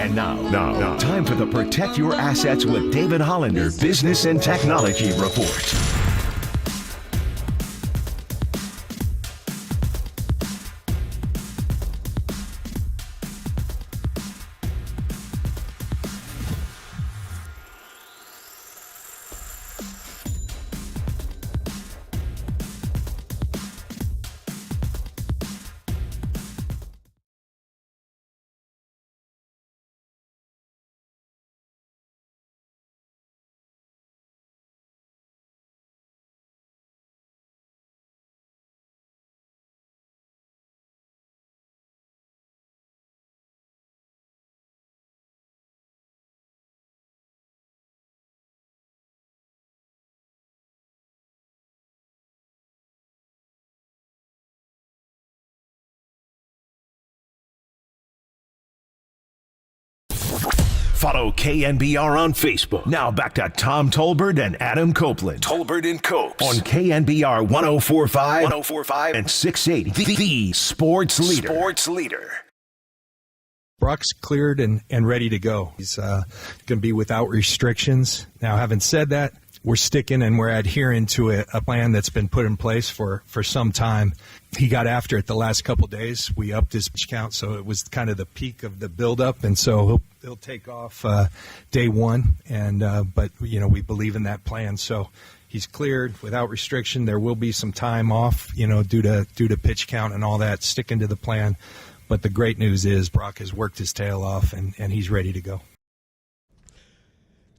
And now, time for the Protect Your Assets with David Hollander Business and Technology Report. Follow KNBR on Facebook. Now back to Tom Tolbert and Adam Copeland. Tolbert and Copes on KNBR 104.5 and 680. The Sports Leader. Sports Leader. Brock's cleared and ready to go. He's going to be without restrictions. Now, having said that, we're sticking and we're adhering to a plan that's been put in place for some time. He got after it the last couple days. We upped his pitch count, so it was kind of the peak of the buildup, and so he'll take off day one. But we believe in that plan, so he's cleared without restriction. There will be some time off, due to pitch count and all that, sticking to the plan. But the great news is Brock has worked his tail off, and he's ready to go.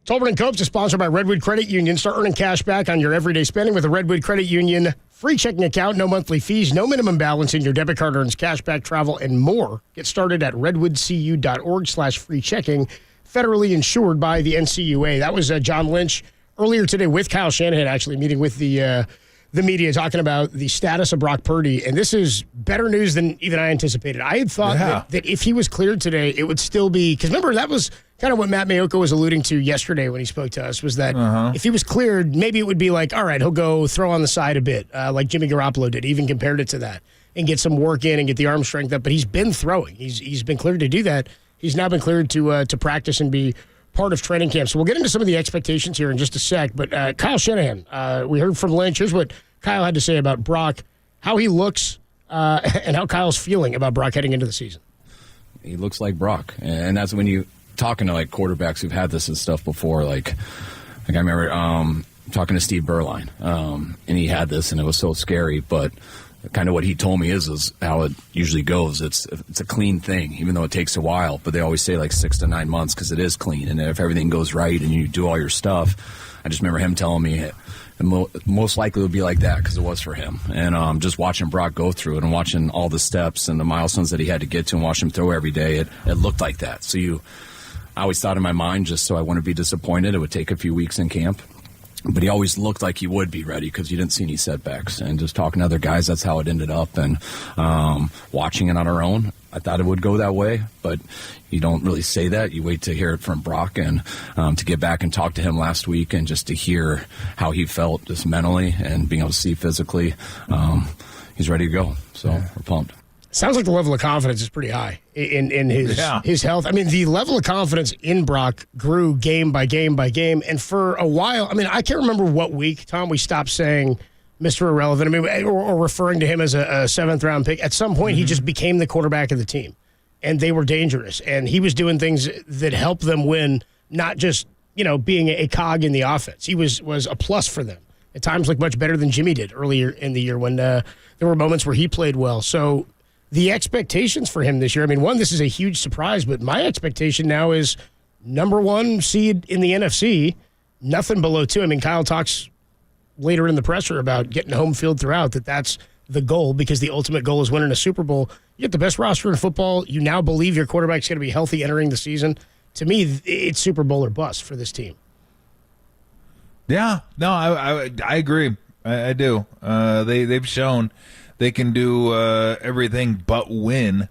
Tolbert & Copes is sponsored by Redwood Credit Union. Start earning cash back on your everyday spending with a Redwood Credit Union free checking account, no monthly fees, no minimum balance, and your debit card earns cash back, travel, and more. Get started at redwoodcu.org/free checking, federally insured by the NCUA. That was John Lynch earlier today with Kyle Shanahan, actually meeting with the media, talking about the status of Brock Purdy. And this is better news than even I anticipated. I had thought that if he was cleared today, it would still be, because remember, that was kind of what Matt Mayoko was alluding to yesterday when he spoke to us, was that if he was cleared, maybe it would be like, all right, he'll go throw on the side a bit, like Jimmy Garoppolo did. He even compared it to that, and get some work in and get the arm strength up. But he's been throwing. He's been cleared to do that. He's now been cleared to practice and be part of training camp. So we'll get into some of the expectations here in just a sec. But Kyle Shanahan, we heard from Lynch. Here's what Kyle had to say about Brock, how he looks, and how Kyle's feeling about Brock heading into the season. He looks like Brock, and that's when you talking to like quarterbacks who've had this and stuff before. Like I remember talking to Steve Berline, and he had this, and it was so scary. But kind of what he told me is how it usually goes. It's a clean thing, even though it takes a while. But they always say like 6 to 9 months because it is clean, and if everything goes right and you do all your stuff. I just remember him telling me most likely it would be like that because it was for him. And just watching Brock go through it and watching all the steps and the milestones that he had to get to and watch him throw every day, it looked like that. So I always thought in my mind, just so I wouldn't be disappointed, it would take a few weeks in camp. But he always looked like he would be ready because you didn't see any setbacks. And just talking to other guys, that's how it ended up. And watching it on our own, I thought it would go that way. But you don't really say that. You wait to hear it from Brock. And to get back and talk to him last week and just to hear how he felt just mentally and being able to see physically, he's ready to go. So we're pumped. Sounds like the level of confidence is pretty high in his health. I mean, the level of confidence in Brock grew game by game by game. And for a while, I mean, I can't remember what week, Tom, we stopped saying Mr. Irrelevant. I mean, or referring to him as a seventh-round pick. At some point, he just became the quarterback of the team. And they were dangerous. And he was doing things that helped them win, not just, being a cog in the offense. He was a plus for them. At times, looked much better than Jimmy did earlier in the year when there were moments where he played well. So the expectations for him this year, I mean, one, this is a huge surprise, but my expectation now is number 1 seed in the NFC, nothing below 2. I mean, Kyle talks later in the presser about getting home field throughout, that's the goal because the ultimate goal is winning a Super Bowl. You get the best roster in football. You now believe your quarterback's going to be healthy entering the season. To me, it's Super Bowl or bust for this team. Yeah, no, I agree. I do. They've shown they can do everything but win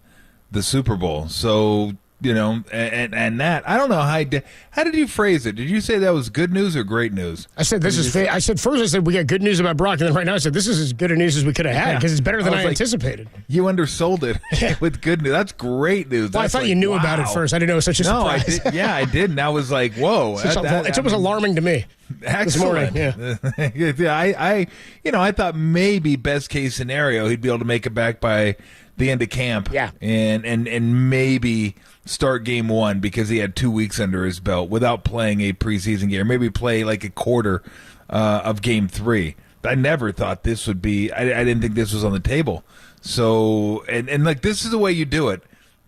the Super Bowl. So, and that I don't know how did you phrase it? Did you say that was good news or great news? I said I said first I said we got good news about Brock, and then right now I said this is as good a news as we could have had because it's better than I anticipated. You undersold it with good news. That's great news. Well, I thought you knew about it first. I didn't know it was such a surprise. I did. And I was like, whoa. It's almost alarming to me. Excellent. This morning, yeah. I thought maybe best case scenario he'd be able to make it back by the end of camp. Yeah. And maybe start game 1 because he had 2 weeks under his belt without playing a preseason game. Or maybe play like a quarter of game 3. I never thought this would be. I didn't think this was on the table. So and like this is the way you do it.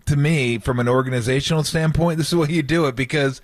To me, from an organizational standpoint, this is the way you do it because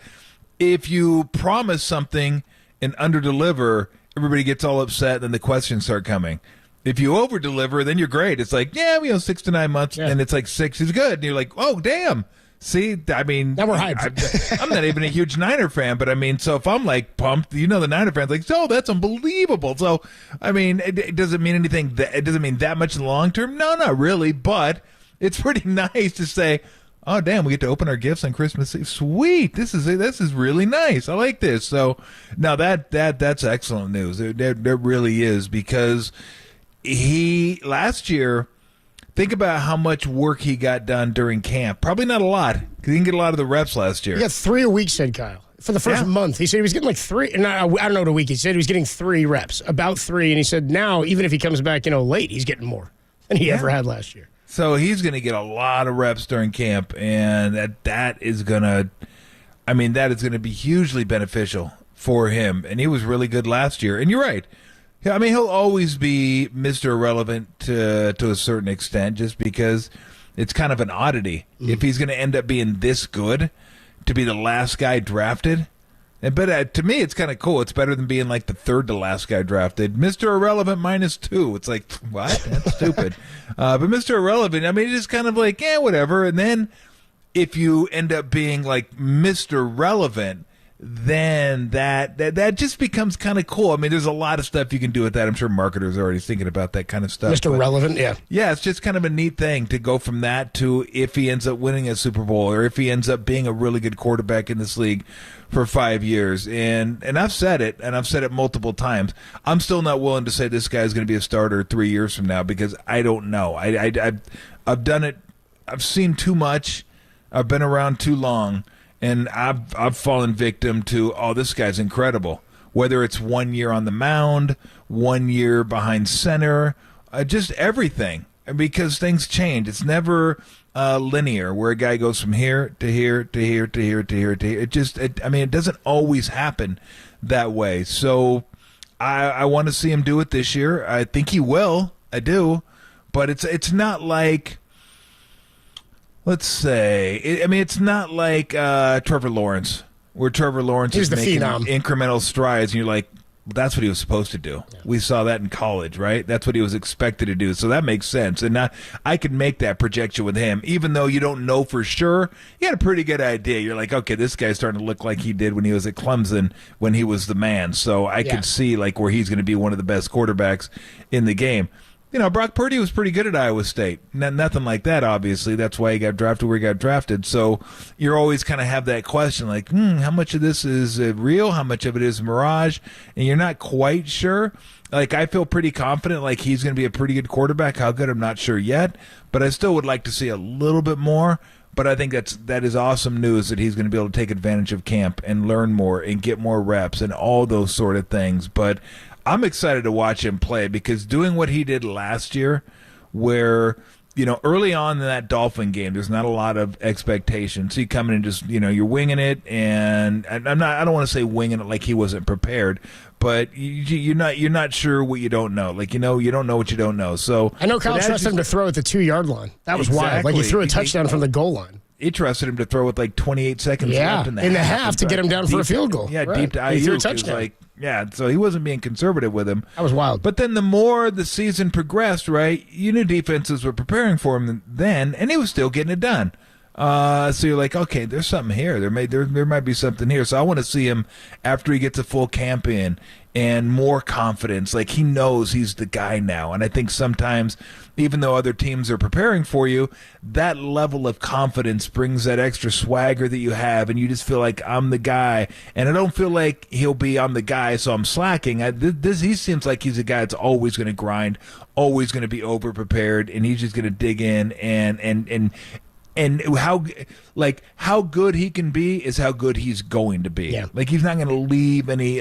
if you promise something and underdeliver, everybody gets all upset, then the questions start coming. If you overdeliver, then you're great. It's like, 6 to 9 months, and it's like 6 is good. And you're like, oh, damn. See, I mean, now we're hyped. I'm not even a huge Niner fan, but I mean, so if I'm like pumped, the Niner fans like, oh, that's unbelievable. So, I mean, it doesn't mean anything. It doesn't mean that much in the long term. No, not really. But it's pretty nice to say, oh, damn, we get to open our gifts on Christmas Eve. Sweet, this is really nice. I like this. So, now that's excellent news. There really is because he last year. Think about how much work he got done during camp. Probably not a lot because he didn't get a lot of the reps last year. He got 3 a week, said Kyle. For the first month, he said he was getting like 3. I don't know what a week. He said he was getting 3 reps, about 3. And he said now, even if he comes back, late, he's getting more than he ever had last year. So he's going to get a lot of reps during camp, and that is going to be hugely beneficial for him. And he was really good last year. And you're right. I mean, he'll always be Mr. Irrelevant to a certain extent just because it's kind of an oddity. If he's going to end up being this good to be the last guy drafted. But to me, it's kind of cool. It's better than being like the third to last guy drafted. Mr. Irrelevant -2. It's like, what? That's stupid. But Mr. Irrelevant, I mean, it's just kind of like, whatever. And then if you end up being like Mr. Relevant, then that just becomes kind of cool. I mean, there's a lot of stuff you can do with that. I'm sure marketers are already thinking about that kind of stuff. Mr. Relevant, yeah. Yeah, it's just kind of a neat thing to go from that to if he ends up winning a Super Bowl or if he ends up being a really good quarterback in this league for 5 years. And I've said it, and I've said it multiple times. I'm still not willing to say this guy's going to be a starter 3 years from now because I don't know. I've done it. I've seen too much. I've been around too long. And I've fallen victim to, this guy's incredible. Whether it's 1 year on the mound, 1 year behind center, just everything. Because things change. It's never linear where a guy goes from here to here to here to here to here to here. It doesn't always happen that way. So I want to see him do it this year. I think he will. I do. But it's not like... Let's say, it's not like Trevor Lawrence, where Trevor Lawrence is making incremental strides, and you're like, that's what he was supposed to do. Yeah. We saw that in college, right? That's what he was expected to do. So that makes sense. And I could make that projection with him, even though you don't know for sure. You had a pretty good idea. You're like, okay, this guy's starting to look like he did when he was at Clemson, when he was the man. So I could see like where he's going to be one of the best quarterbacks in the game. Brock Purdy was pretty good at Iowa State. Nothing like that, obviously. That's why he got drafted where he got drafted. So you're always kind of have that question, like, how much of this is real? How much of it is mirage? And you're not quite sure. Like, I feel pretty confident, like, he's going to be a pretty good quarterback. How good, I'm not sure yet. But I still would like to see a little bit more. But I think that is awesome news that he's going to be able to take advantage of camp and learn more and get more reps and all those sort of things. But I'm excited to watch him play because doing what he did last year where, early on in that Dolphin game, there's not a lot of expectations. So you come in and just, you're winging it. And I don't want to say winging it like he wasn't prepared, but you're not sure what you don't know. Like, you don't know what you don't know. So I know Kyle trusted him to throw at the 2-yard line. That was wild. Like he threw a touchdown from the goal line. He trusted him to throw with like 28 seconds left in the half to get him down for a field goal. Yeah, deep to Aiyuk. He threw a touchdown. So he wasn't being conservative with him. That was wild. But then the more the season progressed, right, you knew defenses were preparing for him then, and he was still getting it done. So you're like, okay, there's something here. There might be something here. So I want to see him after he gets a full camp in and more confidence. Like, he knows he's the guy now. And I think sometimes, even though other teams are preparing for you, that level of confidence brings that extra swagger that you have, and you just feel like, I'm the guy. And I don't feel like he'll be, I'm the guy, so I'm slacking. He seems like he's a guy that's always going to grind, always going to be over prepared, and he's just going to dig in and how good he can be is how good he's going to be. Yeah. Like, he's not going to leave any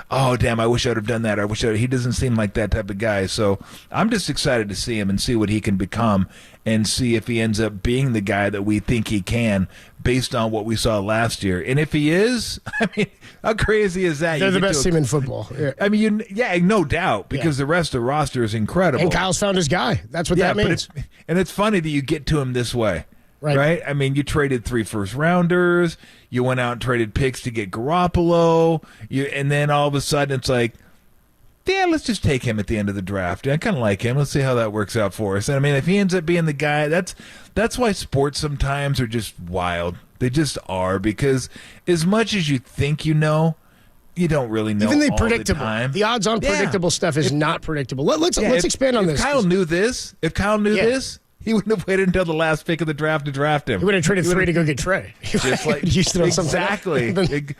oh damn, I wish I'd have done that. He doesn't seem like that type of guy. So I'm just excited to see him and see what he can become and see if he ends up being the guy that we think he can based on what we saw last year. And if he is, I mean, how crazy is that? They're the best team in football. Yeah. I mean, no doubt, because the rest of the roster is incredible. And Kyle's found his guy. That's what that means. It's funny that you get to him this way. Right. I mean, you traded 3 first-rounders. You went out and traded picks to get Garoppolo. And then all of a sudden it's like, yeah, let's just take him at the end of the draft. I kind of like him. Let's see how that works out for us. And I mean, if he ends up being the guy, that's why sports sometimes are just wild. They just are, because as much as you think you know, you don't really know. Even the all predictable, the time. the odds on predictable stuff is not predictable. Let's expand on this. If Kyle knew this, he wouldn't have waited until the last pick of the draft to draft him. He would have traded 3 to go get Trey. Just like exactly.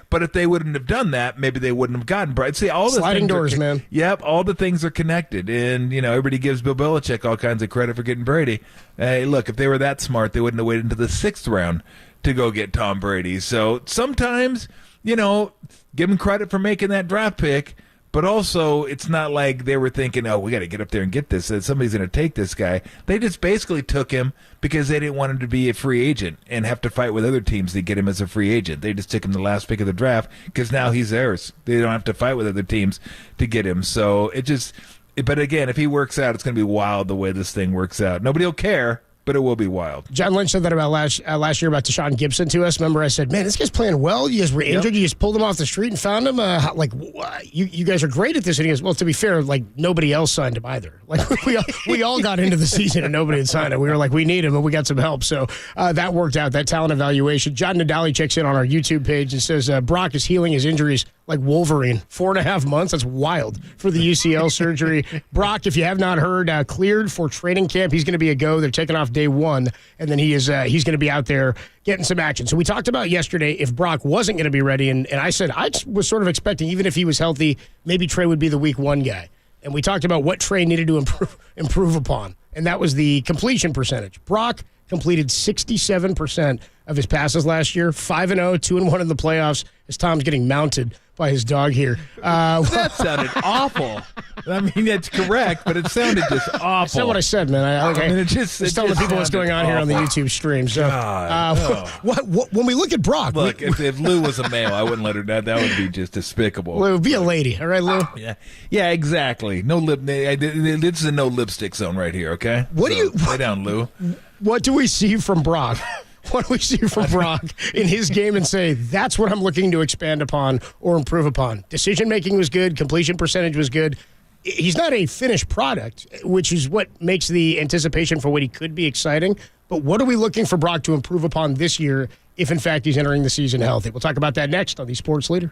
But if they wouldn't have done that, maybe they wouldn't have gotten Bright. See, all the sliding doors, man. Yep, all the things are connected, and everybody gives Bill Belichick all kinds of credit for getting Brady. Hey, look, if they were that smart, they wouldn't have waited until the 6th round to go get Tom Brady. So sometimes, give him credit for making that draft pick. But also, it's not like they were thinking, oh, we got to get up there and get this. Somebody's going to take this guy. They just basically took him because they didn't want him to be a free agent and have to fight with other teams to get him as a free agent. They just took him the last pick of the draft because now he's theirs. They don't have to fight with other teams to get him. So but again, if he works out, it's going to be wild the way this thing works out. Nobody will care, but it will be wild. John Lynch said that about last year about Deshaun Gibson to us. Remember, I said, man, this guy's playing well. You guys were injured. You just pulled him off the street and found him. You guys are great at this. And he goes, well, to be fair, nobody else signed him either. We all got into the season and nobody had signed him. We were like, we need him, and we got some help. So that worked out, that talent evaluation. John Nadali checks in on our YouTube page and says Brock is healing his injuries like Wolverine. 4.5 months. That's wild for the UCL surgery. Brock, if you have not heard, cleared for training camp. He's going to be a go. They're taking off day 1, and then he's going to be out there getting some action. So we talked about yesterday if Brock wasn't going to be ready, and I said I was sort of expecting, even if he was healthy, maybe Trey would be the week 1 guy. And we talked about what Trey needed to improve upon, and that was the completion percentage. Brock completed 67% of his passes last year, 5-0, 2-1 in the playoffs, as Tom's getting mounted by his dog here. That sounded awful. I mean, that's correct, but it sounded just awful. That's not what I said, man. Just telling the people what's going on here on the YouTube stream. So, when we look at Brock, look, if Lou was a male, I wouldn't let her. That would be just despicable. Well, it would be a lady, all right, Lou? Yeah, exactly. No lip. This is a no lipstick zone right here. Okay. Lay down, Lou. What do we see from Brock? What do we see from Brock in his game and say, that's what I'm looking to expand upon or improve upon? Decision-making was good. Completion percentage was good. He's not a finished product, which is what makes the anticipation for what he could be exciting. But what are we looking for Brock to improve upon this year if, in fact, he's entering the season healthy? We'll talk about that next on the Sports Leader.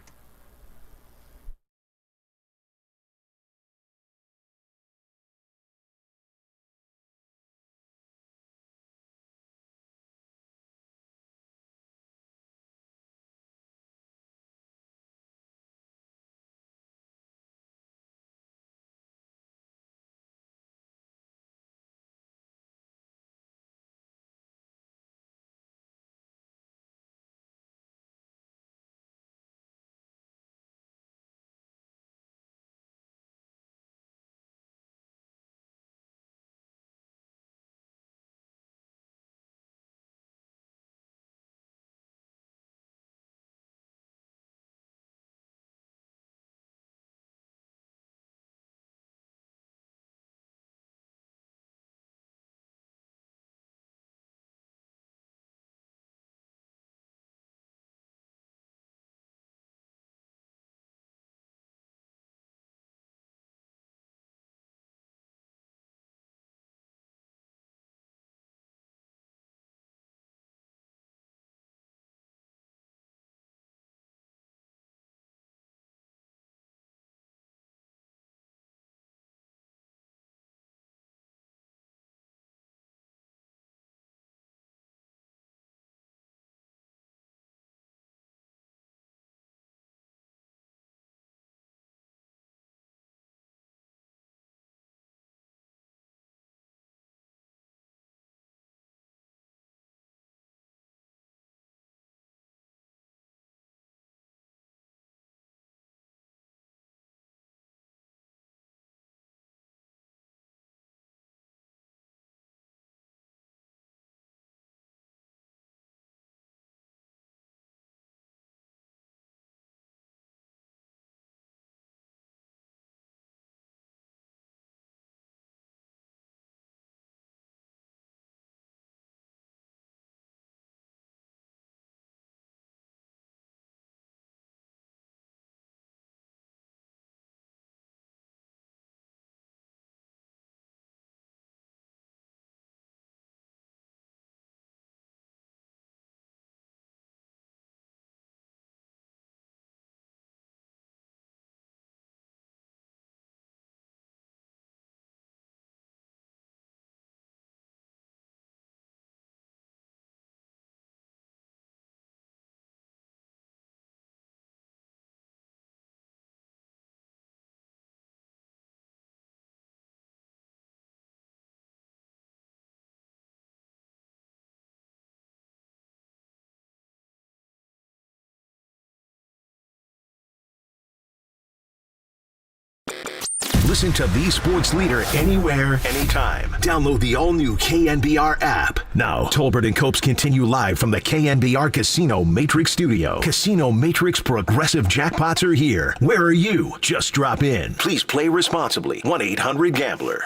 Listen to the sports leader anywhere, anytime. Download the all-new KNBR app. Now, Tolbert and Copes continue live from the KNBR Casino Matrix Studio. Casino Matrix Progressive Jackpots are here. Where are you? Just drop in. Please play responsibly. 1-800-GAMBLER.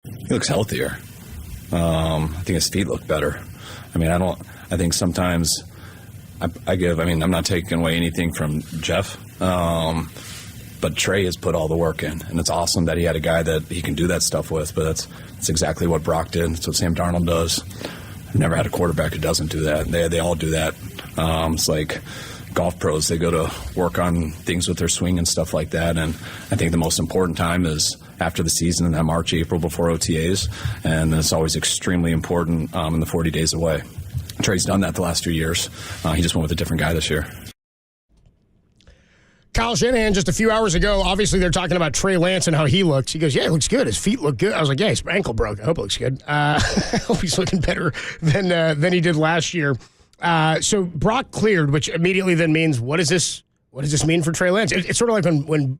He looks healthier. I think his feet look better. I think sometimes I'm not taking away anything from Jeff. But Trey has put all the work in, and it's awesome that he had a guy that he can do that stuff with. But that's exactly what Brock did. That's what Sam Darnold does. I've never had a quarterback who doesn't do that. They all do that. It's like golf pros. They go to work on things with their swing and stuff like that. And I think the most important time is after the season in that March, April before OTAs. And it's always extremely important in the 40 days away. Trey's done that the last 2 years. He just went with a different guy this year. Kyle Shanahan just a few hours ago, obviously they're talking about Trey Lance and how he looks. He goes, yeah, he looks good. His feet look good. I was like, yeah, his ankle broke. I hope it looks good. I hope he's looking better than he did last year. So Brock cleared, which immediately then means, what does this mean for Trey Lance? It's sort of like when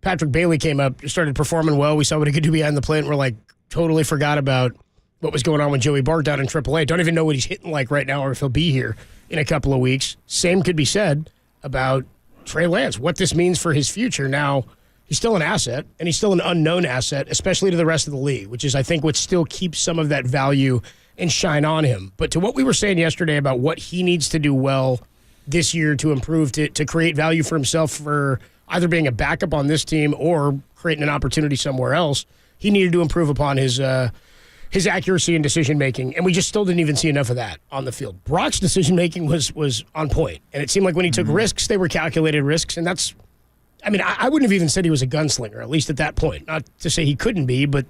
Patrick Bailey came up, started performing well. We saw what he could do behind the plate, and we're like, totally forgot about what was going on with Joey Bart down in AAA. Don't even know what he's hitting like right now or if he'll be here in a couple of weeks. Same could be said about Trey Lance, what this means for his future. Now, he's still an asset, and he's still an unknown asset, especially to the rest of the league, which is, I think, what still keeps some of that value and shine on him. But to what we were saying yesterday about what he needs to do well this year to improve, to create value for himself for either being a backup on this team or creating an opportunity somewhere else, he needed to improve upon his accuracy and decision-making, and we just still didn't even see enough of that on the field. Brock's decision-making was on point, and it seemed like when he took risks, they were calculated risks, and that's, I wouldn't have even said he was a gunslinger, at least at that point. Not to say he couldn't be, but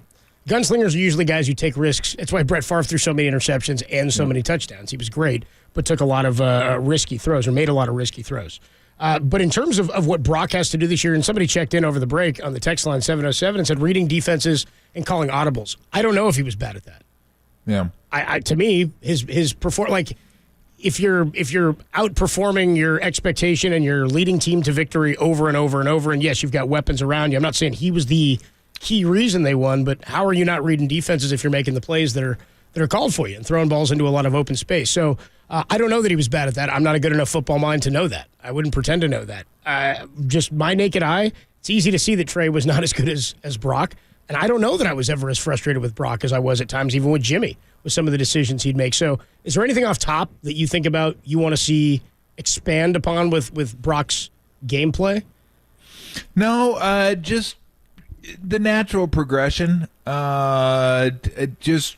gunslingers are usually guys who take risks. That's why Brett Favre threw so many interceptions and so many touchdowns. He was great, but took a lot of risky throws, or made a lot of risky throws. But in terms of what Brock has to do this year, and somebody checked in over the break on the text line 707 and said reading defenses and calling audibles. I don't know if he was bad at that. Yeah. To me, his perform, like if you're outperforming your expectation and you're leading team to victory over and over and over, and yes, you've got weapons around you. I'm not saying he was the key reason they won, but how are you not reading defenses if you're making the plays that are called for you and throwing balls into a lot of open space? So I don't know that he was bad at that. I'm not a good enough football mind to know that. I wouldn't pretend to know that. Just my naked eye, it's easy to see that Trey was not as good as Brock. And I don't know that I was ever as frustrated with Brock as I was at times, even with Jimmy, with some of the decisions he'd make. So is there anything off top that you think about you want to see expand upon with Brock's gameplay? No, just the natural progression. Just,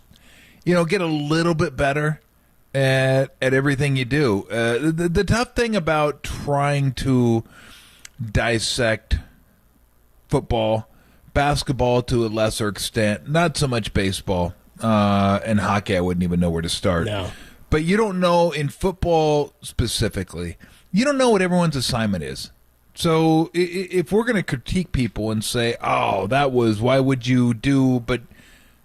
get a little bit better at everything you do. The tough thing about trying to dissect football, basketball to a lesser extent, not so much baseball, and hockey, I wouldn't even know where to start. No. But you don't know, in football specifically, you don't know what everyone's assignment is. So if we're going to critique people and say, oh, why would you do, but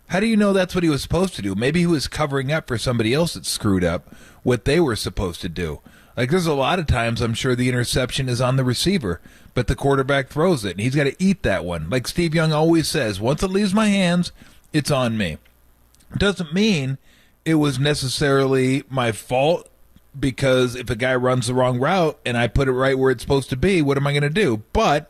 how do you know that's what he was supposed to do? Maybe he was covering up for somebody else that screwed up what they were supposed to do. Like, there's a lot of times I'm sure the interception is on the receiver, but the quarterback throws it, and he's got to eat that one. Like Steve Young always says, once it leaves my hands, it's on me. Doesn't mean it was necessarily my fault, because if a guy runs the wrong route and I put it right where it's supposed to be, what am I going to do? But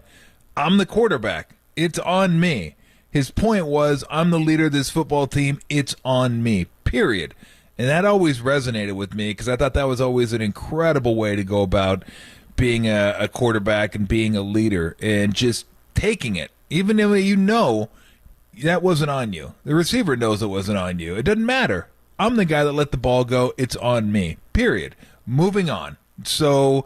I'm the quarterback. It's on me. His point was, I'm the leader of this football team. It's on me, period. And that always resonated with me, because I thought that was always an incredible way to go about being a quarterback and being a leader and just taking it. Even if that wasn't on you. The receiver knows it wasn't on you. It doesn't matter. I'm the guy that let the ball go. It's on me, period. Moving on. So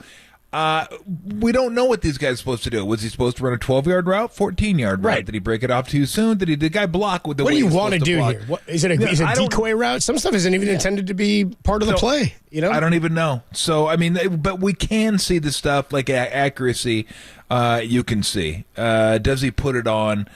we don't know what these guys are supposed to do. Was he supposed to run a 12-yard route, 14-yard route? Right. Did he break it off too soon? Did the guy block with the what way do you he's want to supposed do block? here? What, is it a decoy route? Some stuff isn't even intended to be part of the play. I don't even know. So, but we can see the stuff like accuracy. You can see. Does he put it on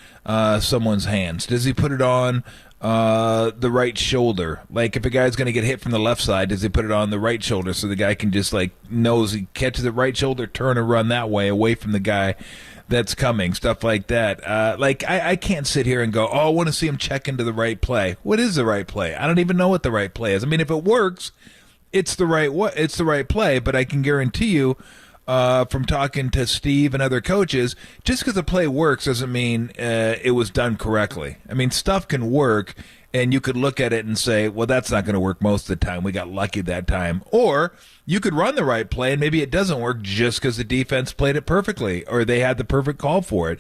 someone's hands? Does he put it on the right shoulder? Like, if a guy's going to get hit from the left side, does he put it on the right shoulder so the guy can just knows he catches the right shoulder, turn and run that way away from the guy that's coming, stuff like that. I can't sit here and go, I want to see him check into the right play. What is the right play? I don't even know what the right play is. I mean, if it works, it's the right play, but I can guarantee you from talking to Steve and other coaches, just because a play works doesn't mean it was done correctly. I mean, stuff can work, and you could look at it and say, well, that's not going to work most of the time. We got lucky that time. Or you could run the right play, and maybe it doesn't work just because the defense played it perfectly or they had the perfect call for it.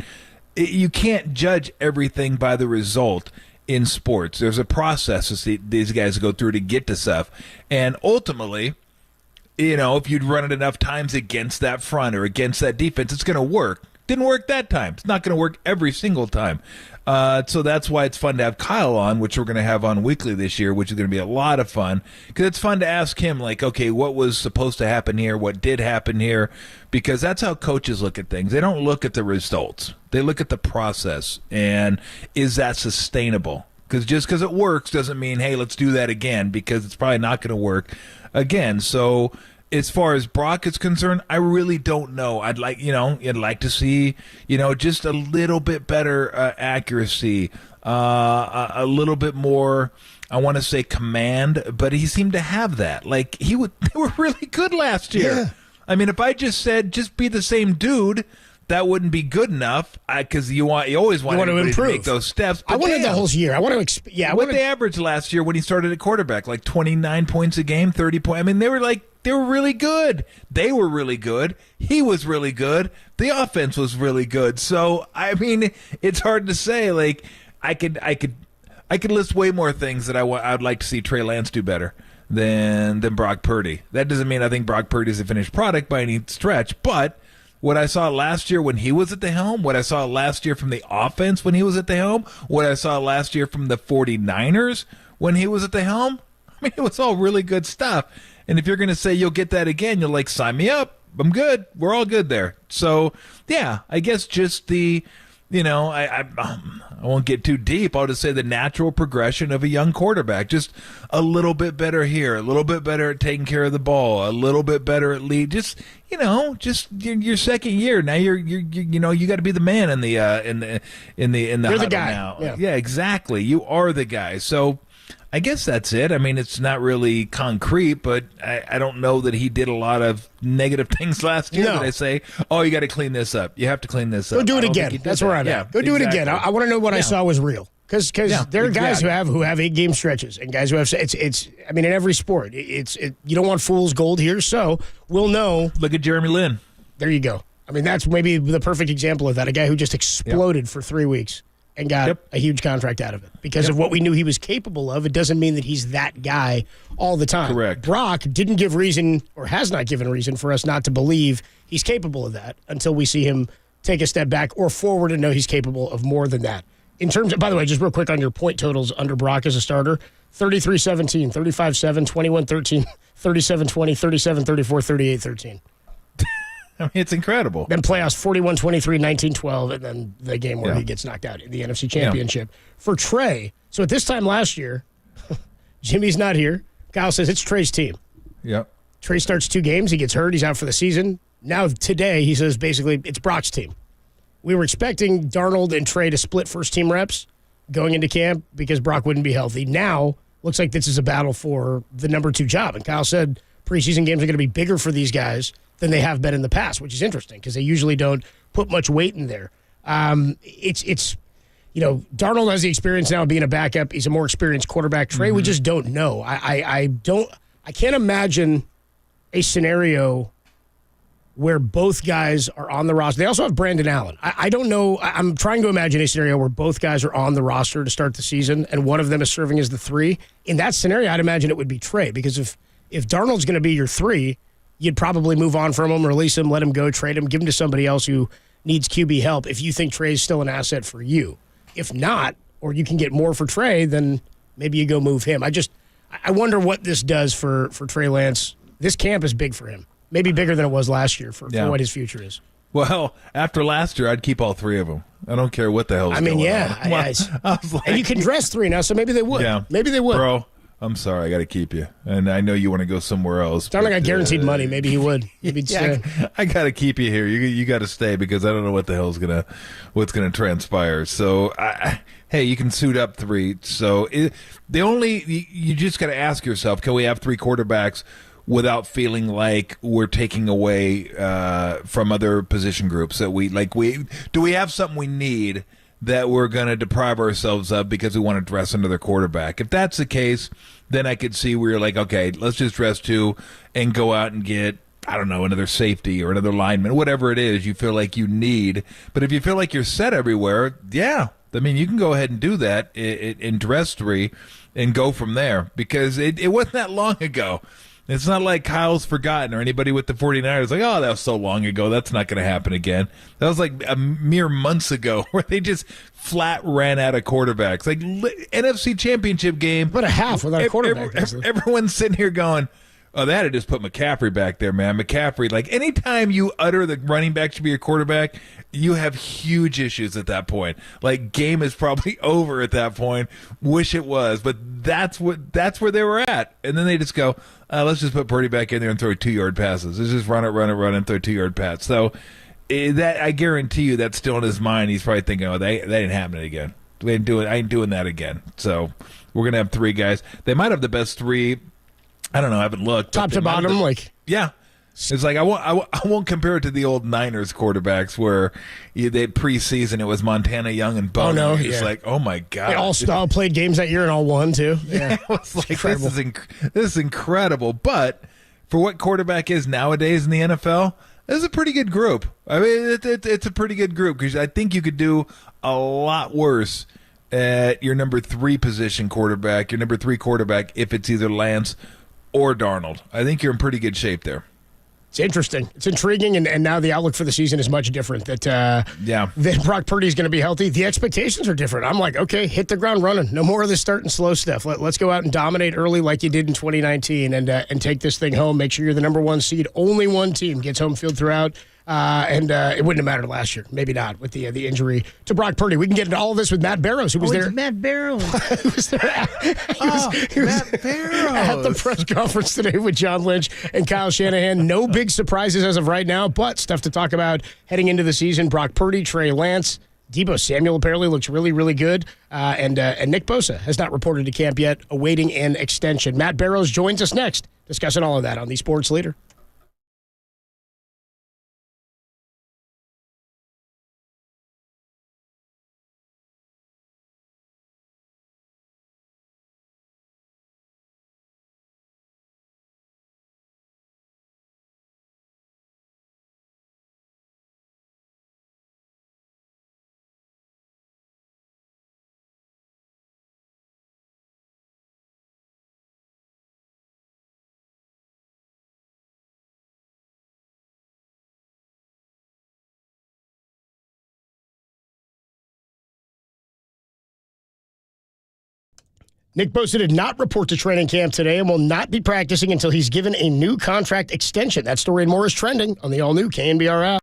You can't judge everything by the result in sports. There's a process these guys go through to get to stuff. And ultimately, if you'd run it enough times against that front or against that defense, it's going to work. Didn't work that time. It's not going to work every single time. So that's why it's fun to have Kyle on, which we're going to have on weekly this year, which is going to be a lot of fun because it's fun to ask him, like, okay, what was supposed to happen here? What did happen here? Because that's how coaches look at things. They don't look at the results. They look at the process, and is that sustainable? Because just because it works doesn't mean, hey, let's do that again, because it's probably not going to work again. So as far as Brock is concerned, I really don't know. I'd like to see, just a little bit better accuracy, a little bit more, I want to say command, but he seemed to have that. Like they were really good last year. Yeah. I mean, if I just said, just be the same dude, that wouldn't be good enough because you always want to improve, to make those steps. I wanted the whole year. I want to what they averaged last year when he started at quarterback, like 29 points a game, 30 points. I mean, they were really good. They were really good. He was really good. The offense was really good. So I mean, it's hard to say. Like I could list way more things that I'd like to see Trey Lance do better than Brock Purdy. That doesn't mean I think Brock Purdy is a finished product by any stretch, but what I saw last year when he was at the helm, what I saw last year from the offense when he was at the helm, what I saw last year from the 49ers when he was at the helm, I mean, it was all really good stuff. And if you're going to say you'll get that again, you'll like, sign me up. I'm good. We're all good there. So, yeah, I guess just the, I won't get too deep. I'll just say the natural progression of a young quarterback. Just a little bit better here, a little bit better at taking care of the ball, a little bit better at lead. Just your second year. Now you got to be the man in the You're the guy now. Yeah, exactly. You are the guy. So I guess that's it. I mean, it's not really concrete, but I don't know that he did a lot of negative things last year that I say, oh, you got to clean this up. You have to clean this up. Go do it again. That's where I'm at. Go do it again. I want to know what I saw was real. Because there are guys who have 8-game stretches and guys who have it's. I mean, in every sport, you don't want fool's gold here. So we'll know. Look at Jeremy Lin. There you go. I mean, that's maybe the perfect example of that. A guy who just exploded for 3 weeks and got a huge contract out of it because of what we knew he was capable of. It doesn't mean that he's that guy all the time. Correct. Brock didn't give reason or has not given reason for us not to believe he's capable of that until we see him take a step back or forward and know he's capable of more than that. In terms of, by the way, just real quick on your point totals under Brock as a starter, 33-17, 35-7, 21-13, 37-20, 37-34, 38-13. I mean, it's incredible. Then playoffs 41-23, 19-12, and then the game where he gets knocked out in the NFC Championship. For Trey, so at this time last year, Jimmy's not here. Kyle says it's Trey's team. Yep. Trey starts 2 games. He gets hurt. He's out for the season. Now today, he says basically it's Brock's team. We were expecting Darnold and Trey to split first-team reps going into camp because Brock wouldn't be healthy. Now, looks like this is a battle for the number 2 job. And Kyle said preseason games are going to be bigger for these guys than they have been in the past, which is interesting because they usually don't put much weight in there. It's Darnold has the experience now of being a backup. He's a more experienced quarterback. Trey, we just don't know. I can't imagine a scenario where both guys are on the roster. They also have Brandon Allen. I don't know. I'm trying to imagine a scenario where both guys are on the roster to start the season and one of them is serving as the 3. In that scenario, I'd imagine it would be Trey because if Darnold's going to be your 3, you'd probably move on from him, release him, let him go, trade him, give him to somebody else who needs QB help if you think Trey's still an asset for you. If not, or you can get more for Trey, then maybe you go move him. I wonder what this does for Trey Lance. This camp is big for him. Maybe bigger than it was last year for what his future is. Well, after last year, I'd keep all 3 of them. I don't care what the hell's going on. And you can dress 3 now, so maybe they would. Yeah. Maybe they would. Bro, I'm sorry, I got to keep you. And I know you want to go somewhere else. Sound like I guaranteed money. Maybe he would. Maybe I got to keep you here. You got to stay because I don't know what the hell's what's gonna transpire. So, hey, you can suit up 3. So you just got to ask yourself, can we have 3 quarterbacks without feeling like we're taking away from other position groups that do we have something we need that we're going to deprive ourselves of because we want to dress another quarterback? If that's the case, then I could see where you're like, okay, let's just dress 2 and go out and get, I don't know, another safety or another lineman, whatever it is you feel like you need. But if you feel like you're set everywhere, yeah, I mean, you can go ahead and do that in dress 3 and go from there because it wasn't that long ago. It's not like Kyle's forgotten or anybody with the 49ers like, oh, that was so long ago. That's not going to happen again. That was like a mere months ago where they just flat ran out of quarterbacks. Like NFC Championship game. But a half without a quarterback. Everyone's sitting here going, oh, they had to just put McCaffrey back there, man. McCaffrey, like anytime you utter the running back should be your quarterback, you have huge issues at that point. Like game is probably over at that point. Wish it was, but that's where they were at. And then they just go, let's just put Purdy back in there and throw 2-yard passes. Let's just run it, and throw 2-yard pass. So that I guarantee you that's still in his mind. He's probably thinking, oh, that ain't happening again. I ain't doing that again. So we're gonna have 3 guys. They might have the best 3. I don't know. I haven't looked. Top to bottom, yeah. It's like I won't compare it to the old Niners quarterbacks where they preseason it was Montana Young and Bosa. Oh no, it's like, oh my god, they all played games that year and all won too. Yeah, it was like this is incredible. But for what quarterback is nowadays in the NFL, it's a pretty good group. I mean, it's a pretty good group because I think you could do a lot worse at your number 3 position quarterback, your number 3 quarterback, if it's either Lance or Darnold. I think you're in pretty good shape there. It's interesting. It's intriguing, and now the outlook for the season is much different. That Brock Purdy is going to be healthy. The expectations are different. I'm like, okay, hit the ground running. No more of this starting slow stuff. Let's go out and dominate early like you did in 2019 and take this thing home. Make sure you're the number 1 seed. Only one team gets home field throughout. It wouldn't have mattered last year. Maybe not with the injury to Brock Purdy. We can get into all of this with Matt Barrows, who was there. Matt Barrows. He was there. He was Matt Barrows. At the press conference today with John Lynch and Kyle Shanahan. No big surprises as of right now, but stuff to talk about heading into the season. Brock Purdy, Trey Lance, Debo Samuel apparently looks really, really good. And Nick Bosa has not reported to camp yet, awaiting an extension. Matt Barrows joins us next, discussing all of that on the Sports Leader. Nick Bosa did not report to training camp today and will not be practicing until he's given a new contract extension. That story and more is trending on the all-new KNBR app.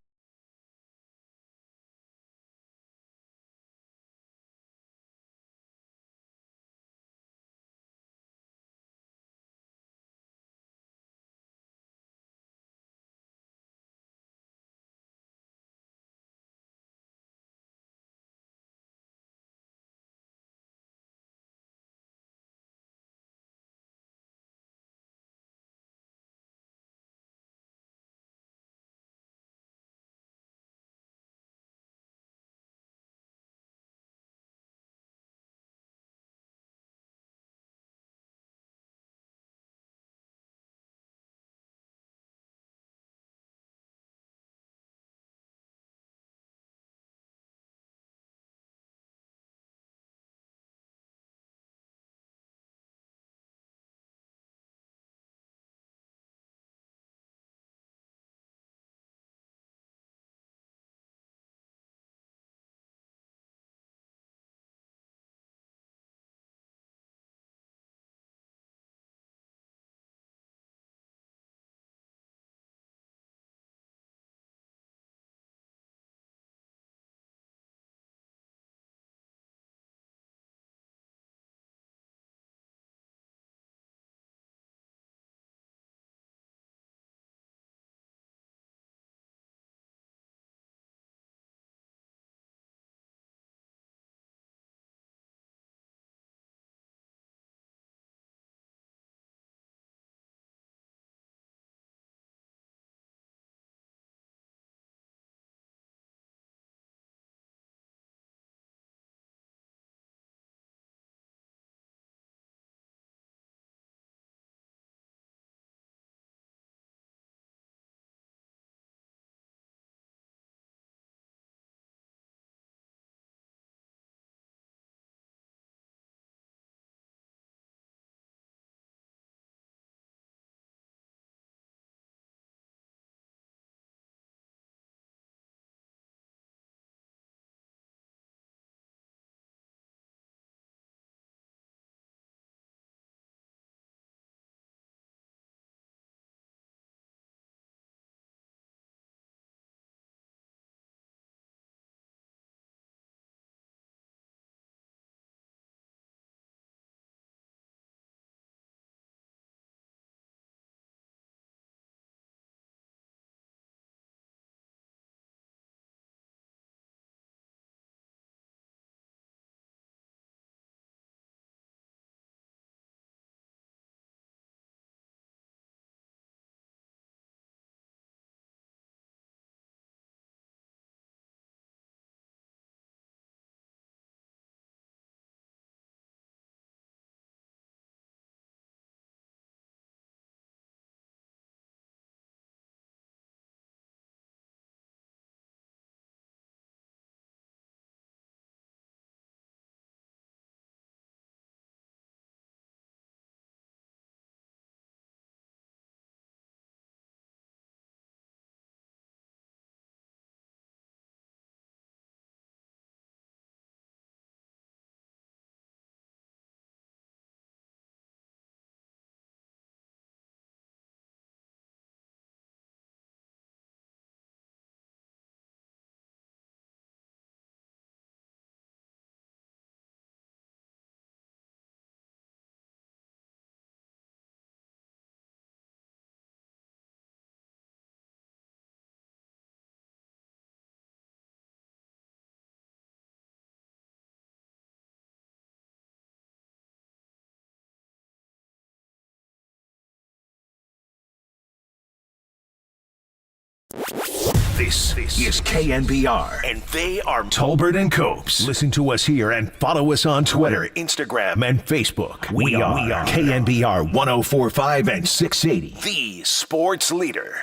This is KNBR, and they are Tolbert and Copes. Listen to us here and follow us on Twitter, Instagram, and Facebook. We are KNBR 104.5 and 680, the sports leader.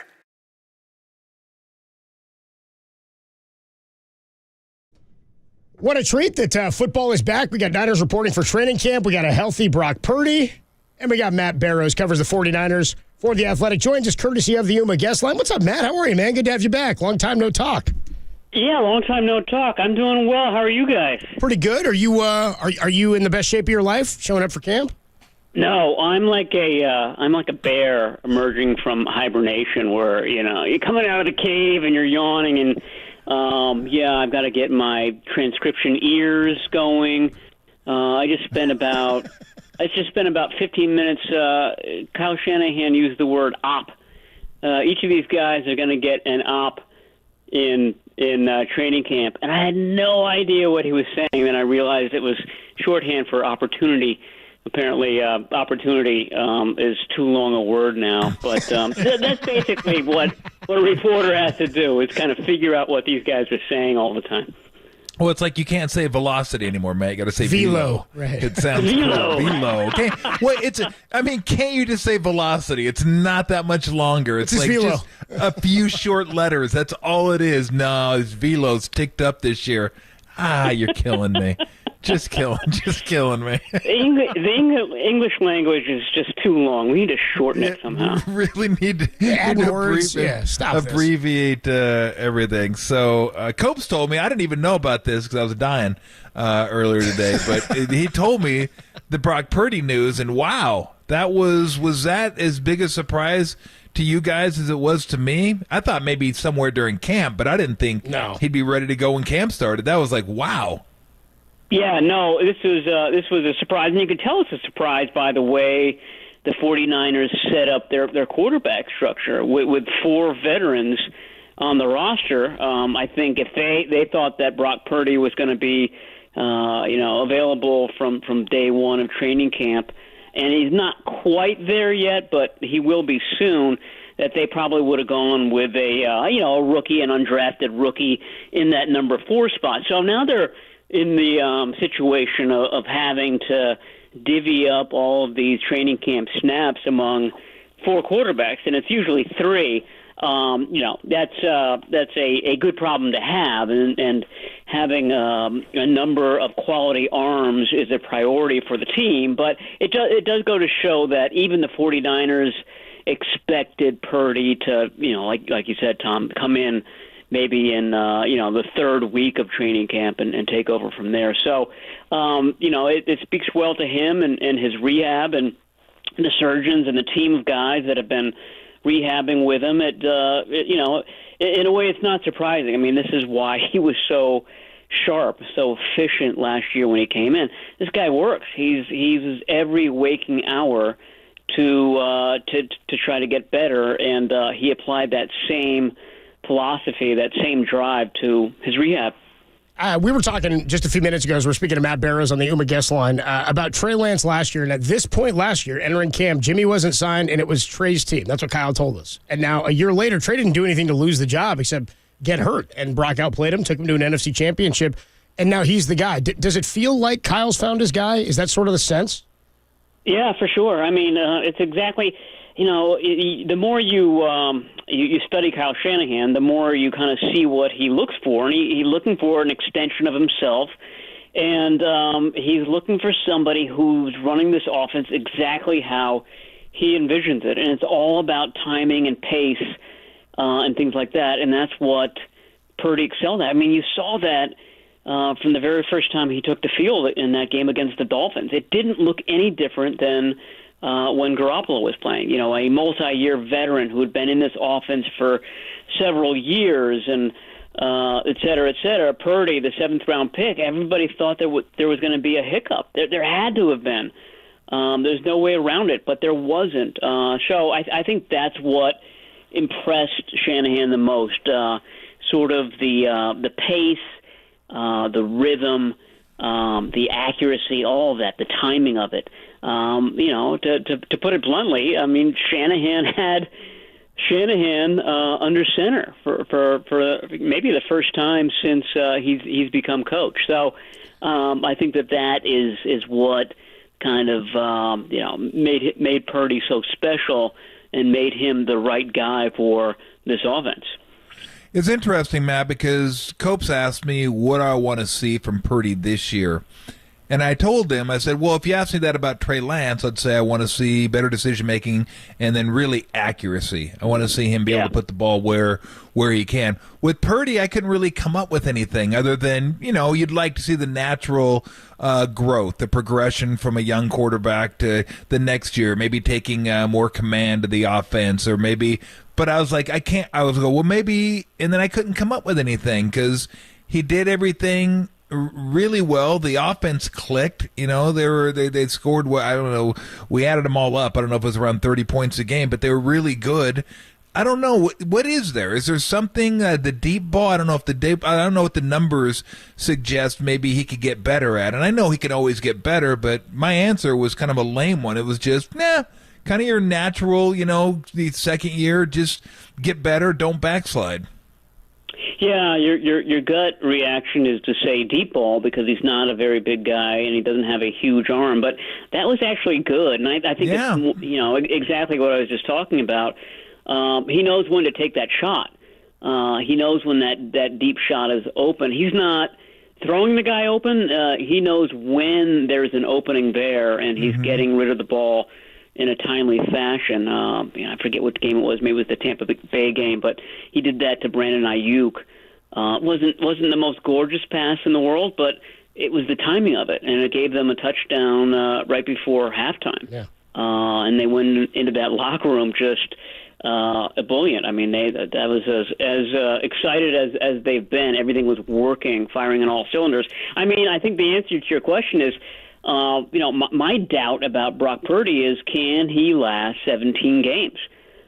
What a treat that football is back. We got Niners reporting for training camp. We got a healthy Brock Purdy. And we got Matt Barrows, covers the 49ers for The Athletic. Joins us courtesy of the Yuma guest line. What's up, Matt? How are you, man? Good to have you back. Long time no talk. Yeah, long time no talk. I'm doing well. How are you guys? Pretty good. Are you are you in the best shape of your life, showing up for camp? No, I'm like a bear emerging from hibernation, where you're coming out of the cave and you're yawning, and I've got to get my transcription ears going. I just spent about 15 minutes. Kyle Shanahan used the word op. Each of these guys are going to get an op in training camp, and I had no idea what he was saying. Then I realized it was shorthand for opportunity. Apparently, opportunity is too long a word now, but that's basically what a reporter has to do, is kind of figure out what these guys are saying all the time. Well, it's like you can't say velocity anymore, man. You got to say velo. Right. It sounds Velo. cool. Velo. Okay. Well, can't you just say velocity? It's not that much longer. It's like velo. just a few short letters. That's all it is. No, his velo's ticked up this year. You're killing me. Just killing me. The English language is just too long. We need to shorten it somehow. We really need to add words. Abbreviate everything. So Copes told me, I didn't even know about this because I was dying earlier today, but he told me the Brock Purdy news, and wow, was that as big a surprise to you guys as it was to me? I thought maybe somewhere during camp, but I didn't think he'd be ready to go when camp started. That was like, wow. Yeah, no, this was a surprise, and you can tell it's a surprise by the way the 49ers set up their quarterback structure with four veterans on the roster. I think if they thought that Brock Purdy was going to be available from day one of training camp, and he's not quite there yet, but he will be soon, that they probably would have gone with a rookie, an undrafted rookie in that number 4 spot. So now they're in the situation of having to divvy up all of these training camp snaps among 4 quarterbacks, and it's usually 3. That's a good problem to have, and having a number of quality arms is a priority for the team. But it does go to show that even the 49ers expected Purdy to, like you said, Tom, come in maybe in the 3rd week of training camp and take over from there. So it speaks well to him and his rehab, and the surgeons and the team of guys that have been rehabbing with him. In a way, it's not surprising. I mean, this is why he was so sharp, so efficient last year when he came in. This guy works. He's every waking hour to try to get better, and he applied that same philosophy, that same drive to his rehab. We were talking just a few minutes ago, as we're speaking to Matt Barrows on the Yuma guest line, about Trey Lance last year. And at this point last year, entering camp, Jimmy wasn't signed, and it was Trey's team. That's what Kyle told us. And now, a year later, Trey didn't do anything to lose the job except get hurt. And Brock outplayed him, took him to an NFC championship, and now he's the guy. Does it feel like Kyle's found his guy? Is that sort of the sense? Yeah, for sure. I mean, it's exactly... the more you study Kyle Shanahan, the more you kind of see what he looks for, and he's looking for an extension of himself, and he's looking for somebody who's running this offense exactly how he envisions it, and it's all about timing and pace and things like that, and that's what Purdy excelled at. I mean, you saw that from the very first time he took the field in that game against the Dolphins. It didn't look any different than when Garoppolo was playing, a multi-year veteran who had been in this offense for several years, and et cetera, et cetera. Purdy, the 7th-round pick, everybody thought there was going to be a hiccup. There had to have been. There's no way around it, but there wasn't. So I think that's what impressed Shanahan the most, sort of the pace, the rhythm, the accuracy, all of that, the timing of it. To put it bluntly, I mean, Shanahan had Shanahan under center for maybe the first time since he's become coach. So I think that is what kind of made Purdy so special and made him the right guy for this offense. It's interesting, Matt, because Copes asked me what I want to see from Purdy this year. And I told him, I said, well, if you ask me that about Trey Lance, I'd say I want to see better decision-making and then really accuracy. I want to see him be able to put the ball where he can. With Purdy, I couldn't really come up with anything other than, you'd like to see the natural growth, the progression from a young quarterback to the next year, maybe taking more command of the offense or maybe – but I was like, I was well, maybe – and then I couldn't come up with anything because he did everything – really well. The offense clicked. They scored. I don't know. We added them all up. I don't know if it was around 30 points a game, but they were really good. I don't know what is there. Is there something? The deep ball. I don't know if I don't know what the numbers suggest. Maybe he could get better at. And I know he can always get better. But my answer was kind of a lame one. It was just kind of your natural. The second year, just get better. Don't backslide. Yeah, your gut reaction is to say deep ball because he's not a very big guy and he doesn't have a huge arm. But that was actually good, and I think it's exactly what I was just talking about. He knows when to take that shot. He knows when that deep shot is open. He's not throwing the guy open. He knows when there's an opening there, and he's getting rid of the ball in a timely fashion. I forget what game it was. Maybe it was the Tampa Bay game, but he did that to Brandon Aiyuk. Wasn't the most gorgeous pass in the world, but it was the timing of it, and it gave them a touchdown right before halftime. Yeah. And they went into that locker room just ebullient. I mean, that was as excited as they've been. Everything was working, firing on all cylinders. I mean, I think the answer to your question is, my doubt about Brock Purdy is, can he last 17 games?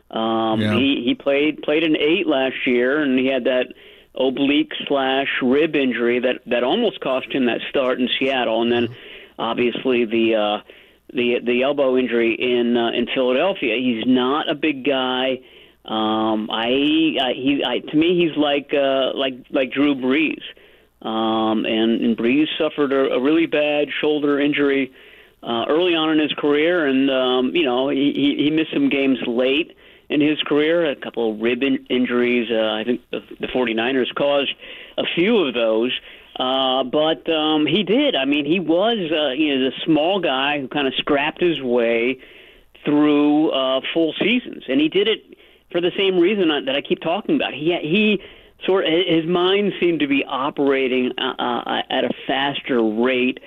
He played an 8 last year, and he had that oblique/rib injury that almost cost him that start in Seattle, and then obviously the elbow injury in Philadelphia. He's not a big guy. To me, he's like Drew Brees. And Brees suffered a really bad shoulder injury early on in his career, and he missed some games late in his career, a couple of rib injuries. I think the 49ers caused a few of those, but he did. I mean, he was the small guy who kind of scrapped his way through full seasons, and he did it for the same reason that I keep talking about. He his mind seemed to be operating at a faster rate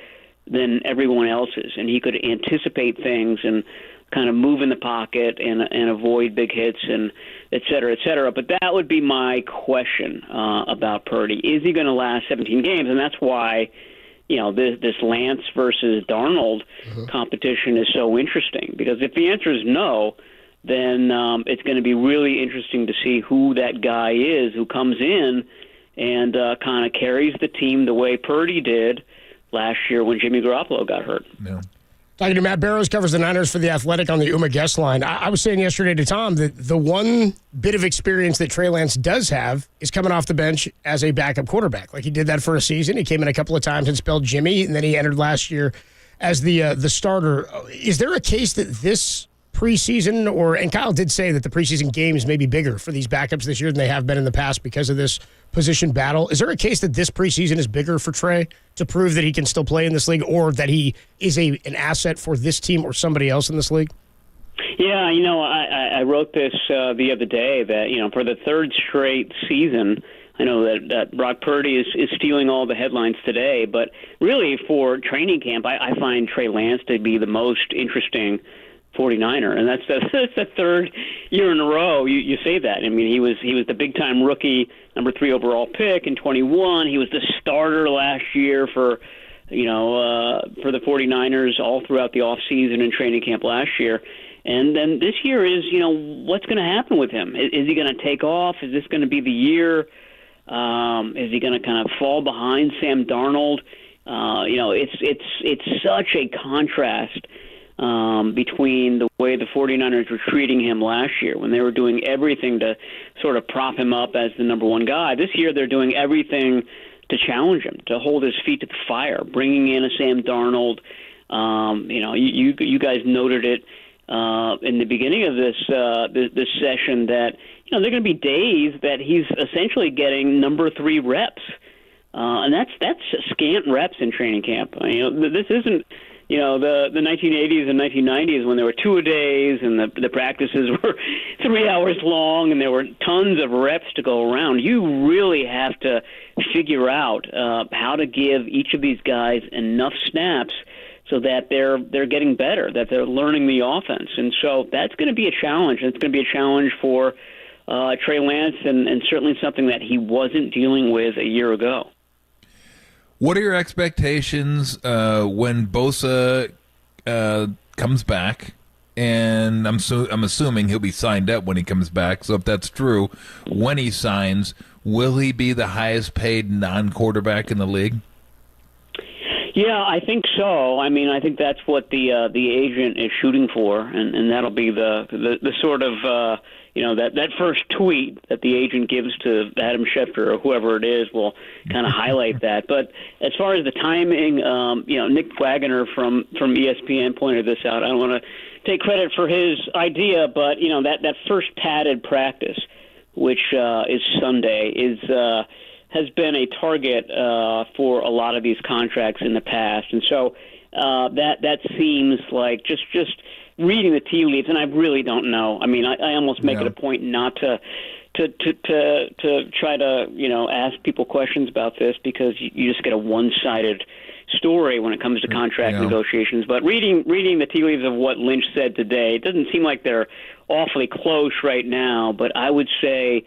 than everyone else's, and he could anticipate things and kind of move in the pocket and avoid big hits and et cetera, et cetera. But that would be my question about Purdy. Is he going to last 17 games? And that's why, this Lance versus Darnold competition is so interesting, because if the answer is no, then it's going to be really interesting to see who that guy is who comes in and kind of carries the team the way Purdy did last year when Jimmy Garoppolo got hurt. Yeah. Talking to Matt Barrows, covers the Niners for The Athletic on the UMA guest line. I was saying yesterday to Tom that the one bit of experience that Trey Lance does have is coming off the bench as a backup quarterback. Like, he did that for a season. He came in a couple of times and spelled Jimmy, and then he entered last year as the starter. Is there a case that this preseason, and Kyle did say that the preseason games may be bigger for these backups this year than they have been in the past because of this position battle. Is there a case that this preseason is bigger for Trey to prove that he can still play in this league, or that he is an asset for this team or somebody else in this league? Yeah, I wrote this the other day that, for the third straight season, I know that Brock Purdy is stealing all the headlines today, but really for training camp, I find Trey Lance to be the most interesting 49er, and that's the third year in a row you say that. I mean, he was the big time rookie, number 3 overall pick in 21. He was the starter last year for the 49ers all throughout the offseason and training camp last year. And then this year is, what's going to happen with him? Is he going to take off? Is this going to be the year? Is he going to kind of fall behind Sam Darnold? It's such a contrast between the way the 49ers were treating him last year when they were doing everything to sort of prop him up as the number one guy. This year they're doing everything to challenge him, to hold his feet to the fire, bringing in a Sam Darnold. You guys noted it in the beginning of this session that there are going to be days that he's essentially getting number 3 reps, and that's scant reps in training camp. This isn't the 1980s and 1990s when there were 2-a-days and the practices were 3 hours long and there were tons of reps to go around. You really have to figure out how to give each of these guys enough snaps so that they're getting better, that they're learning the offense. And so that's going to be a challenge. It's going to be a challenge for Trey Lance and certainly something that he wasn't dealing with a year ago. What are your expectations when Bosa comes back? And I'm assuming he'll be signed up when he comes back. So if that's true, when he signs, will he be the highest paid non-quarterback in the league? Yeah, I think so. I mean, I think that's what the agent is shooting for, and that'll be the sort of that first tweet that the agent gives to Adam Schefter or whoever it is will kind of highlight that. But as far as the timing, Nick Wagoner from ESPN pointed this out. I don't want to take credit for his idea, but that first padded practice, which is Sunday, has been a target for a lot of these contracts in the past, and so that seems like just reading the tea leaves, and I really don't know. I mean, I almost make it a point not to try to ask people questions about this because you just get a one-sided story when it comes to contract negotiations. But reading the tea leaves of what Lynch said today, it doesn't seem like they're awfully close right now. But I would say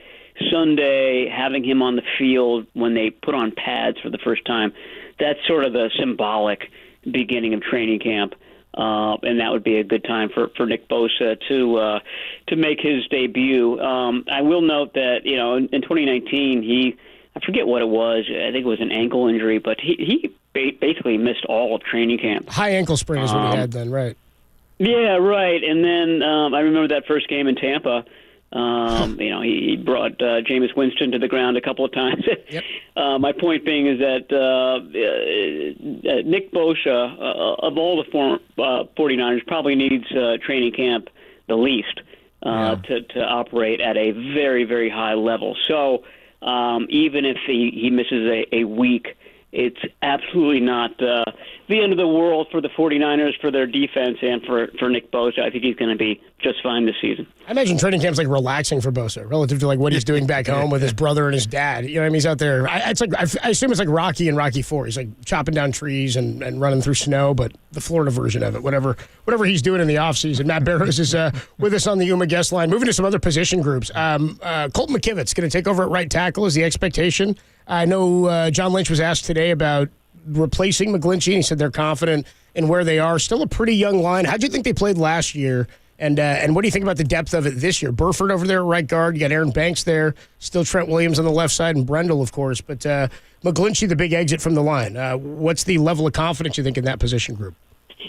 Sunday, having him on the field when they put on pads for the first time, that's sort of the symbolic beginning of training camp. And that would be a good time for Nick Bosa to make his debut. I will note that in 2019 I forget what it was. I think it was an ankle injury, but he basically missed all of training camp. High ankle sprain is what he had then, right? Yeah, right. And then I remember that first game in Tampa. He brought Jameis Winston to the ground a couple of times. Yep. My point being is that Nick Bosa, of all the 49ers, probably needs training camp the least to operate at a very, very high level. So even if he misses a week, it's absolutely not the end of the world for the 49ers, for their defense, and for Nick Bosa. I think he's going to be just fine this season. I imagine training camp's like relaxing for Bosa relative to like what he's doing back home with his brother and his dad. You know what I mean? He's out there. I assume it's like Rocky and Rocky IV. He's like chopping down trees and running through snow, but the Florida version of it. Whatever he's doing in the offseason. Matt Barrows is with us on the Yuma guest line. Moving to some other position groups. Colton McKivitt's going to take over at right tackle is the expectation. I know John Lynch was asked today about replacing McGlinchey, and he said they're confident in where they are. Still a pretty young line. How do you think they played last year? And what do you think about the depth of it this year? Burford over there at right guard. You got Aaron Banks there. Still Trent Williams on the left side and Brendel, of course. But McGlinchey, the big exit from the line. What's the level of confidence you think in that position group?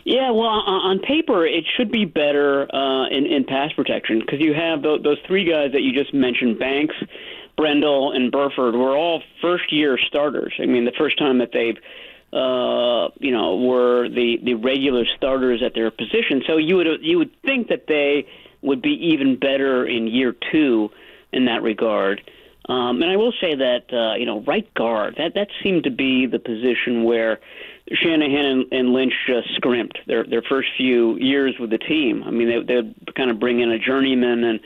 Yeah, well, on paper, it should be better in pass protection because you have those three guys that you just mentioned, Banks, Brendel, and Burford, were all first-year starters. I mean, the first time that they've were the regular starters at their position. So you would think that they would be even better in year two in that regard. And I will say that right guard that seemed to be the position where Shanahan and Lynch just scrimped their first few years with the team. I mean, they'd kind of bring in a journeyman and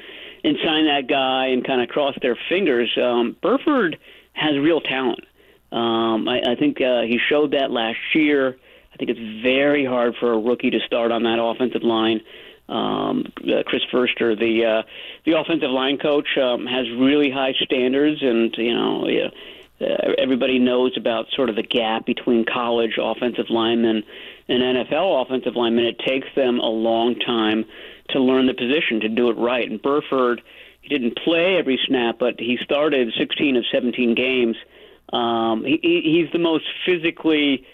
sign that guy and kind of cross their fingers. Burford has real talent. I think he showed that last year. I think it's very hard for a rookie to start on that offensive line. Chris Furster, the offensive line coach, has really high standards, and everybody knows about sort of the gap between college offensive linemen and NFL offensive linemen. It takes them a long time to learn the position, to do it right. And Burford, he didn't play every snap, but he started 16 of 17 games. He's the most physically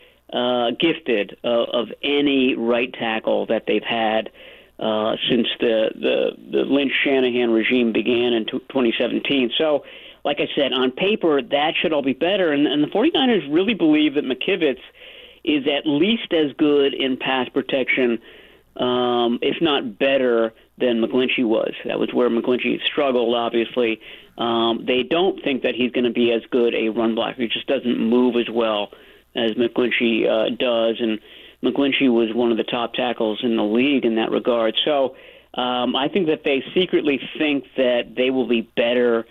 gifted of any right tackle that they've had since the Lynch-Shanahan regime began in 2017. So, like I said, on paper, that should all be better. And the 49ers really believe that McKivitz is at least as good in pass protection, if not better, than McGlinchey was. That was where McGlinchey struggled, obviously. They don't think that he's going to be as good a run blocker. He just doesn't move as well as McGlinchey does, and McGlinchey was one of the top tackles in the league in that regard. So I think that they secretly think that they will be better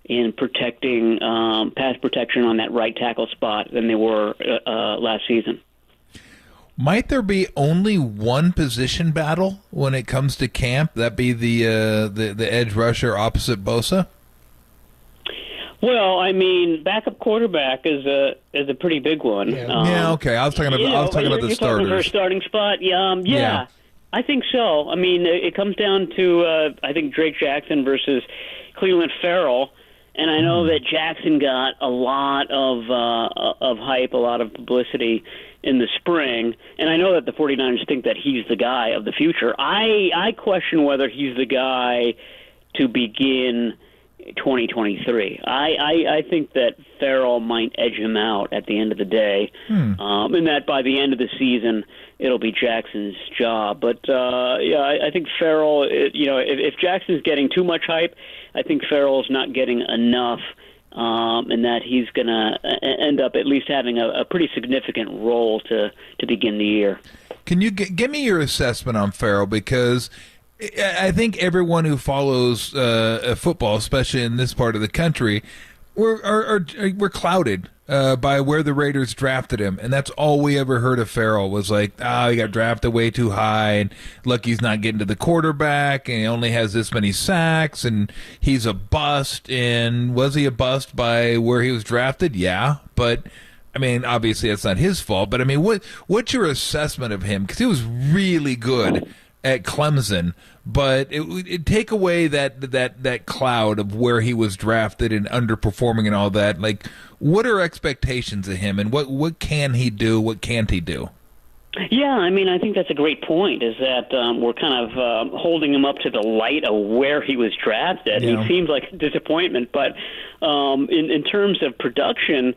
in protecting pass protection on that right tackle spot than they were last season. Might there be only one position battle when it comes to camp? That be the edge rusher opposite Bosa? Well, I mean, backup quarterback is a pretty big one. Yeah, okay. I was talking about the starters. Talking for a starting spot. Yeah, I think so. I mean, it comes down to I think Drake Jackson versus Cleveland Farrell, and I know that Jackson got a lot of hype, a lot of publicity in the spring, and I know that the 49ers think that he's the guy of the future. I question whether he's the guy to begin 2023. I think that Farrell might edge him out at the end of the day, and that by the end of the season it'll be Jackson's job. But I think Farrell, if Jackson's getting too much hype, I think Farrell's not getting enough, and that he's going to end up at least having a pretty significant role to begin the year. Can you give me your assessment on Farrell? Because I think everyone who follows football, especially in this part of the country, we're clouded by where the Raiders drafted him, and that's all we ever heard of Farrell was like, he got drafted way too high, and look, he's not getting to the quarterback, and he only has this many sacks, and he's a bust. And was he a bust by where he was drafted? Yeah, but I mean, obviously that's not his fault. But I mean, what's your assessment of him? Because he was really good at Clemson, but it take away that cloud of where he was drafted and underperforming and all that. Like, what are expectations of him, and what can he do? What can't he do? Yeah, I mean, I think that's a great point, is that we're kind of holding him up to the light of where he was drafted. Yeah. He seems like a disappointment, but in terms of production,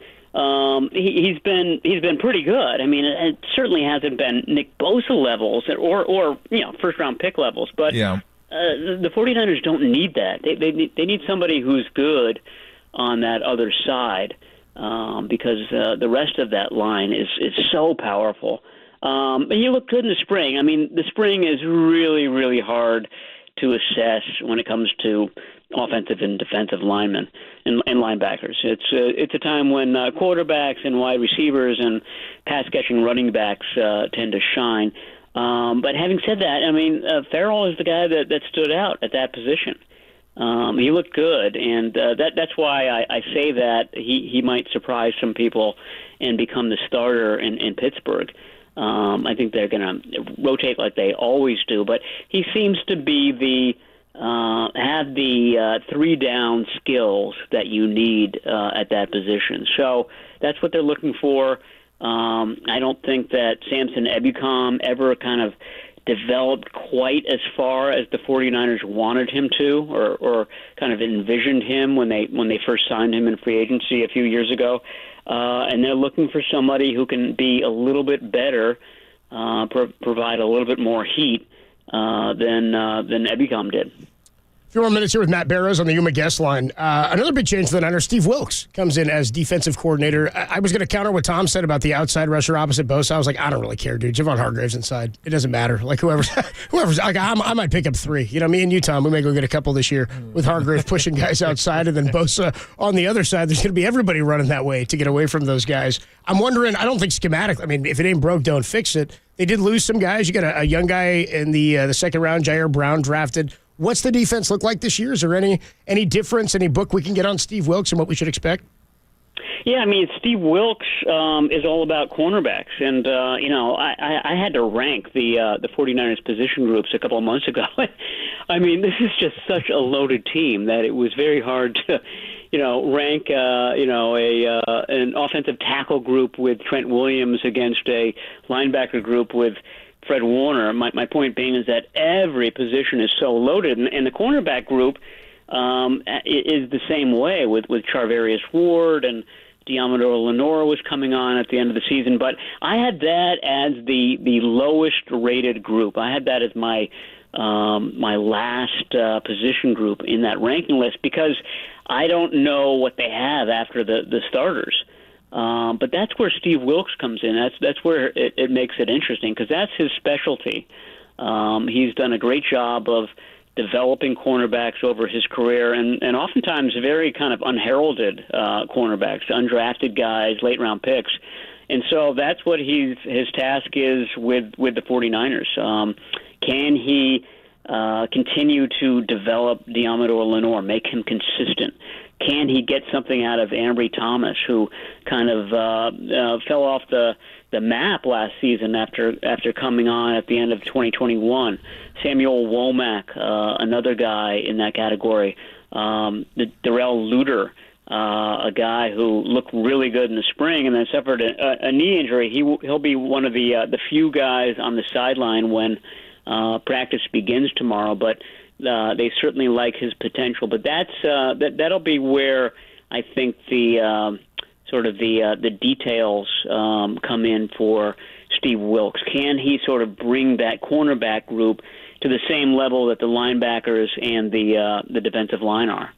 he's been pretty good. I mean, it certainly hasn't been Nick Bosa levels or first round pick levels, but the 49ers don't need that. They need somebody who's good on that other side, because the rest of that line is so powerful. And he looked good in the spring. I mean, the spring is really, really hard to assess when it comes to offensive and defensive linemen and linebackers. It's a time when quarterbacks and wide receivers and pass-catching running backs tend to shine. But having said that, I mean, Farrell is the guy that stood out at that position. He looked good, and that's why I say that he might surprise some people and become the starter in Pittsburgh. I think they're going to rotate like they always do, but he seems to be have the three-down skills that you need at that position. So that's what they're looking for. I don't think that Samson Ebukam ever kind of developed quite as far as the 49ers wanted him to, or kind of envisioned him when they first signed him in free agency a few years ago. And they're looking for somebody who can be a little bit better, provide a little bit more heat than Ebukam did. A few more minutes here with Matt Barrows on the Yuma guest line. Another big change to the Niners, Steve Wilks comes in as defensive coordinator. I was going to counter what Tom said about the outside rusher opposite Bosa. I was like, I don't really care, dude. Javon Hargrave's inside. It doesn't matter. Like, whoever's like, I might pick up three. You know, me and you, Tom, we may go get a couple this year with Hargrave pushing guys outside and then Bosa on the other side. There's going to be everybody running that way to get away from those guys. I'm wondering, I don't think schematically, I mean, if it ain't broke, don't fix it. They did lose some guys. You got a young guy in the second round, Jair Brown, drafted. What's the defense look like this year? Is there any difference, any book we can get on Steve Wilks and what we should expect? Yeah, I mean, Steve Wilks is all about cornerbacks. And, I had to rank the 49ers position groups a couple of months ago. I mean, this is just such a loaded team that it was very hard to rank an offensive tackle group with Trent Williams against a linebacker group with Fred Warner. My point being is that every position is so loaded, and the cornerback group is the same way with Charvarius Ward, and Diamador Lenore was coming on at the end of the season. But I had that as the lowest rated group. I had that as my last position group in that ranking list because I don't know what they have after the starters. But that's where Steve Wilks comes in. That's where it makes it interesting because that's his specialty. He's done a great job of developing cornerbacks over his career, and oftentimes very kind of unheralded cornerbacks, undrafted guys, late-round picks. And so that's what his task is with the 49ers. Can he continue to develop Diamador Lenore, make him consistent? Can he get something out of Ambry Thomas, who kind of fell off the map last season after coming on at the end of 2021? Samuel Womack, another guy in that category. Darrell Luter, a guy who looked really good in the spring and then suffered a knee injury. He'll be one of the few guys on the sideline when practice begins tomorrow, but they certainly like his potential. But that'll be where I think the details come in for Steve Wilks. Can he sort of bring that cornerback group to the same level that the linebackers and the defensive line are?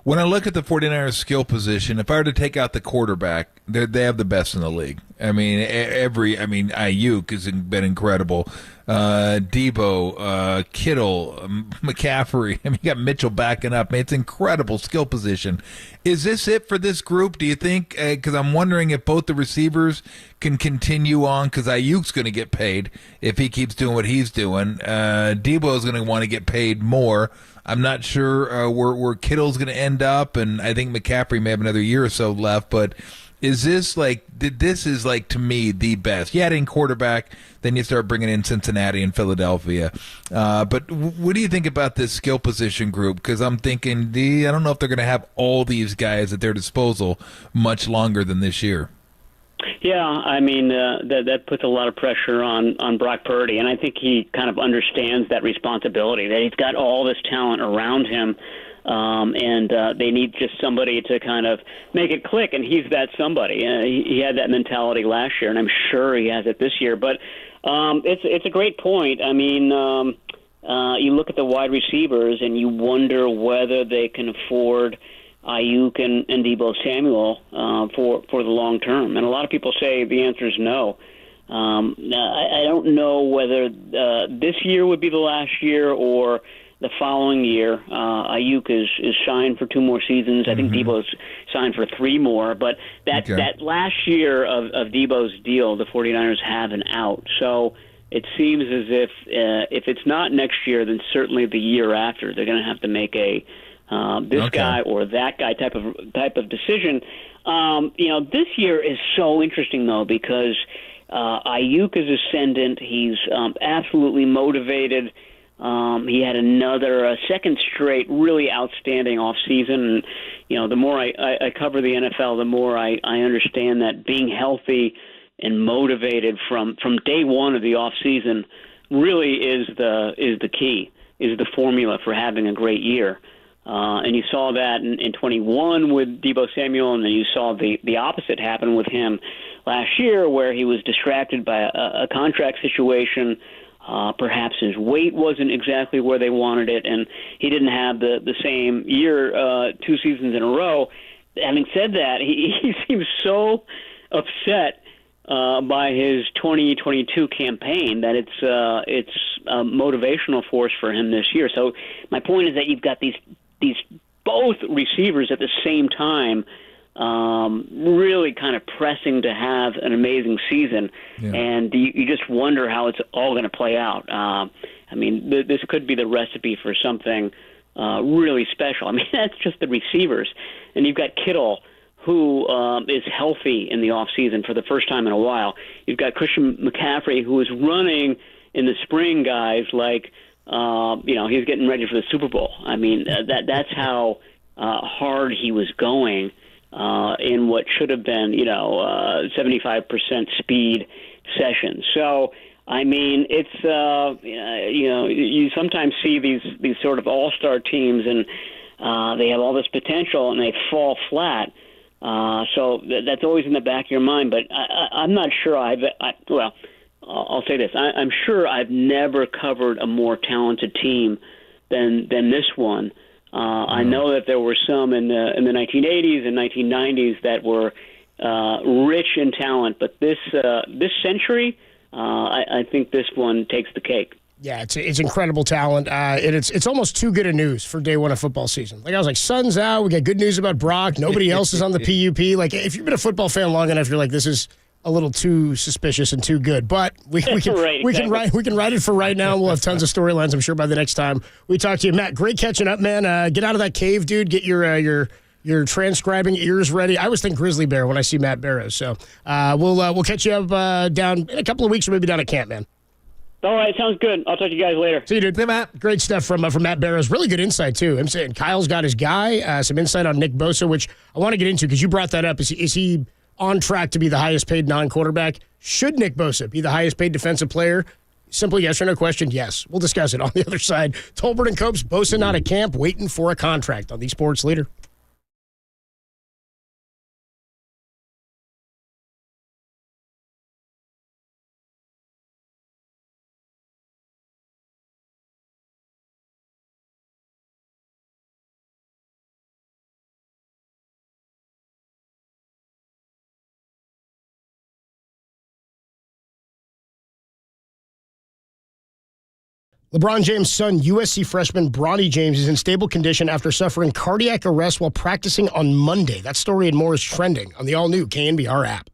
When I look at the 49ers skill position, if I were to take out the quarterback, they have the best in the league. I mean, Aiyuk has been incredible. Debo, Kittle, McCaffrey. I mean, you got Mitchell backing up. I mean, it's incredible skill position. Is this it for this group, do you think? Because I'm wondering if both the receivers can continue on, because Aiyuk's going to get paid if he keeps doing what he's doing. Debo's going to want to get paid more. I'm not sure where Kittle's going to end up, and I think McCaffrey may have another year or so left, but is this to me the best? You add in quarterback, then you start bringing in Cincinnati and Philadelphia. But what do you think about this skill position group? Because I'm thinking, I don't know if they're going to have all these guys at their disposal much longer than this year. Yeah, I mean, that puts a lot of pressure on Brock Purdy, and I think he kind of understands that responsibility, that he's got all this talent around him, and they need just somebody to kind of make it click, and he's that somebody. He had that mentality last year, and I'm sure he has it this year. But it's a great point. I mean, you look at the wide receivers, and you wonder whether they can afford Aiyuk and Debo Samuel for the long term, and a lot of people say the answer is no. I don't know whether this year would be the last year or the following year. Aiyuk is signed for 2 more seasons. I think Debo's signed for 3 more, but that last year of Debo's deal, the 49ers have an out. So it seems as if it's not next year, then certainly the year after they're going to have to make a guy or that guy type of decision. This year is so interesting though because Aiyuk is ascendant. He's absolutely motivated. He had another second straight really outstanding off season. And the more I cover the NFL, the more I understand that being healthy and motivated from day one of the off season really is the key, is the formula for having a great year. And you saw that in 21 with Debo Samuel, and then you saw the opposite happen with him last year where he was distracted by a contract situation. Perhaps his weight wasn't exactly where they wanted it, and he didn't have the same year 2 seasons in a row. Having said that, he seems so upset by his 2022 campaign that it's a motivational force for him this year. So my point is that you've got these both receivers at the same time really kind of pressing to have an amazing season, and you just wonder how it's all going to play out. I mean, this could be the recipe for something really special. I mean, that's just the receivers. And you've got Kittle, who is healthy in the offseason for the first time in a while. You've got Christian McCaffrey, who is running in the spring, guys, like, he's getting ready for the Super Bowl. I mean, that's how hard he was going in what should have been, 75% speed sessions. So, I mean, it's you sometimes see these sort of all-star teams, and they have all this potential, and they fall flat. So that's always in the back of your mind. But I'm not sure I'll say this: I'm sure I've never covered a more talented team than this one. I know that there were some in the 1980s and 1990s that were rich in talent, but this century, I think this one takes the cake. Yeah, it's incredible talent. It's almost too good a news for day one of football season. Like I was like, sun's out. We got good news about Brock. Nobody else is on the PUP. Like if you've been a football fan long enough, you're like, this is a little too suspicious and too good. But we can can ride it for right now. We'll have tons of storylines, I'm sure, by the next time we talk to you. Matt, great catching up, man. Get out of that cave, dude. Get your transcribing ears ready. I always think grizzly bear when I see Matt Barrows. So we'll catch you up down in a couple of weeks, or maybe down at camp, man. All right, sounds good. I'll talk to you guys later. See you, dude. Hey, Matt. Great stuff from Matt Barrows. Really good insight, too. I'm saying Kyle's got his guy. Some insight on Nick Bosa, which I want to get into because you brought that up. Is he on track to be the highest paid non-quarterback? Should Nick Bosa be the highest paid defensive player? Simple yes or no question, yes. We'll discuss it on the other side. Tolbert and Copes, Bosa not at camp, waiting for a contract on the Sports Leader. LeBron James' son, USC freshman Bronny James, is in stable condition after suffering cardiac arrest while practicing on Monday. That story and more is trending on the all-new KNBR app.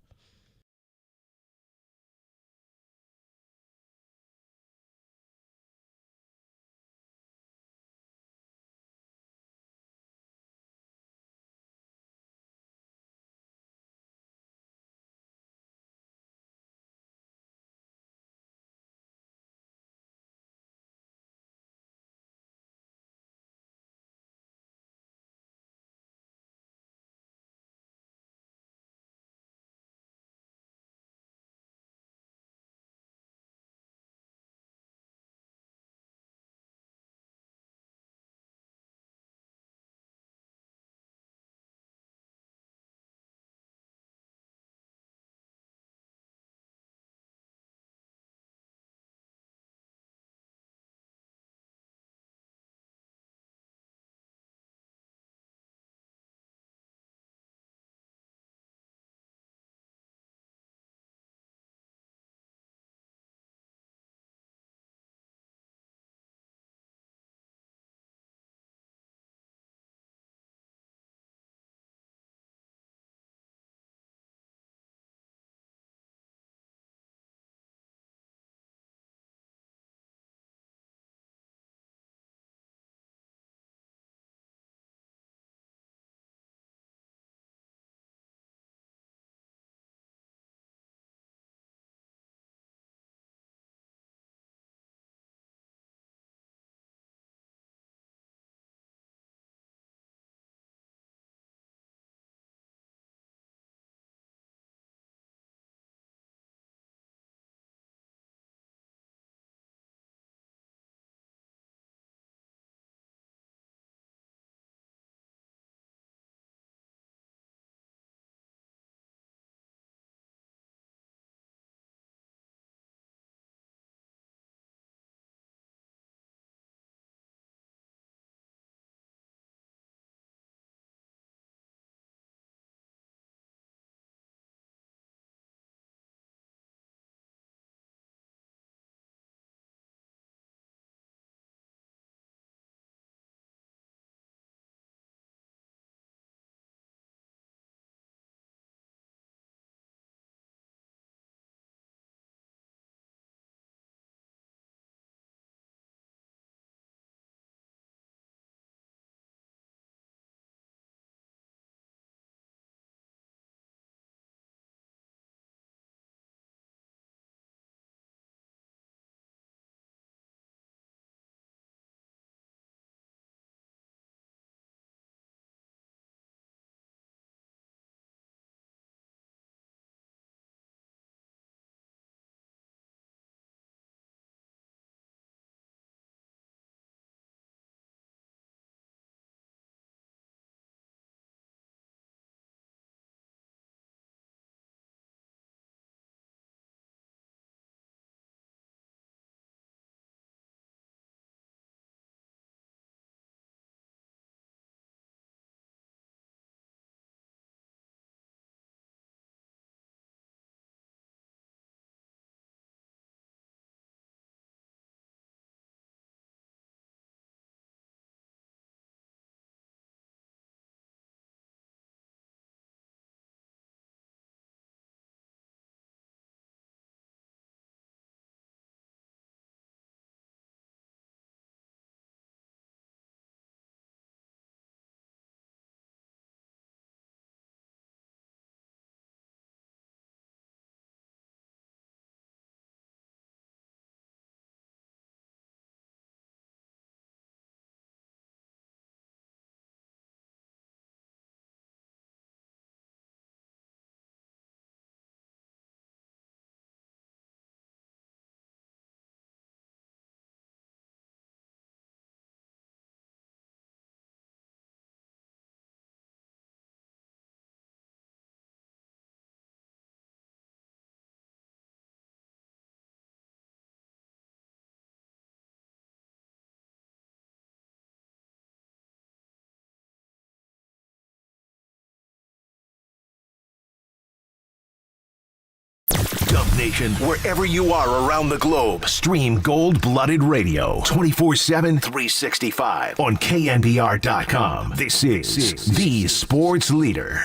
Nation, wherever you are around the globe, stream Gold-Blooded Radio 24/7, 365 on KNBR.com. This is the sports leader.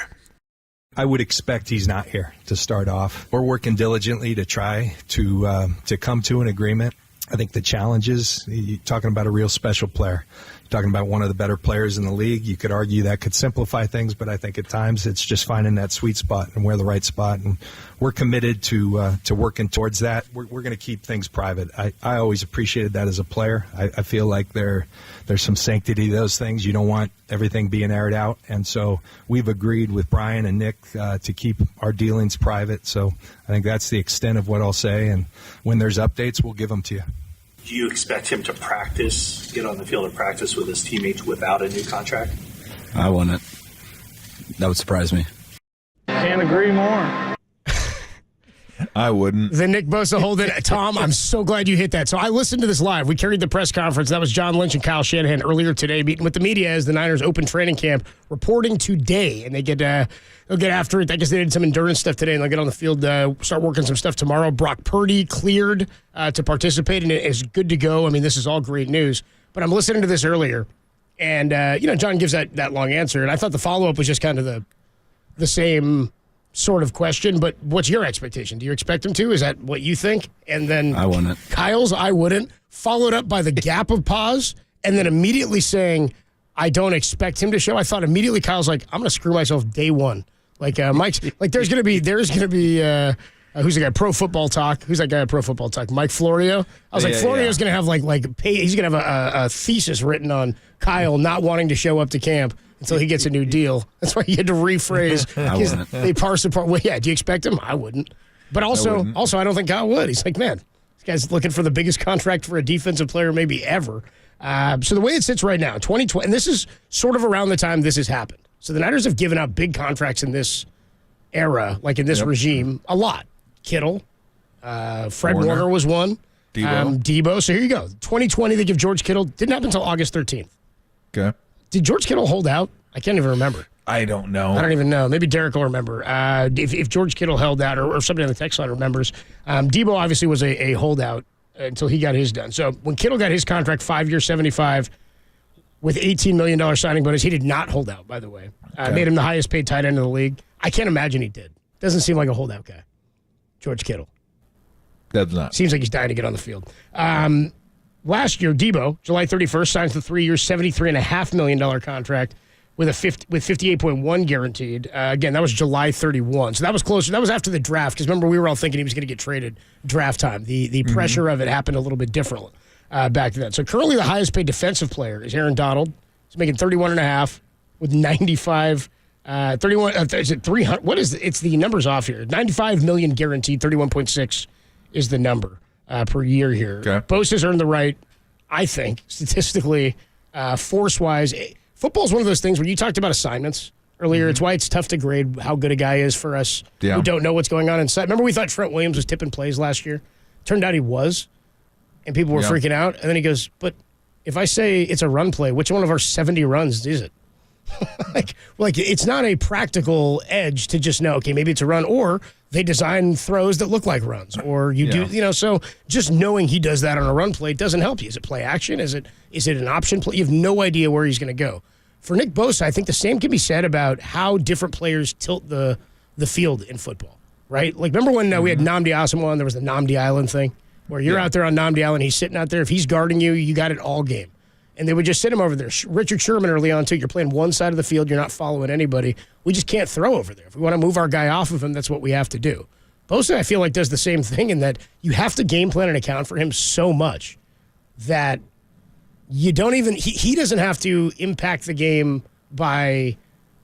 I would expect he's not here to start off. We're working diligently to try to come to an agreement. I think the challenge is you're talking about a real special player. You're talking about one of the better players in the league. You could argue that could simplify things, but I think at times it's just finding that sweet spot and where the right spot. And we're committed to working towards that. We're going to keep things private. I always appreciated that as a player. I feel like there's some sanctity to those things. You don't want everything being aired out. And so we've agreed with Brian and Nick to keep our dealings private. So I think that's the extent of what I'll say. And when there's updates, we'll give them to you. Do you expect him to get on the field and practice with his teammates without a new contract? I wouldn't. That would surprise me. Can't agree more. I wouldn't. The Nick Bosa holding. Tom, I'm so glad you hit that. So I listened to this live. We carried the press conference. That was John Lynch and Kyle Shanahan earlier today, meeting with the media as the Niners open training camp, reporting today. And they'll get after it. I guess they did some endurance stuff today, and they'll get on the field, start working some stuff tomorrow. Brock Purdy cleared to participate, and it is good to go. I mean, this is all great news. But I'm listening to this earlier, and John gives that long answer, and I thought the follow-up was just kind of the same sort of question, but what's your expectation? Do you expect him to? Is that what you think? And then I wouldn't. Kyle's I wouldn't, followed up by the gap of pause, and then immediately saying, I don't expect him to show. I thought immediately Kyle's like, I'm going to screw myself day one. Like Mike's, like there's going to be who's the guy? Pro Football Talk. Who's that guy at Pro Football Talk? Mike Florio. I was like, Florio's going to have he's going to have a thesis written on Kyle not wanting to show up to camp until he gets a new deal. That's why he had to rephrase. They parse apart. Well, yeah, do you expect him? I wouldn't. But also, I don't think Kyle would. He's like, man, this guy's looking for the biggest contract for a defensive player maybe ever. So the way it sits right now, 2020, and this is sort of around the time this has happened. So the Niners have given out big contracts in this era, like in this regime, a lot. Kittle, Fred Warner was one. Debo. So here you go. 2020, they give George Kittle. Didn't happen until August 13th. Okay. Did George Kittle hold out? I can't even remember. I don't know. I don't even know. Maybe Derek will remember. If George Kittle held out, or somebody on the text line remembers. Debo obviously was a holdout until he got his done. So when Kittle got his contract, 5 years, 75, with $18 million signing bonus, he did not hold out, by the way. Made him the highest paid tight end in the league. I can't imagine he did. Doesn't seem like a holdout guy. George Kittle. Does not. Seems like he's dying to get on the field. Last year, Debo, July 31st, signs the 3 year, $73.5 million contract with 58.1 guaranteed. Again, that was July 31. So that was closer. That was after the draft, because remember, we were all thinking he was going to get traded draft time. The pressure of it happened a little bit different back then. So currently the highest paid defensive player is Aaron Donald. He's making $31.5 with 95 is it 300? What is it? It's the numbers off here. 95 million guaranteed. 31.6 is the number per year here. Okay. Bosa's earned the right, I think, statistically, force-wise. Football's one of those things where you talked about assignments earlier. It's why it's tough to grade how good a guy is for us who don't know what's going on inside. Remember we thought Trent Williams was tipping plays last year? Turned out he was, and people were freaking out. And then he goes, but if I say it's a run play, which one of our 70 runs is it? like it's not a practical edge to just know, okay, maybe it's a run, or they design throws that look like runs, or do, so just knowing he does that on a run play doesn't help you. Is it play action? Is it an option play? You have no idea where he's going to go. For Nick Bosa, I think the same can be said about how different players tilt the field in football, right? Like, remember when we had Nnamdi Asomugha, there was the Nnamdi Island thing, where you're out there on Nnamdi Island, he's sitting out there. If he's guarding you, you got it all game. And they would just sit him over there. Richard Sherman early on, too. You're playing one side of the field. You're not following anybody. We just can't throw over there. If we want to move our guy off of him, that's what we have to do. Bosa, I feel like, does the same thing in that you have to game plan and account for him so much that you don't even – he doesn't have to impact the game by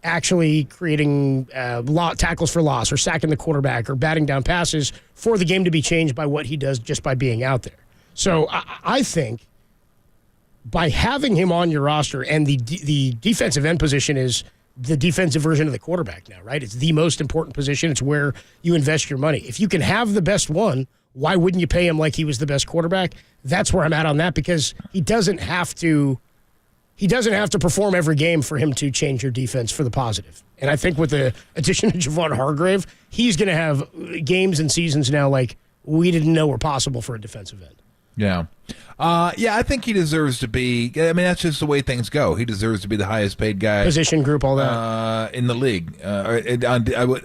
actually creating tackles for loss or sacking the quarterback or batting down passes for the game to be changed by what he does just by being out there. So I think – by having him on your roster, and the defensive end position is the defensive version of the quarterback now, right? It's the most important position. It's where you invest your money. If you can have the best one, why wouldn't you pay him like he was the best quarterback? That's where I'm at on that, because he doesn't have to he doesn't have to perform every game for him to change your defense for the positive. And I think with the addition of Javon Hargrave, he's going to have games and seasons now like we didn't know were possible for a defensive end. Yeah. I think he deserves to be. I mean, that's just the way things go. He deserves to be the highest paid guy. Position group, all that. In the league,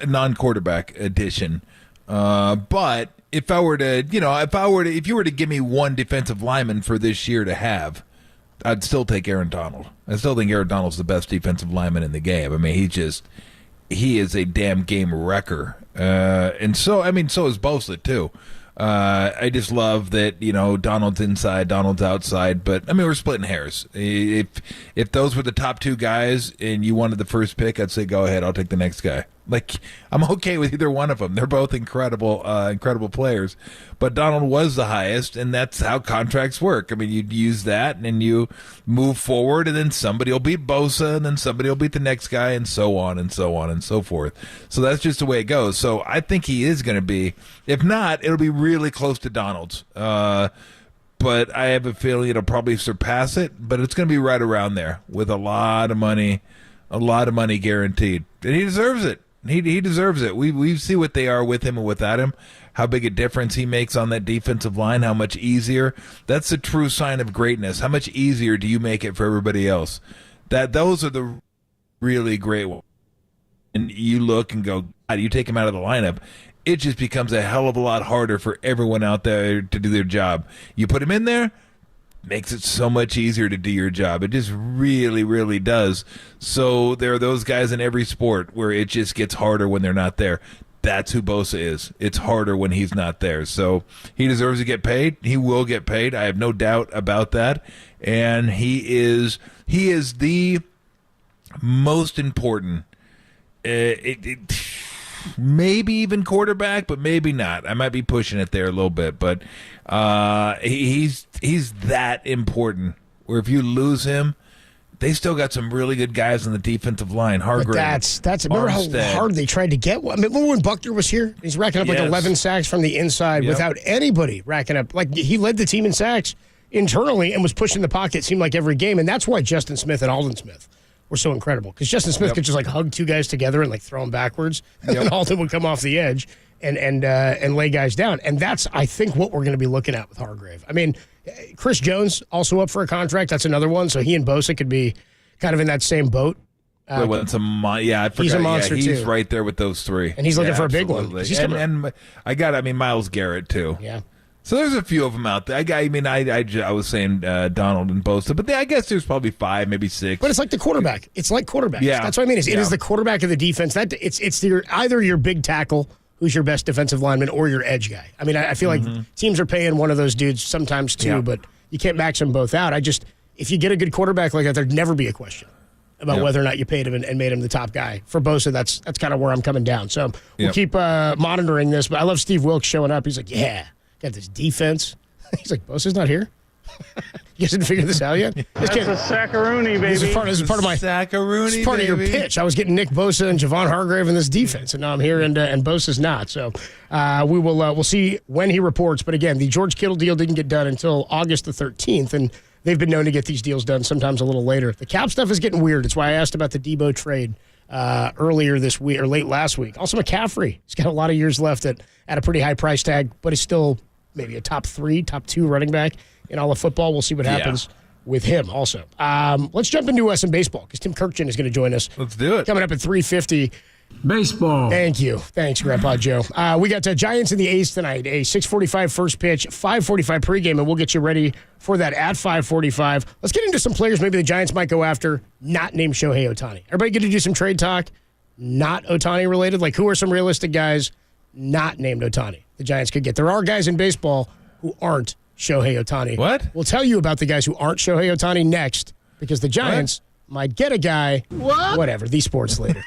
non-quarterback edition. But if you were to give me one defensive lineman for this year to have, I'd still take Aaron Donald. I still think Aaron Donald's the best defensive lineman in the game. I mean, he is a damn game wrecker. And so is Bosa too. I just love that, Donald's inside, Donald's outside, but I mean, we're splitting hairs. If those were the top two guys and you wanted the first pick, I'd say go ahead, I'll take the next guy. Like, I'm okay with either one of them. They're both incredible players, but Donald was the highest, and that's how contracts work. I mean, you'd use that, and then you move forward, and then somebody will beat Bosa, and then somebody will beat the next guy, and so on and so on and so forth. So that's just the way it goes. So I think he is going to be. If not, it'll be really close to Donald's. But I have a feeling it'll probably surpass it, but it's going to be right around there with a lot of money guaranteed, and he deserves it. He deserves it. We see what they are with him and without him, how big a difference he makes on that defensive line, how much easier. That's a true sign of greatness. How much easier do you make it for everybody else? Those are the really great ones. And you look and go, God, you take him out of the lineup, it just becomes a hell of a lot harder for everyone out there to do their job. You put him in there, makes it so much easier to do your job. It just really, really does. So there are those guys in every sport where it just gets harder when they're not there. That's who Bosa is. It's harder when he's not there. So he deserves to get paid. He will get paid. I have no doubt about that. And he is the most important. Maybe even quarterback, but maybe not. I might be pushing it there a little bit, but he's that important. Where if you lose him, they still got some really good guys on the defensive line. Hargrave. That's remember how hard they tried to get one. I mean, remember when Buckner was here? He's racking up like 11 sacks from the inside without anybody racking up. Like he led the team in sacks internally and was pushing the pocket. It seemed like every game, and that's why Justin Smith and Aldon Smith were so incredible, because Justin Smith could just like hug two guys together and like throw them backwards, and then Alton would come off the edge and lay guys down. And that's, I think, what we're going to be looking at with Hargrave. I mean, Chris Jones also up for a contract. That's another one. So he and Bosa could be kind of in that same boat. I forgot. He's a monster he's too. Right there with those three, and he's looking for a big one. And Myles Garrett too. Yeah. So there's a few of them out there. I was saying Donald and Bosa, but I guess there's probably 5, maybe 6. But it's like the quarterback. It's like quarterbacks. Yeah. That's what I mean. It is the quarterback of the defense. It's either your big tackle, who's your best defensive lineman, or your edge guy. I mean, I feel like teams are paying one of those dudes sometimes too, but you can't max them both out. If you get a good quarterback like that, there'd never be a question about whether or not you paid him and made him the top guy. For Bosa, that's kind of where I'm coming down. So we'll keep monitoring this. But I love Steve Wilkes showing up. He's like, got this defense. He's like, Bosa's not here? You guys didn't figure this out yet? That's a sackaroonie, baby. This is part of my sackaroonie. This is part of your pitch. I was getting Nick Bosa and Javon Hargrave in this defense, and now I'm here, and Bosa's not. So we'll see when he reports. But again, the George Kittle deal didn't get done until August the 13th, and they've been known to get these deals done sometimes a little later. The cap stuff is getting weird. It's why I asked about the Debo trade earlier this week or late last week. Also, McCaffrey. He's got a lot of years left at a pretty high price tag, but he's still maybe a top 3, top 2 running back in all of football. We'll see what happens with him also. Let's jump into some baseball, because Tim Kirkjian is going to join us. Let's do it. Coming up at 3:50. Baseball. Thank you. Thanks, Grandpa Joe. We got Giants and the A's tonight, a 6:45 first pitch, 5:45 pregame, and we'll get you ready for that at 5:45. Let's get into some players maybe the Giants might go after, not named Shohei Ohtani. Everybody get to do some trade talk, not Ohtani related? Like, who are some realistic guys not named Ohtani the Giants could get? There are guys in baseball who aren't Shohei Ohtani. What? We'll tell you about the guys who aren't Shohei Ohtani next, because the Giants might get a guy. What? Whatever. The Sports Leader.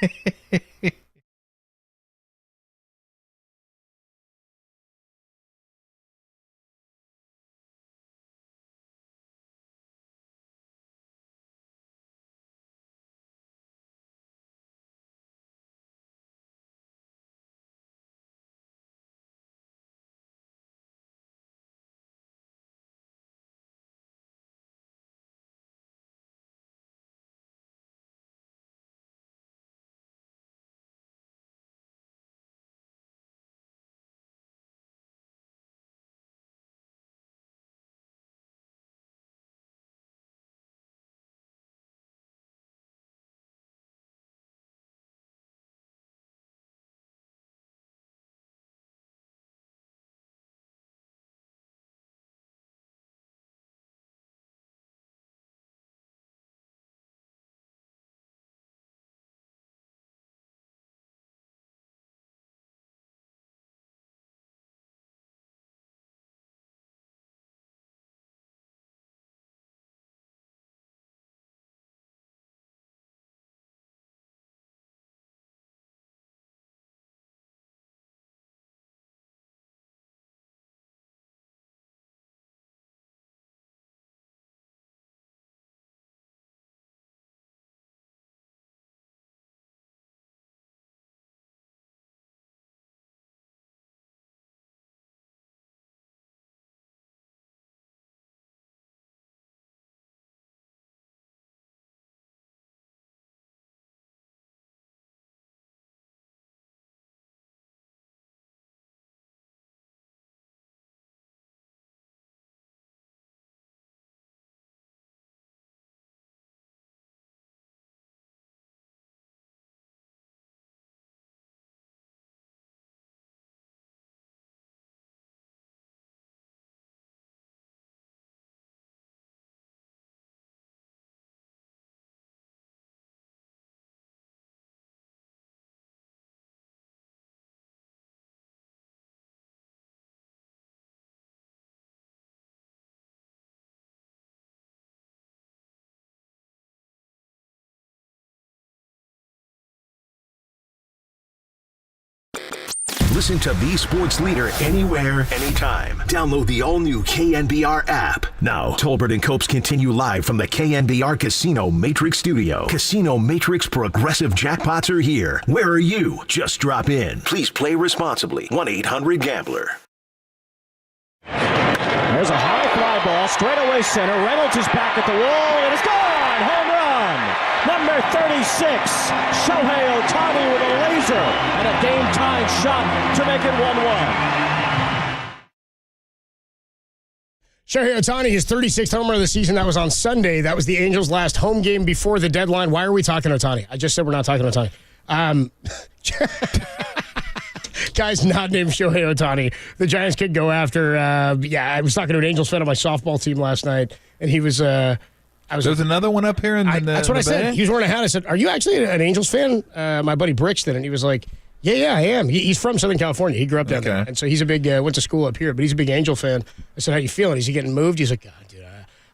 Listen to the sports leader anywhere, anytime. Download the all-new KNBR app. Now, Tolbert and Copes continue live from the KNBR Casino Matrix Studio. Casino Matrix Progressive Jackpots are here. Where are you? Just drop in. Please play responsibly. 1-800-GAMBLER. There's a high fly ball, straight away center. Reynolds is back at the wall. It is gone! Home run! Number 36, Shohei Ohtani with a laser and a game-tying shot to make it 1-1. Shohei Ohtani, his 36th homer of the season. That was on Sunday. That was the Angels' last home game before the deadline. Why are we talking Ohtani? I just said we're not talking Ohtani. Guy's not named Shohei Ohtani. The Giants could go after. I was talking to an Angels fan on my softball team last night, and he was. There's another one up here in the that's what I said. He was wearing a hat. I said, "Are you actually an Angels fan?" My buddy Brixton, and he was like, "Yeah, I am." He's from Southern California. He grew up down there, and so he's a big went to school up here. But he's a big Angel fan. I said, "How you feeling?" Is he getting moved? He's like, "God, dude,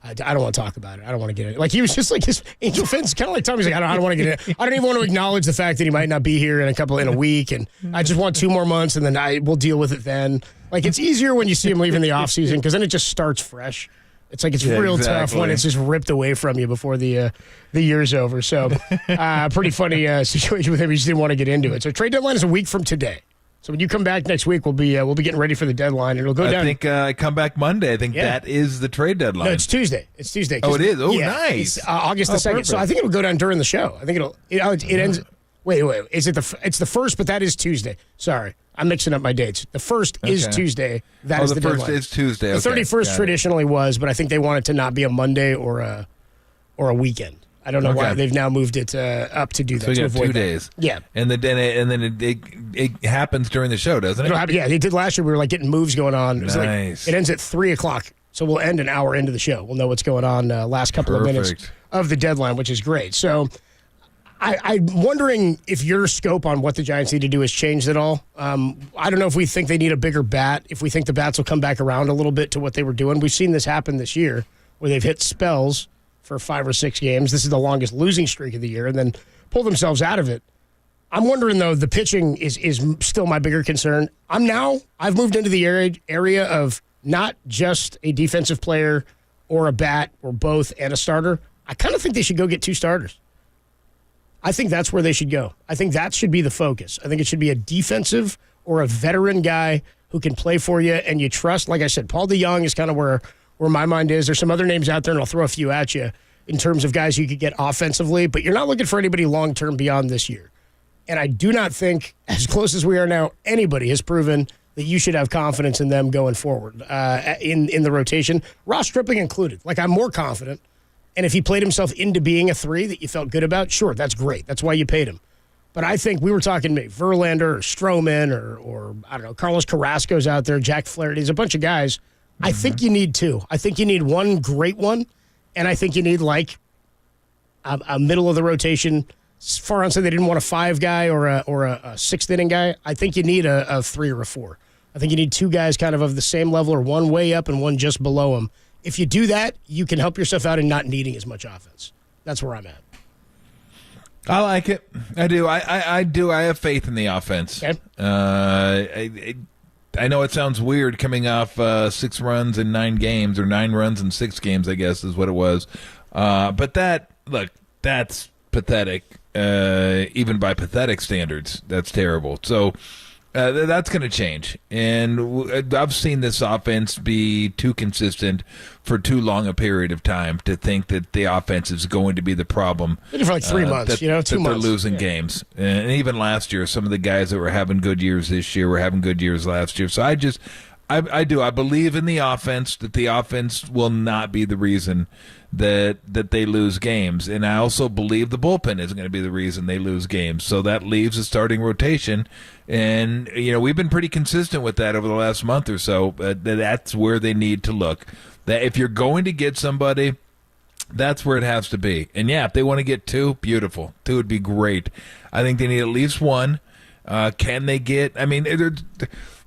I don't want to talk about it. I don't want to get it." Like he was just like his Angel fans, kind of like Tom. He's like, I don't want to get it. I don't even want to acknowledge the fact that he might not be here in a week, and I just want 2 more months, and then we'll deal with it then. Like it's easier when you see him leaving the off season because then it just starts fresh. It's like it's real tough when it's just ripped away from you before the year's over. So pretty funny situation with him. He just didn't want to get into it. So trade deadline is a week from today. So when you come back next week, we'll be getting ready for the deadline, and it'll go down. I think I come back Monday. I think that is the trade deadline. No, it's Tuesday. It's Tuesday. Oh, it is. Oh, nice. It's August the 2nd. Perfect. So I think it'll go down during the show. I think it ends. Wait. Is it it's the first? But that is Tuesday. Sorry, I'm mixing up my dates. The first is Tuesday. That is the first deadline. is Tuesday. The 31st traditionally was, but I think they want it to not be a Monday or a weekend. I don't know why they've now moved it up to do that. So you to have 2 days. Yeah, and then it happens during the show, doesn't it? Yeah, they did last year. We were like getting moves going on. Nice. It ends at 3:00, so we'll end an hour into the show. We'll know what's going on last couple of minutes of the deadline, which is great. So I'm wondering if your scope on what the Giants need to do has changed at all. I don't know if we think they need a bigger bat, if we think the bats will come back around a little bit to what they were doing. We've seen this happen this year where they've hit spells for 5 or 6 games. This is the longest losing streak of the year, and then pull themselves out of it. I'm wondering, though, the pitching is still my bigger concern. I've moved into the area of not just a defensive player or a bat or both and a starter. I kind of think they should go get 2 starters. I think that's where they should go. I think that should be the focus. I think it should be a defensive or a veteran guy who can play for you and you trust. Like I said, Paul DeYoung is kind of where my mind is. There's some other names out there, and I'll throw a few at you in terms of guys you could get offensively, but you're not looking for anybody long-term beyond this year. And I do not think, as close as we are now, anybody has proven that you should have confidence in them going forward in the rotation, Ross Stripling included. Like, I'm more confident. And if he played himself into being a 3 that you felt good about, sure, that's great. That's why you paid him. But I think we were talking maybe Verlander or Stroman or I don't know, Carlos Carrasco's out there, Jack Flaherty's, a bunch of guys. I think you need 2. I think you need one great one, and I think you need like a middle of the rotation. Farhan said they didn't want a 5 guy or a 6th inning guy. I think you need a 3 or a 4. I think you need 2 guys kind of the same level or one way up and one just below them. If you do that, you can help yourself out in not needing as much offense. That's where I'm at. I like it. I do. I do. I have faith in the offense. Okay. I know it sounds weird coming off 6 runs in 9 games, or 9 runs in 6 games, I guess is what it was. But that's pathetic. Even by pathetic standards, that's terrible. So that's going to change. And I've seen this offense be too consistent for too long a period of time to think that the offense is going to be the problem. They did for like 3 months, 2 months. They're losing games. And even last year, some of the guys that were having good years this year were having good years last year. So I do. I believe in the offense, that the offense will not be the reason that they lose games. And I also believe the bullpen isn't going to be the reason they lose games. So that leaves a starting rotation. And, we've been pretty consistent with that over the last month or so. That's where they need to look. That if you're going to get somebody, that's where it has to be. And, if they want to get 2, beautiful. 2 would be great. I think they need at least 1. Can they get – I mean,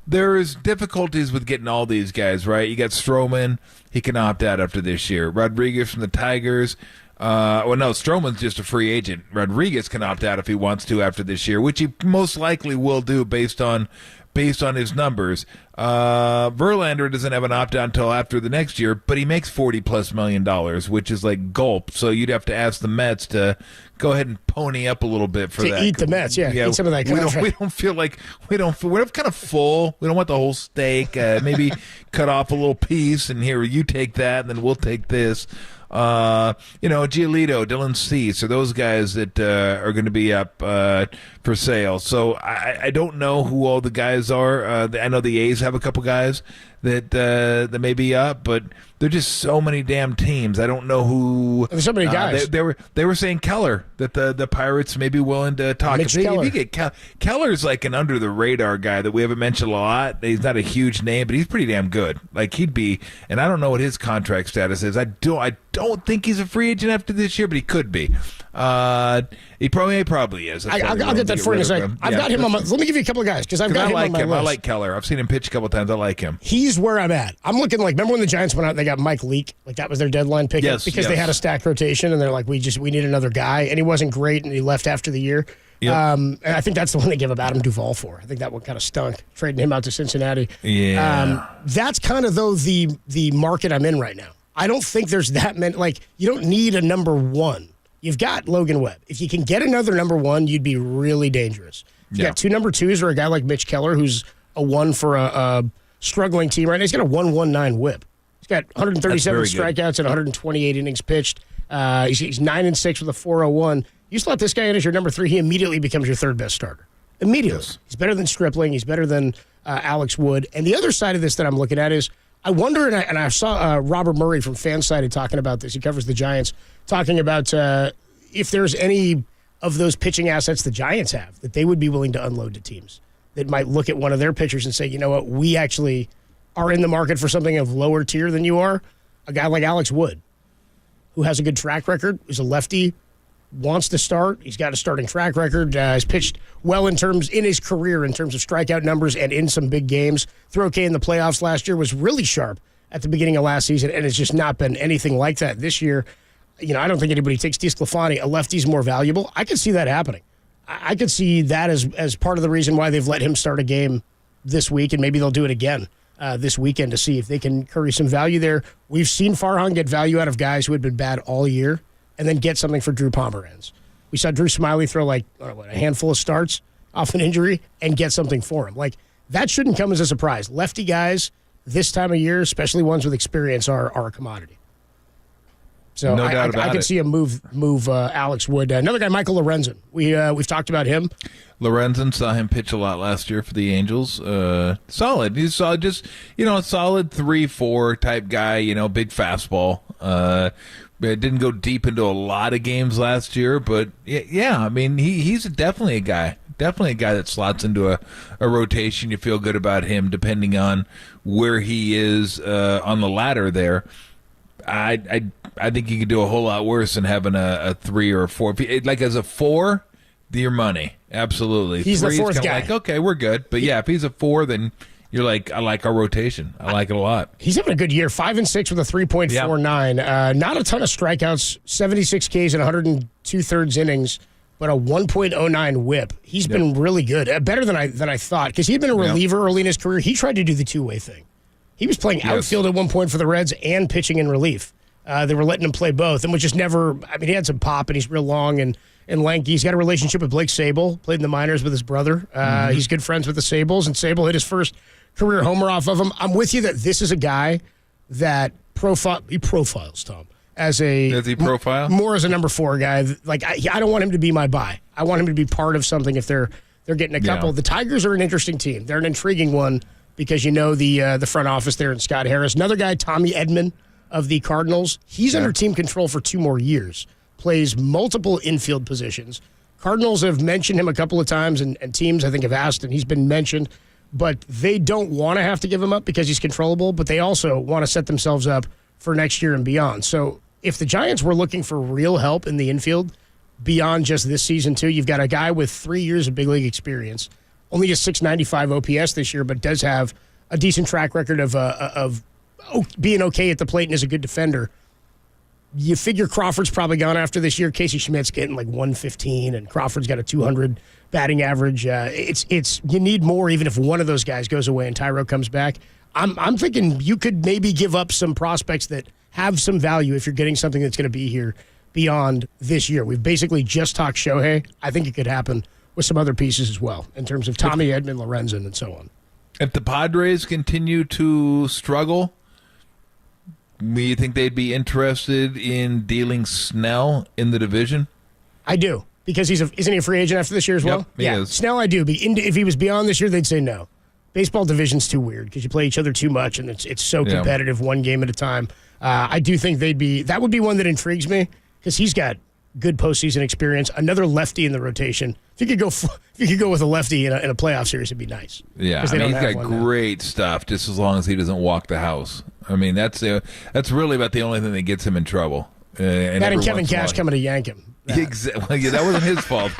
there's difficulties with getting all these guys, right? You got Stroman. He can opt out after this year. Rodriguez from the Tigers. Stroman's just a free agent. Rodriguez can opt out if he wants to after this year, which he most likely will do based on based on his numbers. Verlander doesn't have an opt-out until after the next year, but he makes $40+ million, which is like gulp. So you'd have to ask the Mets to go ahead and pony up a little bit for that. Eat the Mets, eat some of that contract. We don't feel like we're kind of full. We don't want the whole steak. Maybe cut off a little piece, and here you take that, and then we'll take this. Giolito, Dylan Cease are those guys that are going to be up for sale. So I don't know who all the guys are. I know the A's have a couple guys that may be up, but there are just so many damn teams. I don't know who. There's so many guys. They were saying Keller, that the Pirates may be willing to talk. If you get Keller's like an under the radar guy that we haven't mentioned a lot. He's not a huge name, but he's pretty damn good. Like he'd be, and I don't know what his contract status is. I don't think he's a free agent after this year, but he could be. He probably is. I'll get that for you in a second. I've got him on my. Let me give you a couple of guys because I've got him on my list. I like Keller. I've seen him pitch a couple times. I like him. He's where I'm at. I'm looking like, remember when the Giants went out and they got Mike Leake? Like that was their deadline pick because they had a stacked rotation and they're like, we need another guy, and he wasn't great and he left after the year. Yep. And I think that's the one they give up Adam Duvall for. I think that one kind of stunk, trading him out to Cincinnati. Yeah. That's kind of though the market I'm in right now. I don't think there's that many. Like you don't need a number one. You've got Logan Webb. If you can get another number one, you'd be really dangerous. You got two number twos or a guy like Mitch Keller, who's a one for a struggling team right now. He's got a 1.19 whip. He's got 137 strikeouts and 128 innings pitched. He's 9-6 with a 4.01. You slot this guy in as your number three, he immediately becomes your third best starter. Immediately. Yes. He's better than Stripling. He's better than Alex Wood. And the other side of this that I'm looking at is I wonder, and I saw Robert Murray from Fansided talking about this. He covers the Giants, talking about if there's any of those pitching assets the Giants have that they would be willing to unload to teams that might look at one of their pitchers and say, you know what, we actually are in the market for something of lower tier than you are. A guy like Alex Wood, who has a good track record, is a lefty, wants to start. He's got a starting track record. Has pitched well in his career in terms of strikeout numbers and in some big games. Threw okay in the playoffs last year. Was really sharp at the beginning of last season, and it's just not been anything like that this year. I don't think anybody takes DeSclafani. A lefty's more valuable. I could see that happening. I could see that as part of the reason why they've let him start a game this week, and maybe they'll do it again this weekend to see if they can curry some value there. We've seen Farhan get value out of guys who had been bad all year and then get something for Drew Pomeranz. We saw Drew Smiley throw a handful of starts off an injury and get something for him. Like, that shouldn't come as a surprise. Lefty guys this time of year, especially ones with experience, are a commodity. So no doubt about I could it. see him move Alex Wood. Another guy, Michael Lorenzen. We've talked about him. Lorenzen, saw him pitch a lot last year for the Angels. Solid. He's solid, just a solid 3-4 type guy. Big fastball. It didn't go deep into a lot of games last year, but yeah, I mean he's definitely a guy. Definitely a guy that slots into a rotation. You feel good about him depending on where he is on the ladder there. I think you could do a whole lot worse than having a 3 or a 4. Like as a 4, your money. Absolutely. He's 3 the fourth is guy. like, okay, we're good. But yeah, if he's a 4, then you're like, I like our rotation. I like it a lot. He's having a good year. 5-6 with a 3.49. Yep. Not a ton of strikeouts. 76 Ks and 102 innings, but a 1.09 whip. He's been really good. Better than I thought, because he had been a reliever early in his career. He tried to do the two-way thing. He was playing outfield at one point for the Reds and pitching in relief. They were letting him play both, and was just never. I mean, he had some pop, and he's real long and lanky. He's got a relationship with Blake Sable. Played in the minors with his brother. He's good friends with the Sables, and Sable hit his first career homer off of him. I'm with you that this is a guy that he profiles Tom as a. Does he profile more as a number 4 guy? Like I don't want him to be my buy. I want him to be part of something. If they're getting a couple. The Tigers are an interesting team. They're an intriguing one. Because the front office there in Scott Harris. Another guy, Tommy Edman of the Cardinals. He's under team control for 2 more years. Plays multiple infield positions. Cardinals have mentioned him a couple of times, and teams, I think, have asked, and he's been mentioned. But they don't want to have to give him up because he's controllable, but they also want to set themselves up for next year and beyond. So if the Giants were looking for real help in the infield beyond just this season, too, you've got a guy with 3 years of big league experience. Only a 695 OPS this year, but does have a decent track record of being okay at the plate and is a good defender. You figure Crawford's probably gone after this year. Casey Schmidt's getting like 115, and Crawford's got a 200 batting average. It's you need more, even if one of those guys goes away and Tyro comes back. I'm thinking you could maybe give up some prospects that have some value if you're getting something that's going to be here beyond this year. We've basically just talked Shohei. I think it could happen with some other pieces as well in terms of Tommy Edman, Lorenzen, and so on. If the Padres continue to struggle, do you think they'd be interested in dealing Snell in the division? I do, because isn't he a free agent after this year as well? He is. Snell, I do. If he was beyond this year, they'd say no. Baseball division's too weird because you play each other too much, and it's so competitive, one game at a time. I do think that would be one that intrigues me because he's got good postseason experience. Another lefty in the rotation. If you could go with a lefty in a playoff series, it'd be nice. Yeah, he's got great stuff. Just as long as he doesn't walk the house. I mean, that's really about the only thing that gets him in trouble. And Kevin Cash coming to yank him. Exactly. Yeah, that wasn't his fault.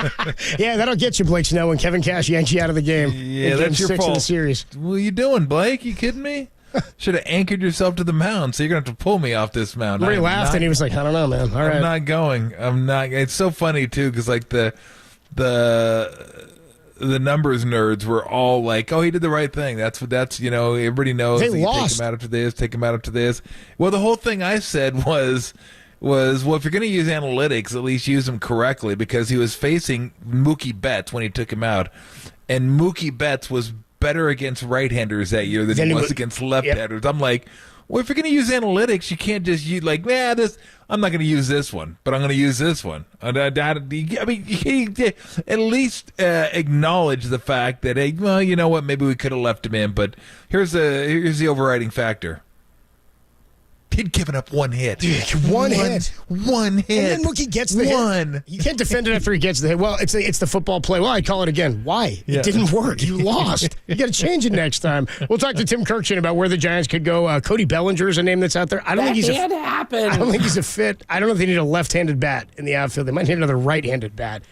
Yeah, that'll get you, Blake Snell, when Kevin Cash yanks you out of the game. Yeah, that's your fault. In the series. What are you doing, Blake? You kidding me? Should have anchored yourself to the mound, so you're going to have to pull me off this mound. He laughed, and he was like, I don't know, man. All right. I'm not going. I'm not. It's so funny, too, because like the numbers nerds were all like, oh, he did the right thing. That's everybody knows. They lost. Take him out after this, take him out after this. Well, the whole thing I said was, well, if you're going to use analytics, at least use them correctly, because he was facing Mookie Betts when he took him out, and Mookie Betts was better against right-handers that year than he was against left-handers. Yep. I'm like, well, if you're going to use analytics, you can't just use I'm not going to use this one, but I'm going to use this one. I mean, you at least acknowledge the fact that, hey, well, you know what, maybe we could have left him in, but here's the overriding factor. He'd given up one hit. Dude, one hit. One hit. And then Mookie gets the hit. You can't defend it after he gets the hit. Well, it's the football play. Well, I call it again. Why? Yeah. It didn't work. You lost. You got to change it next time. We'll talk to Tim Kirkchin about where the Giants could go. Cody Bellinger is a name that's out there. I don't think he's a fit. I don't know if they need a left-handed bat in the outfield. They might need another right-handed bat.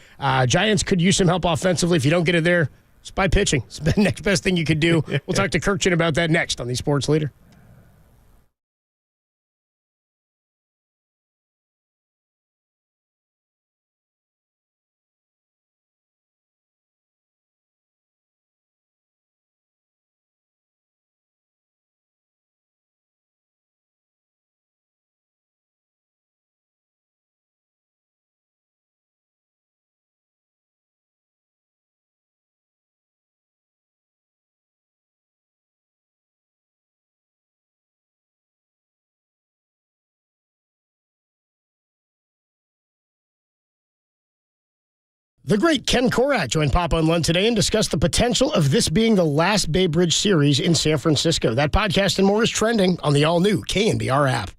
Giants could use some help offensively. If you don't get it there, it's by pitching. It's the next best thing you could do. We'll talk to Kirkchin about that next on the Sports Leader. The great Ken Korat joined Papa and Lund today and discussed the potential of this being the last Bay Bridge series in San Francisco. That podcast and more is trending on the all-new KNBR app.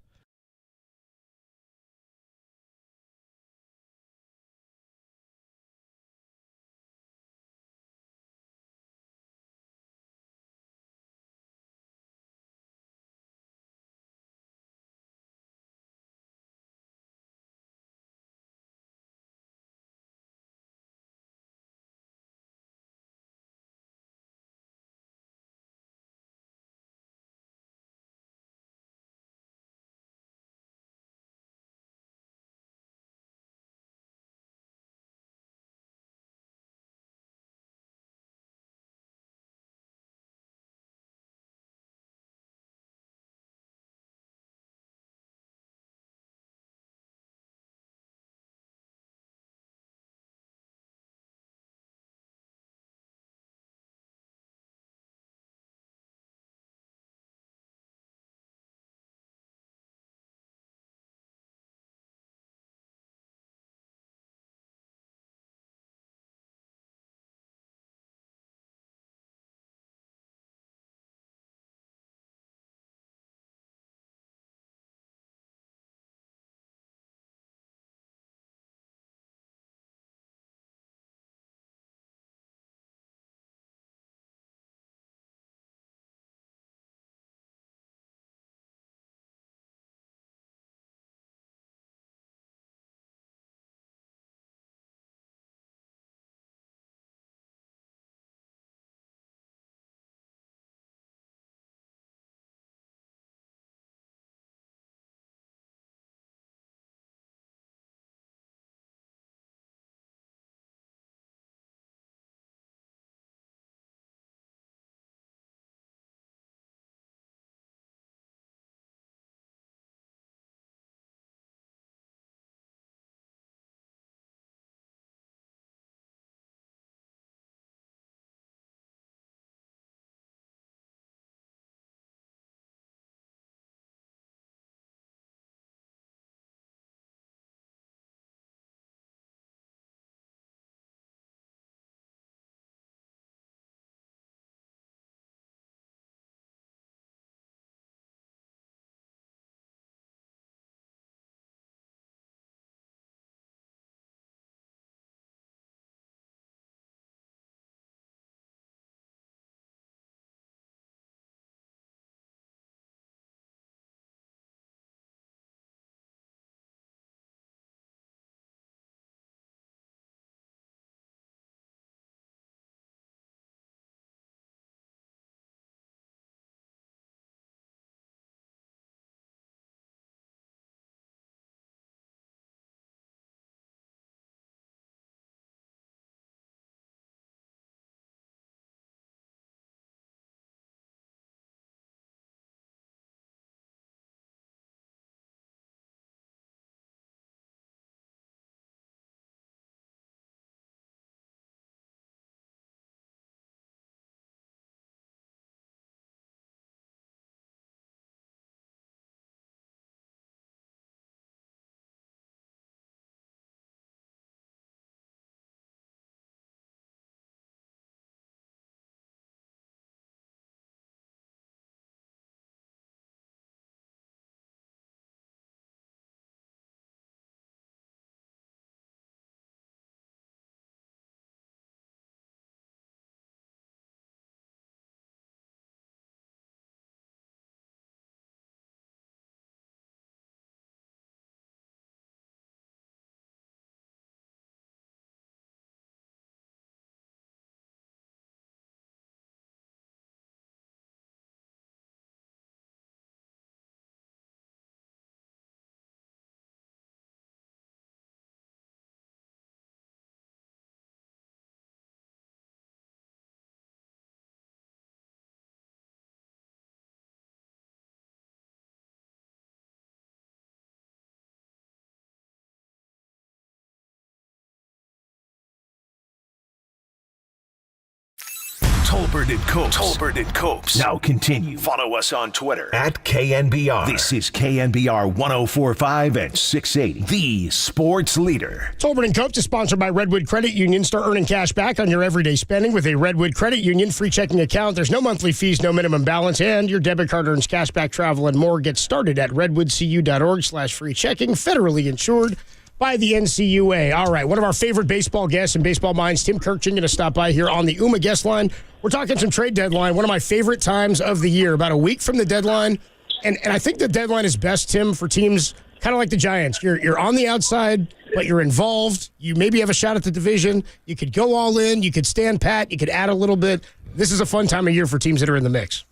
Tolbert and Copes. Tolbert and Copes. Now continue. Follow us on Twitter at KNBR. This is KNBR 104.5 and 680, the sports leader. Tolbert and Copes is sponsored by Redwood Credit Union. Start earning cash back on your everyday spending with a Redwood Credit Union free checking account. There's no monthly fees, no minimum balance, and your debit card earns cash back, travel, and more. Get started at redwoodcu.org/free checking. Federally insured by the NCUA. All right, one of our favorite baseball guests and baseball minds, Tim Kirkchin, going to stop by here on the UMA guest line. We're talking some trade deadline, one of my favorite times of the year, about a week from the deadline. And I think the deadline is best, Tim, for teams kind of like the Giants. You're on the outside, but you're involved. You maybe have a shot at the division. You could go all in. You could stand pat. You could add a little bit. This is a fun time of year for teams that are in the mix.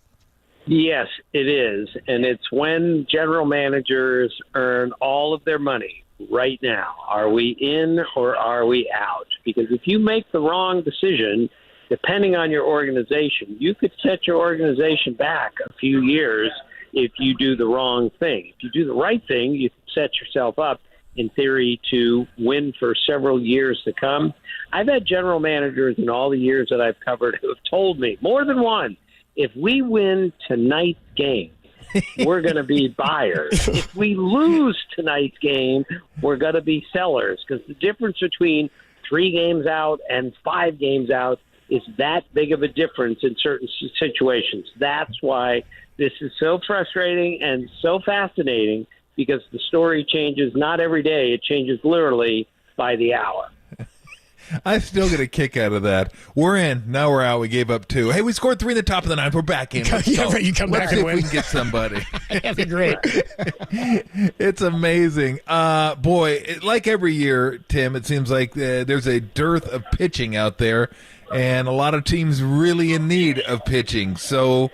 Yes, it is. And it's when general managers earn all of their money right now. Are we in or are we out? Because if you make the wrong decision, depending on your organization, you could set your organization back a few years if you do the wrong thing. If you do the right thing, you set yourself up, in theory, to win for several years to come. I've had general managers in all the years that I've covered who have told me, more than one, if we win tonight's game, we're going to be buyers. If we lose tonight's game, we're going to be sellers, because the difference between 3 games out and 5 games out is that big of a difference in certain situations. That's why this is so frustrating and so fascinating, because the story changes not every day. It changes literally by the hour. I still get a kick out of that. We're in. Now we're out. We gave up 2. Hey, we scored 3 in the top of the 9th. We're back in. Yeah, you come back and win. We can get somebody. That'd be great. It's amazing. Boy, like every year, Tim, it seems like there's a dearth of pitching out there, and a lot of teams really in need of pitching. So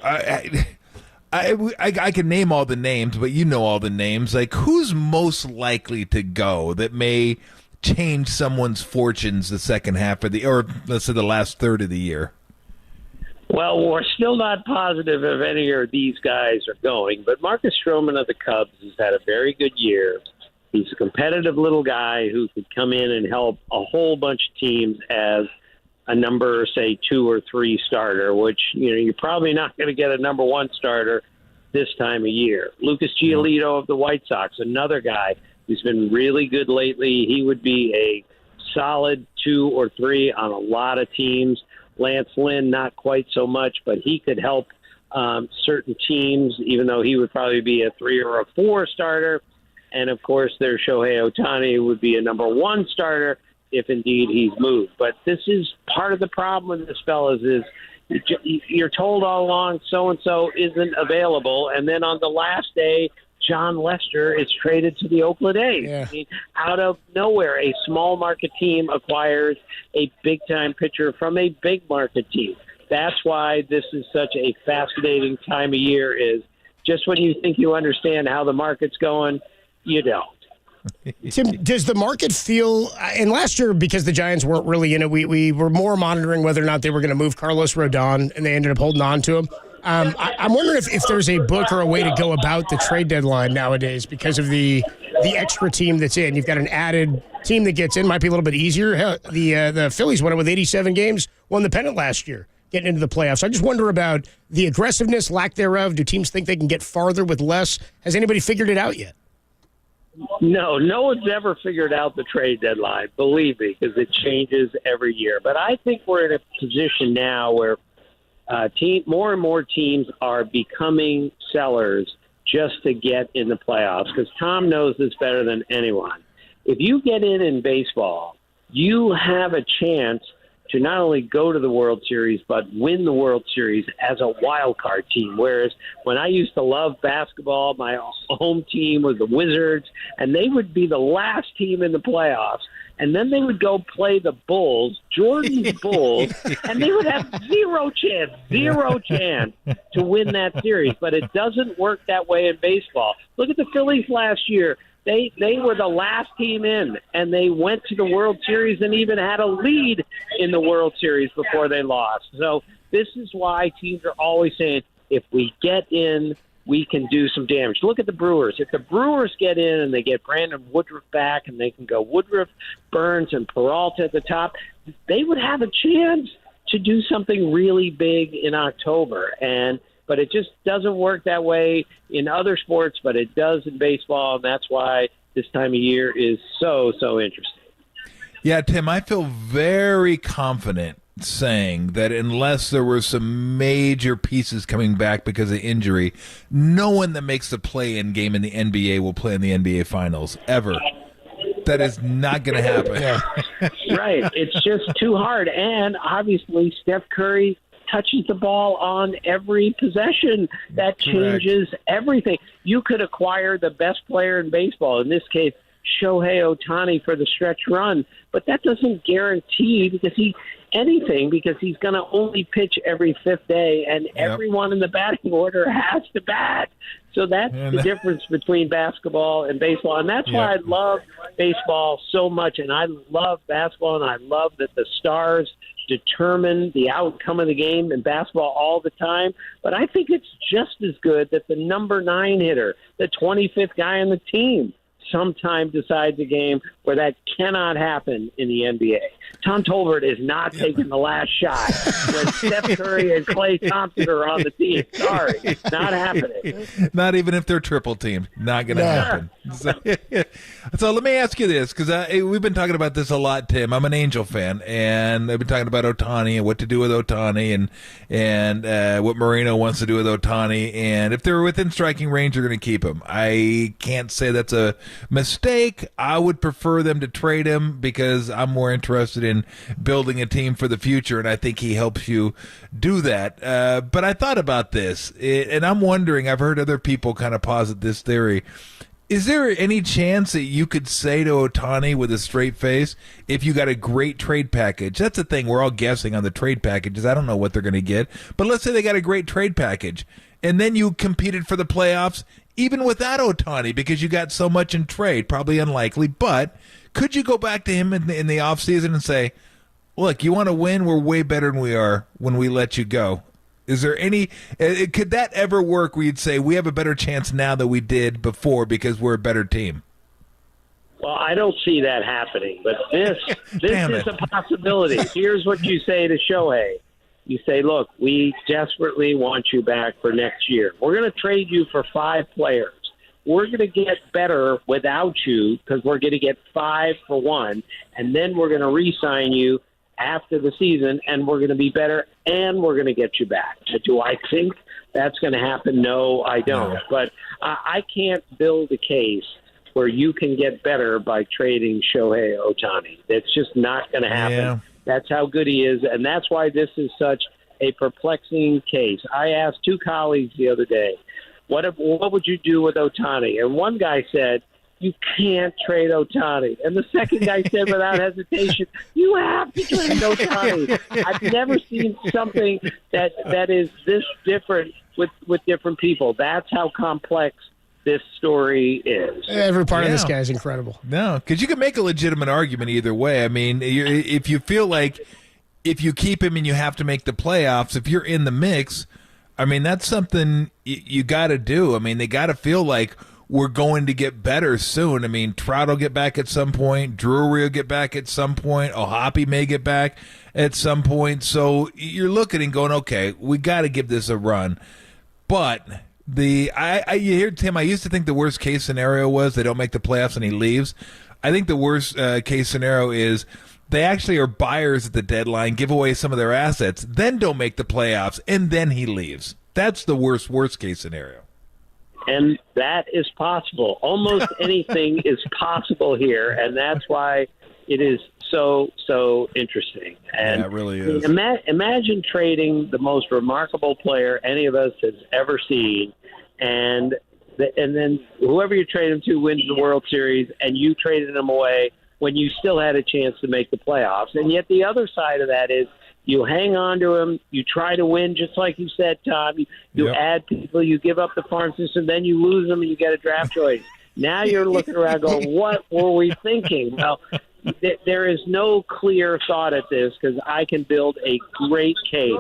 I can name all the names, but you know all the names. Like, who's most likely to go that may change someone's fortunes the second half of or let's say the last third of the year? Well, we're still not positive if any of these guys are going, but Marcus Stroman of the Cubs has had a very good year. He's a competitive little guy who could come in and help a whole bunch of teams as a number, say, 2 or 3 starter, which, you're probably not going to get a number 1 starter this time of year. Lucas Giolito of the White Sox, another guy who's been really good lately. He would be a solid 2 or 3 on a lot of teams. Lance Lynn, not quite so much, but he could help certain teams, even though he would probably be a 3 or a 4 starter. And, of course, there's Shohei Ohtani, who would be a number 1 starter if indeed he's moved. But this is part of the problem with this, fellas, is you're told all along so-and-so isn't available, and then on the last day, John Lester is traded to the Oakland A. Yeah. I mean, out of nowhere, a small market team acquires a big-time pitcher from a big market team. That's why this is such a fascinating time of year, is just when you think you understand how the market's going, you don't. Tim, does the market feel, and last year, because the Giants weren't really in it, we were more monitoring whether or not they were going to move Carlos Rodon, and they ended up holding on to him. I'm wondering if there's a book or a way to go about the trade deadline nowadays because of the extra team that's in. You've got an added team that gets in, might be a little bit easier. Hell, the Phillies won it with 87 games, won the pennant last year, getting into the playoffs. I just wonder about the aggressiveness, lack thereof. Do teams think they can get farther with less? Has anybody figured it out yet? No one's ever figured out the trade deadline, believe me, because it changes every year. But I think we're in a position now where more and more teams are becoming sellers just to get in the playoffs, because Tom knows this better than anyone. If you get in baseball, you have a chance to not only go to the World Series, but win the World Series as a wild card team. Whereas when I used to love basketball, my home team was the Wizards, and they would be the last team in the playoffs. And then they would go play the Bulls, Jordan's Bulls, and they would have zero chance to win that series. But it doesn't work that way in baseball. Look at the Phillies last year. They were the last team in, and they went to the World Series and even had a lead in the World Series before they lost. So this is why teams are always saying, if we get in, we can do some damage. Look at the Brewers. If the Brewers get in and they get Brandon Woodruff back and they can go Woodruff, Burns, and Peralta at the top, they would have a chance to do something really big in October. But it just doesn't work that way in other sports, but it does in baseball, and that's why this time of year is so interesting. Yeah, Tim, I feel very confident saying that unless there were some major pieces coming back because of injury, no one that makes the play-in game in the NBA will play in the NBA Finals, ever. That is not going to happen. Right. It's just too hard. And obviously, Steph Curry touches the ball on every possession. That changes everything. You could acquire the best player in baseball, in this case, Shohei Ohtani, for the stretch run, but that doesn't guarantee because he's going to only pitch every fifth day, and everyone in the batting order has to bat. So that's the difference between basketball and baseball, and that's why I love baseball so much, and I love basketball, and I love that the stars determine the outcome of the game in basketball all the time. But I think it's just as good that the number 9 hitter, the 25th guy on the team, sometime decides a game where that cannot happen in the NBA. Tom Tolbert is not taking the last shot when Steph Curry and Klay Thompson are on the team. Sorry, not happening. Not even if they're triple teamed. Not going to happen. So let me ask you this, because we've been talking about this a lot, Tim. I'm an Angel fan, and I've been talking about Ohtani and what to do with Ohtani and what Marino wants to do with Ohtani. And if they're within striking range, they're going to keep him. I can't say that's a mistake. I would prefer them to trade him because I'm more interested in building a team for the future, and I think he helps you do that. But I thought about this, and I'm wondering, I've heard other people kind of posit this theory. Is there any chance that you could say to Ohtani with a straight face, if you got a great trade package? That's the thing. We're all guessing on the trade packages. I don't know what they're going to get. But let's say they got a great trade package, and then you competed for the playoffs even without Ohtani because you got so much in trade. Probably unlikely. But could you go back to him in the offseason and say, look, you want to win? We're way better than we are when we let you go. Is there any could that ever work where you'd say we have a better chance now than we did before because we're a better team? Well, I don't see that happening, but this is a possibility. Here's what you say to Shohei. You say, look, we desperately want you back for next year. We're going to trade you for 5 players. We're going to get better without you because we're going to get 5 for 1, and then we're going to re-sign you after the season, and we're going to be better, and we're going to get you back. Do I think that's going to happen? No, I don't. No. But I can't build a case where you can get better by trading Shohei Ohtani. It's just not going to happen. Yeah. That's how good he is, and that's why this is such a perplexing case. I asked 2 colleagues the other day, what would you do with Ohtani? And one guy said, you can't trade Ohtani. And the second guy said without hesitation, you have to trade Ohtani. I've never seen something that is this different with different people. That's how complex this story is. Every part of this guy is incredible. No, because you can make a legitimate argument either way. I mean, if you feel like if you keep him and you have to make the playoffs, if you're in the mix, I mean, that's something you got to do. I mean, they got to feel like we're going to get better soon. I mean, Trout will get back at some point. Drury will get back at some point. Ohapi may get back at some point. So you're looking and going, okay, we got to give this a run. But you hear Tim, I used to think the worst case scenario was they don't make the playoffs and he leaves. I think the worst case scenario is they actually are buyers at the deadline, give away some of their assets, then don't make the playoffs, and then he leaves. That's the worst case scenario. And that is possible. Almost anything is possible here, and that's why it is so interesting. And yeah, it really is. Imagine trading the most remarkable player any of us has ever seen, and then whoever you trade him to wins the World Series, and you traded him away when you still had a chance to make the playoffs. And yet the other side of that is you hang on to him, you try to win, just like you said, Tom. You add people, you give up the farm system, then you lose them and you get a draft choice. Now you're looking around going, what were we thinking? Well, there is no clear thought at this because I can build a great case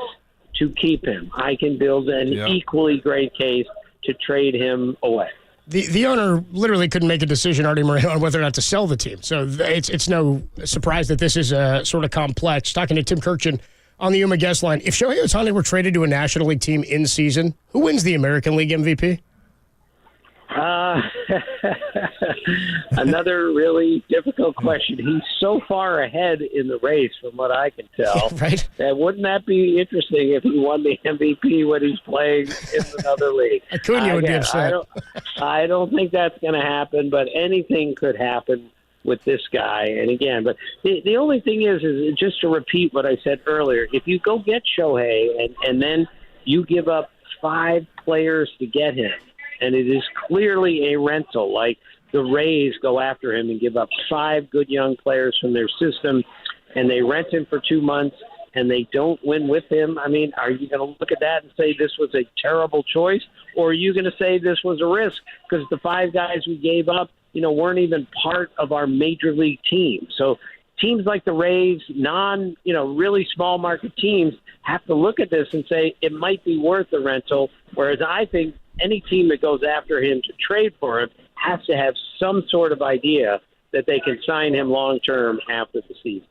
to keep him. I can build an equally great case to trade him away. The owner literally couldn't make a decision, Artie Moreno, on whether or not to sell the team. So it's no surprise that this is sort of complex. Talking to Tim Kirchin on the Yuma guest line. If Shohei Ohtani were traded to a National League team in season, who wins the American League MVP? Another really difficult question. He's so far ahead in the race from what I can tell. Right. And wouldn't that be interesting if he won the MVP when he's playing in another league? Acuna would be upset. I don't think that's going to happen, but anything could happen with this guy. And again, but the only thing is just to repeat what I said earlier, if you go get Shohei and then you give up 5 players to get him, and it is clearly a rental, like the Rays go after him and give up 5 good young players from their system, and they rent him for 2 months, and they don't win with him. I mean, are you going to look at that and say this was a terrible choice, or are you going to say this was a risk because the 5 guys we gave up, weren't even part of our major league team? So teams like the Rays, really small market teams, have to look at this and say it might be worth the rental, whereas I think any team that goes after him to trade for him has to have some sort of idea that they can sign him long-term after the season.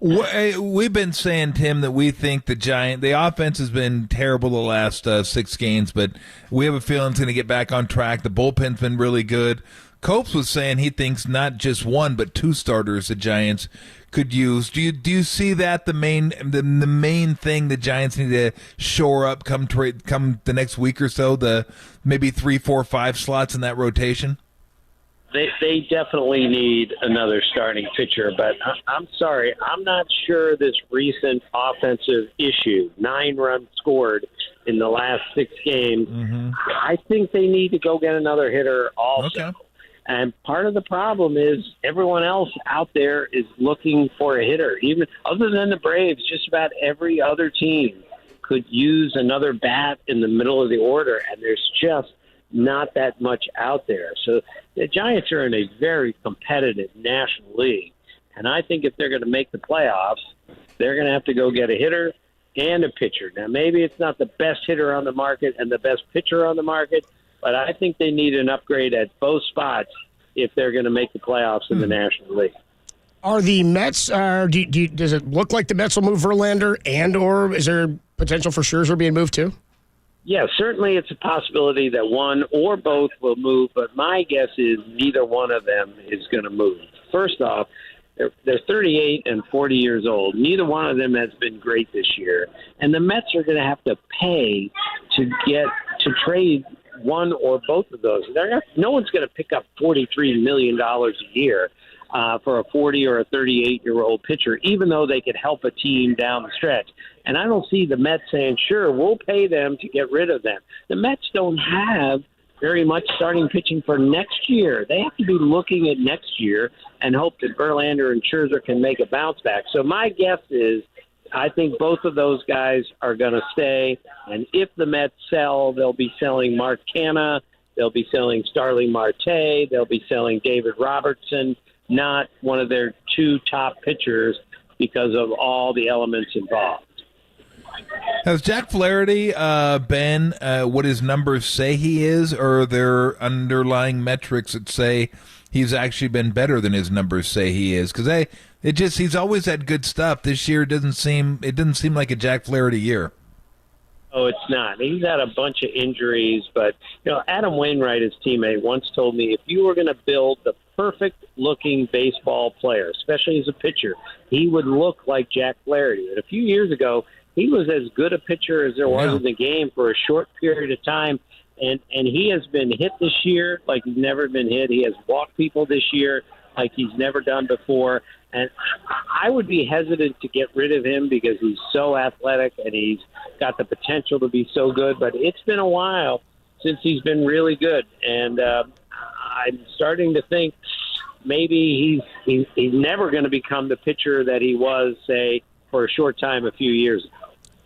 We've been saying, Tim, that we think the offense has been terrible the last 6 games, but we have a feeling it's going to get back on track. The bullpen's been really good. Copes was saying he thinks not just 1 but 2 starters the Giants could use. Do you see that the main thing the Giants need to shore up come the next week or so? The maybe 3, 4, 5 slots in that rotation. They definitely need another starting pitcher, but I'm sorry, I'm not sure this recent offensive issue, 9 runs scored in the last 6 games. Mm-hmm. I think they need to go get another hitter also. Okay. And part of the problem is everyone else out there is looking for a hitter. Even other than the Braves, just about every other team could use another bat in the middle of the order, and there's just not that much out there. So the Giants are in a very competitive National League, and I think if they're going to make the playoffs, they're going to have to go get a hitter and a pitcher. Now, maybe it's not the best hitter on the market and the best pitcher on the market, but I think they need an upgrade at both spots if they're going to make the playoffs in the National League. Are the Mets, does it look like the Mets will move Verlander, and or is there potential for Scherzer being moved too? Yeah, certainly it's a possibility that one or both will move, but my guess is neither one of them is going to move. First off, they're 38 and 40 years old. Neither one of them has been great this year, and the Mets are going to have to pay to trade one or both of those. No one's going to pick up $43 million a year for a 40 or a 38-year-old pitcher, even though they could help a team down the stretch. And I don't see the Mets saying, sure, we'll pay them to get rid of them. The Mets don't have very much starting pitching for next year. They have to be looking at next year and hope that Verlander and Scherzer can make a bounce back. So my guess is I think both of those guys are going to stay. And if the Mets sell, they'll be selling Mark Canha, they'll be selling Starling Marte, they'll be selling David Robertson, not one of their 2 top pitchers because of all the elements involved. Has Jack Flaherty been what his numbers say he is, or are there underlying metrics that say he's actually been better than his numbers say he is? Because he's always had good stuff. This year it didn't seem like a Jack Flaherty year. Oh, it's not. He's had a bunch of injuries, but Adam Wainwright, his teammate, once told me if you were going to build the perfect-looking baseball player, especially as a pitcher, he would look like Jack Flaherty. And a few years ago, he was as good a pitcher as there was in the game for a short period of time, and he has been hit this year like he's never been hit. He has walked people this year like he's never done before. And I would be hesitant to get rid of him because he's so athletic and he's got the potential to be so good. But it's been a while since he's been really good. And I'm starting to think maybe he's never going to become the pitcher that he was, say, for a short time a few years ago.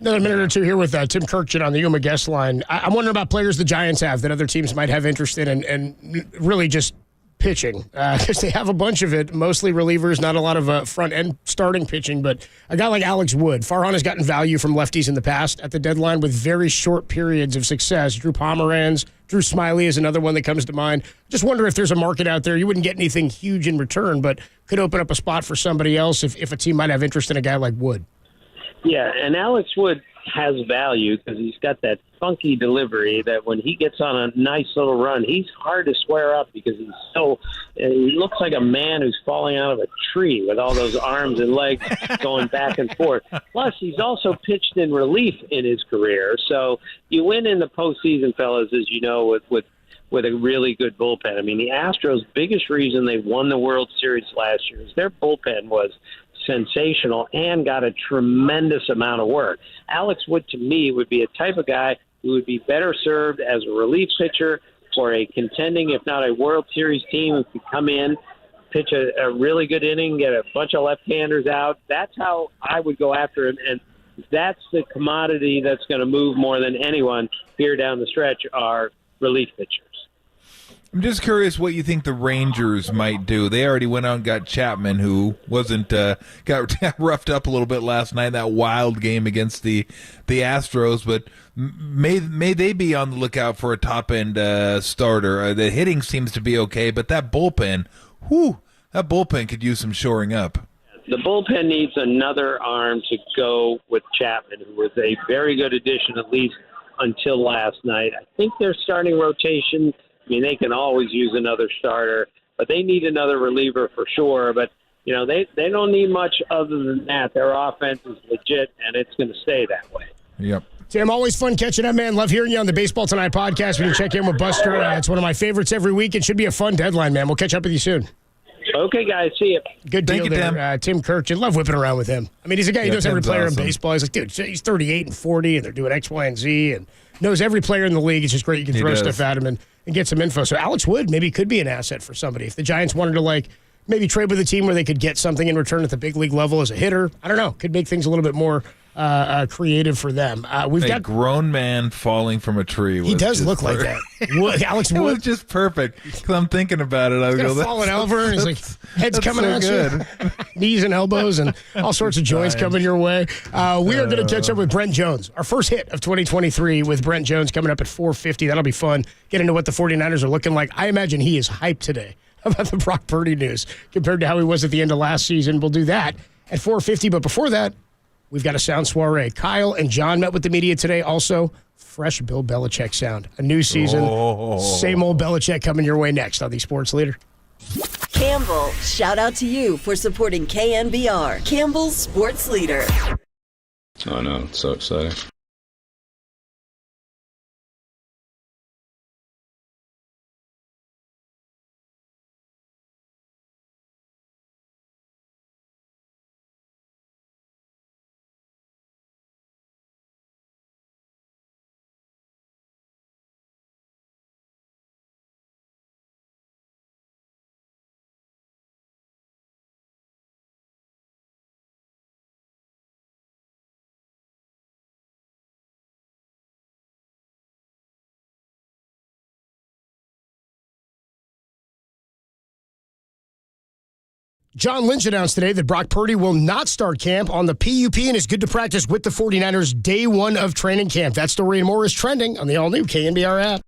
Another minute or two here with Tim Kirkjian on the Yuma guest line. I'm wondering about players the Giants have that other teams might have interest in and really just pitching, because they have a bunch of it, mostly relievers, not a lot of front-end starting pitching, but a guy like Alex Wood. Farhan has gotten value from lefties in the past at the deadline with very short periods of success. Drew Pomeranz, Drew Smiley is another one that comes to mind. Just wonder if there's a market out there. You wouldn't get anything huge in return, but could open up a spot for somebody else if a team might have interest in a guy like Wood. Yeah, and Alex Wood has value because he's got that funky delivery that when he gets on a nice little run, he's hard to square up because he looks like a man who's falling out of a tree with all those arms and legs going back and forth. Plus, he's also pitched in relief in his career. So you win in the postseason, fellas, as you know, with a really good bullpen. I mean, the Astros' biggest reason they won the World Series last year is their bullpen was sensational and got a tremendous amount of work. Alex Wood, to me, would be a type of guy who would be better served as a relief pitcher for a contending, if not a World Series team, who could come in, pitch a really good inning, get a bunch of left-handers out. That's how I would go after him, and that's the commodity that's going to move more than anyone here down the stretch are relief pitchers. I'm just curious what you think the Rangers might do. They already went out and got Chapman, who wasn't got roughed up a little bit last night, that wild game against the Astros. But may they be on the lookout for a top-end starter? The hitting seems to be okay, but that bullpen, that bullpen could use some shoring up. The bullpen needs another arm to go with Chapman, who was a very good addition, at least until last night. I think their starting rotation, I mean, they can always use another starter, but they need another reliever for sure. But, you know, they don't need much other than that. Their offense is legit, and it's going to stay that way. Yep. Tim, always fun catching up, man. Love hearing you on the Baseball Tonight podcast. We can check in with Buster. It's one of my favorites every week. It should be a fun deadline, man. We'll catch up with you soon. Okay, guys. See you. Good deal there. Tim Kirk. You love whipping around with him. I mean, he's a guy who knows every player in baseball. He's like, dude, he's 38 and 40, and they're doing X, Y, and Z, and knows every player in the league. It's just great. You can throw stuff at him and get some info. So Alex Wood maybe could be an asset for somebody. If the Giants wanted to, maybe trade with a team where they could get something in return at the big league level as a hitter, I don't know. Could make things a little bit more creative for them. We've got grown man falling from a tree. He does look like that. Alex Wood. It was just perfect. Because I'm thinking about it. I go, falling over, and he's like, head's coming at you. Knees and elbows and all sorts of joints coming your way. We are going to catch up with Brent Jones. Our first hit of 2023 with Brent Jones coming up at 4:50. That'll be fun. Get into what the 49ers are looking like. I imagine he is hyped today about the Brock Purdy news compared to how he was at the end of last season. We'll do that at 4:50. But before that, we've got a sound soiree. Kyle and John met with the media today. Also, fresh Bill Belichick sound. A new season. Same old Belichick coming your way next on the Sports Leader. Campbell, shout out to you for supporting KNBR, Campbell's Sports Leader. Oh, no. It's so exciting. John Lynch announced today that Brock Purdy will not start camp on the PUP and is good to practice with the 49ers day one of training camp. That story and more is trending on the all-new KNBR app.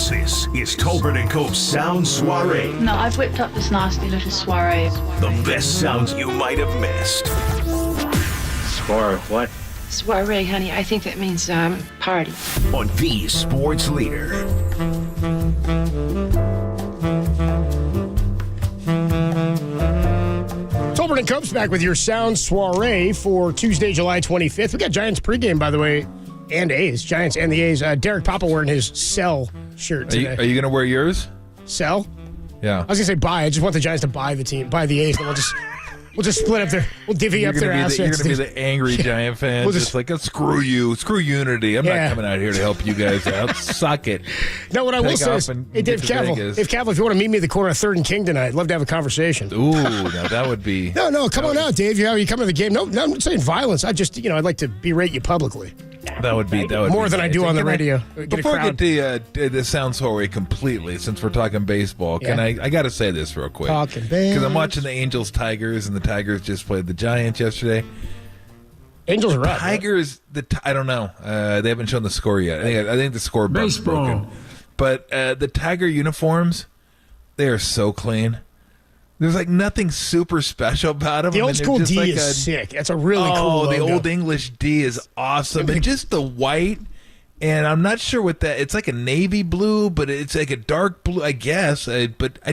This is Tolbert and Cope's Sound Soiree. No, I've whipped up this nasty little soiree. The best sounds you might have missed. Soiree, what? Soiree, honey. I think that means party. On the sports leader. Tolbert and Cope's back with your Sound Soiree for Tuesday, July 25th. We got Giants pregame, by the way, and A's. Giants and the A's. Derek Papa wearing his Sell shirt today. Are you going to wear yours? Sell? Yeah. I was going to say buy. I just want the Giants to buy the team, buy the A's, and we'll just split up we'll divvy up their assets. You're going to be the angry Giant fan. Just like, screw you. Screw Unity. I'm not coming out here to help you guys out. Suck it. No, what I will say is, hey, Dave Cavill, if you want to meet me at the corner of 3rd and King tonight, I'd love to have a conversation. Ooh, now that would be... No, come on out, Dave. You come to the game. No, I'm not saying violence. I'd like to berate you publicly. That would be more than I do on the radio. Before I get the Sound Soiree completely, since we're talking baseball, I got to say this real quick. Talking because I'm watching the Angels Tigers, and the Tigers just played the Giants yesterday. Angels are up. Tigers, I don't know. They haven't shown the score yet. I think the score is broken. But the Tiger uniforms, they are so clean. There's like nothing super special about them. The old school D is sick. That's a really cool logo. The old English D is awesome. And just the white, and I'm not sure what that, it's like a navy blue, but it's like a dark blue, I guess. But I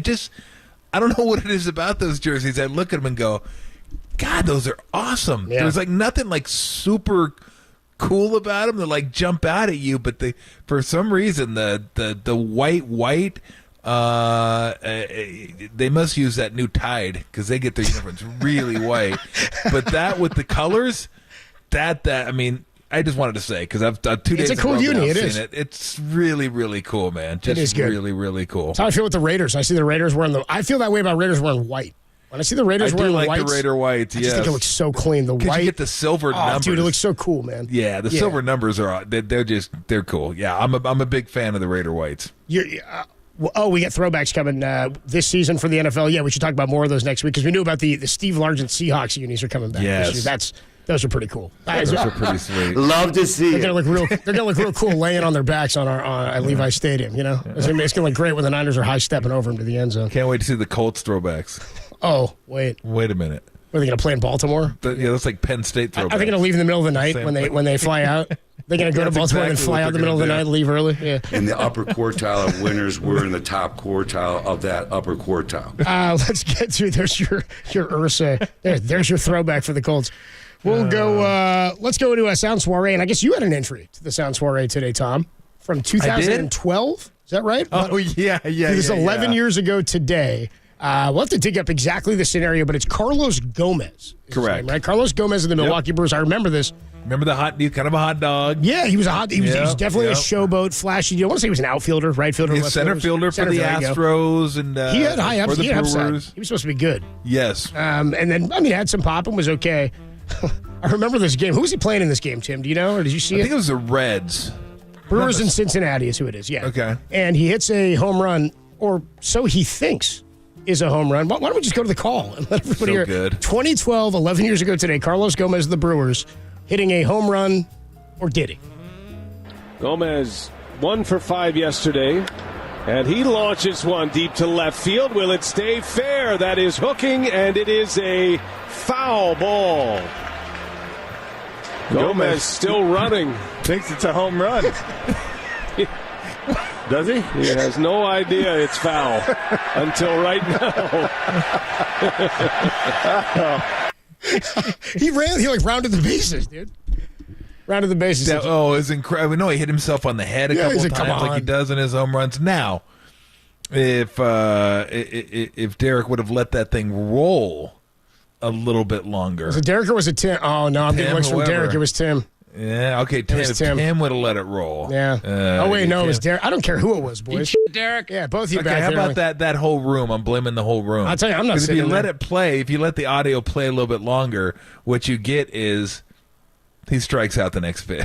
don't know what it is about those jerseys. I look at them and go, God, those are awesome. Yeah. There's like nothing like super cool about them that like jump out at you, but for some reason the white they must use that new Tide because they get their uniforms really white. But that with the colors, I mean, I just wanted to say because I've 2 days. It's a cool uni. It is. It's really, really cool, man. Just it is good. Really, really cool. That's how I feel with the Raiders. I see the Raiders wearing I feel that way about Raiders wearing white. When I see the Raiders wearing whites, the Raider whites. I just think it looks so clean. The white, you get the silver numbers. Dude, it looks so cool, man. Yeah, the silver numbers they're cool. Yeah, I'm a big fan of the Raider whites. We got throwbacks coming this season for the NFL. Yeah, we should talk about more of those next week because we knew about the Steve Largent Seahawks unis are coming back. Yes. Those are pretty cool. Those are pretty sweet. Love to see They're gonna look real cool laying on their backs at Levi Stadium. You know, it's gonna look great when the Niners are high stepping over them to the end zone. Can't wait to see the Colts throwbacks. Oh, wait a minute. Are they gonna play in Baltimore? That's like Penn State throwbacks. Are they gonna leave in the middle of the night when they fly out? They're going to go to Baltimore and fly out in the middle of the night and leave early? Yeah. In the upper quartile of winners, we're in the top quartile of that upper quartile. Let's get through. There's your Ursa. There's your throwback for the Colts. We'll go. Let's go to a Sound Soiree. And I guess you had an entry to the Sound Soiree today, Tom, from 2012. Is that right? Oh, yeah. It was 11 years ago today. We'll have to dig up exactly the scenario, but it's Carlos Gomez. Correct. Name, right? Carlos Gomez of the Milwaukee Brewers. I remember this. Remember he's kind of a hot dog. Yeah, he was a hot. He was definitely a showboat, flashy. You want to say he was an outfielder, right fielder, he's center fielder for the Astros, and he had high ups. He had upside. He was supposed to be good. Yes. And then had some pop and was okay. I remember this game. Who was he playing in this game, Tim? Do you know, or did you see it? I think it was the Reds. Brewers in Cincinnati is who it is. Yeah. Okay. And he hits a home run, or so he thinks is a home run. Why don't we just go to the call and let everybody hear? Good. 2012, 11 years ago today, Carlos Gomez of the Brewers hitting a home run, or did he? Gomez 1 for 5 yesterday, and he launches one deep to left field. Will it stay fair? That is hooking, and it is a foul ball. Gomez still running. Thinks it's a home run. Does he? He has no idea it's foul until right now. He rounded the bases, dude. Rounded the bases. It's incredible. No, he hit himself on the head a couple times like he does in his home runs. Now, if Derek would have let that thing roll a little bit longer. Was it Derek or was it Tim? Oh, no, I'm getting looks from Derek. It was Tim. Yeah, okay, Tim would have let it roll. Yeah. It was Derek. I don't care who it was, boys. Derek. Yeah, both of you okay, back how there. about that whole room? I'm blaming the whole room. I'll tell you, I'm not sitting if you let it play, if you let the audio play a little bit longer, what you get is he strikes out the next pitch.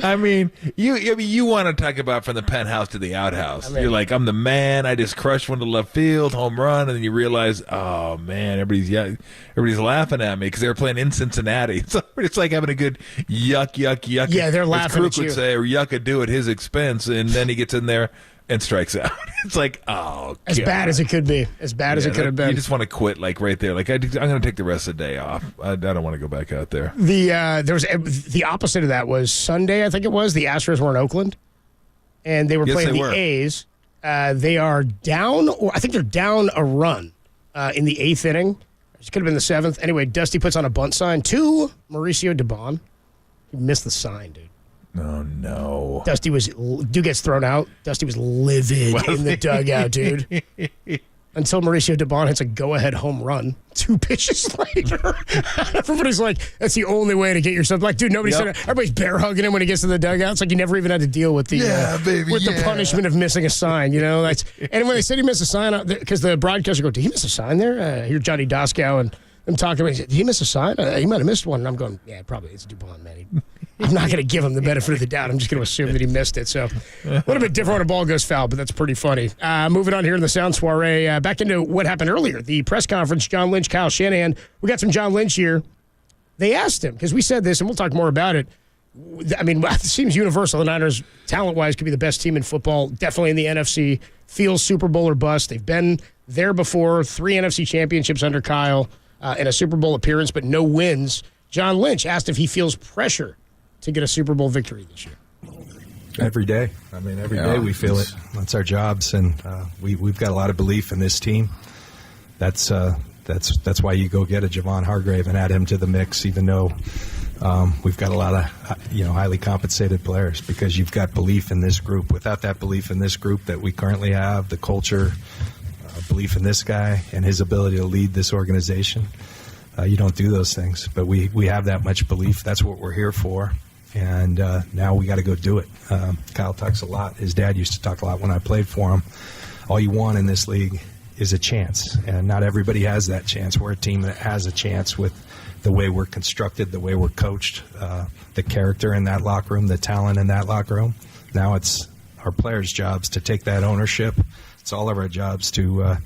I mean, you want to talk about from the penthouse to the outhouse. You're like, I'm the man. I just crushed one to left field, home run, and then you realize, oh man, everybody's laughing at me because they were playing in Cincinnati. So it's like having a good yuck. Yeah, they're laughing at you. Would say, or yucca do at his expense, and then he gets in there and strikes out. It's like, oh, as God. bad as it could be, as bad as it could have been. You just want to quit, like right there. Like I'm going to take the rest of the day off. I don't want to go back out there. There was the opposite of that was Sunday. I think it was the Astros were in Oakland, and they were playing the A's. They are down, or I think they're down a run in the 8th inning. It could have been the 7th. Anyway, Dusty puts on a bunt sign to Mauricio Dubon. He missed the sign, dude. Oh, no. Dude gets thrown out. Dusty was livid in the dugout, dude. Until Mauricio Dubon hits a go-ahead home run 2 pitches later. Everybody's like, that's the only way to get yourself. Like, dude, everybody's bear hugging him when he gets to the dugout. It's like you never even had to deal with the the punishment of missing a sign, you know? And when they said he missed a sign, because the broadcaster go, did he miss a sign there? I hear Johnny Doskow and them talking about it. He said, did he miss a sign? He might have missed one. And I'm going, yeah, probably. It's Dubon, man. I'm not going to give him the benefit of the doubt. I'm just going to assume that he missed it. So a little bit different when a ball goes foul, but that's pretty funny. Moving on here in the Sound Soiree, back into what happened earlier. The press conference, John Lynch, Kyle Shanahan. We got some John Lynch here. They asked him, because we said this, and we'll talk more about it. I mean, it seems universal. The Niners, talent-wise, could be the best team in football, definitely in the NFC. Feels Super Bowl or bust. They've been there before, 3 NFC championships under Kyle, and a Super Bowl appearance, but no wins. John Lynch asked if he feels pressure to get a Super Bowl victory this year. Every day. I mean, every day we feel it. That's our jobs, and we've got a lot of belief in this team. That's why you go get a Javon Hargrave and add him to the mix, even though we've got a lot of highly compensated players, because you've got belief in this group. Without that belief in this group that we currently have, the culture, belief in this guy and his ability to lead this organization, you don't do those things. But we have that much belief. That's what we're here for. And now we got to go do it. Kyle talks a lot. His dad used to talk a lot when I played for him. All you want in this league is a chance. And not everybody has that chance. We're a team that has a chance with the way we're constructed, the way we're coached, the character in that locker room, the talent in that locker room. Now it's our players' jobs to take that ownership. It's all of our jobs to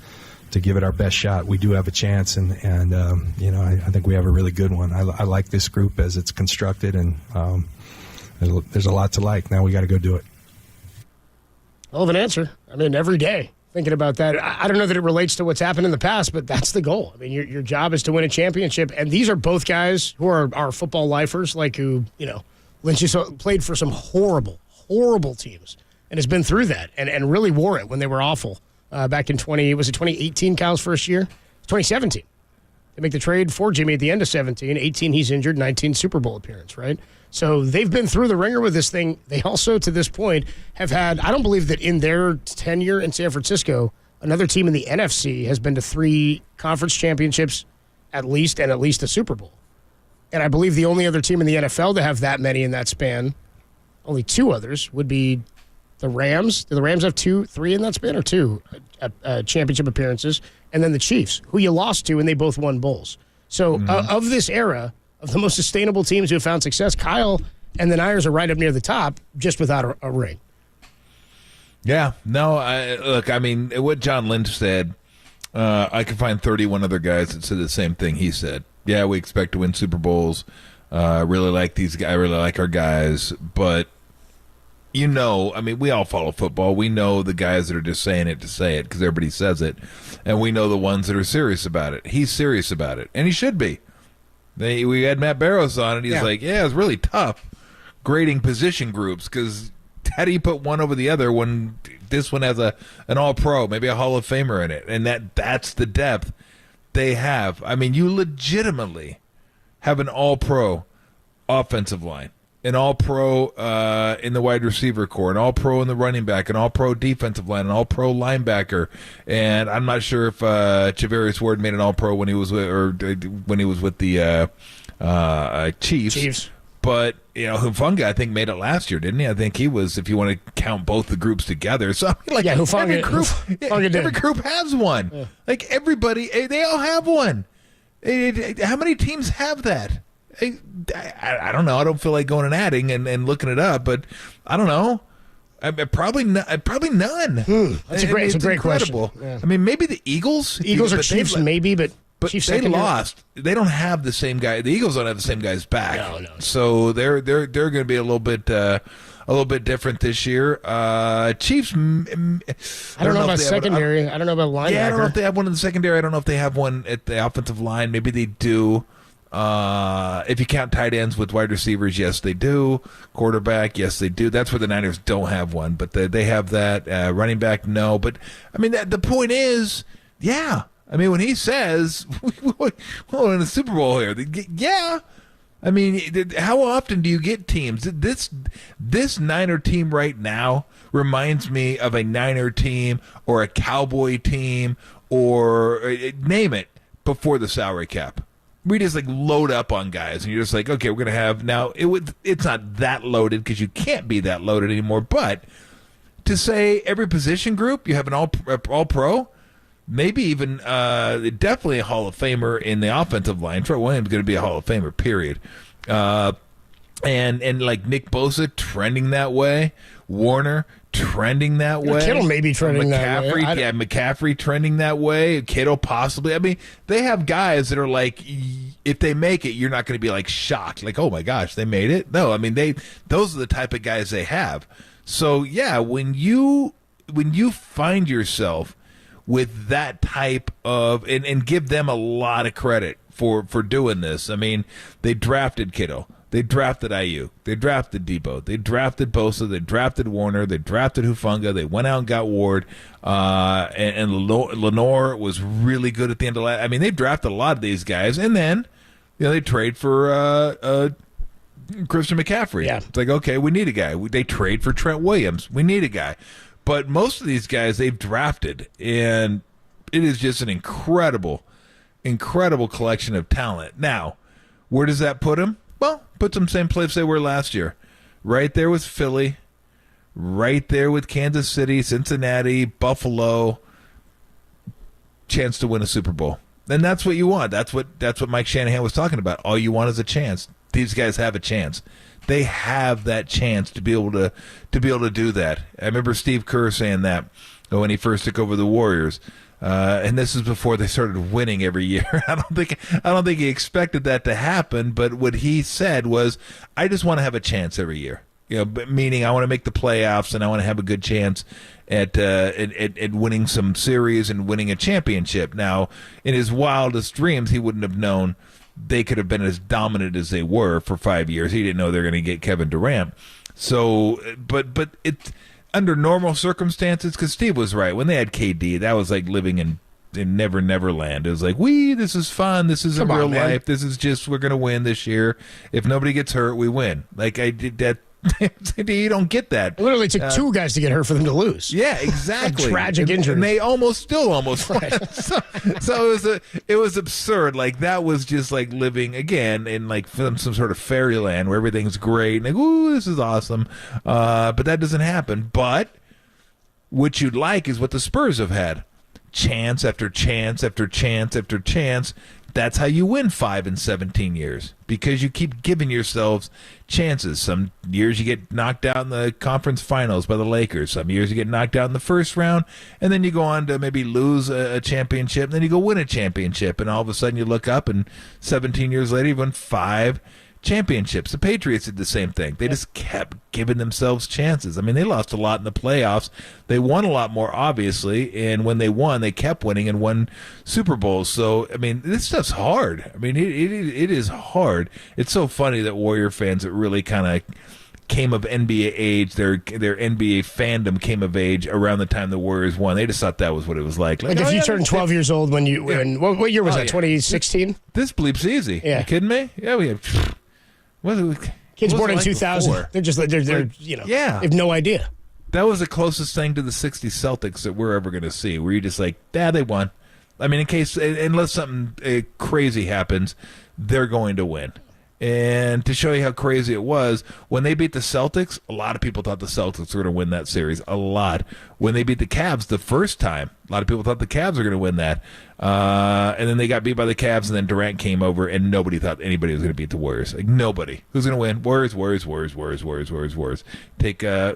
give it our best shot. We do have a chance, and I think we have a really good one. I like this group as it's constructed, and there's a lot to like. Now we got to go do it. Hell of an answer. I mean, every day thinking about that. I don't know that it relates to what's happened in the past, but that's the goal. I mean, your job is to win a championship, and these are both guys who are football lifers, like who, Lynch has played for some horrible, horrible teams and has been through that and really wore it when they were awful. Back in 2018, Kyle's first year? 2017. They make the trade for Jimmy at the end of 17. 18, he's injured. 19, Super Bowl appearance, right? So they've been through the ringer with this thing. They also, to this point, have had, I don't believe that in their tenure in San Francisco, another team in the NFC has been to 3 conference championships at least, and at least a Super Bowl. And I believe the only other team in the NFL to have that many in that span, only 2 others, would be the Rams. Do the Rams have 3 in that span, or 2 championship appearances? And then the Chiefs, who you lost to, and they both won bowls. So of this era, of the most sustainable teams who have found success, Kyle and the Niners are right up near the top, just without a ring. Yeah. No, look, I mean, what John Lynch said, I can find 31 other guys that said the same thing he said. Yeah, we expect to win Super Bowls. I really like these guys. I really like our guys. But, I mean, we all follow football. We know the guys that are just saying it to say it because everybody says it. And we know the ones that are serious about it. He's serious about it. And he should be. We had Matt Barrows on, and he's like, yeah, it's really tough grading position groups because how do you put one over the other when this one has an all-pro, maybe a Hall of Famer in it? And that's the depth they have. I mean, you legitimately have an all-pro offensive line, an all-pro in the wide receiver core, an all-pro in the running back, an all-pro defensive line, an all-pro linebacker. And I'm not sure if Javarius Ward made an all-pro when he was with the Chiefs. But, Hufanga, I think, made it last year, didn't he? I think he was, if you want to count both the groups together. So, Hufanga every group has one. Yeah. Like, everybody, they all have one. How many teams have that? I don't know. I don't feel like going and adding and looking it up, but I don't know. Probably none. That's a great question. Yeah. I mean, maybe the Eagles. Eagles or Chiefs, maybe, but Chiefs they secondary. lost. They don't have the same guy. The Eagles don't have the same guys back. No. So they're going to be a little bit different this year. Chiefs. I don't know about secondary. I don't know about linebacker. Yeah, I don't know if they have one in the secondary. I don't know if they have one at the offensive line. Maybe they do. If you count tight ends with wide receivers, yes, they do. Quarterback, yes, they do. That's where the Niners don't have one, but they have that. Running back, no. But, I mean, the point is, yeah. I mean, when he says, we're in the Super Bowl here, yeah. I mean, how often do you get teams? This Niner team right now reminds me of a Niner team or a Cowboy team or name it before the salary cap. We just load up on guys, and you're just like, okay, we're gonna have now. It's not that loaded because you can't be that loaded anymore. But to say every position group you have an all pro, maybe even definitely a Hall of Famer in the offensive line. Trey Williams is going to be a Hall of Famer, period. And like Nick Bosa trending that way, Warner trending that way. Kittle may be trending that way. Yeah, McCaffrey trending that way. Kittle possibly. I mean, they have guys that are like, if they make it, you're not going to be shocked. Like, oh my gosh, they made it. No, I mean those are the type of guys they have. So yeah, when you find yourself with that type of and give them a lot of credit for doing this. I mean, they drafted Kittle. They drafted Aiyuk. They drafted Debo. They drafted Bosa. They drafted Warner. They drafted Hufanga. They went out and got Ward. And Lenore was really good at the end of last. I mean, they drafted a lot of these guys, and then they trade for Christian McCaffrey. Yeah. It's like, okay, we need a guy. They trade for Trent Williams. We need a guy. But most of these guys they've drafted, and it is just an incredible collection of talent. Now, where does that put them? Well, puts them same place they were last year. Right there with Philly, right there with Kansas City, Cincinnati, Buffalo. Chance to win a Super Bowl. And that's what you want. That's what Mike Shanahan was talking about. All you want is a chance. These guys have a chance. They have that chance to be able to do that. I remember Steve Kerr saying that when he first took over the Warriors. And this is before they started winning every year. I don't think he expected that to happen, but what he said was, I just want to have a chance every year. Meaning I want to make the playoffs and I want to have a good chance at winning some series and winning a championship. Now, in his wildest dreams, he wouldn't have known they could have been as dominant as they were for 5 years. He didn't know they were going to get Kevin Durant. So, but it's under normal circumstances, because Steve was right. When they had KD, that was like living in Never Land. It was like, this is fun. This isn't real life. This is just, we're going to win this year. If nobody gets hurt, we win. Like, I did that. You don't get that. It literally took two guys to get hurt for them to lose. Yeah, exactly. Tragic injury. And they almost won. So it was absurd. Like, that was just like living again in like some sort of fairyland where everything's great. Like, ooh, this is awesome. But that doesn't happen. But what you'd like is what the Spurs have had. Chance after chance after chance after chance. That's how you win 5 in 17 years, because you keep giving yourselves chances. Some years you get knocked out in the conference finals by the Lakers. Some years you get knocked out in the first round, and then you go on to maybe lose a championship, and then you go win a championship, and all of a sudden you look up, and 17 years later you've won 5 championships. The Patriots did the same thing. They just kept giving themselves chances. I mean, they lost a lot in the playoffs. They won a lot more, obviously, and when they won, they kept winning and won Super Bowls. So, I mean, this stuff's hard. I mean, it is hard. It's so funny that Warrior fans that really kind of came of NBA age, their NBA fandom came of age around the time the Warriors won. They just thought that was what it was like. Like if you turned 12 years old when you win. What year was that? 2016? This bleeps easy. Yeah. You kidding me? Yeah, we have... Kids born in 2000. Before? They're just they have no idea. That was the closest thing to the 60 Celtics that we're ever going to see, where you're just like, they won. I mean, unless something crazy happens, they're going to win. And to show you how crazy it was, when they beat the Celtics, a lot of people thought the Celtics were going to win that series. A lot. When they beat the Cavs the first time, a lot of people thought the Cavs were going to win that. And then they got beat by the Cavs, and then Durant came over, and nobody thought anybody was going to beat the Warriors. Like, nobody. Who's going to win? Warriors.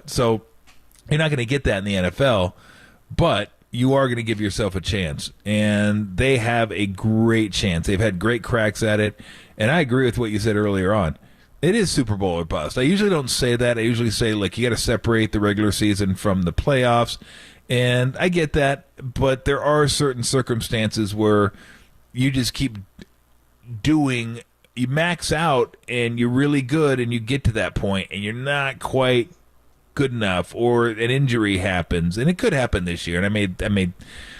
So you're not going to get that in the NFL, but you are going to give yourself a chance. And they have a great chance. They've had great cracks at it. And I agree with what you said earlier on. It is Super Bowl or bust. I usually don't say that. I usually say, like, you got to separate the regular season from the playoffs. And I get that, but there are certain circumstances where you just keep doing, you max out and you're really good and you get to that point and you're not quite good enough, or an injury happens, and it could happen this year. And I made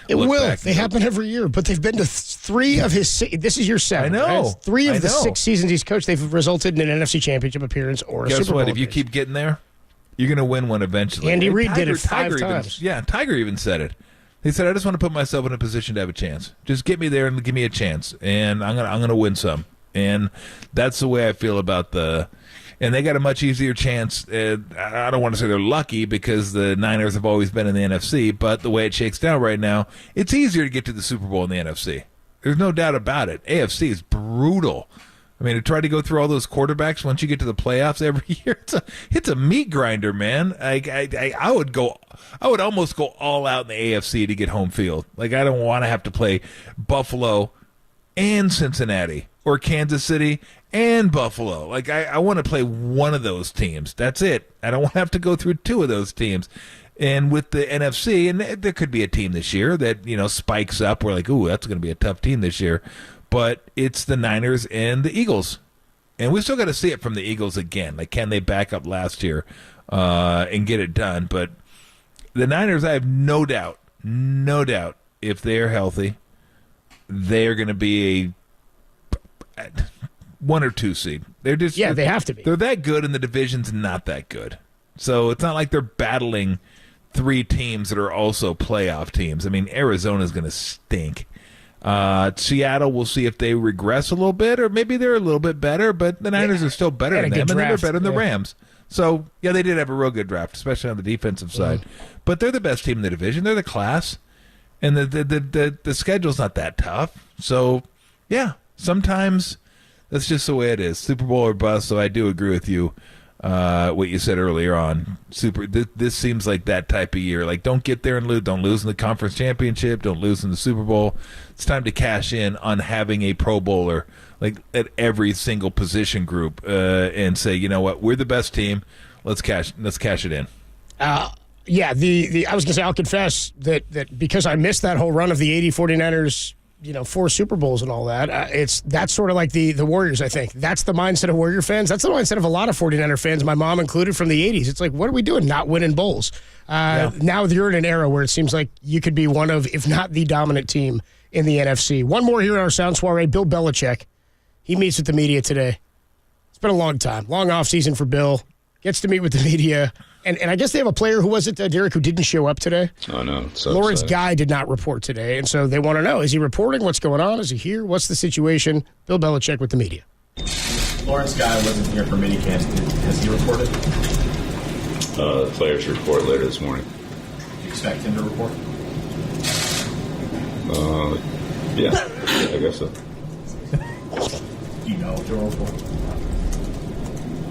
it will. They happen every year, but they've been to 3 of his. This is year 7. I know. Right? 3 of the 6 seasons he's coached, they've resulted in an NFC Championship appearance or a Guess Super Bowl. what? If you keep getting there, you're going to win one eventually. Andy Reid did it 5 times. Tiger even said it. He said, "I just want to put myself in a position to have a chance. Just get me there and give me a chance, and I'm gonna win some." And that's the way I feel about the. And they got a much easier chance. I don't want to say they're lucky because the Niners have always been in the NFC, but the way it shakes down right now, it's easier to get to the Super Bowl in the NFC. There's no doubt about it. AFC is brutal. I mean, to try to go through all those quarterbacks once you get to the playoffs every year, it's a meat grinder, man. I would almost go all out in the AFC to get home field. Like, I don't want to have to play Buffalo and Cincinnati or Kansas City and Buffalo. Like, I want to play one of those teams. That's it. I don't want to have to go through 2 of those teams. And with the NFC, and there could be a team this year that, spikes up. We're like, ooh, that's going to be a tough team this year. But it's the Niners and the Eagles. And we still got to see it from the Eagles again. Like, can they back up last year and get it done? But the Niners, I have no doubt, if they're healthy, they're going to be a 1 or 2 seed. They're just they have to be. They're that good, and the division's not that good. So it's not like they're battling 3 teams that are also playoff teams. I mean, Arizona's going to stink. Seattle, we'll see if they regress a little bit, or maybe they're a little bit better, but the Niners are still better than them, and then they're better than the Rams. So, yeah, they did have a real good draft, especially on the defensive side. But they're the best team in the division. They're the class, and the schedule's not that tough. So, yeah, sometimes that's just the way it is. Super Bowl or bust, so I do agree with you. What you said earlier on, this seems like that type of year. Like, don't get there and lose. Don't lose in the conference championship. Don't lose in the Super Bowl. It's time to cash in on having a Pro Bowler, like, at every single position group, and say, you know what, we're the best team. Let's cash it in. I was gonna say, I'll confess that because I missed that whole run of the 80 49ers. 4 Super Bowls and all that. That's sort of like the Warriors, I think. That's the mindset of Warrior fans. That's the mindset of a lot of 49er fans, my mom included, from the 80s. It's like, what are we doing? Not winning bowls. Now you're in an era where it seems like you could be one of, if not the dominant team in the NFC. One more here in our Sound Soiree, Bill Belichick. He meets with the media today. It's been a long time. Long offseason for Bill. Gets to meet with the media. And I guess they have a player, who was it, Derek, who didn't show up today? Oh, no. So Lawrence Guy did not report today, and so they want to know, is he reporting? What's going on? Is he here? What's the situation? Bill Belichick with the media. Lawrence Guy wasn't here for minicamp. Has he reported? The players report later this morning. Do you expect him to report? Yeah, I guess so. Do you know if he'll report?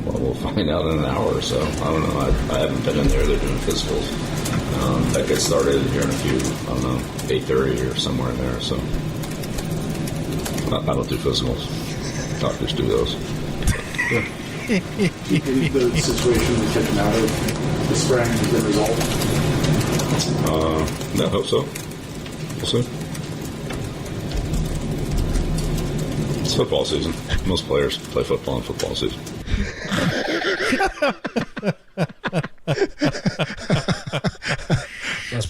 Well, we'll find out in an hour or so. I don't know. I haven't been in there. They're doing physicals. That gets started here in a few, 8:30 or somewhere in there. So I don't do physicals. Doctors do those. Yeah. The situation we took him out of the spring has been resolved? I hope so. We'll see. It's football season. Most players play football in football season.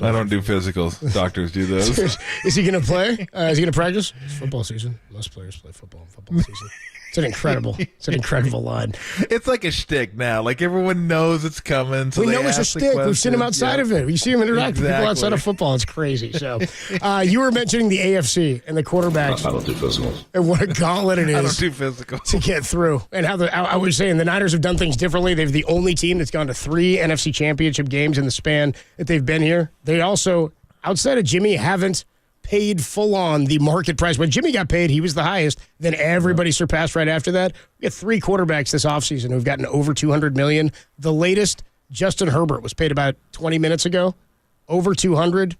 I don't do physicals. Doctors do those. Is he going to play? Is he going to practice? It's football season. Most players play football in football season. It's an incredible line. It's like a shtick now. Like everyone knows it's coming. So we know it's a shtick. We've seen him outside of it. We see him interact with people outside of football. It's crazy. So you were mentioning the AFC and the quarterbacks. I don't do physicals. And what a gauntlet it is. I don't do physical to get through. And how I was saying the Niners have done things differently. They're the only team that's gone to 3 NFC championship games in the span that they've been here. They also, outside of Jimmy, haven't paid full on the market price. When Jimmy got paid, he was the highest. Then everybody surpassed right after that. We got 3 quarterbacks this offseason who've gotten over $200 million. The latest, Justin Herbert, was paid about 20 minutes ago. Over $200.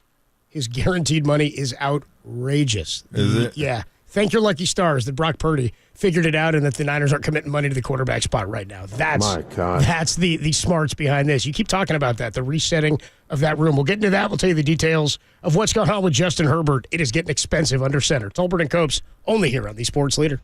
His guaranteed money is outrageous. Is it? Yeah. Thank your lucky stars that Brock Purdy figured it out and that the Niners aren't committing money to the quarterback spot right now. That's the smarts behind this. You keep talking about that, the resetting of that room. We'll get into that. We'll tell you the details of what's going on with Justin Herbert. It is getting expensive under center. Tolbert and Copes, only here on the Sports Leader.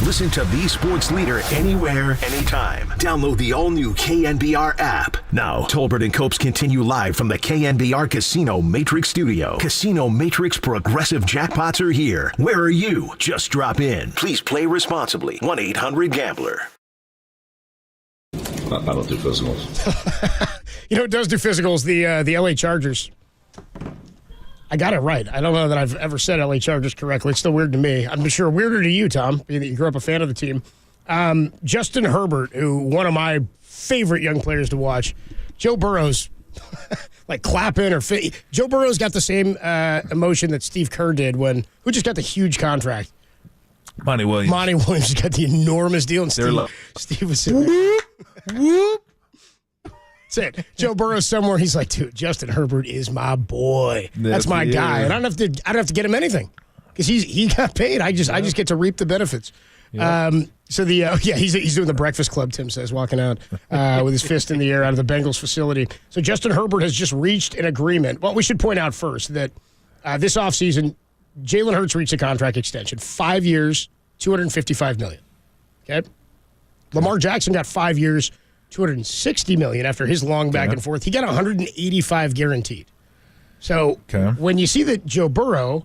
Listen to the Sports Leader anywhere, anytime. Download the all-new KNBR app. Now, Tolbert and Copes continue live from the KNBR Casino Matrix Studio. Casino Matrix Progressive Jackpots are here. Where are you? Just drop in. Please play responsibly. 1-800-GAMBLER. I don't do physicals. You know who does do physicals? The LA Chargers. I got it right. I don't know that I've ever said LA Chargers correctly. It's still weird to me. I'm sure weirder to you, Tom, being that you grew up a fan of the team. Justin Herbert, who one of my favorite young players to watch. Joe Burrow's like clapping or Joe Burrow's got the same emotion that Steve Kerr did who just got the huge contract. Monty Williams got the enormous deal. And Steve was sitting there. Whoop. That's it. Joe Burrow's somewhere. He's like, dude, Justin Herbert is my boy. That's my guy. And I don't have to get him anything because he got paid. I just get to reap the benefits. Yep. He's doing the Breakfast Club. Tim says, walking out with his fist in the air out of the Bengals facility. So Justin Herbert has just reached an agreement. Well, we should point out first that this offseason, Jalen Hurts reached a contract extension, 5 years, $255 million. Okay, Lamar Jackson got 5 years, $260 million after his long back and forth. He got $185 guaranteed. So when you see that Joe Burrow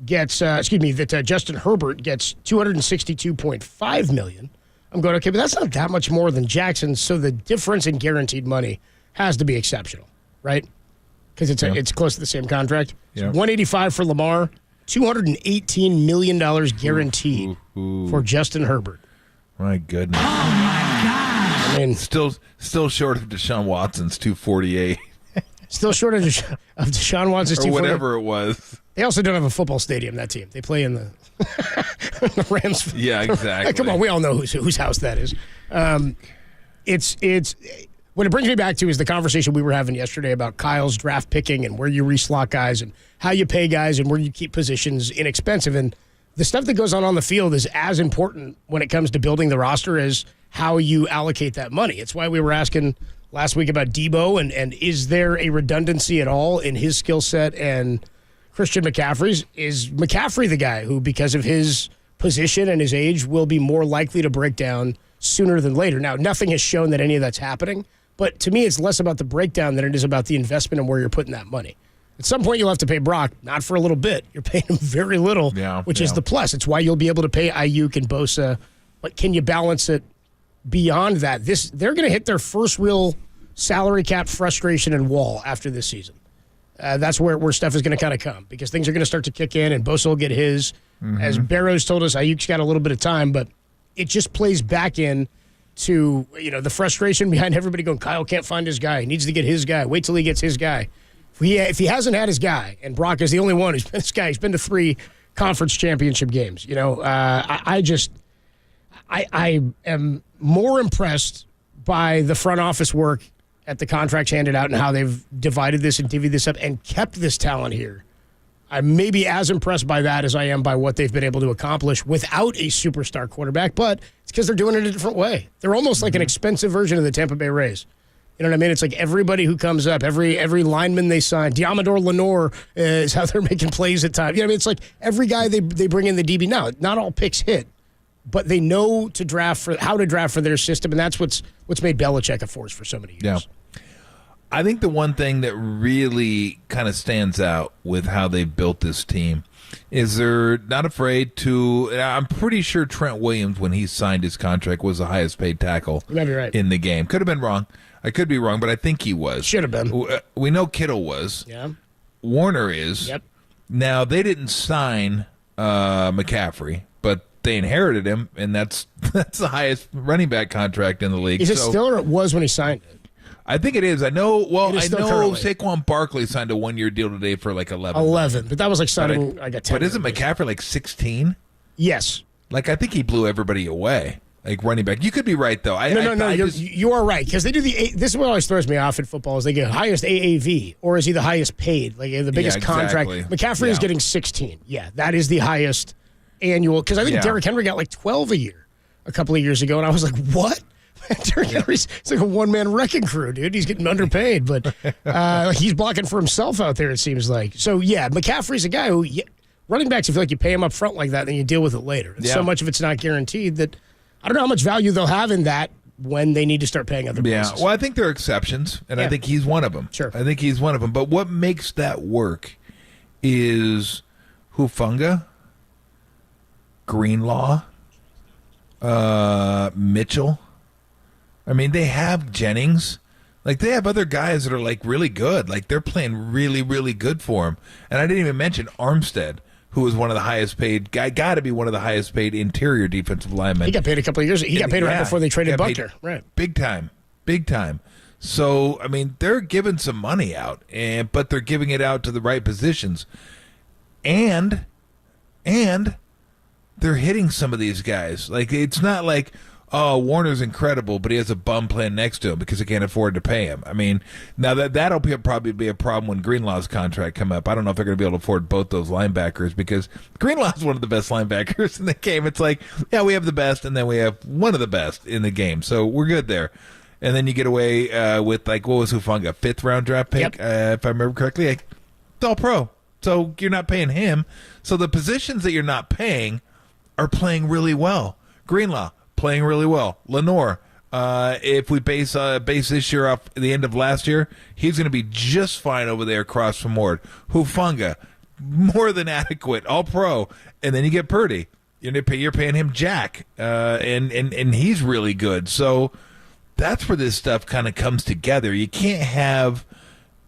gets, that Justin Herbert gets $262.5 million, I'm going, okay, but that's not that much more than Jackson. So the difference in guaranteed money has to be exceptional, right? Because it's close to the same contract. So 185 for Lamar, $218 million guaranteed for Justin Herbert. My goodness. Oh, my God. I mean, still short of Deshaun Watson's 248. Still short of Deshaun Watson's 248. Or whatever it was. They also don't have a football stadium, that team. They play in the, the Rams. Yeah, exactly. Come on, we all know whose house that is. It's what it brings me back to is the conversation we were having yesterday about Kyle's draft picking and where you reslot guys and how you pay guys and where you keep positions inexpensive. And the stuff that goes on the field is as important when it comes to building the roster as how you allocate that money. It's why we were asking last week about Debo and is there a redundancy at all in his skill set and Christian McCaffrey's? Is McCaffrey the guy who, because of his position and his age, will be more likely to break down sooner than later? Now, nothing has shown that any of that's happening, but to me, it's less about the breakdown than it is about the investment and where you're putting that money. At some point, you'll have to pay Brock, not for a little bit. You're paying him very little, which is the plus. It's why you'll be able to pay Aiyuk and Bosa, but can you balance it beyond that? They're going to hit their first real salary cap frustration and wall after this season. That's where stuff is going to kind of come because things are going to start to kick in and Bosa will get his. Mm-hmm. As Barrows told us, Ayuk's got a little bit of time, but it just plays back in to the frustration behind everybody going, Kyle can't find his guy. He needs to get his guy. Wait till he gets his guy. If he hasn't had his guy, and Brock is the only one who's been this guy, he's been to 3 conference championship games. I am more impressed by the front office work at the contracts handed out and how they've divided this and divvied this up and kept this talent here. I'm maybe as impressed by that as I am by what they've been able to accomplish without a superstar quarterback, but it's because they're doing it a different way. They're almost like an expensive version of the Tampa Bay Rays. You know what I mean? It's like everybody who comes up, every lineman they sign, Diamador Lenore is how they're making plays at times. You know what I mean? It's like every guy they bring in the DB. Now, not all picks hit, but they know how to draft for their system, and that's what's made Belichick a force for so many years. Yeah. I think the one thing that really kind of stands out with how they've built this team is they're not afraid to. I'm pretty sure Trent Williams, when he signed his contract, was the highest paid tackle in the game. Could have been wrong. I could be wrong, but I think he was. Should have been. We know Kittle was. Yeah. Warner is. Yep. Now, they didn't sign McCaffrey, but they inherited him, and that's the highest running back contract in the league. Is it still, or it was when he signed it? I think it is. I know currently. Saquon Barkley signed a 1-year deal today for like 11. 11, but that was like signing like a 10. But isn't McCaffrey like 16? Yes. Like I think he blew everybody away. Like running back. You could be right though. No. You are right because they do this is what always throws me off in football is they get highest AAV or is he the highest paid? Like the biggest contract. McCaffrey is getting 16. Yeah, that is the highest annual because I think Derrick Henry got like 12 a year a couple of years ago, and I was like, what? Derrick Henry's it's like a one-man wrecking crew, dude. He's getting underpaid, but he's blocking for himself out there, it seems like. So, yeah, McCaffrey's a guy who running backs, I feel like you pay him up front like that, then you deal with it later. And so much of it's not guaranteed that I don't know how much value they'll have in that when they need to start paying other places. Yeah, well, I think there are exceptions, and I think he's one of them. Sure. I think he's one of them. But what makes that work is Hufanga, Greenlaw, Mitchell. I mean, they have Jennings. Like, they have other guys that are, like, really good. Like, they're playing really, really good for him. And I didn't even mention Armstead, who was one of the highest paid, got to be one of the highest paid interior defensive linemen. He got paid a couple of years. He got paid right before they traded Buckner. Right. Big time. So, I mean, they're giving some money out, but they're giving it out to the right positions. And they're hitting some of these guys. Like, it's not like, oh, Warner's incredible, but he has a bum playing next to him because he can't afford to pay him. I mean, now that'll probably be a problem when Greenlaw's contract come up. I don't know if they're going to be able to afford both those linebackers because Greenlaw's one of the best linebackers in the game. It's like, yeah, we have the best, and then we have one of the best in the game, so we're good there. And then you get away with, like, what was Hufanga, 5th-round draft pick, if I remember correctly? Like, it's all pro. So you're not paying him. So the positions that you're not paying are playing really well. Greenlaw, playing really well. Lenore, if we base this year off the end of last year, he's going to be just fine over there across from Ward. Hufanga, more than adequate, all pro. And then you get Purdy. You're paying him Jack, and he's really good. So that's where this stuff kind of comes together. You can't have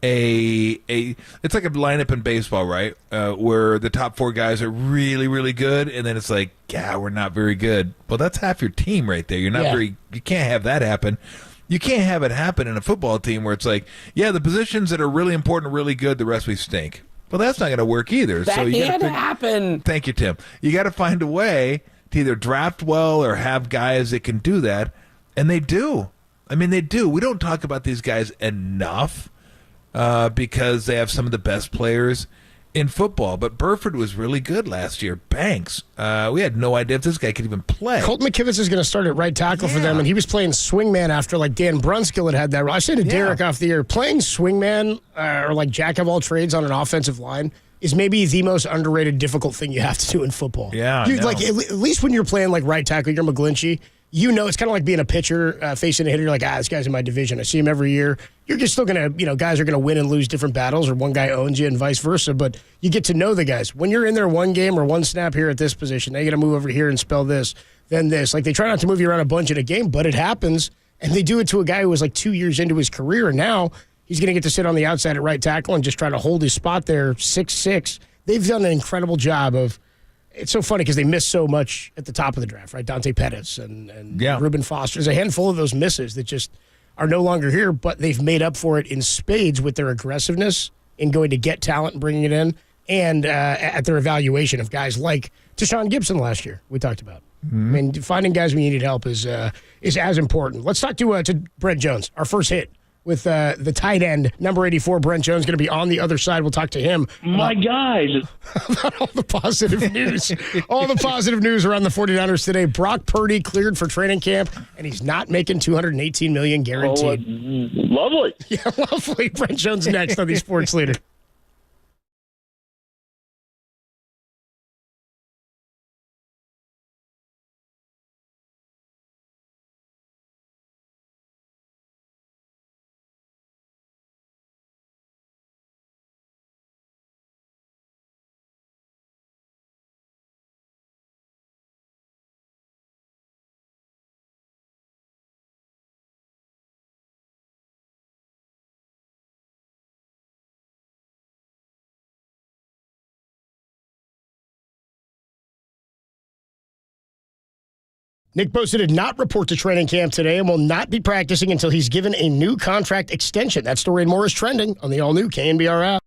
it's like a lineup in baseball, right? Where the top 4 guys are really, really good, and then it's like, yeah, we're not very good. Well, that's half your team right there. You're not very. You can't have that happen. You can't have it happen in a football team where it's like, yeah, the positions that are really important, really good, the rest we stink. Well, that's not going to work either. That so you can't happen. Thank you, Tim. You got to find a way to either draft well or have guys that can do that, and they do. I mean, they do. We don't talk about these guys enough. Because they have some of the best players in football. But Burford was really good last year. Banks, we had no idea if this guy could even play. Colt McKivitz is going to start at right tackle for them, and he was playing swingman after like Dan Brunskill had that role. I said to Derek off the air, playing swingman or like jack of all trades on an offensive line is maybe the most underrated, difficult thing you have to do in football. Yeah, like at least when you're playing like right tackle, you're McGlinchey. You know, it's kind of like being a pitcher facing a hitter. You're like, this guy's in my division. I see him every year. You're just still going to, guys are going to win and lose different battles, or one guy owns you and vice versa. But you get to know the guys. When you're in there one game or one snap here at this position, they got to move over here and spell this, then this. Like, they try not to move you around a bunch in a game, but it happens. And they do it to a guy who was like 2 years into his career, and now he's going to get to sit on the outside at right tackle and just try to hold his spot there, 6'6". They've done an incredible job of. It's so funny because they missed so much at the top of the draft, right? Dante Pettis and Reuben Foster. There's a handful of those misses that just are no longer here, but they've made up for it in spades with their aggressiveness in going to get talent and bringing it in, and at their evaluation of guys like Tashawn Gibson last year we talked about. I mean, finding guys when you need help is as important. Let's talk to Brent Jones, our first hit. With the tight end, number 84, Brent Jones, going to be on the other side. We'll talk to him. My guys. About all the positive news. All the positive news around the 49ers today. Brock Purdy cleared for training camp, and he's not making $218 million guaranteed. Lovely. Yeah, lovely. Brent Jones next on the Sports Leader. Nick Bosa did not report to training camp today and will not be practicing until he's given a new contract extension. That story and more is trending on the all-new KNBR app.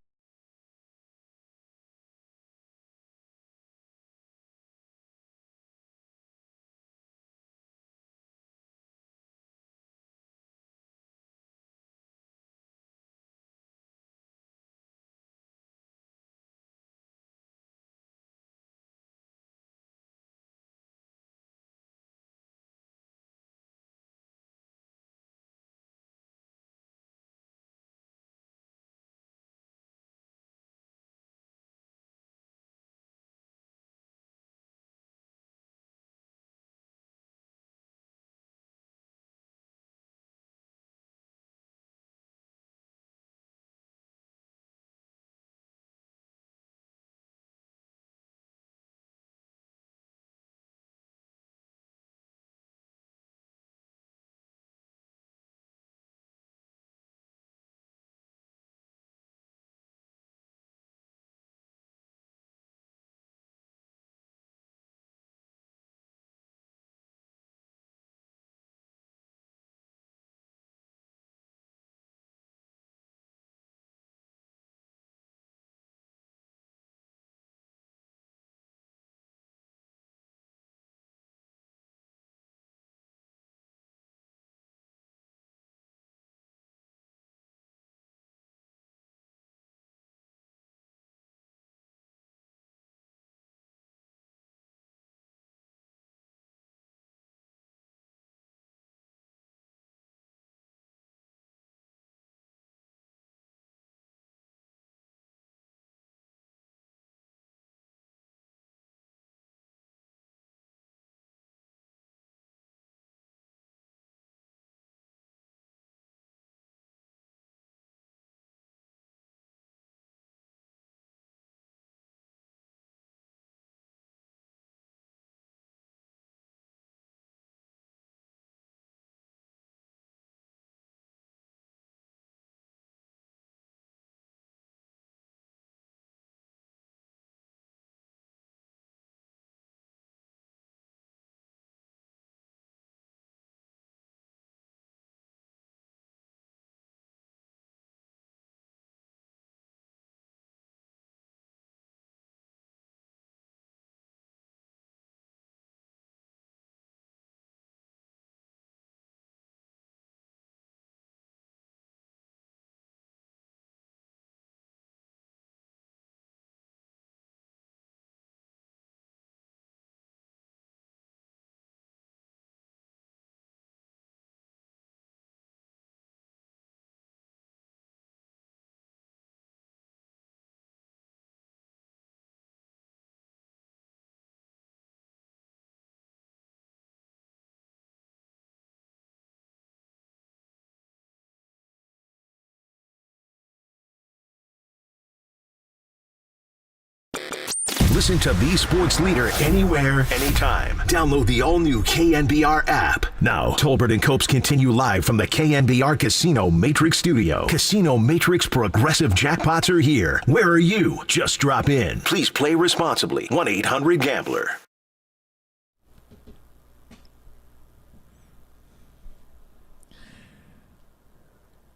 Listen to the sports leader anywhere, anytime. Download the all-new KNBR app. Now, Tolbert and Copes continue live from the KNBR Casino Matrix Studio. Casino Matrix progressive jackpots are here. Where are you? Just drop in. Please play responsibly. 1-800-GAMBLER.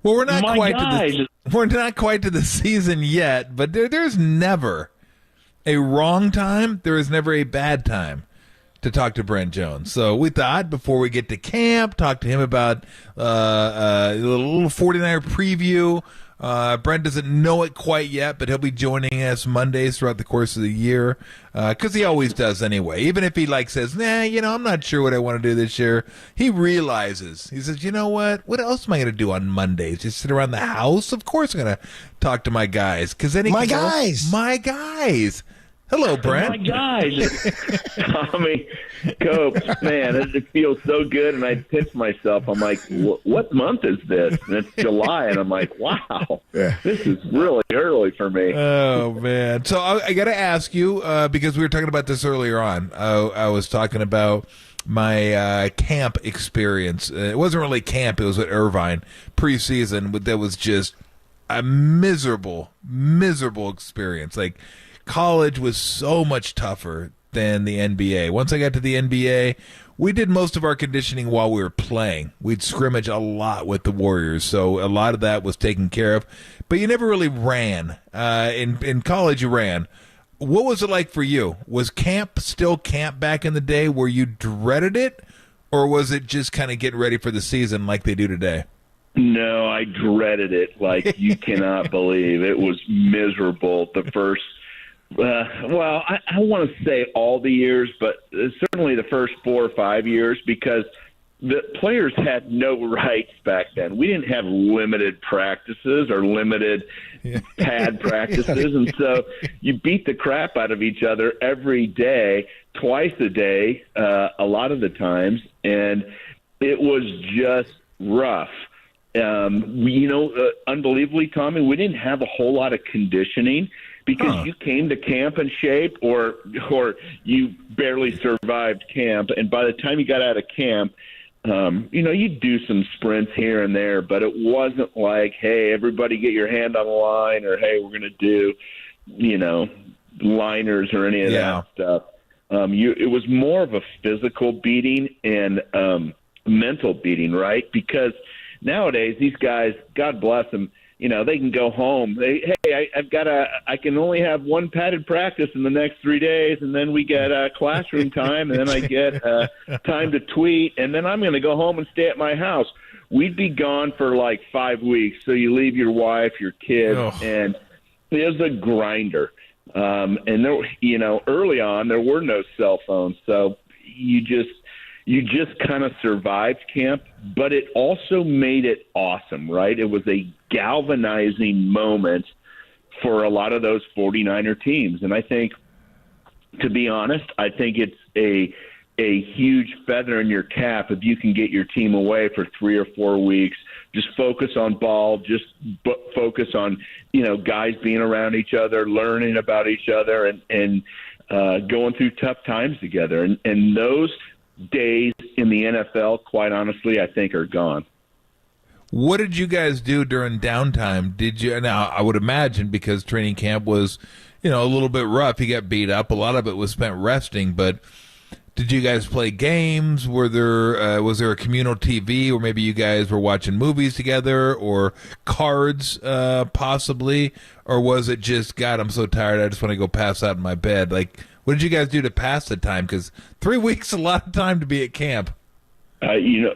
Well, we're not quite to the season yet, but there's never a wrong time. There is never a bad time to talk to Brent Jones. So we thought before we get to camp, talk to him about a little 49er preview. Brent doesn't know it quite yet, but he'll be joining us Mondays throughout the course of the year, because he always does anyway. Even if he says, nah, I'm not sure what I want to do this year, he realizes. He says, you know what else am I going to do on Mondays? Just sit around the house? Of course I'm going to talk to my guys. My guys. Hello, Brent. My guys. Tommy, Copes, man, it feels so good. And I pinch myself. I'm like, what month is this? And it's July. And I'm like, wow, this is really early for me. Oh, man. So I got to ask you, because we were talking about this earlier on. I was talking about my camp experience. It wasn't really camp. It was at Irvine preseason, but that was just a miserable experience. College was so much tougher than the NBA. Once I got to the NBA, we did most of our conditioning while we were playing. We'd scrimmage a lot with the Warriors, so a lot of that was taken care of. But you never really ran. In college, you ran. What was it like for you? Was camp still camp back in the day where you dreaded it, or was it just kind of getting ready for the season like they do today? No, I dreaded it like you cannot believe. It was miserable the first I want to say all the years, but certainly the first 4 or 5 years, because the players had no rights back then. We didn't have limited practices or limited pad practices, and so you beat the crap out of each other every day, twice a day, a lot of the times, and it was just rough. Unbelievably, Tommy, we didn't have a whole lot of conditioning. Because you came to camp in shape, or you barely survived camp, and by the time you got out of camp, you'd do some sprints here and there, but it wasn't like, hey, everybody get your hand on the line, or hey, we're going to do, liners or any of that stuff. It was more of a physical beating and mental beating, right? Because nowadays these guys, God bless them, they can go home. I can only have one padded practice in the next 3 days, and then we get classroom time, and then I get time to tweet, and then I'm going to go home and stay at my house. We'd be gone for 5 weeks, so you leave your wife, your kids, and it was a grinder. And there, early on there were no cell phones, so you just kind of survived camp, but it also made it awesome, right? It was a galvanizing moment for a lot of those 49er teams. And I think, to be honest, I think it's a huge feather in your cap if you can get your team away for 3 or 4 weeks, just focus on ball, just focus on, guys being around each other, learning about each other, and going through tough times together. And those days in the NFL, quite honestly, I think are gone. What did you guys do during downtime? Now, I would imagine because training camp was, a little bit rough, you got beat up. A lot of it was spent resting, but did you guys play games? Was there a communal TV where maybe you guys were watching movies together, or cards possibly? Or was it just, God, I'm so tired, I just want to go pass out in my bed? What did you guys do to pass the time? Because 3 weeks is a lot of time to be at camp. It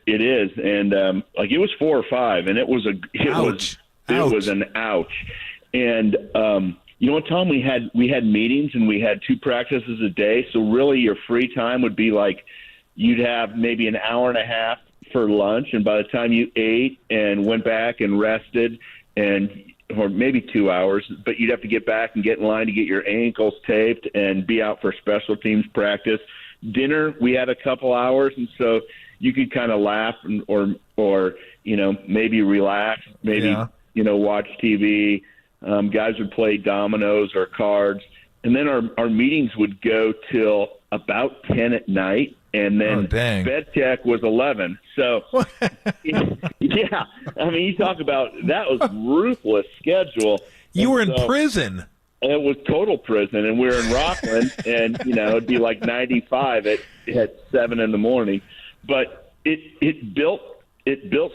is, and it was 4 or 5, and it was an ouch. And what, Tom? We had meetings, and we had 2 practices a day. So really, your free time would be you'd have maybe an hour and a half for lunch, and by the time you ate and went back and rested, or maybe 2 hours, but you'd have to get back and get in line to get your ankles taped and be out for special teams practice. Dinner, we had a couple hours, and so you could kind of laugh or maybe relax, maybe watch TV. Guys would play dominoes or cards, our meetings would go till about 10 at night, and then bed check was 11. So, yeah, I mean, you talk about that was ruthless schedule. You were in prison. It was total prison, and we were in Rockland, and it'd be like 95 at 7 in the morning. But it built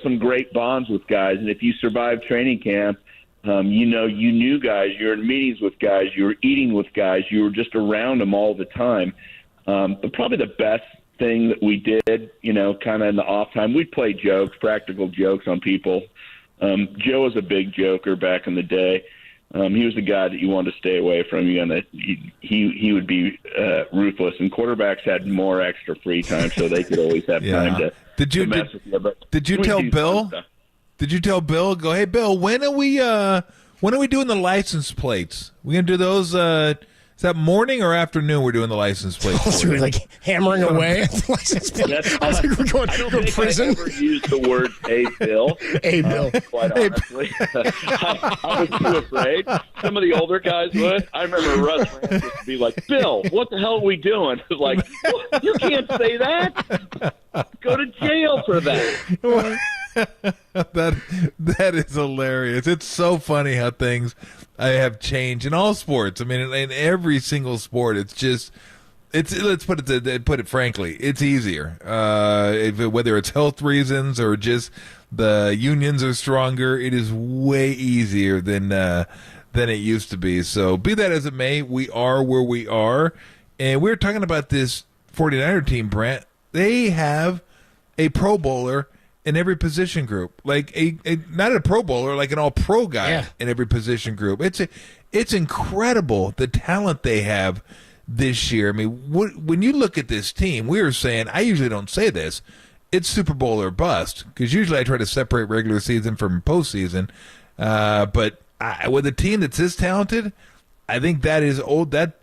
some great bonds with guys, and if you survived training camp, you knew guys. You were in meetings with guys. You were eating with guys. You were just around them all the time. But probably the best thing that we did, kind of in the off time, we'd play jokes, practical jokes on people. Joe was a big joker back in the day. He was the guy that you wanted to stay away from. He would be ruthless, and quarterbacks had more extra free time, so they could always have time to mess with you. But did you tell Bill? Did you tell Bill? Go, hey Bill, when are we doing the license plates? We gonna do those? Is that morning or afternoon? We're doing the license plates. So we're like hammering away at the license plate. I was like, we're going to prison. I never used the word "Hey Bill." Hey Bill. Quite honestly, I was too afraid. Some of the older guys would. I remember Russ Rand used to be like, "Bill, what the hell are we doing?" Like, you can't say that. Go to jail for that. That is hilarious. It's so funny how things have changed in all sports. I mean, in every single sport, let's put it frankly, it's easier. Whether it's health reasons or just the unions are stronger, it is way easier than it used to be. So be that as it may, we are where we are, and we're talking about this 49er team, Brent. They have a Pro Bowler in every position group, like not a Pro Bowler, like an All-Pro guy in every position group. It's incredible the talent they have this year. I mean, when you look at this team, we were saying, I usually don't say this, it's Super Bowl or bust, because usually I try to separate regular season from postseason. But with a team that's this talented, I think that is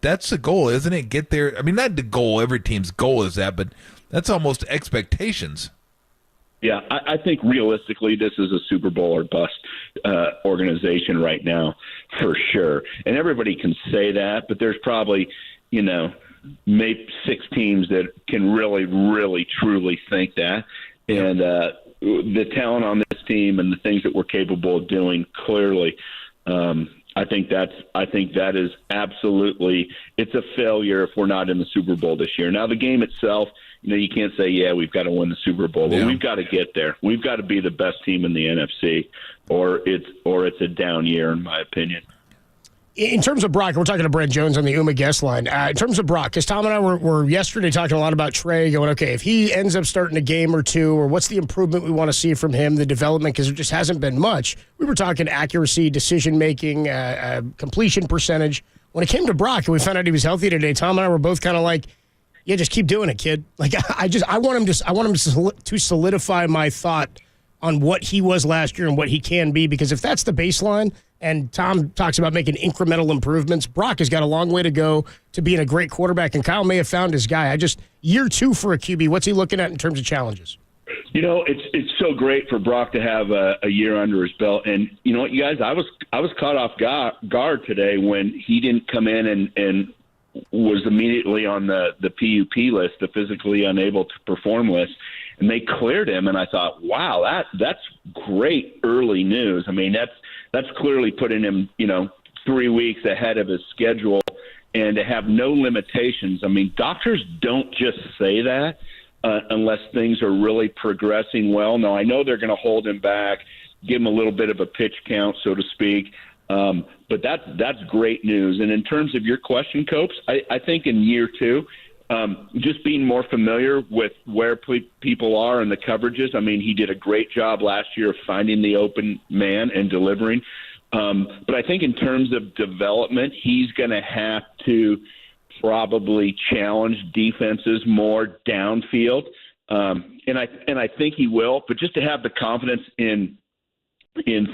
that's the goal, isn't it? Get there. I mean, not the goal. Every team's goal is that, but that's almost expectations. Yeah, I think realistically this is a Super Bowl or bust organization right now, for sure. And everybody can say that, but there's probably, maybe 6 teams that can really, really, truly think that. And the talent on this team and the things that we're capable of doing, clearly, I think that is absolutely, it's a failure if we're not in the Super Bowl this year. Now, the game itself, you can't say, we've got to win the Super Bowl, but we've got to get there. We've got to be the best team in the NFC, or it's a down year, in my opinion. In terms of Brock, we're talking to Brent Jones on the UMA guest line. In terms of Brock, because Tom and I were yesterday talking a lot about Trey, going, okay, if he ends up starting a game or two, or what's the improvement we want to see from him, the development, because there just hasn't been much. We were talking accuracy, decision-making, completion percentage. When it came to Brock, and we found out he was healthy today, Tom and I were both kind of like, yeah, just keep doing it, kid. Like, I want him to solidify my thought on what he was last year and what he can be, because if that's the baseline, and Tom talks about making incremental improvements, Brock has got a long way to go to being a great quarterback, and Kyle may have found his guy. Year 2 for a QB, what's he looking at in terms of challenges? It's so great for Brock to have a year under his belt. And you know what, you guys, I was caught off guard today when he didn't come in and was immediately on the PUP list, the physically unable to perform list, and they cleared him. And I thought, wow, that's great early news. I mean, that's clearly putting him, 3 weeks ahead of his schedule, and to have no limitations. I mean, doctors don't just say that unless things are really progressing well. Now, I know they're going to hold him back, give him a little bit of a pitch count, so to speak. But that's great news. And in terms of your question, Copes, I think in year 2, just being more familiar with where people are and the coverages. I mean, he did a great job last year of finding the open man and delivering. But I think in terms of development, he's going to have to probably challenge defenses more downfield. And I think he will, but just to have the confidence in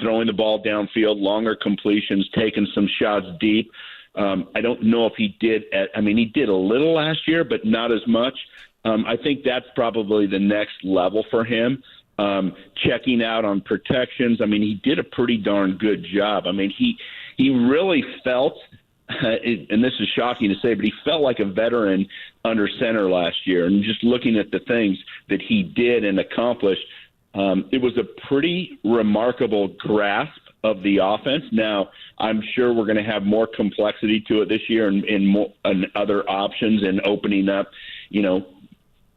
throwing the ball downfield, longer completions, taking some shots deep. I don't know if he did. He did a little last year, but not as much. I think that's probably the next level for him. Checking out on protections. I mean, he did a pretty darn good job. I mean, he really felt and this is shocking to say, but he felt like a veteran under center last year. And just looking at the things that he did and accomplished, it was a pretty remarkable grasp of the offense. Now, I'm sure we're going to have more complexity to it this year and other options and opening up,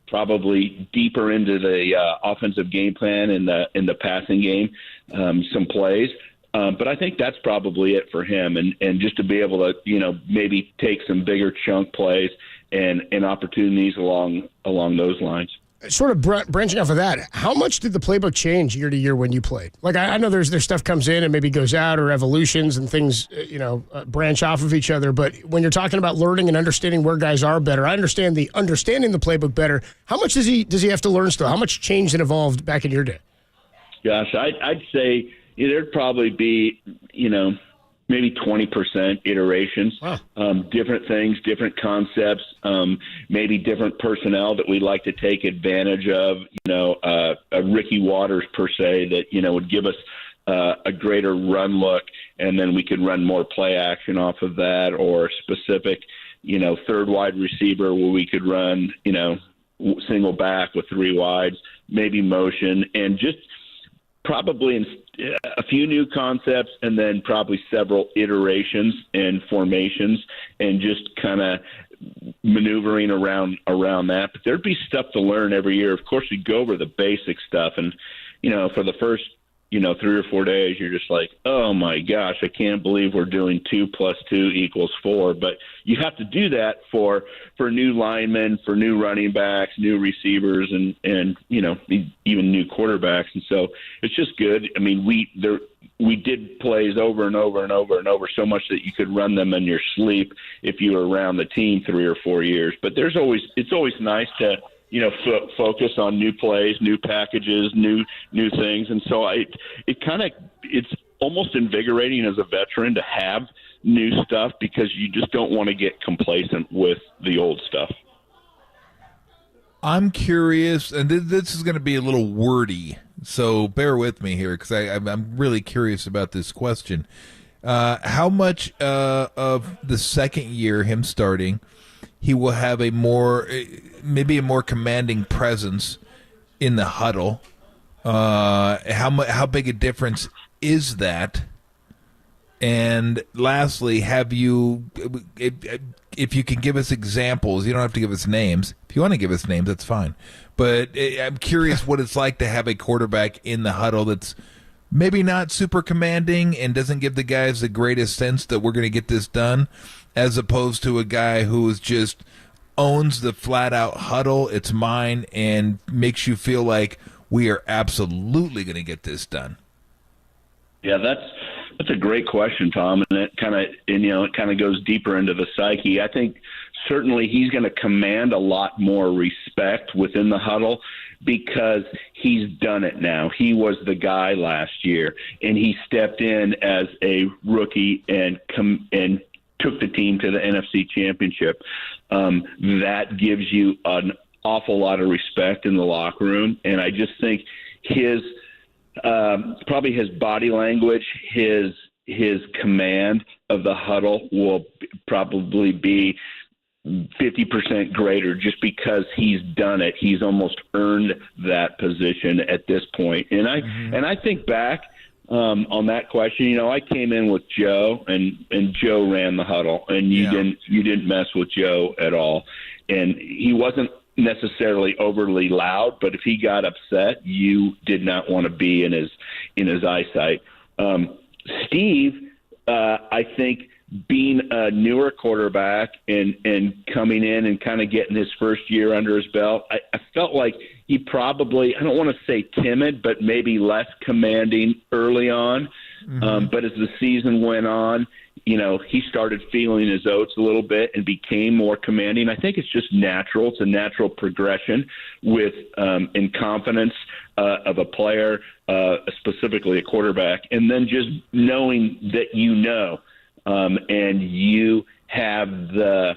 probably deeper into the offensive game plan in the passing game, some plays. But I think that's probably it for him, and just to be able to, maybe take some bigger chunk plays and opportunities along those lines. Sort of branching off of that, how much did the playbook change year to year when you played? Like, I know there's stuff comes in and maybe goes out, or evolutions and things, branch off of each other. But when you're talking about learning and understanding where guys are better, I understand understanding the playbook better. How much does he have to learn still? How much changed and evolved back in your day? Gosh, I'd say there'd probably be, maybe 20% iterations, different things, different concepts, maybe different personnel that we'd like to take advantage of, a Ricky Waters per se that, would give us a greater run look, and then we could run more play action off of that, or a specific, third wide receiver where we could run, single back with three wides, maybe motion, and just probably a few new concepts, and then probably several iterations and formations, and just kind of maneuvering around that. But there'd be stuff to learn every year. Of course, we'd go over the basic stuff, and for the first 3 or 4 days, you're just like, oh my gosh, I can't believe we're doing 2 + 2 = 4. But you have to do that for new linemen, for new running backs, new receivers, and even new quarterbacks. And so it's just good. I mean, we did plays over and over and over and over, so much that you could run them in your sleep if you were around the team 3 or 4 years. But it's always nice to focus on new plays, new packages, new things. And so it's almost invigorating as a veteran to have new stuff, because you just don't want to get complacent with the old stuff. I'm curious, and this is going to be a little wordy, so bear with me here, because I'm really curious about this question. How much of the second year, him starting, he will have maybe a more commanding presence in the huddle? How big a difference is that? And lastly, have you, if you can give us examples, you don't have to give us names. If you want to give us names, that's fine. But I'm curious what it's like to have a quarterback in the huddle that's maybe not super commanding and doesn't give the guys the greatest sense that we're going to get this done, as opposed to a guy who is just owns the flat-out huddle, it's mine, and makes you feel like we are absolutely going to get this done. Yeah, that's a great question, Tom, and it kind of goes deeper into the psyche. I think certainly he's going to command a lot more respect within the huddle, because he's done it now. He was the guy last year, and he stepped in as a rookie and took the team to the NFC Championship. That gives you an awful lot of respect in the locker room, and I just think his probably his body language, his command of the huddle will probably be 50% greater, just because he's done it. He's almost earned that position at this point. And I think back on that question, I came in with Joe, and Joe ran the huddle, and you didn't mess with Joe at all. And he wasn't necessarily overly loud, but if he got upset, you did not want to be in his eyesight. Steve, I think, being a newer quarterback and coming in and kind of getting his first year under his belt, I felt like he probably, I don't want to say timid, but maybe less commanding early on. But as the season went on, he started feeling his oats a little bit and became more commanding. I think it's just natural. It's a natural progression with in confidence of a player, specifically a quarterback, and then just knowing that and you have the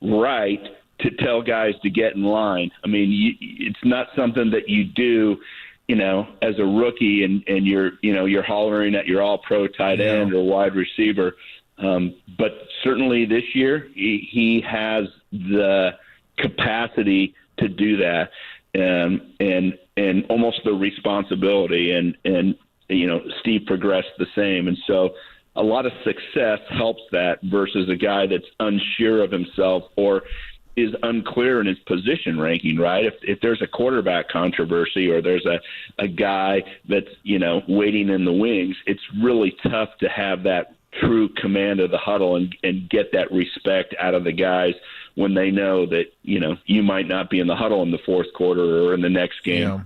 right to tell guys to get in line. I mean, it's not something that you do, as a rookie and you're hollering at your all-pro tight end or wide receiver. But certainly this year, he has the capacity to do that, and almost the responsibility. And Steve progressed the same, and so a lot of success helps that versus a guy that's unsure of himself or is unclear in his position ranking, right? If there's a quarterback controversy or there's a guy that's, waiting in the wings, it's really tough to have that true command of the huddle and get that respect out of the guys when they know that, you might not be in the huddle in the fourth quarter or in the next game. Yeah.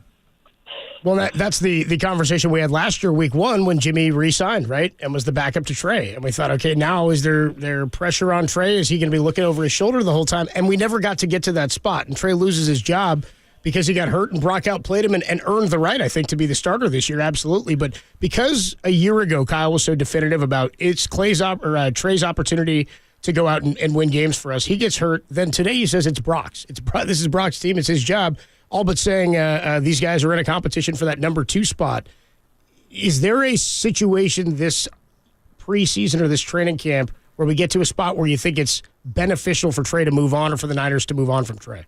Well, that's the conversation we had last year, week one, when Jimmy re-signed, right, and was the backup to Trey. And we thought, okay, now is there pressure on Trey? Is he going to be looking over his shoulder the whole time? And we never got to get to that spot. And Trey loses his job because he got hurt, and Brock outplayed him and earned the right, I think, to be the starter this year, absolutely. But because a year ago Kyle was so definitive about it's Trey's opportunity to go out and win games for us, he gets hurt. Then today he says it's Brock's. This is Brock's team. It's his job. All but saying these guys are in a competition for that number 2 spot. Is there a situation this preseason or this training camp where we get to a spot where you think it's beneficial for Trey to move on or for the Niners to move on from Trey?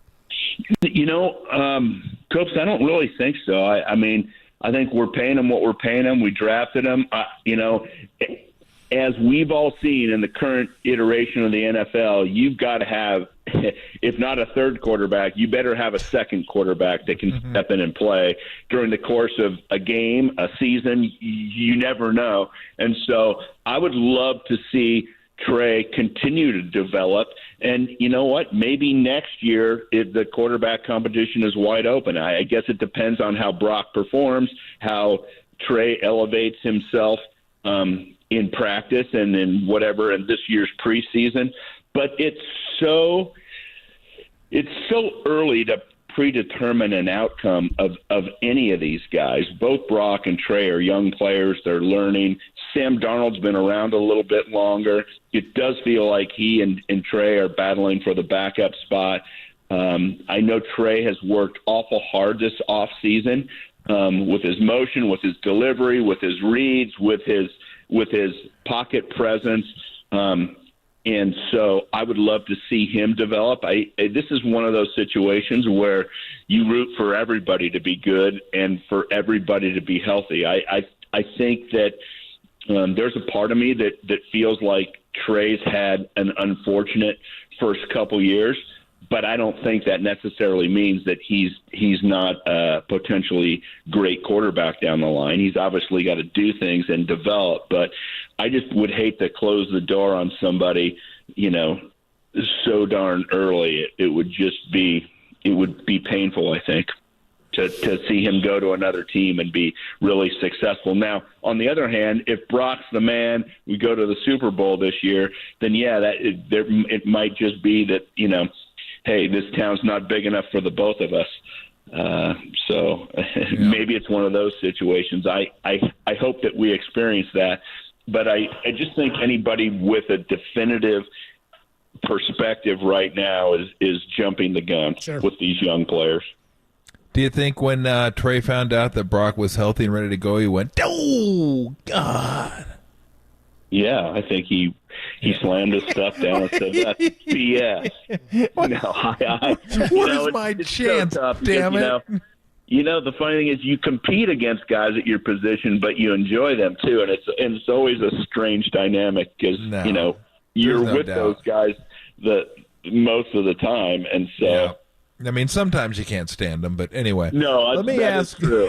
Copes, I don't really think so. I mean, I think we're paying him what we're paying him. We drafted him. As we've all seen in the current iteration of the NFL, you've got to have, if not a third quarterback, you better have a second quarterback that can step in and play during the course of a game, a season. You never know. And so I would love to see Trey continue to develop. And you know what? Maybe next year, if the quarterback competition is wide open. I guess it depends on how Brock performs, how Trey elevates himself in practice and in whatever in this year's preseason. But it's so early to predetermine an outcome of any of these guys. Both Brock and Trey are young players. They're learning. Sam Darnold's been around a little bit longer. It does feel like he and Trey are battling for the backup spot. I know Trey has worked awful hard this offseason with his motion, with his delivery, with his reads, with his pocket presence. And so I would love to see him develop. This is one of those situations where you root for everybody to be good and for everybody to be healthy. I think that there's a part of me that feels like Trey's had an unfortunate first couple years, but I don't think that necessarily means that he's not a potentially great quarterback down the line. He's obviously got to do things and develop, but I just would hate to close the door on somebody, so darn early. It would be painful, I think, to see him go to another team and be really successful. Now, on the other hand, if Brock's the man, we go to the Super Bowl this year, then it might just be that, hey, this town's not big enough for the both of us. So maybe it's one of those situations. I hope that we experience that. But I just think anybody with a definitive perspective right now is jumping the gun with these young players. Do you think when Trey found out that Brock was healthy and ready to go, he went, "Oh, God"? Yeah, I think he slammed his stuff down and said, "That's BS." Where's my chance? So tough damn because, it! The funny thing is you compete against guys at your position, but you enjoy them too, and it's always a strange dynamic because you're with those guys most of the time, and so. Yeah. I mean, sometimes you can't stand them, but anyway. No, let me ask you.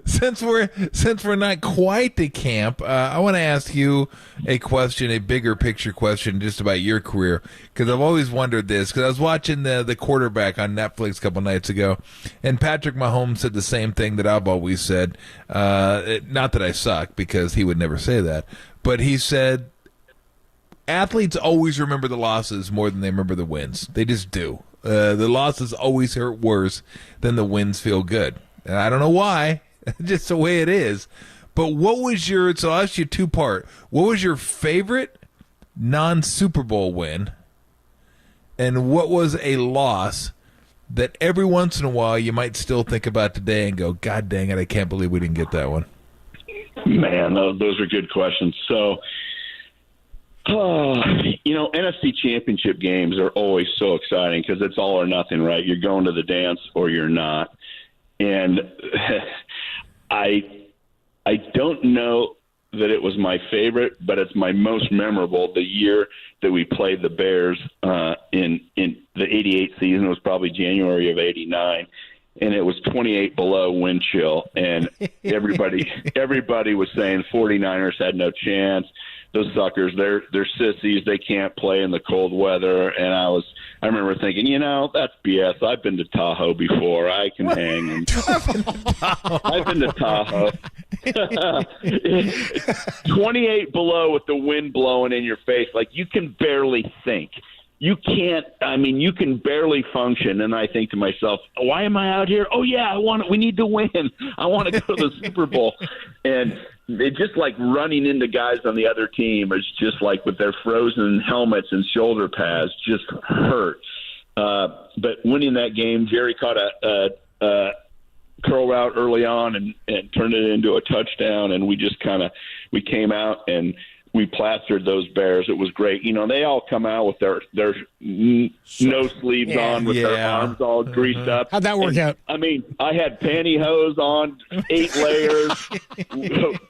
since we're not quite to camp, I want to ask you a question, a bigger picture question, just about your career, because I've always wondered this. Because I was watching the quarterback on Netflix a couple nights ago, and Patrick Mahomes said the same thing that I've always said. Not that I suck, because he would never say that, but he said athletes always remember the losses more than they remember the wins. They just do. The losses always hurt worse than the wins feel good. And I don't know why, just the way it is. But so I'll ask you 2-part. What was your favorite non-Super Bowl win? And what was a loss that every once in a while you might still think about today and go, God dang it, I can't believe we didn't get that one? Man, those are good questions. So NFC Championship games are always so exciting because it's all or nothing, right? You're going to the dance or you're not. And I don't know that it was my favorite, but it's my most memorable. The year that we played the Bears in the 88 season, it was probably January of 89. And it was 28 below wind chill, and everybody was saying 49ers had no chance. Those suckers, they're sissies. They can't play in the cold weather. And I remember thinking, that's BS. I've been to Tahoe before. I can hang. And I've been to Tahoe. 28 below with the wind blowing in your face, like you can barely think. You can barely function. And I think to myself, why am I out here? Oh yeah, we need to win. I want to go to the Super Bowl. And it just like running into guys on the other team is just like with their frozen helmets and shoulder pads just hurt. But winning that game, Jerry caught a curl route early on and turned it into a touchdown. And we just we came out and we plastered those Bears. It was great. They all come out with their no sleeves on with their arms all greased up. How'd that work out? I mean, I had pantyhose on, 8 layers,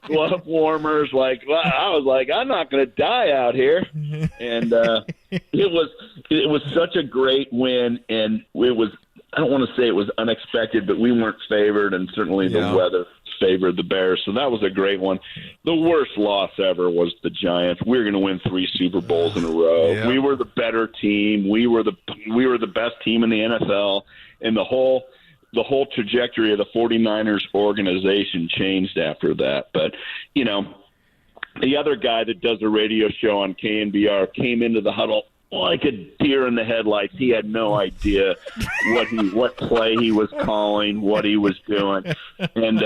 glove warmers. I was like, I'm not going to die out here. And it was such a great win, and it was. I don't want to say it was unexpected, but we weren't favored, and certainly the weather favored the Bears. So that was a great one. The worst loss ever was the Giants. We were going to win 3 Super Bowls in a row. Yeah. We were the better team. We were the best team in the NFL, and the whole trajectory of the 49ers organization changed after that. But, the other guy that does a radio show on KNBR came into the huddle like a deer in the headlights. He had no idea what play he was calling, what he was doing. And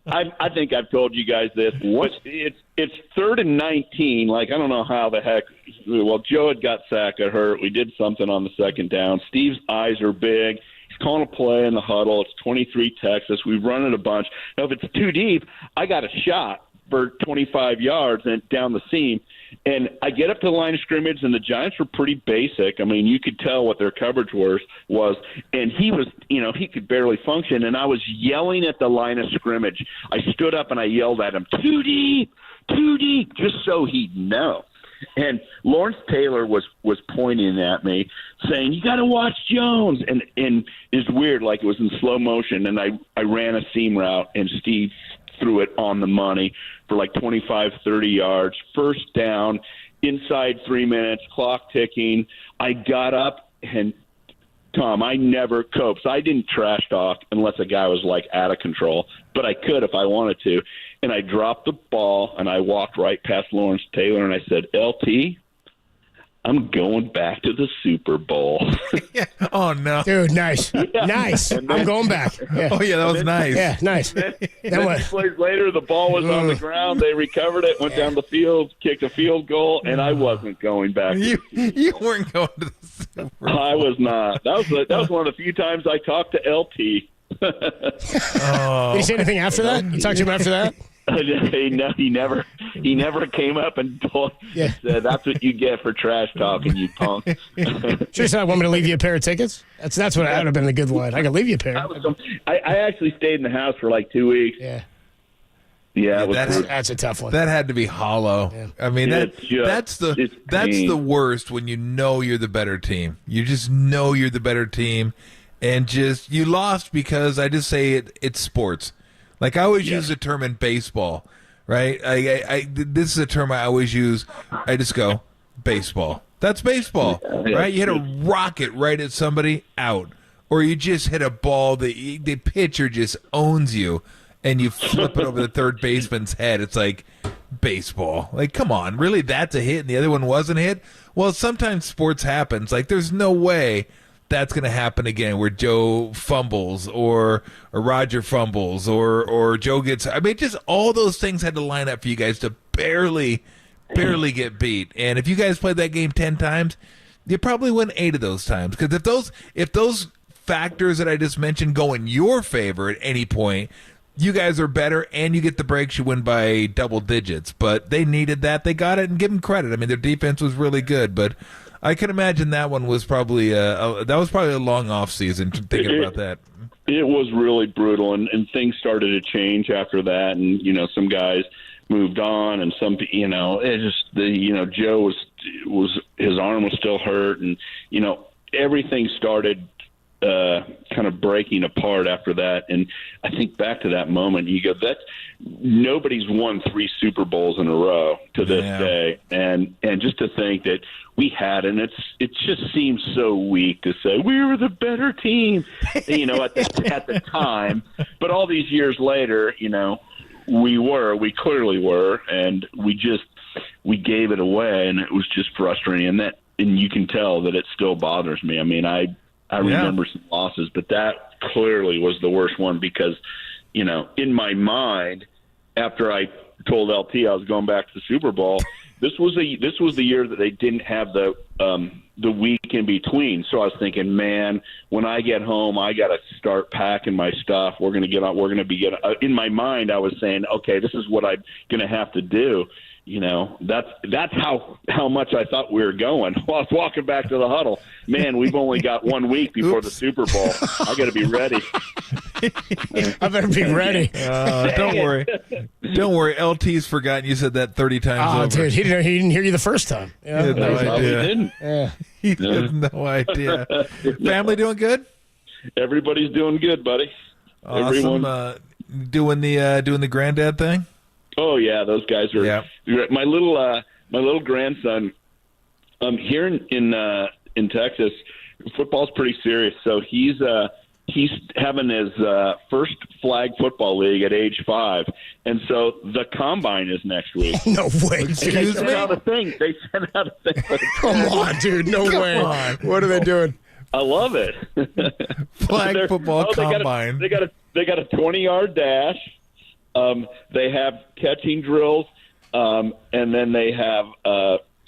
I think I've told you guys this. It's 3rd and 19. I don't know how the heck. Well, Joe had got Saka hurt. We did something on the second down. Steve's eyes are big. He's calling a play in the huddle. It's 23 Texas. We've run it a bunch. Now, if it's too deep, I got a shot for 25 yards and down the seam. And I get up to the line of scrimmage, and the Giants were pretty basic. I mean, you could tell what their coverage was. And he was, he could barely function. And I was yelling at the line of scrimmage. I stood up and I yelled at him, too deep, just so he'd know. And Lawrence Taylor was pointing at me, saying, "You got to watch Jones." And it's weird, like it was in slow motion. And I ran a seam route, and Steve threw it on the money for 25, 30 yards. First down, inside 3 minutes, clock ticking. I got up, and Tom, I never copes. I didn't trash talk unless a guy was out of control, but I could if I wanted to. And I dropped the ball, and I walked right past Lawrence Taylor, and I said, "LT, I'm going back to the Super Bowl." Oh, no. Dude, nice. Yeah. Nice. I'm going back. Yeah. Oh, yeah, that was nice. Yeah, nice. Then 2 plays later, the ball was on the ground. They recovered it, went down the field, kicked a field goal, and I wasn't going back. You weren't going to the Super Bowl. I was not. That was one of the few times I talked to LT. Did he say anything after that? You talked to him after that? He never came up and said, "That's what you get for trash talking, you punk." Sure said, "I want me to leave you a pair of tickets." That's what would have been a good line. I can leave you a pair. I actually stayed in the house for 2 weeks. Yeah, that's a tough one. That had to be hollow. Yeah. I mean, that's the worst when you know you're the better team. You just know you're the better team, and you lost because I just say it's sports. I always use the term in baseball, right? This is a term I always use. I just go, baseball. That's baseball, right? You hit a rocket right at somebody, out. Or you just hit a ball, the pitcher just owns you, and you flip it over the third baseman's head. It's baseball. Come on, really? That's a hit and the other one wasn't a hit? Well, sometimes sports happens. There's no way that's going to happen again where Joe fumbles or Roger fumbles or Joe gets – I mean, just all those things had to line up for you guys to barely get beat. And if you guys played that game 10 times, you probably win 8 of those times. Because if those factors that I just mentioned go in your favor at any point, you guys are better, and you get the breaks, you win by double digits. But they needed that. They got it, and give them credit. I mean, their defense was really good, but I can imagine that one was probably a long off season. Thinking about that, it was really brutal, and things started to change after that. And some guys moved on, and some it just Joe was his arm was still hurt, and everything started kind of breaking apart after that. And I think back to that moment, you go, that nobody's won 3 Super Bowls in a row to this day. And just to think that we had, and it just seems so weak to say we were the better team, at the time, but all these years later, we clearly were, and we gave it away, and it was just frustrating. And you can tell that it still bothers me. I mean, I remember some losses, but that clearly was the worst one because, in my mind, after I told LT I was going back to the Super Bowl, this was the year that they didn't have the week in between. So I was thinking, man, when I get home, I got to start packing my stuff. We're going to get on. We're going to be in my mind, I was saying, okay, this is what I'm going to have to do. That's how much I thought we were going. While I was walking back to the huddle, man, we've only got 1 week before the Super Bowl. I got to be ready. I better be ready. Don't worry. LT's forgotten you said that 30 times over. Dude, he didn't hear you the first time. He had no idea. He didn't. Yeah. He had no idea. Family doing good? Everybody's doing good, buddy. Awesome. Doing the granddad thing? Oh yeah, those guys are. Yeah. My little grandson, here in Texas, football's pretty serious. So he's having his first flag football league at age 5, and so the combine is next week. No way! They sent out a thing. Come on, dude! No way! What are they doing? I love it. Flag football combine. They got a 20-yard dash. They have catching drills, and then they have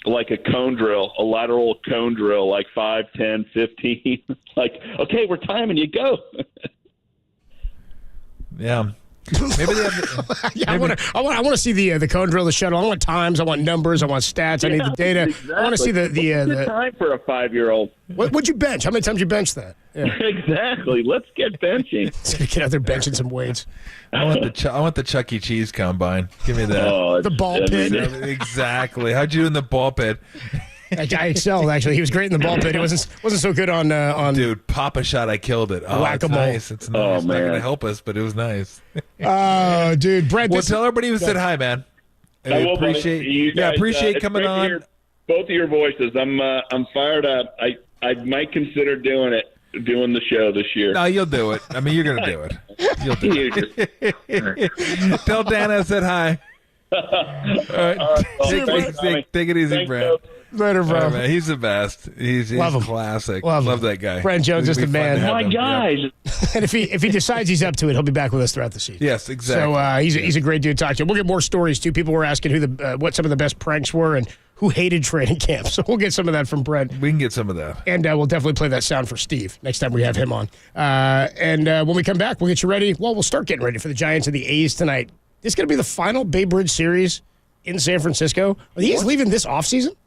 like a cone drill, a lateral cone drill, like 5, 10, 15. Like, okay, we're timing you, go. Yeah. Maybe they have. I want to see the cone drill, the shuttle. I want times. I want numbers. I want stats. I need the data. Exactly. I want to see the time for a 5-year-old. What'd you bench? How many times you bench that? Yeah. Exactly. Let's get benching. Let's get out there benching some weights. I want the Chuck E. Cheese combine. Give me that. Oh, the ball pit. Exactly. How'd you do in the ball pit? I excelled, actually. He was great in the ball pit. He wasn't so good on Dude, pop a shot, I killed it. Oh, whack-a-mole. It's nice. It's nice. Oh, It's not man. going to help us, but it was nice. Oh, dude. Brett, Well, tell everybody who said hi, man. I will, appreciate buddy. You guys, appreciate it's coming great to on. hear both of your voices. I'm fired up. I might consider doing the show this year. No, you'll do it. I mean, you're going to do it. You'll do it. Tell Dan I said hi. All right. Take it easy, Brad. Later, bro. Right, man. He's the best. He's Love him. Classic. Love that guy. Brent Jones, just a man. My guys. And if he decides he's up to it, he'll be back with us throughout the season. Yes, exactly. So he's a great dude to talk to. We'll get more stories too. People were asking what some of the best pranks were and who hated training camp. So we'll get some of that from Brent. We can get some of that. And we'll definitely play that sound for Steve next time we have him on. And when we come back, we'll get you ready. Well, we'll start getting ready for the Giants and the A's tonight. This is going to be the final Bay Bridge series in San Francisco. Are the A's leaving this offseason?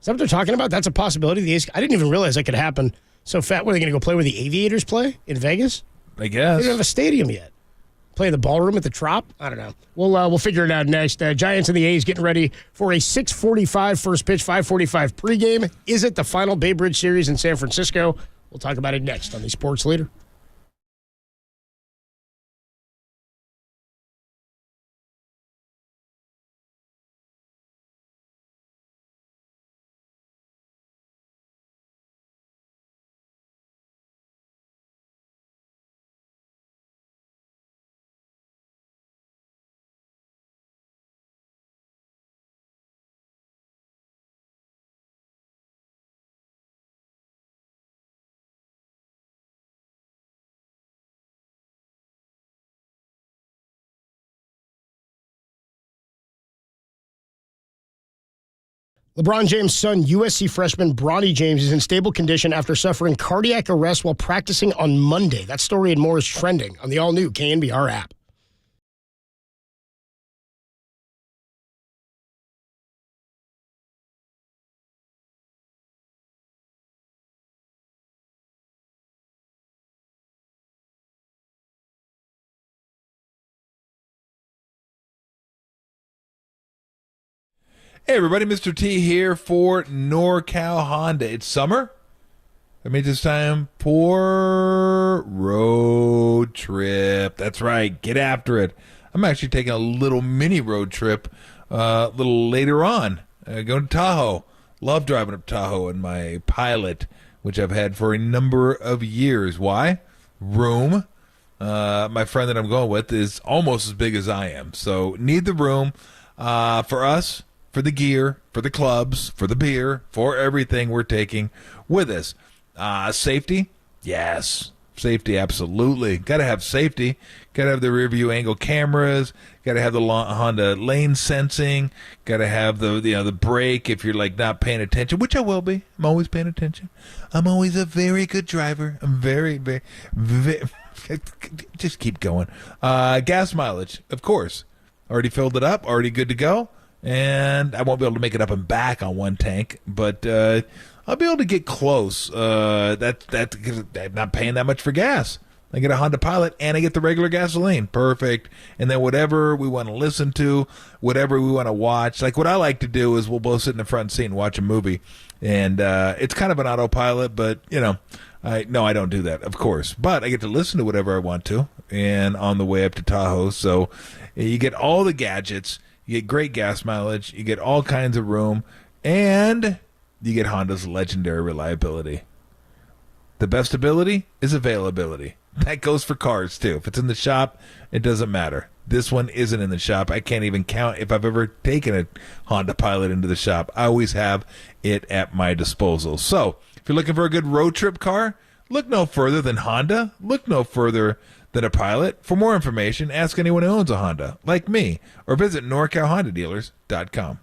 Is that what they're talking about? That's a possibility. The A's, I didn't even realize that could happen so fat. Were they going to go play where the Aviators play in Vegas? I guess. They don't have a stadium yet. Play in the ballroom at the Trop? I don't know. We'll figure it out next. Giants and the A's getting ready for a 6:45 first pitch, 5:45 pregame. Is it the final Bay Bridge series in San Francisco? We'll talk about it next on the Sports Leader. LeBron James' son, USC freshman Bronny James, is in stable condition after suffering cardiac arrest while practicing on Monday. That story and more is trending on the all-new KNBR app. Hey, everybody, Mr. T here for NorCal Honda. It's summer. That means it's time for road trip. That's right. Get after it. I'm actually taking a little mini road trip a little later on. Going to Tahoe. Love driving up Tahoe in my Pilot, which I've had for a number of years. Why? Room. My friend that I'm going with is almost as big as I am. So need the room for us, for the gear, for the clubs, for the beer, for everything we're taking with us. Safety? Yes. Safety, absolutely. Got to have safety. Got to have the rear view angle cameras. Got to have the Honda lane sensing. Got to have the brake if you're like not paying attention, which I will be. I'm always paying attention. I'm always a very good driver. I'm very, very, very just keep going. Gas mileage, of course. Already filled it up. Already good to go. And I won't be able to make it up and back on one tank, but I'll be able to get close. Because I'm not paying that much for gas. I get a Honda Pilot and I get the regular gasoline. Perfect. And then whatever we want to listen to, whatever we want to watch. Like what I like to do is we'll both sit in the front seat and watch a movie. And it's kind of an autopilot, but I don't do that, of course. But I get to listen to whatever I want to. And on the way up to Tahoe, so you get all the gadgets. You get great gas mileage. You get all kinds of room. And you get Honda's legendary reliability. The best ability is availability. That goes for cars, too. If it's in the shop, it doesn't matter. This one isn't in the shop. I can't even count if I've ever taken a Honda Pilot into the shop. I always have it at my disposal. So, if you're looking for a good road trip car, look no further than Honda. Look no further than a Pilot. For more information, ask anyone who owns a Honda, like me, or visit NorCalHondaDealers.com.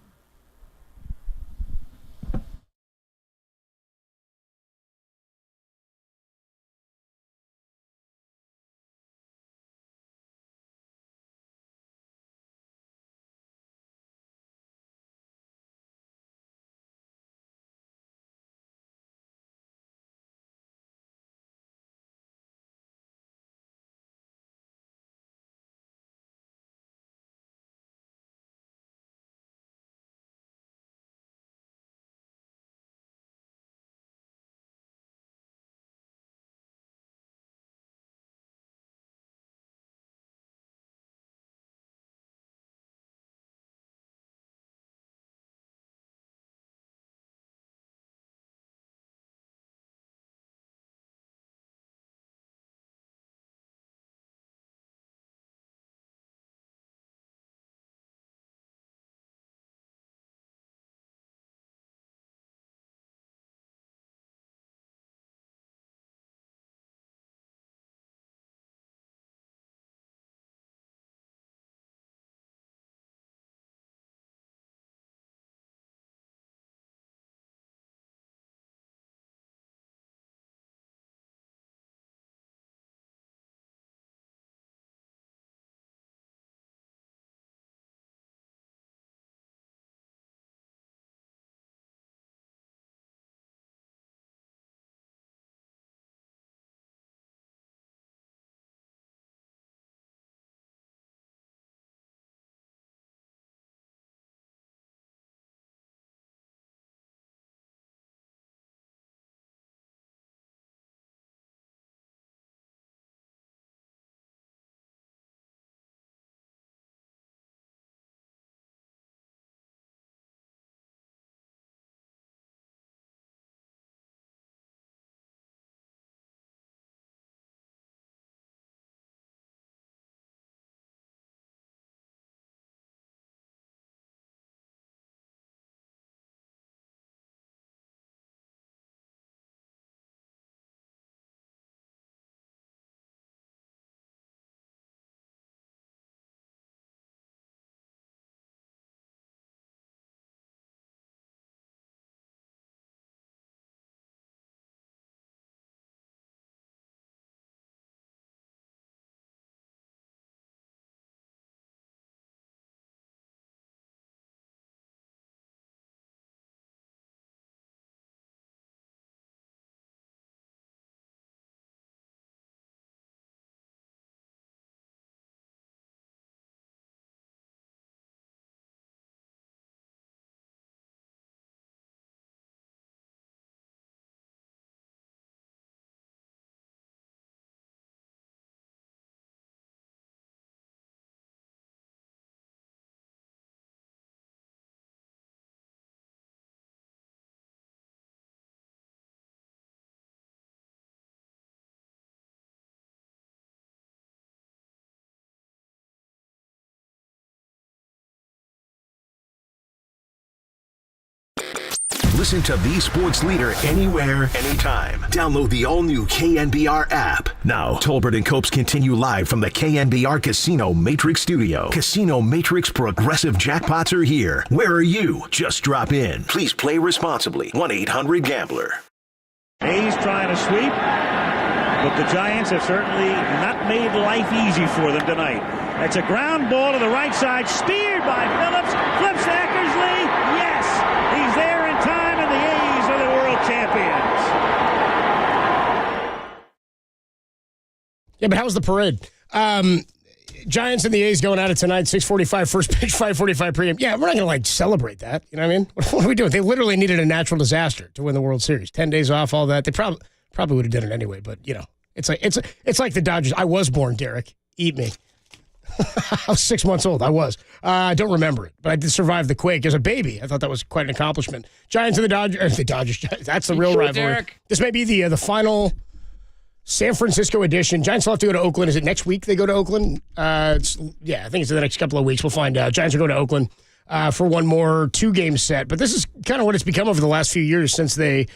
Listen to the sports leader anywhere, anytime. Download the all-new KNBR app. Now, Tolbert and Copes continue live from the KNBR Casino Matrix Studio. Casino Matrix progressive jackpots are here. Where are you? Just drop in. Please play responsibly. 1-800-GAMBLER. A's trying to sweep, but the Giants have certainly not made life easy for them tonight. That's a ground ball to the right side, speared by Phillips, flips to Eckersley. Yes, he's there in time, and the A's are the world champions. Yeah, but how's the parade? Giants and the A's going at it tonight, 6:45 first pitch, 5:45 pregame. Yeah, we're not going to, celebrate that. You know what I mean? What are we doing? They literally needed a natural disaster to win the World Series. 10 days off, all that. They probably would have done it anyway, but, it's like the Dodgers. I was born, Derek. Eat me. I was 6 months old. I was. I don't remember it, but I did survive the quake as a baby. I thought that was quite an accomplishment. Giants and the Dodgers. That's the real rivalry. Derek? This may be the final San Francisco edition. Giants will have to go to Oakland. Is it next week they go to Oakland? I think it's in the next couple of weeks. We'll find out. Giants are going to Oakland for one more 2-game set. But this is kind of what it's become over the last few years since they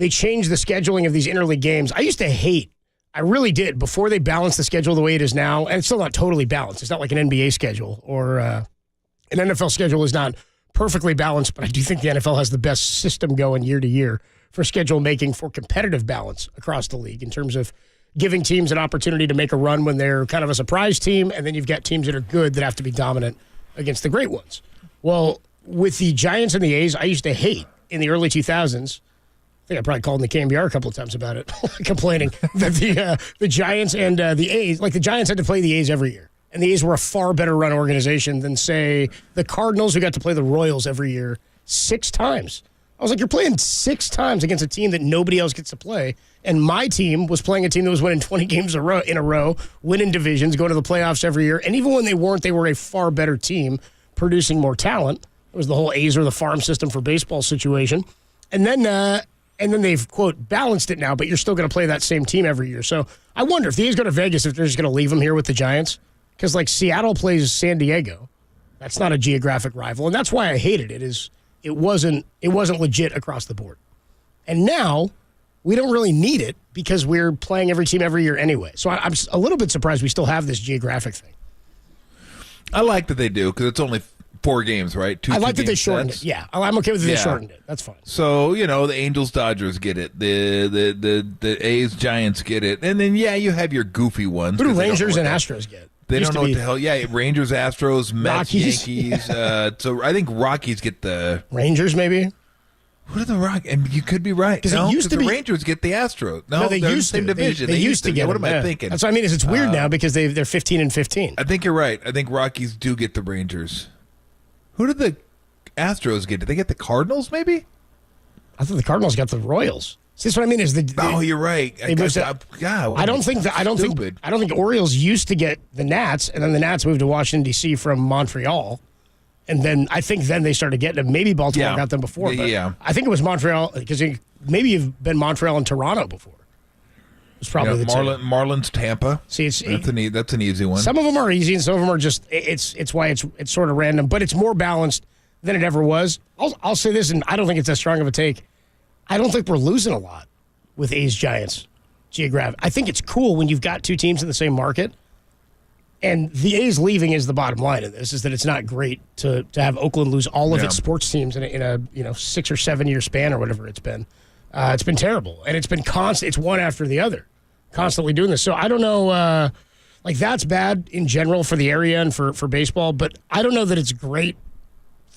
changed the scheduling of these interleague games. I used to hate. I really did before they balanced the schedule the way it is now. And it's still not totally balanced. It's not like an NBA schedule or an NFL schedule is not perfectly balanced. But I do think the NFL has the best system going year to year for schedule making for competitive balance across the league in terms of giving teams an opportunity to make a run when they're kind of a surprise team. And then you've got teams that are good that have to be dominant against the great ones. Well, with the Giants and the A's, I used to hate in the early 2000s. I think I probably called in the KNBR a couple of times about it, complaining that the Giants and the A's, the Giants had to play the A's every year. And the A's were a far better run organization than, say, the Cardinals, who got to play the Royals every year 6 times. I was like, you're playing 6 times against a team that nobody else gets to play. And my team was playing a team that was winning 20 games in a row, winning divisions, going to the playoffs every year. And even when they weren't, they were a far better team, producing more talent. It was the whole A's or the farm system for baseball situation. And then they've, quote, balanced it now, but you're still going to play that same team every year. So I wonder if the A's go to Vegas, if they're just going to leave them here with the Giants. Because, Seattle plays San Diego. That's not a geographic rival. And that's why I hated it, is it wasn't legit across the board. And now we don't really need it because we're playing every team every year anyway. So I'm a little bit surprised we still have this geographic thing. I like that they do because it's only 4 games, right? I like that they shortened it. Yeah, I'm okay with that they shortened it. That's fine. So, the Angels, Dodgers get it. The A's, Giants get it. And then, you have your goofy ones. Who do Rangers and Astros get? They don't know what the hell. Yeah, Rangers, Astros, Mets, Rockies. Yankees. So I think Rockies get the Rangers, maybe. Who do the Rockies? And you could be right. Because it used to be the Rangers get the Astros. No, they they're used the same to. division. They used to get. What am I thinking? That's what I mean. It's weird now because they're 15-15. I think you're right. I think Rockies do get the Rangers. Who did the Astros get? Did they get the Cardinals? Maybe. I thought the Cardinals got the Royals. See, that's what I mean. You're right. I don't think Orioles used to get the Nats, and then the Nats moved to Washington D.C. from Montreal, and then I think they started getting them. Maybe Baltimore got them before. But I think it was Montreal because maybe you've been Montreal and Toronto before. It's probably the Marlins, Tampa. See, that's an easy one. Some of them are easy, and some of them are just. It's why it's sort of random, but it's more balanced than it ever was. I'll say this, and I don't think it's that strong of a take. I don't think we're losing a lot with A's Giants geographic. I think it's cool when you've got 2 teams in the same market. And the A's leaving is the bottom line of this, is that it's not great to have Oakland lose all of its sports teams in a 6 or 7 year span or whatever it's been. It's been terrible. And it's been constant. It's one after the other, constantly doing this. So I don't know, that's bad in general for the area and for baseball, but I don't know that it's great.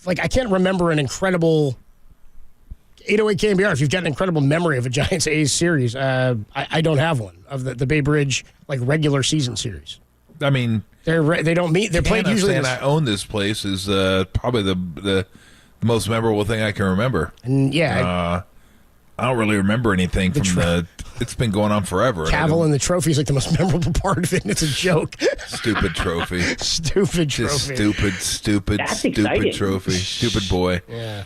I can't remember an incredible 808 KNBR, if you've got an incredible memory of a Giants-A's series, I don't have one of the Bay Bridge regular season series. I mean, they don't meet. They're played usually. And I own this place is probably the most memorable thing I can remember. And I don't really remember anything from it's been going on forever. Cavill and the trophy is the most memorable part of it, and it's a joke. Stupid trophy. Stupid Just trophy. stupid trophy. Stupid boy. Yeah.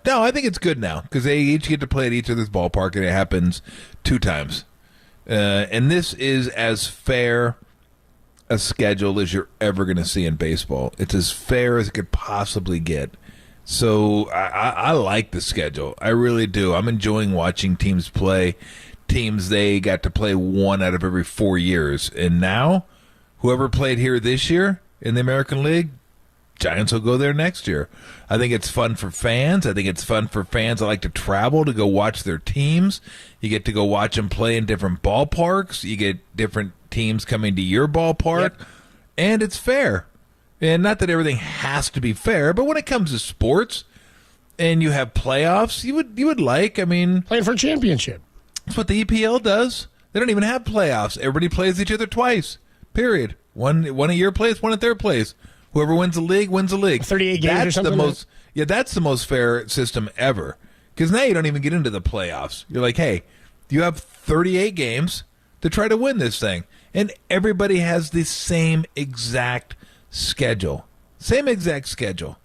No, I think it's good now because they each get to play at each other's ballpark, and it happens 2 times. And this is as fair a schedule as you're ever going to see in baseball. It's as fair as it could possibly get. So I like the schedule. I really do. I'm enjoying watching teams play. Teams, they got to play 1 out of every 4 years. And now, whoever played here this year in the American League, Giants will go there next year. I think it's fun for fans. I think it's fun for fans that like to travel to go watch their teams. You get to go watch them play in different ballparks. You get different teams coming to your ballpark. Yep. And it's fair. And not that everything has to be fair, but when it comes to sports and you have playoffs, you would like, I mean... Playing for a championship. That's what the EPL does. They don't even have playoffs. Everybody plays each other twice. Period. One a year plays, one at their place. Whoever wins the league wins the league. 38 games or something? That's the most fair system ever. Because now you don't even get into the playoffs. You're like, hey, you have 38 games to try to win this thing. And everybody has the same exact schedule. Same exact schedule.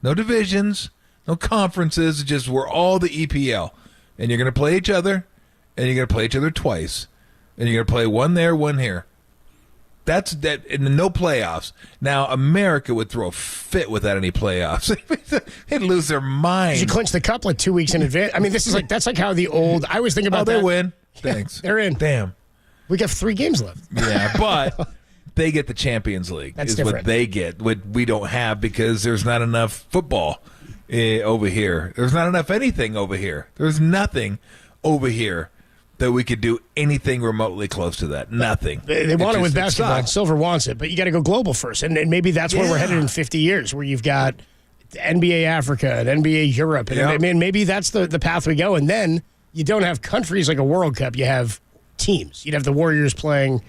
No divisions, no conferences, just we're all the EPL. And you're going to play each other, and you're going to play each other twice. And you're going to play one there, one here. That's that, and no playoffs. Now, America would throw a fit without any playoffs. They'd lose their mind. You clinch the cup like 2 weeks in advance. I mean, that's like how the old. I was thinking about they win. Thanks. They're in. Damn. We got 3 games left. Yeah, but they get the Champions League. That's different. What they get. What we don't have because there's not enough football over here. There's not enough anything over here. There's nothing over here that we could do anything remotely close to that. Nothing. They want it with basketball. Silver wants it, but you got to go global first. And maybe that's where we're headed in 50 years, where you've got NBA Africa and NBA Europe. And I mean, maybe that's the path we go. And then you don't have countries like a World Cup. You have teams. You'd have the Warriors playing,